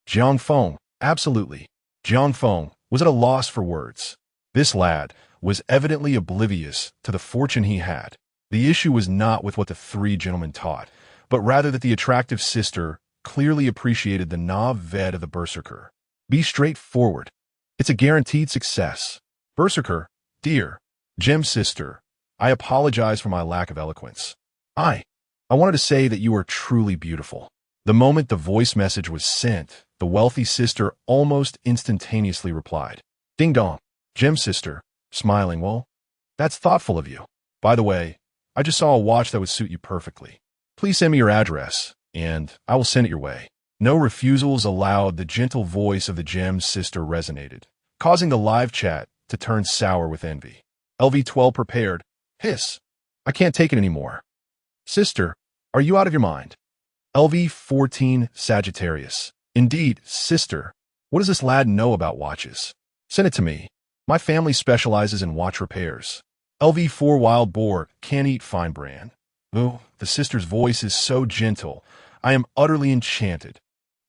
Jiang Feng. Absolutely. Jiang Feng was at a loss for words. This lad was evidently oblivious to the fortune he had. The issue was not with what the three gentlemen taught, but rather that the attractive sister clearly appreciated the nav-ved of the berserker. Be straightforward. It's a guaranteed success. Berserker, dear, Jim's sister, I apologize for my lack of eloquence. I wanted to say that you are truly beautiful. The moment the voice message was sent, the wealthy sister almost instantaneously replied. Ding dong. Jim's sister, smiling. Well, that's thoughtful of you. By the way, I just saw a watch that would suit you perfectly. Please send me your address, and I will send it your way. No refusals allowed. The gentle voice of the gem's sister resonated, causing the live chat to turn sour with envy. LV12 prepared. Hiss. I can't take it anymore. Sister, are you out of your mind? LV14 Sagittarius. Indeed, sister. What does this lad know about watches? Send it to me. My family specializes in watch repairs. LV4 Wild Boar. Can't eat fine brand. Oh, the sister's voice is so gentle. I am utterly enchanted.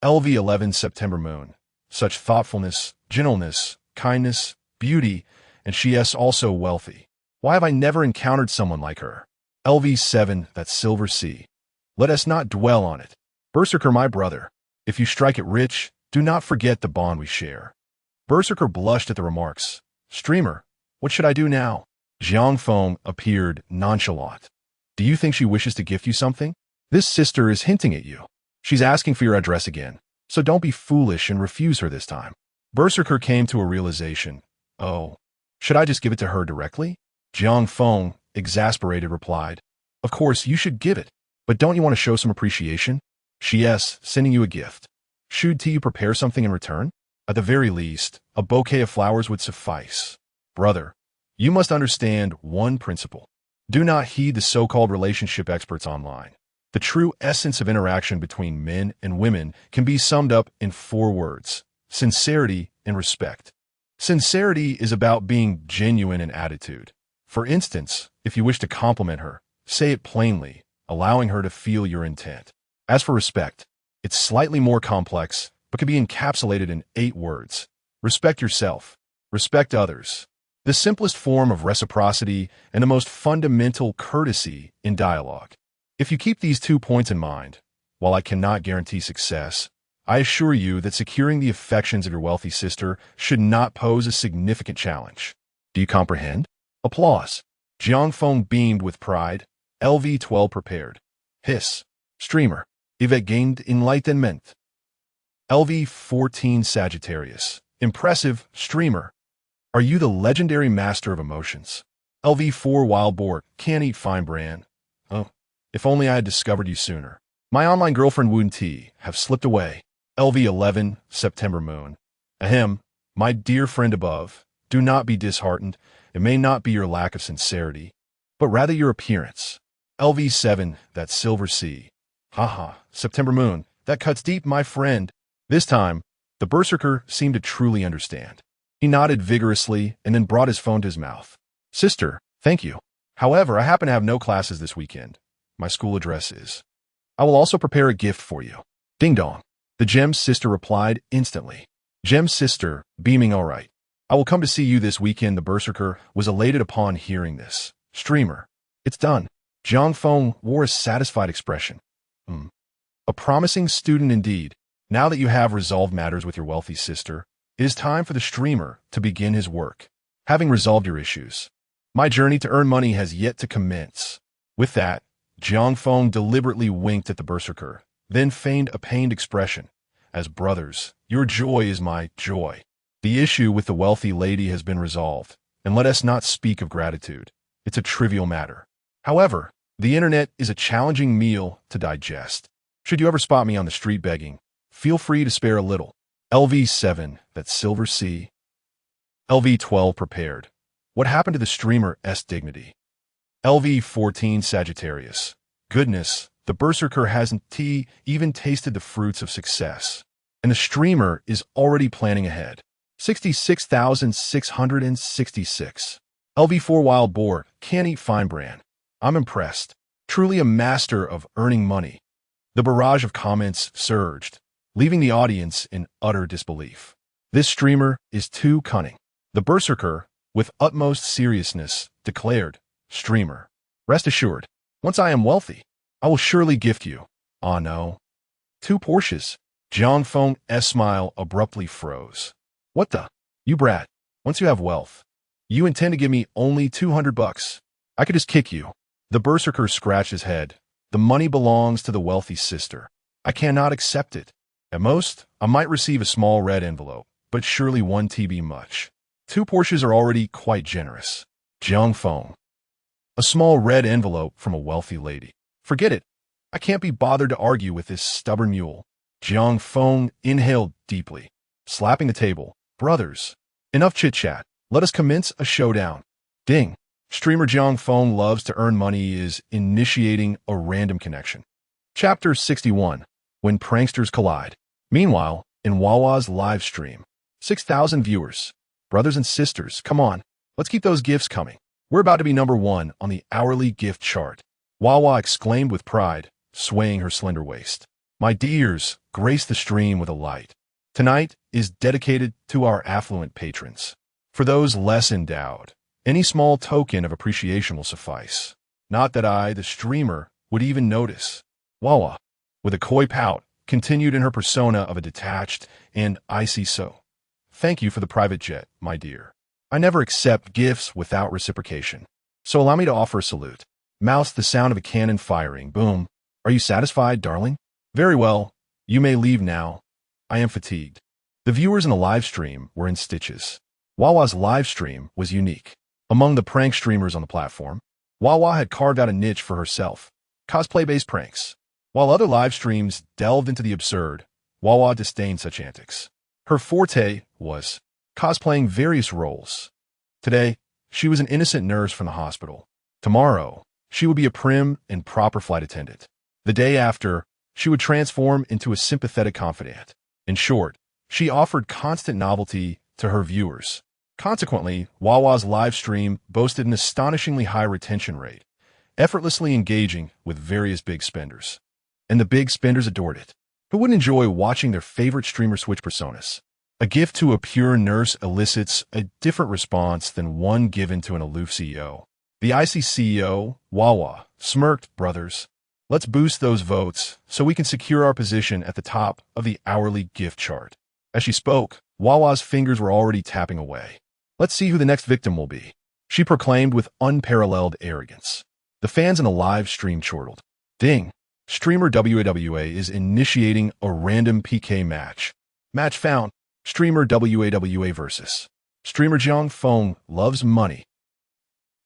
LV11 September Moon. Such thoughtfulness, gentleness, kindness, beauty, and she is also wealthy. Why have I never encountered someone like her? LV7 That Silver Sea. Let us not dwell on it. Berserker, my brother. If you strike it rich, do not forget the bond we share. Berserker blushed at the remarks. Streamer, what should I do now? Jiang Feng appeared nonchalant. Do you think she wishes to gift you something? This sister is hinting at you. She's asking for your address again, so don't be foolish and refuse her this time. Berserker came to a realization. Oh, should I just give it to her directly? Jiang Feng, exasperated, replied. Of course, you should give it, but don't you want to show some appreciation? She is sending you a gift. Should you prepare something in return? At the very least, a bouquet of flowers would suffice. Brother, you must understand one principle. Do not heed the so-called relationship experts online. The true essence of interaction between men and women can be summed up in 4 words: sincerity and respect. Sincerity is about being genuine in attitude. For instance, if you wish to compliment her, say it plainly, allowing her to feel your intent. As for respect, it's slightly more complex, but can be encapsulated in 8 words. Respect yourself. Respect others. The simplest form of reciprocity and the most fundamental courtesy in dialogue. If you keep these 2 points in mind, while I cannot guarantee success, I assure you that securing the affections of your wealthy sister should not pose a significant challenge. Do you comprehend? Applause. Jiang Feng beamed with pride. LV12 prepared. Hiss. Streamer. Yvette gained enlightenment. LV14 Sagittarius. Impressive, streamer. Are you the legendary master of emotions? LV4 Wild Boar. Can't eat fine brand. Oh, if only I had discovered you sooner. My online girlfriend Woon T have slipped away. LV11 September Moon. Ahem, my dear friend above, do not be disheartened. It may not be your lack of sincerity, but rather your appearance. LV7 That Silver Sea. Haha, September Moon. That cuts deep, my friend. This time, the berserker seemed to truly understand. He nodded vigorously and then brought his phone to his mouth. Sister, thank you. However, I happen to have no classes this weekend. My school address is. I will also prepare a gift for you. Ding dong. The gem's sister replied instantly. Gem's sister, beaming all right. I will come to see you this weekend. The berserker was elated upon hearing this. Streamer. It's done. Jiang Feng wore a satisfied expression. A promising student indeed. Now that you have resolved matters with your wealthy sister, it is time for the streamer to begin his work. Having resolved your issues, my journey to earn money has yet to commence. With that, Jiang Feng deliberately winked at the berserker, then feigned a pained expression. As brothers, your joy is my joy. The issue with the wealthy lady has been resolved, and let us not speak of gratitude. It's a trivial matter. However, the internet is a challenging meal to digest. Should you ever spot me on the street begging, feel free to spare a little. LV7 That Silver Sea. LV12 prepared. What happened to the streamer's dignity? LV14 Sagittarius. Goodness, the berserker hasn't even tasted the fruits of success, and the streamer is already planning ahead. 66,666. LV4 Wild Boar. Can't eat fine brand. I'm impressed. Truly a master of earning money. The barrage of comments surged, leaving the audience in utter disbelief. This streamer is too cunning. The berserker, with utmost seriousness, declared, Streamer, rest assured, once I am wealthy, I will surely gift you. Ah no. 2 Porsches. Jiang Feng's smile abruptly froze. What the? You brat. Once you have wealth, you intend to give me only $200. I could just kick you. The berserker scratched his head. The money belongs to the wealthy sister. I cannot accept it. At most, I might receive a small red envelope, but surely 1 TB much. 2 Porsches are already quite generous. Jiang Feng. A small red envelope from a wealthy lady. Forget it. I can't be bothered to argue with this stubborn mule. Jiang Feng inhaled deeply, slapping the table. Brothers, enough chit-chat. Let us commence a showdown. Ding. Streamer Jiang Feng loves to earn money is initiating a random connection. Chapter 61. When Pranksters Collide. Meanwhile, in Wawa's live stream, 6,000 viewers. Brothers and sisters, come on, let's keep those gifts coming. We're about to be #1 on the hourly gift chart. Wawa exclaimed with pride, swaying her slender waist. My dears, grace the stream with a light. Tonight is dedicated to our affluent patrons. For those less endowed, any small token of appreciation will suffice. Not that I, the streamer, would even notice. Wawa, with a coy pout, continued in her persona of a detached and icy so. Thank you for the private jet, my dear. I never accept gifts without reciprocation. So allow me to offer a salute. Mouthed the sound of a cannon firing. Boom. Are you satisfied, darling? Very well. You may leave now. I am fatigued. The viewers in the live stream were in stitches. Wawa's live stream was unique. Among the prank streamers on the platform, Wawa had carved out a niche for herself. Cosplay-based pranks. While other live streams delved into the absurd, Wawa disdained such antics. Her forte was cosplaying various roles. Today, she was an innocent nurse from the hospital. Tomorrow, she would be a prim and proper flight attendant. The day after, she would transform into a sympathetic confidant. In short, she offered constant novelty to her viewers. Consequently, Wawa's live stream boasted an astonishingly high retention rate, effortlessly engaging with various big spenders. And the big spenders adored it. Who wouldn't enjoy watching their favorite streamer switch personas? A gift to a pure nurse elicits a different response than one given to an aloof CEO. The icy CEO, Wawa, smirked, brothers. Let's boost those votes so we can secure our position at the top of the hourly gift chart. As she spoke, Wawa's fingers were already tapping away. Let's see who the next victim will be, she proclaimed with unparalleled arrogance. The fans in the live stream chortled. Ding! Streamer WAWA is initiating a random PK match. Match found. Streamer WAWA versus Streamer Jiang Feng loves money.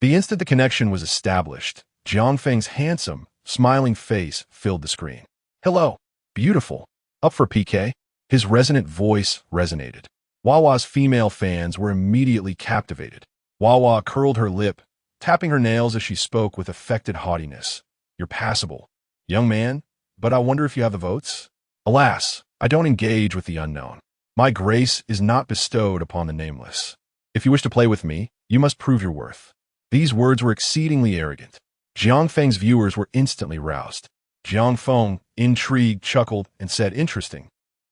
The instant the connection was established, Jiang Feng's handsome, smiling face filled the screen. Hello, beautiful. Up for PK? His resonant voice resonated. Wawa's female fans were immediately captivated. Wawa curled her lip, tapping her nails as she spoke with affected haughtiness. You're passable, young man, but I wonder if you have the votes? Alas, I don't engage with the unknown. My grace is not bestowed upon the nameless. If you wish to play with me, you must prove your worth. These words were exceedingly arrogant. Jiang Feng's viewers were instantly roused. Jiang Feng, intrigued, chuckled and said, Interesting.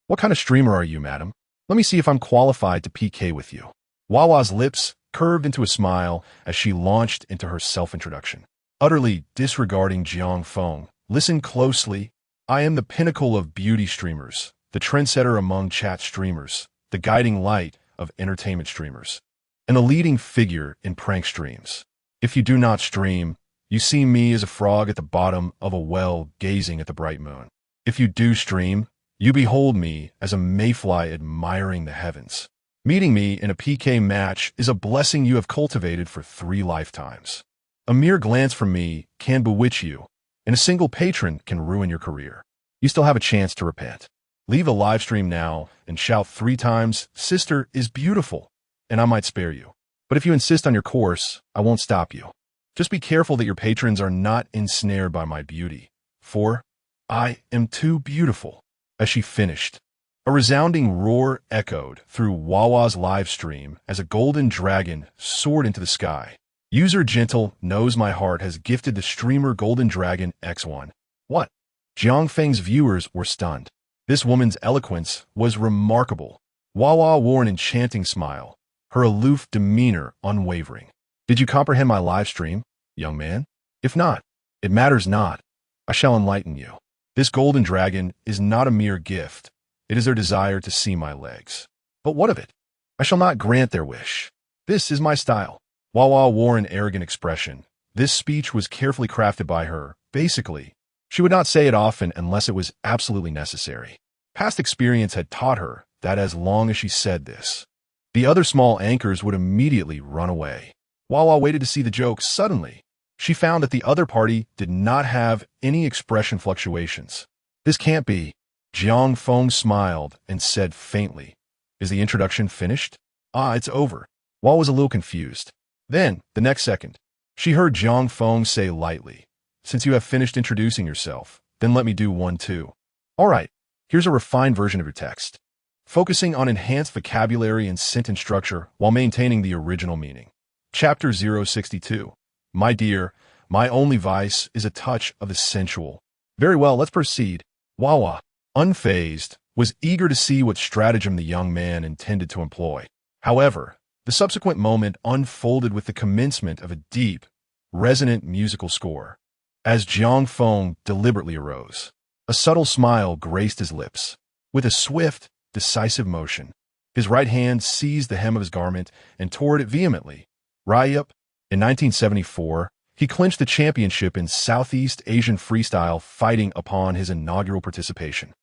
What kind of streamer are you, madam? Let me see if I'm qualified to PK with you. Wawa's lips curved into a smile as she launched into her self-introduction. Utterly disregarding Jiang Feng, listen closely. I am the pinnacle of beauty streamers, the trendsetter among chat streamers, the guiding light of entertainment streamers, and the leading figure in prank streams. If you do not stream, you see me as a frog at the bottom of a well gazing at the bright moon. If you do stream, you behold me as a mayfly admiring the heavens. Meeting me in a PK match is a blessing you have cultivated for 3 lifetimes. A mere glance from me can bewitch you, and a single patron can ruin your career. You still have a chance to repent. Leave the live stream now and shout 3 times, Sister is beautiful, and I might spare you. But if you insist on your course, I won't stop you. Just be careful that your patrons are not ensnared by my beauty, for I am too beautiful. As she finished, a resounding roar echoed through Wawa's live stream as a golden dragon soared into the sky. User Gentle Knows My Heart has gifted the streamer Golden Dragon X1. What? Jiang Feng's viewers were stunned. This woman's eloquence was remarkable. Wawa wore an enchanting smile, her aloof demeanor unwavering. Did you comprehend my live stream, young man? If not, it matters not. I shall enlighten you. This golden dragon is not a mere gift. It is their desire to see my legs. But what of it? I shall not grant their wish. This is my style. Wawa wore an arrogant expression. This speech was carefully crafted by her. Basically, she would not say it often unless it was absolutely necessary. Past experience had taught her that as long as she said this, the other small anchors would immediately run away. Wawa waited to see the joke. Suddenly, she found that the other party did not have any expression fluctuations. This can't be. Jiang Feng smiled and said faintly, Is the introduction finished? Ah, it's over. Wawa was a little confused. Then, the next second, she heard Jiang Feng say lightly, Since you have finished introducing yourself, Then let me do one too. Alright, here's a refined version of your text, focusing on enhanced vocabulary and sentence structure while maintaining the original meaning. Chapter 062. My dear, my only vice is a touch of the sensual. Very well, let's proceed. Wawa, unfazed, was eager to see what stratagem the young man intended to employ. However, the subsequent moment unfolded with the commencement of a deep, resonant musical score. As Jiang Feng deliberately arose, a subtle smile graced his lips. With a swift, decisive motion, his right hand seized the hem of his garment and tore it vehemently. Ryup. In 1974, he clinched the championship in Southeast Asian freestyle fighting upon his inaugural participation.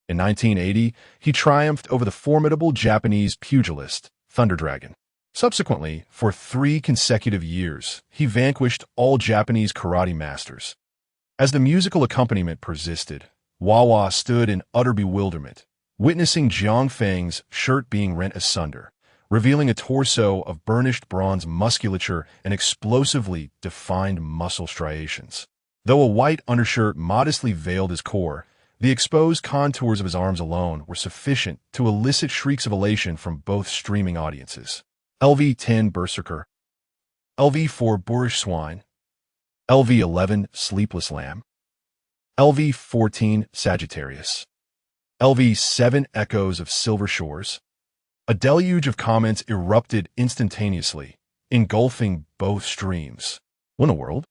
In 1980, he triumphed over the formidable Japanese pugilist, Thunder Dragon. Subsequently, for 3 consecutive years, he vanquished all Japanese karate masters. As the musical accompaniment persisted, Wawa stood in utter bewilderment, witnessing Jiang Feng's shirt being rent asunder, revealing a torso of burnished bronze musculature and explosively defined muscle striations. Though a white undershirt modestly veiled his core, the exposed contours of his arms alone were sufficient to elicit shrieks of elation from both streaming audiences. LV-10 Berserker, LV-4 Boorish Swine, LV-11 Sleepless Lamb, LV-14 Sagittarius, LV-7 Echoes of Silver Shores. A deluge of comments erupted instantaneously, engulfing both streams. What in the world?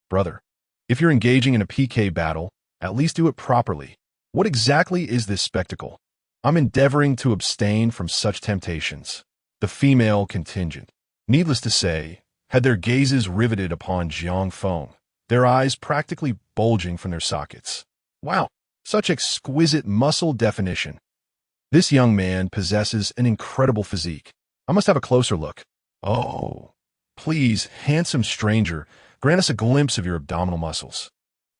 Brother, if you're engaging in a PK battle, at least do it properly. What exactly is this spectacle? I'm endeavoring to abstain from such temptations. The female contingent, needless to say, had their gazes riveted upon Jiang Feng, their eyes practically bulging from their sockets. Wow, such exquisite muscle definition. This young man possesses an incredible physique. I must have a closer look. Oh, please, handsome stranger, grant us a glimpse of your abdominal muscles.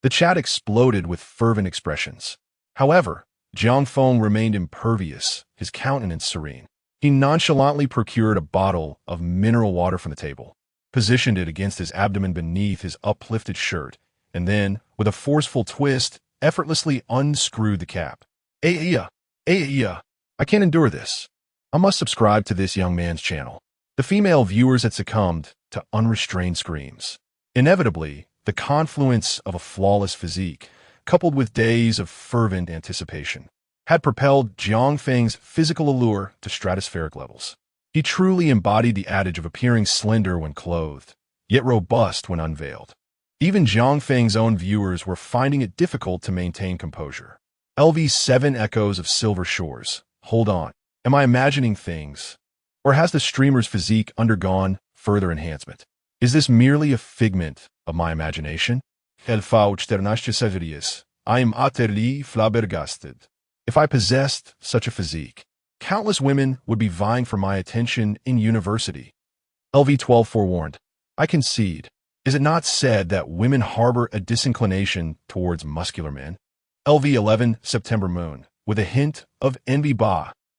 The chat exploded with fervent expressions. However, Jiang Feng remained impervious, his countenance serene. He nonchalantly procured a bottle of mineral water from the table, positioned it against his abdomen beneath his uplifted shirt, and then, with a forceful twist, effortlessly unscrewed the cap. I can't endure this. I must subscribe to this young man's channel. The female viewers had succumbed to unrestrained screams. Inevitably, the confluence of a flawless physique, coupled with days of fervent anticipation, had propelled Jiang Feng's physical allure to stratospheric levels. He truly embodied the adage of appearing slender when clothed, yet robust when unveiled. Even Jiang Feng's own viewers were finding it difficult to maintain composure. LV-7 Echoes of Silver Shores. Hold on. Am I imagining things? Or has the streamer's physique undergone further enhancement? Is this merely a figment of my imagination? I am utterly flabbergasted. If I possessed such a physique, countless women would be vying for my attention in university. LV-12 Forewarned. I concede. Is it not said that women harbor a disinclination towards muscular men? LV-11 September Moon. With a hint of envy.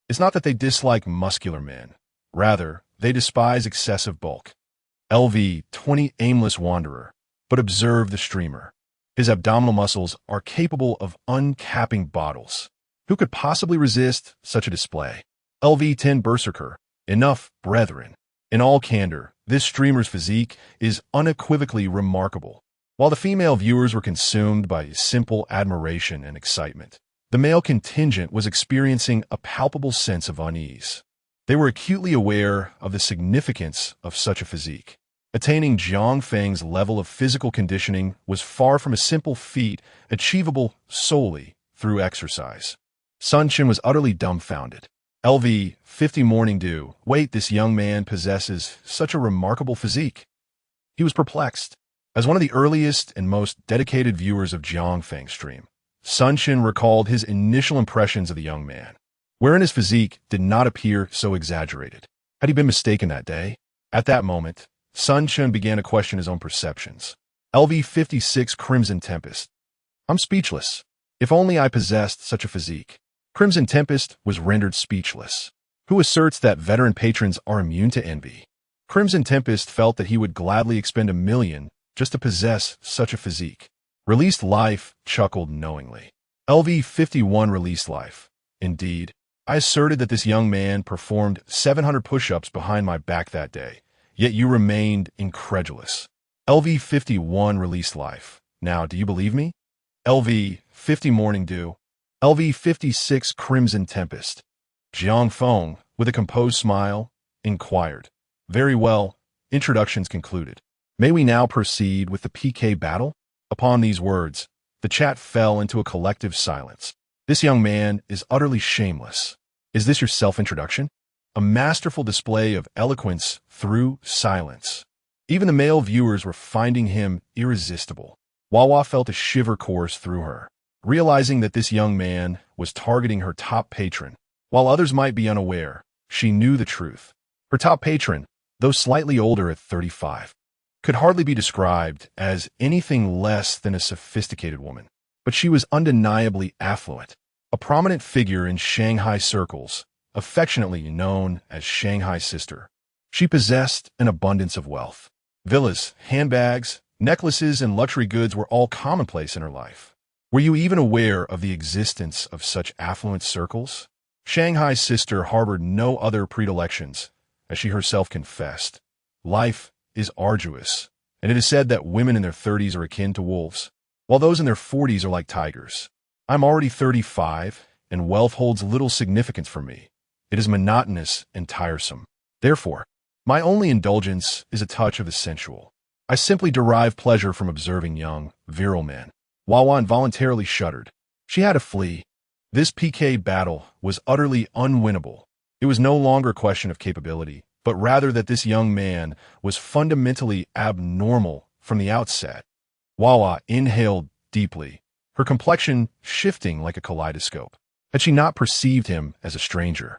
It's not that they dislike muscular men. Rather, they despise excessive bulk. LV-20 Aimless Wanderer. But observe the streamer. His abdominal muscles are capable of uncapping bottles. Who could possibly resist such a display? LV-10 Berserker. Enough, brethren. In all candor, this streamer's physique is unequivocally remarkable. While the female viewers were consumed by simple admiration and excitement, the male contingent was experiencing a palpable sense of unease. They were acutely aware of the significance of such a physique. Attaining Jiang Feng's level of physical conditioning was far from a simple feat achievable solely through exercise. Sun Chen was utterly dumbfounded. LV-50 Morning Dew. Wait, this young man possesses such a remarkable physique. He was perplexed. As one of the earliest and most dedicated viewers of Jiang Feng's stream, Sun Chen recalled his initial impressions of the young man, wherein his physique did not appear so exaggerated. Had he been mistaken that day? At that moment, Sun Chen began to question his own perceptions. LV-56 Crimson Tempest. I'm speechless. If only I possessed such a physique. Crimson Tempest was rendered speechless. Who asserts that veteran patrons are immune to envy? Crimson Tempest felt that he would gladly expend $1 million just to possess such a physique. Released life chuckled knowingly. LV51 released life. Indeed, I asserted that this young man performed 700 push-ups behind my back that day, yet you remained incredulous. LV51 released life. Now, do you believe me? LV50 morning dew. LV56 crimson tempest. Jiang Feng, with a composed smile, inquired. Very well, introductions concluded. May we now proceed with the PK battle? Upon these words, the chat fell into a collective silence. This young man is utterly shameless. Is this your self-introduction? A masterful display of eloquence through silence. Even the male viewers were finding him irresistible. Wawa felt a shiver course through her, realizing that this young man was targeting her top patron. While others might be unaware, she knew the truth. Her top patron, though slightly older at 35, could hardly be described as anything less than a sophisticated woman. But she was undeniably affluent, a prominent figure in Shanghai circles, affectionately known as Shanghai Sister. She possessed an abundance of wealth. Villas, handbags, necklaces, and luxury goods were all commonplace in her life. Were you even aware of the existence of such affluent circles? Shanghai Sister harbored no other predilections, as she herself confessed. Life is arduous, and it is said that women in their 30s are akin to wolves, while those in their 40s are like tigers. I'm already 35, and wealth holds little significance for me. It is monotonous and tiresome. Therefore, my only indulgence is a touch of the sensual. I simply derive pleasure from observing young, virile men. Wawa involuntarily shuddered. She had to flee. This PK battle was utterly unwinnable. It was no longer a question of capability, but rather that this young man was fundamentally abnormal from the outset. Wawa inhaled deeply, her complexion shifting like a kaleidoscope. Had she not perceived him as a stranger,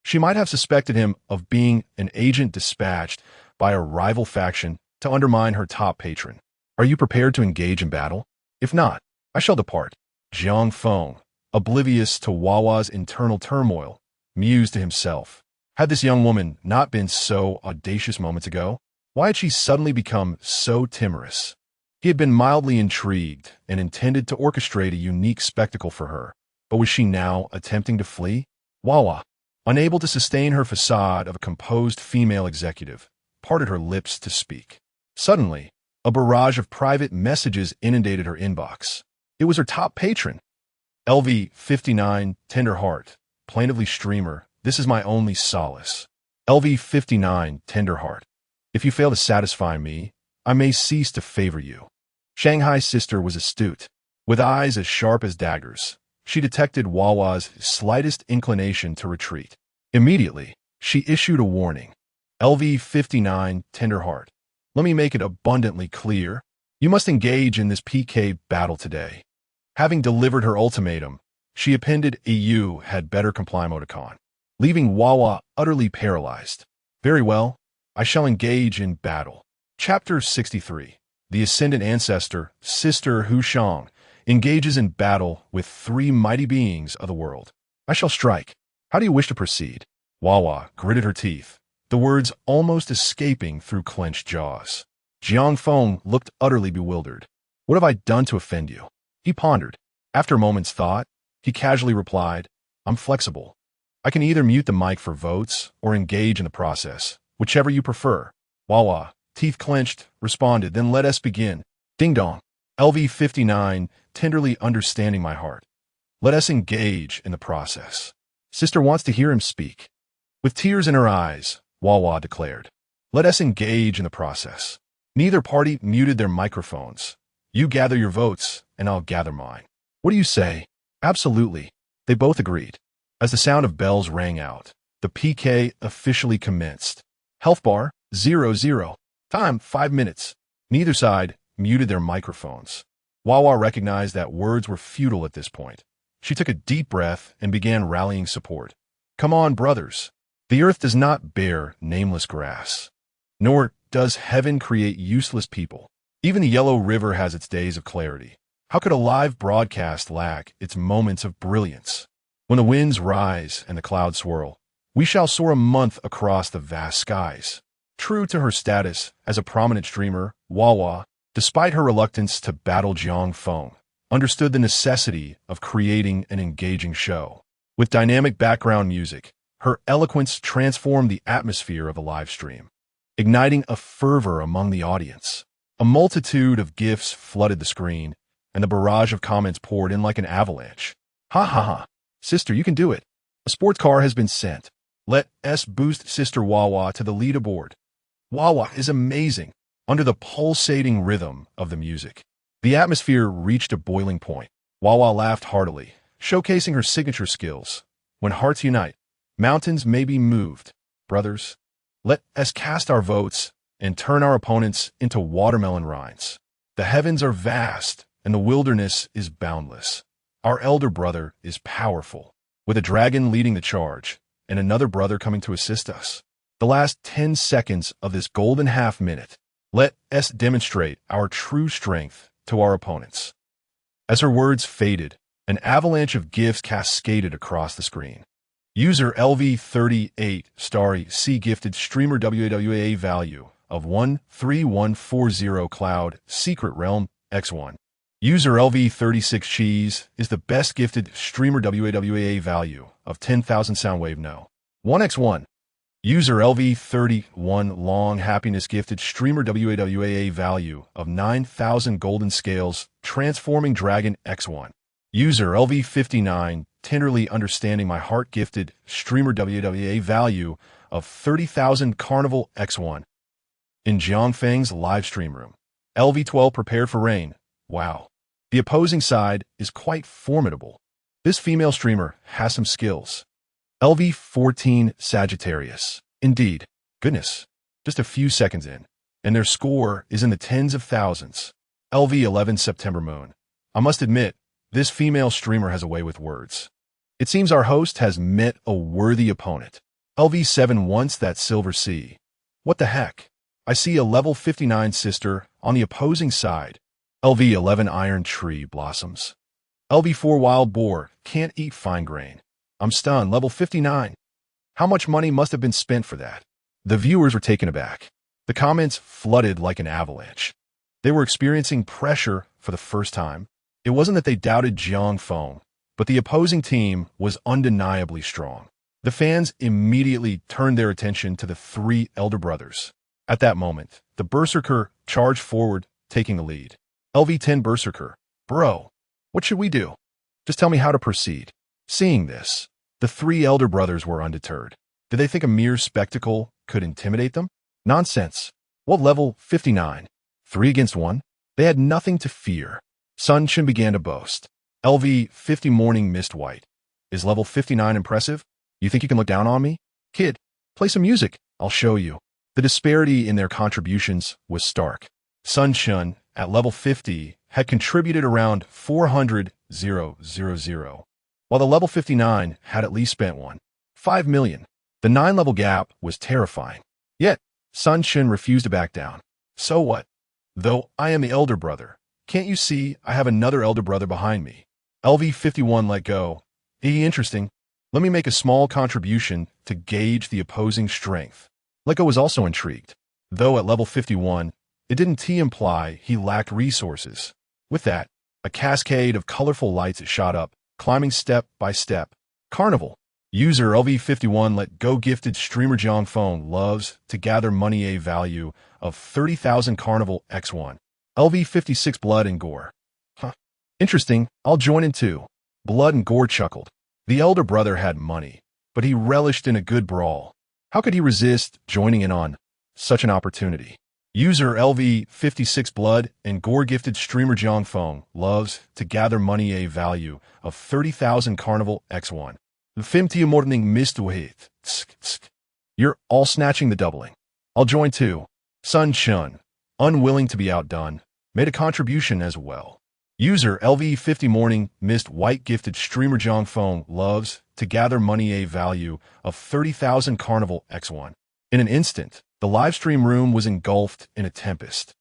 she might have suspected him of being an agent dispatched by a rival faction to undermine her top patron. Are you prepared to engage in battle? If not, I shall depart. Jiang Feng, oblivious to Wawa's internal turmoil, mused to himself. Had this young woman not been so audacious moments ago? Why had she suddenly become so timorous? He had been mildly intrigued and intended to orchestrate a unique spectacle for her, but was she now attempting to flee? Wawa, unable to sustain her facade of a composed female executive, parted her lips to speak. Suddenly, a barrage of private messages inundated her inbox. It was her top patron. LV59, tender heart, plaintively streamer, this is my only solace. LV59, tender heart. If you fail to satisfy me, I may cease to favor you. Shanghai Sister was astute. With eyes as sharp as daggers, she detected Wawa's slightest inclination to retreat. Immediately, she issued a warning. LV59, tender heart. Let me make it abundantly clear. You must engage in this PK battle today. Having delivered her ultimatum, she appended a "you had better comply" emoticon, leaving Wawa utterly paralyzed. Very well, I shall engage in battle. Chapter 63. The Ascendant Ancestor, Sister Hu Shang, engages in battle with three mighty beings of the world. I shall strike. How do you wish to proceed? Wawa gritted her teeth, the words almost escaping through clenched jaws. Jiang Feng looked utterly bewildered. What have I done to offend you? He pondered. After a moment's thought, he casually replied, I'm flexible. I can either mute the mic for votes or engage in the process, whichever you prefer. Wawa, teeth clenched, responded, then let us begin. Ding dong. LV59, tenderly understanding my heart. Let us engage in the process. Sister wants to hear him speak. With tears in her eyes, Wawa declared, let us engage in the process. Neither party muted their microphones. You gather your votes, and I'll gather mine. What do you say? Absolutely. They both agreed. As the sound of bells rang out, the PK officially commenced. Health bar, 00. Time, 5 minutes. Neither side muted their microphones. Wawa recognized that words were futile at this point. She took a deep breath and began rallying support. Come on, brothers. The earth does not bear nameless grass, nor does heaven create useless people. Even the Yellow River has its days of clarity. How could a live broadcast lack its moments of brilliance? When the winds rise and the clouds swirl, we shall soar a month across the vast skies. True to her status as a prominent streamer, Wawa despite her reluctance to battle Jiang Feng, understood the necessity of creating an engaging show. With dynamic background music, her eloquence transformed the atmosphere of the live stream, igniting a fervor among the audience. A multitude of gifs flooded the screen, and the barrage of comments poured in like an avalanche. Ha ha ha. Sister, you can do it. A sports car has been sent. Let's boost Sister Wawa to the leaderboard. Wawa is amazing. Under the pulsating rhythm of the music, the atmosphere reached a boiling point. Wawa laughed heartily, showcasing her signature skills. When hearts unite, mountains may be moved. Brothers, let us cast our votes and turn our opponents into watermelon rinds. The heavens are vast, and the wilderness is boundless. Our elder brother is powerful, with a dragon leading the charge, and another brother coming to assist us. The last 10 seconds of this golden half-minute, let us demonstrate our true strength to our opponents. As her words faded, an avalanche of gifts cascaded across the screen. User LV38 Starry C gifted streamer WAWA value of 13140 Cloud Secret Realm X1. User LV36 Cheese is the best gifted streamer WAWA value of 10,000 Soundwave No. 1x1. User LV31 Long Happiness gifted streamer WAWA value of 9,000 Golden Scales Transforming Dragon X1. User LV59 Tenderly Understanding My Heart gifted streamer WAWA value of 30,000 Carnival X1. In Jiang Feng's live stream room, LV12 prepared for rain. Wow. The opposing side is quite formidable. This female streamer has some skills. LV14 Sagittarius. Indeed. Goodness. Just a few seconds in, and their score is in the tens of thousands. LV11 September Moon. I must admit, this female streamer has a way with words. It seems our host has met a worthy opponent. LV7 wants that silver sea. What the heck? I see a level 59 sister on the opposing side. LV11 Iron Tree Blossoms. LV4 Wild Boar can't eat fine grain. I'm stunned, level 59. How much money must have been spent for that? The viewers were taken aback. The comments flooded like an avalanche. They were experiencing pressure for the first time. It wasn't that they doubted Jiang Feng, but the opposing team was undeniably strong. The fans immediately turned their attention to the three elder brothers. At that moment, the Berserker charged forward, taking the lead. LV10 Berserker. Bro, what should we do? Just tell me how to proceed. Seeing this, the three elder brothers were undeterred. Did they think a mere spectacle could intimidate them? Nonsense. What level? 59. 3 against 1? They had nothing to fear. Sun Chun began to boast. LV50 Morning Mist White. Is level 59 impressive? You think you can look down on me? Kid, play some music. I'll show you. The disparity in their contributions was stark. Sun Chun, at level 50, had contributed around 400,000, while the level 59 had at least spent 5 million. The 9-level gap was terrifying. Yet, Sun Chun refused to back down. So what? Though I am the elder brother, can't you see I have another elder brother behind me? LV51 let go. Interesting. Let me make a small contribution to gauge the opposing strength. Let go was also intrigued. Though at level 51, it didn't imply he lacked resources. With that, a cascade of colorful lights shot up, climbing step by step. Carnival. User LV51 let go gifted streamer Jiang Feng loves to gather money a value of 30,000 Carnival X1. LV56 Blood and Gore. Huh. Interesting. I'll join in too. Blood and Gore chuckled. The elder brother had money, but he relished in a good brawl. How could he resist joining in on such an opportunity? User LV56 Blood and Gore gifted streamer Jiang Feng loves to gather money a value of 30,000 Carnival X1. The 50 morning mist wait. You're all snatching the doubling. I'll join too. Sun Chun, unwilling to be outdone, made a contribution as well. User LV50 Morning Mist White gifted streamer Jiang Feng loves to gather money a value of 30,000 Carnival X1. In an instant, the livestream room was engulfed in a tempest.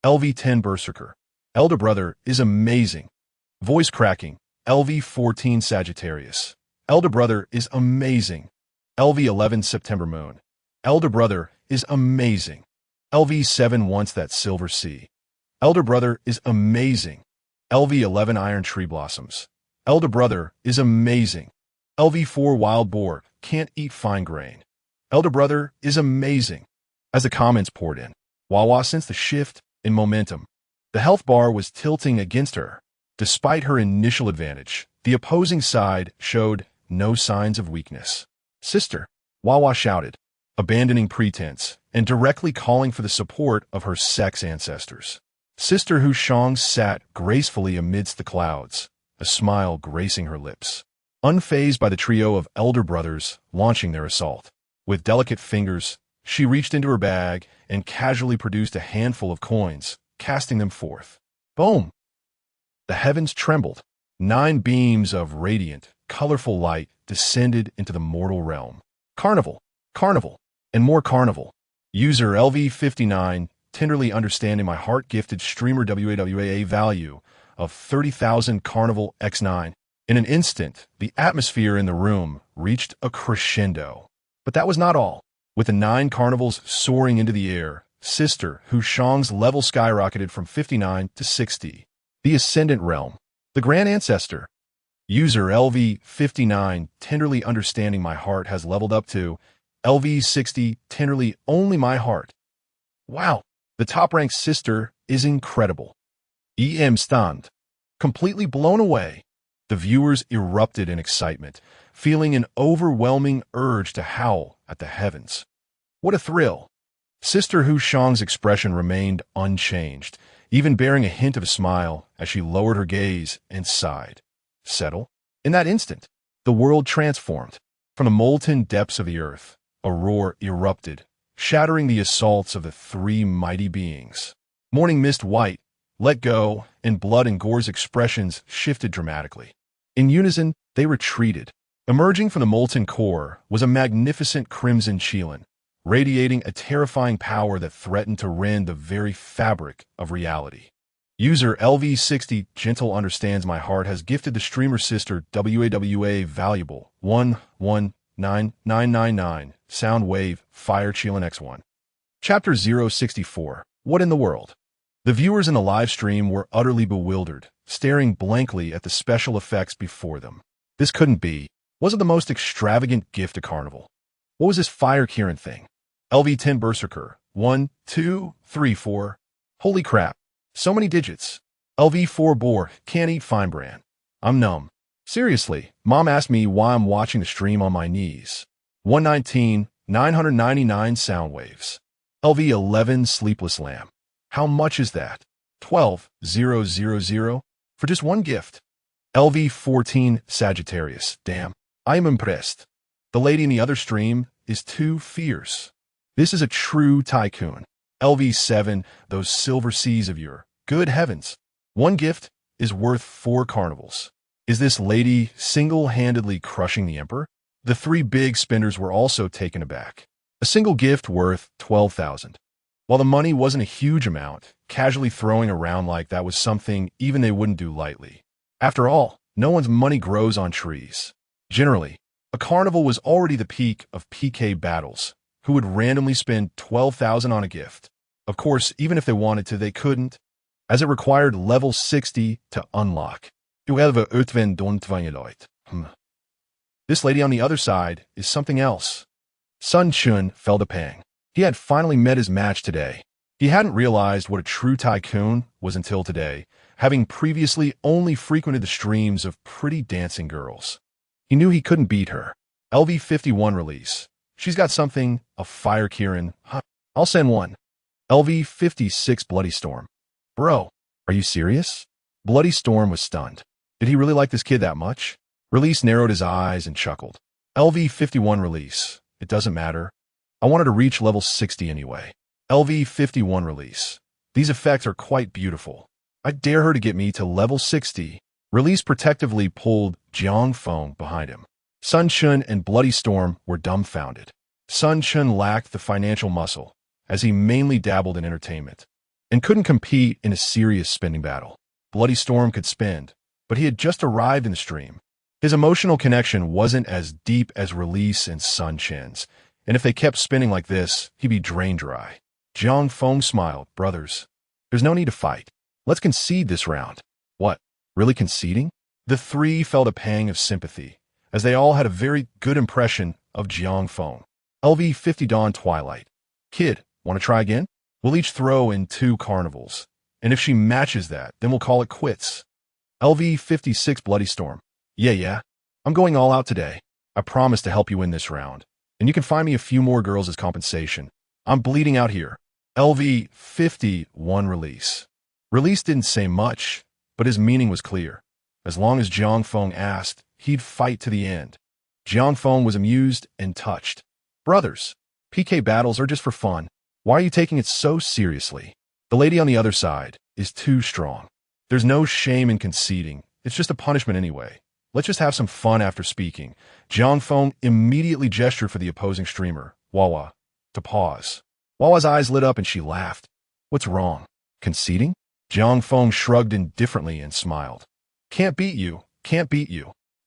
LV10 Berserker. Elder brother is amazing. Voice cracking. LV14 Sagittarius. Elder brother is amazing. LV11 September Moon. Elder brother is amazing. LV7 wants that silver sea. Elder brother is amazing. LV11 iron tree blossoms. Elder brother is amazing. LV4 wild boar can't eat fine grain. Elder brother is amazing. As the comments poured in, Wawa sensed the shift in momentum. The health bar was tilting against her. Despite her initial advantage, the opposing side showed no signs of weakness. Sister, Wawa shouted, abandoning pretense and directly calling for the support of her sex ancestors. Sister Hu Shang sat gracefully amidst the clouds, a smile gracing her lips, unfazed by the trio of elder brothers launching their assault. With delicate fingers, she reached into her bag and casually produced a handful of coins, casting them forth. Boom! The heavens trembled. 9 beams of radiant, colorful light descended into the mortal realm. Carnival, carnival, and more carnival. User LV59, tenderly understanding my heart, gifted streamer WAWA value of 30,000 Carnival X9. In an instant, the atmosphere in the room reached a crescendo. But that was not all. With the 9 carnivals soaring into the air, Sister Hu Shang's level skyrocketed from 59 to 60. The Ascendant Realm. The Grand Ancestor. User LV59, tenderly understanding my heart, has leveled up to LV60, tenderly only my heart. Wow, the top-ranked sister is incredible. EM stand. Completely blown away. The viewers erupted in excitement, feeling an overwhelming urge to howl at the heavens. What a thrill! Sister Hu Shang's expression remained unchanged, even bearing a hint of a smile as she lowered her gaze and sighed. Settle? In that instant, the world transformed. From the molten depths of the earth, a roar erupted, shattering the assaults of the 3 mighty beings. Morning mist white, let go, and blood and gore's expressions shifted dramatically. In unison, they retreated. Emerging from the molten core was a magnificent crimson Qilin, radiating a terrifying power that threatened to rend the very fabric of reality. User LV60 Gentle Understands My Heart has gifted the streamer sister WAWA valuable 119999 Sound Wave Fire Qilin X1. Chapter 064. What in the world? The viewers in the live stream were utterly bewildered, staring blankly at the special effects before them. This couldn't be. Was it the most extravagant gift to Carnival? What was this fire Kirin thing? LV10 Berserker. 1, 2, 3, 4. Holy crap. So many digits. LV4 Boar. Can't eat fine brand. I'm numb. Seriously, Mom asked me why I'm watching the stream on my knees. 119, 999 sound waves. LV11 Sleepless Lamb. How much is that? 12,000 for just one gift. LV14 Sagittarius. Damn, I am impressed. The lady in the other stream is too fierce. This is a true tycoon. LV7, those silver seas of your good heavens. One gift is worth 4 carnivals. Is this lady single-handedly crushing the emperor? The 3 big spenders were also taken aback. A single gift worth 12,000. While the money wasn't a huge amount, casually throwing around like that was something even they wouldn't do lightly. After all, no one's money grows on trees. Generally, a carnival was already the peak of PK battles, who would randomly spend 12,000 on a gift. Of course, even if they wanted to, they couldn't, as it required level 60 to unlock. This lady on the other side is something else. Sun Chun felt a pang. He had finally met his match today. He hadn't realized what a true tycoon was until today, having previously only frequented the streams of pretty dancing girls. He knew he couldn't beat her. LV51 release. She's got something, a fire Kirin. I'll send one. LV56 Bloody Storm. Bro, are you serious? Bloody Storm was stunned. Did he really like this kid that much? Release narrowed his eyes and chuckled. LV51 release. It doesn't matter. I wanted to reach level 60 anyway. LV51 release. These effects are quite beautiful. I dare her to get me to level 60. Release protectively pulled Jiang Feng behind him. Sun Chun and Bloody Storm were dumbfounded. Sun Chun lacked the financial muscle, as he mainly dabbled in entertainment, and couldn't compete in a serious spending battle. Bloody Storm could spend, but he had just arrived in the stream. His emotional connection wasn't as deep as Release and Sun Chen's, and if they kept spinning like this, he'd be drained dry. Jiang Feng smiled. Brothers. There's no need to fight. Let's concede this round. What? Really conceding? The three felt a pang of sympathy, as they all had a very good impression of Jiang Feng. LV50 Dawn Twilight. Kid, want to try again? We'll each throw in 2 carnivals, and if she matches that, then we'll call it quits. LV56 Bloody Storm. Yeah. I'm going all out today. I promise to help you win this round, and you can find me a few more girls as compensation. I'm bleeding out here. LV51 Release. Release didn't say much, but his meaning was clear. As long as Jiang Feng asked, he'd fight to the end. Jiang Feng was amused and touched. Brothers, PK battles are just for fun. Why are you taking it so seriously? The lady on the other side is too strong. There's no shame in conceding. It's just a punishment anyway. Let's just have some fun after speaking. Jiang Feng immediately gestured for the opposing streamer, Wawa, to pause. Wawa's eyes lit up and she laughed. What's wrong? Conceding? Jiang Feng shrugged indifferently and smiled. Can't beat you.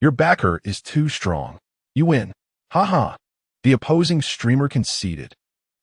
Your backer is too strong. You win. Haha. The opposing streamer conceded.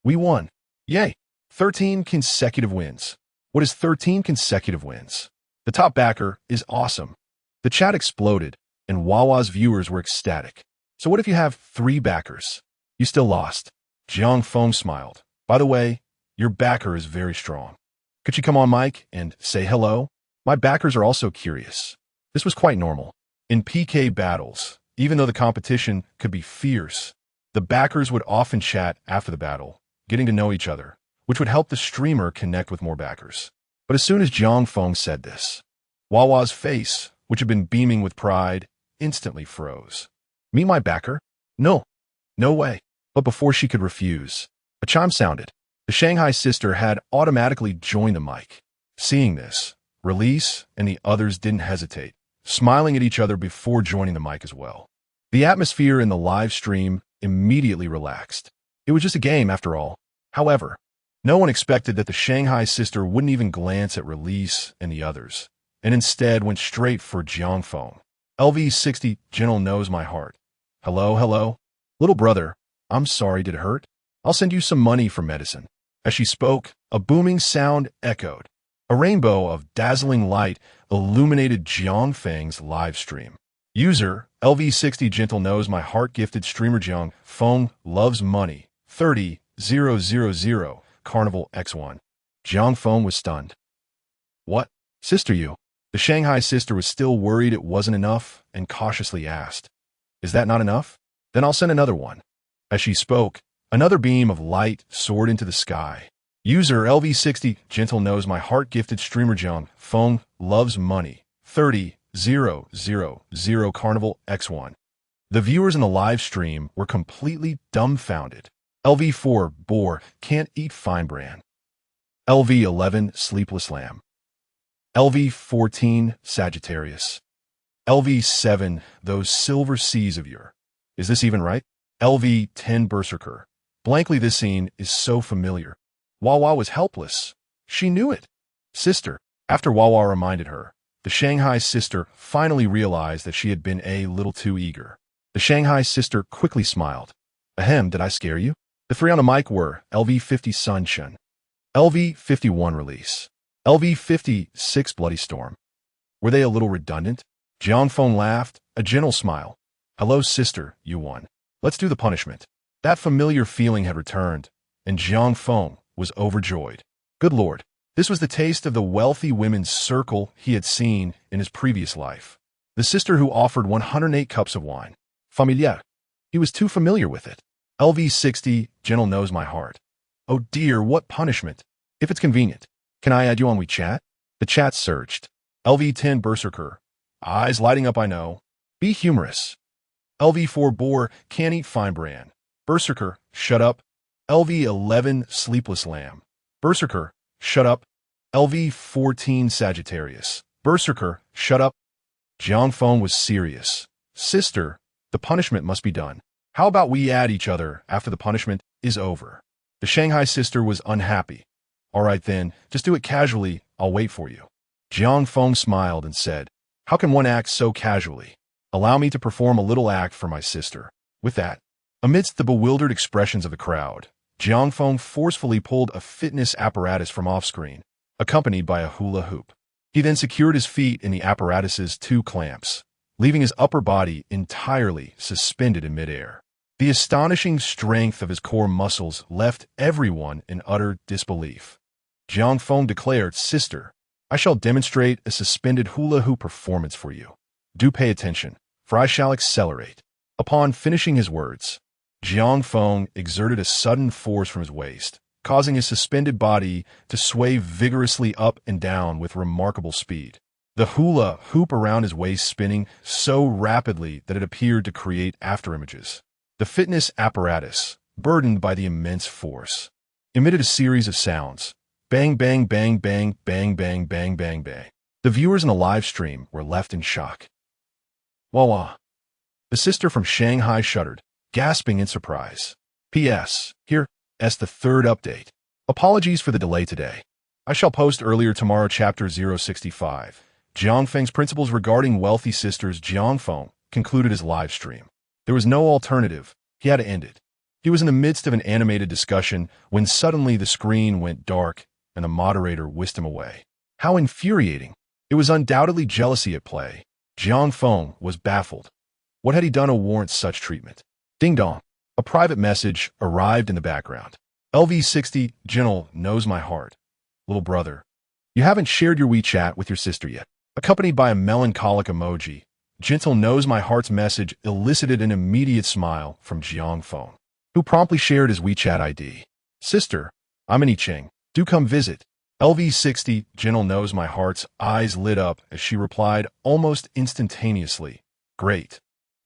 We won. Yay. 13 consecutive wins. What is 13 consecutive wins? The top backer is awesome. The chat exploded, and Wawa's viewers were ecstatic. So what if you have 3 backers? You still lost. Jiang Feng smiled. By the way, your backer is very strong. Could you come on mic and say hello? My backers are also curious. This was quite normal. In PK battles, even though the competition could be fierce, the backers would often chat after the battle, getting to know each other, which would help the streamer connect with more backers. But as soon as Jiang Feng said this, Wawa's face, which had been beaming with pride, instantly froze. Meet my backer? No way. But before she could refuse, a chime sounded. The Shanghai sister had automatically joined the mic. Seeing this, Release and the others didn't hesitate, smiling at each other before joining the mic as well. The atmosphere in the live stream immediately relaxed. It was just a game after all. However, no one expected that the Shanghai sister wouldn't even glance at Release and the others, and instead went straight for Jiang Feng. LV60 Gentle Knows My Heart. Hello? Little brother, I'm sorry, did it hurt? I'll send you some money for medicine. As she spoke, a booming sound echoed. A rainbow of dazzling light illuminated Jiang Feng's live stream. User, LV60 Gentle Knows My Heart gifted streamer Jiang Feng loves money. 30,000 Carnival X1. Jiang Feng was stunned. What? Sister you? The Shanghai sister was still worried it wasn't enough and cautiously asked, Is that not enough? Then I'll send another one. As she spoke, another beam of light soared into the sky. User LV60 Gentle Knows My Heart gifted streamer Jiang Feng loves money. 30,000 Carnival X1. The viewers in the live stream were completely dumbfounded. LV4 Boar Can't Eat Fine Brand. LV11 Sleepless Lamb. LV14 Sagittarius. LV7 Those Silver Seas of Your. Is this even right? LV10 Berserker. Blankly, this scene is so familiar. Wawa was helpless. She knew it. Sister. After Wawa reminded her, the Shanghai sister finally realized that she had been a little too eager. The Shanghai sister quickly smiled. Ahem, did I scare you? The 3 on the mic were LV50 Sunshine, LV51 Release, LV56 Bloody Storm. Were they a little redundant? Jiang Feng laughed, a gentle smile. Hello, sister, you won. Let's do the punishment. That familiar feeling had returned, and Jiang Feng was overjoyed. Good Lord, this was the taste of the wealthy women's circle he had seen in his previous life. The sister who offered 108 cups of wine. Familiar. He was too familiar with it. LV60 Gentle Knows My Heart. Oh dear, what punishment. If it's convenient, can I add you on WeChat? The chat searched. LV10 Berserker. Eyes lighting up, I know. Be humorous. LV4 Boar Can't Eat Fine Brand. Berserker, shut up. LV11 Sleepless Lamb. Berserker, shut up. LV14 Sagittarius. Berserker, shut up. Jiang Feng was serious. Sister, the punishment must be done. How about we add each other after the punishment is over? The Shanghai sister was unhappy. All right then, just do it casually, I'll wait for you. Jiang Feng smiled and said, How can one act so casually? Allow me to perform a little act for my sister. With that, amidst the bewildered expressions of the crowd, Jiang Feng forcefully pulled a fitness apparatus from off-screen. accompanied by a hula hoop. He then secured his feet in the apparatus's two clamps, leaving his upper body entirely suspended in midair. The astonishing strength of his core muscles left everyone in utter disbelief. Jiang Feng declared, "Sister, I shall demonstrate a suspended hula hoop performance for you. Do pay attention, for I shall accelerate." Upon finishing his words, Jiang Feng exerted a sudden force from his waist, causing his suspended body to sway vigorously up and down with remarkable speed. The hula hoop around his waist spinning so rapidly that it appeared to create afterimages. The fitness apparatus, burdened by the immense force, emitted a series of sounds. Bang, bang, bang, bang, bang, bang, bang, bang, bang. The viewers in the live stream were left in shock. Wah wah. The sister from Shanghai shuddered, gasping in surprise. P.S. Here's the third update. Apologies for the delay today. I shall post earlier tomorrow chapter 065. Jiang Feng's principles regarding wealthy sisters. Jiang Feng concluded his live stream. There was no alternative. He had to end it. He was in the midst of an animated discussion when suddenly the screen went dark and the moderator whisked him away. How infuriating. It was undoubtedly jealousy at play. Jiang Feng was baffled. What had he done to warrant such treatment? Ding dong. A private message arrived in the background. LV60, Gentle knows my heart. Little brother, you haven't shared your WeChat with your sister yet. Accompanied by a melancholic emoji, Gentle knows my heart's message elicited an immediate smile from Jiang Feng, who promptly shared his WeChat ID. Sister, I'm in Yicheng. Do come visit. LV60, Gentle knows my heart's eyes lit up as she replied almost instantaneously. Great.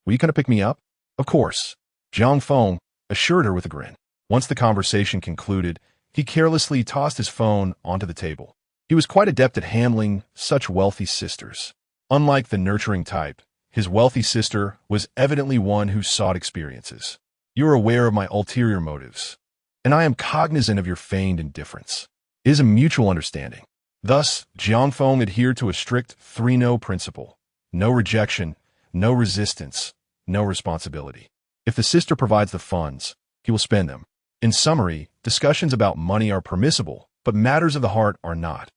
Will you come to pick me up? Of course. Jiang Feng assured her with a grin. Once the conversation concluded, he carelessly tossed his phone onto the table. He was quite adept at handling such wealthy sisters. Unlike the nurturing type, his wealthy sister was evidently one who sought experiences. You are aware of my ulterior motives, and I am cognizant of your feigned indifference. It is a mutual understanding. Thus, Jiang Feng adhered to a strict 3-no principle. No rejection, no resistance, no responsibility. If the sister provides the funds, he will spend them. In summary, discussions about money are permissible, but matters of the heart are not,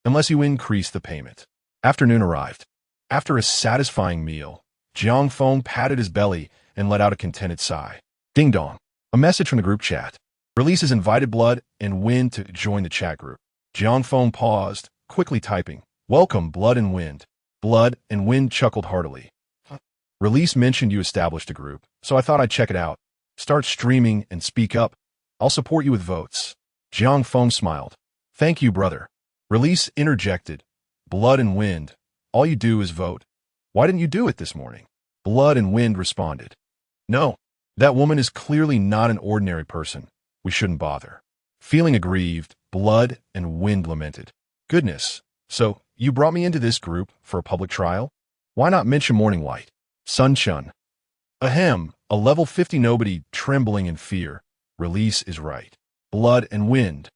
unless you increase the payment. Afternoon arrived. After a satisfying meal, Jiang Feng patted his belly and let out a contented sigh. Ding dong. A message from the group chat. Release has invited Blood and Wind to join the chat group. Jiang Feng paused, quickly typing, "Welcome, Blood and Wind." Blood and Wind chuckled heartily. Release mentioned you established a group, so I thought I'd check it out. Start streaming and speak up. I'll support you with votes. Jiang Feng smiled. Thank you, brother. Release interjected. Blood and Wind. All you do is vote. Why didn't you do it this morning? Blood and Wind responded. No, that woman is clearly not an ordinary person. We shouldn't bother. Feeling aggrieved, Blood and Wind lamented. Goodness, so you brought me into this group for a public trial? Why not mention Morning Light? Sun Chun. Ahem, a level 50 nobody trembling in fear. Release is right. Blood and Wind.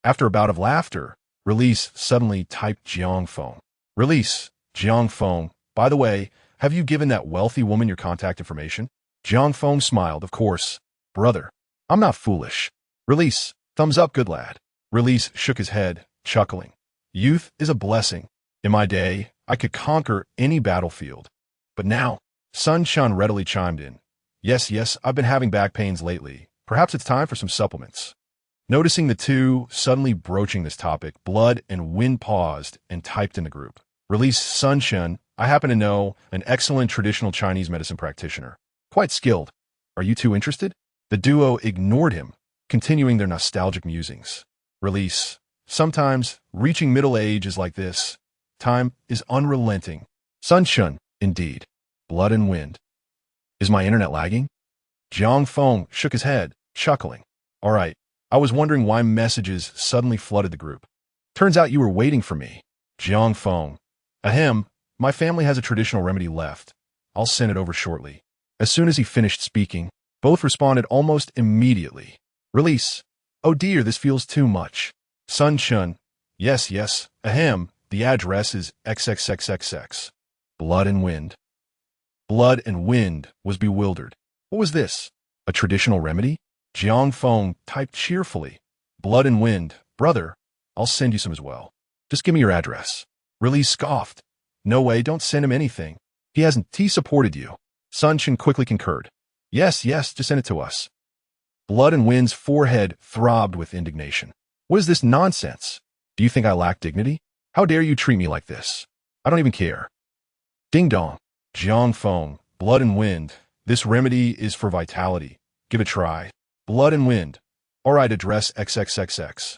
After a bout of laughter, Release suddenly typed Jiang Feng. Release, Jiang Feng. By the way, have you given that wealthy woman your contact information? Jiang Feng smiled, of course. Brother, I'm not foolish. Release, thumbs up, good lad. Release shook his head, chuckling. Youth is a blessing. In my day, I could conquer any battlefield. But now, Sun Chun readily chimed in. Yes, I've been having back pains lately. Perhaps it's time for some supplements. Noticing the two suddenly broaching this topic, Blood and Wind paused and typed in the group. Release Sun Chun, I happen to know an excellent traditional Chinese medicine practitioner. Quite skilled. Are you two interested? The duo ignored him, continuing their nostalgic musings. Release. Sometimes, reaching middle age is like this. Time is unrelenting. Sun Chun, indeed. Blood and Wind. Is my internet lagging? Jiang Feng shook his head, chuckling. All right, I was wondering why messages suddenly flooded the group. Turns out you were waiting for me. Jiang Feng. Ahem, my family has a traditional remedy left. I'll send it over shortly. As soon as he finished speaking, both responded almost immediately. Release. Oh dear, this feels too much. Sun Chun. Yes. Ahem, the address is XXXXX. Blood and Wind. Blood and Wind was bewildered. What was this? A traditional remedy? Jiang Feng typed cheerfully. Blood and Wind. Brother, I'll send you some as well. Just give me your address. Release scoffed. No way, don't send him anything. He supported you. Sun Shin quickly concurred. Yes, just send it to us. Blood and Wind's forehead throbbed with indignation. What is this nonsense? Do you think I lack dignity? How dare you treat me like this? I don't even care. Ding dong. Jiang Feng, Blood and Wind. This remedy is for vitality. Give it a try. Blood and Wind. All right, address XXXX.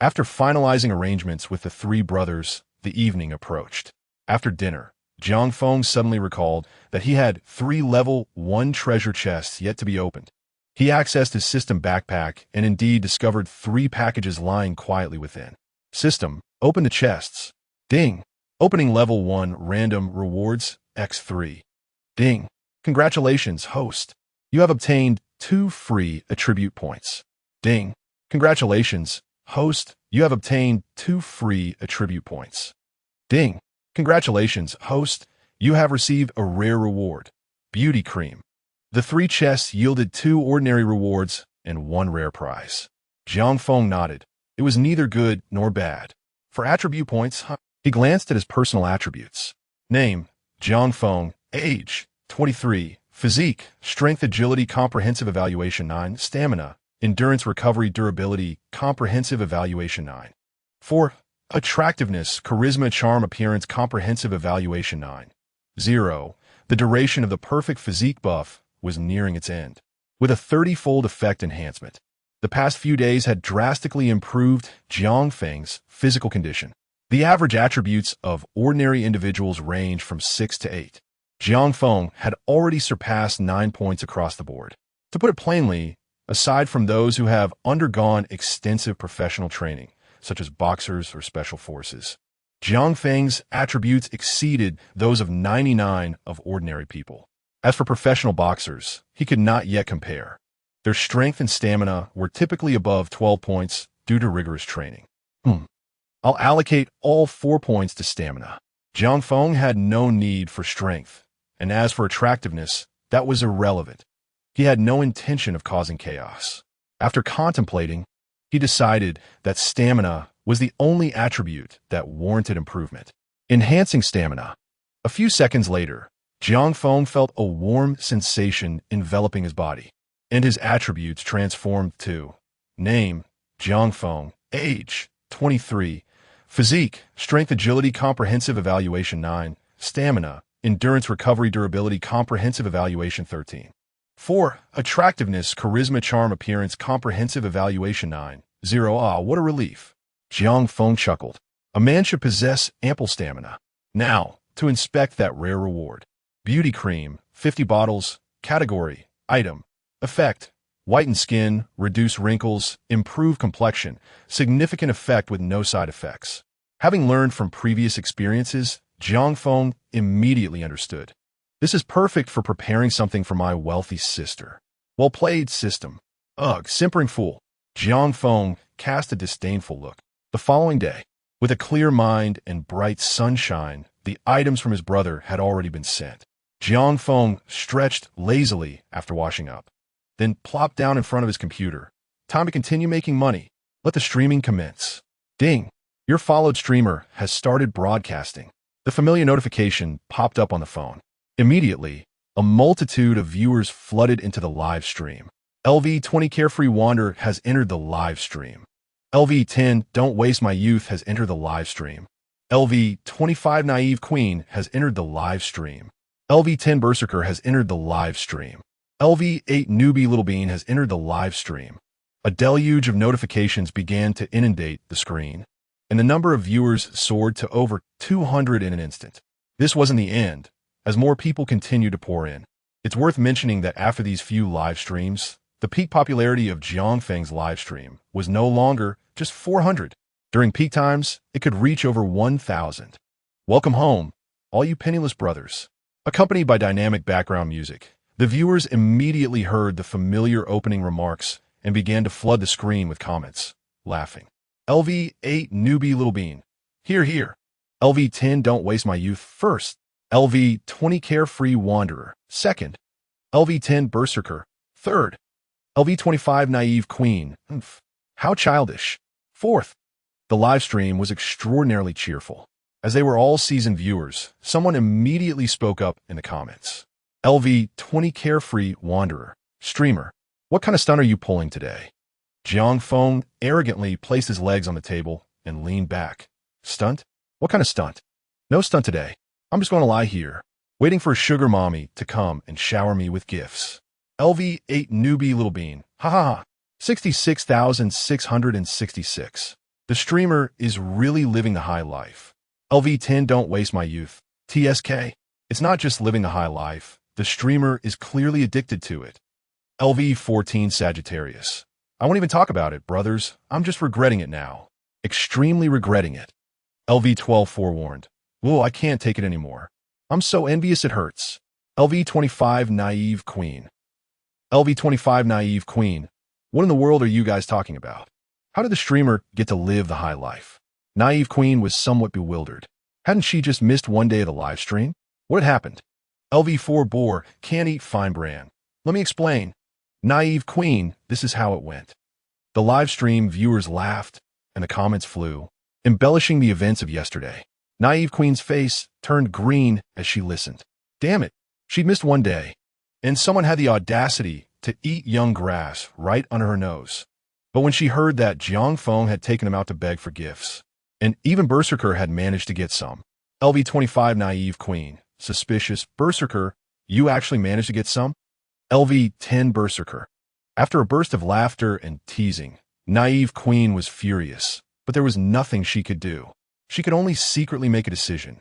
After finalizing arrangements with the three brothers, the evening approached. After dinner, Jiang Feng suddenly recalled that he had 3 level 1 treasure chests yet to be opened. He accessed his system backpack and indeed discovered 3 packages lying quietly within. System, open the chests. Ding. Opening level 1 random rewards, X3. Ding. Congratulations, host. You have obtained 2 free attribute points. Ding. Congratulations, host. You have obtained 2 free attribute points. Ding. Congratulations, host. You have received a rare reward, Beauty Cream. The 3 chests yielded 2 ordinary rewards and 1 rare prize. Jiang Feng nodded. It was neither good nor bad. For attribute points, he glanced at his personal attributes. Name, Jiang Feng. Age, 23. Physique, Strength, Agility, Comprehensive Evaluation 9. Stamina, Endurance, Recovery, Durability, Comprehensive Evaluation 9. 4. Attractiveness, Charisma, Charm, Appearance, Comprehensive Evaluation 9. 0. The duration of the perfect physique buff was nearing its end, with a 30-fold effect enhancement. The past few days had drastically improved Jiang Feng's physical condition. The average attributes of ordinary individuals range from 6 to 8. Jiang Feng had already surpassed 9 points across the board. To put it plainly, aside from those who have undergone extensive professional training, such as boxers or special forces, Jiang Feng's attributes exceeded those of 99 of ordinary people. As for professional boxers, he could not yet compare. Their strength and stamina were typically above 12 points due to rigorous training. I'll allocate all 4 points to stamina. Jiang Feng had no need for strength, and as for attractiveness, that was irrelevant. He had no intention of causing chaos. After contemplating, he decided that stamina was the only attribute that warranted improvement. Enhancing stamina. A few seconds later, Jiang Feng felt a warm sensation enveloping his body, and his attributes transformed to Name, Jiang Feng. Age, 23. Physique, Strength, Agility, Comprehensive Evaluation 9. Stamina, Endurance, Recovery, Durability, Comprehensive Evaluation 13. 4. Attractiveness, Charisma, Charm, Appearance, Comprehensive Evaluation 9. 0. Ah, what a relief. Jiang Feng chuckled. A man should possess ample stamina. Now, to inspect that rare reward. Beauty Cream, 50 bottles. Category, Item. Effect, whiten skin, reduce wrinkles, improve complexion, significant effect with no side effects. Having learned from previous experiences, Jiang Feng immediately understood. This is perfect for preparing something for my wealthy sister. Well played, system. Ugh, simpering fool. Jiang Feng cast a disdainful look. The following day, with a clear mind and bright sunshine, the items from his brother had already been sent. Jiang Feng stretched lazily after washing up, then plopped down in front of his computer. Time to continue making money. Let the streaming commence. Ding! Your followed streamer has started broadcasting. The familiar notification popped up on the phone. Immediately, a multitude of viewers flooded into the live stream. LV20 Carefree Wander has entered the live stream. LV10 Don't Waste My Youth has entered the live stream. LV25 Naive Queen has entered the live stream. LV10 Berserker has entered the live stream. LV8 Newbie Little Bean has entered the live stream. A deluge of notifications began to inundate the screen, and the number of viewers soared to over 200 in an instant. This wasn't the end, as more people continued to pour in. It's worth mentioning that after these few live streams, the peak popularity of Jiang Feng's live stream was no longer just 400. During peak times, it could reach over 1,000. Welcome home, all you penniless brothers. Accompanied by dynamic background music, the viewers immediately heard the familiar opening remarks and began to flood the screen with comments, laughing. LV8 Newbie Little Bean. Here. LV10 Don't Waste My Youth. First. LV20 Carefree Wanderer. Second. LV10 Berserker. Third. LV25 Naive Queen. How childish. Fourth. The live stream was extraordinarily cheerful. As they were all seasoned viewers, someone immediately spoke up in the comments. LV20 Carefree Wanderer. Streamer. What kind of stunt are you pulling today? Jiang Feng arrogantly placed his legs on the table and leaned back. Stunt? What kind of stunt? No stunt today. I'm just going to lie here, waiting for a sugar mommy to come and shower me with gifts. LV8 Newbie Little Bean. Ha ha ha. 66,666. The streamer is really living the high life. LV10 Don't Waste My Youth. TSK. It's not just living the high life. The streamer is clearly addicted to it. LV14 Sagittarius. I won't even talk about it, brothers. I'm just regretting it now. Extremely regretting it. LV12 Forewarned. Whoa, I can't take it anymore. I'm so envious it hurts. LV25 Naive Queen. LV25 Naive Queen. What in the world are you guys talking about? How did the streamer get to live the high life? Naive Queen was somewhat bewildered. Hadn't she just missed one day of the live stream? What had happened? LV4 Boar Can't Eat Fine Brand. Let me explain. Naive Queen, this is how it went. The live stream viewers laughed, and the comments flew, embellishing the events of yesterday. Naive Queen's face turned green as she listened. Damn it, she'd missed one day, and someone had the audacity to eat young grass right under her nose. But when she heard that Jiang Feng had taken him out to beg for gifts, and even Berserker had managed to get some. LV25 Naive Queen. Suspicious. Berserker, you actually managed to get some? LV10 Berserker. After a burst of laughter and teasing, Naive Queen was furious, but there was nothing she could do. She could only secretly make a decision.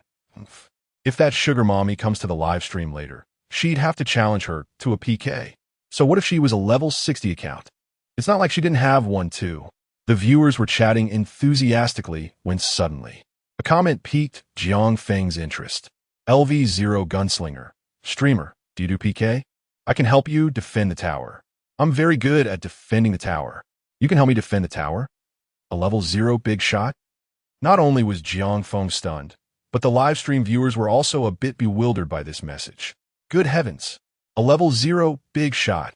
If that sugar mommy comes to the live stream later, she'd have to challenge her to a PK. So what if she was a level 60 account? It's not like she didn't have one too. The viewers were chatting enthusiastically when suddenly a comment piqued Jiang Feng's interest. LV0 Gunslinger. Streamer, do you do PK? I can help you defend the tower. I'm very good at defending the tower. You can help me defend the tower? A level 0 big shot? Not only was Jiang Feng stunned, but the live stream viewers were also a bit bewildered by this message. Good heavens, a level 0 big shot.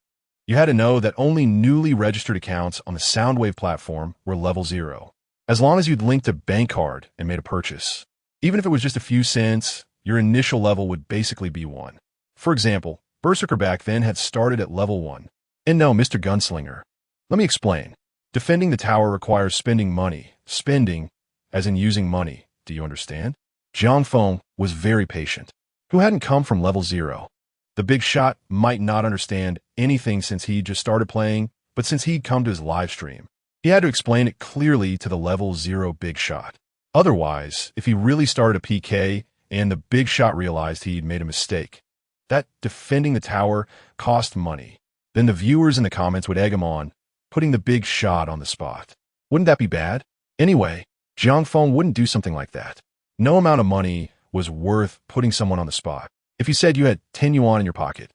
You had to know that only newly registered accounts on the Soundwave platform were level 0. As long as you'd linked a bank card and made a purchase. Even if it was just a few cents, your initial level would basically be 1. For example, Berserker back then had started at level 1. And no, Mr. Gunslinger. Let me explain. Defending the tower requires spending money. Spending, as in using money. Do you understand? Jiang Feng was very patient, who hadn't come from level 0. The big shot might not understand anything since he just started playing, but since he'd come to his live stream, he had to explain it clearly to the level 0 big shot. Otherwise, if he really started a PK and the big shot realized he'd made a mistake, that defending the tower cost money, then the viewers in the comments would egg him on, putting the big shot on the spot. Wouldn't that be bad? Anyway, Jiang Feng wouldn't do something like that. No amount of money was worth putting someone on the spot. If you said you had 10 yuan in your pocket,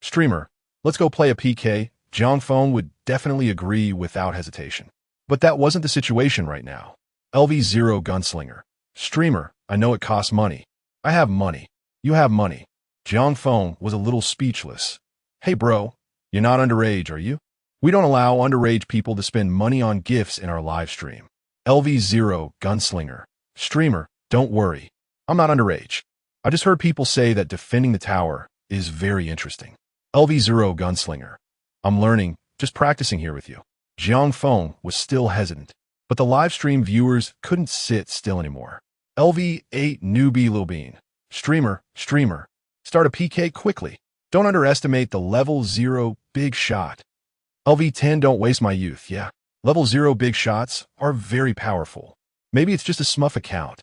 streamer, let's go play a PK, Jiang Feng would definitely agree without hesitation. But that wasn't the situation right now. LV0 Gunslinger. Streamer, I know it costs money. I have money. You have money. Jiang Feng was a little speechless. Hey bro, you're not underage, are you? We don't allow underage people to spend money on gifts in our live stream. LV0 Gunslinger. Streamer, don't worry. I'm not underage. I just heard people say that defending the tower is very interesting. LV0 Gunslinger. I'm learning, just practicing here with you. Jiang Feng was still hesitant, but the live stream viewers couldn't sit still anymore. LV8 Newbie Lil Bean. Streamer, start a PK quickly. Don't underestimate the level 0 big shot. LV10 Don't Waste My Youth. Yeah, level 0 big shots are very powerful. Maybe it's just a smurf account.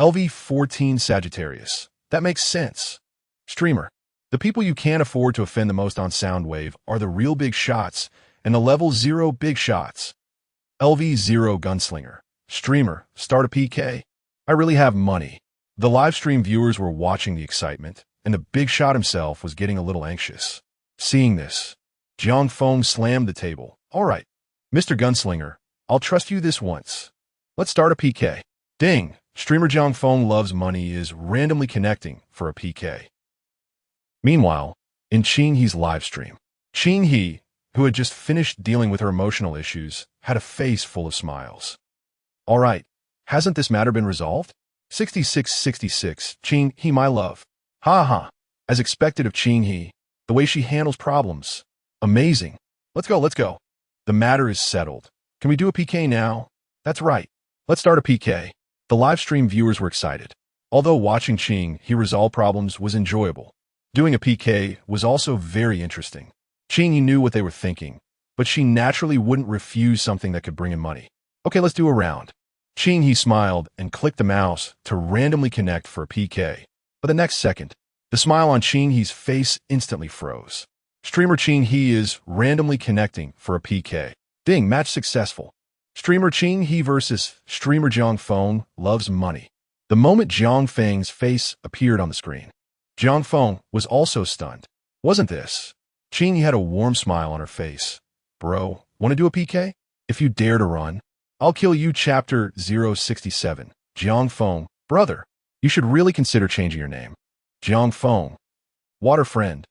LV14 Sagittarius. That makes sense. Streamer, the people you can't afford to offend the most on Soundwave are the real big shots and the level 0 big shots. LV0 Gunslinger. Streamer, start a PK. I really have money. The live stream viewers were watching the excitement, and the big shot himself was getting a little anxious. Seeing this, Jiang Feng slammed the table. All right, Mr. Gunslinger, I'll trust you this once. Let's start a PK. Ding! Streamer Jiang Feng loves money is randomly connecting for a PK. Meanwhile, in Qing He's live stream, Qing He, who had just finished dealing with her emotional issues, had a face full of smiles. All right. Hasn't this matter been resolved? 6666, Ching He my love. Ha ha. As expected of Ching He, the way she handles problems. Amazing. Let's go, let's go. The matter is settled. Can we do a PK now? That's right. Let's start a PK. The live stream viewers were excited. Although watching Ching He resolve problems was enjoyable, doing a PK was also very interesting. Ching He knew what they were thinking, but she naturally wouldn't refuse something that could bring in money. Okay, let's do a round. Ching He smiled and clicked the mouse to randomly connect for a PK. But the next second, the smile on Ching He's face instantly froze. Streamer Ching He is randomly connecting for a PK. Ding, match successful. Streamer Ching He versus streamer Jiang Feng loves money. The moment Jiang Feng's face appeared on the screen, Jiang Feng was also stunned. Wasn't this? Ching He had a warm smile on her face. Bro, want to do a PK? If you dare to run, I'll kill you. Chapter 067. Jiang Feng, brother, you should really consider changing your name. Jiang Feng, water friend.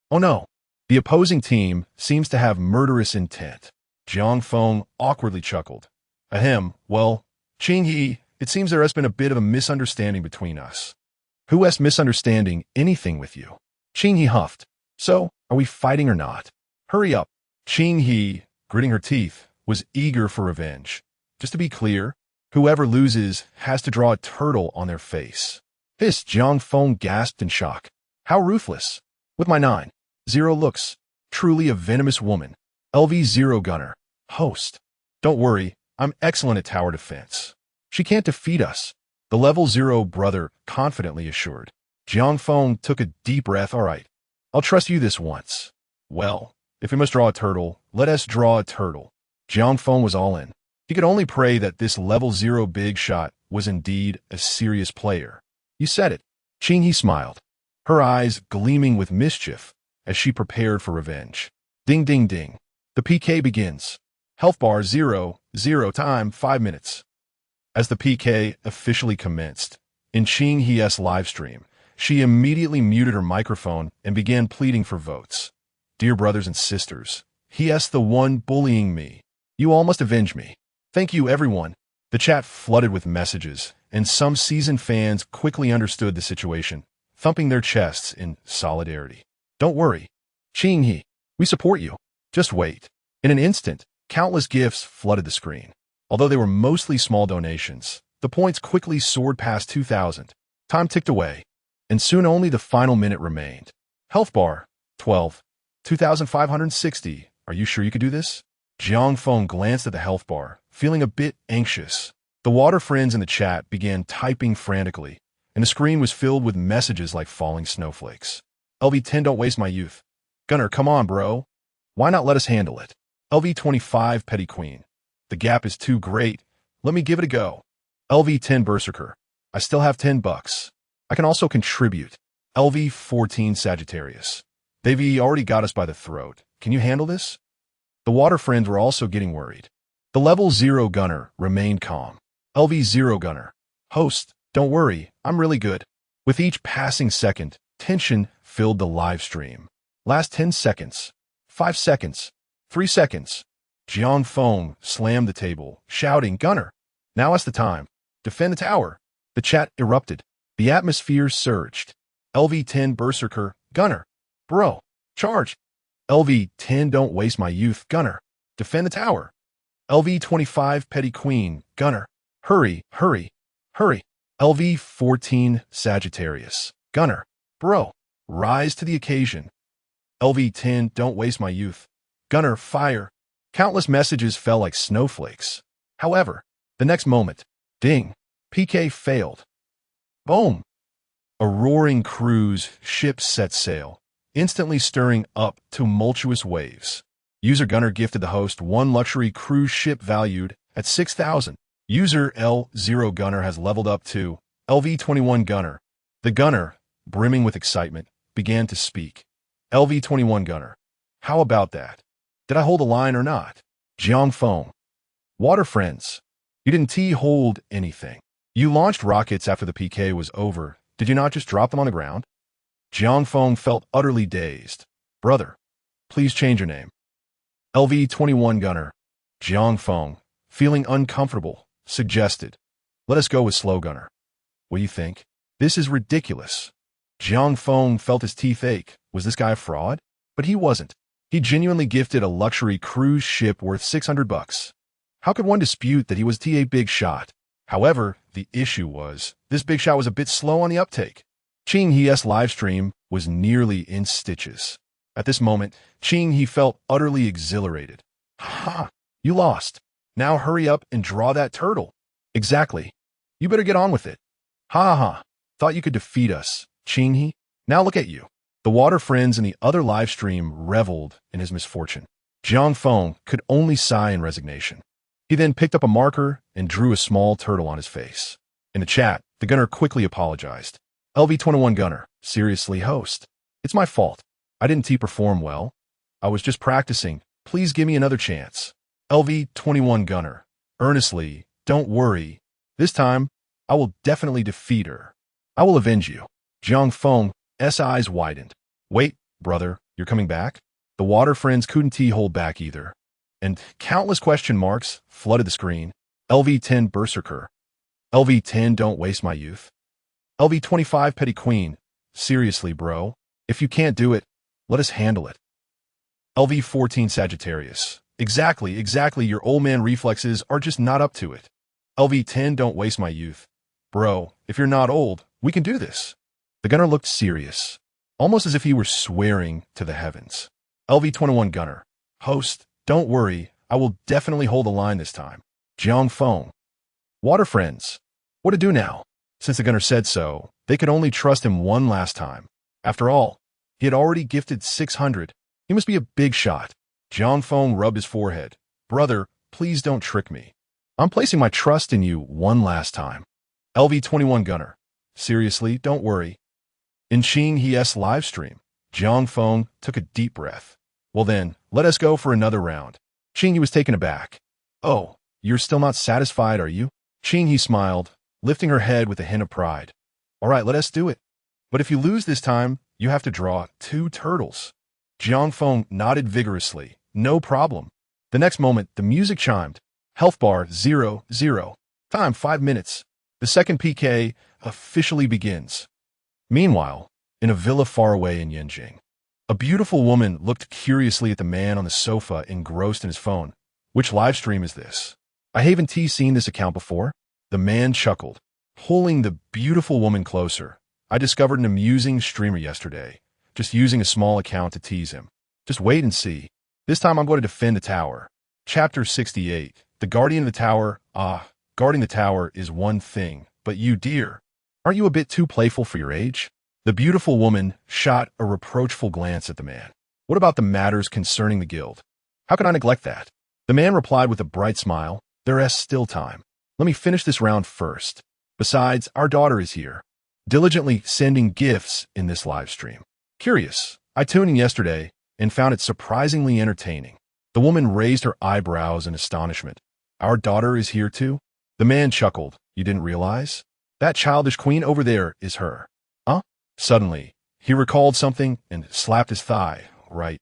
Oh no, the opposing team seems to have murderous intent. Jiang Feng awkwardly chuckled. Ahem, well, Ching He, it seems there has been a bit of a misunderstanding between us. Who has misunderstanding anything with you? Ching He huffed. So, are we fighting or not? Hurry up. Ching He, gritting her teeth, was eager for revenge. Just to be clear, whoever loses has to draw a turtle on their face. This Jiang Feng gasped in shock. How ruthless. With my 9-0 looks. Truly a venomous woman. LV0 gunner. Host. Don't worry, I'm excellent at tower defense. She can't defeat us. The level 0 brother confidently assured. Jiang Feng took a deep breath. All right, I'll trust you this once. Well, if we must draw a turtle, let us draw a turtle. Jiang Feng was all in. He could only pray that this level 0 big shot was indeed a serious player. You said it. Ching He smiled, her eyes gleaming with mischief as she prepared for revenge. Ding ding ding. The PK begins. Health bar 0, 0 time 5 minutes. As the PK officially commenced, in Ching He's livestream, she immediately muted her microphone and began pleading for votes. Dear brothers and sisters, He's the one bullying me. You all must avenge me. Thank you, everyone. The chat flooded with messages, and some seasoned fans quickly understood the situation, thumping their chests in solidarity. Don't worry. Ching He, we support you. Just wait. In an instant, countless gifts flooded the screen. Although they were mostly small donations, the points quickly soared past 2,000. Time ticked away, and soon only the final minute remained. Health bar, 12. 2,560. Are you sure you could do this? Jiang Feng glanced at the health bar, feeling a bit anxious. The water friends in the chat began typing frantically, and the screen was filled with messages like falling snowflakes. LV10, don't waste my youth. Gunner, come on, bro. Why not let us handle it? LV25, Petty Queen. The gap is too great. Let me give it a go. LV10, Berserker. I still have $10. I can also contribute. LV14, Sagittarius. They've already got us by the throat. Can you handle this? The water friends were also getting worried. The level 0 gunner remained calm. LV0 gunner. Host, don't worry, I'm really good. With each passing second, tension filled the live stream. Last 10 seconds. 5 seconds. 3 seconds. Jiang Feng slammed the table, shouting, Gunner, now is the time. Defend the tower. The chat erupted. The atmosphere surged. LV10 Berserker, Gunner. Bro, charge. LV10 don't waste my youth, Gunner. Defend the tower. LV25 Petty Queen, Gunner. Hurry, hurry, hurry. LV14 Sagittarius, Gunner. Bro, rise to the occasion. LV10 don't waste my youth. Gunner, fire. Countless messages fell like snowflakes. However, the next moment, ding, PK failed. Boom. A roaring cruise ship set sail, instantly stirring up tumultuous waves. User Gunner gifted the host one luxury cruise ship valued at 6,000. User L0 Gunner has leveled up to LV21 Gunner. The Gunner, brimming with excitement, began to speak. LV21 Gunner. How about that? Did I hold a line or not? Jiang Feng. Water friends. You didn't hold anything. You launched rockets after the PK was over. Did you not just drop them on the ground? Jiang Feng felt utterly dazed. Brother, please change your name. LV21 Gunner. Jiang Feng, feeling uncomfortable, suggested. Let us go with slow gunner. What do you think? This is ridiculous. Jiang Feng felt his teeth ache. Was this guy a fraud? But he wasn't. He genuinely gifted a luxury cruise ship worth $600. How could one dispute that he was a big shot? However, the issue was, this big shot was a bit slow on the uptake. Ching He's live stream was nearly in stitches. At this moment, Ching He felt utterly exhilarated. Ha! You lost. Now hurry up and draw that turtle. Exactly. You better get on with it. Ha ha ha. Thought you could defeat us, Ching He? Now look at you. The water friends in the other live stream reveled in his misfortune. Jiang Feng could only sigh in resignation. He then picked up a marker and drew a small turtle on his face. In the chat, the gunner quickly apologized. LV21 gunner, seriously host. It's my fault. I didn't perform well. I was just practicing. Please give me another chance. LV21 gunner, earnestly, don't worry. This time, I will definitely defeat her. I will avenge you. Jiang Feng's eyes widened. Wait, brother, you're coming back? The water friends couldn't hold back either. And countless question marks flooded the screen. LV10 Berserker. LV10 don't waste my youth. LV25 Petty Queen. Seriously, bro. If you can't do it, let us handle it. LV14 Sagittarius. Exactly. Your old man reflexes are just not up to it. LV10 don't waste my youth. Bro, if you're not old, we can do this. The gunner looked serious, almost as if he were swearing to the heavens. LV21 gunner. Host, don't worry, I will definitely hold the line this time. Jiang Feng. Water friends. What to do now? Since the gunner said so, they could only trust him one last time. After all, he had already gifted 600. He must be a big shot. Jiang Feng rubbed his forehead. Brother, please don't trick me. I'm placing my trust in you one last time. LV21 gunner. Seriously, don't worry. In Ching He's live stream, Jiang Feng took a deep breath. Well then, let us go for another round. Ching He was taken aback. Oh, you're still not satisfied, are you? Ching He smiled, lifting her head with a hint of pride. All right, let us do it. But if you lose this time, you have to draw 2 turtles. Jiang Feng nodded vigorously. No problem. The next moment, the music chimed. Health bar 0, 0. Time 5 minutes. The second PK officially begins. Meanwhile, in a villa far away in Yanjing, a beautiful woman looked curiously at the man on the sofa engrossed in his phone. Which live stream is this? I haven't seen this account before. The man chuckled, pulling the beautiful woman closer. I discovered an amusing streamer yesterday, just using a small account to tease him. Just wait and see. This time I'm going to defend the tower. Chapter 68. The Guardian of the Tower. Guarding the tower is one thing, but you, dear, aren't you a bit too playful for your age? The beautiful woman shot a reproachful glance at the man. What about the matters concerning the guild? How can I neglect that? The man replied with a bright smile. There's still time. Let me finish this round first. Besides, our daughter is here, diligently sending gifts in this live stream. Curious, I tuned in yesterday and found it surprisingly entertaining. The woman raised her eyebrows in astonishment. Our daughter is here too? The man chuckled. You didn't realize? That childish queen over there is her. Huh? Suddenly, he recalled something and slapped his thigh. Right.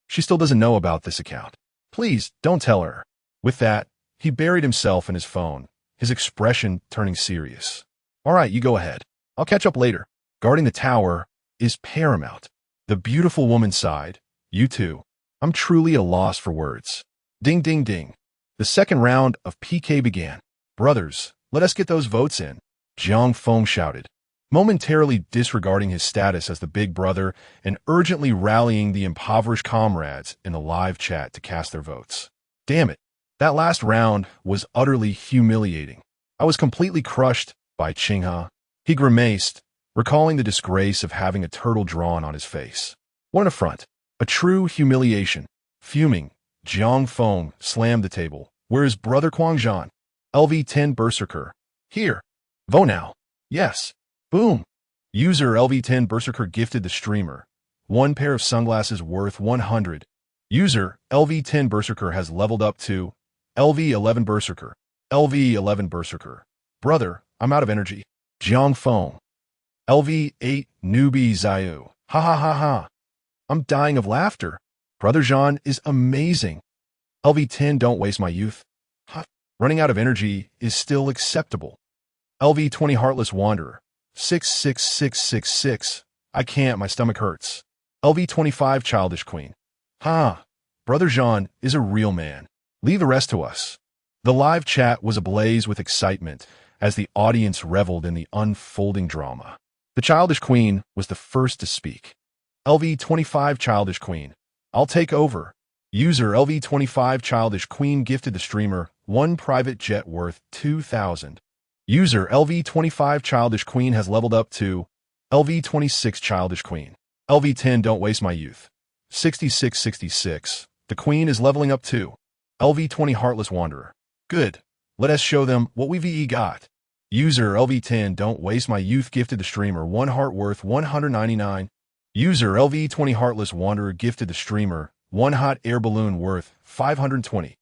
She still doesn't know about this account. Please, don't tell her. With that, he buried himself in his phone, his expression turning serious. All right, you go ahead. I'll catch up later. Guarding the tower is paramount. The beautiful woman sighed. You too. I'm truly at a loss for words. Ding, ding, ding. The second round of PK began. Brothers, let us get those votes in. Jiang Feng shouted, momentarily disregarding his status as the big brother and urgently rallying the impoverished comrades in the live chat to cast their votes. Damn it. That last round was utterly humiliating. I was completely crushed by Chingha. He grimaced, recalling the disgrace of having a turtle drawn on his face. What an affront. A true humiliation. Fuming, Jiang Feng slammed the table. Where is brother Quangzhan? LV10 Berserker. Here. Vote now. Yes. Boom. User LV10 Berserker gifted the streamer 1 pair of sunglasses worth 100. User LV10 Berserker has leveled up to LV11 Berserker. LV11 Berserker. Brother, I'm out of energy. Jiang Feng. LV8 Newbie Zayu. Ha ha ha ha. I'm dying of laughter. Brother Zhan is amazing. LV10 don't waste my youth. Running out of energy is still acceptable. LV20 Heartless Wanderer. 66666. I can't, my stomach hurts. LV25 Childish Queen. Brother Jean is a real man. Leave the rest to us. The live chat was ablaze with excitement as the audience reveled in the unfolding drama. The Childish Queen was the first to speak. LV25 Childish Queen. I'll take over. User LV25 Childish Queen gifted the streamer one private jet worth 2,000. User LV25 Childish Queen has leveled up to LV26 Childish Queen. LV10 Don't Waste My Youth. 6666. The Queen is leveling up to LV20 Heartless Wanderer. Good. Let us show them what we got. User LV10 Don't Waste My Youth gifted the streamer one heart worth 199. User LV20 Heartless Wanderer gifted the streamer one hot air balloon worth 520.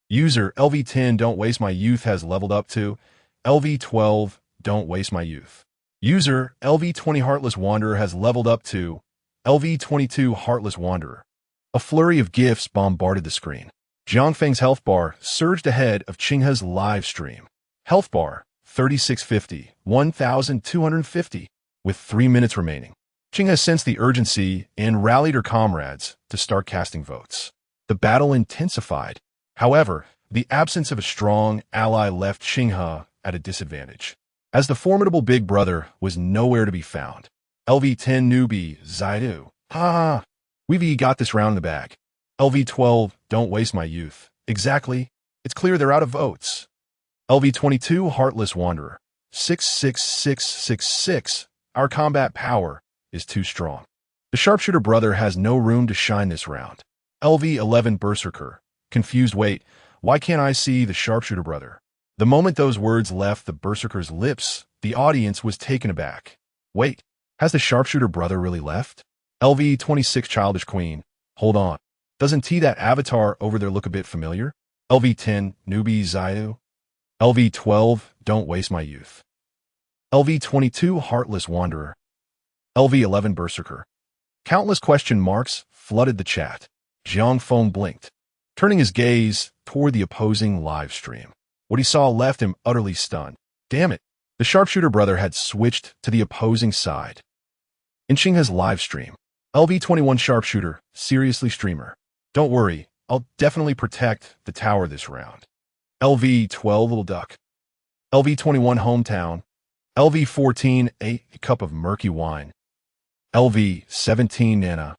User LV10 Don't Waste My Youth has leveled up to LV12 Don't Waste My Youth. User LV20 Heartless Wanderer has leveled up to LV22 Heartless Wanderer. A flurry of gifts bombarded the screen. Zhangfeng's health bar surged ahead of Qinghe's live stream. Health bar 3650, 1250, with 3 minutes remaining. Qinghe sensed the urgency and rallied her comrades to start casting votes. The battle intensified. However, the absence of a strong ally left Qinghe at a disadvantage, as the formidable big brother was nowhere to be found. LV10 newbie, Zaidu. We've got this round in the bag. LV12, Don't Waste My Youth. Exactly. It's clear they're out of votes. LV22, Heartless Wanderer. 66666. Our combat power is too strong. The sharpshooter brother has no room to shine this round. LV11 Berserker. Confused wait, why can't I see the sharpshooter brother? The moment those words left the berserker's lips, the audience was taken aback. Wait, has the sharpshooter brother really left? LV26 Childish Queen. Hold on. Doesn't that avatar over there look a bit familiar? LV10 Newbie Zaidu. LV12 Don't Waste My Youth. LV22 Heartless Wanderer. LV11 Berserker. Countless question marks flooded the chat. Zhang Feng blinked, turning his gaze toward the opposing live stream. What he saw left him utterly stunned. Damn it, the sharpshooter brother had switched to the opposing side. In Qinghe's live stream, LV21 Sharpshooter, seriously streamer. Don't worry, I'll definitely protect the tower this round. LV12 Little Duck. LV21 Hometown. LV14 A Cup of Murky Wine. LV17 Nana.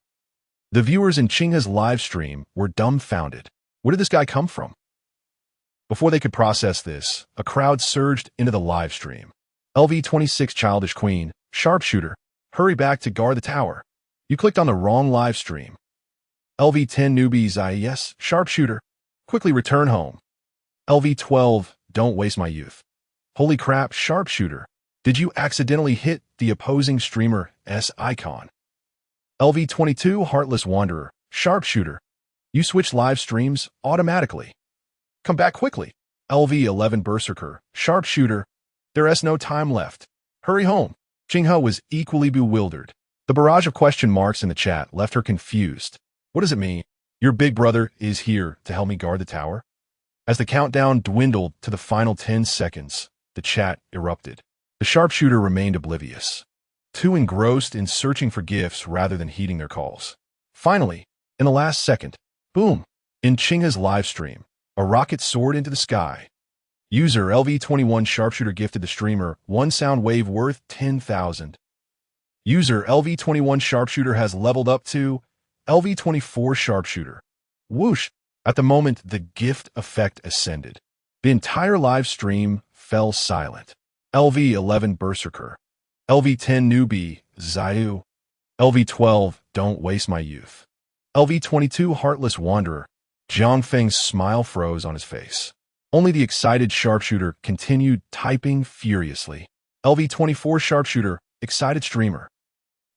The viewers in Qinghe's live stream were dumbfounded. Where did this guy come from? Before they could process this, a crowd surged into the live stream. LV26 Childish Queen, Sharpshooter, hurry back to guard the tower. You clicked on the wrong live stream. LV10 Newbies Yes, Sharpshooter, quickly return home. LV12 Don't Waste My Youth. Holy crap, Sharpshooter, did you accidentally hit the opposing streamer's icon? LV22 Heartless Wanderer, Sharpshooter, you switch live streams automatically. Come back quickly. LV11 Berserker, Sharpshooter, there's no time left. Hurry home. Qinghe was equally bewildered. The barrage of question marks in the chat left her confused. What does it mean? Your big brother is here to help me guard the tower? As the countdown dwindled to the final 10 seconds, the chat erupted. The sharpshooter remained oblivious, too engrossed in searching for gifts rather than heeding their calls. Finally, in the last second, boom! In Qinghe's live stream, a rocket soared into the sky. User LV21 Sharpshooter gifted the streamer one sound wave worth 10,000. User LV21 Sharpshooter has leveled up to LV24 Sharpshooter. Whoosh! At the moment the gift effect ascended, the entire live stream fell silent. LV11 Berserker. LV10 Newbie, Zayu. LV12 Don't Waste My Youth. LV22 Heartless Wanderer. Zhang Feng's smile froze on his face. Only the excited sharpshooter continued typing furiously. LV24 Sharpshooter, excited streamer.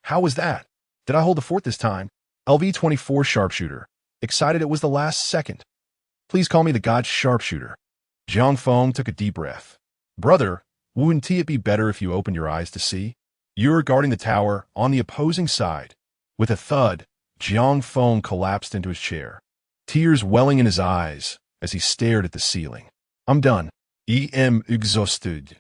How was that? Did I hold the fort this time? LV24 Sharpshooter, excited it was the last second. Please call me the God Sharpshooter. Zhang Feng took a deep breath. Brother, wouldn't it be better if you opened your eyes to see? You're guarding the tower on the opposing side. With a thud, Zhang Feng collapsed into his chair, tears welling in his eyes as he stared at the ceiling. I'm done. Em exhausted.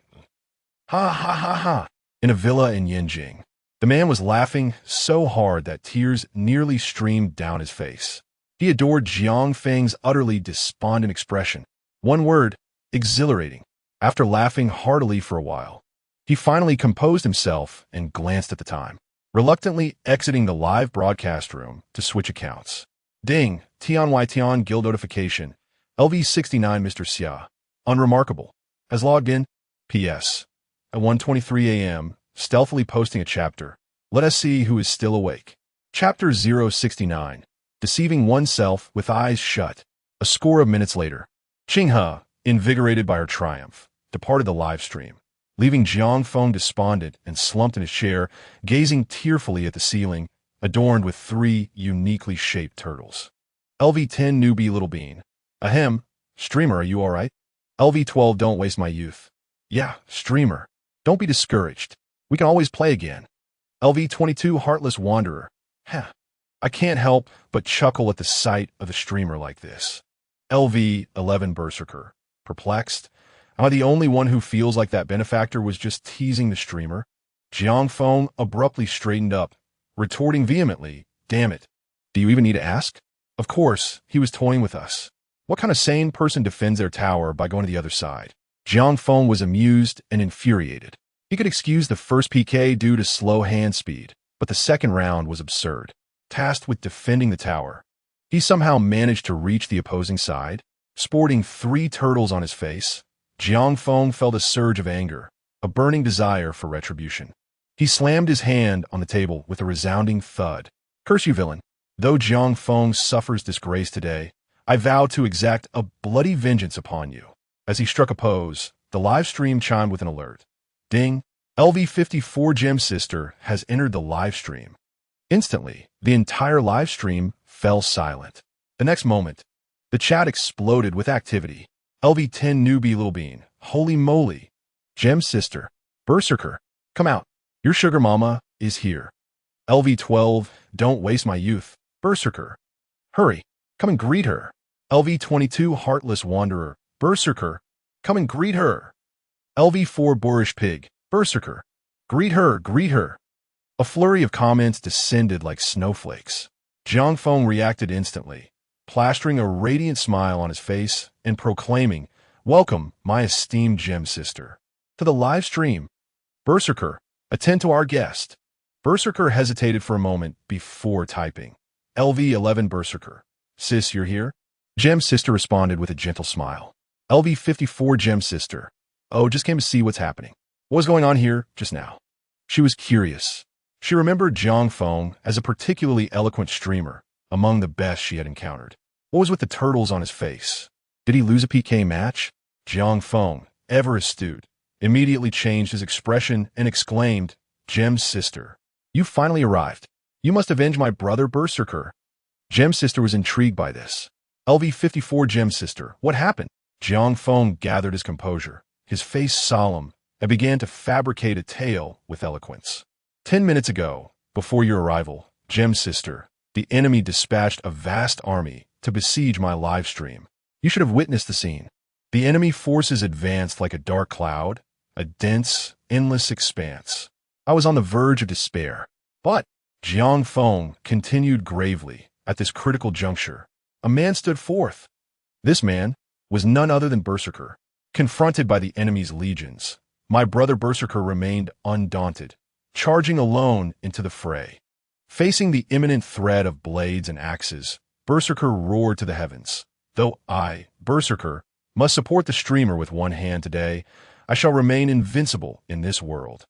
Ha ha ha ha. In a villa in Yinjing, the man was laughing so hard that tears nearly streamed down his face. He adored Jiang Feng's utterly despondent expression. One word, exhilarating. After laughing heartily for a while, he finally composed himself and glanced at the time, reluctantly exiting the live broadcast room to switch accounts. Ding, Tian guild notification. LV69 Mr. Xia. Unremarkable. Has logged in. P.S. At 1:23 a.m., stealthily posting a chapter. Let us see who is still awake. Chapter 069. Deceiving oneself with eyes shut. A score of minutes later, Qinghe, invigorated by her triumph, departed the live stream, leaving Jiang Feng despondent and slumped in his chair, gazing tearfully at the ceiling, adorned with 3 uniquely shaped turtles. LV10 newbie little bean. Ahem. Streamer, are you alright? LV12 don't waste my youth. Yeah, streamer. Don't be discouraged. We can always play again. LV22 heartless wanderer. Heh. I can't help but chuckle at the sight of a streamer like this. LV11 berserker. Perplexed. Am I the only one who feels like that benefactor was just teasing the streamer? Jiang Feng abruptly straightened up, retorting vehemently, damn it. Do you even need to ask? Of course, he was toying with us. What kind of sane person defends their tower by going to the other side? Jiang Feng was amused and infuriated. He could excuse the first PK due to slow hand speed, but the second round was absurd. Tasked with defending the tower, he somehow managed to reach the opposing side. Sporting 3 turtles on his face, Jiang Feng felt a surge of anger, a burning desire for retribution. He slammed his hand on the table with a resounding thud. Curse you, villain. Though Jiang Feng suffers disgrace today, I vow to exact a bloody vengeance upon you. As he struck a pose, the live stream chimed with an alert. Ding! LV54 Gem Sister has entered the live stream. Instantly, the entire live stream fell silent. The next moment, the chat exploded with activity. LV10 newbie little bean. Holy moly. Gem Sister. Berserker. Come out. Your sugar mama is here. LV12, don't waste my youth. Berserker. Hurry. Come and greet her. LV22 heartless wanderer. Berserker. Come and greet her. LV4 boorish pig. Berserker. Greet her, greet her. A flurry of comments descended like snowflakes. Jiang Feng reacted instantly, plastering a radiant smile on his face and proclaiming, Welcome, my esteemed gem sister, to the live stream. Berserker, attend to our guest. Berserker hesitated for a moment before typing. LV11 Berserker. Sis, you're here? Gem sister responded with a gentle smile. LV54 Gem sister. Oh, just came to see what's happening. What was going on here just now? She was curious. She remembered Jiang Feng as a particularly eloquent streamer, among the best she had encountered. What was with the turtles on his face? Did he lose a PK match? Jiang Feng, ever astute, immediately changed his expression and exclaimed, Gem sister, you finally arrived. You must avenge my brother Berserker. Gem sister was intrigued by this. LV54 Gem sister, what happened? Jiang Feng gathered his composure, his face solemn, and began to fabricate a tale with eloquence. 10 minutes ago, before your arrival, Gem sister, the enemy dispatched a vast army to besiege my live stream. You should have witnessed the scene. The enemy forces advanced like a dark cloud, a dense, endless expanse. I was on the verge of despair. But Jiang Feng continued gravely at this critical juncture. A man stood forth. This man was none other than Berserker. Confronted by the enemy's legions, my brother Berserker remained undaunted, charging alone into the fray. Facing the imminent threat of blades and axes, Berserker roared to the heavens. Though I, Berserker, must support the streamer with one hand today, I shall remain invincible in this world.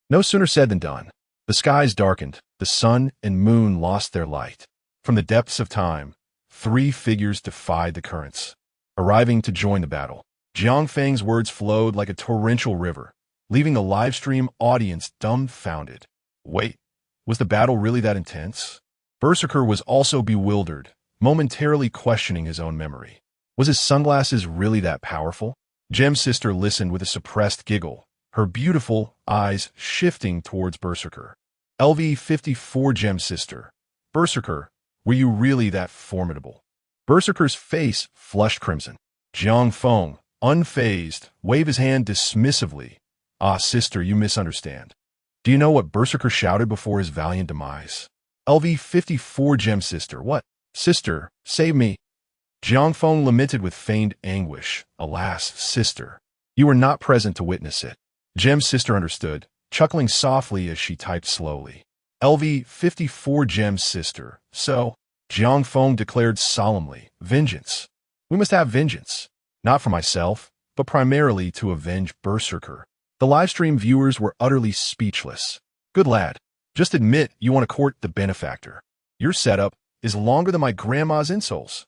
No sooner said than done. The skies darkened, the sun and moon lost their light. From the depths of time, 3 figures defied the currents, arriving to join the battle. Jiang Feng's words flowed like a torrential river, leaving the livestream audience dumbfounded. Wait, was the battle really that intense? Berserker was also bewildered, momentarily questioning his own memory. Was his sunglasses really that powerful? Gem's sister listened with a suppressed giggle, her beautiful eyes shifting towards Berserker. LV54 Gem's sister. Berserker, were you really that formidable? Berserker's face flushed crimson. Jiang Feng, unfazed, wave his hand dismissively. Ah, sister, you misunderstand. Do you know what Berserker shouted before his valiant demise? LV-54 Gem sister, what? Sister, save me. Jiangfeng lamented with feigned anguish. Alas, sister, you were not present to witness it. Gem's sister understood, chuckling softly as she typed slowly. LV-54 Gem's sister. So, Jiangfeng declared solemnly, vengeance. We must have vengeance. Not for myself, but primarily to avenge Berserker. The livestream viewers were utterly speechless. Good lad. Just admit you want to court the benefactor. Your setup is longer than my grandma's insoles.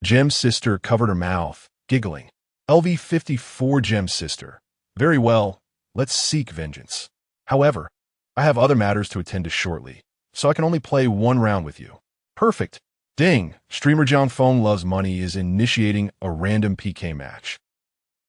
Gem's sister covered her mouth, giggling. LV-54 Gem's sister. Very well, let's seek vengeance. However, I have other matters to attend to shortly, so I can only play one round with you. Perfect. Ding! Streamer Jiangfeng Loves Money is initiating a random PK match.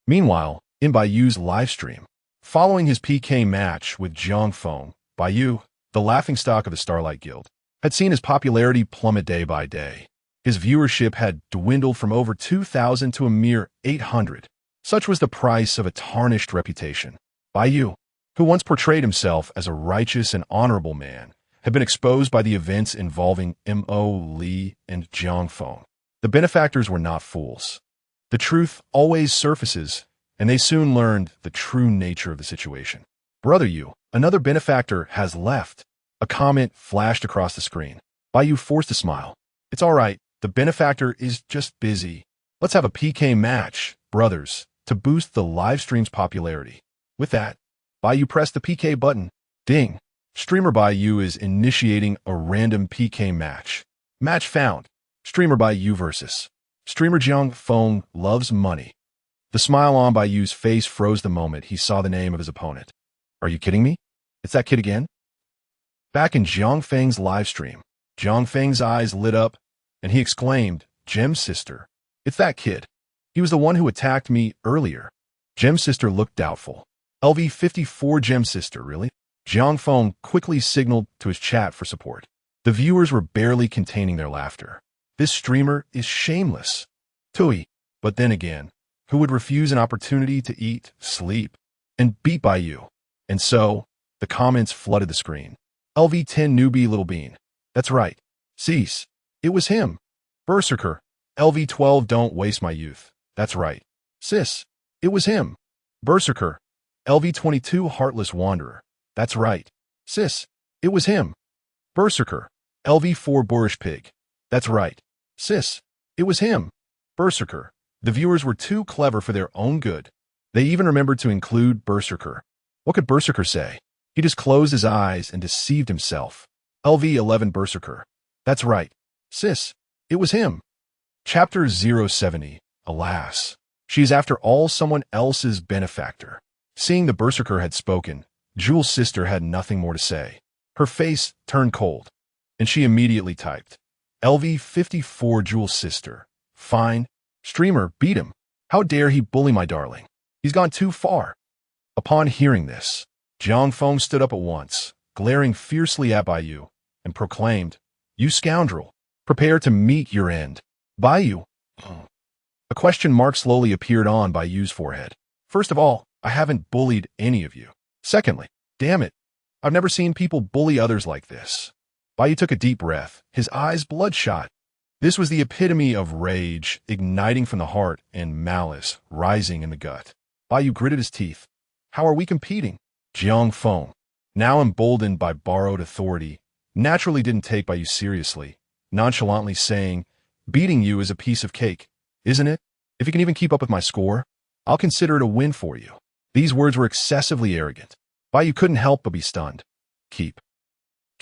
Meanwhile, in Bayou's livestream, following his PK match with Jiangfeng, Bayou, the laughingstock of the Starlight Guild, had seen his popularity plummet day by day. His viewership had dwindled from over 2,000 to a mere 800. Such was the price of a tarnished reputation. Bayou, who once portrayed himself as a righteous and honorable man, had been exposed by the events involving Mo Li and Jiangfeng. The benefactors were not fools. The truth always surfaces, and they soon learned the true nature of the situation. Brother Yu, another benefactor has left. A comment flashed across the screen. Bayou forced a smile. It's all right. The benefactor is just busy. Let's have a PK match, brothers, to boost the livestream's popularity. With that, Bayou pressed the PK button. Ding. Streamer Bayou is initiating a random PK match. Match found. Streamer Bayou versus Streamer Jiangfeng Loves Money. The smile on Bayou's face froze the moment he saw the name of his opponent. Are you kidding me? It's that kid again? Back in Jiangfeng's livestream, Jiangfeng's eyes lit up, and he exclaimed, Gem's sister. It's that kid. He was the one who attacked me earlier. Gem's sister looked doubtful. LV-54 Gem's sister, really? Jiangfeng quickly signaled to his chat for support. The viewers were barely containing their laughter. This streamer is shameless. Tui. But then again, who would refuse an opportunity to eat, sleep, and beat Bayou? And so, the comments flooded the screen. LV-10 Newbie Little Bean. That's right. Cease. It was him. Berserker. LV-12 Don't Waste My Youth. That's right. Sis. It was him. Berserker. LV-22 Heartless Wanderer. That's right. Sis. It was him. Berserker. LV-4 Boorish Pig. That's right. Sis. It was him. Berserker. The viewers were too clever for their own good. They even remembered to include Berserker. What could Berserker say? He just closed his eyes and deceived himself. LV-11 Berserker. That's right. Sis. It was him. Chapter 070. Alas. She's after all someone else's benefactor. Seeing the Berserker had spoken, Jewel's sister had nothing more to say. Her face turned cold, and she immediately typed, LV-54 Jewel's sister. Fine. Streamer, beat him. How dare he bully my darling? He's gone too far. Upon hearing this, Jiangfeng stood up at once, glaring fiercely at Bayou, and proclaimed, You scoundrel, prepare to meet your end. Bayou. A question mark slowly appeared on Bayou's forehead. First of all, I haven't bullied any of you. Secondly, damn it, I've never seen people bully others like this. Bayou took a deep breath, his eyes bloodshot. This was the epitome of rage igniting from the heart and malice rising in the gut. Bayou gritted his teeth. How are we competing? Jiangfeng, now emboldened by borrowed authority, naturally didn't take Bayou seriously, nonchalantly saying, Beating you is a piece of cake, isn't it? If you can even keep up with my score, I'll consider it a win for you. These words were excessively arrogant. Bayou couldn't help but be stunned. Keep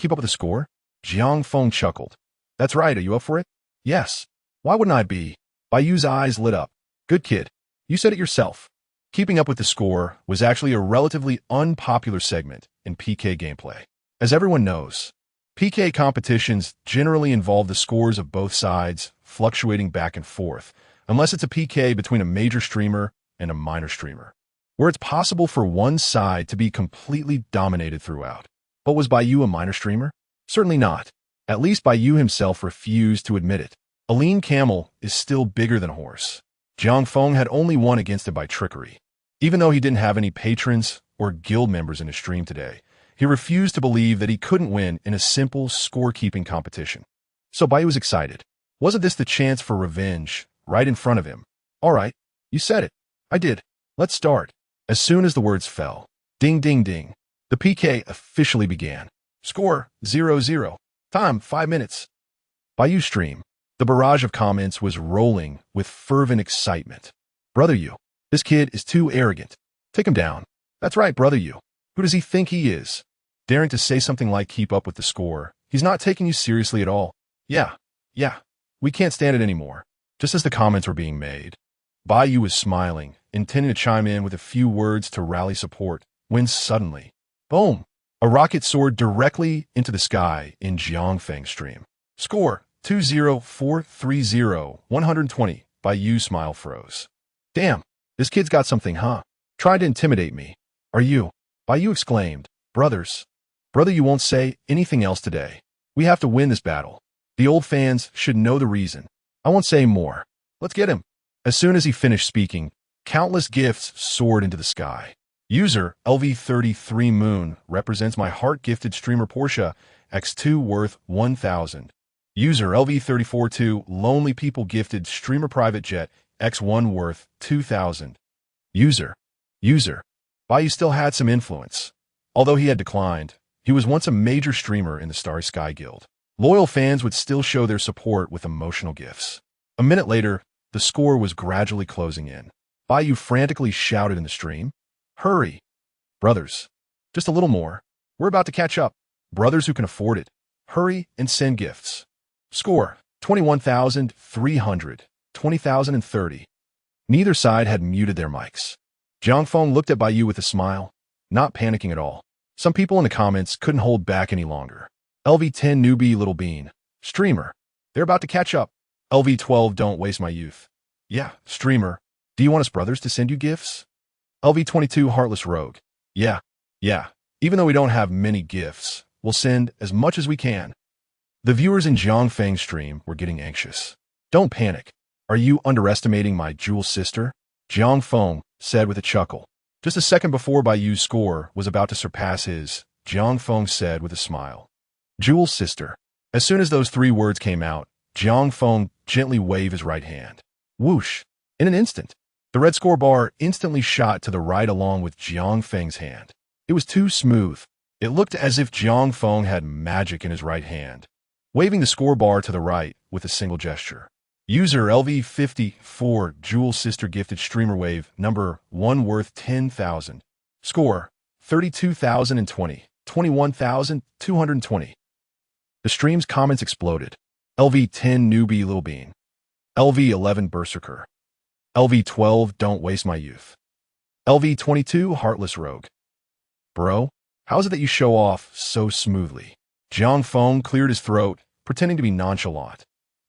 up with the score? Jiangfeng chuckled. That's right, are you up for it? Yes. Why wouldn't I be? Bayou's eyes lit up. Good kid. You said it yourself. Keeping up with the score was actually a relatively unpopular segment in PK gameplay. As everyone knows, PK competitions generally involve the scores of both sides fluctuating back and forth, unless it's a PK between a major streamer and a minor streamer, where it's possible for one side to be completely dominated throughout. But was Bayou a minor streamer? Certainly not. At least Bayou himself refused to admit it. A lean camel is still bigger than a horse. Jiang Feng had only won against it by trickery. Even though he didn't have any patrons or guild members in his stream today, he refused to believe that he couldn't win in a simple scorekeeping competition. So Bai was excited. Wasn't this the chance for revenge right in front of him? All right, you said it. I did. Let's start. As soon as the words fell, ding, ding, ding, the PK officially began. Score 0-0. Time 5 minutes. Baiyu stream. The barrage of comments was rolling with fervent excitement. Brother Yu, this kid is too arrogant. Take him down. That's right, Brother Yu. Who does he think he is? Daring to say something like keep up with the score. He's not taking you seriously at all. Yeah. We can't stand it anymore. Just as the comments were being made, Baiyu was smiling, intending to chime in with a few words to rally support, when suddenly, boom, a rocket soared directly into the sky in Jiangfeng's stream. Score 20430 120. Baiyu smile froze. Damn, this kid's got something, huh? Tried to intimidate me. Are you? Baiyu exclaimed. Brothers. Brother, you won't say anything else today. We have to win this battle. The old fans should know the reason. I won't say more. Let's get him. As soon as he finished speaking, countless gifts soared into the sky. User LV33 Moon represents my heart-gifted streamer Porsche X2 worth 1,000. User LV342 Lonely People gifted streamer private jet X1 worth 2,000. User. Baiyu still had some influence. Although he had declined, he was once a major streamer in the Starry Sky Guild. Loyal fans would still show their support with emotional gifts. A minute later, the score was gradually closing in. Baiyu frantically shouted in the stream, Hurry! Brothers, just a little more. We're about to catch up. Brothers who can afford it, hurry and send gifts. Score, 21,300, 20,030. Neither side had muted their mics. Jiang Feng looked at Baiyu with a smile, not panicking at all. Some people in the comments couldn't hold back any longer. LV10 newbie little bean. Streamer. They're about to catch up. LV12 don't waste my youth. Yeah, streamer. Do you want us brothers to send you gifts? LV22 heartless rogue. Yeah. Even though we don't have many gifts, we'll send as much as we can. The viewers in Jiang Feng's stream were getting anxious. Don't panic. Are you underestimating my jewel sister? Jiang Feng said with a chuckle. Just a second before Baiyu's score was about to surpass his, Jiang Feng said with a smile. Jewel sister. As soon as those 3 words came out, Jiang Feng gently waved his right hand. Whoosh! In an instant, the red score bar instantly shot to the right along with Jiang Feng's hand. It was too smooth. It looked as if Jiang Feng had magic in his right hand, waving the score bar to the right with a single gesture. User LV54 Jewel Sister gifted streamer wave number 1 worth 10,000. Score 32,020, 21,220. The stream's comments exploded. LV10 newbie little bean. LV11 berserker. LV12 don't waste my youth. LV22 heartless rogue. Bro, how is it that you show off so smoothly? Jiang Feng cleared his throat, pretending to be nonchalant.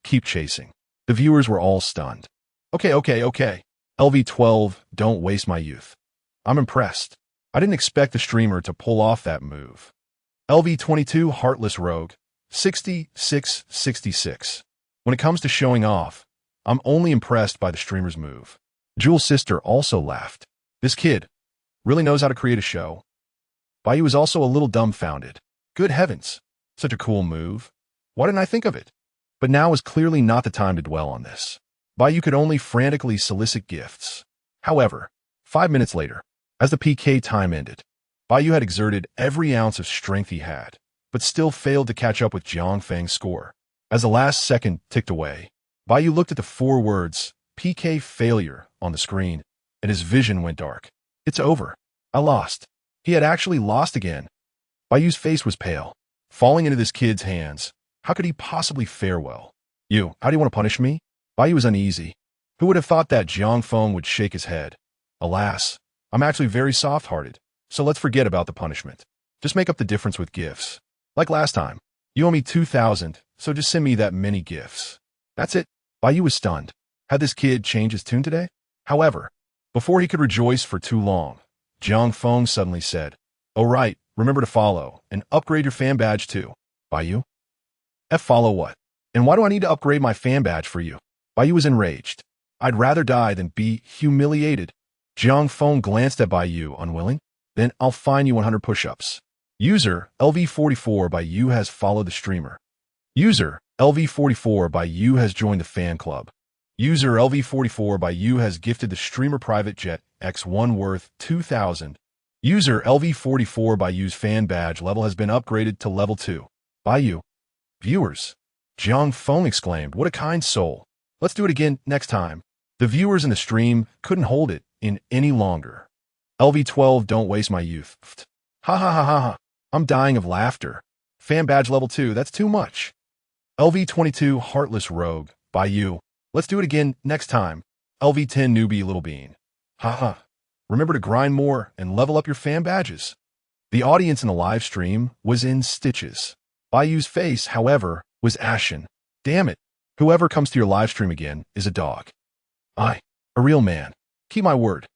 Keep chasing. The viewers were all stunned. Okay. LV12 don't waste my youth. I'm impressed. I didn't expect the streamer to pull off that move. LV22 heartless rogue. 6666. When it comes to showing off, I'm only impressed by the streamer's move. Jewel's sister also laughed. This kid really knows how to create a show. Baiyu was also a little dumbfounded. Good heavens, such a cool move. Why didn't I think of it? But now was clearly not the time to dwell on this. Baiyu could only frantically solicit gifts. However, 5 minutes later, as the PK time ended, Baiyu had exerted every ounce of strength he had, but still failed to catch up with Jiang Feng's score. As the last second ticked away, Baiyu looked at the 4 words, PK failure, on the screen, and his vision went dark. It's over. I lost. He had actually lost again. Baiyu's face was pale. Falling into this kid's hands, how could he possibly fare well? How do you want to punish me? Baiyu was uneasy. Who would have thought that Jiang Feng would shake his head? Alas, I'm actually very soft-hearted, so let's forget about the punishment. Just make up the difference with gifts. Like last time, you owe me 2,000, so just send me that many gifts. That's it. Baiyu was stunned. Had this kid changed his tune today? However, before he could rejoice for too long, Jiang Feng suddenly said, Oh right, remember to follow, and upgrade your fan badge too. Baiyu? Follow what? And why do I need to upgrade my fan badge for you? Baiyu was enraged. I'd rather die than be humiliated. Jiang Feng glanced at Bai Yu, unwilling. Then I'll fine you 100 push-ups. User LV44 by you has followed the streamer. User LV44 by you has joined the fan club. User LV44 by you has gifted the streamer private jet X1 worth 2,000. User LV44 by you's fan badge level has been upgraded to level 2. By you. Viewers. Jiang Feng exclaimed, what a kind soul. Let's do it again next time. The viewers in the stream couldn't hold it in any longer. LV12, don't waste my youth. Ha ha ha ha ha. I'm dying of laughter. Fan badge level 2, that's too much. LV22, heartless rogue. By you. Let's do it again next time. LV10, newbie little bean. Ha ha. Remember to grind more and level up your fan badges. The audience in the live stream was in stitches. Bayu's face, however, was ashen. Damn it. Whoever comes to your live stream again is a dog. A real man. Keep my word.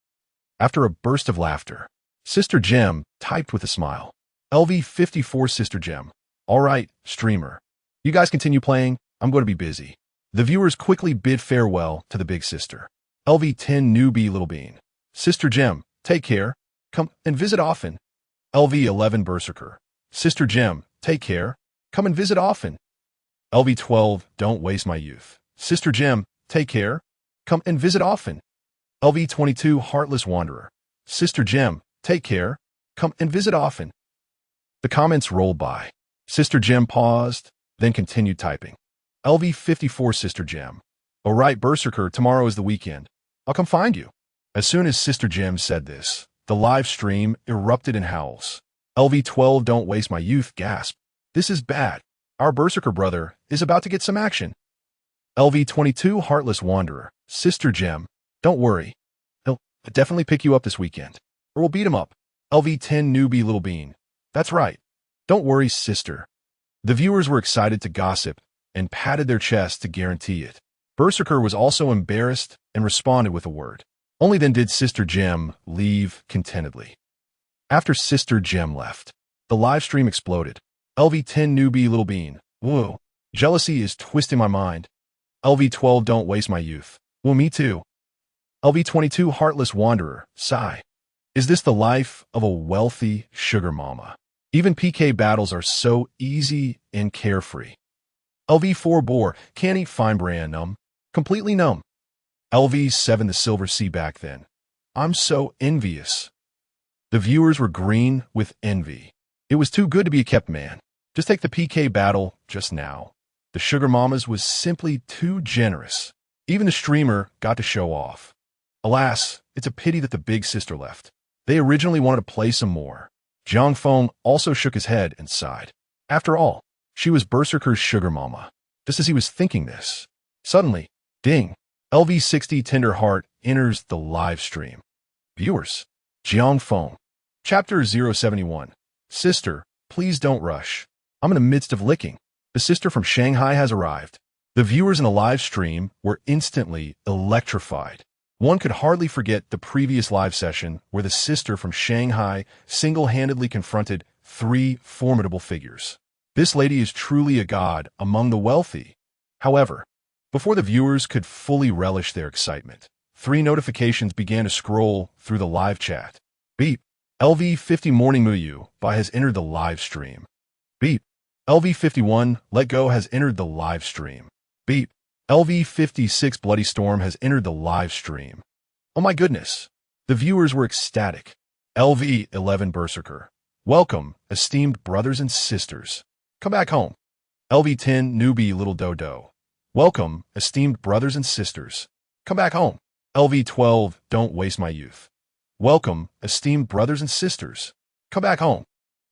After a burst of laughter, Sister Gem typed with a smile. LV54 Sister Gem. All right, streamer. You guys continue playing. I'm going to be busy. The viewers quickly bid farewell to the big sister. LV10 newbie little bean. Sister Gem, take care. Come and visit often. LV11 berserker. Sister Gem, take care. Come and visit often. LV12, don't waste my youth. Sister Gem, take care. Come and visit often. LV22 heartless wanderer. Sister Gem, take care. Come and visit often. The comments rolled by. Sister Gem paused, then continued typing. LV54 Sister Gem. All right, berserker, tomorrow is the weekend. I'll come find you. As soon as Sister Gem said this, the live stream erupted in howls. LV12, don't waste my youth, gasped. This is bad. Our berserker brother is about to get some action. LV22 heartless wanderer. Sister Gem, don't worry. He'll definitely pick you up this weekend. Or we'll beat him up. LV10 newbie little bean. That's right. Don't worry, sister. The viewers were excited to gossip and patted their chests to guarantee it. Berserker was also embarrassed and responded with a word. Only then did Sister Gem leave contentedly. After Sister Gem left, the live stream exploded. LV10 newbie little bean. Whoa. Jealousy is twisting my mind. LV12 don't waste my youth. Well, me too. LV22 heartless wanderer. Sigh. Is this the life of a wealthy sugar mama? Even PK battles are so easy and carefree. LV4 bore. Can't eat fine brand numb. Completely numb. LV7 the silver sea back then. I'm so envious. The viewers were green with envy. It was too good to be a kept man. Just take the PK battle just now. The sugar mamas was simply too generous. Even the streamer got to show off. Alas, it's a pity that the big sister left. They originally wanted to play some more. Jiang Feng also shook his head and sighed. After all, she was Berserker's sugar mama. Just as he was thinking this, suddenly, ding, LV60 Tender Heart enters the live stream. Viewers, Jiang Feng. Chapter 071. Sister, please don't rush. I'm in the midst of licking. The sister from Shanghai has arrived. The viewers in the live stream were instantly electrified. One could hardly forget the previous live session where the sister from Shanghai single-handedly confronted 3 formidable figures. This lady is truly a god among the wealthy. However, before the viewers could fully relish their excitement, 3 notifications began to scroll through the live chat. Beep. LV50 Morning Muyu by has entered the live stream. Beep. LV51 Let Go has entered the live stream. Beep. LV56 Bloody Storm has entered the live stream. Oh my goodness. The viewers were ecstatic. LV11 Berserker. Welcome, esteemed brothers and sisters. Come back home. LV10 Newbie Little Dodo. Welcome, esteemed brothers and sisters. Come back home. LV12 Don't Waste My Youth. Welcome, esteemed brothers and sisters. Come back home.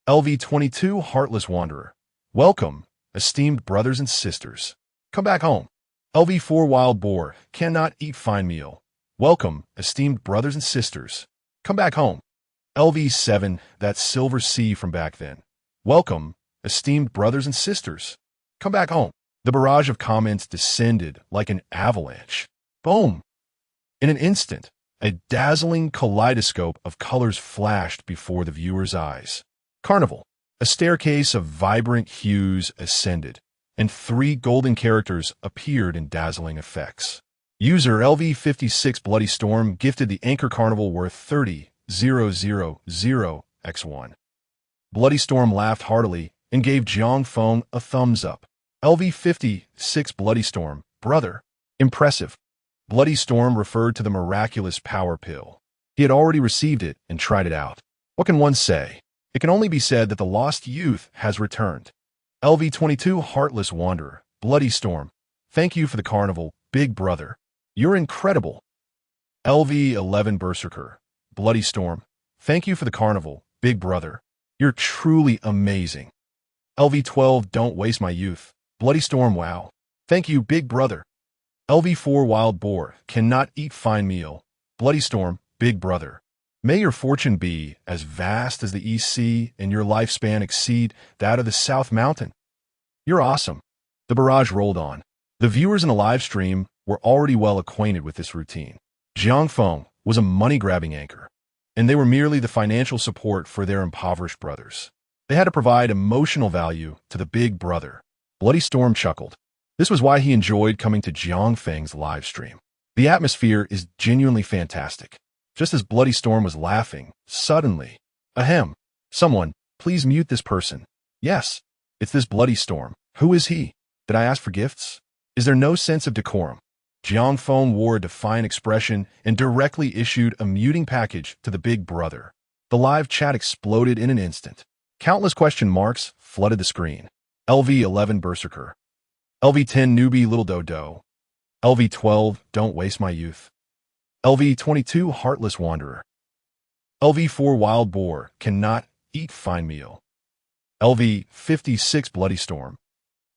LV22 Heartless Wanderer. Welcome, esteemed brothers and sisters. Come back home. LV4 Wild Boar Cannot Eat Fine Meal. Welcome, esteemed brothers and sisters. Come back home. LV7 That Silver Sea from back then. Welcome, esteemed brothers and sisters. Come back home. The barrage of comments descended like an avalanche. Boom! In an instant, a dazzling kaleidoscope of colors flashed before the viewer's eyes. Carnival. A staircase of vibrant hues ascended, and 3 golden characters appeared in dazzling effects. User LV56 Bloody Storm gifted the Anchor Carnival worth 30,000x1. Bloody Storm laughed heartily and gave Jiang Feng a thumbs up. LV56 Bloody Storm, brother. Impressive. Bloody Storm referred to the miraculous power pill. He had already received it and tried it out. What can one say? It can only be said that the lost youth has returned. LV22 Heartless Wanderer, Bloody Storm. Thank you for the carnival, big brother. You're incredible. LV11 Berserker, Bloody Storm. Thank you for the carnival, big brother. You're truly amazing. LV12 Don't Waste My Youth, Bloody Storm. Wow. Thank you, big brother. LV4 Wild Boar, Cannot Eat Fine Meal, Bloody Storm, big brother. May your fortune be as vast as the East Sea and your lifespan exceed that of the South Mountain. You're awesome. The barrage rolled on. The viewers in the live stream were already well acquainted with this routine. Jiang Feng was a money-grabbing anchor, and they were merely the financial support for their impoverished brothers. They had to provide emotional value to the big brother. Bloody Storm chuckled. This was why he enjoyed coming to Jiang Feng's live stream. The atmosphere is genuinely fantastic. Just as Bloody Storm was laughing, suddenly, ahem, someone, please mute this person. Yes, it's this Bloody Storm. Who is he? Did I ask for gifts? Is there no sense of decorum? Jiang Feng wore a defiant expression and directly issued a muting package to the big brother. The live chat exploded in an instant. Countless question marks flooded the screen. LV11 Berserker. LV10 Newbie Little Dodo. LV12 Don't Waste My Youth. LV22 Heartless Wanderer. LV4 Wild Boar, Cannot Eat Fine Meal. LV56 Bloody Storm.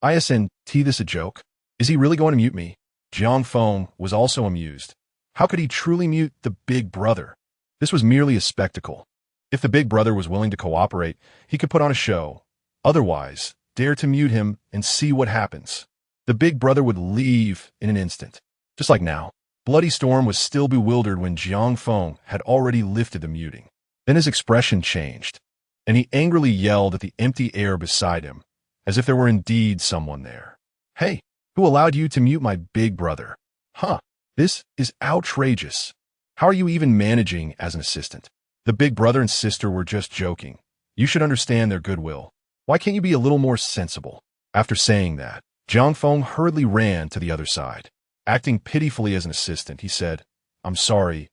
ISNT, this a joke? Is he really going to mute me? Jiang Feng was also amused. How could he truly mute the big brother? This was merely a spectacle. If the big brother was willing to cooperate, he could put on a show. Otherwise, dare to mute him and see what happens. The big brother would leave in an instant. Just like now. Bloody Storm was still bewildered when Jiang Feng had already lifted the muting. Then his expression changed, and he angrily yelled at the empty air beside him, as if there were indeed someone there. Hey, who allowed you to mute my big brother? Huh, this is outrageous. How are you even managing as an assistant? The big brother and sister were just joking. You should understand their goodwill. Why can't you be a little more sensible? After saying that, Jiang Feng hurriedly ran to the other side. Acting pitifully as an assistant, he said, I'm sorry.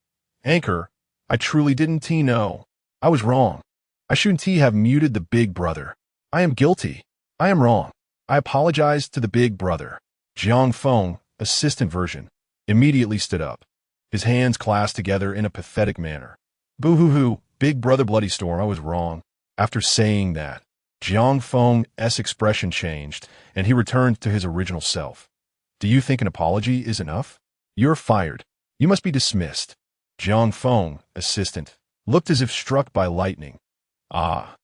Anchor, I truly didn't know. I was wrong. I shouldn't have muted the big brother. I am guilty. I am wrong. I apologize to the big brother. Jiang Feng, assistant version, immediately stood up, his hands clasped together in a pathetic manner. Boo-hoo-hoo, big brother Bloody Storm, I was wrong. After saying that, Jiang Feng's expression changed, and he returned to his original self. Do you think an apology is enough? You're fired. You must be dismissed. Jiang Feng, assistant, looked as if struck by lightning. Ah.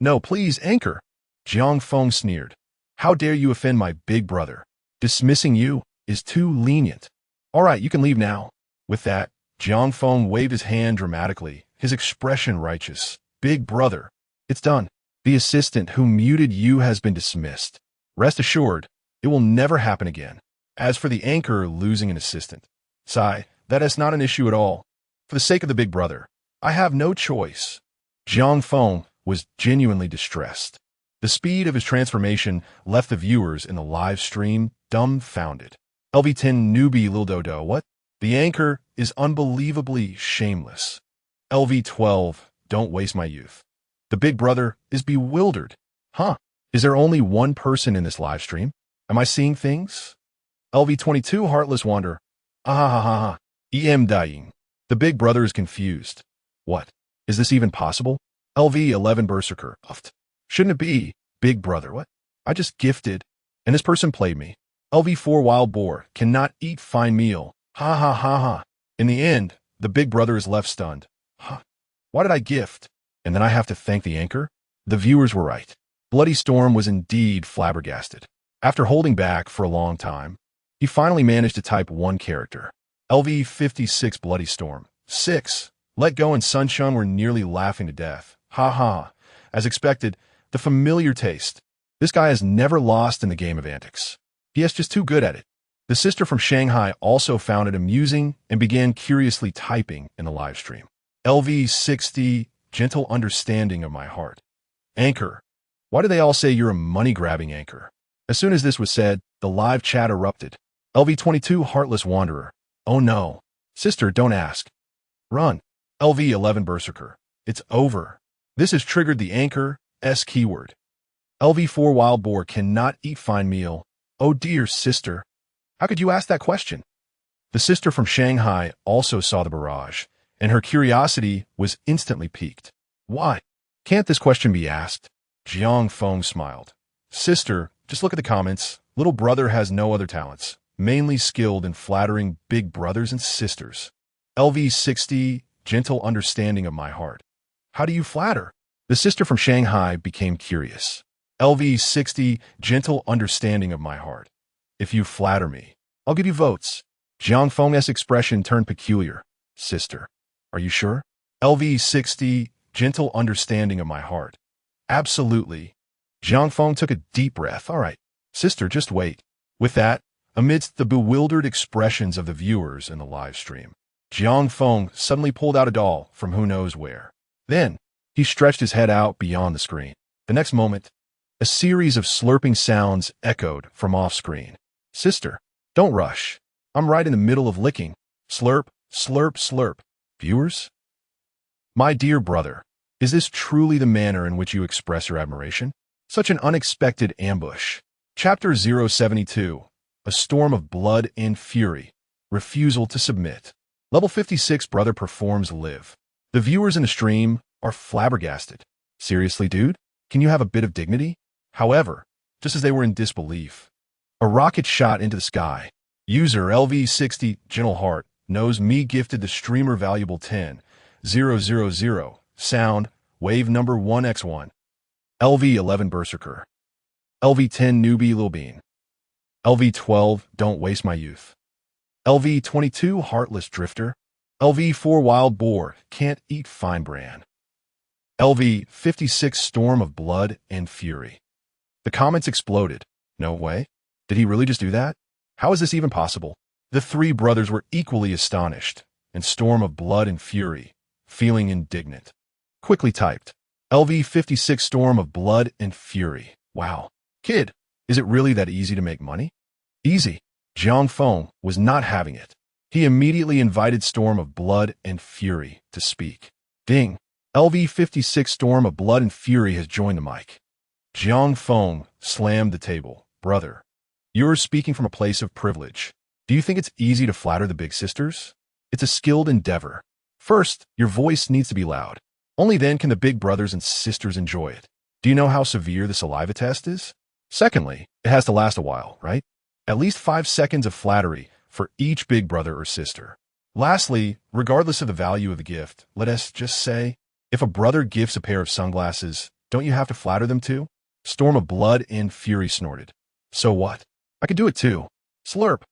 No, please, Anchor. Jiang Feng sneered. How dare you offend my big brother? Dismissing you is too lenient. All right, you can leave now. With that, Jiang Feng waved his hand dramatically, his expression righteous. Big brother, it's done. The assistant who muted you has been dismissed. Rest assured, it will never happen again. As for the anchor losing an assistant, sigh, that is not an issue at all. For the sake of the big brother, I have no choice. Jiang Feng was genuinely distressed. The speed of his transformation left the viewers in the live stream dumbfounded. LV10 Newbie Lil Dodo, what? The anchor is unbelievably shameless. LV12 Don't Waste My Youth. The big brother is bewildered. Huh? Is there only one person in this live stream? Am I seeing things? LV22 Heartless Wanderer. Ah. EM dying. The big brother is confused. What? Is this even possible? LV11 Berserker. Uft. Shouldn't it be? Big brother, what? I just gifted, and this person played me. LV4 Wild Boar. Cannot eat fine meal. Ha. In the end, the big brother is left stunned. Huh? Why did I gift? And then I have to thank the anchor? The viewers were right. Bloody Storm was indeed flabbergasted. After holding back for a long time, he finally managed to type one character. LV56 Bloody Storm. 6. Let Go and Sunshine were nearly laughing to death. Ha. As expected, the familiar taste. This guy has never lost in the game of antics. He is just too good at it. The sister from Shanghai also found it amusing and began curiously typing in the live stream. LV60, gentle understanding of my heart. Anchor. Why do they all say you're a money-grabbing anchor? As soon as this was said, the live chat erupted. LV22, heartless wanderer. Oh no. Sister, don't ask. Run. LV11, berserker. It's over. This has triggered the anchor S keyword. LV4, wild boar cannot eat fine meal. Oh dear, sister. How could you ask that question? The sister from Shanghai also saw the barrage, and her curiosity was instantly piqued. Why? Can't this question be asked? Jiang Feng smiled. Sister, just look at the comments. Little brother has no other talents, mainly skilled in flattering big brothers and sisters. LV60, gentle understanding of my heart. How do you flatter? The sister from Shanghai became curious. LV60, gentle understanding of my heart. If you flatter me, I'll give you votes. Jiang Feng's expression turned peculiar. Sister, are you sure? LV60, gentle understanding of my heart. Absolutely. Jiang Feng took a deep breath. All right, sister, just wait. With that, amidst the bewildered expressions of the viewers in the live stream, Jiang Feng suddenly pulled out a doll from who knows where. Then, he stretched his head out beyond the screen. The next moment, a series of slurping sounds echoed from off-screen. Sister, don't rush. I'm right in the middle of licking. Slurp, slurp, slurp. Viewers? My dear brother, is this truly the manner in which you express your admiration? Such an unexpected ambush. Chapter 072. A storm of blood and fury. Refusal to submit. Level 56 brother performs live. The viewers in the stream are flabbergasted. Seriously, dude? Can you have a bit of dignity? However, just as they were in disbelief, a rocket shot into the sky. User LV60, gentle heart, knows me gifted the streamer valuable 10,000, sound, wave number 1x1. LV11 berserker. LV10 newbie Lil Bean. LV12 don't waste my youth. LV22 heartless drifter. LV4 wild boar can't eat fine bran. LV56 storm of blood and fury. The comments exploded. No way. Did he really just do that? How is this even possible? The three brothers were equally astonished, and storm of blood and fury, feeling indignant. Quickly typed. LV56 storm of blood and fury. Wow. Kid, is it really that easy to make money? Easy. Jiang Feng was not having it. He immediately invited storm of blood and fury to speak. Ding. LV56 storm of blood and fury has joined the mic. Jiang Feng slammed the table. Brother, you're speaking from a place of privilege. Do you think it's easy to flatter the big sisters? It's a skilled endeavor. First, your voice needs to be loud. Only then can the big brothers and sisters enjoy it. Do you know how severe the saliva test is? Secondly, it has to last a while, right? At least 5 seconds of flattery for each big brother or sister. Lastly, regardless of the value of the gift, let us just say, if a brother gifts a pair of sunglasses, don't you have to flatter them too? Storm of blood and fury snorted. So what? I could do it too. Slurp.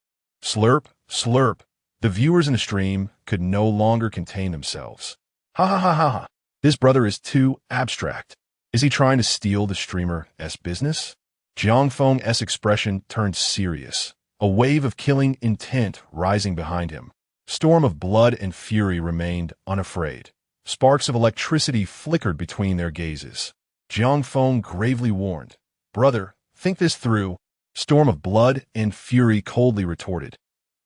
Slurp, slurp. The viewers in the stream could no longer contain themselves. Ha ha ha ha ha. This brother is too abstract. Is he trying to steal the streamer's business? Jiang Feng's expression turned serious, a wave of killing intent rising behind him. Storm of blood and fury remained unafraid. Sparks of electricity flickered between their gazes. Jiang Feng gravely warned, Brother, think this through. Storm of blood and fury coldly retorted.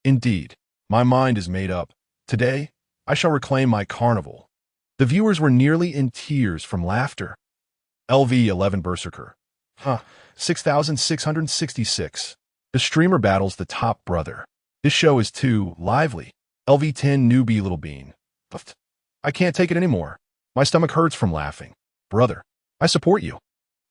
Indeed, my mind is made up. Today, I shall reclaim my carnival. The viewers were nearly in tears from laughter. LV11 berserker. 6,666. The streamer battles the top brother. This show is too lively. LV10 newbie Little Bean. I can't take it anymore. My stomach hurts from laughing. Brother, I support you.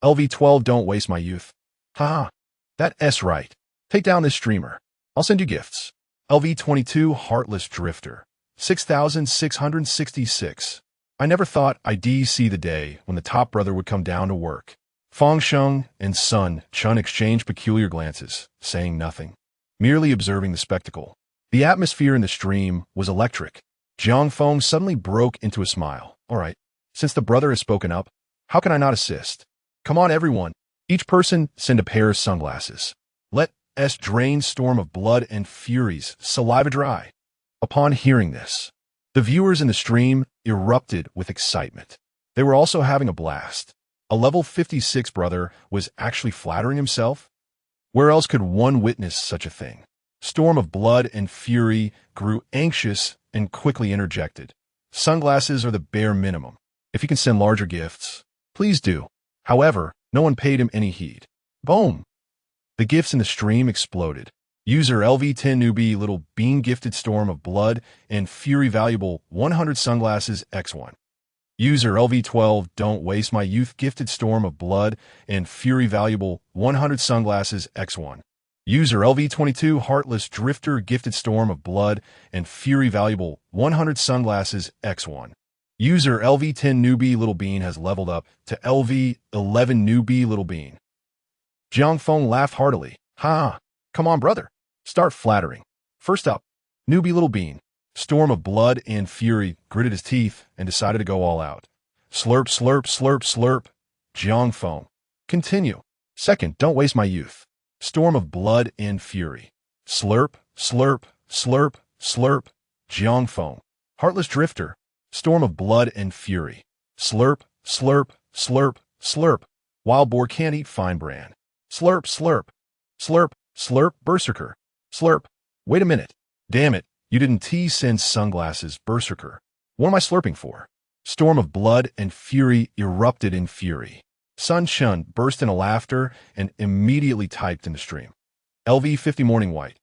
LV12 don't waste my youth. Haha. That's right. Take down this streamer. I'll send you gifts. LV22 heartless drifter. 6,666. I never thought I'd see the day when the top brother would come down to work. Fang Sheng and Sun Chun exchanged peculiar glances, saying nothing, merely observing the spectacle. The atmosphere in the stream was electric. Jiang Feng suddenly broke into a smile. All right, since the brother has spoken up, how can I not assist? Come on, everyone. Each person send a pair of sunglasses. Let drained storm of blood and furies, saliva dry. Upon hearing this, the viewers in the stream erupted with excitement. They were also having a blast. A level 56 brother was actually flattering himself? Where else could one witness such a thing? Storm of blood and fury grew anxious and quickly interjected. Sunglasses are the bare minimum. If you can send larger gifts, please do. However, no one paid him any heed. Boom! The gifts in the stream exploded. User LV10 newbie little bean gifted storm of blood and fury valuable 100 sunglasses X1. User LV12 don't waste my youth gifted storm of blood and fury valuable 100 sunglasses X1. User LV22 heartless drifter gifted storm of blood and fury valuable 100 sunglasses X1. User LV10 newbie little bean has leveled up to LV11 newbie little bean. Jiang Feng laughed heartily. Ha! Come on, brother. Start flattering. First up, newbie little bean. Storm of blood and fury gritted his teeth and decided to go all out. Slurp, slurp, slurp, slurp. Jiang Feng. Continue. Second, don't waste my youth. Storm of blood and fury. Slurp, slurp, slurp, slurp. Jiang Feng. Heartless drifter. Storm of blood and fury. Slurp, slurp, slurp, slurp. Wild boar can't eat fine brand. Slurp, slurp. Slurp, slurp, berserker. Slurp. Wait a minute. Damn it. You didn't send sunglasses, berserker. What am I slurping for? Storm of blood and fury erupted in fury. Sun Shun burst into laughter and immediately typed in the stream. LV50 morning white.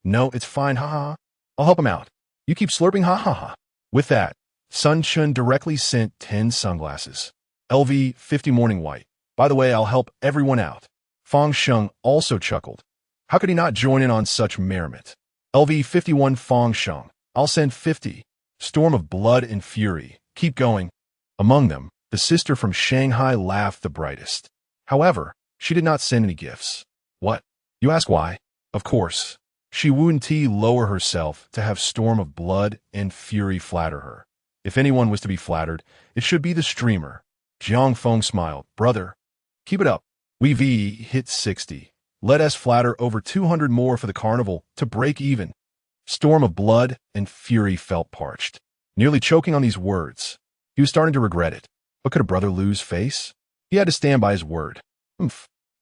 No, it's fine, haha. I'll help him out. You keep slurping, ha. With that, Sun Shun directly sent 10 sunglasses. LV50 morning white. By the way, I'll help everyone out. Fang Sheng also chuckled. How could he not join in on such merriment? LV51 Fang Sheng. I'll send 50. Storm of blood and fury. Keep going. Among them, the sister from Shanghai laughed the brightest. However, she did not send any gifts. What? You ask why? Of course. She wouldn't lower herself to have storm of blood and fury flatter her. If anyone was to be flattered, it should be the streamer. Jiang Feng smiled. Brother, keep it up. We've hit 60. Let us flatter over 200 more for the carnival to break even. Storm of blood and fury felt parched. Nearly choking on these words. He was starting to regret it. But could a brother lose face? He had to stand by his word.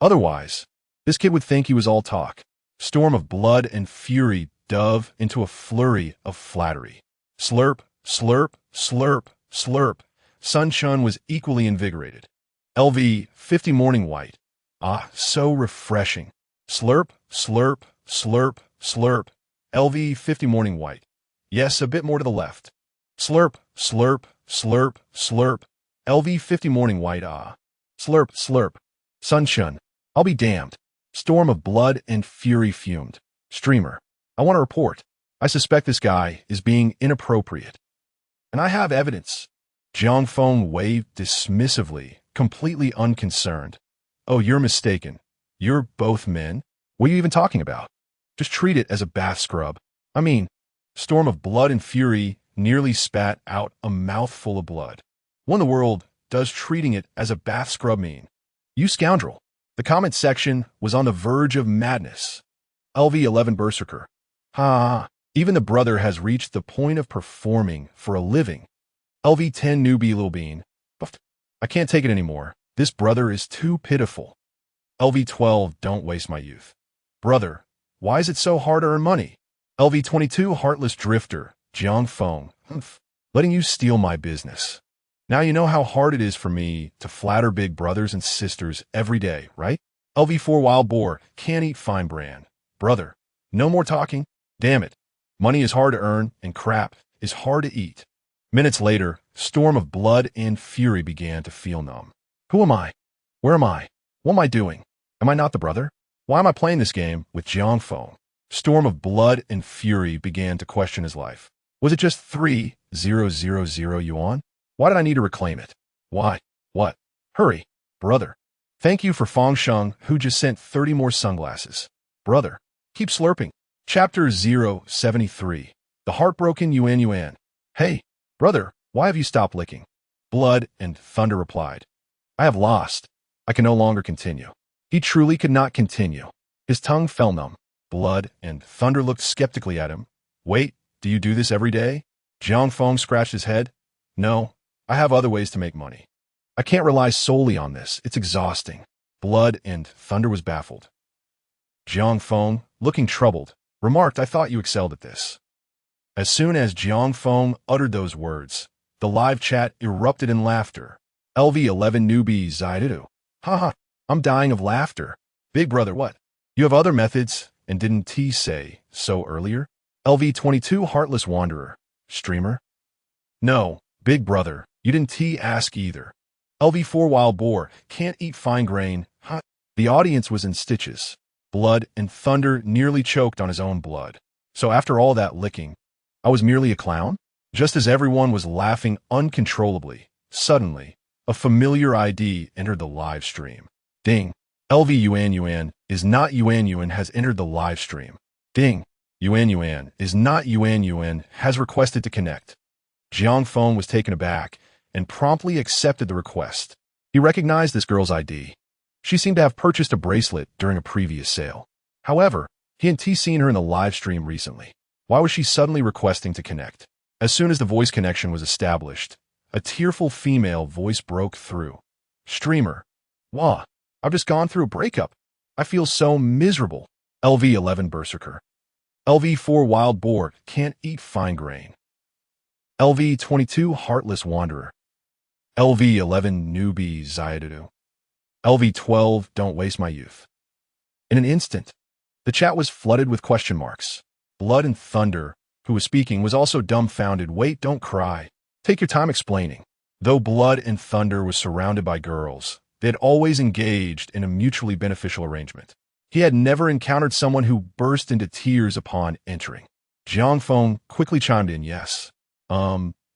Otherwise, this kid would think he was all talk. Storm of blood and fury dove into a flurry of flattery. Slurp, slurp, slurp, slurp. Sun Shun was equally invigorated. LV50 morning white. Ah, so refreshing. Slurp, slurp, slurp, slurp. LV50 morning white. Yes, a bit more to the left. Slurp, slurp, slurp, slurp. LV50 morning white. Ah. Slurp, slurp. Sun Shun. I'll be damned. Storm of blood and fury fumed. Streamer. I want to report. I suspect this guy is being inappropriate. And I have evidence. Jiang Feng waved dismissively, completely unconcerned. Oh, you're mistaken. You're both men? What are you even talking about? Just treat it as a bath scrub. I mean, Storm of blood and fury nearly spat out a mouthful of blood. What in the world does treating it as a bath scrub mean? You scoundrel. The comment section was on the verge of madness. LV11 Berserker. Ha, even the brother has reached the point of performing for a living. LV10 newbie Lil Bean. I can't take it anymore. This brother is too pitiful. LV12 don't waste my youth. Brother, why is it so hard to earn money? LV22 heartless drifter, Jiang Feng. Letting you steal my business. Now you know how hard it is for me to flatter big brothers and sisters every day, right? LV4 wild boar, can't eat fine brand. Brother, no more talking. Damn it. Money is hard to earn and crap is hard to eat. Minutes later, storm of blood and fury began to feel numb. Who am I? Where am I? What am I doing? Am I not the brother? Why am I playing this game with Jiang Feng? Storm of blood and fury began to question his life. Was it just 3,000 yuan? Why did I need to reclaim it? Why? What? Hurry, brother. Thank you for Fang Sheng, who just sent 30 more sunglasses. Brother, keep slurping. Chapter 073. The Heartbroken Yuan. Hey, brother, why have you stopped licking? Blood and Thunder replied. I have lost. I can no longer continue. He truly could not continue. His tongue fell numb. Blood and Thunder looked skeptically at him. Wait, do you do this every day? Jiang Feng scratched his head. No, I have other ways to make money. I can't rely solely on this. It's exhausting. Blood and Thunder was baffled. Jiang Feng, looking troubled, remarked, I thought you excelled at this. As soon as Jiang Feng uttered those words, the live chat erupted in laughter. LV11 newbies Zaidu. Haha, I'm dying of laughter. Big brother, what? You have other methods, and didn't T say so earlier? LV22 heartless wanderer. Streamer? No, big brother, you didn't T ask either. LV4 wild boar, can't eat fine grain. Huh? The audience was in stitches. Blood and Thunder nearly choked on his own blood. So after all that licking, I was merely a clown? Just as everyone was laughing uncontrollably, suddenly, a familiar ID entered the live stream. Ding. LV Yuan is not Yuan has entered the live stream. Ding. Yuan is not Yuan has requested to connect. Jiang Feng was taken aback and promptly accepted the request. He recognized this girl's ID. She seemed to have purchased a bracelet during a previous sale. However, he hadn't seen her in the live stream recently. Why was she suddenly requesting to connect? As soon as the voice connection was established, a tearful female voice broke through. Streamer. Wah, I've just gone through a breakup. I feel so miserable. LV11 Berserker. LV4 Wild Boar, can't eat fine grain. LV22 Heartless Wanderer. LV11 Newbie Zaidu. LV12 Don't Waste My Youth. In an instant, the chat was flooded with question marks. Blood and Thunder, who was speaking, was also dumbfounded. Wait, don't cry. Take your time explaining. Though Blood and Thunder was surrounded by girls, they had always engaged in a mutually beneficial arrangement. He had never encountered someone who burst into tears upon entering. Jiang Feng quickly chimed in, yes.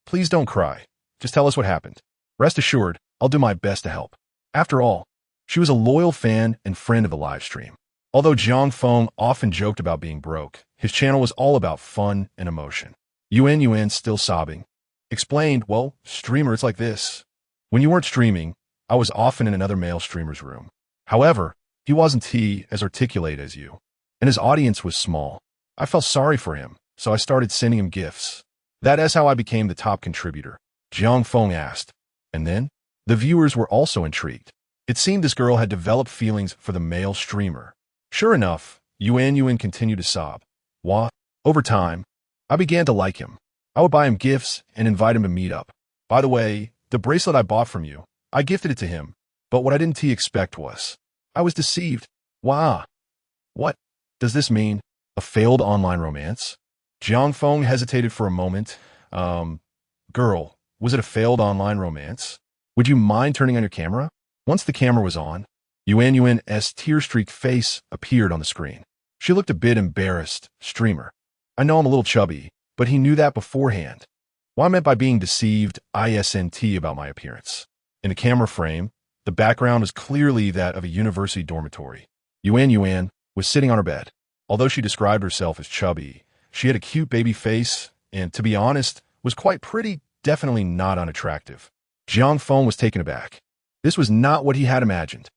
Please don't cry. Just tell us what happened. Rest assured, I'll do my best to help. After all, she was a loyal fan and friend of the live stream. Although Jiang Feng often joked about being broke, his channel was all about fun and emotion. Yuan, still sobbing, explained, well, streamer, it's like this. When you weren't streaming, I was often in another male streamer's room. However, he wasn't as articulate as you, and his audience was small. I felt sorry for him, so I started sending him gifts. That is how I became the top contributor. Jiang Feng asked. And then? The viewers were also intrigued. It seemed this girl had developed feelings for the male streamer. Sure enough, Yuan continued to sob. Wah. Over time, I began to like him. I would buy him gifts and invite him to meet up. By the way, the bracelet I bought from you, I gifted it to him. But what I didn't expect was, I was deceived. Wah. What does this mean? A failed online romance? Jiang Feng hesitated for a moment. Girl, was it a failed online romance? Would you mind turning on your camera? Once the camera was on, Yuan's tear-streaked face appeared on the screen. She looked a bit embarrassed. Streamer. I know I'm a little chubby, but he knew that beforehand. What I meant by being deceived, ISNT, about my appearance. In the camera frame, the background was clearly that of a university dormitory. Yuan was sitting on her bed. Although she described herself as chubby, she had a cute baby face and, to be honest, was quite pretty, definitely not unattractive. Jiang Feng was taken aback. This was not what he had imagined.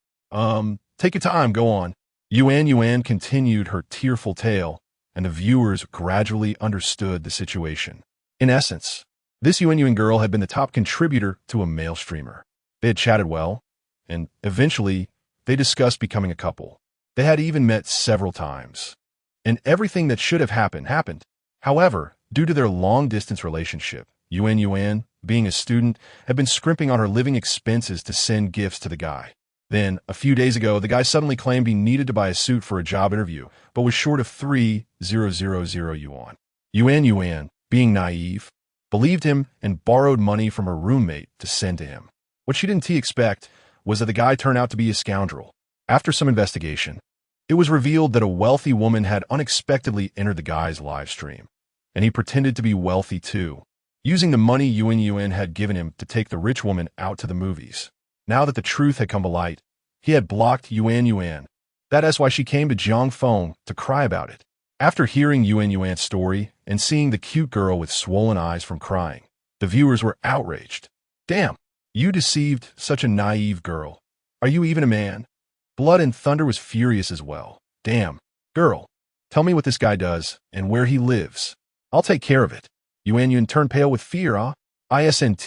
Take your time, go on. Yuan continued her tearful tale, and the viewers gradually understood the situation. In essence, this Yuan girl had been the top contributor to a male streamer. They had chatted well, and eventually, they discussed becoming a couple. They had even met several times. And everything that should have happened. However, due to their long-distance relationship, Yuan, being a student, had been scrimping on her living expenses to send gifts to the guy. Then, a few days ago, the guy suddenly claimed he needed to buy a suit for a job interview, but was short of 3,000 yuan. Yuan, being naive, believed him and borrowed money from her roommate to send to him. What she didn't expect was that the guy turned out to be a scoundrel. After some investigation, it was revealed that a wealthy woman had unexpectedly entered the guy's live stream, and he pretended to be wealthy too, using the money Yuan had given him to take the rich woman out to the movies. Now that the truth had come to light, he had blocked Yuan. That is why she came to Jiang Feng to cry about it. After hearing Yuan's story and seeing the cute girl with swollen eyes from crying, the viewers were outraged. Damn, you deceived such a naive girl. Are you even a man? Blood and Thunder was furious as well. Damn. Girl, tell me what this guy does and where he lives. I'll take care of it. Yuan turned pale with fear, Isn't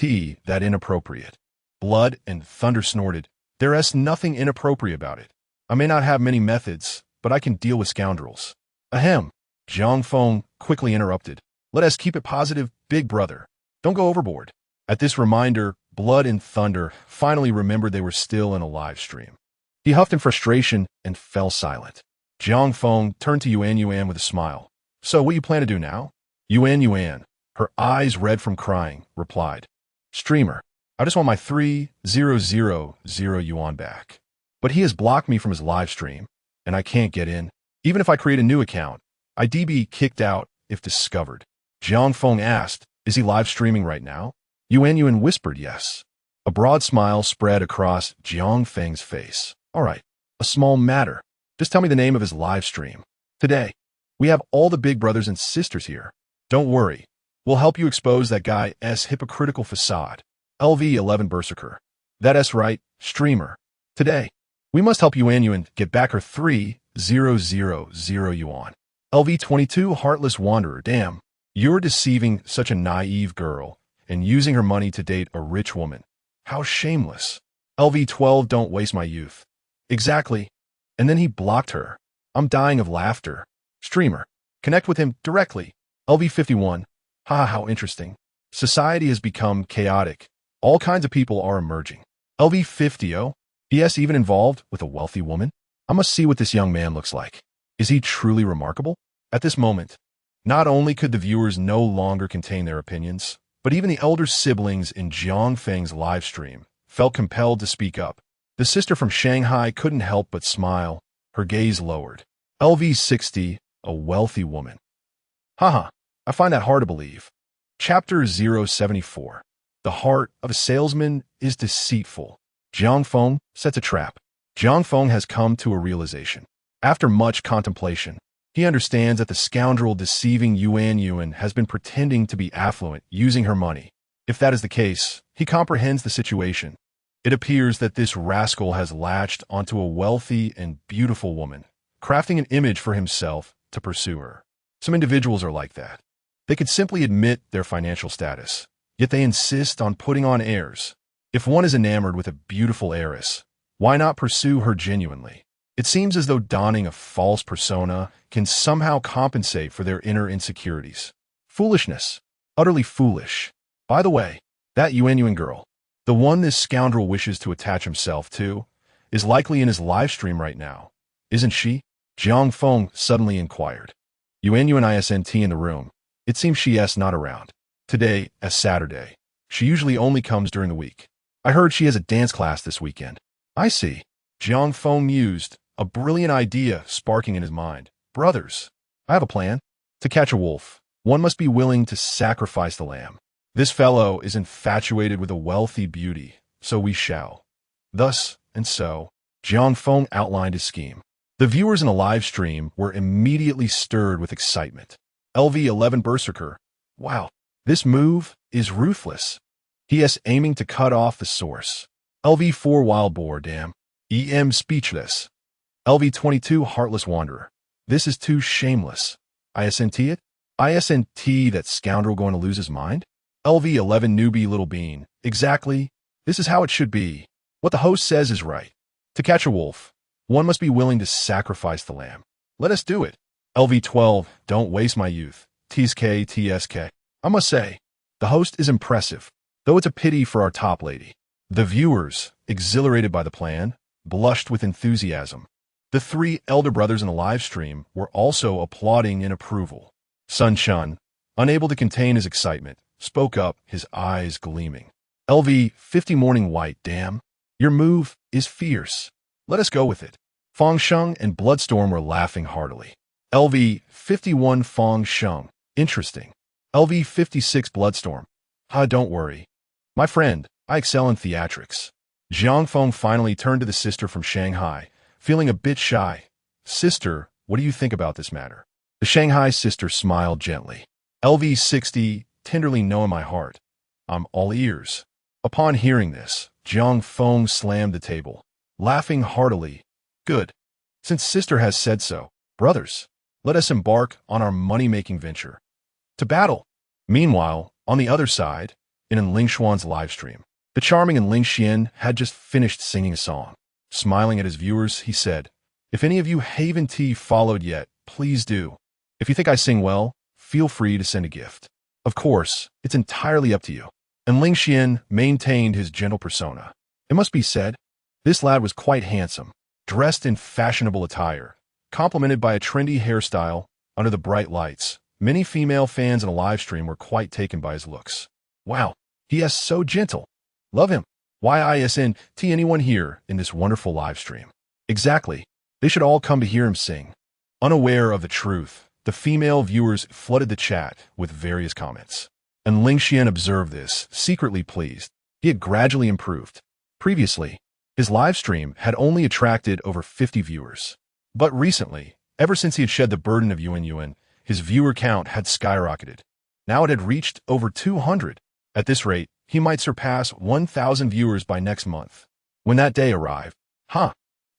that inappropriate? Blood and Thunder snorted. There's nothing inappropriate about it. I may not have many methods, but I can deal with scoundrels. Ahem. Zhang Feng quickly interrupted. Let us keep it positive, big brother. Don't go overboard. At this reminder, Blood and Thunder finally remembered they were still in a live stream. He huffed in frustration and fell silent. Zhang Feng turned to Yuan with a smile. So what you plan to do now? Yuan, her eyes red from crying, replied. Streamer, I just want my 3,000 yuan back. But he has blocked me from his live stream, and I can't get in. Even if I create a new account, I'd be kicked out if discovered. Zhang Feng asked, is he live streaming right now? Yuan whispered yes. A broad smile spread across Zhang Feng's face. All right, a small matter. Just tell me the name of his live stream. Today, we have all the big brothers and sisters here. Don't worry, we'll help you expose that guy's hypocritical facade. LV11 Berserker. That's right, streamer. Today, we must help Yuan get back her 3,000 yuan. LV22 Heartless Wanderer. Damn, you're deceiving such a naive girl and using her money to date a rich woman. How shameless. LV12 Don't waste my youth. Exactly. And then he blocked her. I'm dying of laughter. Streamer. Connect with him directly. LV51. How interesting. Society has become chaotic. All kinds of people are emerging. LV50. PS even involved with a wealthy woman? I must see what this young man looks like. Is he truly remarkable? At this moment, not only could the viewers no longer contain their opinions, but even the elder siblings in Zhang Feng's live stream felt compelled to speak up. The sister from Shanghai couldn't help but smile, her gaze lowered. LV60, a wealthy woman. I find that hard to believe. Chapter 074. The heart of a salesman is deceitful. Zhang Feng sets a trap. Zhang Feng has come to a realization. After much contemplation, he understands that the scoundrel deceiving Yuan has been pretending to be affluent using her money. If that is the case, he comprehends the situation. It appears that this rascal has latched onto a wealthy and beautiful woman, crafting an image for himself to pursue her. Some individuals are like that. They could simply admit their financial status, yet they insist on putting on airs. If one is enamored with a beautiful heiress, why not pursue her genuinely? It seems as though donning a false persona can somehow compensate for their inner insecurities. Foolishness. Utterly foolish. By the way, that Yuan girl, the one this scoundrel wishes to attach himself to, is likely in his live stream right now. Isn't she? Zhang Feng suddenly inquired. Yuan isn't in the room. It seems she's not around. Today, as Saturday. She usually only comes during the week. I heard she has a dance class this weekend. I see. Zhang Feng mused, a brilliant idea sparking in his mind. Brothers, I have a plan. To catch a wolf, one must be willing to sacrifice the lamb. This fellow is infatuated with a wealthy beauty, so we shall. Thus and so, Zhang Feng outlined his scheme. The viewers in the live stream were immediately stirred with excitement. LV11 Berserker. Wow, this move is ruthless. He is aiming to cut off the source. LV4 Wild Boar. Damn. EM Speechless. LV22 Heartless Wanderer. This is too shameless. ISNT it? ISNT that scoundrel going to lose his mind? LV11 Newbie Little Bean. Exactly. This is how it should be. What the host says is right. To catch a wolf, one must be willing to sacrifice the lamb. Let us do it. LV12 Don't waste my youth. TSK. I must say, the host is impressive, though it's a pity for our top lady. The viewers, exhilarated by the plan, blushed with enthusiasm. The three elder brothers in the live stream were also applauding in approval. Sun Shun, unable to contain his excitement, spoke up, his eyes gleaming. LV50 Morning White. Damn, your move is fierce. Let us go with it. Fong Sheng and Bloodstorm were laughing heartily. LV51 Fong Sheng. Interesting. LV56 Bloodstorm. Don't worry. My friend, I excel in theatrics. Zhang Feng finally turned to the sister from Shanghai, feeling a bit shy. Sister, what do you think about this matter? The Shanghai sister smiled gently. LV60, tenderly know in my heart. I'm all ears. Upon hearing this, Zhang Feng slammed the table, laughing heartily. Good. Since sister has said so, brothers, let us embark on our money-making venture. To battle. Meanwhile, on the other side, in Ling Xuan's livestream, the charming Ling Xian had just finished singing a song. Smiling at his viewers, he said, "If any of you Haven Tea followed yet, please do. If you think I sing well, feel free to send a gift. Of course, it's entirely up to you." And Ling Xian maintained his gentle persona. It must be said, this lad was quite handsome, dressed in fashionable attire, complemented by a trendy hairstyle under the bright lights. Many female fans in a live stream were quite taken by his looks. Wow, he is so gentle. Love him. YISNT anyone here in this wonderful live stream? Exactly. They should all come to hear him sing. Unaware of the truth, the female viewers flooded the chat with various comments. And Ling Xian observed this, secretly pleased. He had gradually improved. Previously, his live stream had only attracted over 50 viewers. But recently, ever since he had shed the burden of Yuan, his viewer count had skyrocketed. Now it had reached over 200. At this rate, he might surpass 1,000 viewers by next month. When that day arrived,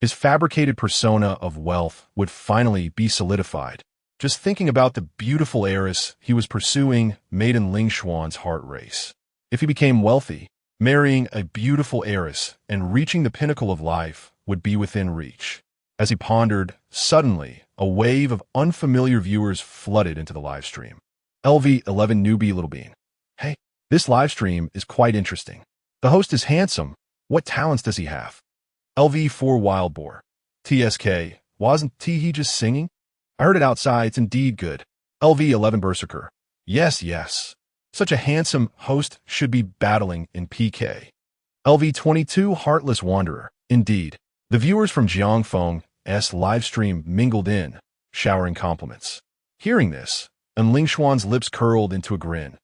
his fabricated persona of wealth would finally be solidified. Just thinking about the beautiful heiress he was pursuing made in Ling Xuan's heart race. If he became wealthy, marrying a beautiful heiress and reaching the pinnacle of life would be within reach. As he pondered, suddenly, a wave of unfamiliar viewers flooded into the live stream. LV11 Newbie Little Bean. Hey, this live stream is quite interesting. The host is handsome. What talents does he have? LV4 Wild Boar. TSK, wasn't he just singing? I heard it outside, it's indeed good. LV11 Berserker. Yes. Such a handsome host should be battling in PK. LV22 Heartless Wanderer. Indeed. The viewers from Jiangfeng's livestream mingled in, showering compliments. Hearing this, and Ling Xuan's lips curled into a grin.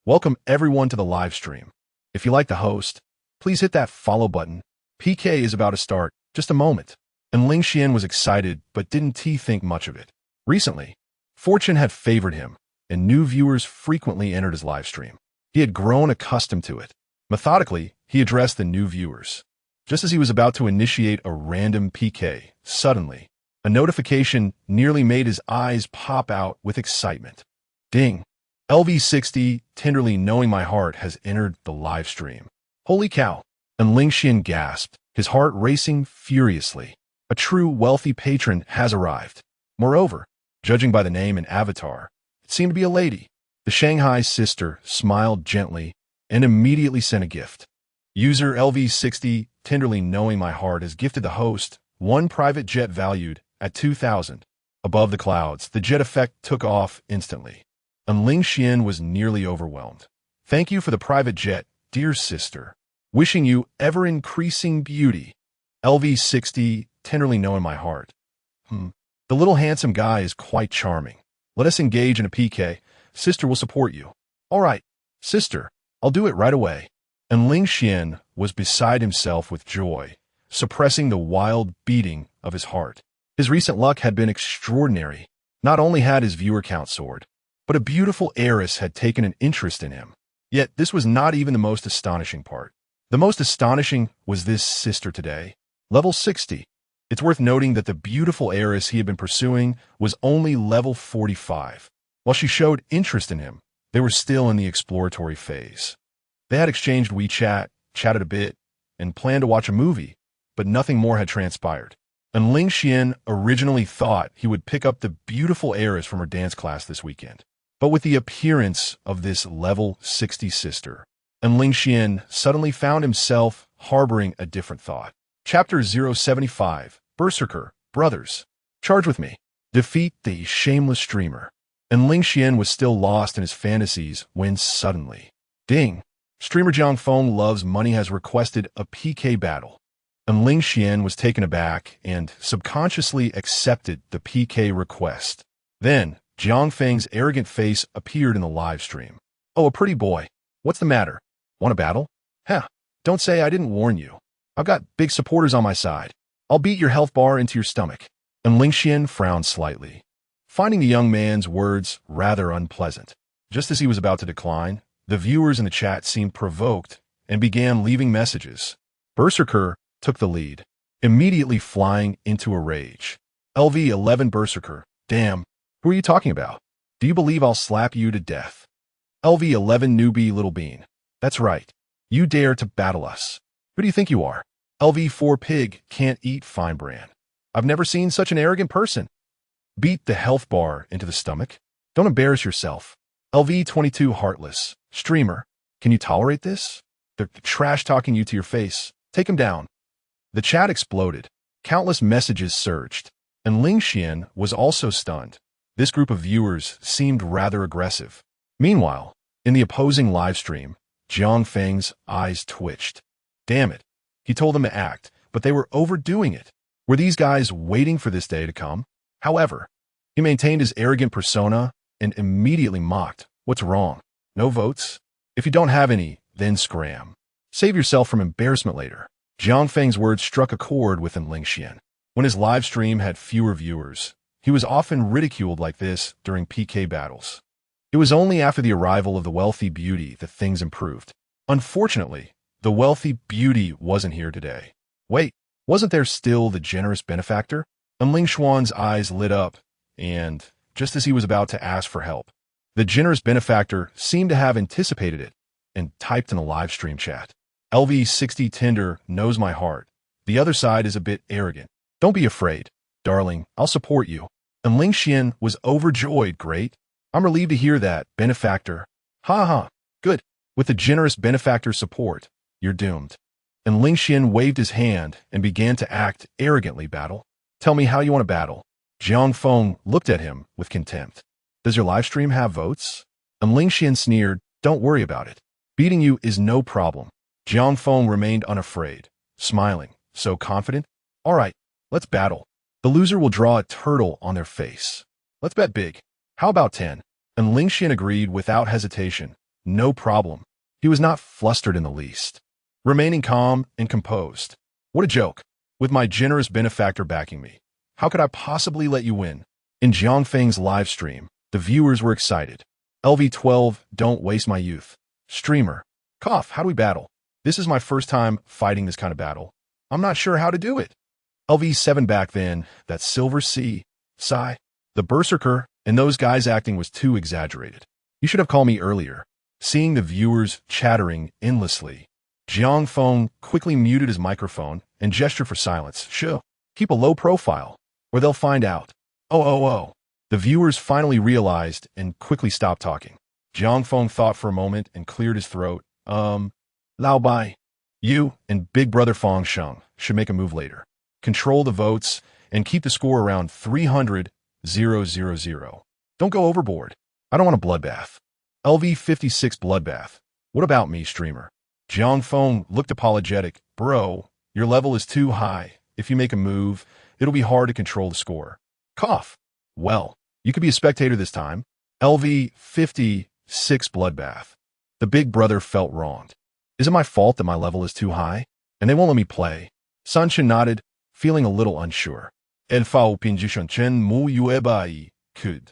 Welcome everyone to the live stream. If you like the host, please hit that follow button. PK is about to start, just a moment. And Ling Xian was excited, but didn't think much of it. Recently, fortune had favored him, and new viewers frequently entered his live stream. He had grown accustomed to it. Methodically, he addressed the new viewers. Just as he was about to initiate a random PK, suddenly, a notification nearly made his eyes pop out with excitement. Ding! LV60, tenderly knowing my heart, has entered the live stream. Holy cow! And Ling Xian gasped, his heart racing furiously. A true wealthy patron has arrived. Moreover, judging by the name and avatar, it seemed to be a lady. The Shanghai sister smiled gently and immediately sent a gift. User LV60, tenderly knowing my heart, has gifted the host one private jet valued at 2,000. Above the clouds, the jet effect took off instantly. And Ling Xian was nearly overwhelmed. Thank you for the private jet, dear sister. Wishing you ever-increasing beauty. LV60, tenderly knowing my heart. The little handsome guy is quite charming. Let us engage in a PK. Sister will support you. All right, sister, I'll do it right away. And Ling Xian was beside himself with joy, suppressing the wild beating of his heart. His recent luck had been extraordinary. Not only had his viewer count soared, but a beautiful heiress had taken an interest in him. Yet this was not even the most astonishing part. The most astonishing was this sister today. Level 60. It's worth noting that the beautiful heiress he had been pursuing was only level 45. While she showed interest in him, they were still in the exploratory phase. They had exchanged WeChat, chatted a bit, and planned to watch a movie, but nothing more had transpired. And Ling Xian originally thought he would pick up the beautiful heiress from her dance class this weekend. But with the appearance of this level 60 sister, and Ling Xian suddenly found himself harboring a different thought. Chapter 075, Berserker, Brothers. Charge with me. Defeat the shameless streamer. And Ling Xian was still lost in his fantasies when suddenly, ding! Streamer Jiangfeng Loves Money has requested a PK battle. And Ling Xian was taken aback and subconsciously accepted the PK request. Then, Jiangfeng's arrogant face appeared in the live stream. Oh, a pretty boy. What's the matter? Want a battle? Don't say I didn't warn you. I've got big supporters on my side. I'll beat your health bar into your stomach. And Ling Xian frowned slightly, finding the young man's words rather unpleasant. Just as he was about to decline, the viewers in the chat seemed provoked and began leaving messages. Berserker took the lead. immediately flying into a rage. LV-11 Berserker, damn, who are you talking about? Do you believe I'll slap you to death? LV-11 Newbie Little Bean, that's right. You dare to battle us. Who do you think you are? LV-4 Pig can't eat fine brand. I've never seen such an arrogant person. Beat the health bar into the stomach. Don't embarrass yourself. LV-22 Heartless, Streamer, can you tolerate this? They're trash-talking you to your face. Take them down. The chat exploded. Countless messages surged. And Ling Xian was also stunned. This group of viewers seemed rather aggressive. Meanwhile, in the opposing livestream, Jiang Feng's eyes twitched. Damn it. He told them to act, but they were overdoing it. Were these guys waiting for this day to come? However, he maintained his arrogant persona and immediately mocked. What's wrong? No votes? If you don't have any, then scram. Save yourself from embarrassment later. Jiang Feng's words struck a chord within Ling Xian. When his live stream had fewer viewers, he was often ridiculed like this during PK battles. It was only after the arrival of the wealthy beauty that things improved. Unfortunately, the wealthy beauty wasn't here today. Wait, wasn't there still the generous benefactor? And Ling Xuan's eyes lit up, and just as he was about to ask for help, the generous benefactor seemed to have anticipated it and typed in a live stream chat. LV-60 Tinder knows my heart. The other side is a bit arrogant. Don't be afraid. Darling, I'll support you. And Ling Xian was overjoyed. Great. I'm relieved to hear that, benefactor. Ha ha. Good. With the generous benefactor's support, you're doomed. And Ling Xian waved his hand and began to act arrogantly. Battle? Tell me how you want to battle. Jiang Feng looked at him with contempt. Does your live stream have votes? And Ling Xian sneered, don't worry about it. Beating you is no problem. Jiang Feng remained unafraid, smiling, so confident. All right, let's battle. The loser will draw a turtle on their face. Let's bet big. How about 10? And Ling Xian agreed without hesitation. No problem. He was not flustered in the least. Remaining calm and composed. What a joke. With my generous benefactor backing me, how could I possibly let you win? In Jiang Feng's live stream, the viewers were excited. LV-12, don't waste my youth. Streamer. Cough, how do we battle? This is my first time fighting this kind of battle. I'm not sure how to do it. LV-7 back then, that Silver Sea. Sigh. The Berserker and those guys acting was too exaggerated. You should have called me earlier. Seeing the viewers chattering endlessly, Jiang Feng quickly muted his microphone and gestured for silence. Shh. Keep a low profile, or they'll find out. Oh. The viewers finally realized and quickly stopped talking. Jiang Feng thought for a moment and cleared his throat. Lao Bai. You and Big Brother Fong Sheng should make a move later. Control the votes and keep the score around 300-000. Don't go overboard. I don't want a bloodbath. LV-56 bloodbath. What about me, streamer? Jiang Feng looked apologetic. Bro, your level is too high. If you make a move, it'll be hard to control the score. Cough. Well, you could be a spectator this time. LV-56 bloodbath. The big brother felt wronged. Is it my fault that my level is too high? And they won't let me play? Sanshin nodded, feeling a little unsure. Could.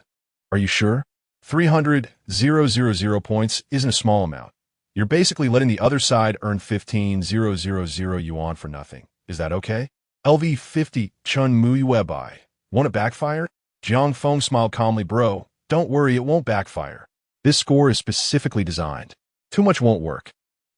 Are you sure? 300,000 points isn't a small amount. You're basically letting the other side earn 15,000 yuan for nothing. Is that okay? LV-50 Chun Mu Yuebai. Won't it backfire? Jiang Feng smiled calmly. Bro, don't worry, it won't backfire. This score is specifically designed. Too much won't work.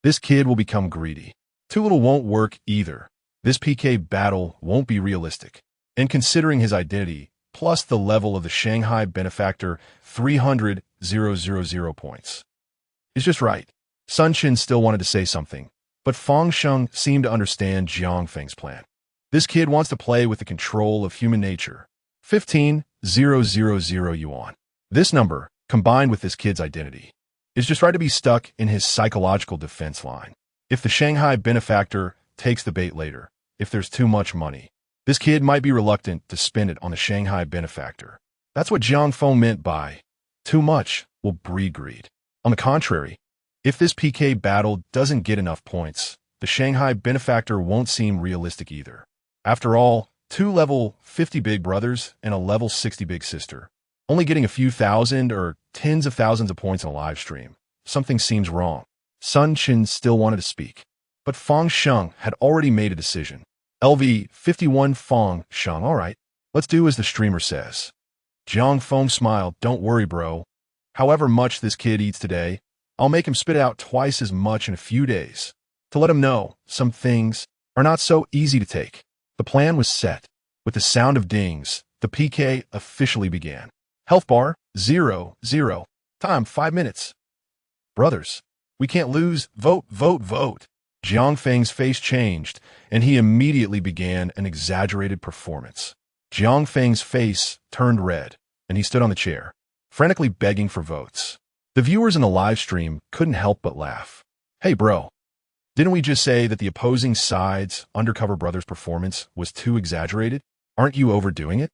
This kid will become greedy. Too little won't work either. This PK battle won't be realistic. And considering his identity, plus the level of the Shanghai benefactor, 300,000 points. Is just right. Sun Qin still wanted to say something, but Fong Sheng seemed to understand Jiang Feng's plan. This kid wants to play with the control of human nature. 15,000 yuan. This number, combined with this kid's identity, is just right to be stuck in his psychological defense line. If the Shanghai benefactor takes the bait later, if there's too much money, this kid might be reluctant to spend it on the Shanghai benefactor. That's what Jiang Feng meant by too much will breed greed. On the contrary, if this PK battle doesn't get enough points, the Shanghai benefactor won't seem realistic either. After all, 2 level 50 big brothers and a level 60 big sister, only getting a few thousand or tens of thousands of points in a live stream. Something seems wrong. Sun Qin still wanted to speak, but Fong Sheng had already made a decision. LV 51 Fong Sheng. All right, let's do as the streamer says. Jiang Feng smiled. Don't worry, bro. However much this kid eats today, I'll make him spit out twice as much in a few days. To let him know, some things are not so easy to take. The plan was set. With the sound of dings, the PK officially began. Health bar, 0, 0. Time, 5 minutes. Brothers, we can't lose. Vote, vote, vote. Jiang Feng's face changed, and he immediately began an exaggerated performance. Jiang Feng's face turned red, and he stood on the chair, frantically begging for votes. The viewers in the live stream couldn't help but laugh. Hey bro, didn't we just say that the opposing side's undercover brother's performance was too exaggerated? Aren't you overdoing it?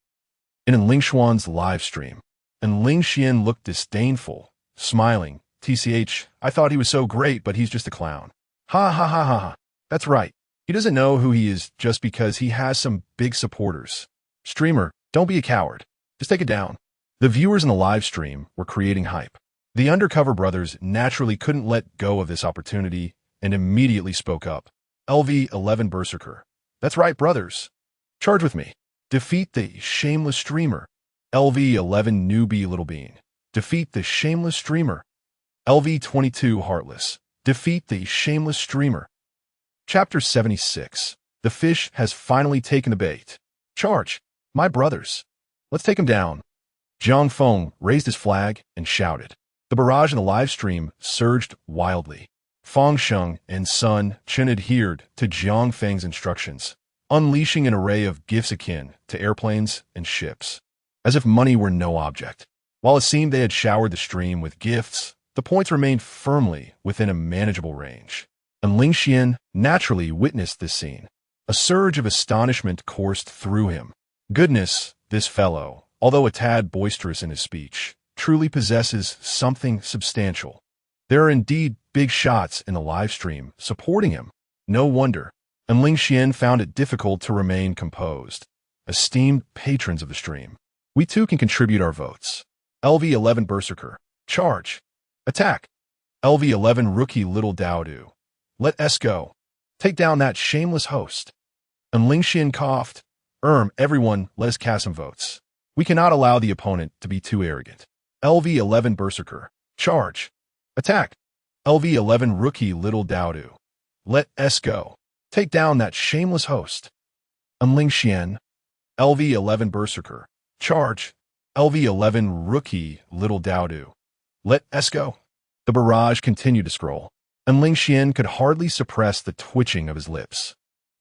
In Ling Xuan's live stream, and Ling Xian looked disdainful, smiling. TCH, I thought he was so great, but he's just a clown. Ha ha ha ha ha. That's right. He doesn't know who he is just because he has some big supporters. Streamer, don't be a coward. Just take it down. The viewers in the live stream were creating hype. The undercover brothers naturally couldn't let go of this opportunity and immediately spoke up. LV11 Berserker. That's right, brothers. Charge with me. Defeat the shameless streamer. LV11 Newbie Little Bean. Defeat the shameless streamer. LV22 Heartless. Defeat the shameless streamer. Chapter 76. The fish has finally taken the bait. Charge, my brothers. Let's take him down. Jiang Feng raised his flag and shouted. The barrage in the live stream surged wildly. Fong Sheng and Sun Chen adhered to Jiang Feng's instructions, unleashing an array of gifts akin to airplanes and ships, as if money were no object. While it seemed they had showered the stream with gifts, the points remained firmly within a manageable range. And Ling Xian naturally witnessed this scene. A surge of astonishment coursed through him. Goodness, this fellow, although a tad boisterous in his speech, truly possesses something substantial. There are indeed big shots in the live stream supporting him. No wonder. And Ling Xian found it difficult to remain composed. Esteemed patrons of the stream, we too can contribute our votes. LV11 Berserker. Charge. Attack. LV11 Rookie Little Dowdu. Let S go. Take down that shameless host. And Ling Xian coughed. Everyone, let us cast some votes. We cannot allow the opponent to be too arrogant. LV11 Berserker. Charge. Attack. LV11 Rookie Little Dowdu. Let S go. Take down that shameless host. And Ling Xian. LV11 Berserker. Charge. LV11 Rookie Little Dowdu. Let S go. The barrage continued to scroll, and Ling Xian could hardly suppress the twitching of his lips.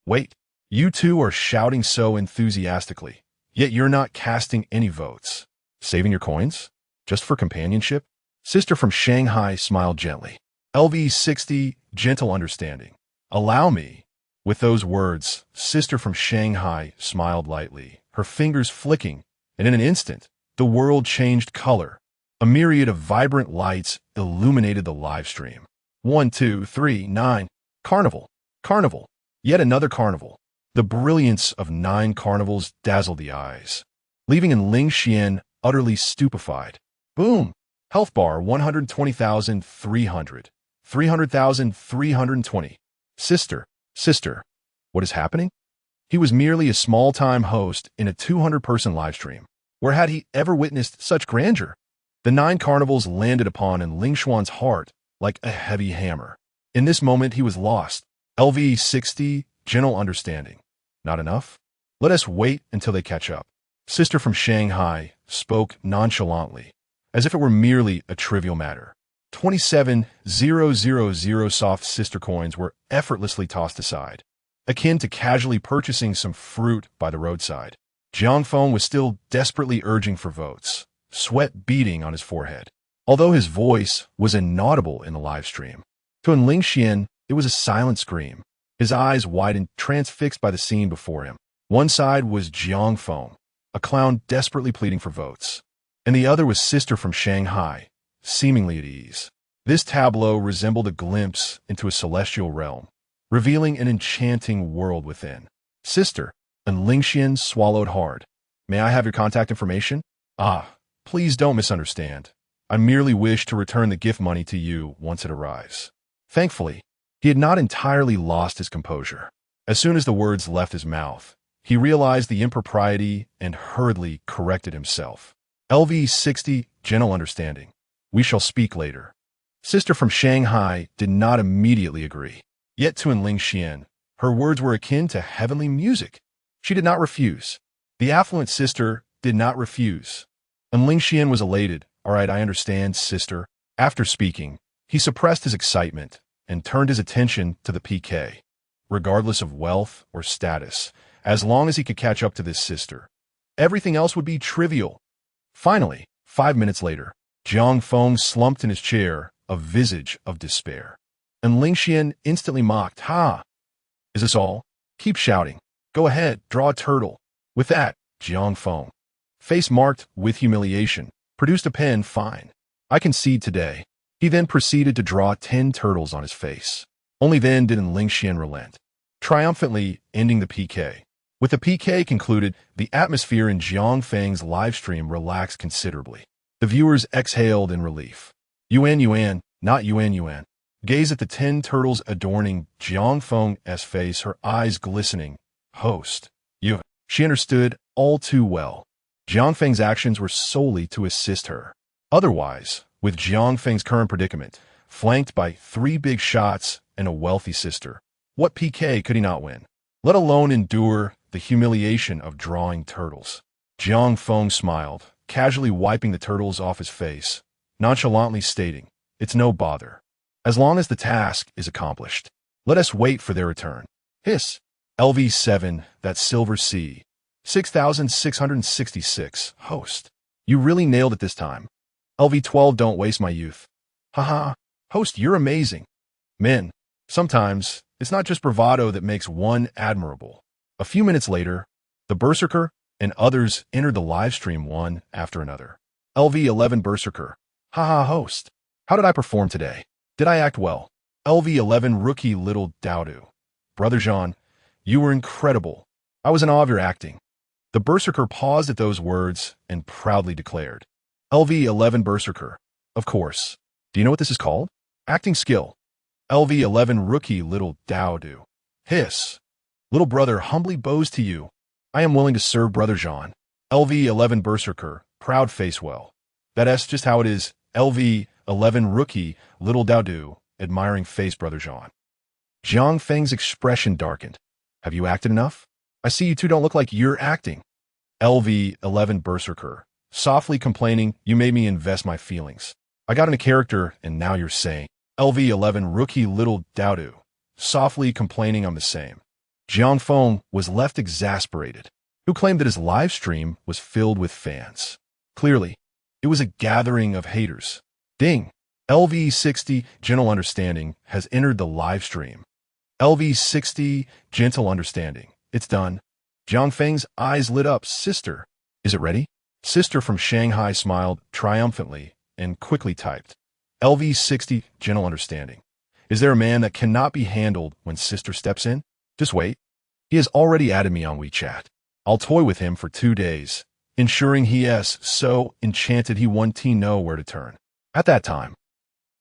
Wait, you two are shouting so enthusiastically, yet you're not casting any votes. Saving your coins? Just for companionship? Sister from Shanghai smiled gently. LV60, gentle understanding. Allow me. With those words, Sister from Shanghai smiled lightly, her fingers flicking, and in an instant, the world changed color. A myriad of vibrant lights illuminated the live stream. 1, 2, 3, 9. Carnival. Carnival. Yet another carnival. The brilliance of 9 carnivals dazzled the eyes, leaving in Ling Xian utterly stupefied. Boom. Health bar 120,300. 300,320. Sister. Sister. What is happening? He was merely a small-time host in a 200-person live stream. Where had he ever witnessed such grandeur? The 9 carnivals landed upon in Ling Xuan's heart like a heavy hammer. In this moment, he was lost. LV60, gentle understanding. Not enough? Let us wait until they catch up. Sister from Shanghai spoke nonchalantly, as if it were merely a trivial matter. 27,000 soft sister coins were effortlessly tossed aside, akin to casually purchasing some fruit by the roadside. Jiang Feng was still desperately urging for votes, sweat beading on his forehead, although his voice was inaudible in the live stream. To Ling Xian, it was a silent scream, his eyes widened, transfixed by the scene before him. One side was Jiang Feng, a clown desperately pleading for votes, and the other was Sister from Shanghai, seemingly at ease. This tableau resembled a glimpse into a celestial realm, revealing an enchanting world within. Sister, and Ling Xian swallowed hard. May I have your contact information? Ah, please don't misunderstand. I merely wish to return the gift money to you once it arrives. Thankfully, he had not entirely lost his composure. As soon as the words left his mouth, he realized the impropriety and hurriedly corrected himself. LV60, gentle understanding. We shall speak later. Sister from Shanghai did not immediately agree. Yet to Ling Xian, her words were akin to heavenly music. She did not refuse. The affluent sister did not refuse. And Ling Xian was elated. All right, I understand, sister. After speaking, he suppressed his excitement and turned his attention to the PK. Regardless of wealth or status, as long as he could catch up to this sister, everything else would be trivial. Finally, 5 minutes later, Jiang Feng slumped in his chair, a visage of despair. And Ling Xian instantly mocked, "Ha! Is this all? Keep shouting. Go ahead, draw a turtle." With that, Jiang Feng, face marked with humiliation, produced a pen. "Fine. I concede today." He then proceeded to draw 10 turtles on his face. Only then did Ling Xian relent, triumphantly ending the PK. With the PK concluded, the atmosphere in Jiang Feng's livestream relaxed considerably. The viewers exhaled in relief. Yuan, not Yuan. Gaze at the 10 turtles adorning Jiang Feng's face, her eyes glistening. Host. You. She understood all too well. Jiang Feng's actions were solely to assist her. Otherwise, with Jiang Feng's current predicament, flanked by 3 big shots and a wealthy sister, what PK could he not win? Let alone endure the humiliation of drawing turtles. Jiang Feng smiled, casually wiping the turtles off his face, nonchalantly stating, "It's no bother. As long as the task is accomplished, let us wait for their return." Hiss. LV7, that silver C. 6666, host. You really nailed it this time. LV12, don't waste my youth. Haha, host, you're amazing. Men, sometimes, it's not just bravado that makes one admirable. A few minutes later, the Berserker and others entered the live stream one after another. LV11 Berserker. Haha, host. How did I perform today? Did I act well? LV11 Rookie Little Dowdo. Brother Jean, you were incredible. I was in awe of your acting. The Berserker paused at those words and proudly declared. LV11 Berserker. Of course. Do you know what this is called? Acting skill. LV11 Rookie Little Dowdo. Hiss. Little brother humbly bows to you. I am willing to serve Brother Jean. LV11 Berserker. Proud face well. That's just how it is. LV11 Rookie Little Dowdo. Admiring face Brother Jean. Jiang Feng's expression darkened. Have you acted enough? I see you two don't look like you're acting. LV11 Berserker. Softly complaining, you made me invest my feelings. I got into character, and now you're saying. LV11 Rookie Little Dowdo. Softly complaining I'm the same. Jiang Feng was left exasperated, who claimed that his live stream was filled with fans. Clearly, it was a gathering of haters. Ding. LV60 Gentle Understanding has entered the live stream. LV60 Gentle Understanding. It's done. Jiang Feng's eyes lit up. Sister. Is it ready? Sister from Shanghai smiled triumphantly and quickly typed. LV60 Gentle Understanding. Is there a man that cannot be handled when sister steps in? Just wait. He has already added me on WeChat. I'll toy with him for 2 days, ensuring he is so enchanted he won't know where to turn. At that time,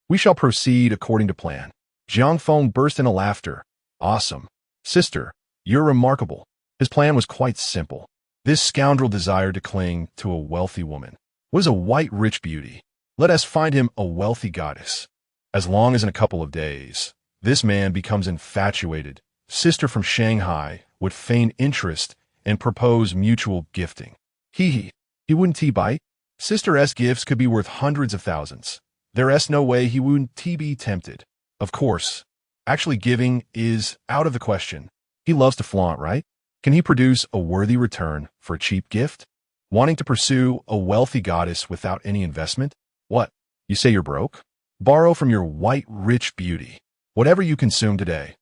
we shall proceed according to plan. Jiang Feng burst into laughter. Awesome. Sister, you're remarkable. His plan was quite simple. This scoundrel desired to cling to a wealthy woman. What is a white rich beauty? Let us find him a wealthy goddess. As long as in a couple of days, this man becomes infatuated, sister from Shanghai would feign interest and propose mutual gifting. He wouldn't bite. Sister's gifts could be worth hundreds of thousands. There's no way he wouldn't be tempted. Of course, actually giving is out of the question. He loves to flaunt, right? Can he produce a worthy return for a cheap gift? Wanting to pursue a wealthy goddess without any investment? What? You say you're broke? Borrow from your white rich beauty. Whatever you consume today.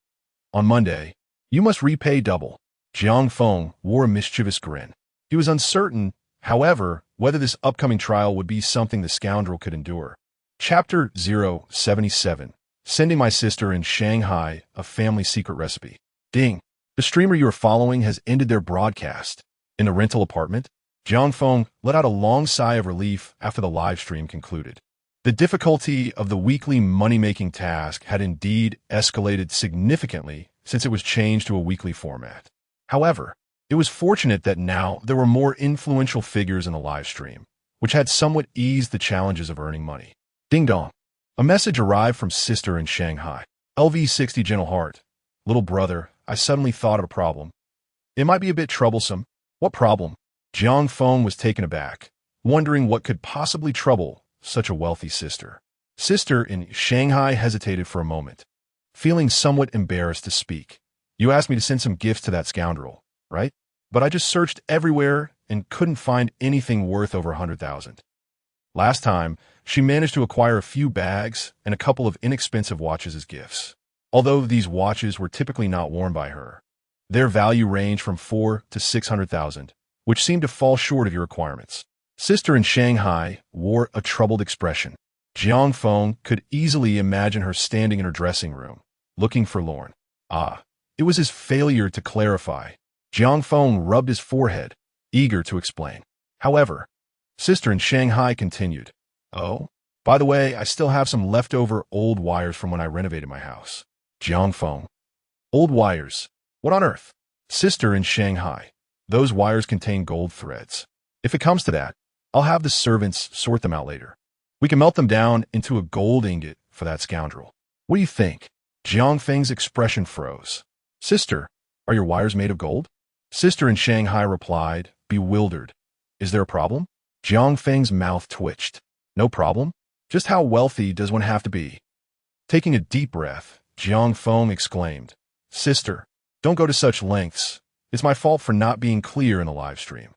On Monday, you must repay double. Jiang Feng wore a mischievous grin. He was uncertain, however, whether this upcoming trial would be something the scoundrel could endure. Chapter 077. Sending my sister in Shanghai a family secret recipe. Ding. The streamer you are following has ended their broadcast. In the rental apartment, Jiang Feng let out a long sigh of relief after the live stream concluded. The difficulty of the weekly money-making task had indeed escalated significantly since it was changed to a weekly format. However, it was fortunate that now there were more influential figures in the live stream, which had somewhat eased the challenges of earning money. Ding dong. A message arrived from Sister in Shanghai. LV60 Gentle Heart. Little brother, I suddenly thought of a problem. It might be a bit troublesome. What problem? Jiang Feng was taken aback, wondering what could possibly trouble such a wealthy sister. Sister in Shanghai hesitated for a moment, feeling somewhat embarrassed to speak. You asked me to send some gifts to that scoundrel, right? But I just searched everywhere and couldn't find anything worth over 100,000. Last time, she managed to acquire a few bags and a couple of inexpensive watches as gifts. Although these watches were typically not worn by her, their value ranged from 4 to 600,000, which seemed to fall short of your requirements. Sister in Shanghai wore a troubled expression. Jiang Feng could easily imagine her standing in her dressing room, looking forlorn. It was his failure to clarify. Jiang Feng rubbed his forehead, eager to explain. However, Sister in Shanghai continued. Oh, by the way, I still have some leftover old wires from when I renovated my house. Jiang Feng. Old wires? What on earth? Sister in Shanghai. Those wires contain gold threads. If it comes to that, I'll have the servants sort them out later. We can melt them down into a gold ingot for that scoundrel. What do you think? Jiang Feng's expression froze. Sister, are your wires made of gold? Sister in Shanghai replied, bewildered. Is there a problem? Jiang Feng's mouth twitched. No problem? Just how wealthy does one have to be? Taking a deep breath, Jiang Feng exclaimed, Sister, don't go to such lengths. It's my fault for not being clear in the live stream.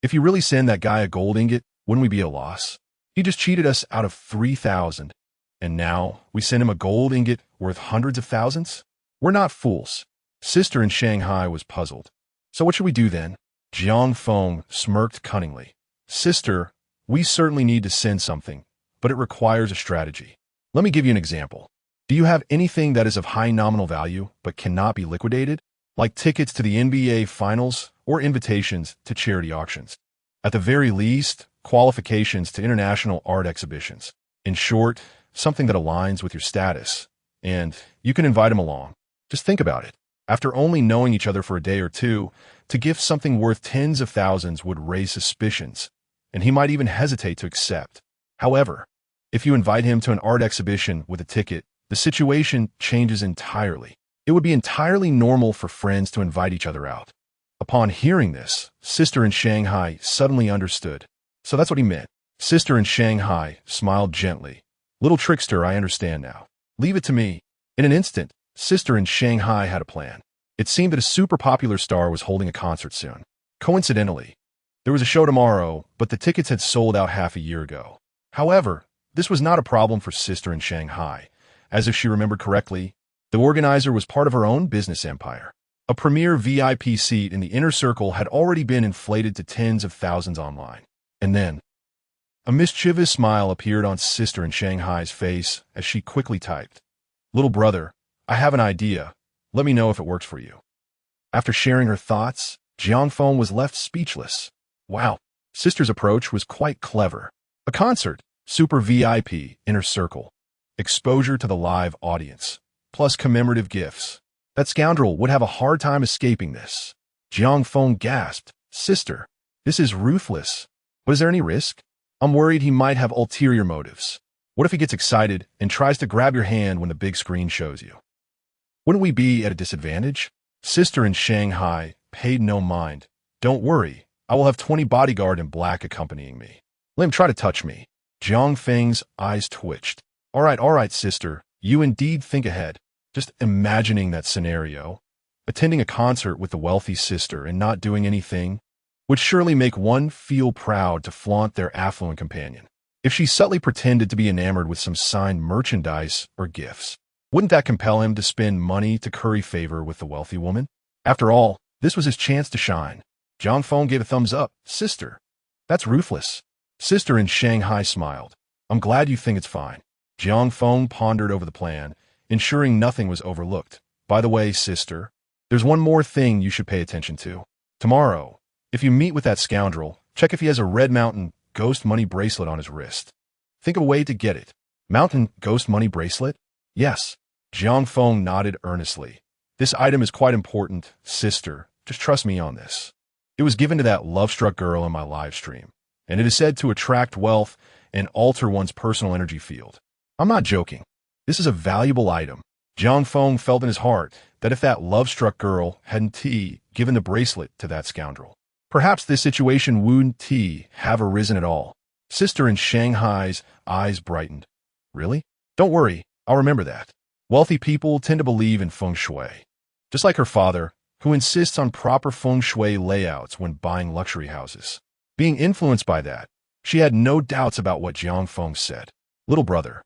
If you really send that guy a gold ingot, wouldn't we be at a loss? He just cheated us out of 3,000, and now we send him a gold ingot worth hundreds of thousands? We're not fools. Sister in Shanghai was puzzled. So what should we do then? Jiang Feng smirked cunningly. Sister, we certainly need to send something, but it requires a strategy. Let me give you an example. Do you have anything that is of high nominal value but cannot be liquidated? Like tickets to the NBA Finals or invitations to charity auctions? At the very least, qualifications to international art exhibitions. In short, something that aligns with your status. And you can invite him along. Just think about it. After only knowing each other for a day or two, to gift something worth tens of thousands would raise suspicions, and he might even hesitate to accept. However, if you invite him to an art exhibition with a ticket, the situation changes entirely. It would be entirely normal for friends to invite each other out. Upon hearing this, Sister in Shanghai suddenly understood. So that's what he meant. Sister in Shanghai smiled gently. Little trickster, I understand now. Leave it to me. In an instant, Sister in Shanghai had a plan. It seemed that a super popular star was holding a concert soon. Coincidentally, there was a show tomorrow, but the tickets had sold out half a year ago. However, this was not a problem for Sister in Shanghai, as if she remembered correctly, the organizer was part of her own business empire. A premier VIP seat in the inner circle had already been inflated to tens of thousands online. And then, a mischievous smile appeared on Sister in Shanghai's face as she quickly typed, Little brother, I have an idea. Let me know if it works for you. After sharing her thoughts, Jiang Feng was left speechless. Wow, Sister's approach was quite clever. A concert, super VIP, inner circle, exposure to the live audience, plus commemorative gifts. That scoundrel would have a hard time escaping this. Jiang Feng gasped, Sister, this is ruthless. But is there any risk? I'm worried he might have ulterior motives. What if he gets excited and tries to grab your hand when the big screen shows you? Wouldn't we be at a disadvantage? Sister in Shanghai paid no mind. Don't worry, I will have 20 bodyguard in black accompanying me. Let him try to touch me. Jiang Feng's eyes twitched. All right, sister, you indeed think ahead. Just imagining that scenario, attending a concert with the wealthy sister and not doing anything, would surely make one feel proud to flaunt their affluent companion. If she subtly pretended to be enamored with some signed merchandise or gifts, wouldn't that compel him to spend money to curry favor with the wealthy woman? After all, this was his chance to shine. Jiang Feng gave a thumbs up. Sister, that's ruthless. Sister in Shanghai smiled. I'm glad you think it's fine. Jiang Feng pondered over the plan, ensuring nothing was overlooked. By the way, sister, there's one more thing you should pay attention to. Tomorrow, if you meet with that scoundrel, check if he has a Red Mountain Ghost Money bracelet on his wrist. Think of a way to get it. Mountain Ghost Money bracelet? Yes. Jiang Feng nodded earnestly. This item is quite important, sister. Just trust me on this. It was given to that love-struck girl in my live stream, and it is said to attract wealth and alter one's personal energy field. I'm not joking. This is a valuable item. Jiang Feng felt in his heart that if that love-struck girl hadn't given the bracelet to that scoundrel, perhaps this situation wouldn't have arisen at all. Sister in Shanghai's eyes brightened. Really? Don't worry, I'll remember that. Wealthy people tend to believe in feng shui. Just like her father, who insists on proper feng shui layouts when buying luxury houses. Being influenced by that, she had no doubts about what Jiang Feng said. Little brother,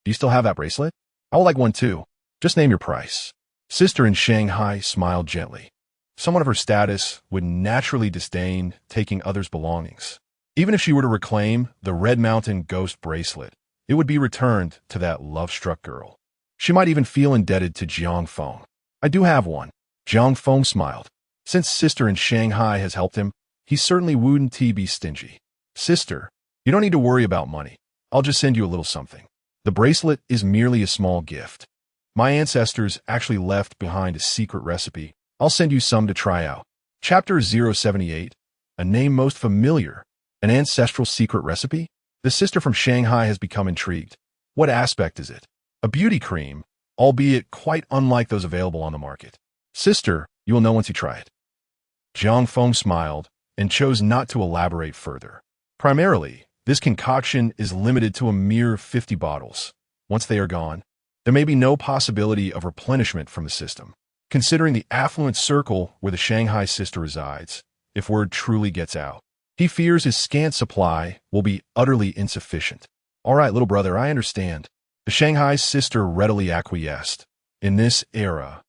do you still have that bracelet? I would like one too. Just name your price. Sister in Shanghai smiled gently. Someone of her status would naturally disdain taking others' belongings. Even if she were to reclaim the Red Mountain ghost bracelet, it would be returned to that love-struck girl. She might even feel indebted to Jiang Feng. I do have one. Jiang Feng smiled. Since Sister in Shanghai has helped him, he certainly wouldn't be stingy. Sister, you don't need to worry about money. I'll just send you a little something. The bracelet is merely a small gift. My ancestors actually left behind a secret recipe. I'll send you some to try out. Chapter 078, a name most familiar. An ancestral secret recipe? The sister from Shanghai has become intrigued. What aspect is it? A beauty cream, albeit quite unlike those available on the market. Sister, you will know once you try it. Jiang Feng smiled and chose not to elaborate further. Primarily, this concoction is limited to a mere 50 bottles. Once they are gone, there may be no possibility of replenishment from the system. Considering the affluent circle where the Shanghai sister resides, if word truly gets out, he fears his scant supply will be utterly insufficient. All right, little brother, I understand. The Shanghai sister readily acquiesced. In this era,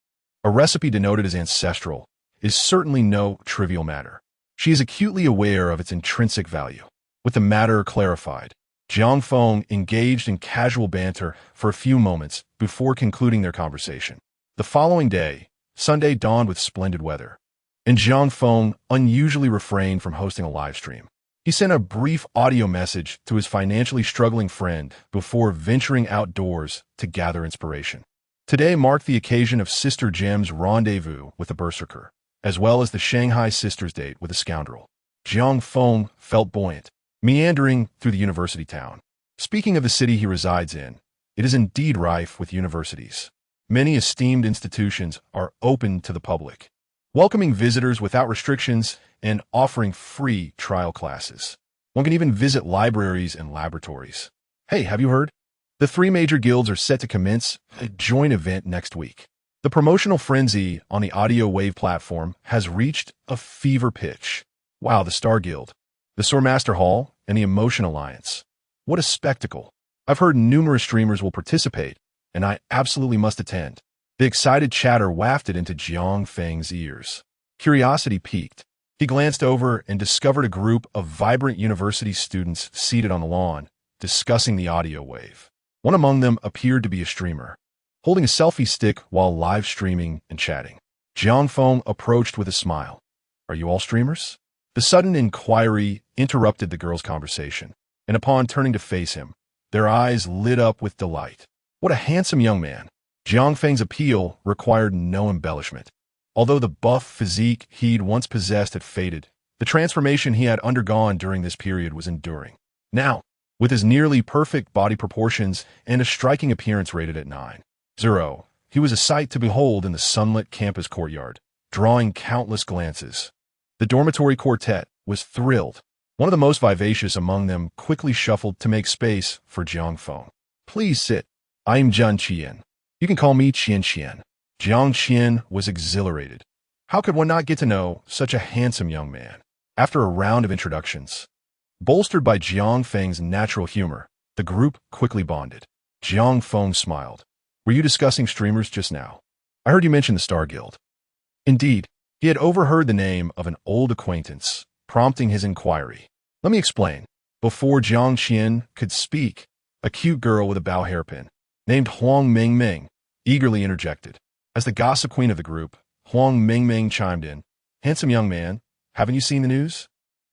a recipe denoted as ancestral is certainly no trivial matter. She is acutely aware of its intrinsic value. With the matter clarified, Jiang Feng engaged in casual banter for a few moments before concluding their conversation. The following day, Sunday, dawned with splendid weather, and Jiang Feng unusually refrained from hosting a live stream. He sent a brief audio message to his financially struggling friend before venturing outdoors to gather inspiration. Today marked the occasion of Sister Jem's rendezvous with a berserker, as well as the Shanghai sister's date with a scoundrel. Jiang Feng felt buoyant, meandering through the university town. Speaking of the city he resides in, it is indeed rife with universities. Many esteemed institutions are open to the public, welcoming visitors without restrictions and offering free trial classes. One can even visit libraries and laboratories. Hey, have you heard? The 3 major guilds are set to commence a joint event next week. The promotional frenzy on the audio wave platform has reached a fever pitch. Wow, the Star Guild, the Swordmaster Hall, and the Emotion Alliance. What a spectacle. I've heard numerous streamers will participate, and I absolutely must attend. The excited chatter wafted into Jiang Feng's ears. Curiosity piqued. He glanced over and discovered a group of vibrant university students seated on the lawn, discussing the audio wave. One among them appeared to be a streamer, holding a selfie stick while live streaming and chatting. Jiang Feng approached with a smile. Are you all streamers? The sudden inquiry interrupted the girl's conversation, and upon turning to face him, their eyes lit up with delight. What a handsome young man. Jiang Feng's appeal required no embellishment. Although the buff physique he'd once possessed had faded, the transformation he had undergone during this period was enduring. Now, with his nearly perfect body proportions and a striking appearance rated at 9.0, he was a sight to behold in the sunlit campus courtyard, drawing countless glances. The dormitory quartet was thrilled. One of the most vivacious among them quickly shuffled to make space for Jiang Feng. Please sit. I'm Jian Qian. You can call me Qian Qian. Jiang Qian was exhilarated. How could one not get to know such a handsome young man? After a round of introductions, bolstered by Jiang Feng's natural humor, the group quickly bonded. Jiang Feng smiled. Were you discussing streamers just now? I heard you mention the Star Guild. Indeed, he had overheard the name of an old acquaintance, prompting his inquiry. Let me explain. Before Jiang Qian could speak, a cute girl with a bow hairpin, named Huang Mingming, eagerly interjected. As the gossip queen of the group, Huang Mingming chimed in. Handsome young man, haven't you seen the news?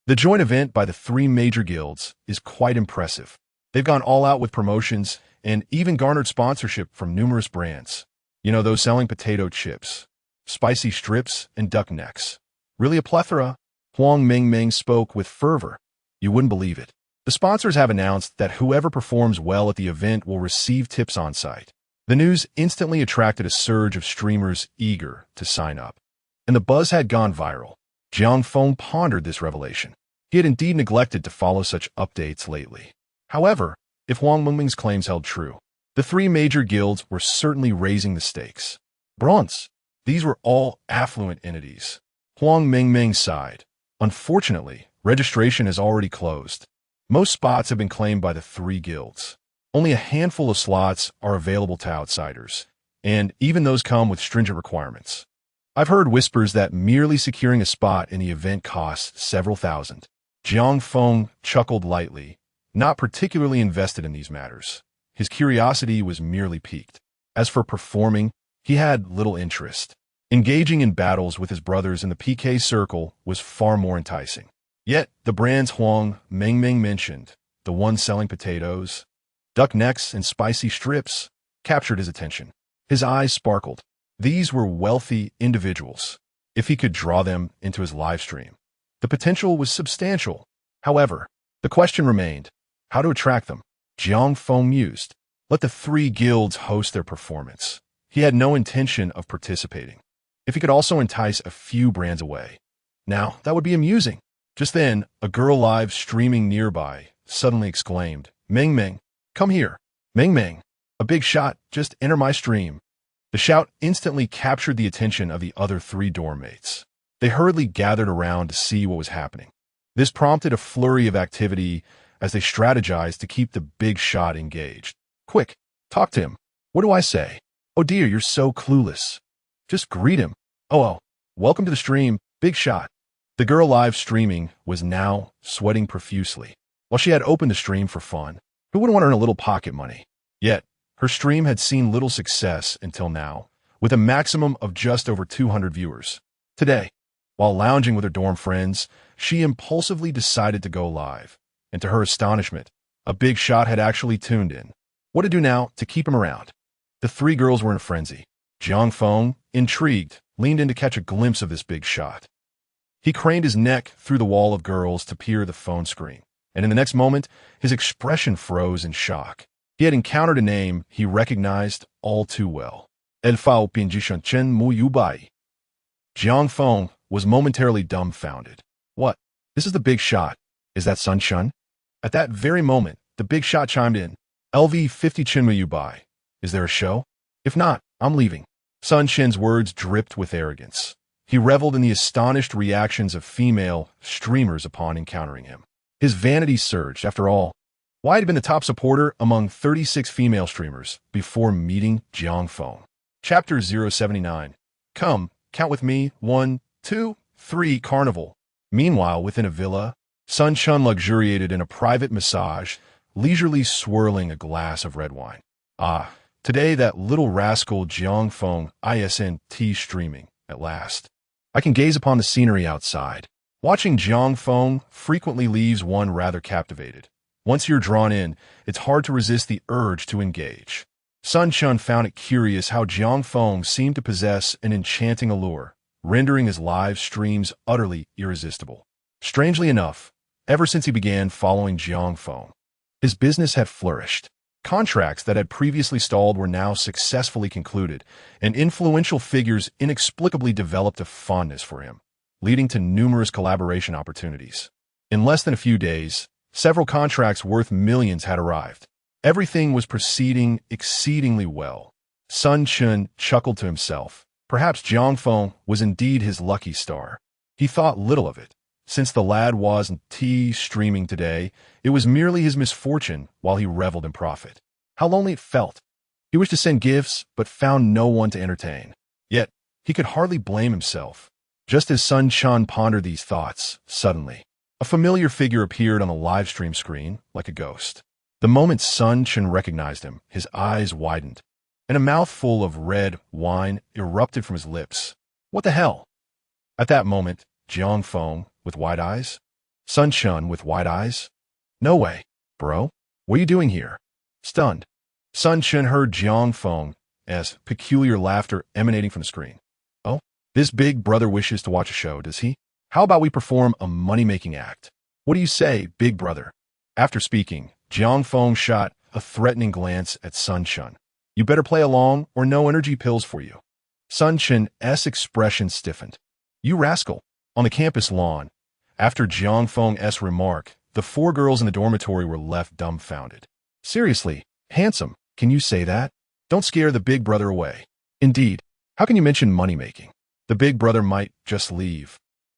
The joint event by the 3 major guilds is quite impressive. They've gone all out with promotions and even garnered sponsorship from numerous brands. You know, those selling potato chips, spicy strips, and duck necks. Really a plethora? Huang Mingming spoke with fervor. You wouldn't believe it. The sponsors have announced that whoever performs well at the event will receive tips on site. The news instantly attracted a surge of streamers eager to sign up. And the buzz had gone viral. Jiang Feng pondered this revelation. He had indeed neglected to follow such updates lately. However, if Huang Mingming's claims held true, the three major guilds were certainly raising the stakes. Bronze. These were all affluent entities. Huang Mingming sighed. Unfortunately, registration is already closed. Most spots have been claimed by the three guilds. Only a handful of slots are available to outsiders, and even those come with stringent requirements. I've heard whispers that merely securing a spot in the event costs several thousand. Jiang Feng chuckled lightly, not particularly invested in these matters. His curiosity was merely piqued. As for performing, he had little interest. Engaging in battles with his brothers in the PK circle was far more enticing. Yet, the brands Huang Mingming mentioned, the one selling potatoes, duck necks, and spicy strips, captured his attention. His eyes sparkled. These were wealthy individuals. If he could draw them into his live stream, the potential was substantial. However, the question remained, how to attract them? Jiang Feng mused. Let the three guilds host their performance. He had no intention of participating. If he could also entice a few brands away. Now, that would be amusing. Just then, a girl live streaming nearby suddenly exclaimed, Ming Ming, come here. Ming Ming, a big shot, just enter my stream. The shout instantly captured the attention of the other three dorm mates. They hurriedly gathered around to see what was happening. This prompted a flurry of activity as they strategized to keep the big shot engaged. Quick, talk to him. What do I say? Oh dear, you're so clueless. Just greet him. Oh, welcome to the stream, big shot. The girl live streaming was now sweating profusely. While she had opened the stream for fun, who wouldn't want to earn a little pocket money? Yet, her stream had seen little success until now, with a maximum of just over 200 viewers. Today, while lounging with her dorm friends, she impulsively decided to go live. And to her astonishment, a big shot had actually tuned in. What to do now to keep him around? The three girls were in a frenzy. Jiang Feng, intrigued, leaned in to catch a glimpse of this big shot. He craned his neck through the wall of girls to peer the phone screen, and in the next moment, his expression froze in shock. He had encountered a name he recognized all too well. Elfao Pinjishan Chen Mu Yubai. Jiang Feng was momentarily dumbfounded. What? This is the big shot. Is that Sun Chun? At that very moment, the big shot chimed in. LV 50 Chen Mu Yubai. Is there a show? If not, I'm leaving. Sun Chen's words dripped with arrogance. He reveled in the astonished reactions of female streamers upon encountering him. His vanity surged. After all, why had he been the top supporter among 36 female streamers before meeting Jiang Feng? Chapter 079. Come, count with me. 1, 2, 3, Carnival. Meanwhile, within a villa, Sun Chun luxuriated in a private massage, leisurely swirling a glass of red wine. Today that little rascal Jiang Feng isn't streaming, at last. I can gaze upon the scenery outside. Watching Jiang Feng frequently leaves one rather captivated. Once you're drawn in, it's hard to resist the urge to engage. Sun Chun found it curious how Jiang Feng seemed to possess an enchanting allure, rendering his live streams utterly irresistible. Strangely enough, ever since he began following Jiang Feng, his business had flourished. Contracts that had previously stalled were now successfully concluded, and influential figures inexplicably developed a fondness for him, leading to numerous collaboration opportunities. In less than a few days, several contracts worth millions had arrived. Everything was proceeding exceedingly well. Sun Chun chuckled to himself. Perhaps Jiang Feng was indeed his lucky star. He thought little of it. Since the lad wasn't streaming today, it was merely his misfortune while he reveled in profit. How lonely it felt. He wished to send gifts, but found no one to entertain. Yet, he could hardly blame himself. Just as Sun Chun pondered these thoughts, suddenly, a familiar figure appeared on the live stream screen like a ghost. The moment Sun Chun recognized him, his eyes widened, and a mouthful of red wine erupted from his lips. What the hell? At that moment, Jiang Feng, with wide eyes? Sun Chun with wide eyes? No way, bro. What are you doing here? Stunned, Sun Chun heard Jiang Feng as peculiar laughter emanating from the screen. Oh, this big brother wishes to watch a show, does he? How about we perform a money-making act? What do you say, big brother? After speaking, Jiang Feng shot a threatening glance at Sun Chun. You better play along or no energy pills for you. Sun Chun's expression stiffened. You rascal. On the campus lawn, after Jiang Feng's remark, the four girls in the dormitory were left dumbfounded. Seriously, handsome, can you say that? Don't scare the big brother away. Indeed, how can you mention money-making? The big brother might just leave.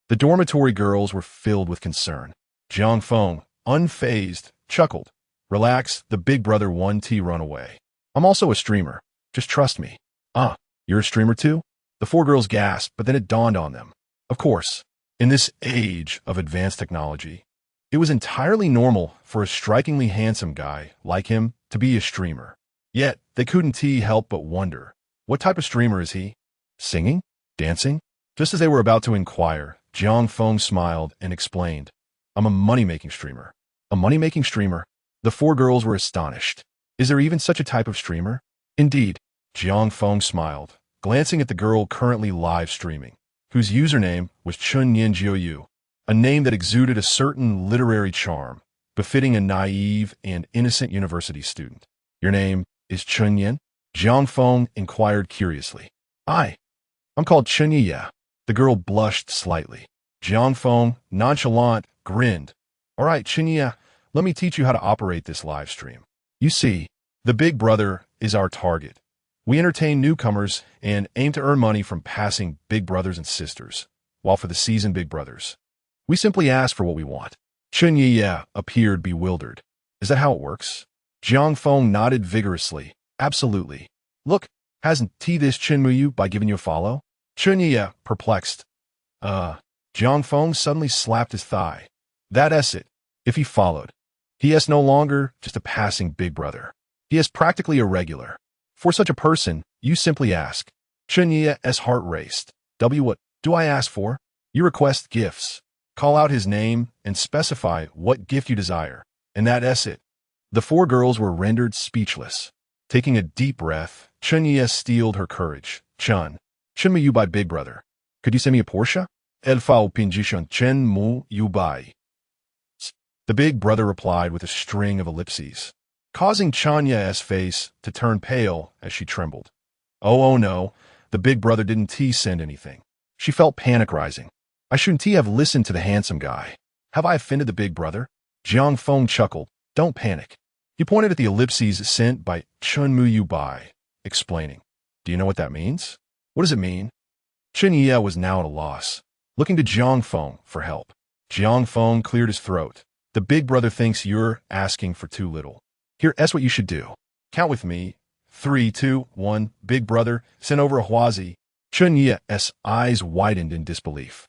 The dormitory girls were filled with concern. Jiang Feng, unfazed, chuckled. Relax, the big brother 1T run away. I'm also a streamer. Just trust me. Ah, you're a streamer too? The four girls gasped, but then it dawned on them. Of course, in this age of advanced technology, it was entirely normal for a strikingly handsome guy like him to be a streamer. Yet, they couldn't help but wonder, what type of streamer is he? Singing? Dancing? Just as they were about to inquire, Jiang Feng smiled and explained, I'm a money-making streamer. A money-making streamer? The four girls were astonished. Is there even such a type of streamer? Indeed, Jiang Feng smiled, glancing at the girl currently live streaming, whose username was Chunyan Jiuyu, a name that exuded a certain literary charm, befitting a naive and innocent university student. Your name is Chunyan? Jiang Feng inquired curiously. I'm called Chunyi. The girl blushed slightly. Jiang Feng, nonchalant, grinned. All right, Chunyi, let me teach you how to operate this live stream. You see, the big brother is our target. We entertain newcomers and aim to earn money from passing big brothers and sisters, while for the seasoned big brothers, we simply ask for what we want. Chunyi appeared bewildered. Is that how it works? Jiang Feng nodded vigorously. Absolutely. Look, hasn't this Chinmuyu by giving you a follow? Chunyi, perplexed. Jiang Feng suddenly slapped his thigh. That's it. If he followed, he is no longer just a passing big brother. He is practically a regular. For such a person, you simply ask. Chunyi's heart raced. What do I ask for? You request gifts. Call out his name and specify what gift you desire. And that's it. The four girls were rendered speechless. Taking a deep breath, Chunyi steeled her courage. Chunmu by big brother. Could you send me a Porsche? Elfao pinjishon Chenmu Yubai. The big brother replied with a string of ellipses, causing Chanya's face to turn pale as she trembled. Oh no, the big brother didn't send anything. She felt panic rising. I shouldn't have listened to the handsome guy. Have I offended the big brother? Jiang Feng chuckled. Don't panic. He pointed at the ellipses sent by Chunmu Yubai, explaining. Do you know what that means? What does it mean? Chunyi was now at a loss, looking to Jiang Feng for help. Jiang Feng cleared his throat. The big brother thinks you're asking for too little. Here's what you should do. Count with me. 3, 2, 1. Big brother, send over a Huazi. Chunyi's eyes widened in disbelief.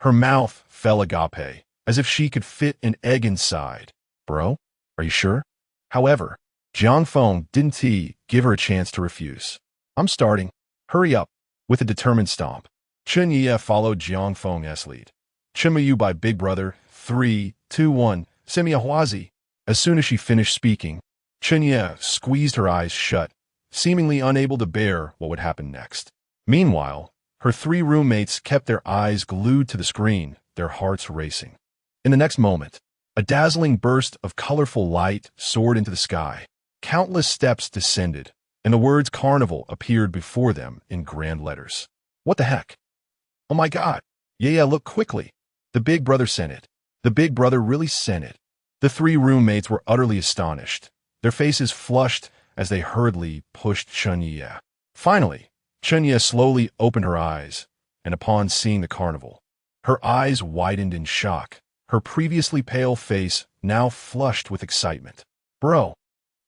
Her mouth fell agape, as if she could fit an egg inside. Bro, are you sure? However, Jiang Feng didn't give her a chance to refuse. I'm starting. Hurry up. With a determined stomp, Chunyi followed Jiang Feng's lead. Chunmu by big brother. 3, 2, 1. Send me a Huazi. As soon as she finished speaking, Chunyi squeezed her eyes shut, seemingly unable to bear what would happen next. Meanwhile, her three roommates kept their eyes glued to the screen, their hearts racing. In the next moment, a dazzling burst of colorful light soared into the sky. Countless steps descended, and the words Carnival appeared before them in grand letters. What the heck? Oh my God! Yeah, look quickly. The big brother sent it. The big brother really sent it. The three roommates were utterly astonished, their faces flushed as they hurriedly pushed Chunyi. Finally, Chunyi slowly opened her eyes, and upon seeing the Carnival, her eyes widened in shock, her previously pale face now flushed with excitement. Bro,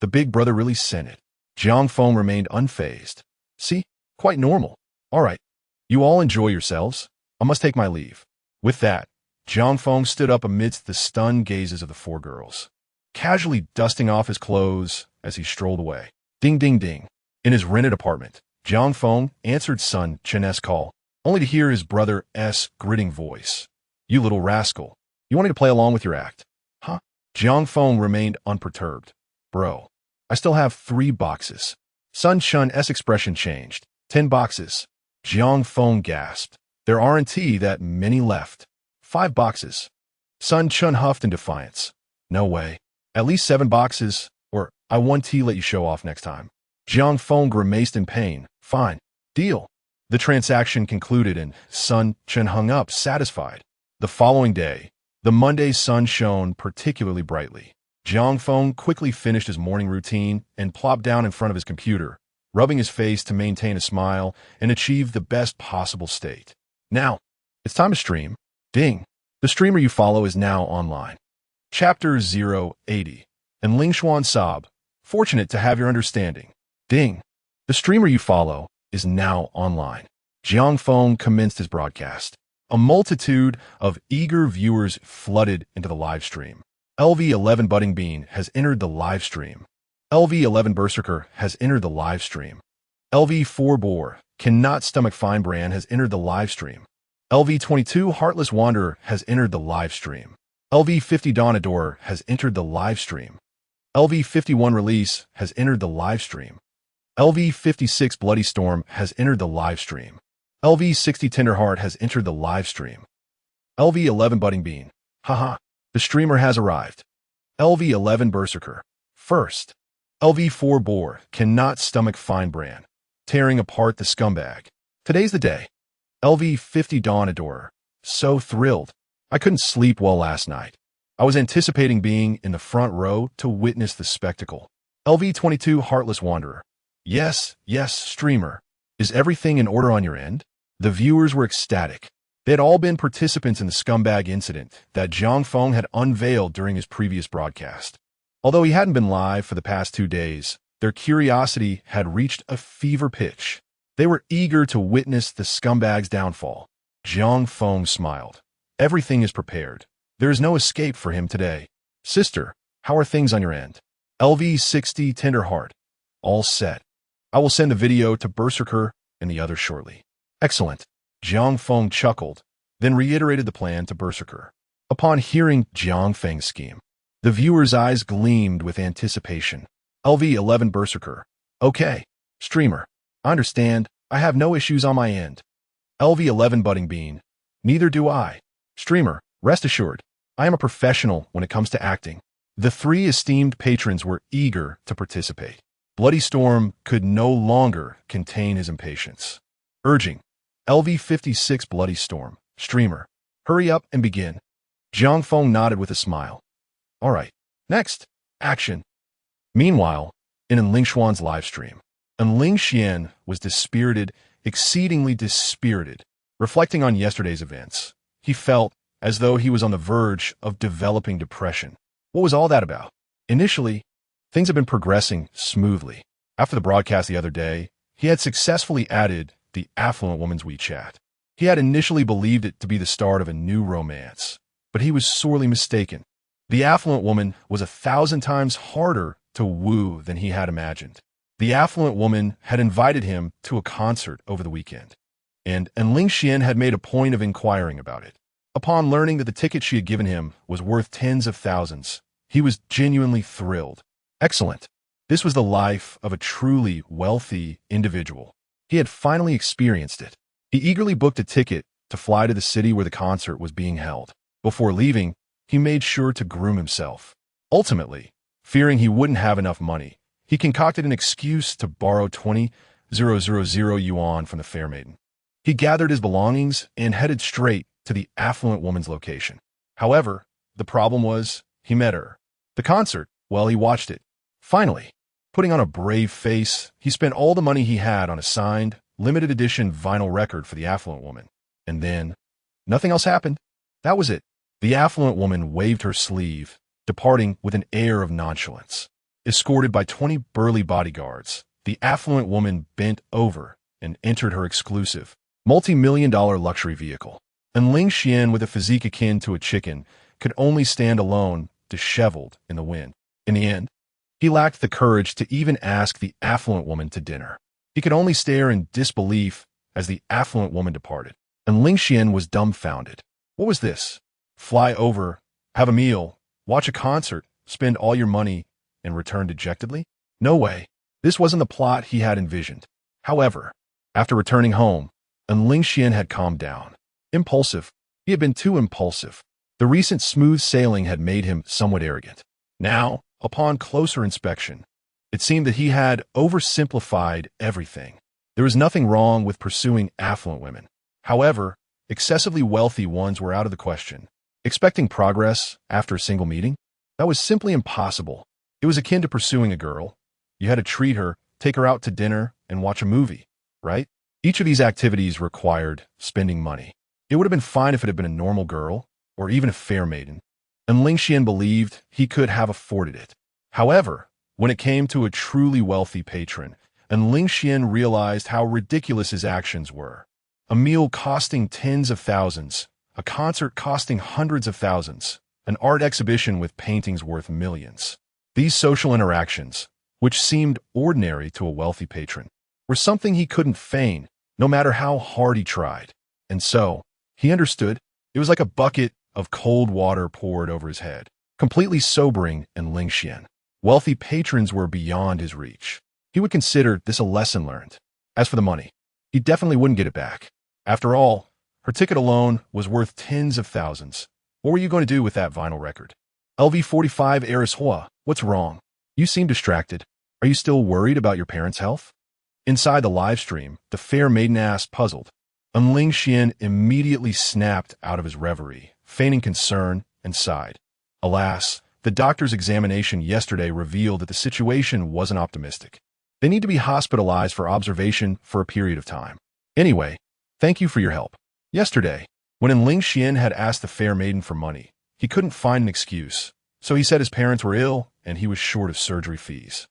the big brother really sent it. Jiang Feng remained unfazed. See? Quite normal. All right. You all enjoy yourselves. I must take my leave. With that, Jiang Feng stood up amidst the stunned gazes of the four girls, casually dusting off his clothes as he strolled away. Ding, ding, ding. In his rented apartment, Jiang Feng answered Sun Chen's call, only to hear his brother's gritting voice. You little rascal. You wanted to play along with your act? Huh? Jiang Feng remained unperturbed. Bro, I still have 3 boxes. Sun Chun's expression changed. 10 boxes. Jiang Feng gasped. There aren't that many left. 5 boxes. Sun Chun huffed in defiance. No way. At least 7 boxes, or I won't let you show off next time. Jiang Feng grimaced in pain. Fine. Deal. The transaction concluded and Sun Chun hung up, satisfied. The following day, the Monday's sun shone particularly brightly. Jiang Feng quickly finished his morning routine and plopped down in front of his computer, rubbing his face to maintain a smile and achieve the best possible state. Now, it's time to stream. Ding. The streamer you follow is now online. Chapter 080. And Lingshuan Sob. Fortunate to have your understanding. Ding. The streamer you follow is now online. Jiang Feng commenced his broadcast. A multitude of eager viewers flooded into the live stream. LV11 Budding Bean has entered the live stream. LV11 Berserker has entered the live stream. LV4 Boar Cannot Stomach Fine Brand has entered the live stream. LV22 Heartless Wanderer has entered the live stream. LV50 Donador has entered the live stream. LV51 Release has entered the live stream. LV56 Bloody Storm has entered the live stream. LV60 Tenderheart has entered the live stream. LV11 Budding Bean. Haha. The streamer has arrived. LV11 Berserker. First. LV4 Boar Cannot Stomach Fine Brand. Tearing apart the scumbag. Today's the day. LV50 Dawn Adorer. So thrilled. I couldn't sleep well last night. I was anticipating being in the front row to witness the spectacle. LV22 Heartless Wanderer. Yes, streamer. Is everything in order on your end? The viewers were ecstatic. They had all been participants in the scumbag incident that Jiang Feng had unveiled during his previous broadcast. Although he hadn't been live for the past 2 days, their curiosity had reached a fever pitch. They were eager to witness the scumbag's downfall. Jiang Feng smiled. Everything is prepared. There is no escape for him today. Sister, how are things on your end? LV60 Tenderheart. All set. I will send the video to Berserker and the others shortly. Excellent. Jiang Feng chuckled, then reiterated the plan to Berserker. Upon hearing Jiang Feng's scheme, the viewer's eyes gleamed with anticipation. LV11 Berserker. Okay, streamer. I understand. I have no issues on my end. LV11 Budding Bean. Neither do I. Streamer, rest assured. I am a professional when it comes to acting. The 3 esteemed patrons were eager to participate. Bloody Storm could no longer contain his impatience. Urging. LV56 Bloody Storm. Streamer. Hurry up and begin. Jiang Feng nodded with a smile. All right. Next. Action. Meanwhile, in Lingshuan's live stream, Lingxian was dispirited, exceedingly dispirited. Reflecting on yesterday's events, he felt as though he was on the verge of developing depression. What was all that about? Initially, things had been progressing smoothly. After the broadcast the other day, he had successfully added the affluent woman's WeChat. He had initially believed it to be the start of a new romance, but he was sorely mistaken. The affluent woman was 1,000 times harder to woo than he had imagined. The affluent woman had invited him to a concert over the weekend, and Lingxian had made a point of inquiring about it. Upon learning that the ticket she had given him was worth tens of thousands, he was genuinely thrilled. Excellent. This was the life of a truly wealthy individual. He had finally experienced it. He eagerly booked a ticket to fly to the city where the concert was being held. Before leaving, he made sure to groom himself. Ultimately, fearing he wouldn't have enough money, he concocted an excuse to borrow 20,000 yuan from the fair maiden. He gathered his belongings and headed straight to the affluent woman's location. However, the problem was, he met her. The concert, well, he watched it. Finally, putting on a brave face, he spent all the money he had on a signed, limited edition vinyl record for the affluent woman. And then, nothing else happened. That was it. The affluent woman waved her sleeve, departing with an air of nonchalance. Escorted by 20 burly bodyguards, the affluent woman bent over and entered her exclusive, multi-million-dollar luxury vehicle. And Lingxian, with a physique akin to a chicken, could only stand alone, disheveled in the wind. In the end, he lacked the courage to even ask the affluent woman to dinner. He could only stare in disbelief as the affluent woman departed. And Lingxian was dumbfounded. What was this? Fly over, have a meal, watch a concert, spend all your money, and return dejectedly? No way. This wasn't the plot he had envisioned. However, after returning home, Lingxian had calmed down. Impulsive. He had been too impulsive. The recent smooth sailing had made him somewhat arrogant. Now, upon closer inspection, it seemed that he had oversimplified everything. There was nothing wrong with pursuing affluent women. However, excessively wealthy ones were out of the question. Expecting progress after a single meeting? That was simply impossible. It was akin to pursuing a girl. You had to treat her, take her out to dinner, and watch a movie, right? Each of these activities required spending money. It would have been fine if it had been a normal girl, or even a fair maiden, and Lingxian believed he could have afforded it. However, when it came to a truly wealthy patron, and Lingxian realized how ridiculous his actions were. A meal costing tens of thousands, a concert costing hundreds of thousands, an art exhibition with paintings worth millions. These social interactions, which seemed ordinary to a wealthy patron, were something he couldn't feign, no matter how hard he tried. And so, he understood. It was like a bucket of cold water poured over his head, completely sobering in Lingxian. Wealthy patrons were beyond his reach. He would consider this a lesson learned. As for the money, he definitely wouldn't get it back. After all, her ticket alone was worth tens of thousands. What were you going to do with that vinyl record? LV45 Eris Hua, what's wrong? You seem distracted. Are you still worried about your parents' health? Inside the live stream, the fair maiden asked, puzzled. Lingxian immediately snapped out of his reverie, feigning concern, and sighed. Alas, the doctor's examination yesterday revealed that the situation wasn't optimistic. They need to be hospitalized for observation for a period of time. Anyway, thank you for your help. Yesterday, when Lingxian had asked the fair maiden for money, he couldn't find an excuse, so he said his parents were ill and he was short of surgery fees.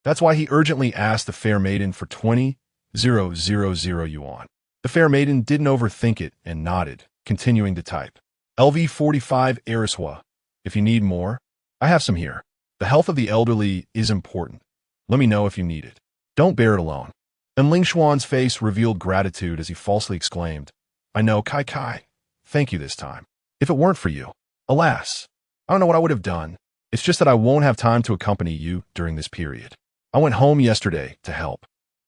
That's why he urgently asked the fair maiden for 20,000 yuan. The fair maiden didn't overthink it and nodded, continuing to type. LV45 Eriswa. If you need more, I have some here. The health of the elderly is important. Let me know if you need it. Don't bear it alone. And Ling Xuan's face revealed gratitude as he falsely exclaimed, I know, Kai Kai. Thank you this time. If it weren't for you, alas, I don't know what I would have done. It's just that I won't have time to accompany you during this period. I went home yesterday to help,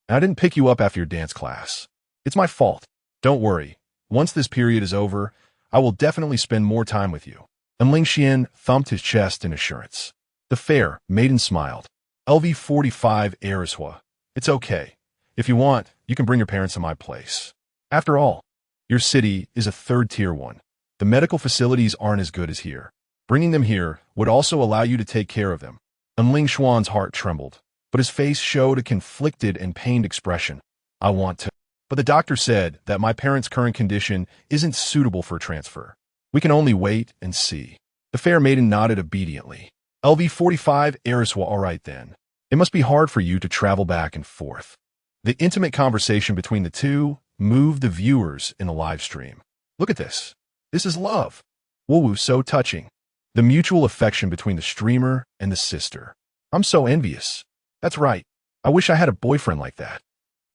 and I didn't pick you up after your dance class. It's my fault. Don't worry. Once this period is over, I will definitely spend more time with you. And Lingxian thumped his chest in assurance. The fair maiden smiled. LV45 Eriswa. It's okay. If you want, you can bring your parents to my place. After all, your city is a third-tier one. The medical facilities aren't as good as here. Bringing them here would also allow you to take care of them. And Ling Xuan's heart trembled, but his face showed a conflicted and pained expression. I want to. But the doctor said that my parents' current condition isn't suitable for transfer. We can only wait and see. The fair maiden nodded obediently. LV45 Eriswa, all right then. It must be hard for you to travel back and forth. The intimate conversation between the two moved the viewers in the live stream. Look at this. This is love. Woo, so touching. The mutual affection between the streamer and the sister. I'm so envious. That's right. I wish I had a boyfriend like that.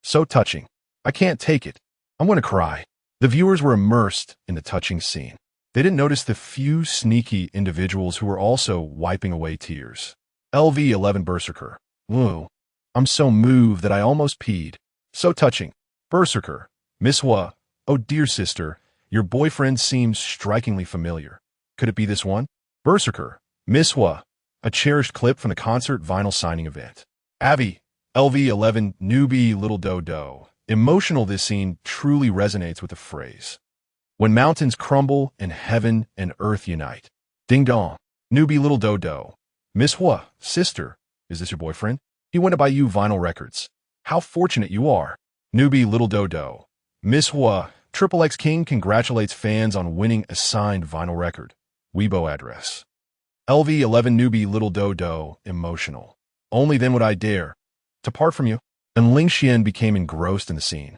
So touching. I can't take it. I'm going to cry. The viewers were immersed in the touching scene. They didn't notice the few sneaky individuals who were also wiping away tears. LV11 Berserker. Woo. I'm so moved that I almost peed. So touching. Berserker. Miss Hua. Oh dear sister, your boyfriend seems strikingly familiar. Could it be this one? Berserker. Miss Hua. A cherished clip from the concert vinyl signing event. Avi. LV11 Newbie Little Dodo. Emotional, this scene truly resonates with the phrase. When mountains crumble and heaven and earth unite. Ding dong. Newbie Little Dodo. Miss Hua, sister, is this your boyfriend? He went to buy you vinyl records. How fortunate you are. Newbie Little Dodo. Miss Hua, Triple X King congratulates fans on winning a signed vinyl record. Weibo address. LV11 Newbie Little Dodo, emotional. Only then would I dare to part from you. And Lingxian became engrossed in the scene,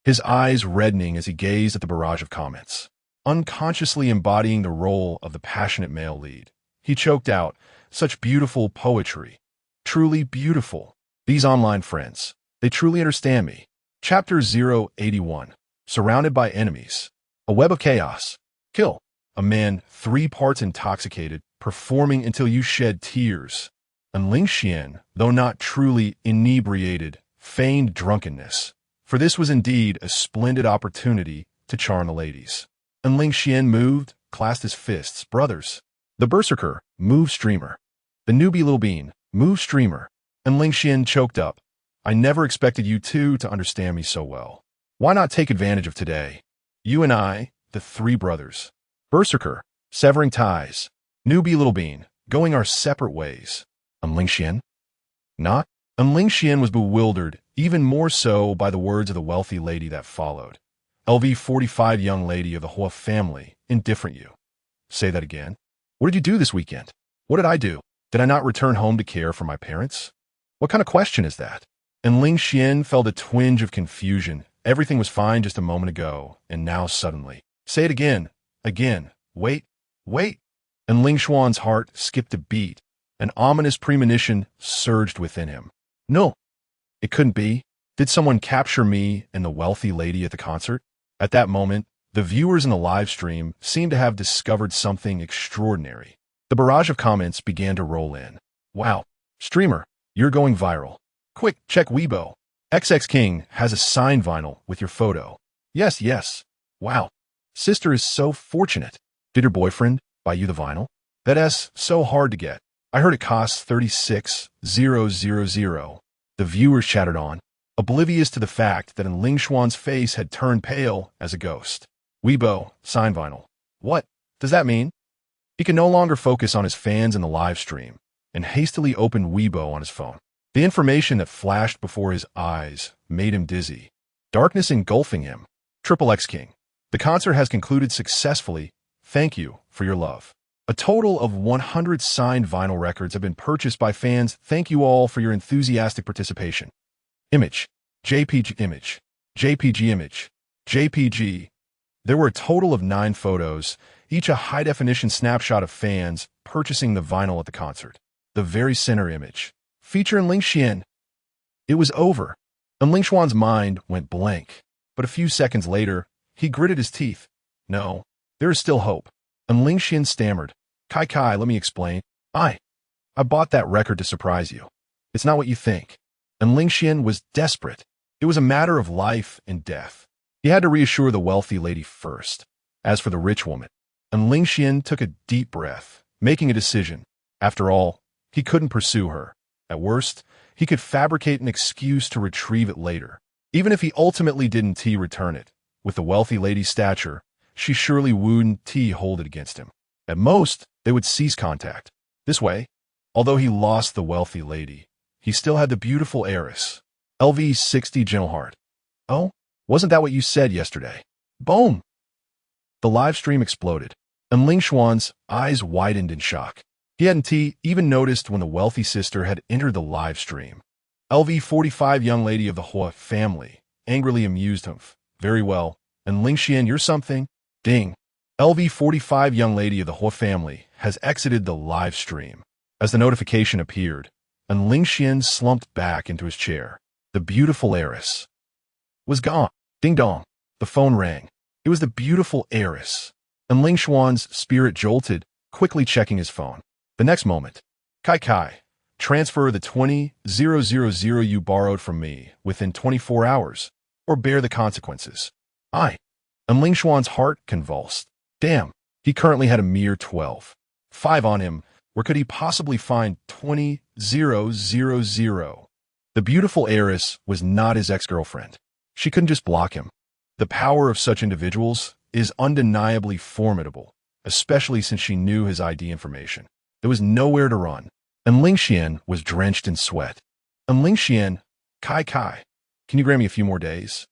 his eyes reddening as he gazed at the barrage of comments. Unconsciously embodying the role of the passionate male lead, he choked out, such beautiful poetry. Truly beautiful. These online friends, they truly understand me. Chapter 081. Surrounded by enemies. A web of chaos. Kill. A man 3 parts intoxicated, performing until you shed tears. and Ling Xian, though not truly inebriated, feigned drunkenness, for this was indeed a splendid opportunity to charm the ladies. And Ling Xian moved, clasped his fists. Brothers. The berserker, move streamer. The newbie little bean, move streamer. And Ling Xian choked up. I never expected you two to understand me so well. Why not take advantage of today? You and I, the three brothers. Berserker, severing ties. Newbie little bean, going our separate ways. And Ling Xian? Not? And Ling Xian was bewildered, even more so by the words of the wealthy lady that followed. LV45 young lady of the Hua family, indifferent you. Say that again. What did you do this weekend? What did I do? Did I not return home to care for my parents? What kind of question is that? And Ling Xian felt a twinge of confusion. Everything was fine just a moment ago, and now suddenly. Say it again. Again. Wait. Wait. And Ling Xuan's heart skipped a beat. An ominous premonition surged within him. No. It couldn't be. Did someone capture me and the wealthy lady at the concert? At that moment, the viewers in the live stream seemed to have discovered something extraordinary. The barrage of comments began to roll in. Wow. Streamer, you're going viral. Quick, check Weibo. XX King has a signed vinyl with your photo. Yes, yes. Wow. Sister is so fortunate. Did your boyfriend buy you the vinyl? That's so hard to get. I heard it costs 36,000. The viewers chattered on, oblivious to the fact that Ling Xuan's face had turned pale as a ghost. Weibo, signed vinyl. What does that mean? He can no longer focus on his fans in the live stream and hastily opened Weibo on his phone. The information that flashed before his eyes made him dizzy. Darkness engulfing him. XX King. The concert has concluded successfully. Thank you for your love. A total of 100 signed vinyl records have been purchased by fans. Thank you all for your enthusiastic participation. Image. JPG image. JPG image. JPG. There were a total of 9 photos, each a high-definition snapshot of fans purchasing the vinyl at the concert. The very center image. Featuring Ling Xian. It was over, and Ling Xuan's mind went blank. But a few seconds later, he gritted his teeth. No, there is still hope. And Ling Xian stammered. Kai, let me explain. I bought that record to surprise you. It's not what you think. And Ling Xian was desperate. It was a matter of life and death. He had to reassure the wealthy lady first. As for the rich woman, and Ling Xian took a deep breath, making a decision. After all, he couldn't pursue her. At worst, he could fabricate an excuse to retrieve it later. Even if he ultimately didn't return it, with the wealthy lady's stature, she surely wouldn't hold it against him. At most, they would cease contact. This way, although he lost the wealthy lady, he still had the beautiful heiress. LV60 Gentleheart. Oh, wasn't that what you said yesterday? Boom! The live stream exploded, and Ling Xuan's eyes widened in shock. He hadn't even noticed when the wealthy sister had entered the live stream. LV45 young lady of the Hua family angrily amused him. Very well. And Ling Xian, you're something? Ding. LV45 young lady of the Hua family has exited the live stream. As the notification appeared, and Ling Xian slumped back into his chair. The beautiful heiress was gone. Ding dong. The phone rang. It was the beautiful heiress. And Ling Xuan's spirit jolted, quickly checking his phone. The next moment, Kai, transfer the 20,000 you borrowed from me within 24 hours, or bear the consequences. And Ling Xuan's heart convulsed. Damn, he currently had a mere 12.5 on him. Where could he possibly find 20,000? The beautiful heiress was not his ex-girlfriend. She couldn't just block him. The power of such individuals is undeniably formidable, especially since she knew his ID information. There was nowhere to run, and Ling Xian was drenched in sweat. And Ling Xian, Kai, can you grant me a few more days?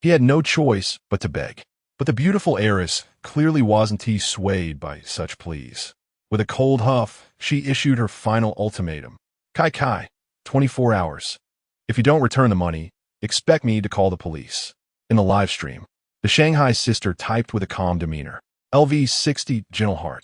He had no choice but to beg. But the beautiful heiress clearly wasn't swayed by such pleas. With a cold huff, she issued her final ultimatum. Kai, 24 hours. If you don't return the money, expect me to call the police. In the live stream, the Shanghai sister typed with a calm demeanor. LV60 Gentleheart.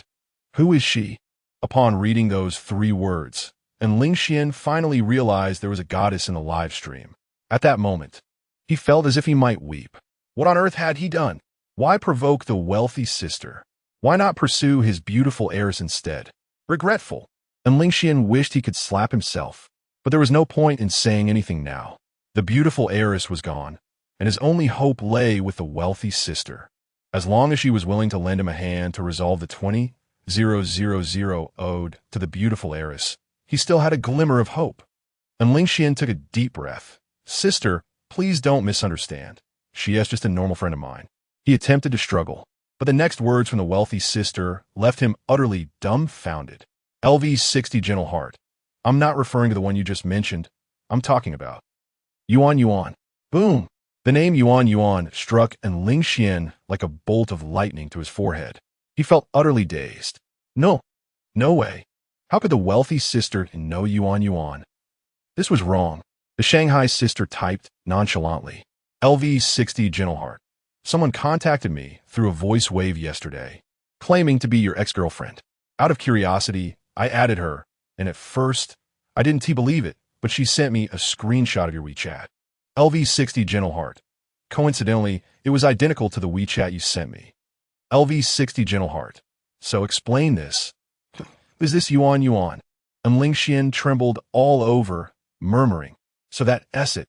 Who is she? Upon reading those 3 words, and Ling Xian finally realized there was a goddess in the live stream. At that moment, he felt as if he might weep. What on earth had he done? Why provoke the wealthy sister? Why not pursue his beautiful heiress instead? Regretful, and Ling Xian wished he could slap himself. But there was no point in saying anything now. The beautiful heiress was gone, and his only hope lay with the wealthy sister. As long as she was willing to lend him a hand to resolve the 20,000 owed to the beautiful heiress, he still had a glimmer of hope. And Ling Xian took a deep breath. Sister, please don't misunderstand. She is just a normal friend of mine. He attempted to struggle, but the next words from the wealthy sister left him utterly dumbfounded. LV60 gentle heart. I'm not referring to the one you just mentioned. I'm talking about Yuan Yuan. Boom! The name Yuan Yuan struck and Ling Xian like a bolt of lightning to his forehead. He felt utterly dazed. No way. How could the wealthy sister know Yuan Yuan? This was wrong. The Shanghai sister typed nonchalantly. LV60 gentle heart. Someone contacted me through a voice wave yesterday, claiming to be your ex-girlfriend. Out of curiosity, I added her, and at first, I didn't believe it, but she sent me a screenshot of your WeChat. LV60 gentle heart. Coincidentally, it was identical to the WeChat you sent me. LV60 gentle heart. So explain this. Is this Yuan Yuan? And Ling Xian trembled all over, murmuring, So that S it.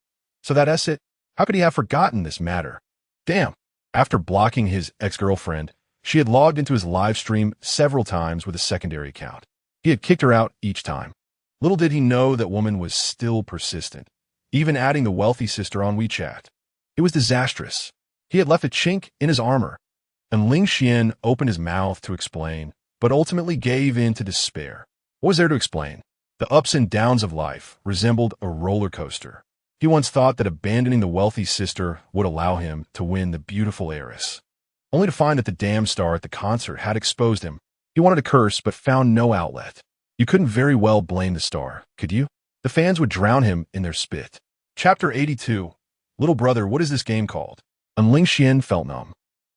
How could he have forgotten this matter? Damn. After blocking his ex-girlfriend, she had logged into his live stream several times with a secondary account. He had kicked her out each time. Little did he know that woman was still persistent, even adding the wealthy sister on WeChat. It was disastrous. He had left a chink in his armor, and Ling Xian opened his mouth to explain, but ultimately gave in to despair. What was there to explain? The ups and downs of life resembled a roller coaster. He once thought that abandoning the wealthy sister would allow him to win the beautiful heiress, only to find that the damn star at the concert had exposed him. He wanted to curse, but found no outlet. You couldn't very well blame the star, could you? The fans would drown him in their spit. Chapter 82. Little brother, what is this game called? And Ling Xian felt numb.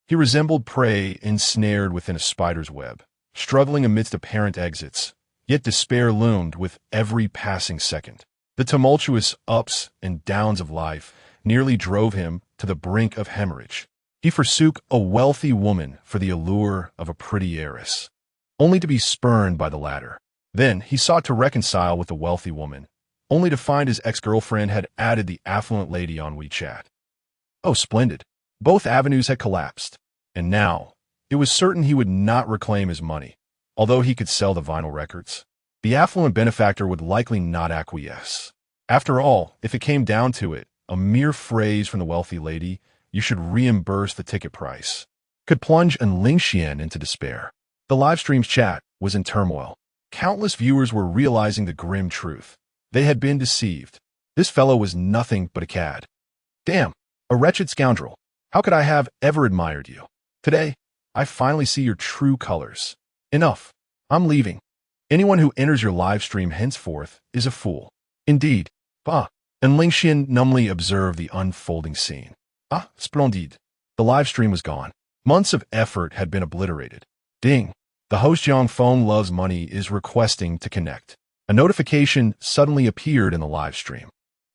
He resembled prey ensnared within a spider's web, struggling amidst apparent exits, yet despair loomed with every passing second. The tumultuous ups and downs of life nearly drove him to the brink of hemorrhage. He forsook a wealthy woman for the allure of a pretty heiress, only to be spurned by the latter. Then he sought to reconcile with the wealthy woman, only to find his ex-girlfriend had added the affluent lady on WeChat. Oh, splendid. Both avenues had collapsed, and now it was certain he would not reclaim his money, although he could sell the vinyl records. The affluent benefactor would likely not acquiesce. After all, if it came down to it, a mere phrase from the wealthy lady, you should reimburse the ticket price, could plunge and Ling Xian into despair. The livestream's chat was in turmoil. Countless viewers were realizing the grim truth. They had been deceived. This fellow was nothing but a cad. Damn, a wretched scoundrel. How could I have ever admired you? Today, I finally see your true colors. Enough. I'm leaving. Anyone who enters your live stream henceforth is a fool. Indeed. Bah. And Ling Xian numbly observed the unfolding scene. Ah, splendide. The live stream was gone. Months of effort had been obliterated. Ding. The host Zhang Feng loves money is requesting to connect. A notification suddenly appeared in the live stream.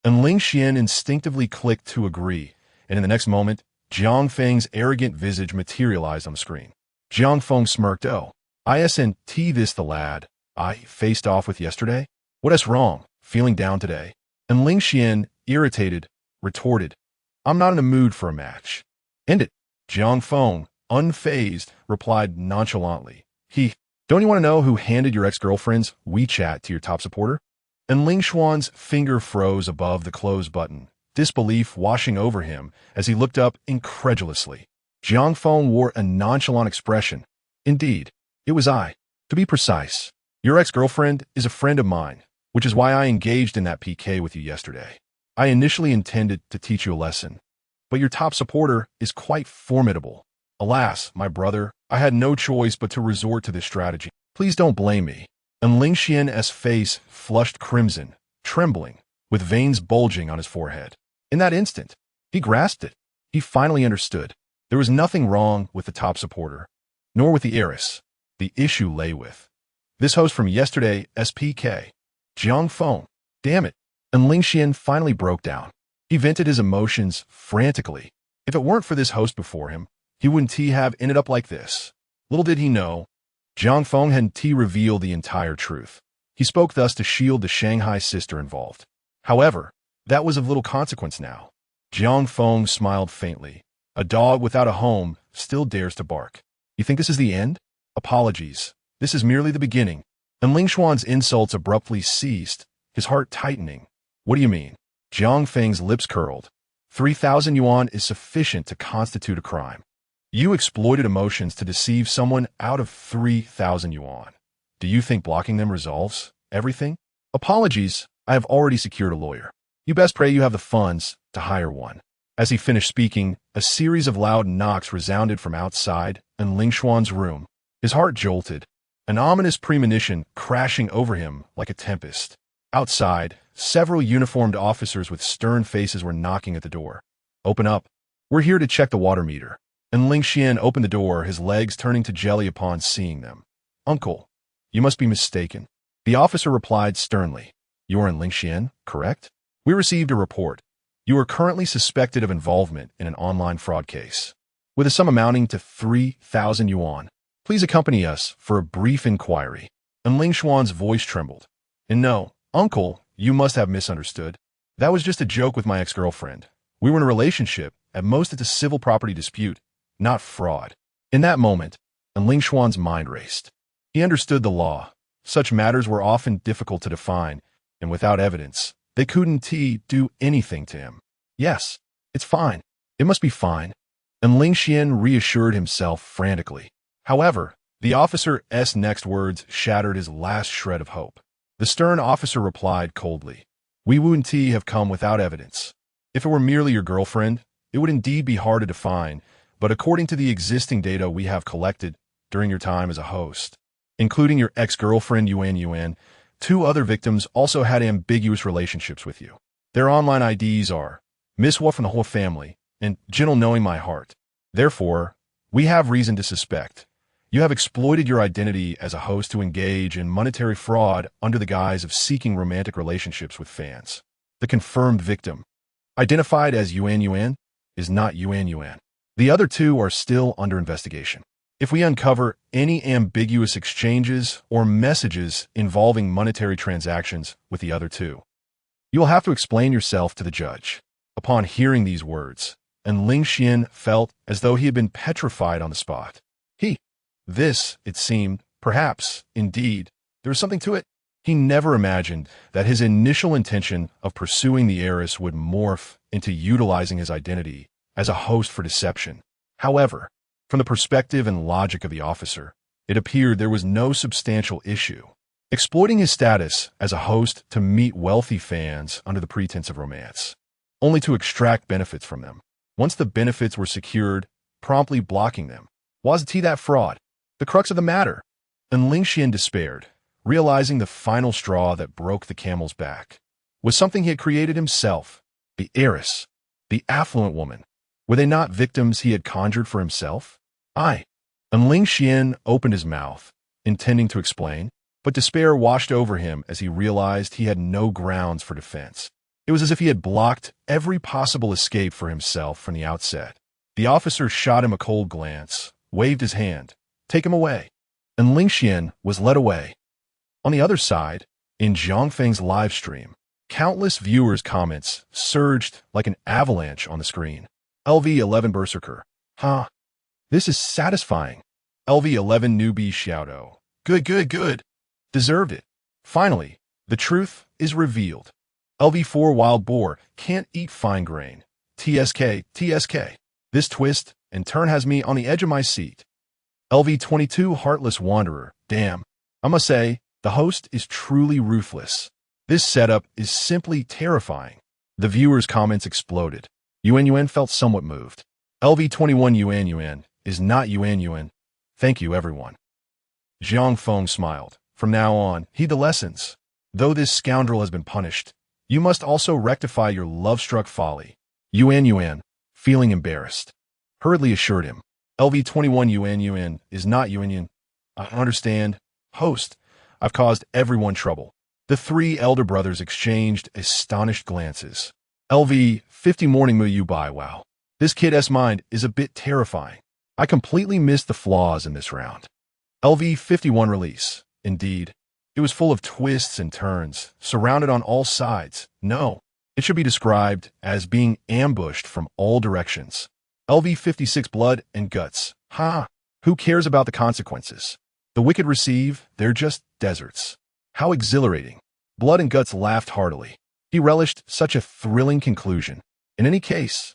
And Ling Xian instinctively clicked to agree, and in the next moment, Zhang Feng's arrogant visage materialized on the screen. Zhang Feng smirked. Oh, isn't this the lad I faced off with yesterday? What is wrong? Feeling down today? And Ling Xian, irritated, retorted, I'm not in the mood for a match. End it. Zhang Feng, unfazed, replied nonchalantly. Don't you want to know who handed your ex-girlfriend's WeChat to your top supporter? And Ling Xuan's finger froze above the close button, disbelief washing over him as he looked up incredulously. Zhang Feng wore a nonchalant expression. Indeed, it was I. To be precise, your ex-girlfriend is a friend of mine, which is why I engaged in that PK with you yesterday. I initially intended to teach you a lesson, but your top supporter is quite formidable. Alas, my brother, I had no choice but to resort to this strategy. Please don't blame me. And Ling Xian's face flushed crimson, trembling, with veins bulging on his forehead. In that instant, he grasped it. He finally understood. There was nothing wrong with the top supporter, nor with the heiress. The issue lay with this host from yesterday, SPK. Zhang Feng. Damn it. And Ling Xian finally broke down. He vented his emotions frantically. If it weren't for this host before him, he wouldn't have ended up like this. Little did he know, Zhang Feng hadn't revealed the entire truth. He spoke thus to shield the Shanghai sister involved. However, that was of little consequence now. Jiang Feng smiled faintly. A dog without a home still dares to bark. You think this is the end? Apologies. This is merely the beginning. And Ling Xuan's insults abruptly ceased, his heart tightening. What do you mean? Jiang Feng's lips curled. 3,000 yuan is sufficient to constitute a crime. You exploited emotions to deceive someone out of 3,000 yuan. Do you think blocking them resolves everything? Apologies, I have already secured a lawyer. You best pray you have the funds to hire one. As he finished speaking, a series of loud knocks resounded from outside in Ling Xuan's room. His heart jolted, an ominous premonition crashing over him like a tempest. Outside, several uniformed officers with stern faces were knocking at the door. Open up. We're here to check the water meter. And Ling Xian opened the door, his legs turning to jelly upon seeing them. Uncle, you must be mistaken. The officer replied sternly. You're in Ling Xian, correct? We received a report. You are currently suspected of involvement in an online fraud case, with a sum amounting to 3,000 yuan. Please accompany us for a brief inquiry. And Ling Xuan's voice trembled. And no, Uncle, you must have misunderstood. That was just a joke with my ex-girlfriend. We were in a relationship. At most, it's a civil property dispute, not fraud. In that moment, and Ling Xuan's mind raced. He understood the law. Such matters were often difficult to define, and without evidence, they couldn't do anything to him. Yes, it's fine. It must be fine. And Ling Xian reassured himself frantically. However, the officer's next words shattered his last shred of hope. The stern officer replied coldly, We wouldn't have come without evidence. If it were merely your girlfriend, it would indeed be hard to define, but according to the existing data we have collected during your time as a host, including your ex-girlfriend Yuan, 2 other victims also had ambiguous relationships with you. Their online IDs are Miss Hua from the whole family and Gentle Knowing My Heart. Therefore, we have reason to suspect you have exploited your identity as a host to engage in monetary fraud under the guise of seeking romantic relationships with fans. The confirmed victim, identified as Yuan, is not Yuan. The other 2 are still under investigation. If we uncover any ambiguous exchanges or messages involving monetary transactions with the other 2, you will have to explain yourself to the judge. Upon hearing these words, and Ling Xian felt as though he had been petrified on the spot. This, it seemed, perhaps, indeed, there was something to it. He never imagined that his initial intention of pursuing the heiress would morph into utilizing his identity as a host for deception. However, from the perspective and logic of the officer, it appeared there was no substantial issue. Exploiting his status as a host to meet wealthy fans under the pretense of romance, only to extract benefits from them. Once the benefits were secured, promptly blocking them. Wasn't he that fraud? The crux of the matter. And Ling Xian despaired, realizing the final straw that broke the camel's back was something he had created himself. The heiress, the affluent woman. Were they not victims he had conjured for himself? And Ling Xian opened his mouth, intending to explain, but despair washed over him as he realized he had no grounds for defense. It was as if he had blocked every possible escape for himself from the outset. The officer shot him a cold glance, waved his hand, Take him away. And Ling Xian was led away. On the other side, in Zhang Feng's live stream, countless viewers' comments surged like an avalanche on the screen. LV11 Berserker. This is satisfying. LV11 Newbie Xiaodo. Good. Deserved it. Finally, the truth is revealed. LV4 Wild Boar can't eat fine grain. TSK. This twist and turn has me on the edge of my seat. LV22 Heartless Wanderer. Damn. I must say, the host is truly ruthless. This setup is simply terrifying. The viewers' comments exploded. Yuan felt somewhat moved. LV21 Yuan is not Yuan. Thank you, everyone. Jiang Feng smiled. From now on, heed the lessons. Though this scoundrel has been punished, you must also rectify your love-struck folly. Yuan, feeling embarrassed, hurriedly assured him. LV21 Yuan is not Yuan. I understand. Host, I've caused everyone trouble. The 3 elder brothers exchanged astonished glances. LV50 Morning Mu Bai. Wow. This kid's mind is a bit terrifying. I completely missed the flaws in this round. LV51 Release. Indeed. It was full of twists and turns, surrounded on all sides. No, it should be described as being ambushed from all directions. LV-56 blood and guts. Ha! Who cares about the consequences? The wicked receive, they're just deserts. How exhilarating. Blood and Guts laughed heartily. He relished such a thrilling conclusion. In any case,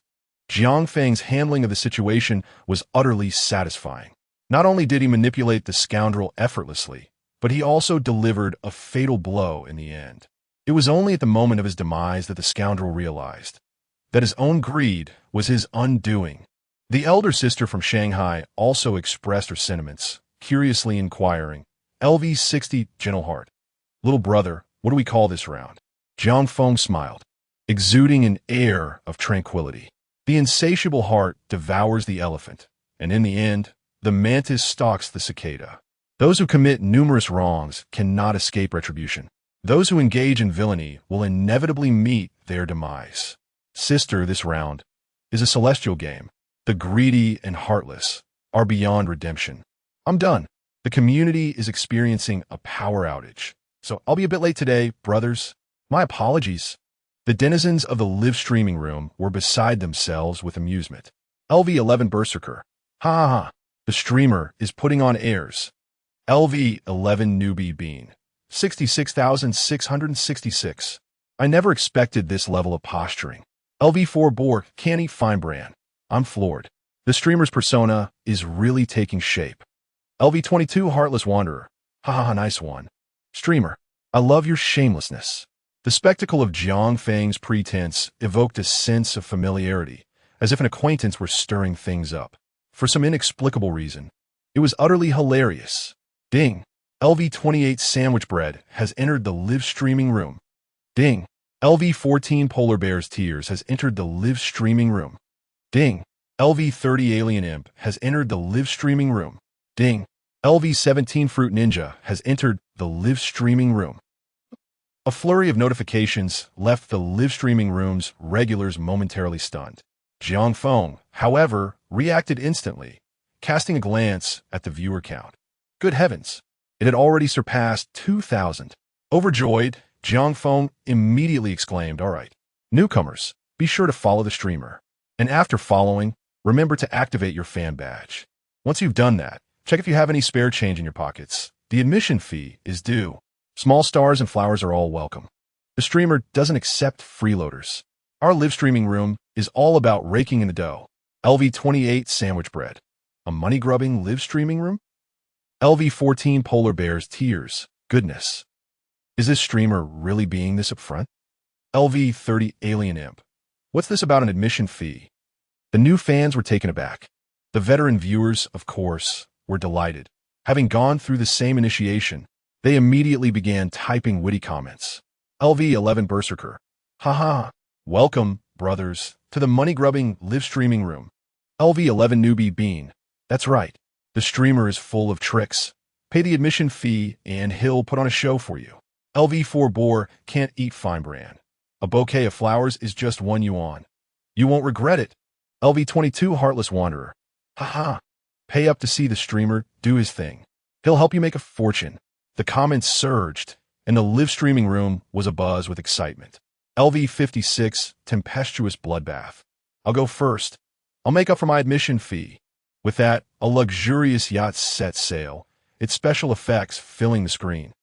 Jiang Feng's handling of the situation was utterly satisfying. Not only did he manipulate the scoundrel effortlessly, but he also delivered a fatal blow in the end. It was only at the moment of his demise that the scoundrel realized that his own greed was his undoing. The elder sister from Shanghai also expressed her sentiments, curiously inquiring, LV-60, gentle heart. Little brother, what do we call this round? Jiang Feng smiled, exuding an air of tranquility. The insatiable heart devours the elephant, and in the end, the mantis stalks the cicada. Those who commit numerous wrongs cannot escape retribution. Those who engage in villainy will inevitably meet their demise. Sister, this round is a celestial game. The greedy and heartless are beyond redemption. I'm done. The community is experiencing a power outage, so I'll be a bit late today, brothers. My apologies. The denizens of the live streaming room were beside themselves with amusement. LV-11 Berserker. Ha ha ha. The streamer is putting on airs. LV-11 Newbie Bean. 66,666. I never expected this level of posturing. LV-4 Boar can't eat fine brand. I'm floored. The streamer's persona is really taking shape. LV-22 Heartless Wanderer. Ha ha ha, nice one. Streamer, I love your shamelessness. The spectacle of Jiang Feng's pretense evoked a sense of familiarity, as if an acquaintance were stirring things up. For some inexplicable reason, it was utterly hilarious. Ding. LV-28 Sandwich Bread has entered the live streaming room. Ding. LV-14 Polar Bear's Tears has entered the live streaming room. Ding. LV-30 Alien Imp has entered the live streaming room. Ding. LV-17 Fruit Ninja has entered the live streaming room. A flurry of notifications left the live streaming room's regulars momentarily stunned. Jiang Feng, however, reacted instantly, casting a glance at the viewer count. Good heavens, it had already surpassed 2,000. Overjoyed, Jiang Feng immediately exclaimed, "All right, newcomers, be sure to follow the streamer. And after following, remember to activate your fan badge. Once you've done that, check if you have any spare change in your pockets. The admission fee is due. Small stars and flowers are all welcome. The streamer doesn't accept freeloaders. Our live streaming room is all about raking in the dough. LV-28 Sandwich Bread. A money-grubbing live streaming room? LV-14 Polar Bear's Tears. Goodness. Is this streamer really being this upfront? LV-30 Alien Imp. What's this about an admission fee? The new fans were taken aback. The veteran viewers, of course, were delighted. Having gone through the same initiation, they immediately began typing witty comments. LV-11 Berserker. Haha. Welcome, brothers, to the money-grubbing live streaming room. LV-11 Newbie Bean. That's right. The streamer is full of tricks. Pay the admission fee and he'll put on a show for you. LV-4 Boar can't eat fine brand. A bouquet of flowers is just 1 yuan. You won't regret it. LV-22 Heartless Wanderer. Haha. Pay up to see the streamer do his thing. He'll help you make a fortune. The comments surged, and the live streaming room was abuzz with excitement. LV-56 Tempestuous Bloodbath. I'll go first. I'll make up for my admission fee. With that, a luxurious yacht sets sail, its special effects filling the screen.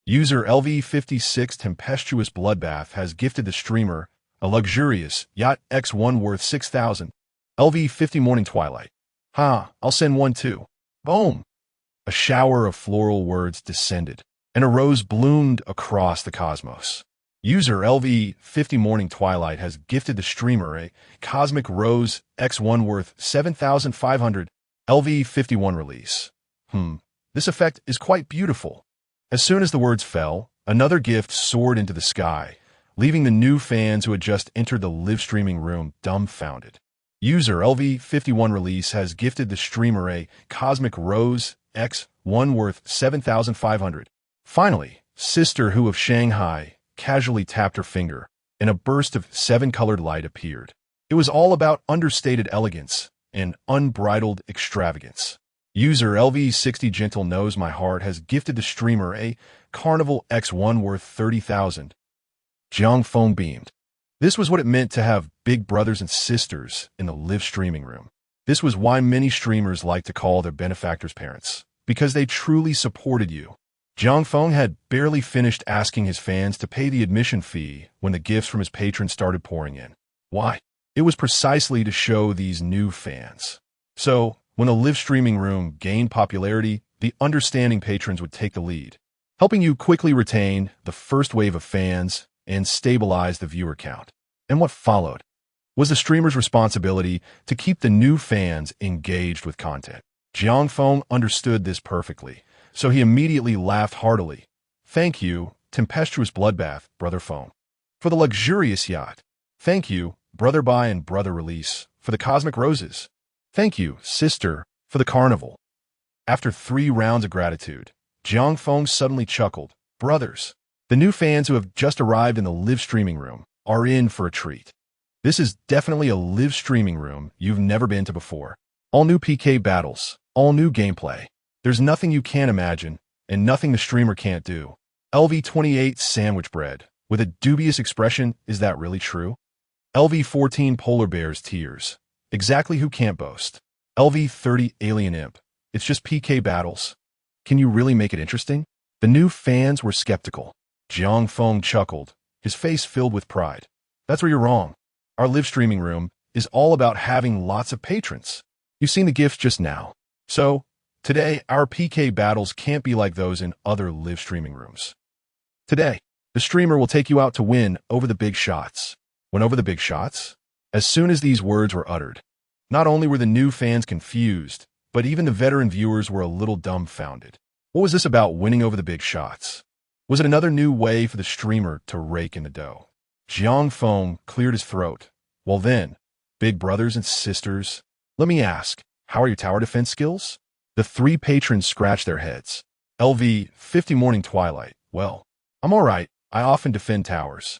User LV-56 Tempestuous Bloodbath has gifted the streamer a luxurious Yacht X1 worth 6,000. LV-50 Morning Twilight. Ha, I'll send one too. Boom! A shower of floral words descended, and a rose bloomed across the cosmos. User LV-50 Morning Twilight has gifted the streamer a Cosmic Rose X1 worth 7,500. LV-51 Release. This effect is quite beautiful. As soon as the words fell, another gift soared into the sky, leaving the new fans who had just entered the live streaming room dumbfounded. User LV-51 Release has gifted the streamer a Cosmic Rose X1 worth 7,500. Finally, Sister Who of Shanghai casually tapped her finger, and a burst of 7-colored light appeared. It was all about understated elegance and unbridled extravagance. User LV60 Gentle Knows My Heart has gifted the streamer a Carnival X1 worth 30,000. Jiang Feng beamed. This was what it meant to have big brothers and sisters in the live streaming room. This was why many streamers like to call their benefactors parents, because they truly supported you. Jiang Feng had barely finished asking his fans to pay the admission fee when the gifts from his patrons started pouring in. Why? It was precisely to show these new fans. So, when the live streaming room gained popularity, the understanding patrons would take the lead, helping you quickly retain the first wave of fans and stabilize the viewer count. And what followed was the streamer's responsibility to keep the new fans engaged with content. Jiang Feng understood this perfectly, so he immediately laughed heartily. Thank you, tempestuous bloodbath, Brother Feng, for the luxurious yacht. Thank you, Brother Buy and Brother Release, for the cosmic roses. Thank you, Sister, for the carnival. After 3 rounds of gratitude, Jiang Feng suddenly chuckled. Brothers, the new fans who have just arrived in the live streaming room are in for a treat. This is definitely a live streaming room you've never been to before. All new PK battles, all new gameplay. There's nothing you can't imagine, and nothing the streamer can't do. LV28 Sandwich Bread, with a dubious expression, is that really true? LV14 Polar Bears Tears, exactly who can't boast. LV30 Alien Imp, it's just PK battles. Can you really make it interesting? The new fans were skeptical. Jiang Feng chuckled, his face filled with pride. That's where you're wrong. Our live streaming room is all about having lots of patrons. You've seen the gifts just now. So, today, our PK battles can't be like those in other live streaming rooms. Today, the streamer will take you out to win over the big shots. Win over the big shots? As soon as these words were uttered, not only were the new fans confused, but even the veteran viewers were a little dumbfounded. What was this about winning over the big shots? Was it another new way for the streamer to rake in the dough? Jiang Feng cleared his throat. Well then, big brothers and sisters, let me ask, how are your tower defense skills? The 3 patrons scratched their heads. LV50 Morning Twilight. Well, I'm all right. I often defend towers.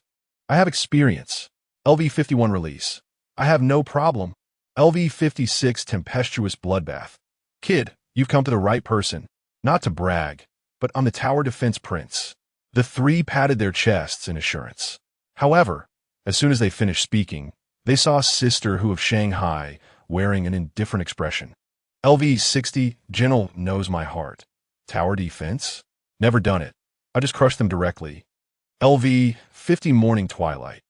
I have experience. LV51 Release. I have no problem. LV56 Tempestuous Bloodbath. Kid, you've come to the right person. Not to brag, but I'm the tower defense prince. The 3 patted their chests in assurance. However, as soon as they finished speaking, they saw Sister Who of Shanghai wearing an indifferent expression. LV60 Gentle Knows My Heart. Tower defense? Never done it. I just crushed them directly. LV50 Morning Twilight.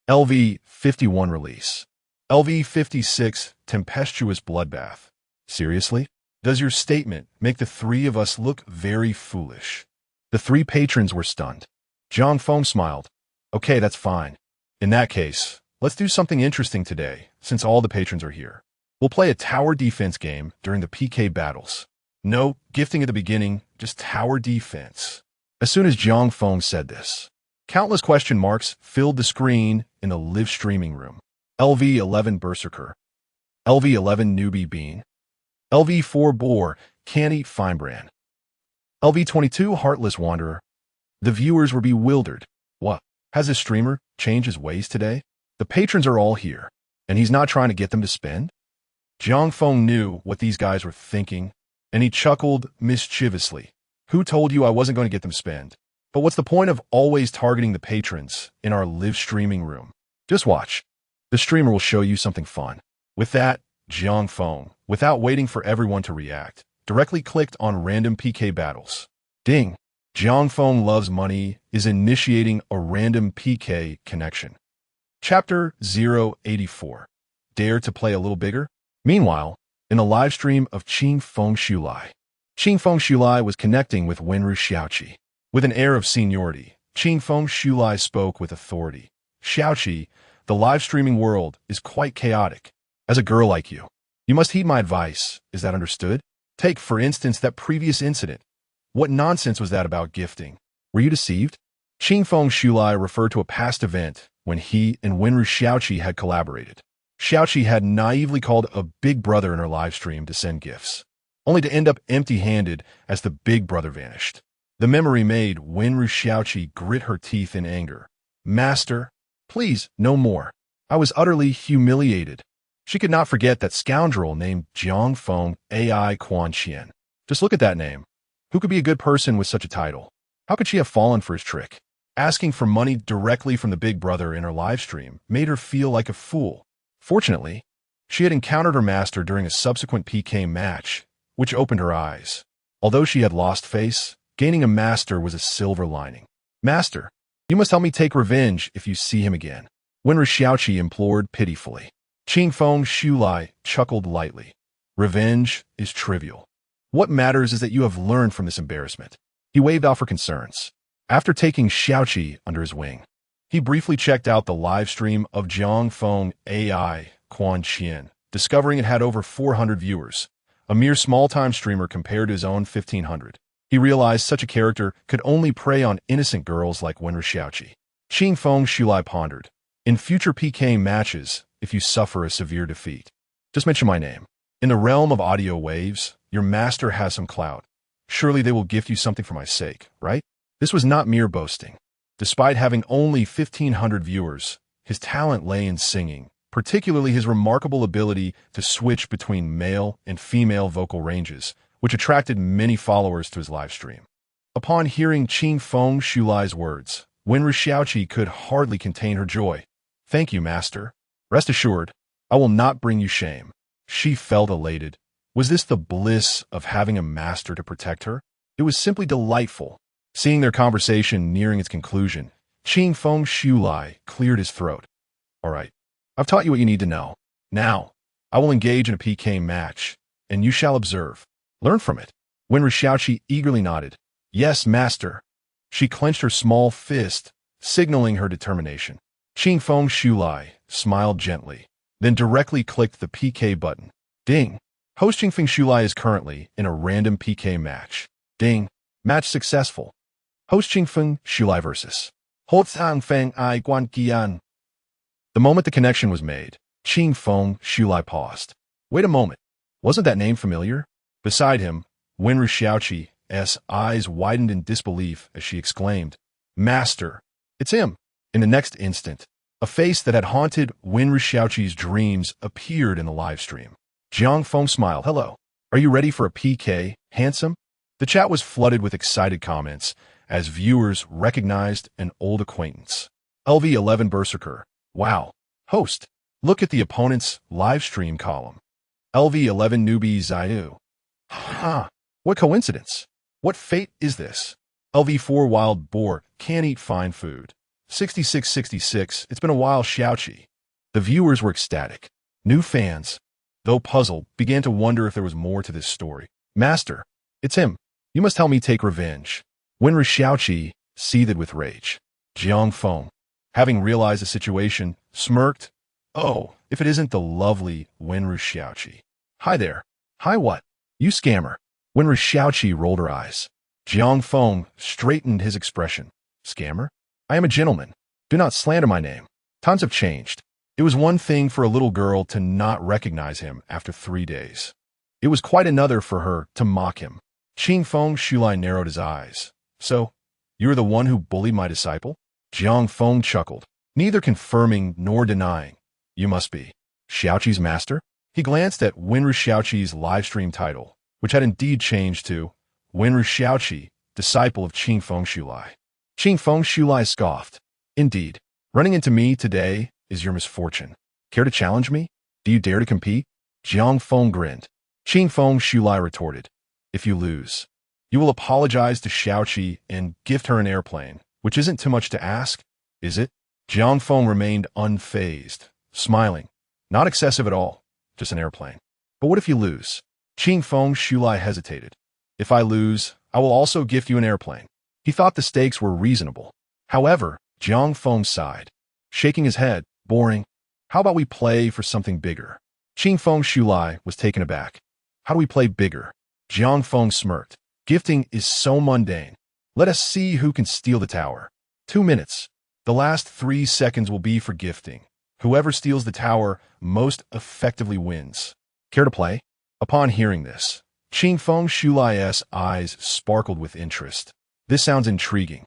LV51 Release. LV56 Tempestuous Bloodbath. Seriously? Does your statement make the 3 of us look very foolish? The 3 patrons were stunned. Jiang Feng smiled. Okay, that's fine. In that case, let's do something interesting today, since all the patrons are here. We'll play a tower defense game during the PK battles. No gifting at the beginning, just tower defense. As soon as Jiang Feng said this, countless question marks filled the screen in the live streaming room. LV11 Berserker. LV11 Newbie Bean. LV4 Boar Can't Eat Finebrand. LV22 Heartless Wanderer. The viewers were bewildered. What? Has this streamer changed his ways today? The patrons are all here, and he's not trying to get them to spend? Jiang Feng knew what these guys were thinking, and he chuckled mischievously. Who told you I wasn't going to get them spend? But what's the point of always targeting the patrons in our live streaming room? Just watch. The streamer will show you something fun. With that, Jiang Feng, without waiting for everyone to react, directly clicked on Random PK Battles. Ding! Jiang Feng Loves Money is initiating a random PK connection. Chapter 084. Dare to play a little bigger? Meanwhile, in a live stream of Qing Feng Shulai, Qing Feng Shulai was connecting with Wenru Xiaoqi. With an air of seniority, Qing Feng Shulai spoke with authority. Xiaoqi, the live streaming world is quite chaotic. As a girl like you, you must heed my advice. Is that understood? Take, for instance, that previous incident. What nonsense was that about gifting? Were you deceived? Qing Feng Shulai referred to a past event when he and Wenru Xiaoqi had collaborated. Xiaoqi had naively called a big brother in her live stream to send gifts, only to end up empty-handed as the big brother vanished. The memory made Wenru Xiaoqi grit her teeth in anger. Master, please, no more. I was utterly humiliated. She could not forget that scoundrel named Jiang Feng Ai Quan Qian. Just look at that name. Who could be a good person with such a title? How could she have fallen for his trick? Asking for money directly from the big brother in her live stream made her feel like a fool. Fortunately, she had encountered her master during a subsequent PK match, which opened her eyes. Although she had lost face, gaining a master was a silver lining. Master, you must help me take revenge if you see him again. Wenru Xiaoqi implored pitifully. Qingfeng Shulai chuckled lightly. Revenge is trivial. What matters is that you have learned from this embarrassment. He waved off her concerns. After taking Xiaoqi under his wing, he briefly checked out the live stream of Jiang Feng Ai Quan Qian, discovering it had over 400 viewers, a mere small-time streamer compared to his own 1,500. He realized such a character could only prey on innocent girls like Wenru Xiaoqi. Qingfeng Shulai pondered. In future PK matches, if you suffer a severe defeat, just mention my name. In the realm of audio waves, your master has some clout. Surely they will gift you something for my sake, right? This was not mere boasting. Despite having only 1,500 viewers, his talent lay in singing, particularly his remarkable ability to switch between male and female vocal ranges, which attracted many followers to his live stream. Upon hearing Qingfeng Shulai's words, Wenru Xiaoqi could hardly contain her joy. Thank you, master. Rest assured, I will not bring you shame. She felt elated. Was this the bliss of having a master to protect her? It was simply delightful. Seeing their conversation nearing its conclusion, Qingfeng Shulai cleared his throat. All right, I've taught you what you need to know. Now, I will engage in a PK match, and you shall observe. Learn from it. Wenru Xiaoqi eagerly nodded. Yes, master. She clenched her small fist, signaling her determination. Qingfeng Shulai smiled gently, then directly clicked the PK button. Ding. Host Qingfeng Shulai is currently in a random PK match. Ding. Match successful. Host Qingfeng Shulai versus Feng Ai Guan Qian. The moment the connection was made, Qingfeng Shulai paused. Wait a moment. Wasn't that name familiar? Beside him, Wenru Xiaoqi's eyes widened in disbelief as she exclaimed, Master, it's him. In the next instant, a face that had haunted Wenru Xiaoqi's dreams appeared in the live stream. Jiang Feng smiled. Hello. Are you ready for a PK, handsome? The chat was flooded with excited comments as viewers recognized an old acquaintance. LV11 Berserker. Wow. Host. Look at the opponent's live stream column. LV11 Newbie Zayu. Ha! What coincidence. What fate is this? LV4 Wild Boar can't eat fine food. 6666. It's been a while, Xiaoqi. The viewers were ecstatic. New fans, though puzzled, began to wonder if there was more to this story. Master, it's him. You must help me take revenge. Wenru Xiaoqi seethed with rage. Jiang Feng, having realized the situation, smirked. Oh, if it isn't the lovely Wenru Xiaoqi. Hi there. Hi what? You scammer. Wenru Xiaoqi rolled her eyes. Jiang Feng straightened his expression. Scammer? I am a gentleman. Do not slander my name. Times have changed. It was one thing for a little girl to not recognize him after 3 days. It was quite another for her to mock him. Qingfeng Shulai narrowed his eyes. So, you're the one who bullied my disciple? Jiang Feng chuckled, neither confirming nor denying. You must be Xiaoqi's master? He glanced at Wenru Xiaoqi's livestream title, which had indeed changed to Wenru Xiaoqi, disciple of Qingfeng Shulai. Qingfeng Shulai scoffed. Indeed, running into me today is your misfortune. Care to challenge me? Do you dare to compete? Jiang Feng grinned. Qingfeng Shulai retorted. If you lose, you will apologize to Xiaoqi and gift her an airplane, which isn't too much to ask, is it? Jiang Feng remained unfazed, smiling. Not excessive at all, just an airplane. But what if you lose? Qingfeng Shulai hesitated. If I lose, I will also gift you an airplane. He thought the stakes were reasonable. However, Jiang Feng sighed, shaking his head. Boring. How about we play for something bigger? Qingfeng Shulai was taken aback. How do we play bigger? Jiang Feng smirked. Gifting is so mundane. Let us see who can steal the tower. 2 minutes. The last 3 seconds will be for gifting. Whoever steals the tower most effectively wins. Care to play? Upon hearing this, Qingfeng Shulai's eyes sparkled with interest. This sounds intriguing.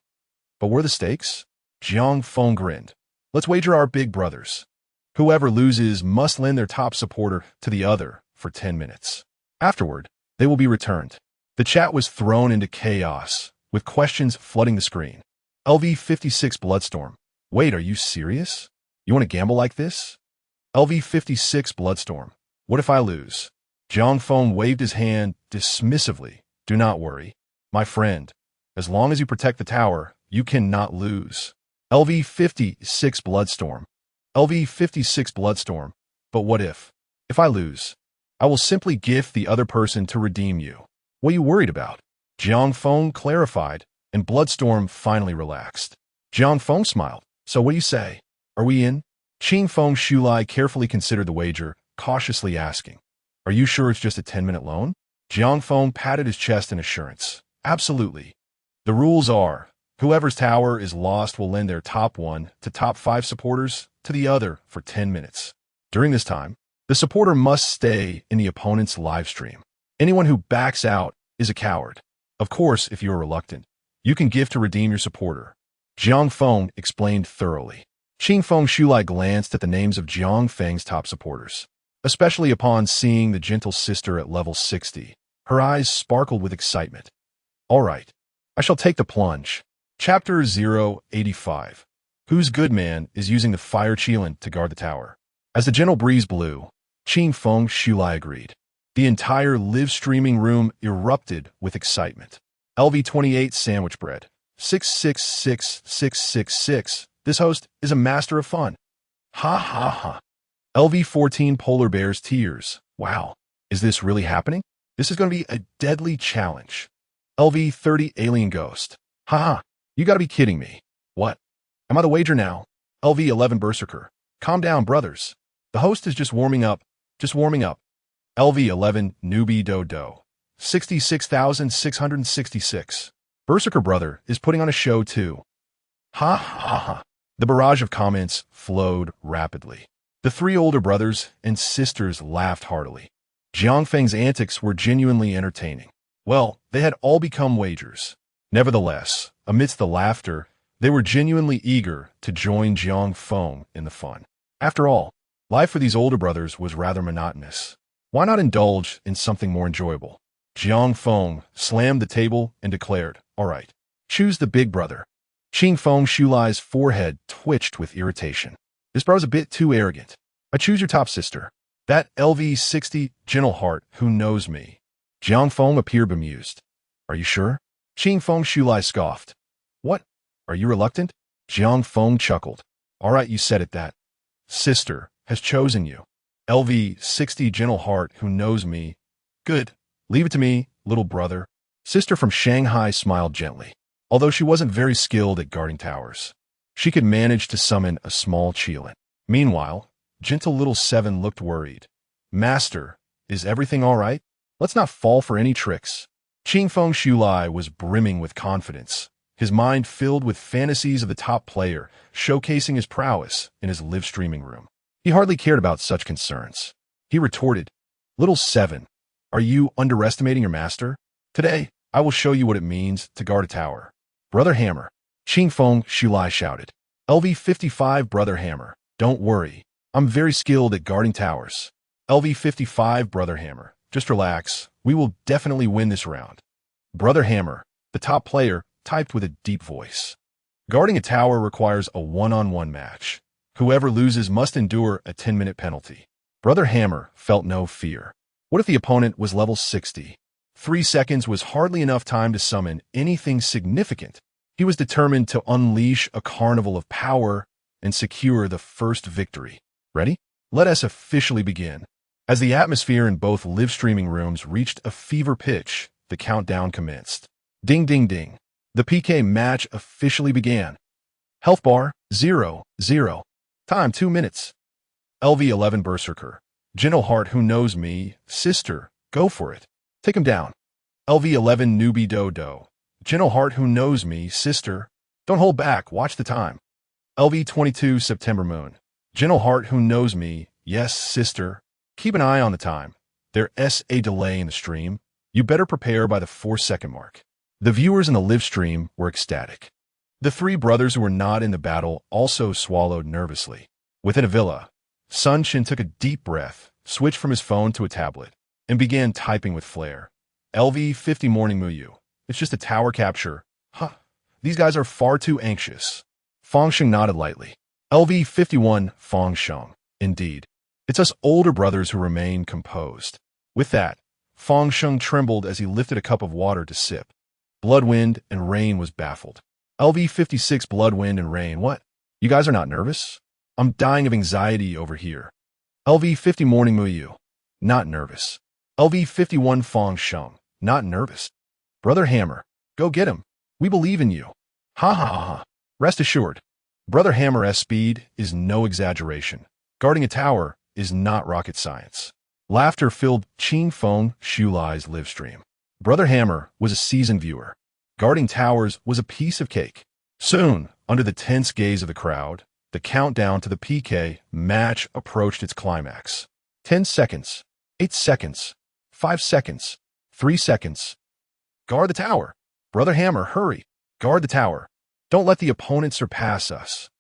But were the stakes? Jiang Feng grinned. Let's wager our big brothers. Whoever loses must lend their top supporter to the other for 10 minutes. Afterward, they will be returned. The chat was thrown into chaos, with questions flooding the screen. LV56 Bloodstorm. Wait, are you serious? You want to gamble like this? LV56 Bloodstorm. What if I lose? Jiang Feng waved his hand dismissively. Do not worry, my friend. As long as you protect the tower, you cannot lose. LV56 Bloodstorm. LV56 Bloodstorm. But what if? If I lose, I will simply gift the other person to redeem you. What are you worried about? Jiang Feng clarified, and Bloodstorm finally relaxed. Jiang Feng smiled. So what do you say? Are we in? Qing Feng Shulai carefully considered the wager, cautiously asking, Are you sure it's just a 10-minute loan? Jiang Feng patted his chest in assurance. Absolutely. The rules are, whoever's tower is lost will lend their top 1 to top 5 supporters to the other for 10 minutes. During this time, the supporter must stay in the opponent's live stream. Anyone who backs out is a coward. Of course, if you are reluctant, you can gift to redeem your supporter. Jiang Feng explained thoroughly. Qing Feng Shulai glanced at the names of Jiang Feng's top supporters, especially upon seeing the gentle sister at level 60. Her eyes sparkled with excitement. All right, I shall take the plunge. Chapter 085. Whose good man is using the fire Qilin to guard the tower? As the gentle breeze blew, Qing Feng Shulai agreed. The entire live streaming room erupted with excitement. LV28 Sandwich Bread. 666666. This host is a master of fun. Ha ha ha. LV14 Polar Bear's Tears. Wow. Is this really happening? This is going to be a deadly challenge. LV30 Alien Ghost. Ha ha. You gotta be kidding me. What? Am I the wager now? LV11 Berserker. Calm down, brothers. The host is just warming up. Just warming up. LV11 Newbie Dodo. 66,666. Berserker brother is putting on a show too. Ha ha ha. The barrage of comments flowed rapidly. The three older brothers and sisters laughed heartily. Jiang Feng's antics were genuinely entertaining. Well, they had all become wagers. Nevertheless, amidst the laughter, they were genuinely eager to join Jiang Feng in the fun. After all, life for these older brothers was rather monotonous. Why not indulge in something more enjoyable? Jiang Feng slammed the table and declared, All right, choose the big brother. Qing Feng Shulai's forehead twitched with irritation. This bro's a bit too arrogant. I choose your top sister. That LV60 gentle heart who knows me. Jiang Feng appeared bemused. Are you sure? Qing Feng Shulai scoffed. What? Are you reluctant? Jiang Feng chuckled. All right, you said it that. Sister has chosen you. LV60 gentle heart who knows me. Good. Leave it to me, little brother. Sister from Shanghai smiled gently. Although she wasn't very skilled at guarding towers, she could manage to summon a small Qilin. Meanwhile, gentle little Seven looked worried. Master, is everything all right? Let's not fall for any tricks. Qing Feng Shulai was brimming with confidence, his mind filled with fantasies of the top player, showcasing his prowess in his live streaming room. He hardly cared about such concerns. He retorted, Little Seven, are you underestimating your master? Today, I will show you what it means to guard a tower. Brother Hammer, Qing Feng Shulai shouted. LV55 Brother Hammer, don't worry. I'm very skilled at guarding towers. LV55 Brother Hammer, just relax. We will definitely win this round. Brother Hammer, the top player, typed with a deep voice. Guarding a tower requires a one-on-one match. Whoever loses must endure a 10-minute penalty. Brother Hammer felt no fear. What if the opponent was level 60? 3 seconds was hardly enough time to summon anything significant. He was determined to unleash a carnival of power and secure the first victory. Ready? Let us officially begin. As the atmosphere in both live streaming rooms reached a fever pitch, the countdown commenced. Ding ding ding. The PK match officially began. Health bar, 0, 0. Time 2 minutes. LV11 Berserker. Gentle heart who knows me, sister, go for it. Take him down. LV11 Newbie Dodo. Gentle heart who knows me, sister. Don't hold back, watch the time. LV22 September Moon. Gentle heart who knows me, yes, sister. Keep an eye on the time. There's a delay in the stream. You better prepare by the 4-second mark. The viewers in the live stream were ecstatic. The three brothers who were not in the battle also swallowed nervously. Within a villa, Sun Chin took a deep breath, switched from his phone to a tablet, and began typing with flair. LV-50 Morning Muyu. It's just a tower capture. Huh. These guys are far too anxious. Fang Sheng nodded lightly. LV-51 Fang Sheng. Indeed. It's us older brothers who remain composed. With that, Fang Sheng trembled as he lifted a cup of water to sip. Blood, Wind, and Rain was baffled. LV-56 Blood, Wind, and Rain. What? You guys are not nervous? I'm dying of anxiety over here. LV-50 Morning Muyu. Not nervous. LV-51 Fang Sheng. Not nervous. Brother Hammer, go get him. We believe in you. Ha ha ha ha. Rest assured, Brother Hammer's speed is no exaggeration. Guarding a tower is not rocket science. Laughter filled Ching Feng Shulai's live stream. Brother Hammer was a seasoned viewer. Guarding towers was a piece of cake. Soon, under the tense gaze of the crowd, the countdown to the PK match approached its climax. 10 seconds, 8 seconds, 5 seconds, 3 seconds. Guard the tower. Brother Hammer, hurry. Guard the tower. Don't let the opponent surpass us.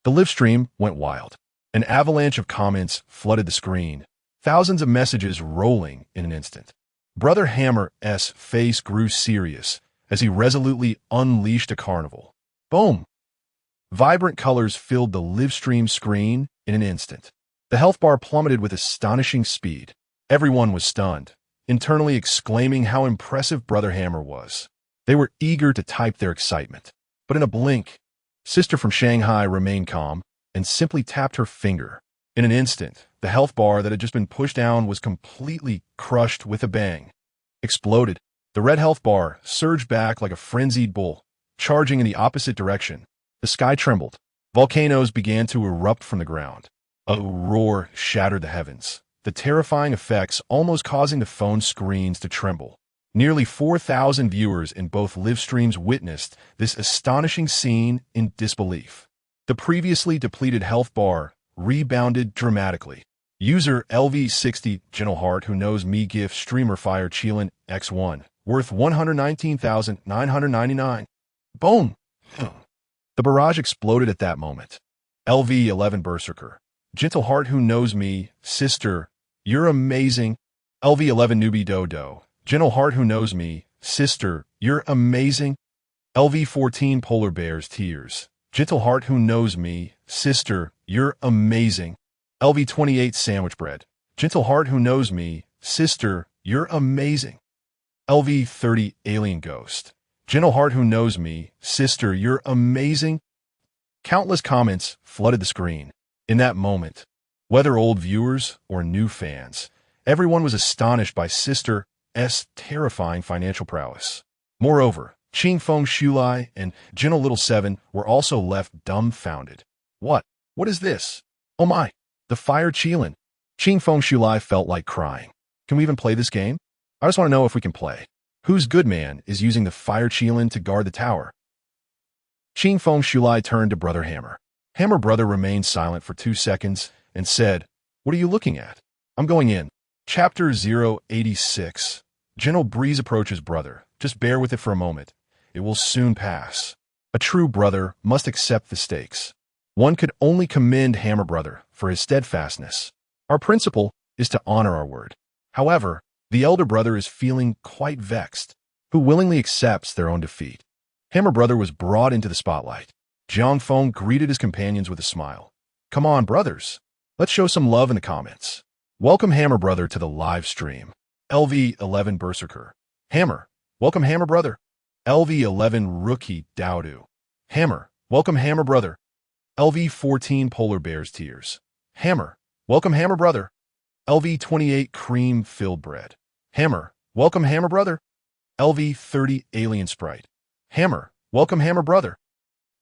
The live stream went wild. An avalanche of comments flooded the screen, thousands of messages rolling in an instant. Brother Hammer's face grew serious as he resolutely unleashed a carnival. Boom! Vibrant colors filled the live stream screen in an instant. The health bar plummeted with astonishing speed. Everyone was stunned, internally exclaiming how impressive Brother Hammer was. They were eager to type their excitement. But in a blink, Sister from Shanghai remained calm and simply tapped her finger. In an instant, the health bar that had just been pushed down was completely crushed with a bang. Exploded. The red health bar surged back like a frenzied bull, charging in the opposite direction. The sky trembled. Volcanoes began to erupt from the ground. A roar shattered the heavens, the terrifying effects almost causing the phone screens to tremble. Nearly 4,000 viewers in both live streams witnessed this astonishing scene in disbelief. The previously depleted health bar rebounded dramatically. User LV60 Gentle Heart Who Knows Me gift streamer Fire Chilin X1 worth 119,999. Boom! The barrage exploded at that moment. LV11 Berserker. Gentle Heart Who Knows Me, Sister, You're Amazing. LV11 Newbie Dodo. Gentle Heart Who Knows Me, Sister, You're Amazing. LV14 Polar Bears Tears. Gentle Heart Who Knows Me, Sister, You're Amazing. LV28 Sandwich Bread. Gentle Heart Who Knows Me, Sister, You're Amazing. LV30 Alien Ghost. Gentle Heart Who Knows Me, Sister, You're Amazing. Countless comments flooded the screen. In that moment, whether old viewers or new fans, everyone was astonished by Sister's terrifying financial prowess. Moreover, Ching Feng Shulai and Gentle Little Seven were also left dumbfounded. What? What is this? Oh my! The Fire Chilin. Ching Feng Shulai felt like crying. Can we even play this game? I just want to know if we can play. Whose good man is using the Fire Chilin to guard the tower? Ching Feng Shulai turned to Brother Hammer. Hammer Brother remained silent for 2 seconds and said, What are you looking at? I'm going in. Chapter 086. Gentle Breeze approaches brother. Just bear with it for a moment. It will soon pass. A true brother must accept the stakes. One could only commend Hammer Brother for his steadfastness. Our principle is to honor our word. However, the elder brother is feeling quite vexed, who willingly accepts their own defeat. Hammer Brother was brought into the spotlight. Jiang Feng greeted his companions with a smile. Come on, brothers. Let's show some love in the comments. Welcome Hammer Brother to the live stream. LV11 Berserker. Hammer. Welcome Hammer Brother. LV11 Rookie Dowdu. Hammer. Welcome Hammer Brother. LV14 Polar Bears Tears. Hammer. Welcome Hammer Brother. LV28 Cream Filled Bread. Hammer. Welcome Hammer Brother. LV30 Alien Sprite. Hammer. Welcome Hammer Brother.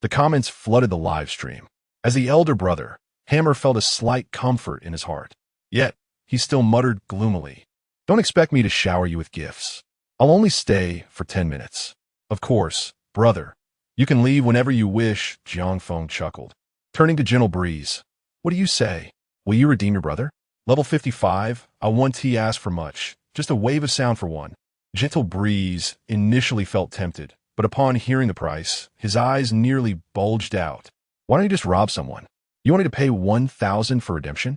The comments flooded the live stream. As the elder brother, Hammer felt a slight comfort in his heart. Yet, he still muttered gloomily, Don't expect me to shower you with gifts. I'll only stay for 10 minutes. Of course, brother. You can leave whenever you wish, Jiang Feng chuckled. Turning to Gentle Breeze. What do you say? Will you redeem your brother? Level 55, I won't ask for much. Just a wave of sound for one. Gentle Breeze initially felt tempted, but upon hearing the price, his eyes nearly bulged out. Why don't you just rob someone? You want me to pay 1,000 for redemption?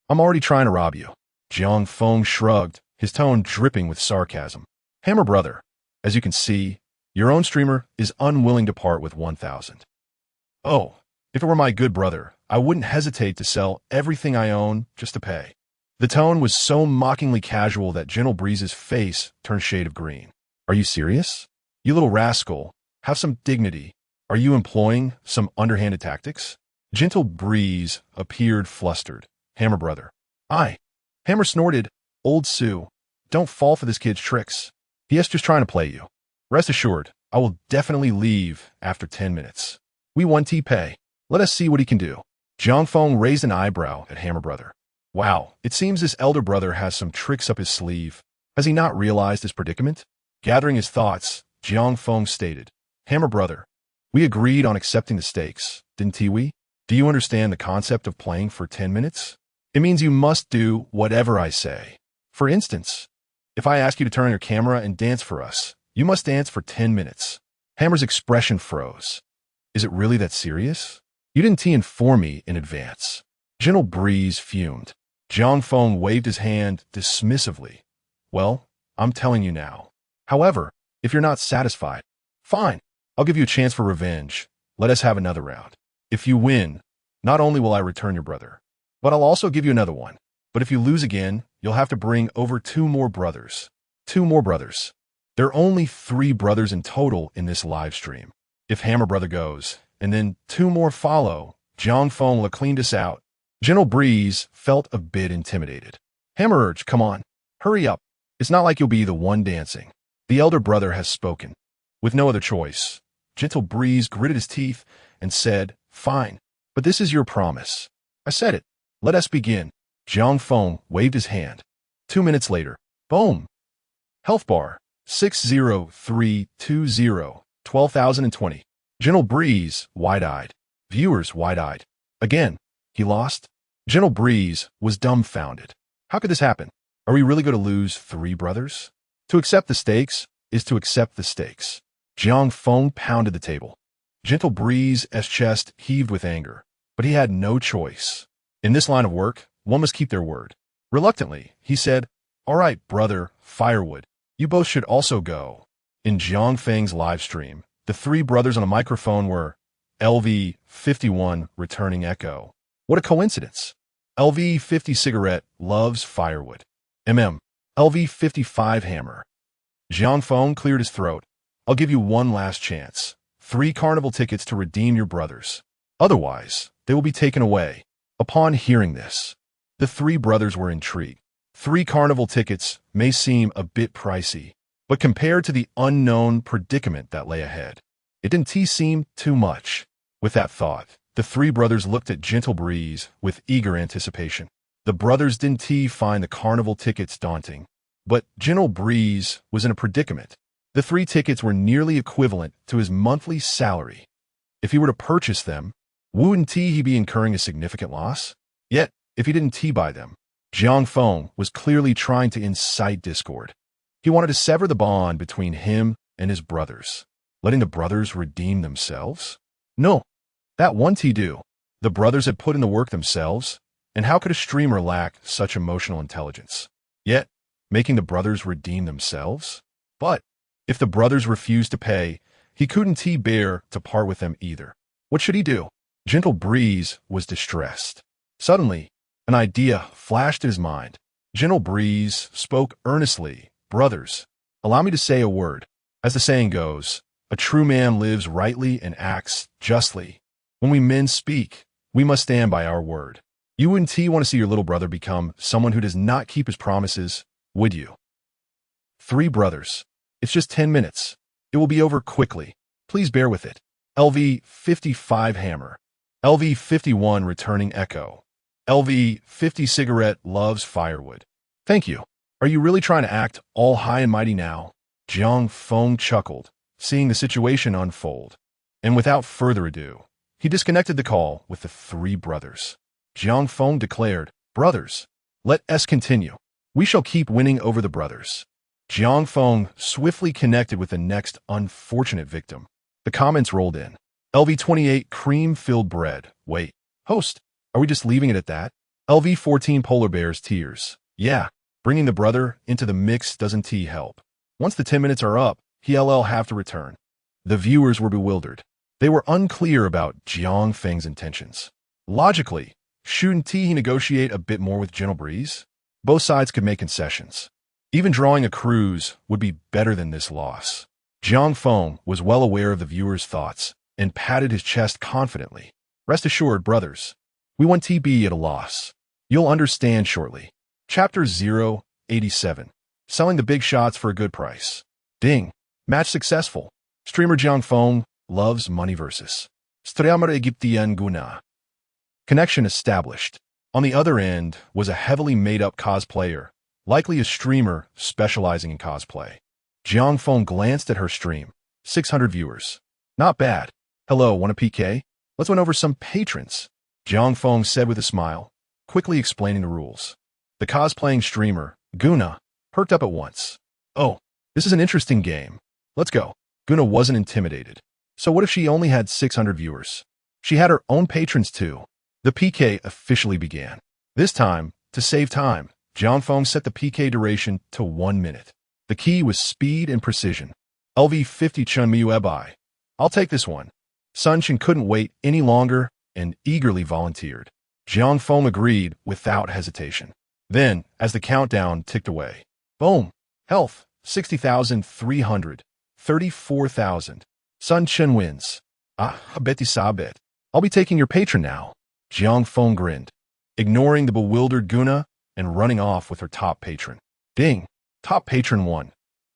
I'm already trying to rob you. Jiang Feng shrugged, his tone dripping with sarcasm. Hammer brother, as you can see, your own streamer is unwilling to part with 1,000. Oh, if it were my good brother, I wouldn't hesitate to sell everything I own just to pay. The tone was so mockingly casual that Gentle Breeze's face turned shade of green. Are you serious? You little rascal, have some dignity. Are you employing some underhanded tactics? Gentle Breeze appeared flustered. Hammer brother. Hammer snorted. Old Sue, don't fall for this kid's tricks. He is just trying to play you. Rest assured, I will definitely leave after 10 minutes. We 1T pay. Let us see what he can do. Jiang Feng raised an eyebrow at Hammer brother. Wow, it seems this elder brother has some tricks up his sleeve. Has he not realized his predicament? Gathering his thoughts, Jiang Feng stated, Hammer brother, we agreed on accepting the stakes, didn't we? Do you understand the concept of playing for 10 minutes? It means you must do whatever I say. For instance, if I ask you to turn on your camera and dance for us, you must dance for 10 minutes. Hammer's expression froze. Is it really that serious? You didn't inform me in advance. Gentle Breeze fumed. Jiang Feng waved his hand dismissively. Well, I'm telling you now. However, if you're not satisfied, fine. I'll give you a chance for revenge. Let us have another round. If you win, not only will I return your brother, but I'll also give you another one. But if you lose again, you'll have to bring over 2 more brothers. 2 more brothers. There are only 3 brothers in total in this live stream. If Hammer brother goes, and then 2 more follow, Jiang Feng will clean us out. Gentle Breeze felt a bit intimidated. Hammer urged, come on, hurry up. It's not like you'll be the one dancing. The elder brother has spoken. With no other choice, Gentle Breeze gritted his teeth and said, fine, but this is your promise. I said it. Let us begin. Jiang Feng waved his hand. 2 minutes later, boom. Health bar, 60320, 12,020. Gentle Breeze, wide-eyed. Viewers, wide-eyed. Again, he lost? Gentle Breeze was dumbfounded. How could this happen? Are we really going to lose 3 brothers? To accept the stakes is to accept the stakes. Jiang Feng pounded the table. Gentle Breeze's chest heaved with anger, but he had no choice. In this line of work, one must keep their word. Reluctantly, he said, all right, brother, Firewood, you both should also go. In Jiang Feng's live stream, the 3 brothers on a microphone were LV51 returning Echo. What a coincidence. LV50 Cigarette loves Firewood. LV55 Hammer. Jiang Feng cleared his throat. I'll give you one last chance. 3 carnival tickets to redeem your brothers. Otherwise, they will be taken away. Upon hearing this, the 3 brothers were intrigued. 3 carnival tickets may seem a bit pricey, but compared to the unknown predicament that lay ahead, it didn't seem too much. With that thought, the 3 brothers looked at Gentle Breeze with eager anticipation. The brothers didn't find the carnival tickets daunting, but Gentle Breeze was in a predicament. The 3 tickets were nearly equivalent to his monthly salary. If he were to purchase them, wouldn't he be incurring a significant loss? Yet, if he didn't buy them, Jiang Feng was clearly trying to incite discord. He wanted to sever the bond between him and his brothers, letting the brothers redeem themselves? No, that won't do. The brothers had put in the work themselves, and how could a streamer lack such emotional intelligence? Yet, making the brothers redeem themselves? But, if the brothers refused to pay, he couldn't bear to part with them either. What should he do? Gentle Breeze was distressed. Suddenly, an idea flashed in his mind. Gentle Breeze spoke earnestly. Brothers, allow me to say a word. As the saying goes, a true man lives rightly and acts justly. When we men speak, we must stand by our word. You wouldn't want to see your little brother become someone who does not keep his promises, would you? 3 brothers. It's just 10 minutes. It will be over quickly. Please bear with it. LV55 Hammer. LV51 returning Echo. LV50 Cigarette loves Firewood. Thank you. Are you really trying to act all high and mighty now? Jiang Feng chuckled, seeing the situation unfold. And without further ado, he disconnected the call with the 3 brothers. Jiang Feng declared, brothers, let us continue. We shall keep winning over the brothers. Jiang Feng swiftly connected with the next unfortunate victim. The comments rolled in. LV28 cream-filled bread. Wait, Host, are we just leaving it at that? LV14 Polar Bears tears. Yeah, bringing the brother into the mix doesn't help. Once the 10 minutes are up, he'll have to return. The viewers were bewildered. They were unclear about Jiang Feng's intentions. Logically, shouldn't he negotiate a bit more with Gentle Breeze? Both sides could make concessions. Even drawing a cruise would be better than this loss. Jiang Feng was well aware of the viewers' thoughts and patted his chest confidently. Rest assured, brothers, we won TB at a loss. You'll understand shortly. Chapter 087. Selling the big shots for a good price. Ding. Match successful. Streamer Jiang Feng loves money versus Streamer Egyptian Guna. Connection established. On the other end was a heavily made-up cosplayer, likely a streamer specializing in cosplay. Jiang Feng glanced at her stream. 600 viewers. Not bad. Hello, want a PK? Let's win over some patrons. Jiang Feng said with a smile, quickly explaining the rules. The cosplaying streamer, Guna, perked up at once. Oh, this is an interesting game. Let's go. Guna wasn't intimidated. So what if she only had 600 viewers? She had her own patrons too. The PK officially began. This time, to save time, Jiang Feng set the PK duration to 1 minute. The key was speed and precision. LV50 Chun Miu Ebai. I'll take this one. Sun Chen couldn't wait any longer and eagerly volunteered. Jiang Feng agreed without hesitation. Then, as the countdown ticked away, boom! Health, 60,300. 34,000. Sun Chen wins. Ah, Betty Sabet. I'll be taking your patron now. Jiang Feng grinned, ignoring the bewildered Guna and running off with her top patron. Ding! Top patron won.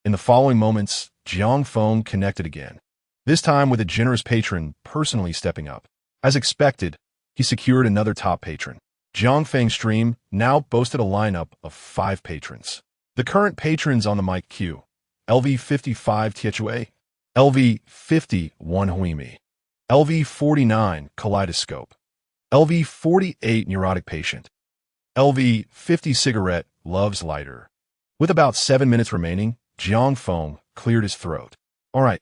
In the following moments, Jiang Feng connected again. This time with a generous patron personally stepping up. As expected, he secured another top patron. Jiang Feng's stream now boasted a lineup of 5 patrons. The current patrons on the mic queue: LV55 Tiechue, LV50 One Huimi, LV49 Kaleidoscope, LV48 Neurotic Patient, LV50 Cigarette Loves Lighter. With about 7 minutes remaining, Jiang Feng cleared his throat. All right,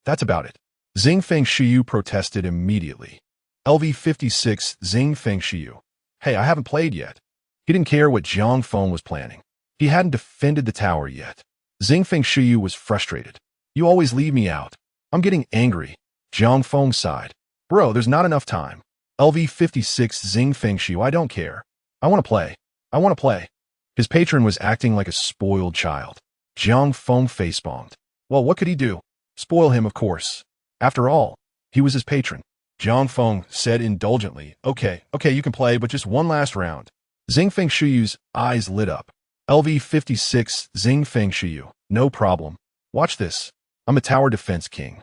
that's about it. Xing Feng Shiyu protested immediately. LV56 Xing Feng Shiyu. Hey, I haven't played yet. He didn't care what Jiang Feng was planning. He hadn't defended the tower yet. Xing Feng Shiyu was frustrated. You always leave me out. I'm getting angry. Jiang Feng sighed. Bro, there's not enough time. LV56 Xing Feng Shiyu, I don't care. I want to play. I want to play. His patron was acting like a spoiled child. Jiang Feng facepalmed. Well, what could he do? Spoil him, of course. After all, he was his patron. Jiang Feng said indulgently, Okay, you can play, but just one last round. Xing Feng Shiyu's eyes lit up. LV56 Xing Feng Shiyu. No problem. Watch this. I'm a tower defense king.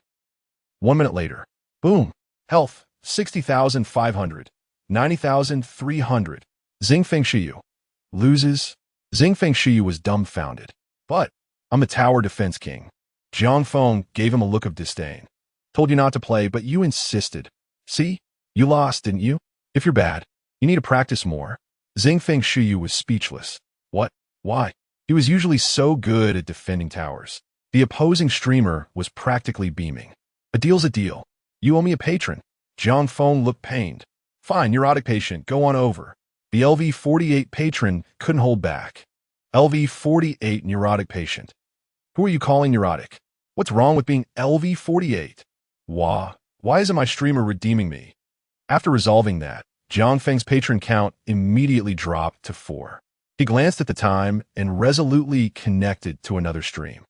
1 minute later. Boom. Health, 60,500. 90,300. Xing Feng Shiyu. Loses. Xing Feng Shiyu was dumbfounded. But, I'm a tower defense king. Jiang Feng gave him a look of disdain. Told you not to play, but you insisted. See? You lost, didn't you? If you're bad, you need to practice more. Xing Feng Shiyu was speechless. What? Why? He was usually so good at defending towers. The opposing streamer was practically beaming. A deal's a deal. You owe me a patron. Jiang Feng looked pained. Fine, neurotic patient, go on over. The LV48 patron couldn't hold back. LV48 neurotic patient. Who are you calling neurotic? What's wrong with being LV48? Why isn't my streamer redeeming me? After resolving that, Jiang Feng's patron count immediately dropped to 4. He glanced at the time and resolutely connected to another stream.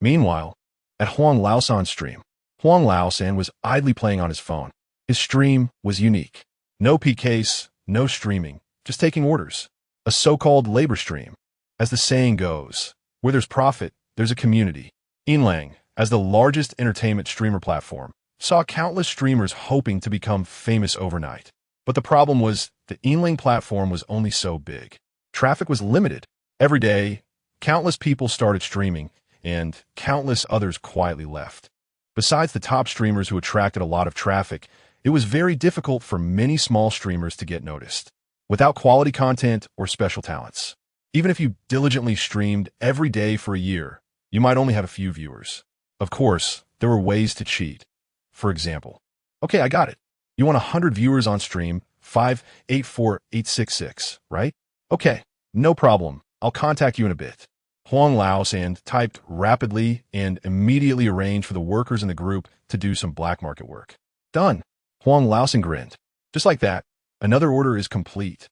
Meanwhile, at Huang Laosan's stream, Huang Laosan was idly playing on his phone. His stream was unique. No PKs, no streaming, just taking orders. A so-called labor stream. As the saying goes, where there's profit, there's a community. Inlang, as the largest entertainment streamer platform, saw countless streamers hoping to become famous overnight. But the problem was, the Inlang platform was only so big. Traffic was limited. Every day, countless people started streaming, and countless others quietly left. Besides the top streamers who attracted a lot of traffic, it was very difficult for many small streamers to get noticed, without quality content or special talents. Even if you diligently streamed every day for a year, you might only have a few viewers. Of course, there were ways to cheat. For example, okay, I got it. You want 100 viewers on stream, 584866, right? Okay, no problem. I'll contact you in a bit. Huang Laosan typed rapidly and immediately arranged for the workers in the group to do some black market work. Done. Huang Laosan grinned. Just like that, another order is complete.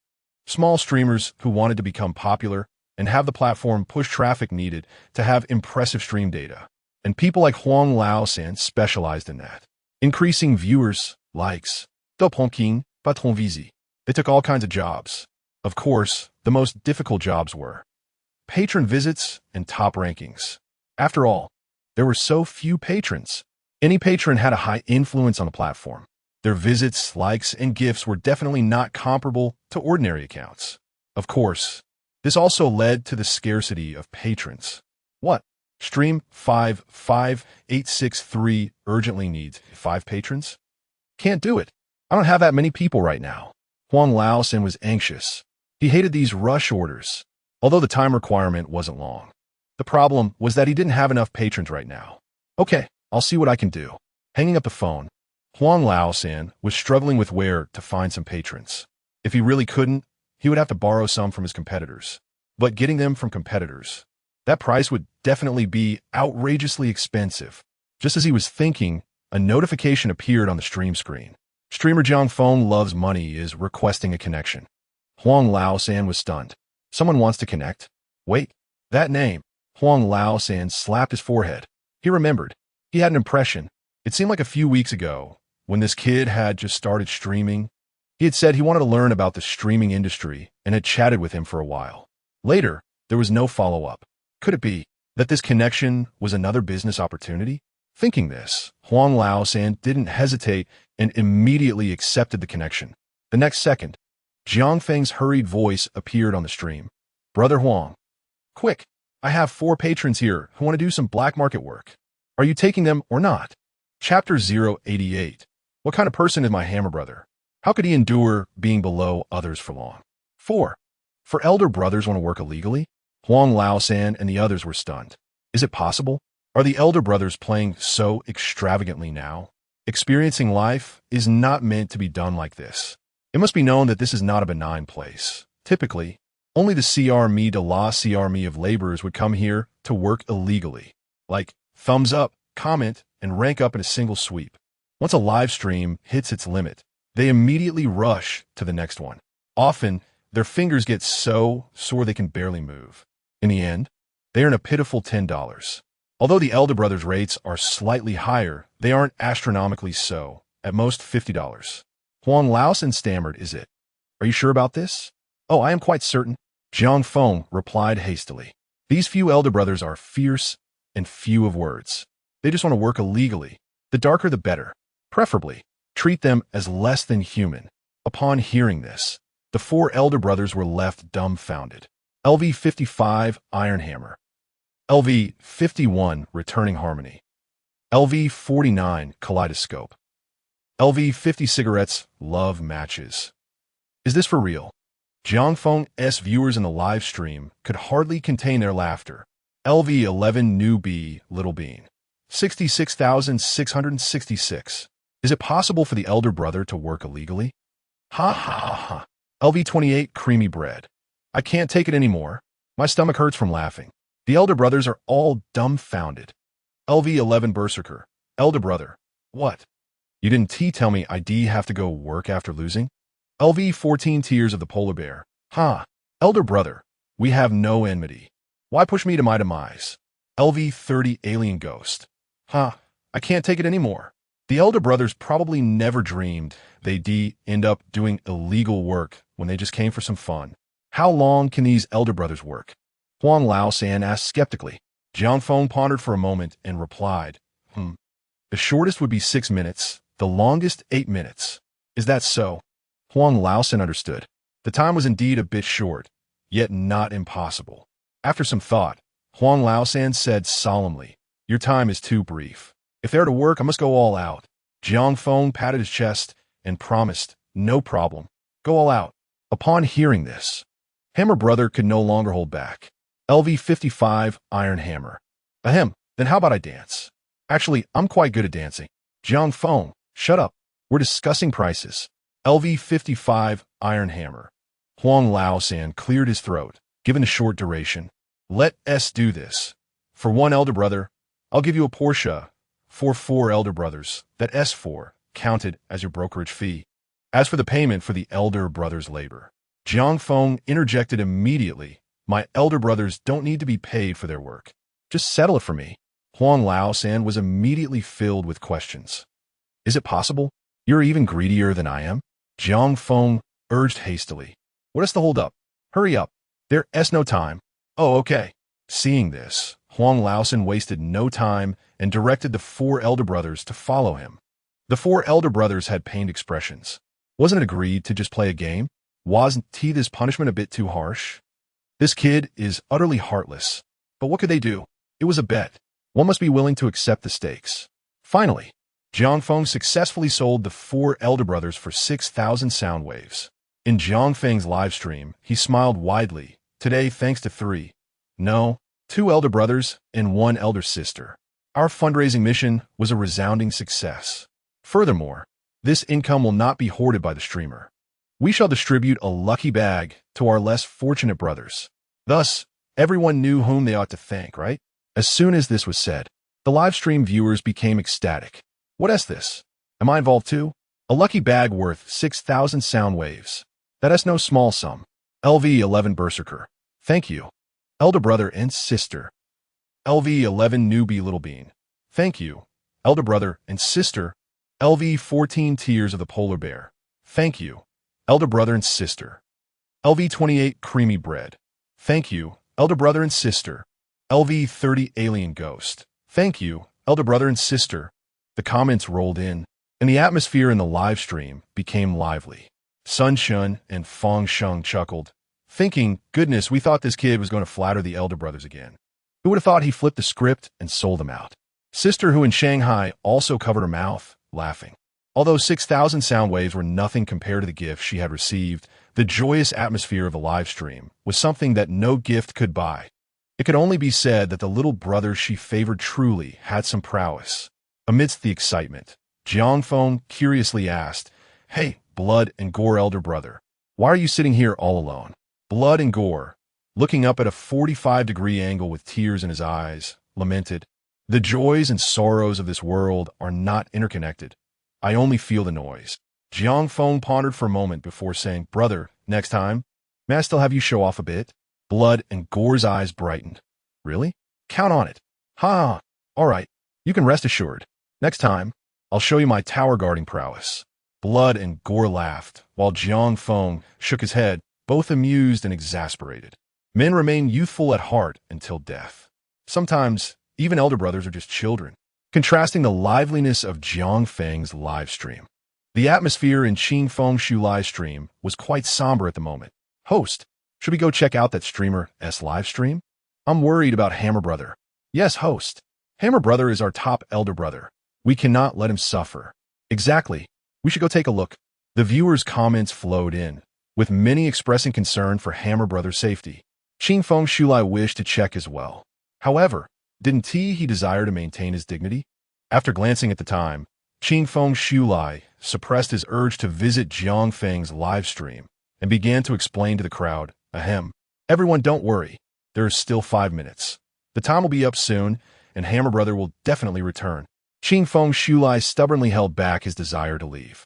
Small streamers who wanted to become popular and have the platform push traffic needed to have impressive stream data. And people like Huang Laosan specialized in that. Increasing viewers, likes, doppelking, patron visi. They took all kinds of jobs. Of course, the most difficult jobs were patron visits and top rankings. After all, there were so few patrons. Any patron had a high influence on the platform. Their visits, likes, and gifts were definitely not comparable to ordinary accounts. Of course, this also led to the scarcity of patrons. What? Stream 55863 urgently needs 5 patrons? Can't do it. I don't have that many people right now. Huang Laosan was anxious. He hated these rush orders, although the time requirement wasn't long. The problem was that he didn't have enough patrons right now. Okay, I'll see what I can do. Hanging up the phone, Huang Laosan was struggling with where to find some patrons. If he really couldn't, he would have to borrow some from his competitors. But getting them from competitors, that price would definitely be outrageously expensive. Just as he was thinking, a notification appeared on the stream screen. Streamer Zhang Feng loves money is requesting a connection. Huang Laosan was stunned. Someone wants to connect? Wait, that name. Huang Laosan slapped his forehead. He remembered. He had an impression. It seemed like a few weeks ago, when this kid had just started streaming. He had said he wanted to learn about the streaming industry and had chatted with him for a while. Later, there was no follow-up. Could it be that this connection was another business opportunity? Thinking this, Huang Laosan didn't hesitate and immediately accepted the connection. The next second, Jiang Feng's hurried voice appeared on the stream. Brother Huang. Quick, I have 4 patrons here who want to do some black market work. Are you taking them or not? Chapter 088. What kind of person is my hammer brother? How could he endure being below others for long? 4. For elder brothers want to work illegally? Huang Laosan and the others were stunned. Is it possible? Are the elder brothers playing so extravagantly now? Experiencing life is not meant to be done like this. It must be known that this is not a benign place. Typically, only the CRME de la CRME of laborers would come here to work illegally. Like, thumbs up, comment, and rank up in a single sweep. Once a live stream hits its limit, they immediately rush to the next one. Often, their fingers get so sore they can barely move. In the end, they earn a pitiful $10. Although the elder brothers' rates are slightly higher, they aren't astronomically so, at most $50. Huang Laosan stammered, is it? Are you sure about this? Oh, I am quite certain. Zhang Feng replied hastily. These few elder brothers are fierce and few of words. They just want to work illegally. The darker the better. Preferably, treat them as less than human. Upon hearing this, the 4 elder brothers were left dumbfounded. LV-55 Iron Hammer. LV-51 Returning Harmony. LV-49 Kaleidoscope. LV-50 Cigarettes Love Matches. Is this for real? Jiang Feng's viewers in the live stream could hardly contain their laughter. LV-11 New B Little Bean. 66,666. Is it possible for the elder brother to work illegally? Ha ha ha ha. LV-28 Creamy Bread. I can't take it anymore. My stomach hurts from laughing. The elder brothers are all dumbfounded. LV-11 Berserker. Elder brother. What? You didn't tell me I'd have to go work after losing? LV-14 Tears of the Polar Bear. Ha. Elder brother. We have no enmity. Why push me to my demise? LV-30 Alien Ghost. Ha. I can't take it anymore. The elder brothers probably never dreamed they'd end up doing illegal work when they just came for some fun. How long can these elder brothers work? Huang Laosan asked skeptically. Jiang Feng pondered for a moment and replied, The shortest would be 6 minutes, the longest 8 minutes. Is that so? Huang Laosan understood. The time was indeed a bit short, yet not impossible. After some thought, Huang Laosan said solemnly, Your time is too brief. If they're to work, I must go all out. Jiang Feng patted his chest and promised, No problem. Go all out. Upon hearing this, Hammer Brother could no longer hold back. LV-55 Iron Hammer. Ahem, then how about I dance? Actually, I'm quite good at dancing. Jiang Feng, shut up. We're discussing prices. LV-55 Iron Hammer. Huang Laosan cleared his throat. Given the short duration, let us do this. For one elder brother, I'll give you a Porsche. For 4 elder brothers, that S4 counted as your brokerage fee. As for the payment for the elder brother's labor, Jiang Feng interjected immediately. My elder brothers don't need to be paid for their work. Just settle it for me. Huang Laosan was immediately filled with questions. Is it possible? You're even greedier than I am? Jiang Feng urged hastily. What is the hold-up? Hurry up. There's no time. Oh, okay. Seeing this, Huang Laosan wasted no time and directed the 4 elder brothers to follow him. The 4 elder brothers had pained expressions. Wasn't it agreed to just play a game? Wasn't this punishment a bit too harsh? This kid is utterly heartless. But what could they do? It was a bet. One must be willing to accept the stakes. Finally, Jiang Feng successfully sold the 4 elder brothers for 6,000 sound waves. In Jiang Feng's live stream, he smiled widely. Today, thanks to 2 elder brothers and 1 elder sister, our fundraising mission was a resounding success. Furthermore, this income will not be hoarded by the streamer. We shall distribute a lucky bag to our less fortunate brothers. Thus, everyone knew whom they ought to thank, right? As soon as this was said, the live stream viewers became ecstatic. What is this? Am I involved too? A lucky bag worth 6,000 sound waves. That is no small sum. LV-11 Berserker. Thank you. Elder brother and sister. LV-11 Newbie Little Bean. Thank you. Elder brother and sister. LV-14 Tears of the Polar Bear. Thank you. Elder brother and sister. LV-28 Creamy Bread. Thank you. Elder brother and sister. LV-30 Alien Ghost. Thank you. Elder brother and sister. The comments rolled in, and the atmosphere in the live stream became lively. Sun Shun and Fong Sheng chuckled, thinking, goodness, we thought this kid was going to flatter the elder brothers again. Who would have thought he flipped the script and sold them out? Sister, who in Shanghai also covered her mouth, laughing. Although 6,000 sound waves were nothing compared to the gift she had received, the joyous atmosphere of the live stream was something that no gift could buy. It could only be said that the little brother she favored truly had some prowess. Amidst the excitement, Jiang Feng curiously asked, Hey, Blood and Gore elder brother, why are you sitting here all alone? Blood and Gore, looking up at a 45-degree angle with tears in his eyes, lamented, The joys and sorrows of this world are not interconnected. I only feel the noise. Jiang Feng pondered for a moment before saying, Brother, next time, may I still have you show off a bit? Blood and Gore's eyes brightened. Really? Count on it. Ha! All right, you can rest assured. Next time, I'll show you my tower guarding prowess. Blood and Gore laughed, while Jiang Feng shook his head, both amused and exasperated. Men remain youthful at heart until death. Sometimes, even elder brothers are just children. Contrasting the liveliness of Jiang Feng's live stream, the atmosphere in Qing Feng Shu live stream was quite somber at the moment. Host, should we go check out that streamer's live stream? I'm worried about Hammer Brother. Yes, host. Hammer Brother is our top elder brother. We cannot let him suffer. Exactly. We should go take a look. The viewers' comments flowed in, with many expressing concern for Hammer Brother's safety. Qing Feng Shulai wished to check as well. However, didn't he desire to maintain his dignity? After glancing at the time, Qing Feng Shulai suppressed his urge to visit Jiang Feng's live stream and began to explain to the crowd, Ahem. Everyone don't worry. There is still 5 minutes. The time will be up soon, and Hammer Brother will definitely return. Qing Feng Shulai stubbornly held back his desire to leave.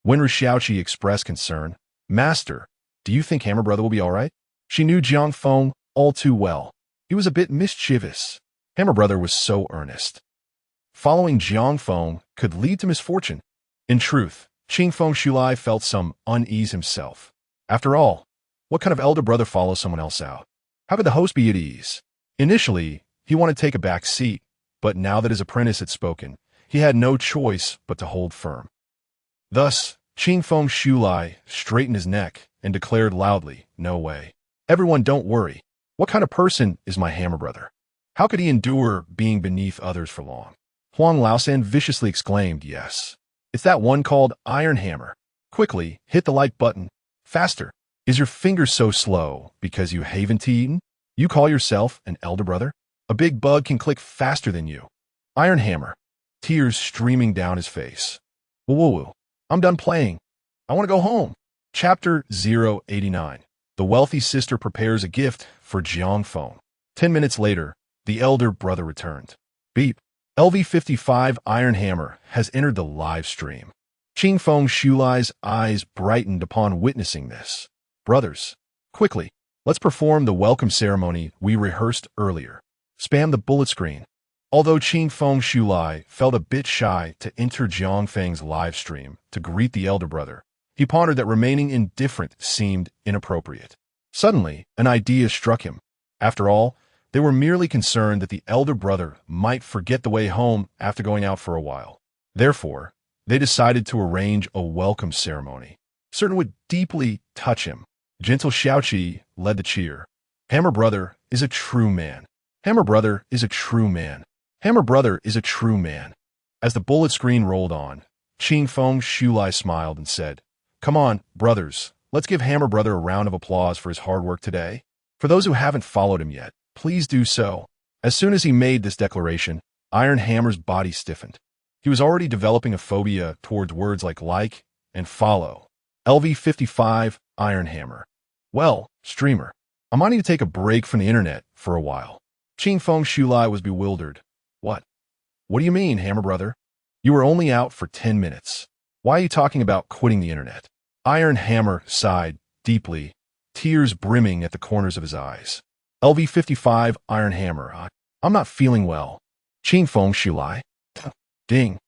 When Rishaoqi expressed concern, Master, do you think Hammer Brother will be all right? She knew Jiang Feng all too well. He was a bit mischievous. Hammer Brother was so earnest. Following Jiang Feng could lead to misfortune. In truth, Qing Feng Shulai felt some unease himself. After all, what kind of elder brother follows someone else out? How could the host be at ease? Initially, he wanted to take a back seat, but now that his apprentice had spoken, he had no choice but to hold firm. Thus, Qing Feng Shulai straightened his neck and declared loudly, No way. Everyone don't worry. What kind of person is my Hammer Brother? How could he endure being beneath others for long? Huang Laosan viciously exclaimed, Yes. It's that one called Iron Hammer. Quickly, hit the like button. Faster. Is your finger so slow because you haven't eaten? You call yourself an elder brother? A big bug can click faster than you. Iron Hammer. Tears streaming down his face. Woo-woo-woo. I'm done playing. I want to go home. Chapter 089. The wealthy sister prepares a gift for Jiang Feng. 10 minutes later, the elder brother returned. Beep. LV55 Iron Hammer has entered the live stream. Qing Feng Shulai's eyes brightened upon witnessing this. Brothers, quickly, let's perform the welcome ceremony we rehearsed earlier. Spam the bullet screen. Although Qing Feng Shulai felt a bit shy to enter Jiang Feng's live stream to greet the elder brother, he pondered that remaining indifferent seemed inappropriate. Suddenly, an idea struck him. After all, they were merely concerned that the elder brother might forget the way home after going out for a while. Therefore, they decided to arrange a welcome ceremony. Certain would deeply touch him. Gentle Xiaoqi led the cheer. Hammer brother is a true man. Hammer brother is a true man. Hammer brother is a true man. As the bullet screen rolled on, Qing Feng Shulai smiled and said, "Come on, brothers, let's give Hammer brother a round of applause for his hard work today." For those who haven't followed him yet, please do so. As soon as he made this declaration, Iron Hammer's body stiffened. He was already developing a phobia towards words like and follow. LV55 Iron Hammer. Well, streamer, I might need to take a break from the internet for a while. Qing Feng Shulai was bewildered. What? What do you mean, Hammer brother? You were only out for 10 minutes. Why are you talking about quitting the internet? Iron Hammer sighed deeply, tears brimming at the corners of his eyes. LV55 Iron Hammer. I'm not feeling well. Qing Feng Shulai. Ding.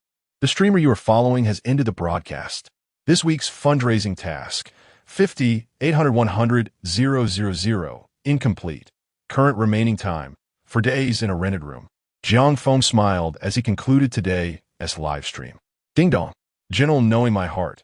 The streamer you are following has ended the broadcast. This week's fundraising task, 50-800-100-000, incomplete. Current remaining time, for days in a rented room. Jiang Feng smiled as he concluded today's live stream. Ding dong. Gentle knowing my heart.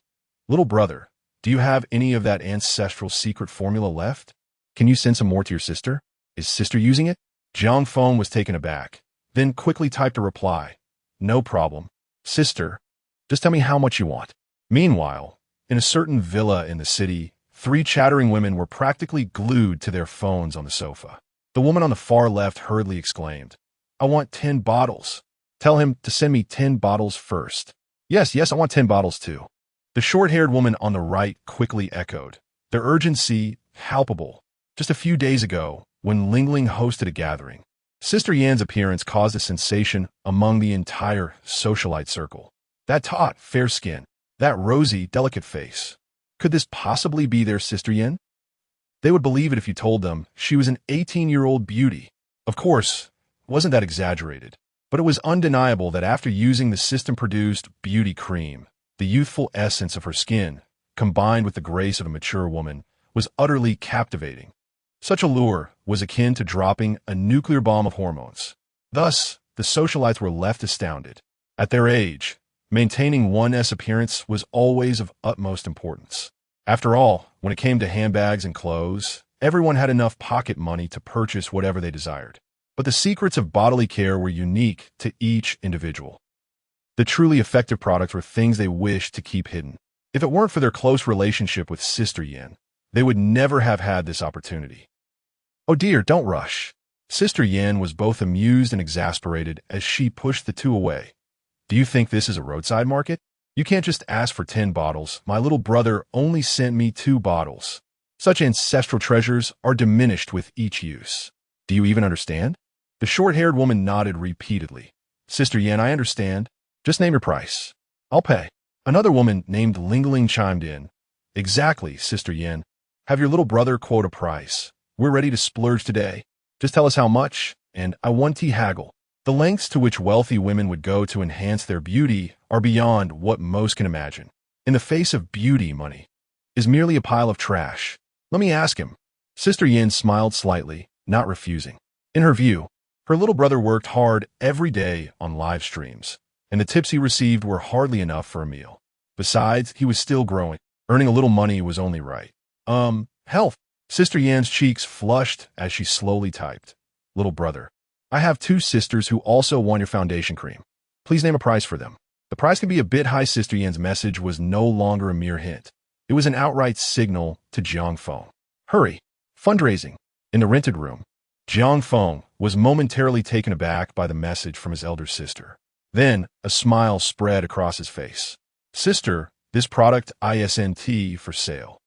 Little brother, do you have any of that ancestral secret formula left? Can you send some more to your sister? Is sister using it? Jiang Feng was taken aback, then quickly typed a reply. No problem. Sister, just tell me how much you want. Meanwhile, in a certain villa in the city, 3 chattering women were practically glued to their phones on the sofa. The woman on the far left hurriedly exclaimed, I want 10 bottles. Tell him to send me 10 bottles first. Yes, I want 10 bottles too. The short-haired woman on the right quickly echoed, their urgency palpable. Just a few days ago, when Lingling hosted a gathering, Sister Yan's appearance caused a sensation among the entire socialite circle. That taut, fair skin, that rosy, delicate face. Could this possibly be their Sister Yan? They would believe it if you told them she was an 18-year-old beauty. Of course, wasn't that exaggerated? But it was undeniable that after using the system-produced beauty cream, the youthful essence of her skin, combined with the grace of a mature woman, was utterly captivating. Such allure was akin to dropping a nuclear bomb of hormones. Thus, the socialites were left astounded. At their age, maintaining one's appearance was always of utmost importance. After all, when it came to handbags and clothes, everyone had enough pocket money to purchase whatever they desired. But the secrets of bodily care were unique to each individual. The truly effective products were things they wished to keep hidden. If it weren't for their close relationship with Sister Yan, they would never have had this opportunity. Oh dear, don't rush. Sister Yan was both amused and exasperated as she pushed the two away. Do you think this is a roadside market? You can't just ask for 10 bottles. My little brother only sent me 2 bottles. Such ancestral treasures are diminished with each use. Do you even understand? The short-haired woman nodded repeatedly. Sister Yan, I understand. Just name your price. I'll pay. Another woman named Lingling chimed in. Exactly, Sister Yan. Have your little brother quote a price. We're ready to splurge today. Just tell us how much, and I want to haggle. The lengths to which wealthy women would go to enhance their beauty are beyond what most can imagine. In the face of beauty, money is merely a pile of trash. Let me ask him. Sister Yin smiled slightly, not refusing. In her view, her little brother worked hard every day on live streams, and the tips he received were hardly enough for a meal. Besides, he was still growing. Earning a little money was only right. Health. Sister Yan's cheeks flushed as she slowly typed. Little brother, I have 2 sisters who also want your foundation cream. Please name a price for them. The price can be a bit high. Sister Yan's message was no longer a mere hint. It was an outright signal to Jiang Feng. Hurry. Fundraising. In the rented room, Jiang Feng was momentarily taken aback by the message from his elder sister. Then, a smile spread across his face. Sister, This product isn't for sale.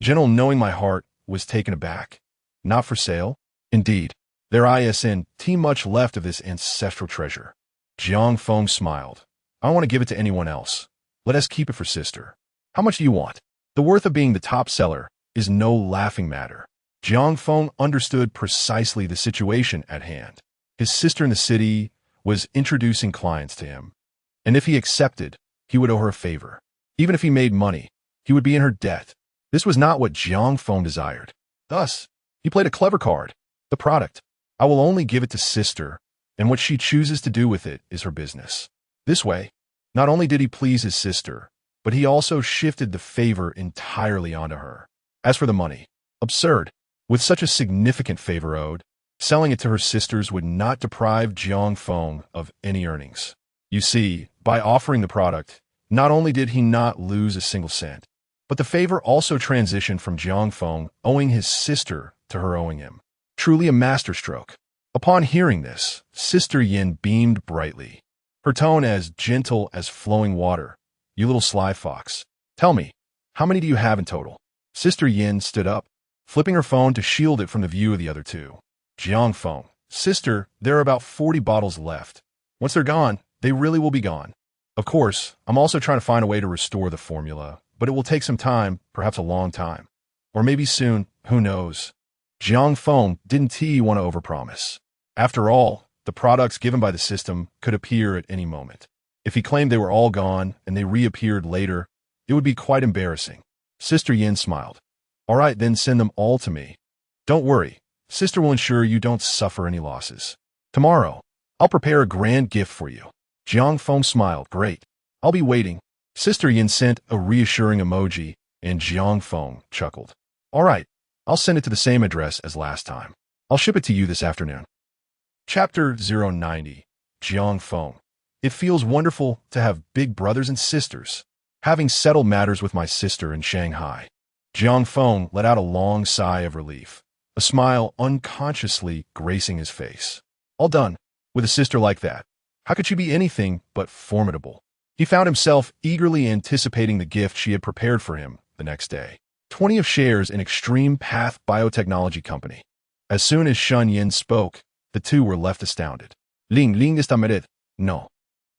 General, knowing my heart, was taken aback. Not for sale? Indeed. There isn't much left of this ancestral treasure. Jiang Feng smiled. I don't want to give it to anyone else. Let us keep it for sister. How much do you want? The worth of being the top seller is no laughing matter. Jiang Feng understood precisely the situation at hand. His sister in the city was introducing clients to him, and if he accepted, he would owe her a favor. Even if he made money, he would be in her debt. This was not what Jiang Feng desired. Thus, he played a clever card. The product. I will only give it to sister, and what she chooses to do with it is her business. This way, not only did he please his sister, but he also shifted the favor entirely onto her. As for the money, absurd. With such a significant favor owed, selling it to her sisters would not deprive Jiang Feng of any earnings. You see, by offering the product, not only did he not lose a single cent, but the favor also transitioned from Jiang Feng owing his sister to her owing him. Truly a masterstroke. Upon hearing this, Sister Yin beamed brightly, her tone as gentle as flowing water. You little sly fox. Tell me, how many do you have in total? Sister Yin stood up, flipping her phone to shield it from the view of the other two. Jiang Feng. Sister, there are about 40 bottles left. Once they're gone, they really will be gone. Of course, I'm also trying to find a way to restore the formula, but it will take some time, perhaps a long time. Or maybe soon, who knows? Jiang Feng didn't want to overpromise. After all, the products given by the system could appear at any moment. If he claimed they were all gone and they reappeared later, it would be quite embarrassing. Sister Yin smiled. All right, then send them all to me. Don't worry, sister will ensure you don't suffer any losses. Tomorrow, I'll prepare a grand gift for you. Jiang Feng smiled. Great. I'll be waiting. Sister Yin sent a reassuring emoji, and Jiang Feng chuckled. All right, I'll send it to the same address as last time. I'll ship it to you this afternoon. Chapter 090. Jiang Feng. It feels wonderful to have big brothers and sisters. Having settled matters with my sister in Shanghai, Jiang Feng let out a long sigh of relief, a smile unconsciously gracing his face. All done. With a sister like that, how could she be anything but formidable? He found himself eagerly anticipating the gift she had prepared for him the next day. 20 of shares in Extreme Path Biotechnology Company. As soon as Shun Yin spoke, the two were left astounded. Ling está mered. No.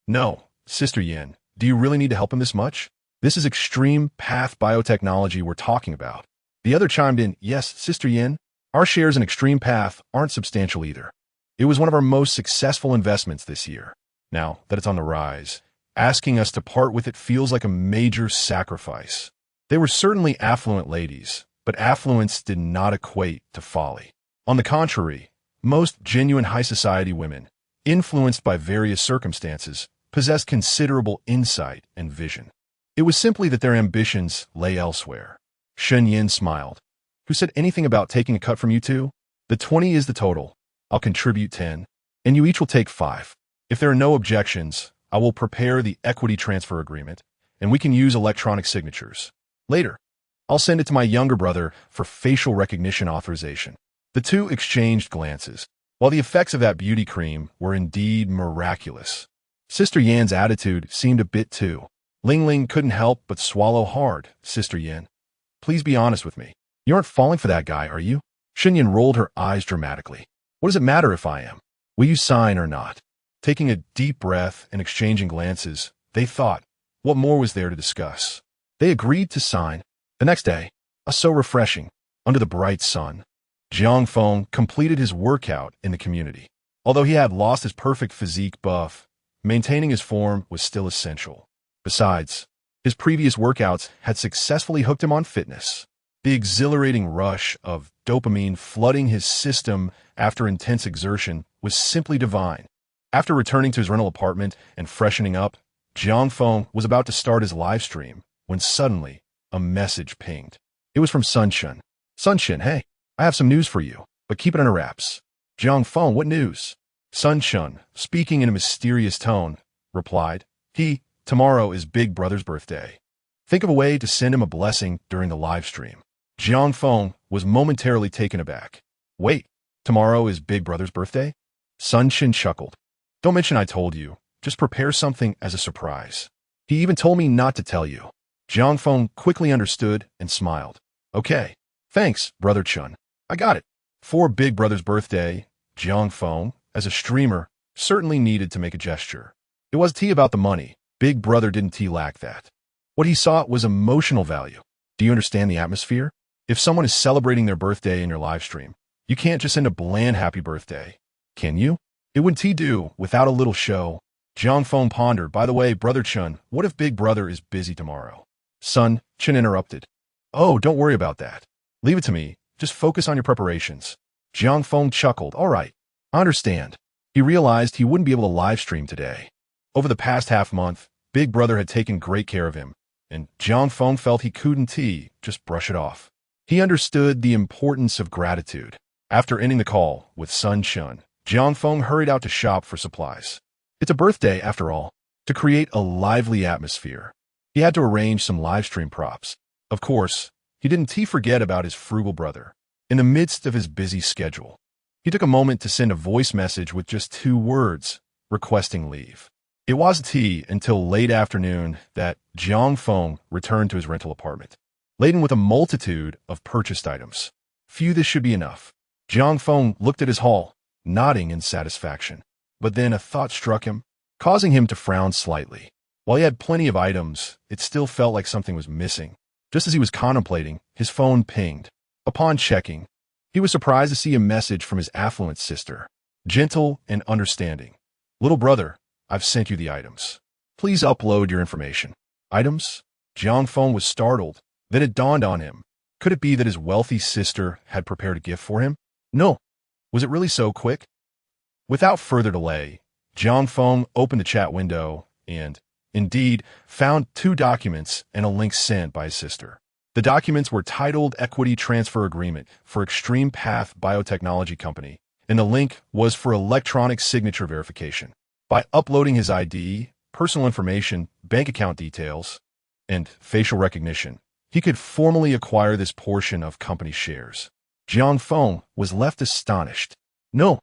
No, Sister Yin, do you really need to help him this much? This is Extreme Path Biotechnology we're talking about. The other chimed in, yes, Sister Yin, our shares in Extreme Path aren't substantial either. It was one of our most successful investments this year. Now that it's on the rise, asking us to part with it feels like a major sacrifice. They were certainly affluent ladies, but affluence did not equate to folly. On the contrary, most genuine high society women, influenced by various circumstances, possessed considerable insight and vision. It was simply that their ambitions lay elsewhere. Shen Yin smiled. Who said anything about taking a cut from you two? The 20 is the total. I'll contribute 10, and you each will take 5. If there are no objections, I will prepare the equity transfer agreement, and we can use electronic signatures. Later, I'll send it to my younger brother for facial recognition authorization. The two exchanged glances. While the effects of that beauty cream were indeed miraculous, Sister Yan's attitude seemed a bit too. Ling Ling couldn't help but swallow hard. Sister Yan, please be honest with me. You aren't falling for that guy, are you? Shen Yin rolled her eyes dramatically. What does it matter if I am? Will you sign or not? Taking a deep breath and exchanging glances, they thought, what more was there to discuss? They agreed to sign. The next day, so refreshing, under the bright sun, Jiang Feng completed his workout in the community. Although he had lost his perfect physique buff, maintaining his form was still essential. Besides, his previous workouts had successfully hooked him on fitness. The exhilarating rush of dopamine flooding his system after intense exertion was simply divine. After returning to his rental apartment and freshening up, Jiang Feng was about to start his live stream when suddenly a message pinged. It was from Sunshine. Sunshine, hey, I have some news for you, but keep it under wraps. Jiang Feng, what news? Sunshine, speaking in a mysterious tone, replied, tomorrow is Big Brother's birthday. Think of a way to send him a blessing during the live stream. Jiang Feng was momentarily taken aback. Wait, tomorrow is Big Brother's birthday? Sunshine chuckled. Don't mention I told you. Just prepare something as a surprise. He even told me not to tell you. Jiang Feng quickly understood and smiled. Okay. Thanks, Brother Chun. I got it. For Big Brother's birthday, Jiang Feng, as a streamer, certainly needed to make a gesture. It was tea about the money. Big Brother didn't lack that. What he sought was emotional value. Do you understand the atmosphere? If someone is celebrating their birthday in your live stream, you can't just send a bland happy birthday. Can you? It would do without a little show. Jiang Feng pondered. By the way, Brother Chun, what if Big Brother is busy tomorrow? Son, Chun interrupted. Oh, don't worry about that. Leave it to me. Just focus on your preparations. Jiang Feng chuckled. All right. I understand. He realized he wouldn't be able to live stream today. Over the past half-month, Big Brother had taken great care of him, and Jiang Feng felt he couldn't just brush it off. He understood the importance of gratitude. After ending the call with Sun Chun, Jiang Feng hurried out to shop for supplies. It's a birthday, after all. To create a lively atmosphere, he had to arrange some live stream props. Of course, he didn't forget about his frugal brother. In the midst of his busy schedule, he took a moment to send a voice message with just 2 words, requesting leave. It wasn't until late afternoon that Jiang Feng returned to his rental apartment, laden with a multitude of purchased items. Phew, this should be enough. Jiang Feng looked at his haul, nodding in satisfaction. But then a thought struck him, causing him to frown slightly. While he had plenty of items, it still felt like something was missing. Just as he was contemplating, his phone pinged. Upon checking, he was surprised to see a message from his affluent sister. Gentle and understanding. Little brother, I've sent you the items. Please upload your information. Items? Jiang Feng was startled. Then it dawned on him. Could it be that his wealthy sister had prepared a gift for him? No. Was it really so quick? Without further delay, Jiang Feng opened the chat window and, indeed, found 2 documents and a link sent by his sister. The documents were titled Equity Transfer Agreement for Extreme Path Biotechnology Company, and the link was for electronic signature verification. By uploading his ID, personal information, bank account details, and facial recognition, he could formally acquire this portion of company shares. Jiang Feng was left astonished. No,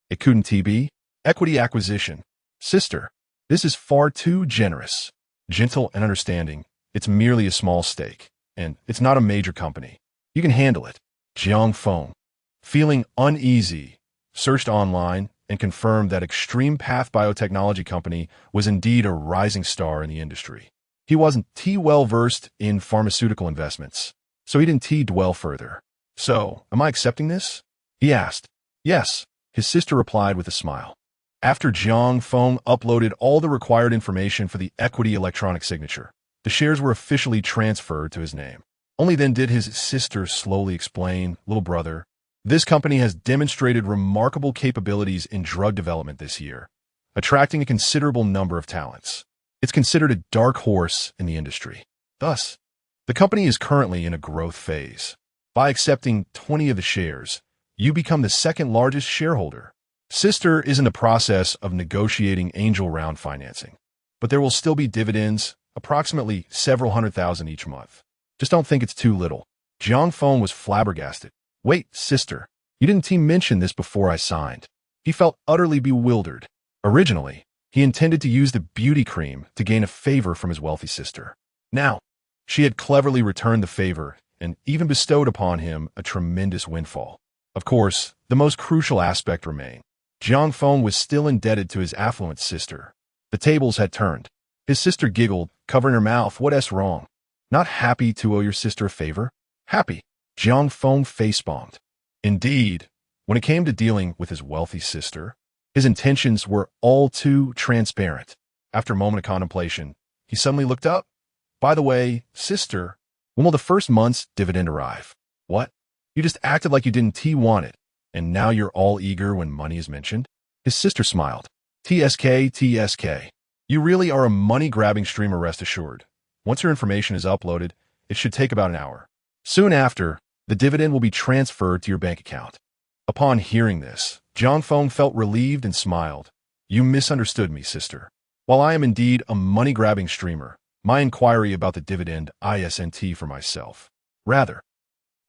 it couldn't be. Equity acquisition. Sister, this is far too generous. Gentle and understanding, it's merely a small stake, and it's not a major company. You can handle it. Jiang Feng, feeling uneasy, searched online and confirmed that Extreme Path Biotechnology Company was indeed a rising star in the industry. He wasn't well versed in pharmaceutical investments, so he didn't dwell further. So, am I accepting this? He asked. Yes, his sister replied with a smile. After Jiang Feng uploaded all the required information for the equity electronic signature, the shares were officially transferred to his name. Only then did his sister slowly explain, little brother, this company has demonstrated remarkable capabilities in drug development this year, attracting a considerable number of talents. It's considered a dark horse in the industry. Thus, the company is currently in a growth phase. By accepting 20 of the shares, you become the 2nd largest shareholder. Sister is in the process of negotiating angel round financing, but there will still be dividends, approximately several $100,000 each month. Just don't think it's too little. Jiang Feng was flabbergasted. Wait, sister, you didn't mention this before I signed. He felt utterly bewildered. Originally, he intended to use the beauty cream to gain a favor from his wealthy sister. Now, she had cleverly returned the favor and even bestowed upon him a tremendous windfall. Of course, the most crucial aspect remained. Jiang Feng was still indebted to his affluent sister. The tables had turned. His sister giggled, covering her mouth. What's wrong? Not happy to owe your sister a favor? Happy. Jiang Feng face-bombed. Indeed, when it came to dealing with his wealthy sister, his intentions were all too transparent. After a moment of contemplation, he suddenly looked up. By the way, sister, when will the first month's dividend arrive? What? You just acted like you didn't want it, and now you're all eager when money is mentioned? His sister smiled. TSK. You really are a money-grabbing streamer, rest assured. Once your information is uploaded, it should take about an hour. Soon after, the dividend will be transferred to your bank account. Upon hearing this, Jiang Feng felt relieved and smiled. You misunderstood me, sister. While I am indeed a money-grabbing streamer, my inquiry about the dividend isn't for myself. Rather,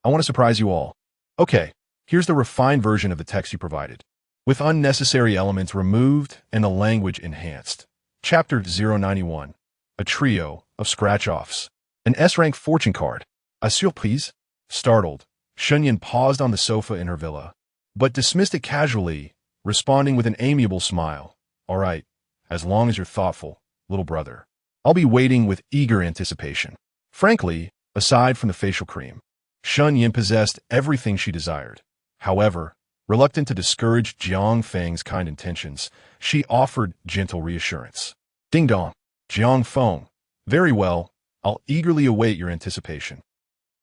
I want to surprise you all. Okay, here's the refined version of the text you provided, with unnecessary elements removed and the language enhanced. Chapter 091, a trio of scratch-offs. An S-rank fortune card. A surprise? Startled, Shunyan paused on the sofa in her villa, but dismissed it casually, responding with an amiable smile. All right, as long as you're thoughtful, little brother. I'll be waiting with eager anticipation. Frankly, aside from the facial cream, Shunyan possessed everything she desired. However, reluctant to discourage Jiang Feng's kind intentions, she offered gentle reassurance. Ding dong. Jiang Feng. Very well, I'll eagerly await your anticipation.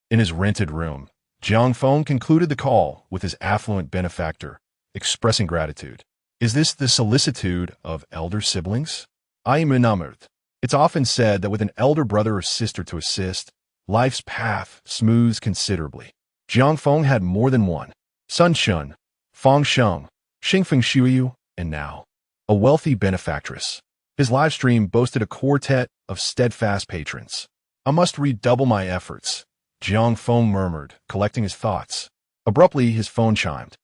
In his rented room, Jiang Feng concluded the call with his affluent benefactor, expressing gratitude. Is this the solicitude of elder siblings? I am enamored. It's often said that with an elder brother or sister to assist, life's path smooths considerably. Jiang Feng had more than one. Sun Shun, Fang Sheng, Xingfeng Xiuyu, and now, a wealthy benefactress. His live stream boasted a quartet of steadfast patrons. I must redouble my efforts, Jiang Feng murmured, collecting his thoughts. Abruptly, his phone chimed.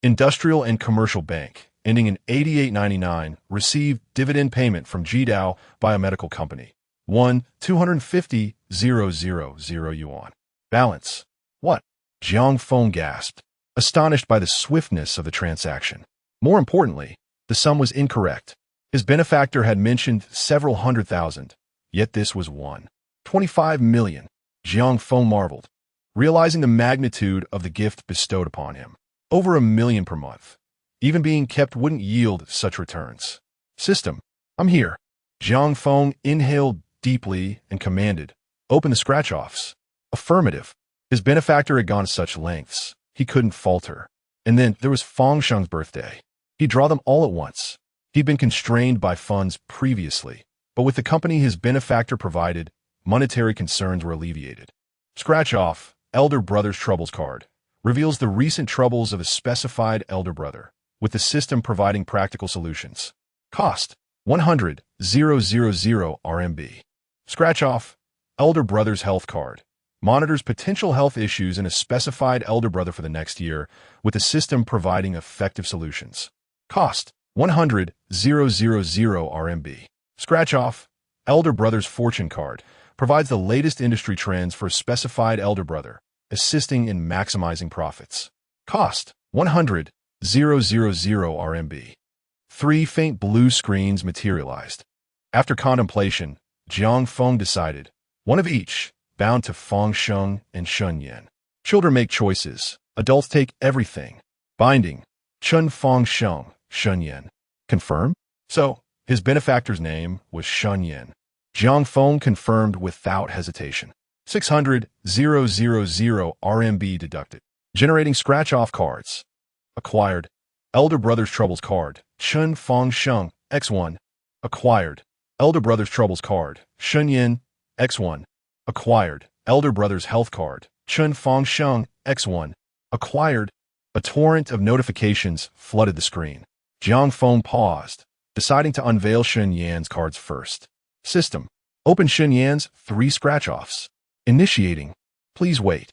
Industrial and Commercial Bank, ending in 8899, received dividend payment from Jidao Biomedical Company. 250,000 yuan. Balance. What? Jiang Feng gasped, astonished by the swiftness of the transaction. More importantly, the sum was incorrect. His benefactor had mentioned several 100,000, yet this was 1.25 million. Jiang Feng marveled, realizing the magnitude of the gift bestowed upon him. Over 1 million per month. Even being kept wouldn't yield such returns. System, I'm here. Jiang Feng inhaled deeply and commanded, open the scratch-offs. Affirmative. His benefactor had gone to such lengths, he couldn't falter. And then there was Fang Sheng's birthday. He'd draw them all at once. He'd been constrained by funds previously, but with the company his benefactor provided, monetary concerns were alleviated. Scratch off, Elder Brother's Troubles card. Reveals the recent troubles of a specified elder brother, with the system providing practical solutions. Cost, 100,000 RMB. Scratch off, Elder Brother's Health card. Monitors potential health issues in a specified elder brother for the next year, with the system providing effective solutions. Cost, 100,000 RMB. Scratch off, Elder Brother's Fortune card. Provides the latest industry trends for a specified elder brother, assisting in maximizing profits. Cost, 100,000 RMB. 3 faint blue screens materialized. After contemplation, Jiang Feng decided, one of each, bound to Fang Sheng and Shun Yan. Children make choices, adults take everything. Binding, Chun Fang Sheng, Shun Yan. Confirm? So, his benefactor's name was Shun Yan. Jiang Feng confirmed without hesitation. 600,000 RMB deducted. Generating scratch-off cards. Acquired. Elder Brother's Troubles card. Chun Fang Sheng, X1. Acquired. Elder Brother's Troubles card. Shun Yin, X1. Acquired. Elder Brother's Health card. Chun Fang Sheng, X1. Acquired. A torrent of notifications flooded the screen. Jiang Feng paused, deciding to unveil Shun Yan's cards first. System. Open Shun Yan's 3 scratch-offs. Initiating. Please wait.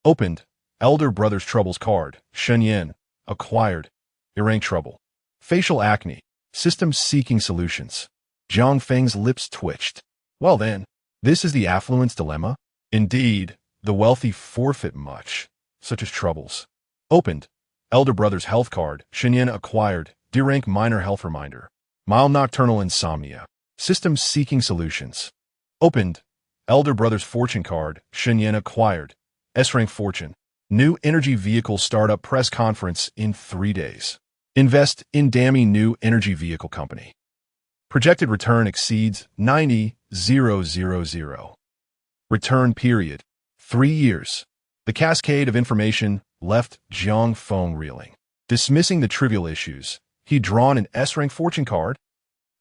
Opened. Elder Brother's Troubles card. Shun Yan. Acquired. Earring trouble. Facial acne. System seeking solutions. Jiang Feng's lips twitched. Well then, this is the affluence dilemma? Indeed, the wealthy forfeit much, such as troubles. Opened. Elder Brother's Health card. Shun Yan acquired. D-rank minor health reminder. Mild nocturnal insomnia. System seeking solutions. Opened. Elder Brother's Fortune card. Shun Yan acquired. S-rank fortune. New energy vehicle startup press conference in 3 days. Invest in Dammy New Energy Vehicle Company. Projected return exceeds 90,000. Return period. 3 years. The cascade of information left Jiang Feng reeling. Dismissing the trivial issues, he'd drawn an S-rank fortune card.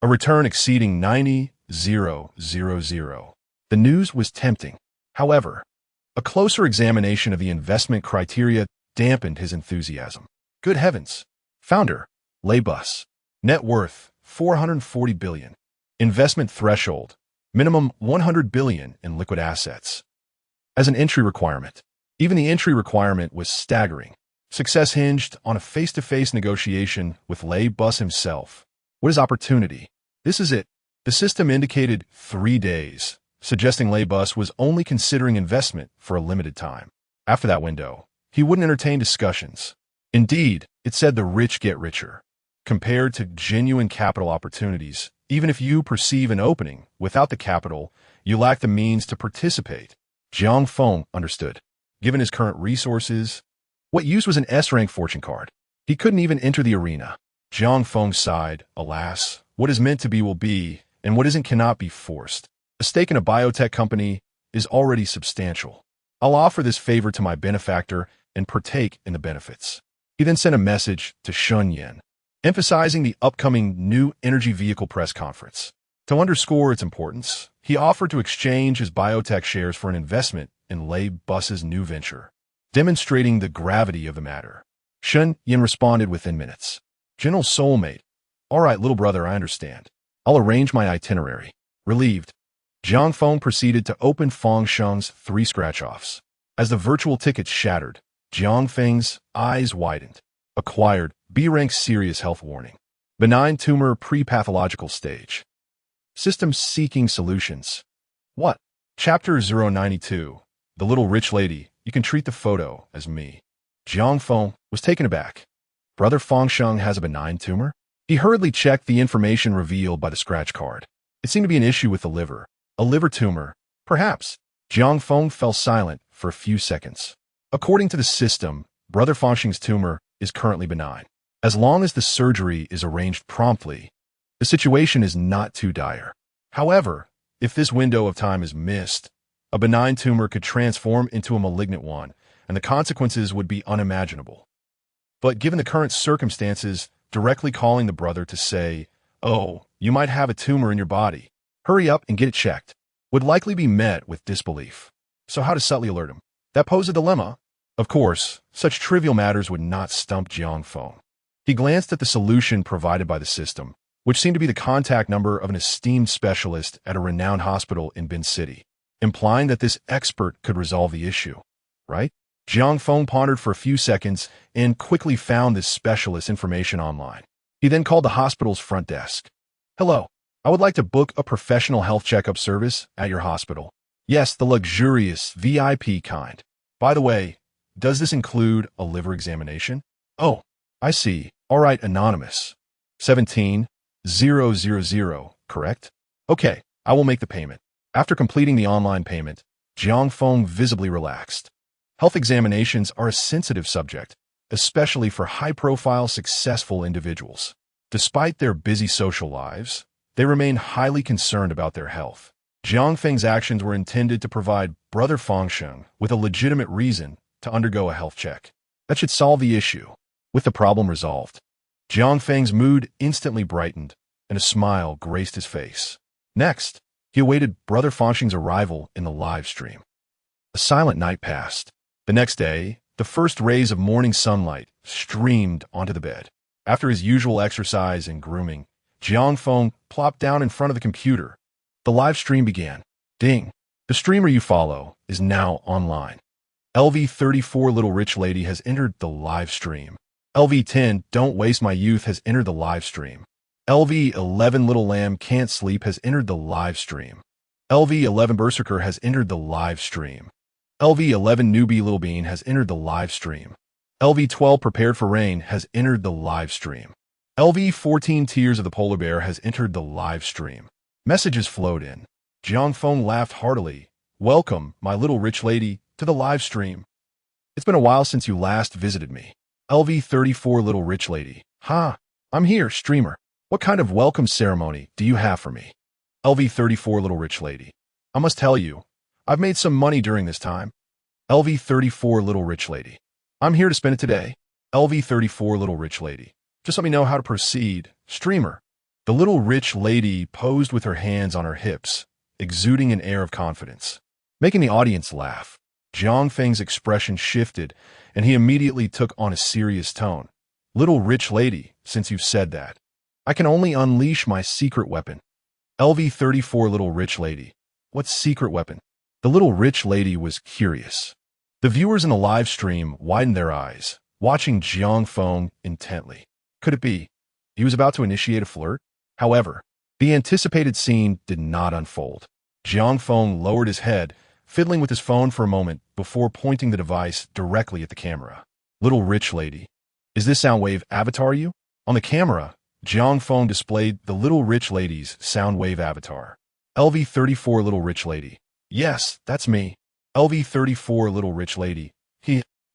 A return exceeding 90,000. The news was tempting. However, a closer examination of the investment criteria dampened his enthusiasm. Good heavens. Founder, Laybus. Net worth, 440 billion. Investment threshold, minimum 100 billion in liquid assets. As an entry requirement, even the entry requirement was staggering. Success hinged on a face-to-face negotiation with Laybus himself. What is opportunity? This is it. The system indicated 3 days, suggesting Laybus was only considering investment for a limited time. After that window, he wouldn't entertain discussions. Indeed, it said the rich get richer. Compared to genuine capital opportunities, even if you perceive an opening, without the capital, you lack the means to participate. Jiang Feng understood. Given his current resources, what use was an S-rank fortune card? He couldn't even enter the arena. Jiang Feng sighed. Alas, what is meant to be will be, and what isn't cannot be forced. A stake in a biotech company is already substantial. I'll offer this favor to my benefactor and partake in the benefits. He then sent a message to Shun Yen, emphasizing the upcoming new energy vehicle press conference. To underscore its importance, he offered to exchange his biotech shares for an investment in Laybus's new venture, demonstrating the gravity of the matter. Shun Yen responded within minutes. General soulmate. All right, little brother, I understand. I'll arrange my itinerary. Relieved, Jiang Feng proceeded to open Feng Sheng's 3 scratch-offs. As the virtual tickets shattered, Jiang Feng's eyes widened. Acquired, B-rank serious health warning. Benign tumor pre-pathological stage. System seeking solutions. What? Chapter 092. The little rich lady. You can treat the photo as me. Jiang Feng was taken aback. Brother Feng Sheng has a benign tumor? He hurriedly checked the information revealed by the scratch card. It seemed to be an issue with the liver. A liver tumor. Perhaps. Jiang Feng fell silent for a few seconds. According to the system, Brother Feng Sheng's tumor is currently benign. As long as the surgery is arranged promptly, the situation is not too dire. However, if this window of time is missed, a benign tumor could transform into a malignant one, and the consequences would be unimaginable. But given the current circumstances, directly calling the brother to say, "Oh, you might have a tumor in your body. Hurry up and get it checked," would likely be met with disbelief. So how to subtly alert him? That posed a dilemma. Of course, such trivial matters would not stump Jiang Feng. He glanced at the solution provided by the system, which seemed to be the contact number of an esteemed specialist at a renowned hospital in Bin City, implying that this expert could resolve the issue, right? Jiang Feng pondered for a few seconds and quickly found this specialist's information online. He then called the hospital's front desk. "Hello, I would like to book a professional health checkup service at your hospital. Yes, the luxurious VIP kind. By the way, does this include a liver examination?" "Oh, I see. All right, anonymous. 17,000, correct? Okay, I will make the payment." After completing the online payment, Jiang Feng visibly relaxed. Health examinations are a sensitive subject, especially for high-profile, successful individuals. Despite their busy social lives, they remain highly concerned about their health. Jiang Feng's actions were intended to provide Brother Feng Sheng with a legitimate reason to undergo a health check. That should solve the issue. With the problem resolved, Jiang Feng's mood instantly brightened, and a smile graced his face. Next, he awaited Brother Feng Sheng's arrival in the live stream. A silent night passed. The next day, the first rays of morning sunlight streamed onto the bed. After his usual exercise and grooming, Jiang Feng plopped down in front of the computer. The live stream began. Ding! The streamer you follow is now online. LV34 Little Rich Lady has entered the live stream. LV10 Don't Waste My Youth has entered the live stream. LV11 Little Lamb Can't Sleep has entered the live stream. LV11 Berserker has entered the live stream. LV11 Newbie Little Bean has entered the live stream. LV12 Prepared for Rain has entered the live stream. LV14 Tears of the Polar Bear has entered the live stream. Messages flowed in. Jiang Feng laughed heartily. "Welcome, my little rich lady, to the live stream. It's been a while since you last visited me." LV34 Little Rich Lady. "Ha! I'm here, streamer. What kind of welcome ceremony do you have for me?" LV34 Little Rich Lady. "I must tell you, I've made some money during this time." LV34 Little Rich Lady. "I'm here to spend it today." LV34 Little Rich Lady. "Just let me know how to proceed, streamer." The little rich lady posed with her hands on her hips, exuding an air of confidence, making the audience laugh. Jiang Feng's expression shifted, and he immediately took on a serious tone. "Little rich lady, since you've said that, I can only unleash my secret weapon." LV34 Little Rich Lady. "What secret weapon?" The little rich lady was curious. The viewers in the live stream widened their eyes, watching Jiang Feng intently. Could it be he was about to initiate a flirt? However, the anticipated scene did not unfold. Jiangfeng lowered his head, fiddling with his phone for a moment before pointing the device directly at the camera. Little rich lady. Is this Soundwave avatar you? On the camera, Jiangfeng displayed the little rich lady's Soundwave avatar. LV34 little rich lady. Yes, that's me. LV34 little rich lady.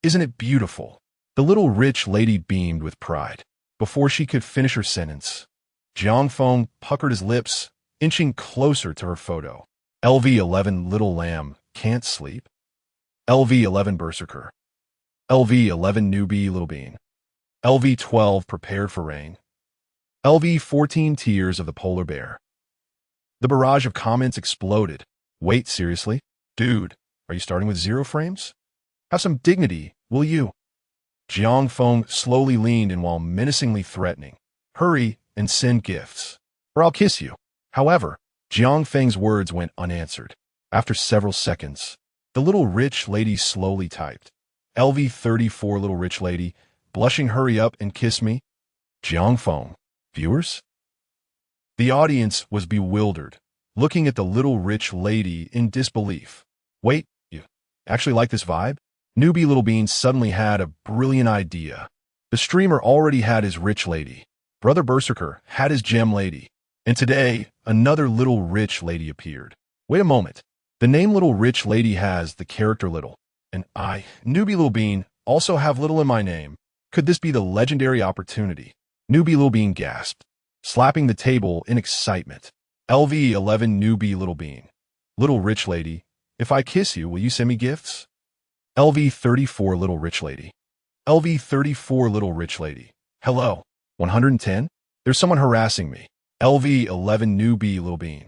Isn't it beautiful? The little rich lady beamed with pride. Before she could finish her sentence, Jiangfeng puckered his lips, inching closer to her photo. LV11 little lamb can't sleep. LV11 berserker. LV11 newbie little bean. LV12 prepared for rain. LV14 tears of the polar bear. The barrage of comments exploded. Wait, seriously? Dude, are you starting with 0 frames? Have some dignity, will you? Jiangfeng slowly leaned in while menacingly threatening. Hurry and send gifts, or I'll kiss you. However, Jiangfeng's words went unanswered. After several seconds, the little rich lady slowly typed. LV34 little rich lady, blushing hurry up and kiss me. Jiangfeng. Viewers? The audience was bewildered, looking at the little rich lady in disbelief. Wait, you actually like this vibe? Newbie Little Bean suddenly had a brilliant idea. The streamer already had his rich lady. Brother Berserker had his gem lady. And today, another little rich lady appeared. Wait a moment. The name Little Rich Lady has the character Little. And I, Newbie Little Bean, also have Little in my name. Could this be the legendary opportunity? Newbie Little Bean gasped, slapping the table in excitement. LV11 Newbie Little Bean. Little Rich Lady, if I kiss you, will you send me gifts? LV34 Little Rich Lady. LV34 Little Rich Lady. Hello. 110? There's someone harassing me. LV11 Newbie Little Bean.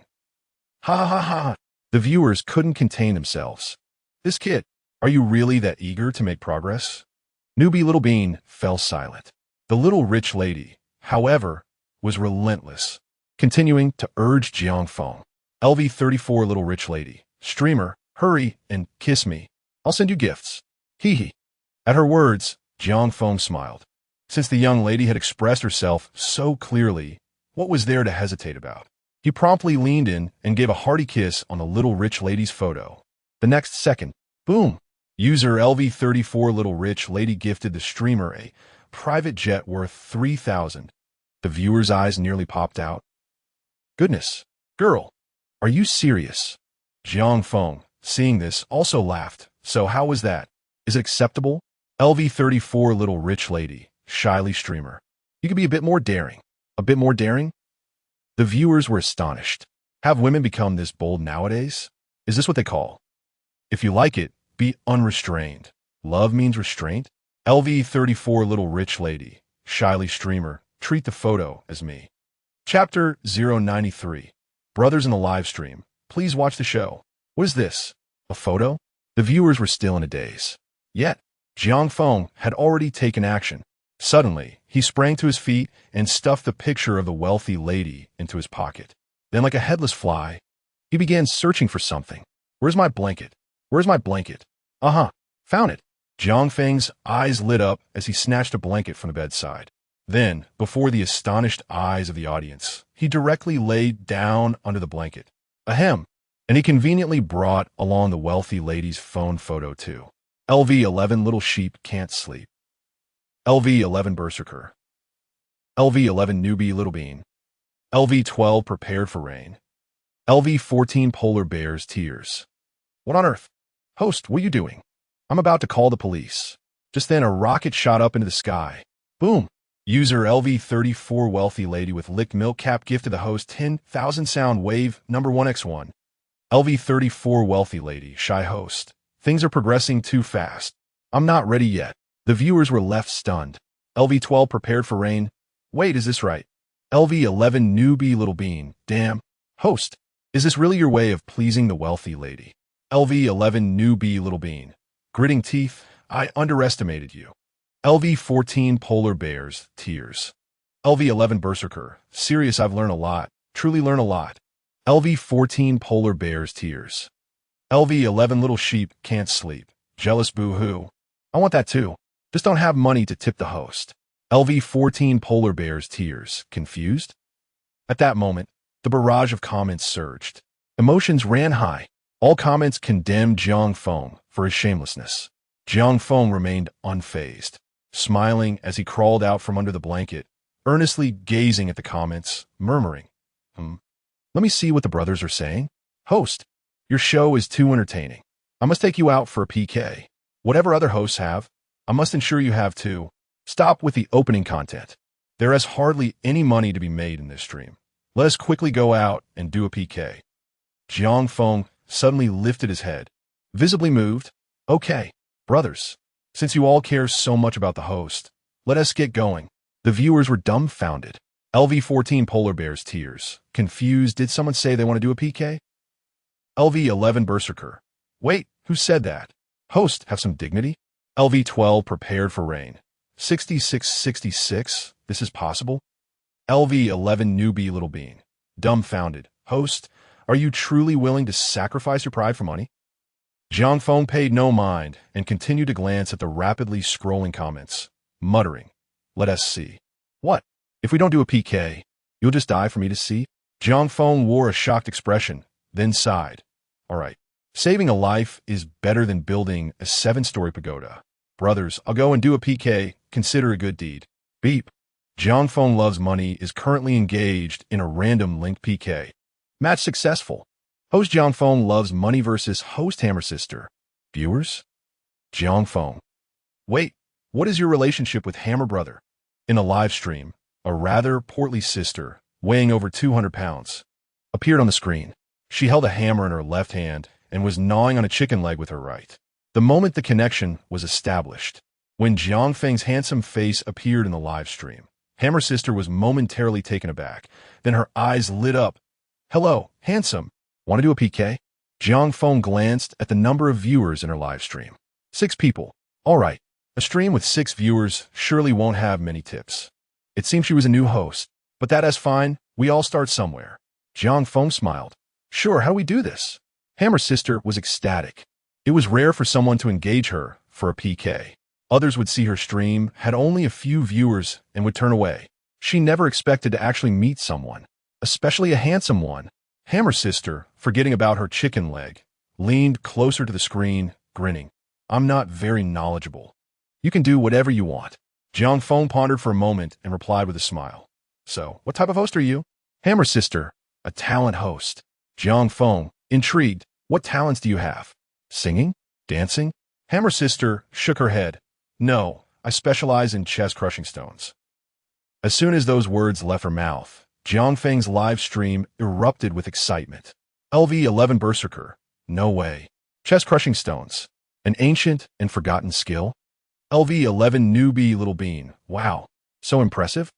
Ha ha ha. The viewers couldn't contain themselves. This kid, are you really that eager to make progress? Newbie Little Bean fell silent. The little rich lady, however, was relentless, continuing to urge Jiangfeng. LV34 Little Rich Lady. Streamer, hurry and kiss me. I'll send you gifts. Hee hee. At her words, Jiangfeng smiled. Since the young lady had expressed herself so clearly, what was there to hesitate about? He promptly leaned in and gave a hearty kiss on the little rich lady's photo. The next second, boom! User LV34 Little Rich Lady gifted the streamer a private jet worth 3,000. The viewer's eyes nearly popped out. Goodness, girl, are you serious? Jiangfeng, seeing this, also laughed. So how was that? Is it acceptable? LV34 Little Rich Lady, shyly streamer. You could be a bit more daring. A bit more daring? The viewers were astonished. Have women become this bold nowadays? Is this what they call? If you like it, be unrestrained. Love means restraint. LV34 Little Rich Lady, shyly streamer, treat the photo as me. Chapter 093. Brothers in the live stream. Please watch the show. What is this? A photo? The viewers were still in a daze. Yet, Jiangfeng had already taken action. Suddenly, he sprang to his feet and stuffed the picture of the wealthy lady into his pocket. Then, like a headless fly, he began searching for something. Where's my blanket? Where's my blanket? Found it. Jiangfeng's eyes lit up as he snatched a blanket from the bedside. Then, before the astonished eyes of the audience, he directly laid down under the blanket. Ahem. And he conveniently brought along the wealthy lady's phone photo too. LV11 Little Sheep Can't Sleep. LV11 Berserker. LV11 Newbie Little Bean. LV12 Prepared for Rain. LV14 Polar Bear's Tears. What on earth? Host, what are you doing? I'm about to call the police. Just then a rocket shot up into the sky. Boom. User LV34 Wealthy Lady with Licked Milk Cap gifted the host 10,000 sound wave number 1x1. LV34 Wealthy Lady, shy host. Things are progressing too fast. I'm not ready yet. The viewers were left stunned. LV12 Prepared for Rain. Wait, is this right? LV11 Newbie Little Bean. Damn. Host, is this really your way of pleasing the wealthy lady? LV11 Newbie Little Bean. Gritting teeth, I underestimated you. LV14 Polar Bears, Tears. LV11 Berserker. Serious, I've learned a lot. Truly learn a lot. LV14 Polar Bears, Tears. LV11 Little Sheep Can't Sleep. Jealous boo-hoo. I want that too. Just don't have money to tip the host. LV14 Polar Bears, Tears. Confused? At that moment, the barrage of comments surged. Emotions ran high. All comments condemned Jiang Feng for his shamelessness. Jiang Feng remained unfazed, smiling as he crawled out from under the blanket, earnestly gazing at the comments, murmuring, Let me see what the brothers are saying. Host, your show is too entertaining. I must take you out for a PK. Whatever other hosts have, I must ensure you have too. Stop with the opening content. There is hardly any money to be made in this stream. Let us quickly go out and do a PK. Jiang Feng suddenly lifted his head, visibly moved. Okay, brothers, since you all care so much about the host, let us get going. The viewers were dumbfounded. LV14 Polar Bear's tears. Confused, did someone say they want to do a PK? LV11 Berserker. Wait, who said that? Host, have some dignity? LV12 prepared for rain. 6666, this is possible? LV11 Newbie Little Bean. Dumbfounded. Host, are you truly willing to sacrifice your pride for money? Jiang Feng paid no mind and continued to glance at the rapidly scrolling comments, muttering, Let us see. What? If we don't do a PK, you'll just die for me to see? Jiang Feng wore a shocked expression, then sighed. All right. Saving a life is better than building a 7-story pagoda. Brothers, I'll go and do a PK. Consider a good deed. Beep. Jiang Feng Loves Money is currently engaged in a random linked PK. Match successful. Host Jiang Feng Loves Money versus host Hammer Sister. Viewers? Jiang Feng. Wait, what is your relationship with Hammer Brother? In a live stream, a rather portly sister, weighing over 200 pounds, appeared on the screen. She held a hammer in her left hand and was gnawing on a chicken leg with her right. The moment the connection was established, when Jiang Feng's handsome face appeared in the live stream, Hammer Sister was momentarily taken aback. Then her eyes lit up. Hello, handsome. Want to do a PK? Jiang Feng glanced at the number of viewers in her live stream. 6 people. All right. A stream with 6 viewers surely won't have many tips. It seems she was a new host, but that's fine. We all start somewhere. Jiang Feng smiled. Sure, how do we do this? Hammer Sister was ecstatic. It was rare for someone to engage her for a PK. Others would see her stream, had only a few viewers, and would turn away. She never expected to actually meet someone, especially a handsome one. Hammer Sister, forgetting about her chicken leg, leaned closer to the screen, grinning. I'm not very knowledgeable. You can do whatever you want. Jiang Feng pondered for a moment and replied with a smile. So, what type of host are you? Hammer Sister, a talent host. Jiang Feng, intrigued. What talents do you have? Singing? Dancing? Hammer Sister shook her head. No, I specialize in chest-crushing stones. As soon as those words left her mouth, Jiang Feng's live stream erupted with excitement. LV11 Berserker. No way. Chest-crushing stones. An ancient and forgotten skill? LV11 Newbie Little Bean. Wow. So impressive.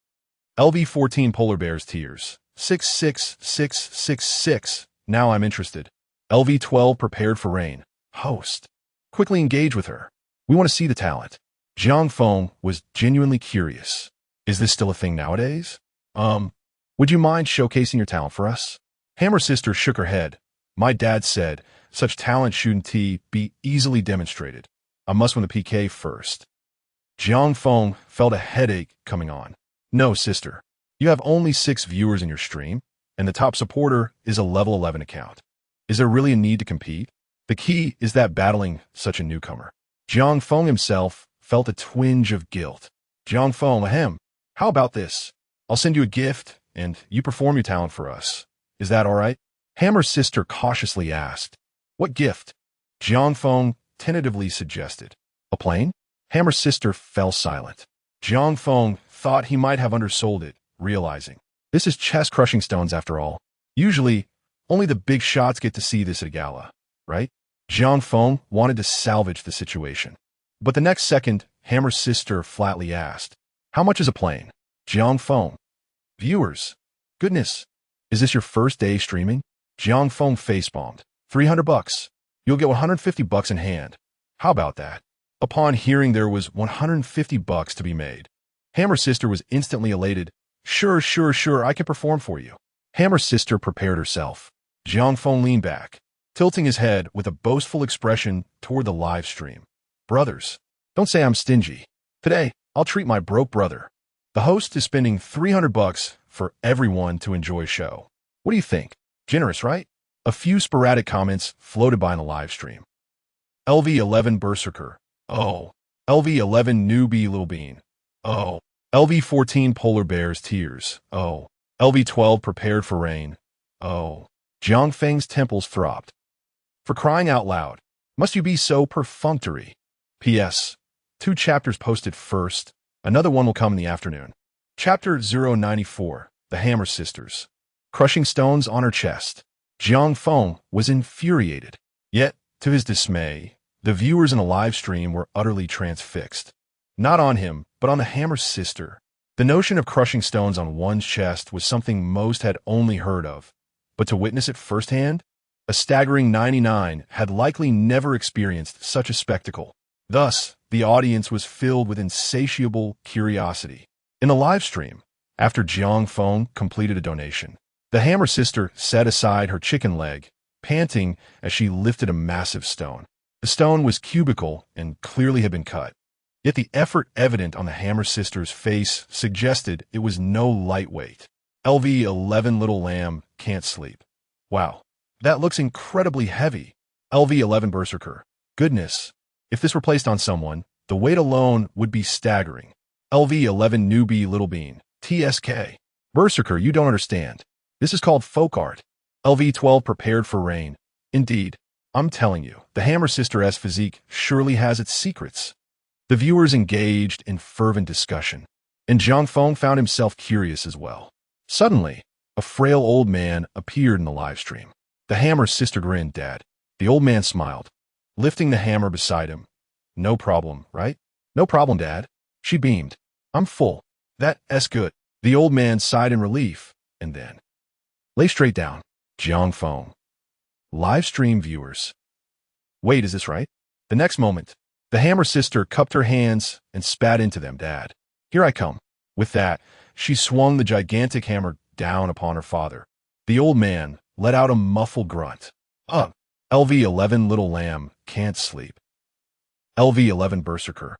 LV14 Polar Bear's tears. 66666. Now I'm interested. LV12 prepared for rain. Host. Quickly engage with her. We want to see the talent. Jiang Feng was genuinely curious. Is this still a thing nowadays? Would you mind showcasing your talent for us? Hammer Sister shook her head. My dad said, such talent shouldn't be easily demonstrated. I must win the PK first. Jiang Feng felt a headache coming on. No, sister. You have only 6 viewers in your stream, and the top supporter is a level 11 account. Is there really a need to compete? The key is that battling such a newcomer. Jiang Feng himself felt a twinge of guilt. Jiang Feng, ahem. How about this? I'll send you a gift, and you perform your talent for us. Is that all right? Hammer Sister cautiously asked. What gift? Jiang Feng tentatively suggested. A plane? Hammer Sister fell silent. Jiang Feng thought he might have undersold it, realizing. This is chest-crushing stones after all. Usually, only the big shots get to see this at a gala, right? Jiang Feng wanted to salvage the situation. But the next second, Hammer Sister flatly asked, how much is a plane? Jiang Feng. Viewers. Goodness. Is this your first day streaming? Jiang Feng facepalmed. $300. You'll get $150 in hand. How about that? Upon hearing there was $150 to be made, Hammer Sister was instantly elated. Sure, I can perform for you. Hammer Sister prepared herself. Jiang Feng leaned back, tilting his head with a boastful expression toward the live stream. Brothers, don't say I'm stingy. Today, I'll treat my broke brother. The host is spending $300 for everyone to enjoy a show. What do you think? Generous, right? A few sporadic comments floated by in the live stream. LV11 Berserker. Oh. LV11 Newbie Little Bean. Oh. LV14 Polar Bears Tears. Oh. LV12 Prepared for Rain. Oh. Jiangfeng's temples throbbed. For crying out loud, must you be so perfunctory? P.S. 2 chapters posted first. Another one will come in the afternoon. Chapter 094, The Hammer Sisters. Crushing stones on her chest. Jiang Feng was infuriated. Yet, to his dismay, the viewers in the live stream were utterly transfixed. Not on him, but on the Hammer Sister. The notion of crushing stones on one's chest was something most had only heard of. But to witness it firsthand? A staggering 99 had likely never experienced such a spectacle. Thus, the audience was filled with insatiable curiosity. In the live stream, after Jiang Feng completed a donation, the Hammer Sister set aside her chicken leg, panting as she lifted a massive stone. The stone was cubical and clearly had been cut. Yet the effort evident on the Hammer Sister's face suggested it was no lightweight. LV11 Little Lamb can't sleep. Wow, that looks incredibly heavy. LV11 Berserker. Goodness, if this were placed on someone, the weight alone would be staggering. LV11 Newbie Little Bean. TSK. Berserker, you don't understand. This is called folk art. LV12 Prepared for Rain. Indeed, I'm telling you, the Hammer Sister's physique surely has its secrets. The viewers engaged in fervent discussion, and Jiang Feng found himself curious as well. Suddenly, a frail old man appeared in the live stream. The Hammer Sister grinned, Dad. The old man smiled, lifting the hammer beside him. No problem, right? No problem, Dad. She beamed. I'm full. That's good. The old man sighed in relief, and then lay straight down. Jiang Feng. Live stream viewers. Wait, is this right? The next moment, the Hammer Sister cupped her hands and spat into them. Dad, here I come. With that, she swung the gigantic hammer down upon her father. The old man let out a muffled grunt. LV11 Little Lamb can't sleep. LV11 Berserker.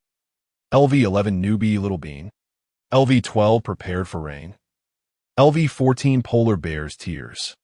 LV11 Newbie Little Bean. LV12 Prepared for Rain. LV14 Polar Bears Tears.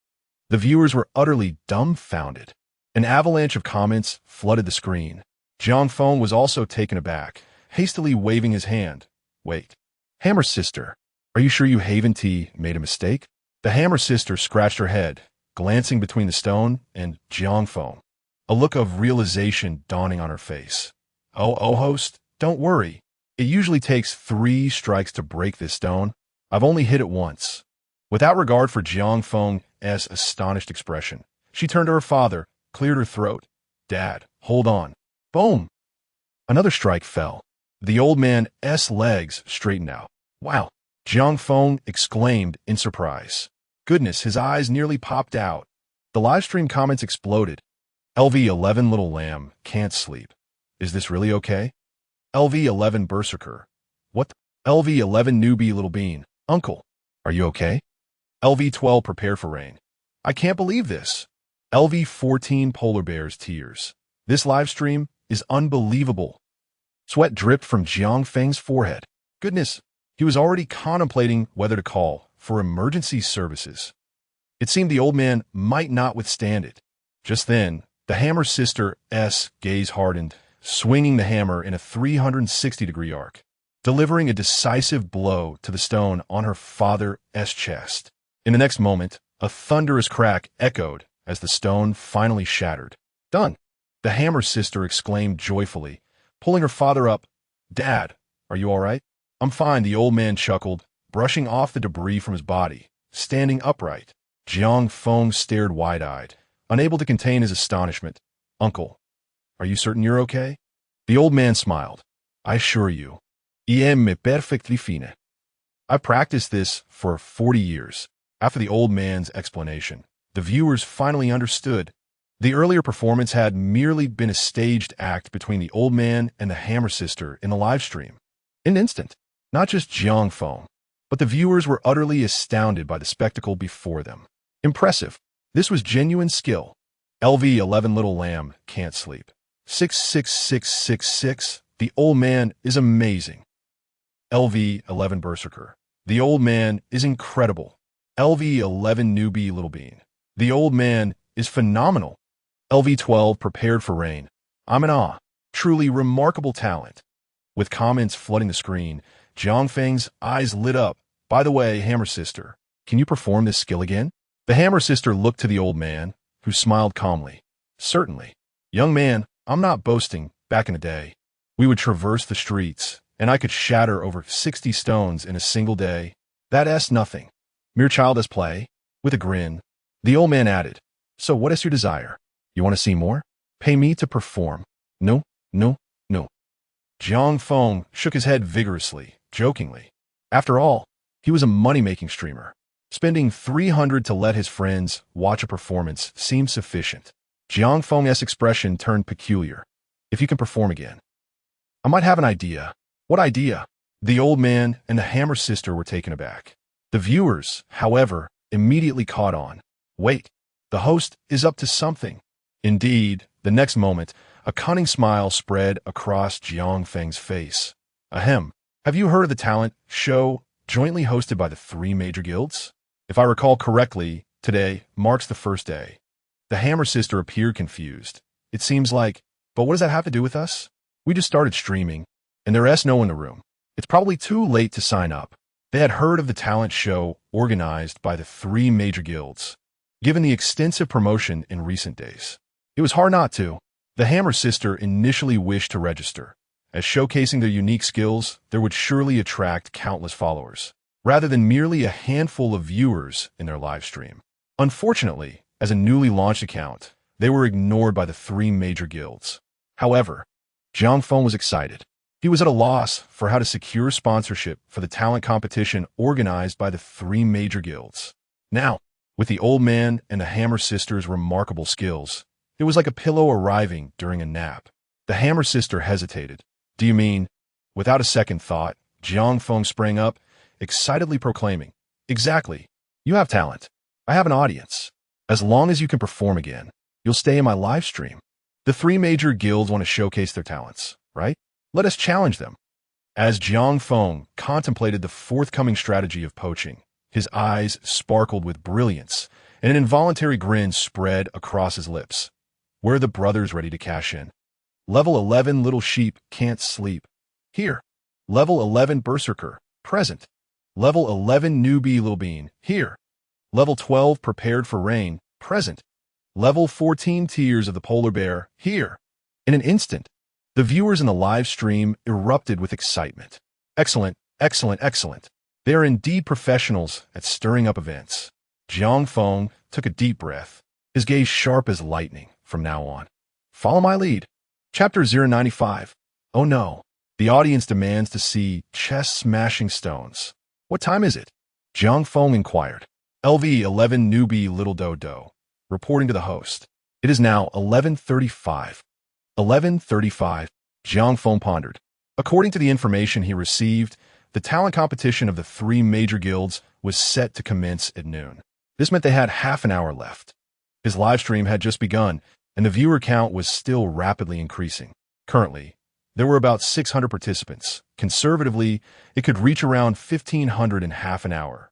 The viewers were utterly dumbfounded. An avalanche of comments flooded the screen. Jiang Feng was also taken aback, hastily waving his hand. Wait. Hammer Sister, are you sure you Haven T made a mistake? The Hammer Sister scratched her head, glancing between the stone and Jiang Feng, a look of realization dawning on her face. Oh, host, don't worry. It usually takes 3 strikes to break this stone. I've only hit it once. Without regard for Jiang Feng's astonished expression, she turned to her father, cleared her throat. Dad, hold on. Boom! Another strike fell. The old man's legs straightened out. Wow! Jiang Feng exclaimed in surprise. Goodness, his eyes nearly popped out. The livestream comments exploded. LV11 Little Lamb can't sleep. Is this really okay? LV11 Berserker. What? LV11 Newbie Little Bean. Uncle, are you okay? LV12 Prepare for Rain. I can't believe this. LV14 Polar Bears Tears. This livestream is unbelievable. Sweat dripped from Jiang Feng's forehead. Goodness, he was already contemplating whether to call for emergency services. It seemed the old man might not withstand it. Just then, the Hammer Sister's gaze hardened, swinging the hammer in a 360-degree arc, delivering a decisive blow to the stone on her father's chest. In the next moment, a thunderous crack echoed as the stone finally shattered. Done! The Hammer Sister exclaimed joyfully, pulling her father up. Dad, are you all right? I'm fine, the old man chuckled, brushing off the debris from his body, standing upright. Jiang Feng stared wide-eyed, unable to contain his astonishment. Uncle, are you certain you're okay? The old man smiled. I assure you. Me perfectly fine. I've practiced this for 40 years. After the old man's explanation, the viewers finally understood. The earlier performance had merely been a staged act between the old man and the Hammer Sister in the live stream. In an instant, not just Jiang Feng, but the viewers were utterly astounded by the spectacle before them. Impressive. This was genuine skill. LV11 Little Lamb can't sleep. 66666. The old man is amazing. LV11 Berserker. The old man is incredible. LV11 Newbie Little Bean. The old man is phenomenal. LV12 prepared for rain. I'm in awe. Truly remarkable talent. With comments flooding the screen, Jiang Feng's eyes lit up. By the way, Hammer Sister, can you perform this skill again? The Hammer Sister looked to the old man, who smiled calmly. Certainly. Young man, I'm not boasting. Back in the day, we would traverse the streets, and I could shatter over 60 stones in a single day. That's nothing. Mere childish play. With a grin, the old man added, so what is your desire? You want to see more? Pay me to perform. No, no, no. Jiang Feng shook his head vigorously, jokingly. After all, he was a money-making streamer. Spending 300 to let his friends watch a performance seemed sufficient. Jiang Feng's expression turned peculiar. If you can perform again. I might have an idea. What idea? The old man and the Hammer Sister were taken aback. The viewers, however, immediately caught on. Wait, the host is up to something. Indeed, the next moment, a cunning smile spread across Jiang Feng's face. Ahem. Have you heard of the talent show jointly hosted by the three major guilds? If I recall correctly, today marks the first day. The Hammer Sister appeared confused. It seems like, but what does that have to do with us? We just started streaming, and there's no one in the room. It's probably too late to sign up. They had heard of the talent show organized by the three major guilds. Given the extensive promotion in recent days, it was hard not to. The Hammer Sister initially wished to register, as showcasing their unique skills, there would surely attract countless followers, rather than merely a handful of viewers in their live stream. Unfortunately, as a newly launched account, they were ignored by the three major guilds. However, Jiang Feng was excited. He was at a loss for how to secure sponsorship for the talent competition organized by the three major guilds. Now, with the old man and the Hammer Sister's remarkable skills, it was like a pillow arriving during a nap. The Hammer Sister hesitated. Do you mean? Without a second thought, Jiang Feng sprang up, excitedly proclaiming, exactly. You have talent. I have an audience. As long as you can perform again, you'll stay in my live stream. The three major guilds want to showcase their talents, right? Let us challenge them. As Jiang Feng contemplated the forthcoming strategy of poaching, his eyes sparkled with brilliance, and an involuntary grin spread across his lips. Were the brothers ready to cash in? Level 11 Little Sheep Can't Sleep. Here. Level 11 Berserker. Present. Level 11 Newbie Little Bean. Here. Level 12 Prepared for Rain. Present. Level 14 Tears of the Polar Bear. Here. In an instant, the viewers in the live stream erupted with excitement. Excellent, excellent, excellent. They are indeed professionals at stirring up events. Jiang Feng took a deep breath, his gaze sharp as lightning from now on. Follow my lead. Chapter 095. Oh no. The audience demands to see chest-smashing stones. What time is it? Jiang Feng inquired. LV11 Newbie Little Dodo, reporting to the host. It is now 11:35. 11:35, Jiang Feng pondered. According to the information he received, the talent competition of the three major guilds was set to commence at noon. This meant they had half an hour left. His live stream had just begun, and the viewer count was still rapidly increasing. Currently, there were about 600 participants. Conservatively, it could reach around 1,500 in half an hour.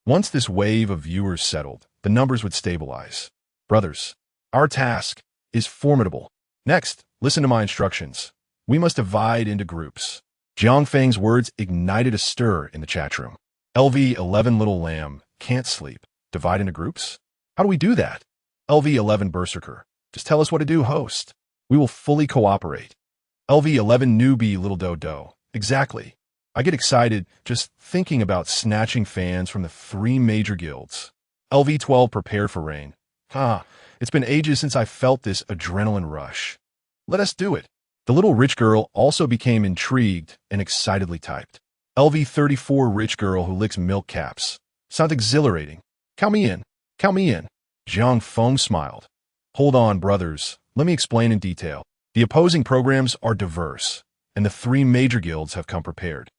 Once this wave of viewers settled, the numbers would stabilize. Brothers, our task is formidable. Next, listen to my instructions. We must divide into groups. Jiang Feng's words ignited a stir in the chat room. LV11 Little Lamb Can't Sleep. Divide into groups? How do we do that? LV11 Berserker. Just tell us what to do, host. We will fully cooperate. LV11 Newbie Little Dodo. Exactly. I get excited just thinking about snatching fans from the three major guilds. LV12 Prepared for Rain. It's been ages since I felt this adrenaline rush. Let us do it. The little rich girl also became intrigued and excitedly typed. LV34 Rich Girl Who Licks Milk Caps. Sounds exhilarating. Count me in. Count me in. Jiang Feng smiled. Hold on, brothers. Let me explain in detail. The opposing programs are diverse, and the three major guilds have come prepared.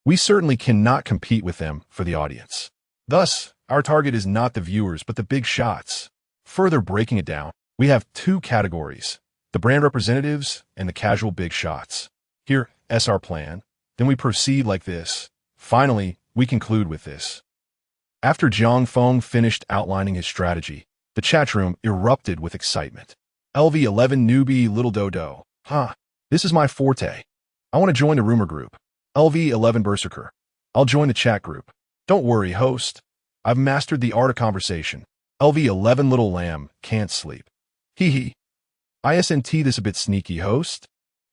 We certainly cannot compete with them for the audience. Thus, our target is not the viewers, but the big shots. Further breaking it down, we have two categories, the brand representatives and the casual big shots. Here, is our plan. Then we proceed like this. Finally, we conclude with this. After Jiang Feng finished outlining his strategy, The chat room erupted with excitement. LV11 newbie little dodo. Huh, this is my forte. I want to join the rumor group. LV11 berserker. I'll join the chat group. Don't worry, host. I've mastered the art of conversation. LV11 little lamb can't sleep. Hee hee. ISNT this a bit sneaky, host.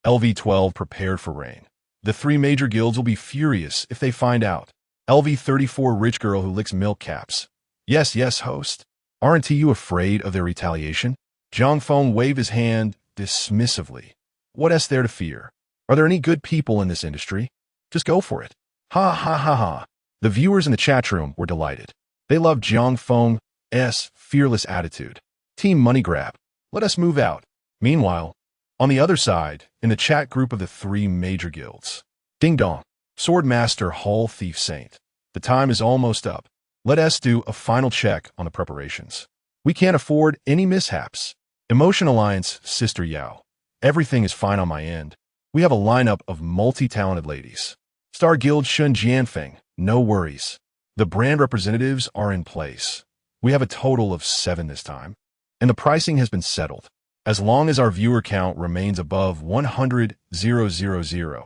LV12 prepared for rain. The three major guilds will be furious if they find out. LV34 rich girl who licks milk caps. Yes, yes, host. Aren't you afraid of their retaliation? Zhang Feng waved his hand dismissively. What is there to fear? Are there any good people in this industry? Just go for it. Ha ha ha ha. The viewers in the chat room were delighted. They loved Zhang Feng's fearless attitude. Team money grab. Let us move out. Meanwhile, on the other side, in the chat group of the three major guilds. Ding dong. Swordmaster Hall Thief Saint. The time is almost up. Let us do a final check on the preparations. We can't afford any mishaps. Emotion Alliance, Sister Yao. Everything is fine on my end. We have a lineup of multi-talented ladies. Star Guild Shun Jianfeng, no worries. The brand representatives are in place. We have a total of 7 this time. And the pricing has been settled. As long as our viewer count remains above 100,000,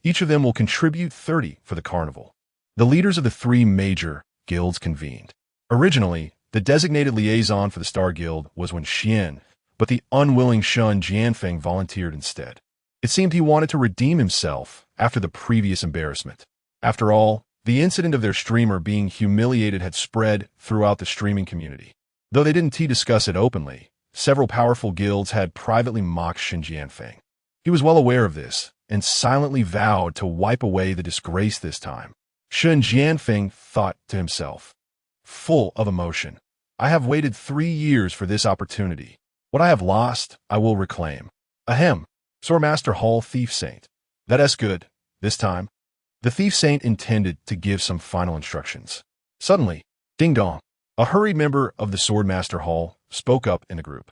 each of them will contribute 30 for the carnival. The leaders of the three major guilds convened. Originally, the designated liaison for the Star Guild was Wen Xian, but the unwilling Shun Jianfeng volunteered instead. It seemed he wanted to redeem himself after the previous embarrassment. After all, the incident of their streamer being humiliated had spread throughout the streaming community. Though they didn't discuss it openly, several powerful guilds had privately mocked Shun Jianfeng. He was well aware of this, and silently vowed to wipe away the disgrace this time. Shun Jianfeng thought to himself, full of emotion, I have waited 3 years for this opportunity. What I have lost, I will reclaim. Ahem, Swordmaster Hall Thief Saint. That's good, this time. The Thief Saint intended to give some final instructions. Suddenly, ding dong, a hurried member of the Swordmaster Hall spoke up in the group.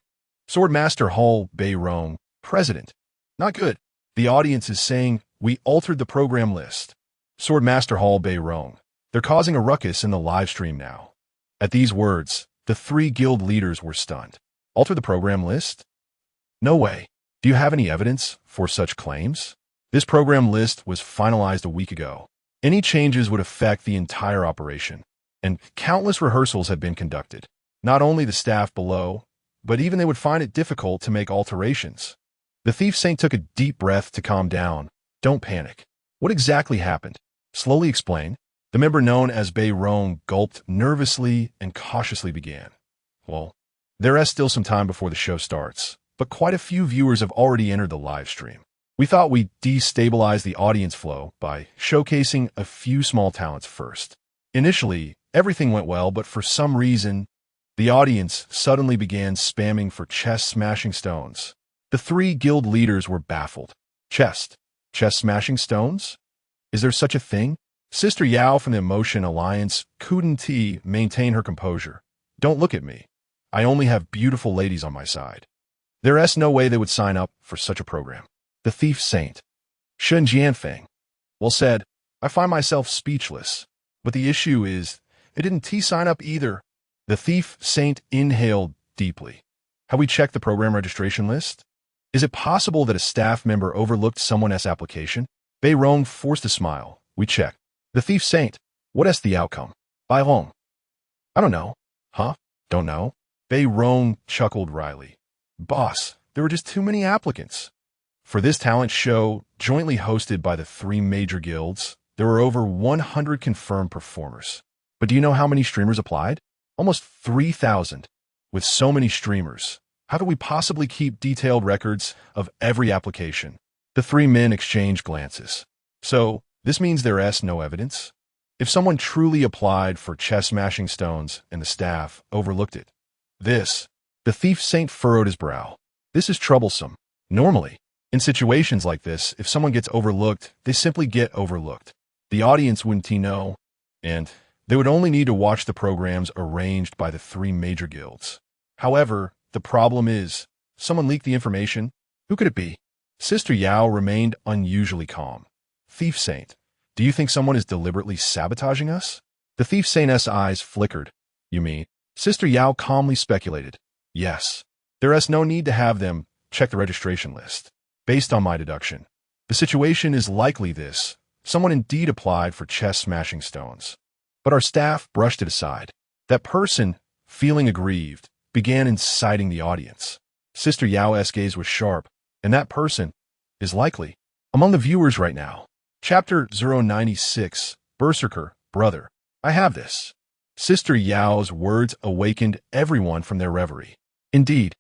Swordmaster Hall Beirong, President. Not good. The audience is saying, we altered the program list. Swordmaster Hall Beirong. They're causing a ruckus in the live stream now. At these words, the three guild leaders were stunned. Alter the program list? No way. Do you have any evidence for such claims? This program list was finalized a week ago. Any changes would affect the entire operation, and countless rehearsals had been conducted. Not only the staff below, but even they would find it difficult to make alterations. The Thief Saint took a deep breath to calm down. Don't panic. What exactly happened? Slowly explain. The member known as Beirong gulped nervously and cautiously began. Well, there is still some time before the show starts, but quite a few viewers have already entered the live stream. We thought we'd destabilize the audience flow by showcasing a few small talents first. Initially, everything went well, but for some reason, the audience suddenly began spamming for chest-smashing stones. The three guild leaders were baffled. Chest-smashing stones? Is there such a thing? Sister Yao from the Emotion Alliance couldn't maintain her composure. Don't look at me. I only have beautiful ladies on my side. There is no way they would sign up for such a program. The Thief Saint. Shun Jianfeng. Well said. I find myself speechless. But the issue is, they didn't sign up either. The Thief Saint inhaled deeply. Have we checked the program registration list? Is it possible that a staff member overlooked someone else's application? Beirong forced a smile. We checked. The Thief Saint. What is the outcome? Beirong. I don't know. Huh? Don't know? Beirong chuckled wryly. Boss, there were just too many applicants. For this talent show, jointly hosted by the three major guilds, there were over 100 confirmed performers. But do you know how many streamers applied? Almost 3,000. With so many streamers, how could we possibly keep detailed records of every application? The three men exchanged glances. So, this means there is no evidence? If someone truly applied for chest-smashing stones and the staff overlooked it. The Thief Saint furrowed his brow. This is troublesome. Normally, in situations like this, if someone gets overlooked, they simply get overlooked. The audience wouldn't know, and they would only need to watch the programs arranged by the three major guilds. However, the problem is, someone leaked the information. Who could it be? Sister Yao remained unusually calm. Thief Saint, do you think someone is deliberately sabotaging us? The Thief Saint's eyes flickered. You mean, Sister Yao calmly speculated. Yes. There is no need to have them check the registration list. Based on my deduction, the situation is likely this. Someone indeed applied for chest-smashing stones. But our staff brushed it aside. That person, feeling aggrieved, began inciting the audience. Sister Yao's gaze was sharp, and that person is likely among the viewers right now. Chapter 096, Berserker, Brother. I have this. Sister Yao's words awakened everyone from their reverie. Indeed,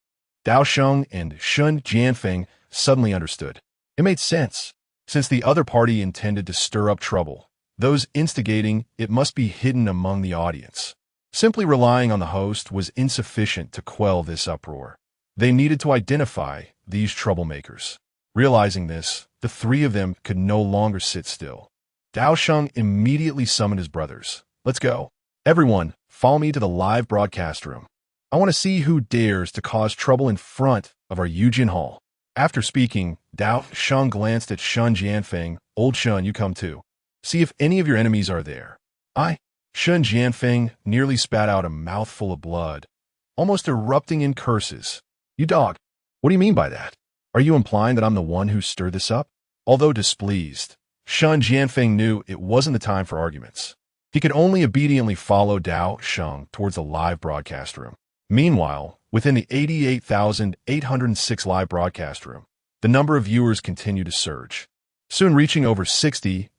Dao Sheng and Shun Jianfeng suddenly understood. It made sense. Since the other party intended to stir up trouble, those instigating it must be hidden among the audience. Simply relying on the host was insufficient to quell this uproar. They needed to identify these troublemakers. Realizing this, the three of them could no longer sit still. Dao Sheng immediately summoned his brothers. Let's go. Everyone, follow me to the live broadcast room. I want to see who dares to cause trouble in front of our Yujin Hall. After speaking, Dao Sheng glanced at Shun Jianfeng. Old Shun, you come too. See if any of your enemies are there. Shun Jianfeng nearly spat out a mouthful of blood, almost erupting in curses. You dog. What do you mean by that? Are you implying that I'm the one who stirred this up? Although displeased, Shun Jianfeng knew it wasn't the time for arguments. He could only obediently follow Dao Sheng towards the live broadcast room. Meanwhile, within the 88,806 live broadcast room, the number of viewers continued to surge, soon reaching over 60,000.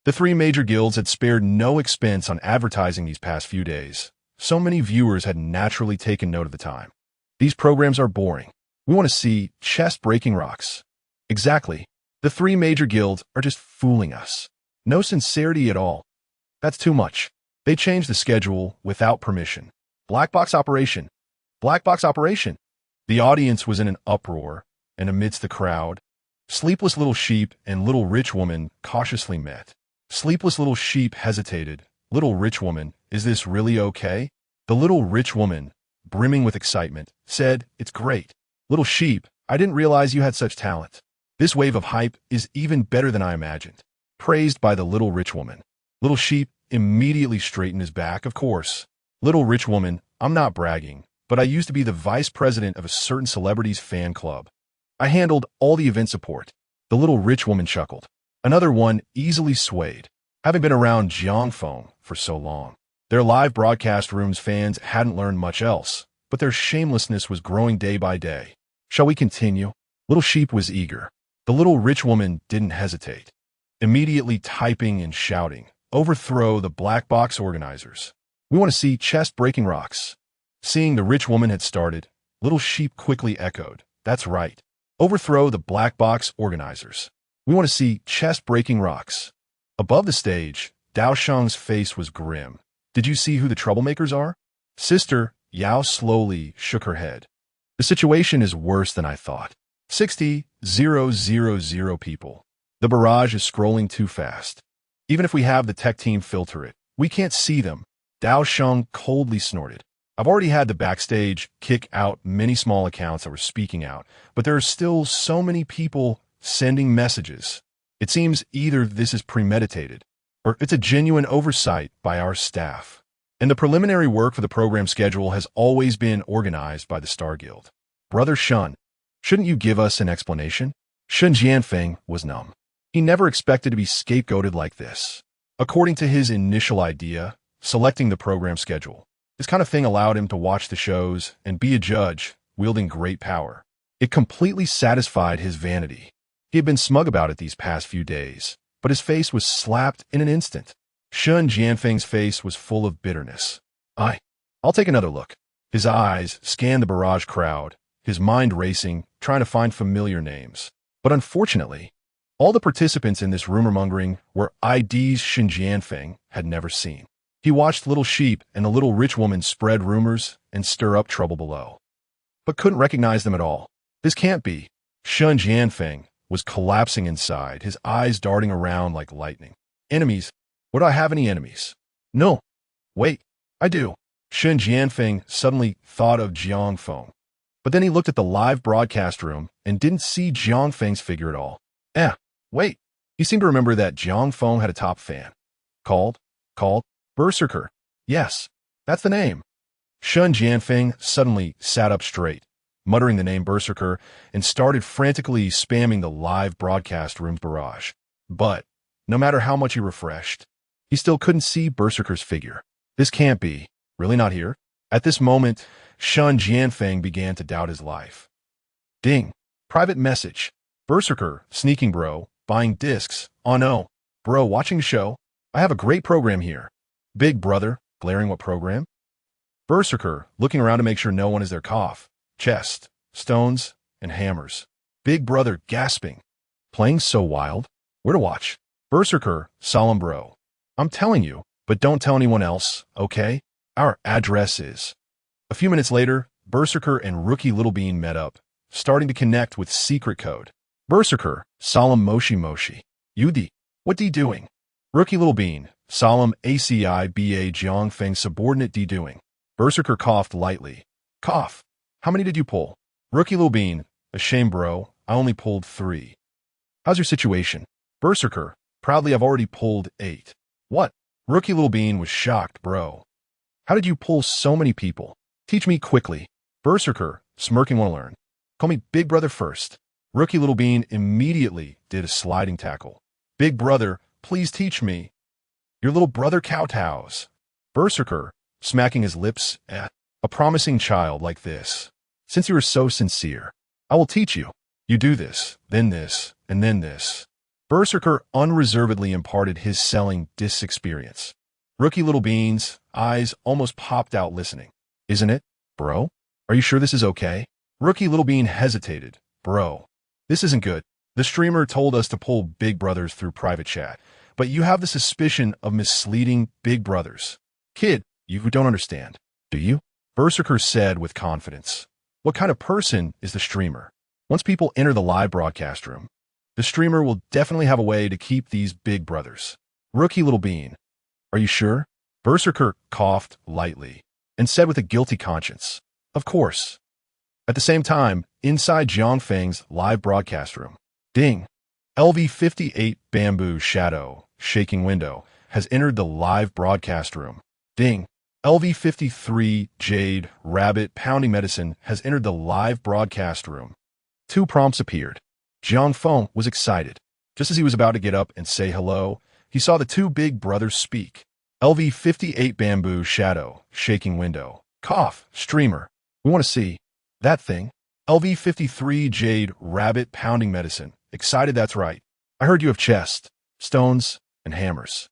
The three major guilds had spared no expense on advertising these past few days. So many viewers had naturally taken note of the time. These programs are boring. We want to see chest-breaking rocks. Exactly. The three major guilds are just fooling us. No sincerity at all. That's too much. They changed the schedule without permission. Black box operation. Black box operation. The audience was in an uproar, and amidst the crowd, Sleepless Little Sheep and Little Rich Woman cautiously met. Sleepless Little Sheep hesitated. Little Rich Woman, is this really okay? The Little Rich Woman, brimming with excitement, said, It's great. Little Sheep, I didn't realize you had such talent. This wave of hype is even better than I imagined. Praised by the Little Rich Woman. Little Sheep immediately straightened his back, of course. Little Rich Woman, I'm not bragging, but I used to be the vice president of a certain celebrity's fan club. I handled all the event support. The Little Rich Woman chuckled. Another one easily swayed. Having been around Jiangfeng for so long, their live broadcast room's fans hadn't learned much else, but their shamelessness was growing day by day. Shall we continue? Little Sheep was eager. The Little Rich Woman didn't hesitate, immediately typing and shouting, Overthrow the black box organizers. We want to see chest-breaking rocks. Seeing the Rich Woman had started, Little Sheep quickly echoed, That's right. Overthrow the black box organizers. We want to see chest-breaking rocks. Above the stage, Dao Sheng's face was grim. Did you see who the troublemakers are? Sister Yao slowly shook her head. The situation is worse than I thought. 60,000 people. The barrage is scrolling too fast. Even if we have the tech team filter it, we can't see them. Dao Sheng coldly snorted. I've already had the backstage kick out many small accounts that were speaking out, but there are still so many people sending messages. It seems either this is premeditated, or it's a genuine oversight by our staff. And the preliminary work for the program schedule has always been organized by the Star Guild. Brother Shun, shouldn't you give us an explanation? Shun Jianfeng was numb. He never expected to be scapegoated like this. According to his initial idea, selecting the program schedule, this kind of thing allowed him to watch the shows and be a judge, wielding great power. It completely satisfied his vanity. He had been smug about it these past few days, but his face was slapped in an instant. Shun Jianfeng's face was full of bitterness. I'll take another look. His eyes scanned the barrage crowd, his mind racing, trying to find familiar names. But unfortunately, all the participants in this rumor-mongering were IDs Shun Jianfeng had never seen. He watched Little Sheep and the Little Rich Woman spread rumors and stir up trouble below, but couldn't recognize them at all. This can't be. Shun Jianfeng was collapsing inside, his eyes darting around like lightning. Enemies? Would I have any enemies? No. Wait, I do. Shun Jianfeng suddenly thought of Jiangfeng. But then he looked at the live broadcast room and didn't see Jiangfeng's figure at all. Wait. He seemed to remember that Jiangfeng had a top fan. Called Berserker. Yes. That's the name. Shun Jianfeng suddenly sat up straight, muttering the name Berserker, and started frantically spamming the live broadcast room barrage. But, no matter how much he refreshed, he still couldn't see Berserker's figure. This can't be. Really not here? At this moment, Shun Jianfeng began to doubt his life. Ding. Private message. Berserker, sneaking bro, buying discs. Oh no. Bro, watching the show? I have a great program here. Big brother, glaring what program? Berserker, looking around to make sure no one is there. Cough, chest, stones, and hammers. Big brother, gasping. Playing so wild? Where to watch? Berserker, solemn bro. I'm telling you, but don't tell anyone else, okay? Our address is. A few minutes later, Berserker and Rookie Little Bean met up, starting to connect with secret code. Berserker, solemn Moshi Moshi. Yudi, what D doing? Rookie Little Bean, solemn ACIBA Jiangfeng subordinate D doing. Berserker coughed lightly. Cough. How many did you pull? Rookie Little Bean, ashamed bro, I only pulled 3. How's your situation? Berserker, proudly I've already pulled 8. What? Rookie Little Bean was shocked, bro. How did you pull so many people? Teach me quickly. Berserker, smirking, want to learn. Call me Big Brother first. Rookie Little Bean immediately did a sliding tackle. Big Brother, please teach me. Your little brother kowtows. Berserker, smacking his lips at a promising child like this. Since you are so sincere, I will teach you. You do this, and then this. Berserker unreservedly imparted his selling disc experience. Rookie Little Bean's eyes almost popped out listening. Isn't it, bro? Are you sure this is okay? Rookie Little Bean hesitated. Bro, this isn't good. The streamer told us to pull Big Brothers through private chat, but you have the suspicion of misleading Big Brothers. Kid, you don't understand, do you? Berserker said with confidence. What kind of person is the streamer? Once people enter the live broadcast room, the streamer will definitely have a way to keep these Big Brothers. Rookie Little Bean, are you sure? Berserker coughed lightly and said with a guilty conscience, of course. At the same time, inside Jiangfeng's live broadcast room, ding, LV-58 Bamboo Shadow, shaking window, has entered the live broadcast room. Ding, LV-53 Jade Rabbit Pounding Medicine has entered the live broadcast room. 2 prompts appeared. Jiang Feng was excited. Just as he was about to get up and say hello, he saw the 2 Big Brothers speak. LV-58 Bamboo Shadow, shaking window. Cough, streamer. We want to see that thing. LV-53 Jade Rabbit Pounding Medicine. Excited, that's right. I heard you have chest, stones, and hammers.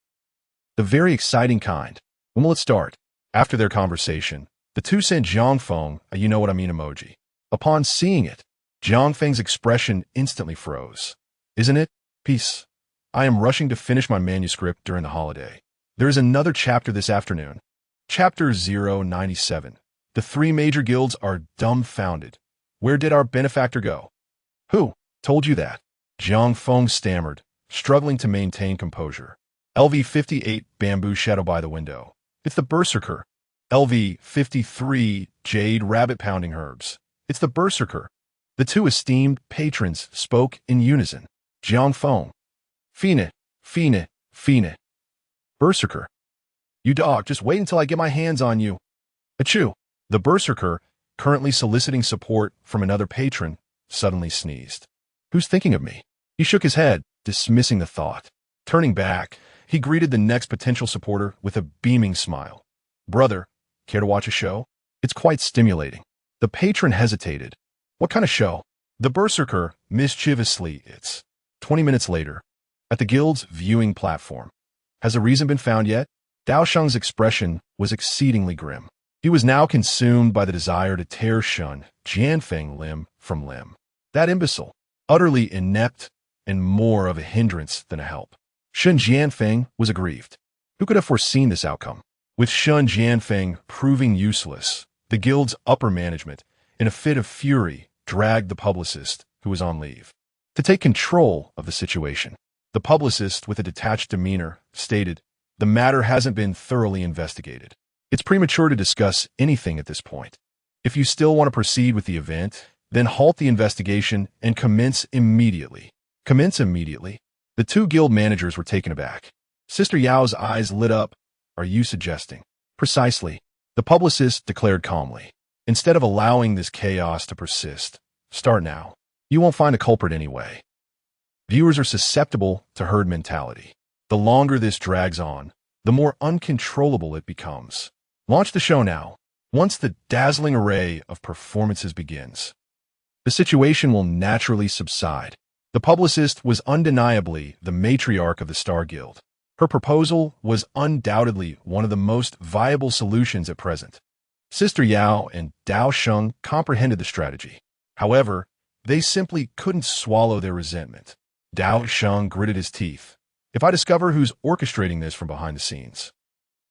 The very exciting kind. When will it start? After their conversation, the 2 sent Jiang Feng a you know what I mean emoji. Upon seeing it, Jiang Feng's expression instantly froze. Isn't it? Peace. I am rushing to finish my manuscript during the holiday. There is another chapter this afternoon. Chapter 097. The 3 major guilds are dumbfounded. Where did our benefactor go? Who told you that? Jiang Feng stammered, struggling to maintain composure. LV-58 Bamboo Shadow by the window. It's the Berserker. LV-53 Jade Rabbit Pounding Herbs. It's the Berserker. The 2 esteemed patrons spoke in unison. Jiang Feng. Fine, fine, fine. Berserker. You dog, just wait until I get my hands on you. Achoo. The Berserker, currently soliciting support from another patron, suddenly sneezed. Who's thinking of me? He shook his head, dismissing the thought. Turning back, he greeted the next potential supporter with a beaming smile. Brother, care to watch a show? It's quite stimulating. The patron hesitated. What kind of show? The Berserker, mischievously, it's 20 minutes later, at the guild's viewing platform. Has a reason been found yet? Dao Sheng's expression was exceedingly grim. He was now consumed by the desire to tear Shun Jianfeng limb from limb. That imbecile, utterly inept and more of a hindrance than a help. Shun Jianfeng was aggrieved. Who could have foreseen this outcome? With Shun Jianfeng proving useless, the guild's upper management, in a fit of fury, dragged the publicist, who was on leave, to take control of the situation. The publicist, with a detached demeanor, stated, "The matter hasn't been thoroughly investigated. It's premature to discuss anything at this point. If you still want to proceed with the event, then halt the investigation and commence immediately." Commence immediately? The 2 guild managers were taken aback. Sister Yao's eyes lit up. Are you suggesting? Precisely. The publicist declared calmly. Instead of allowing this chaos to persist, start now. You won't find a culprit anyway. Viewers are susceptible to herd mentality. The longer this drags on, the more uncontrollable it becomes. Launch the show now. Once the dazzling array of performances begins, the situation will naturally subside. The publicist was undeniably the matriarch of the Star Guild. Her proposal was undoubtedly one of the most viable solutions at present. Sister Yao and Dao Sheng comprehended the strategy. However, they simply couldn't swallow their resentment. Dao Sheng gritted his teeth. If I discover who's orchestrating this from behind the scenes,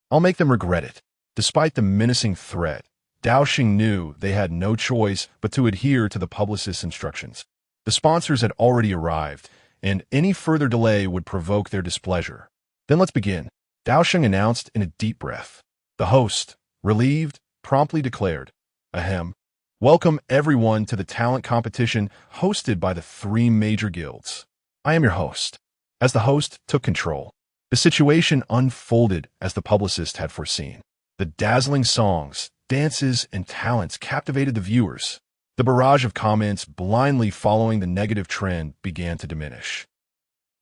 I'll make them regret it. Despite the menacing threat, Dao Sheng knew they had no choice but to adhere to the publicist's instructions. The sponsors had already arrived, and any further delay would provoke their displeasure. Then let's begin, Dao Sheng announced in a deep breath. The host, relieved, promptly declared, Ahem. Welcome everyone to the talent competition hosted by the 3 major guilds. I am your host. As the host took control, the situation unfolded as the publicist had foreseen. The dazzling songs, dances, and talents captivated the viewers. The barrage of comments blindly following the negative trend began to diminish.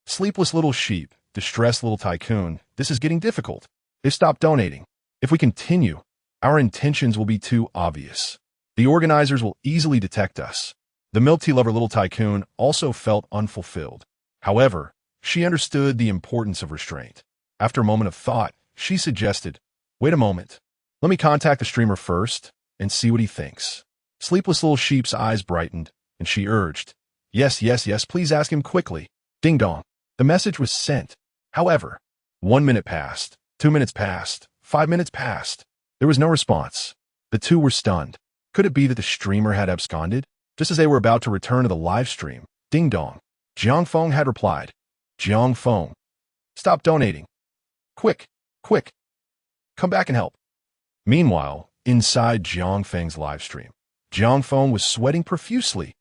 Sleepless little sheep, distressed little tycoon, this is getting difficult. They stopped donating. If we continue, our intentions will be too obvious. The organizers will easily detect us. The milk tea lover little tycoon also felt unfulfilled. However, she understood the importance of restraint. After a moment of thought, she suggested, wait a moment. Let me contact the streamer first and see what he thinks. Sleepless little sheep's eyes brightened, and she urged, yes, please ask him quickly. Ding dong. The message was sent. However, 1 minute passed, 2 minutes passed, 5 minutes passed. There was no response. The two were stunned. Could it be that the streamer had absconded? Just as they were about to return to the live stream, ding dong. Jiang Feng had replied. Jiang Feng, stop donating. Quick. Come back and help. Meanwhile, inside Jiang Feng's live stream, Jiang Feng was sweating profusely.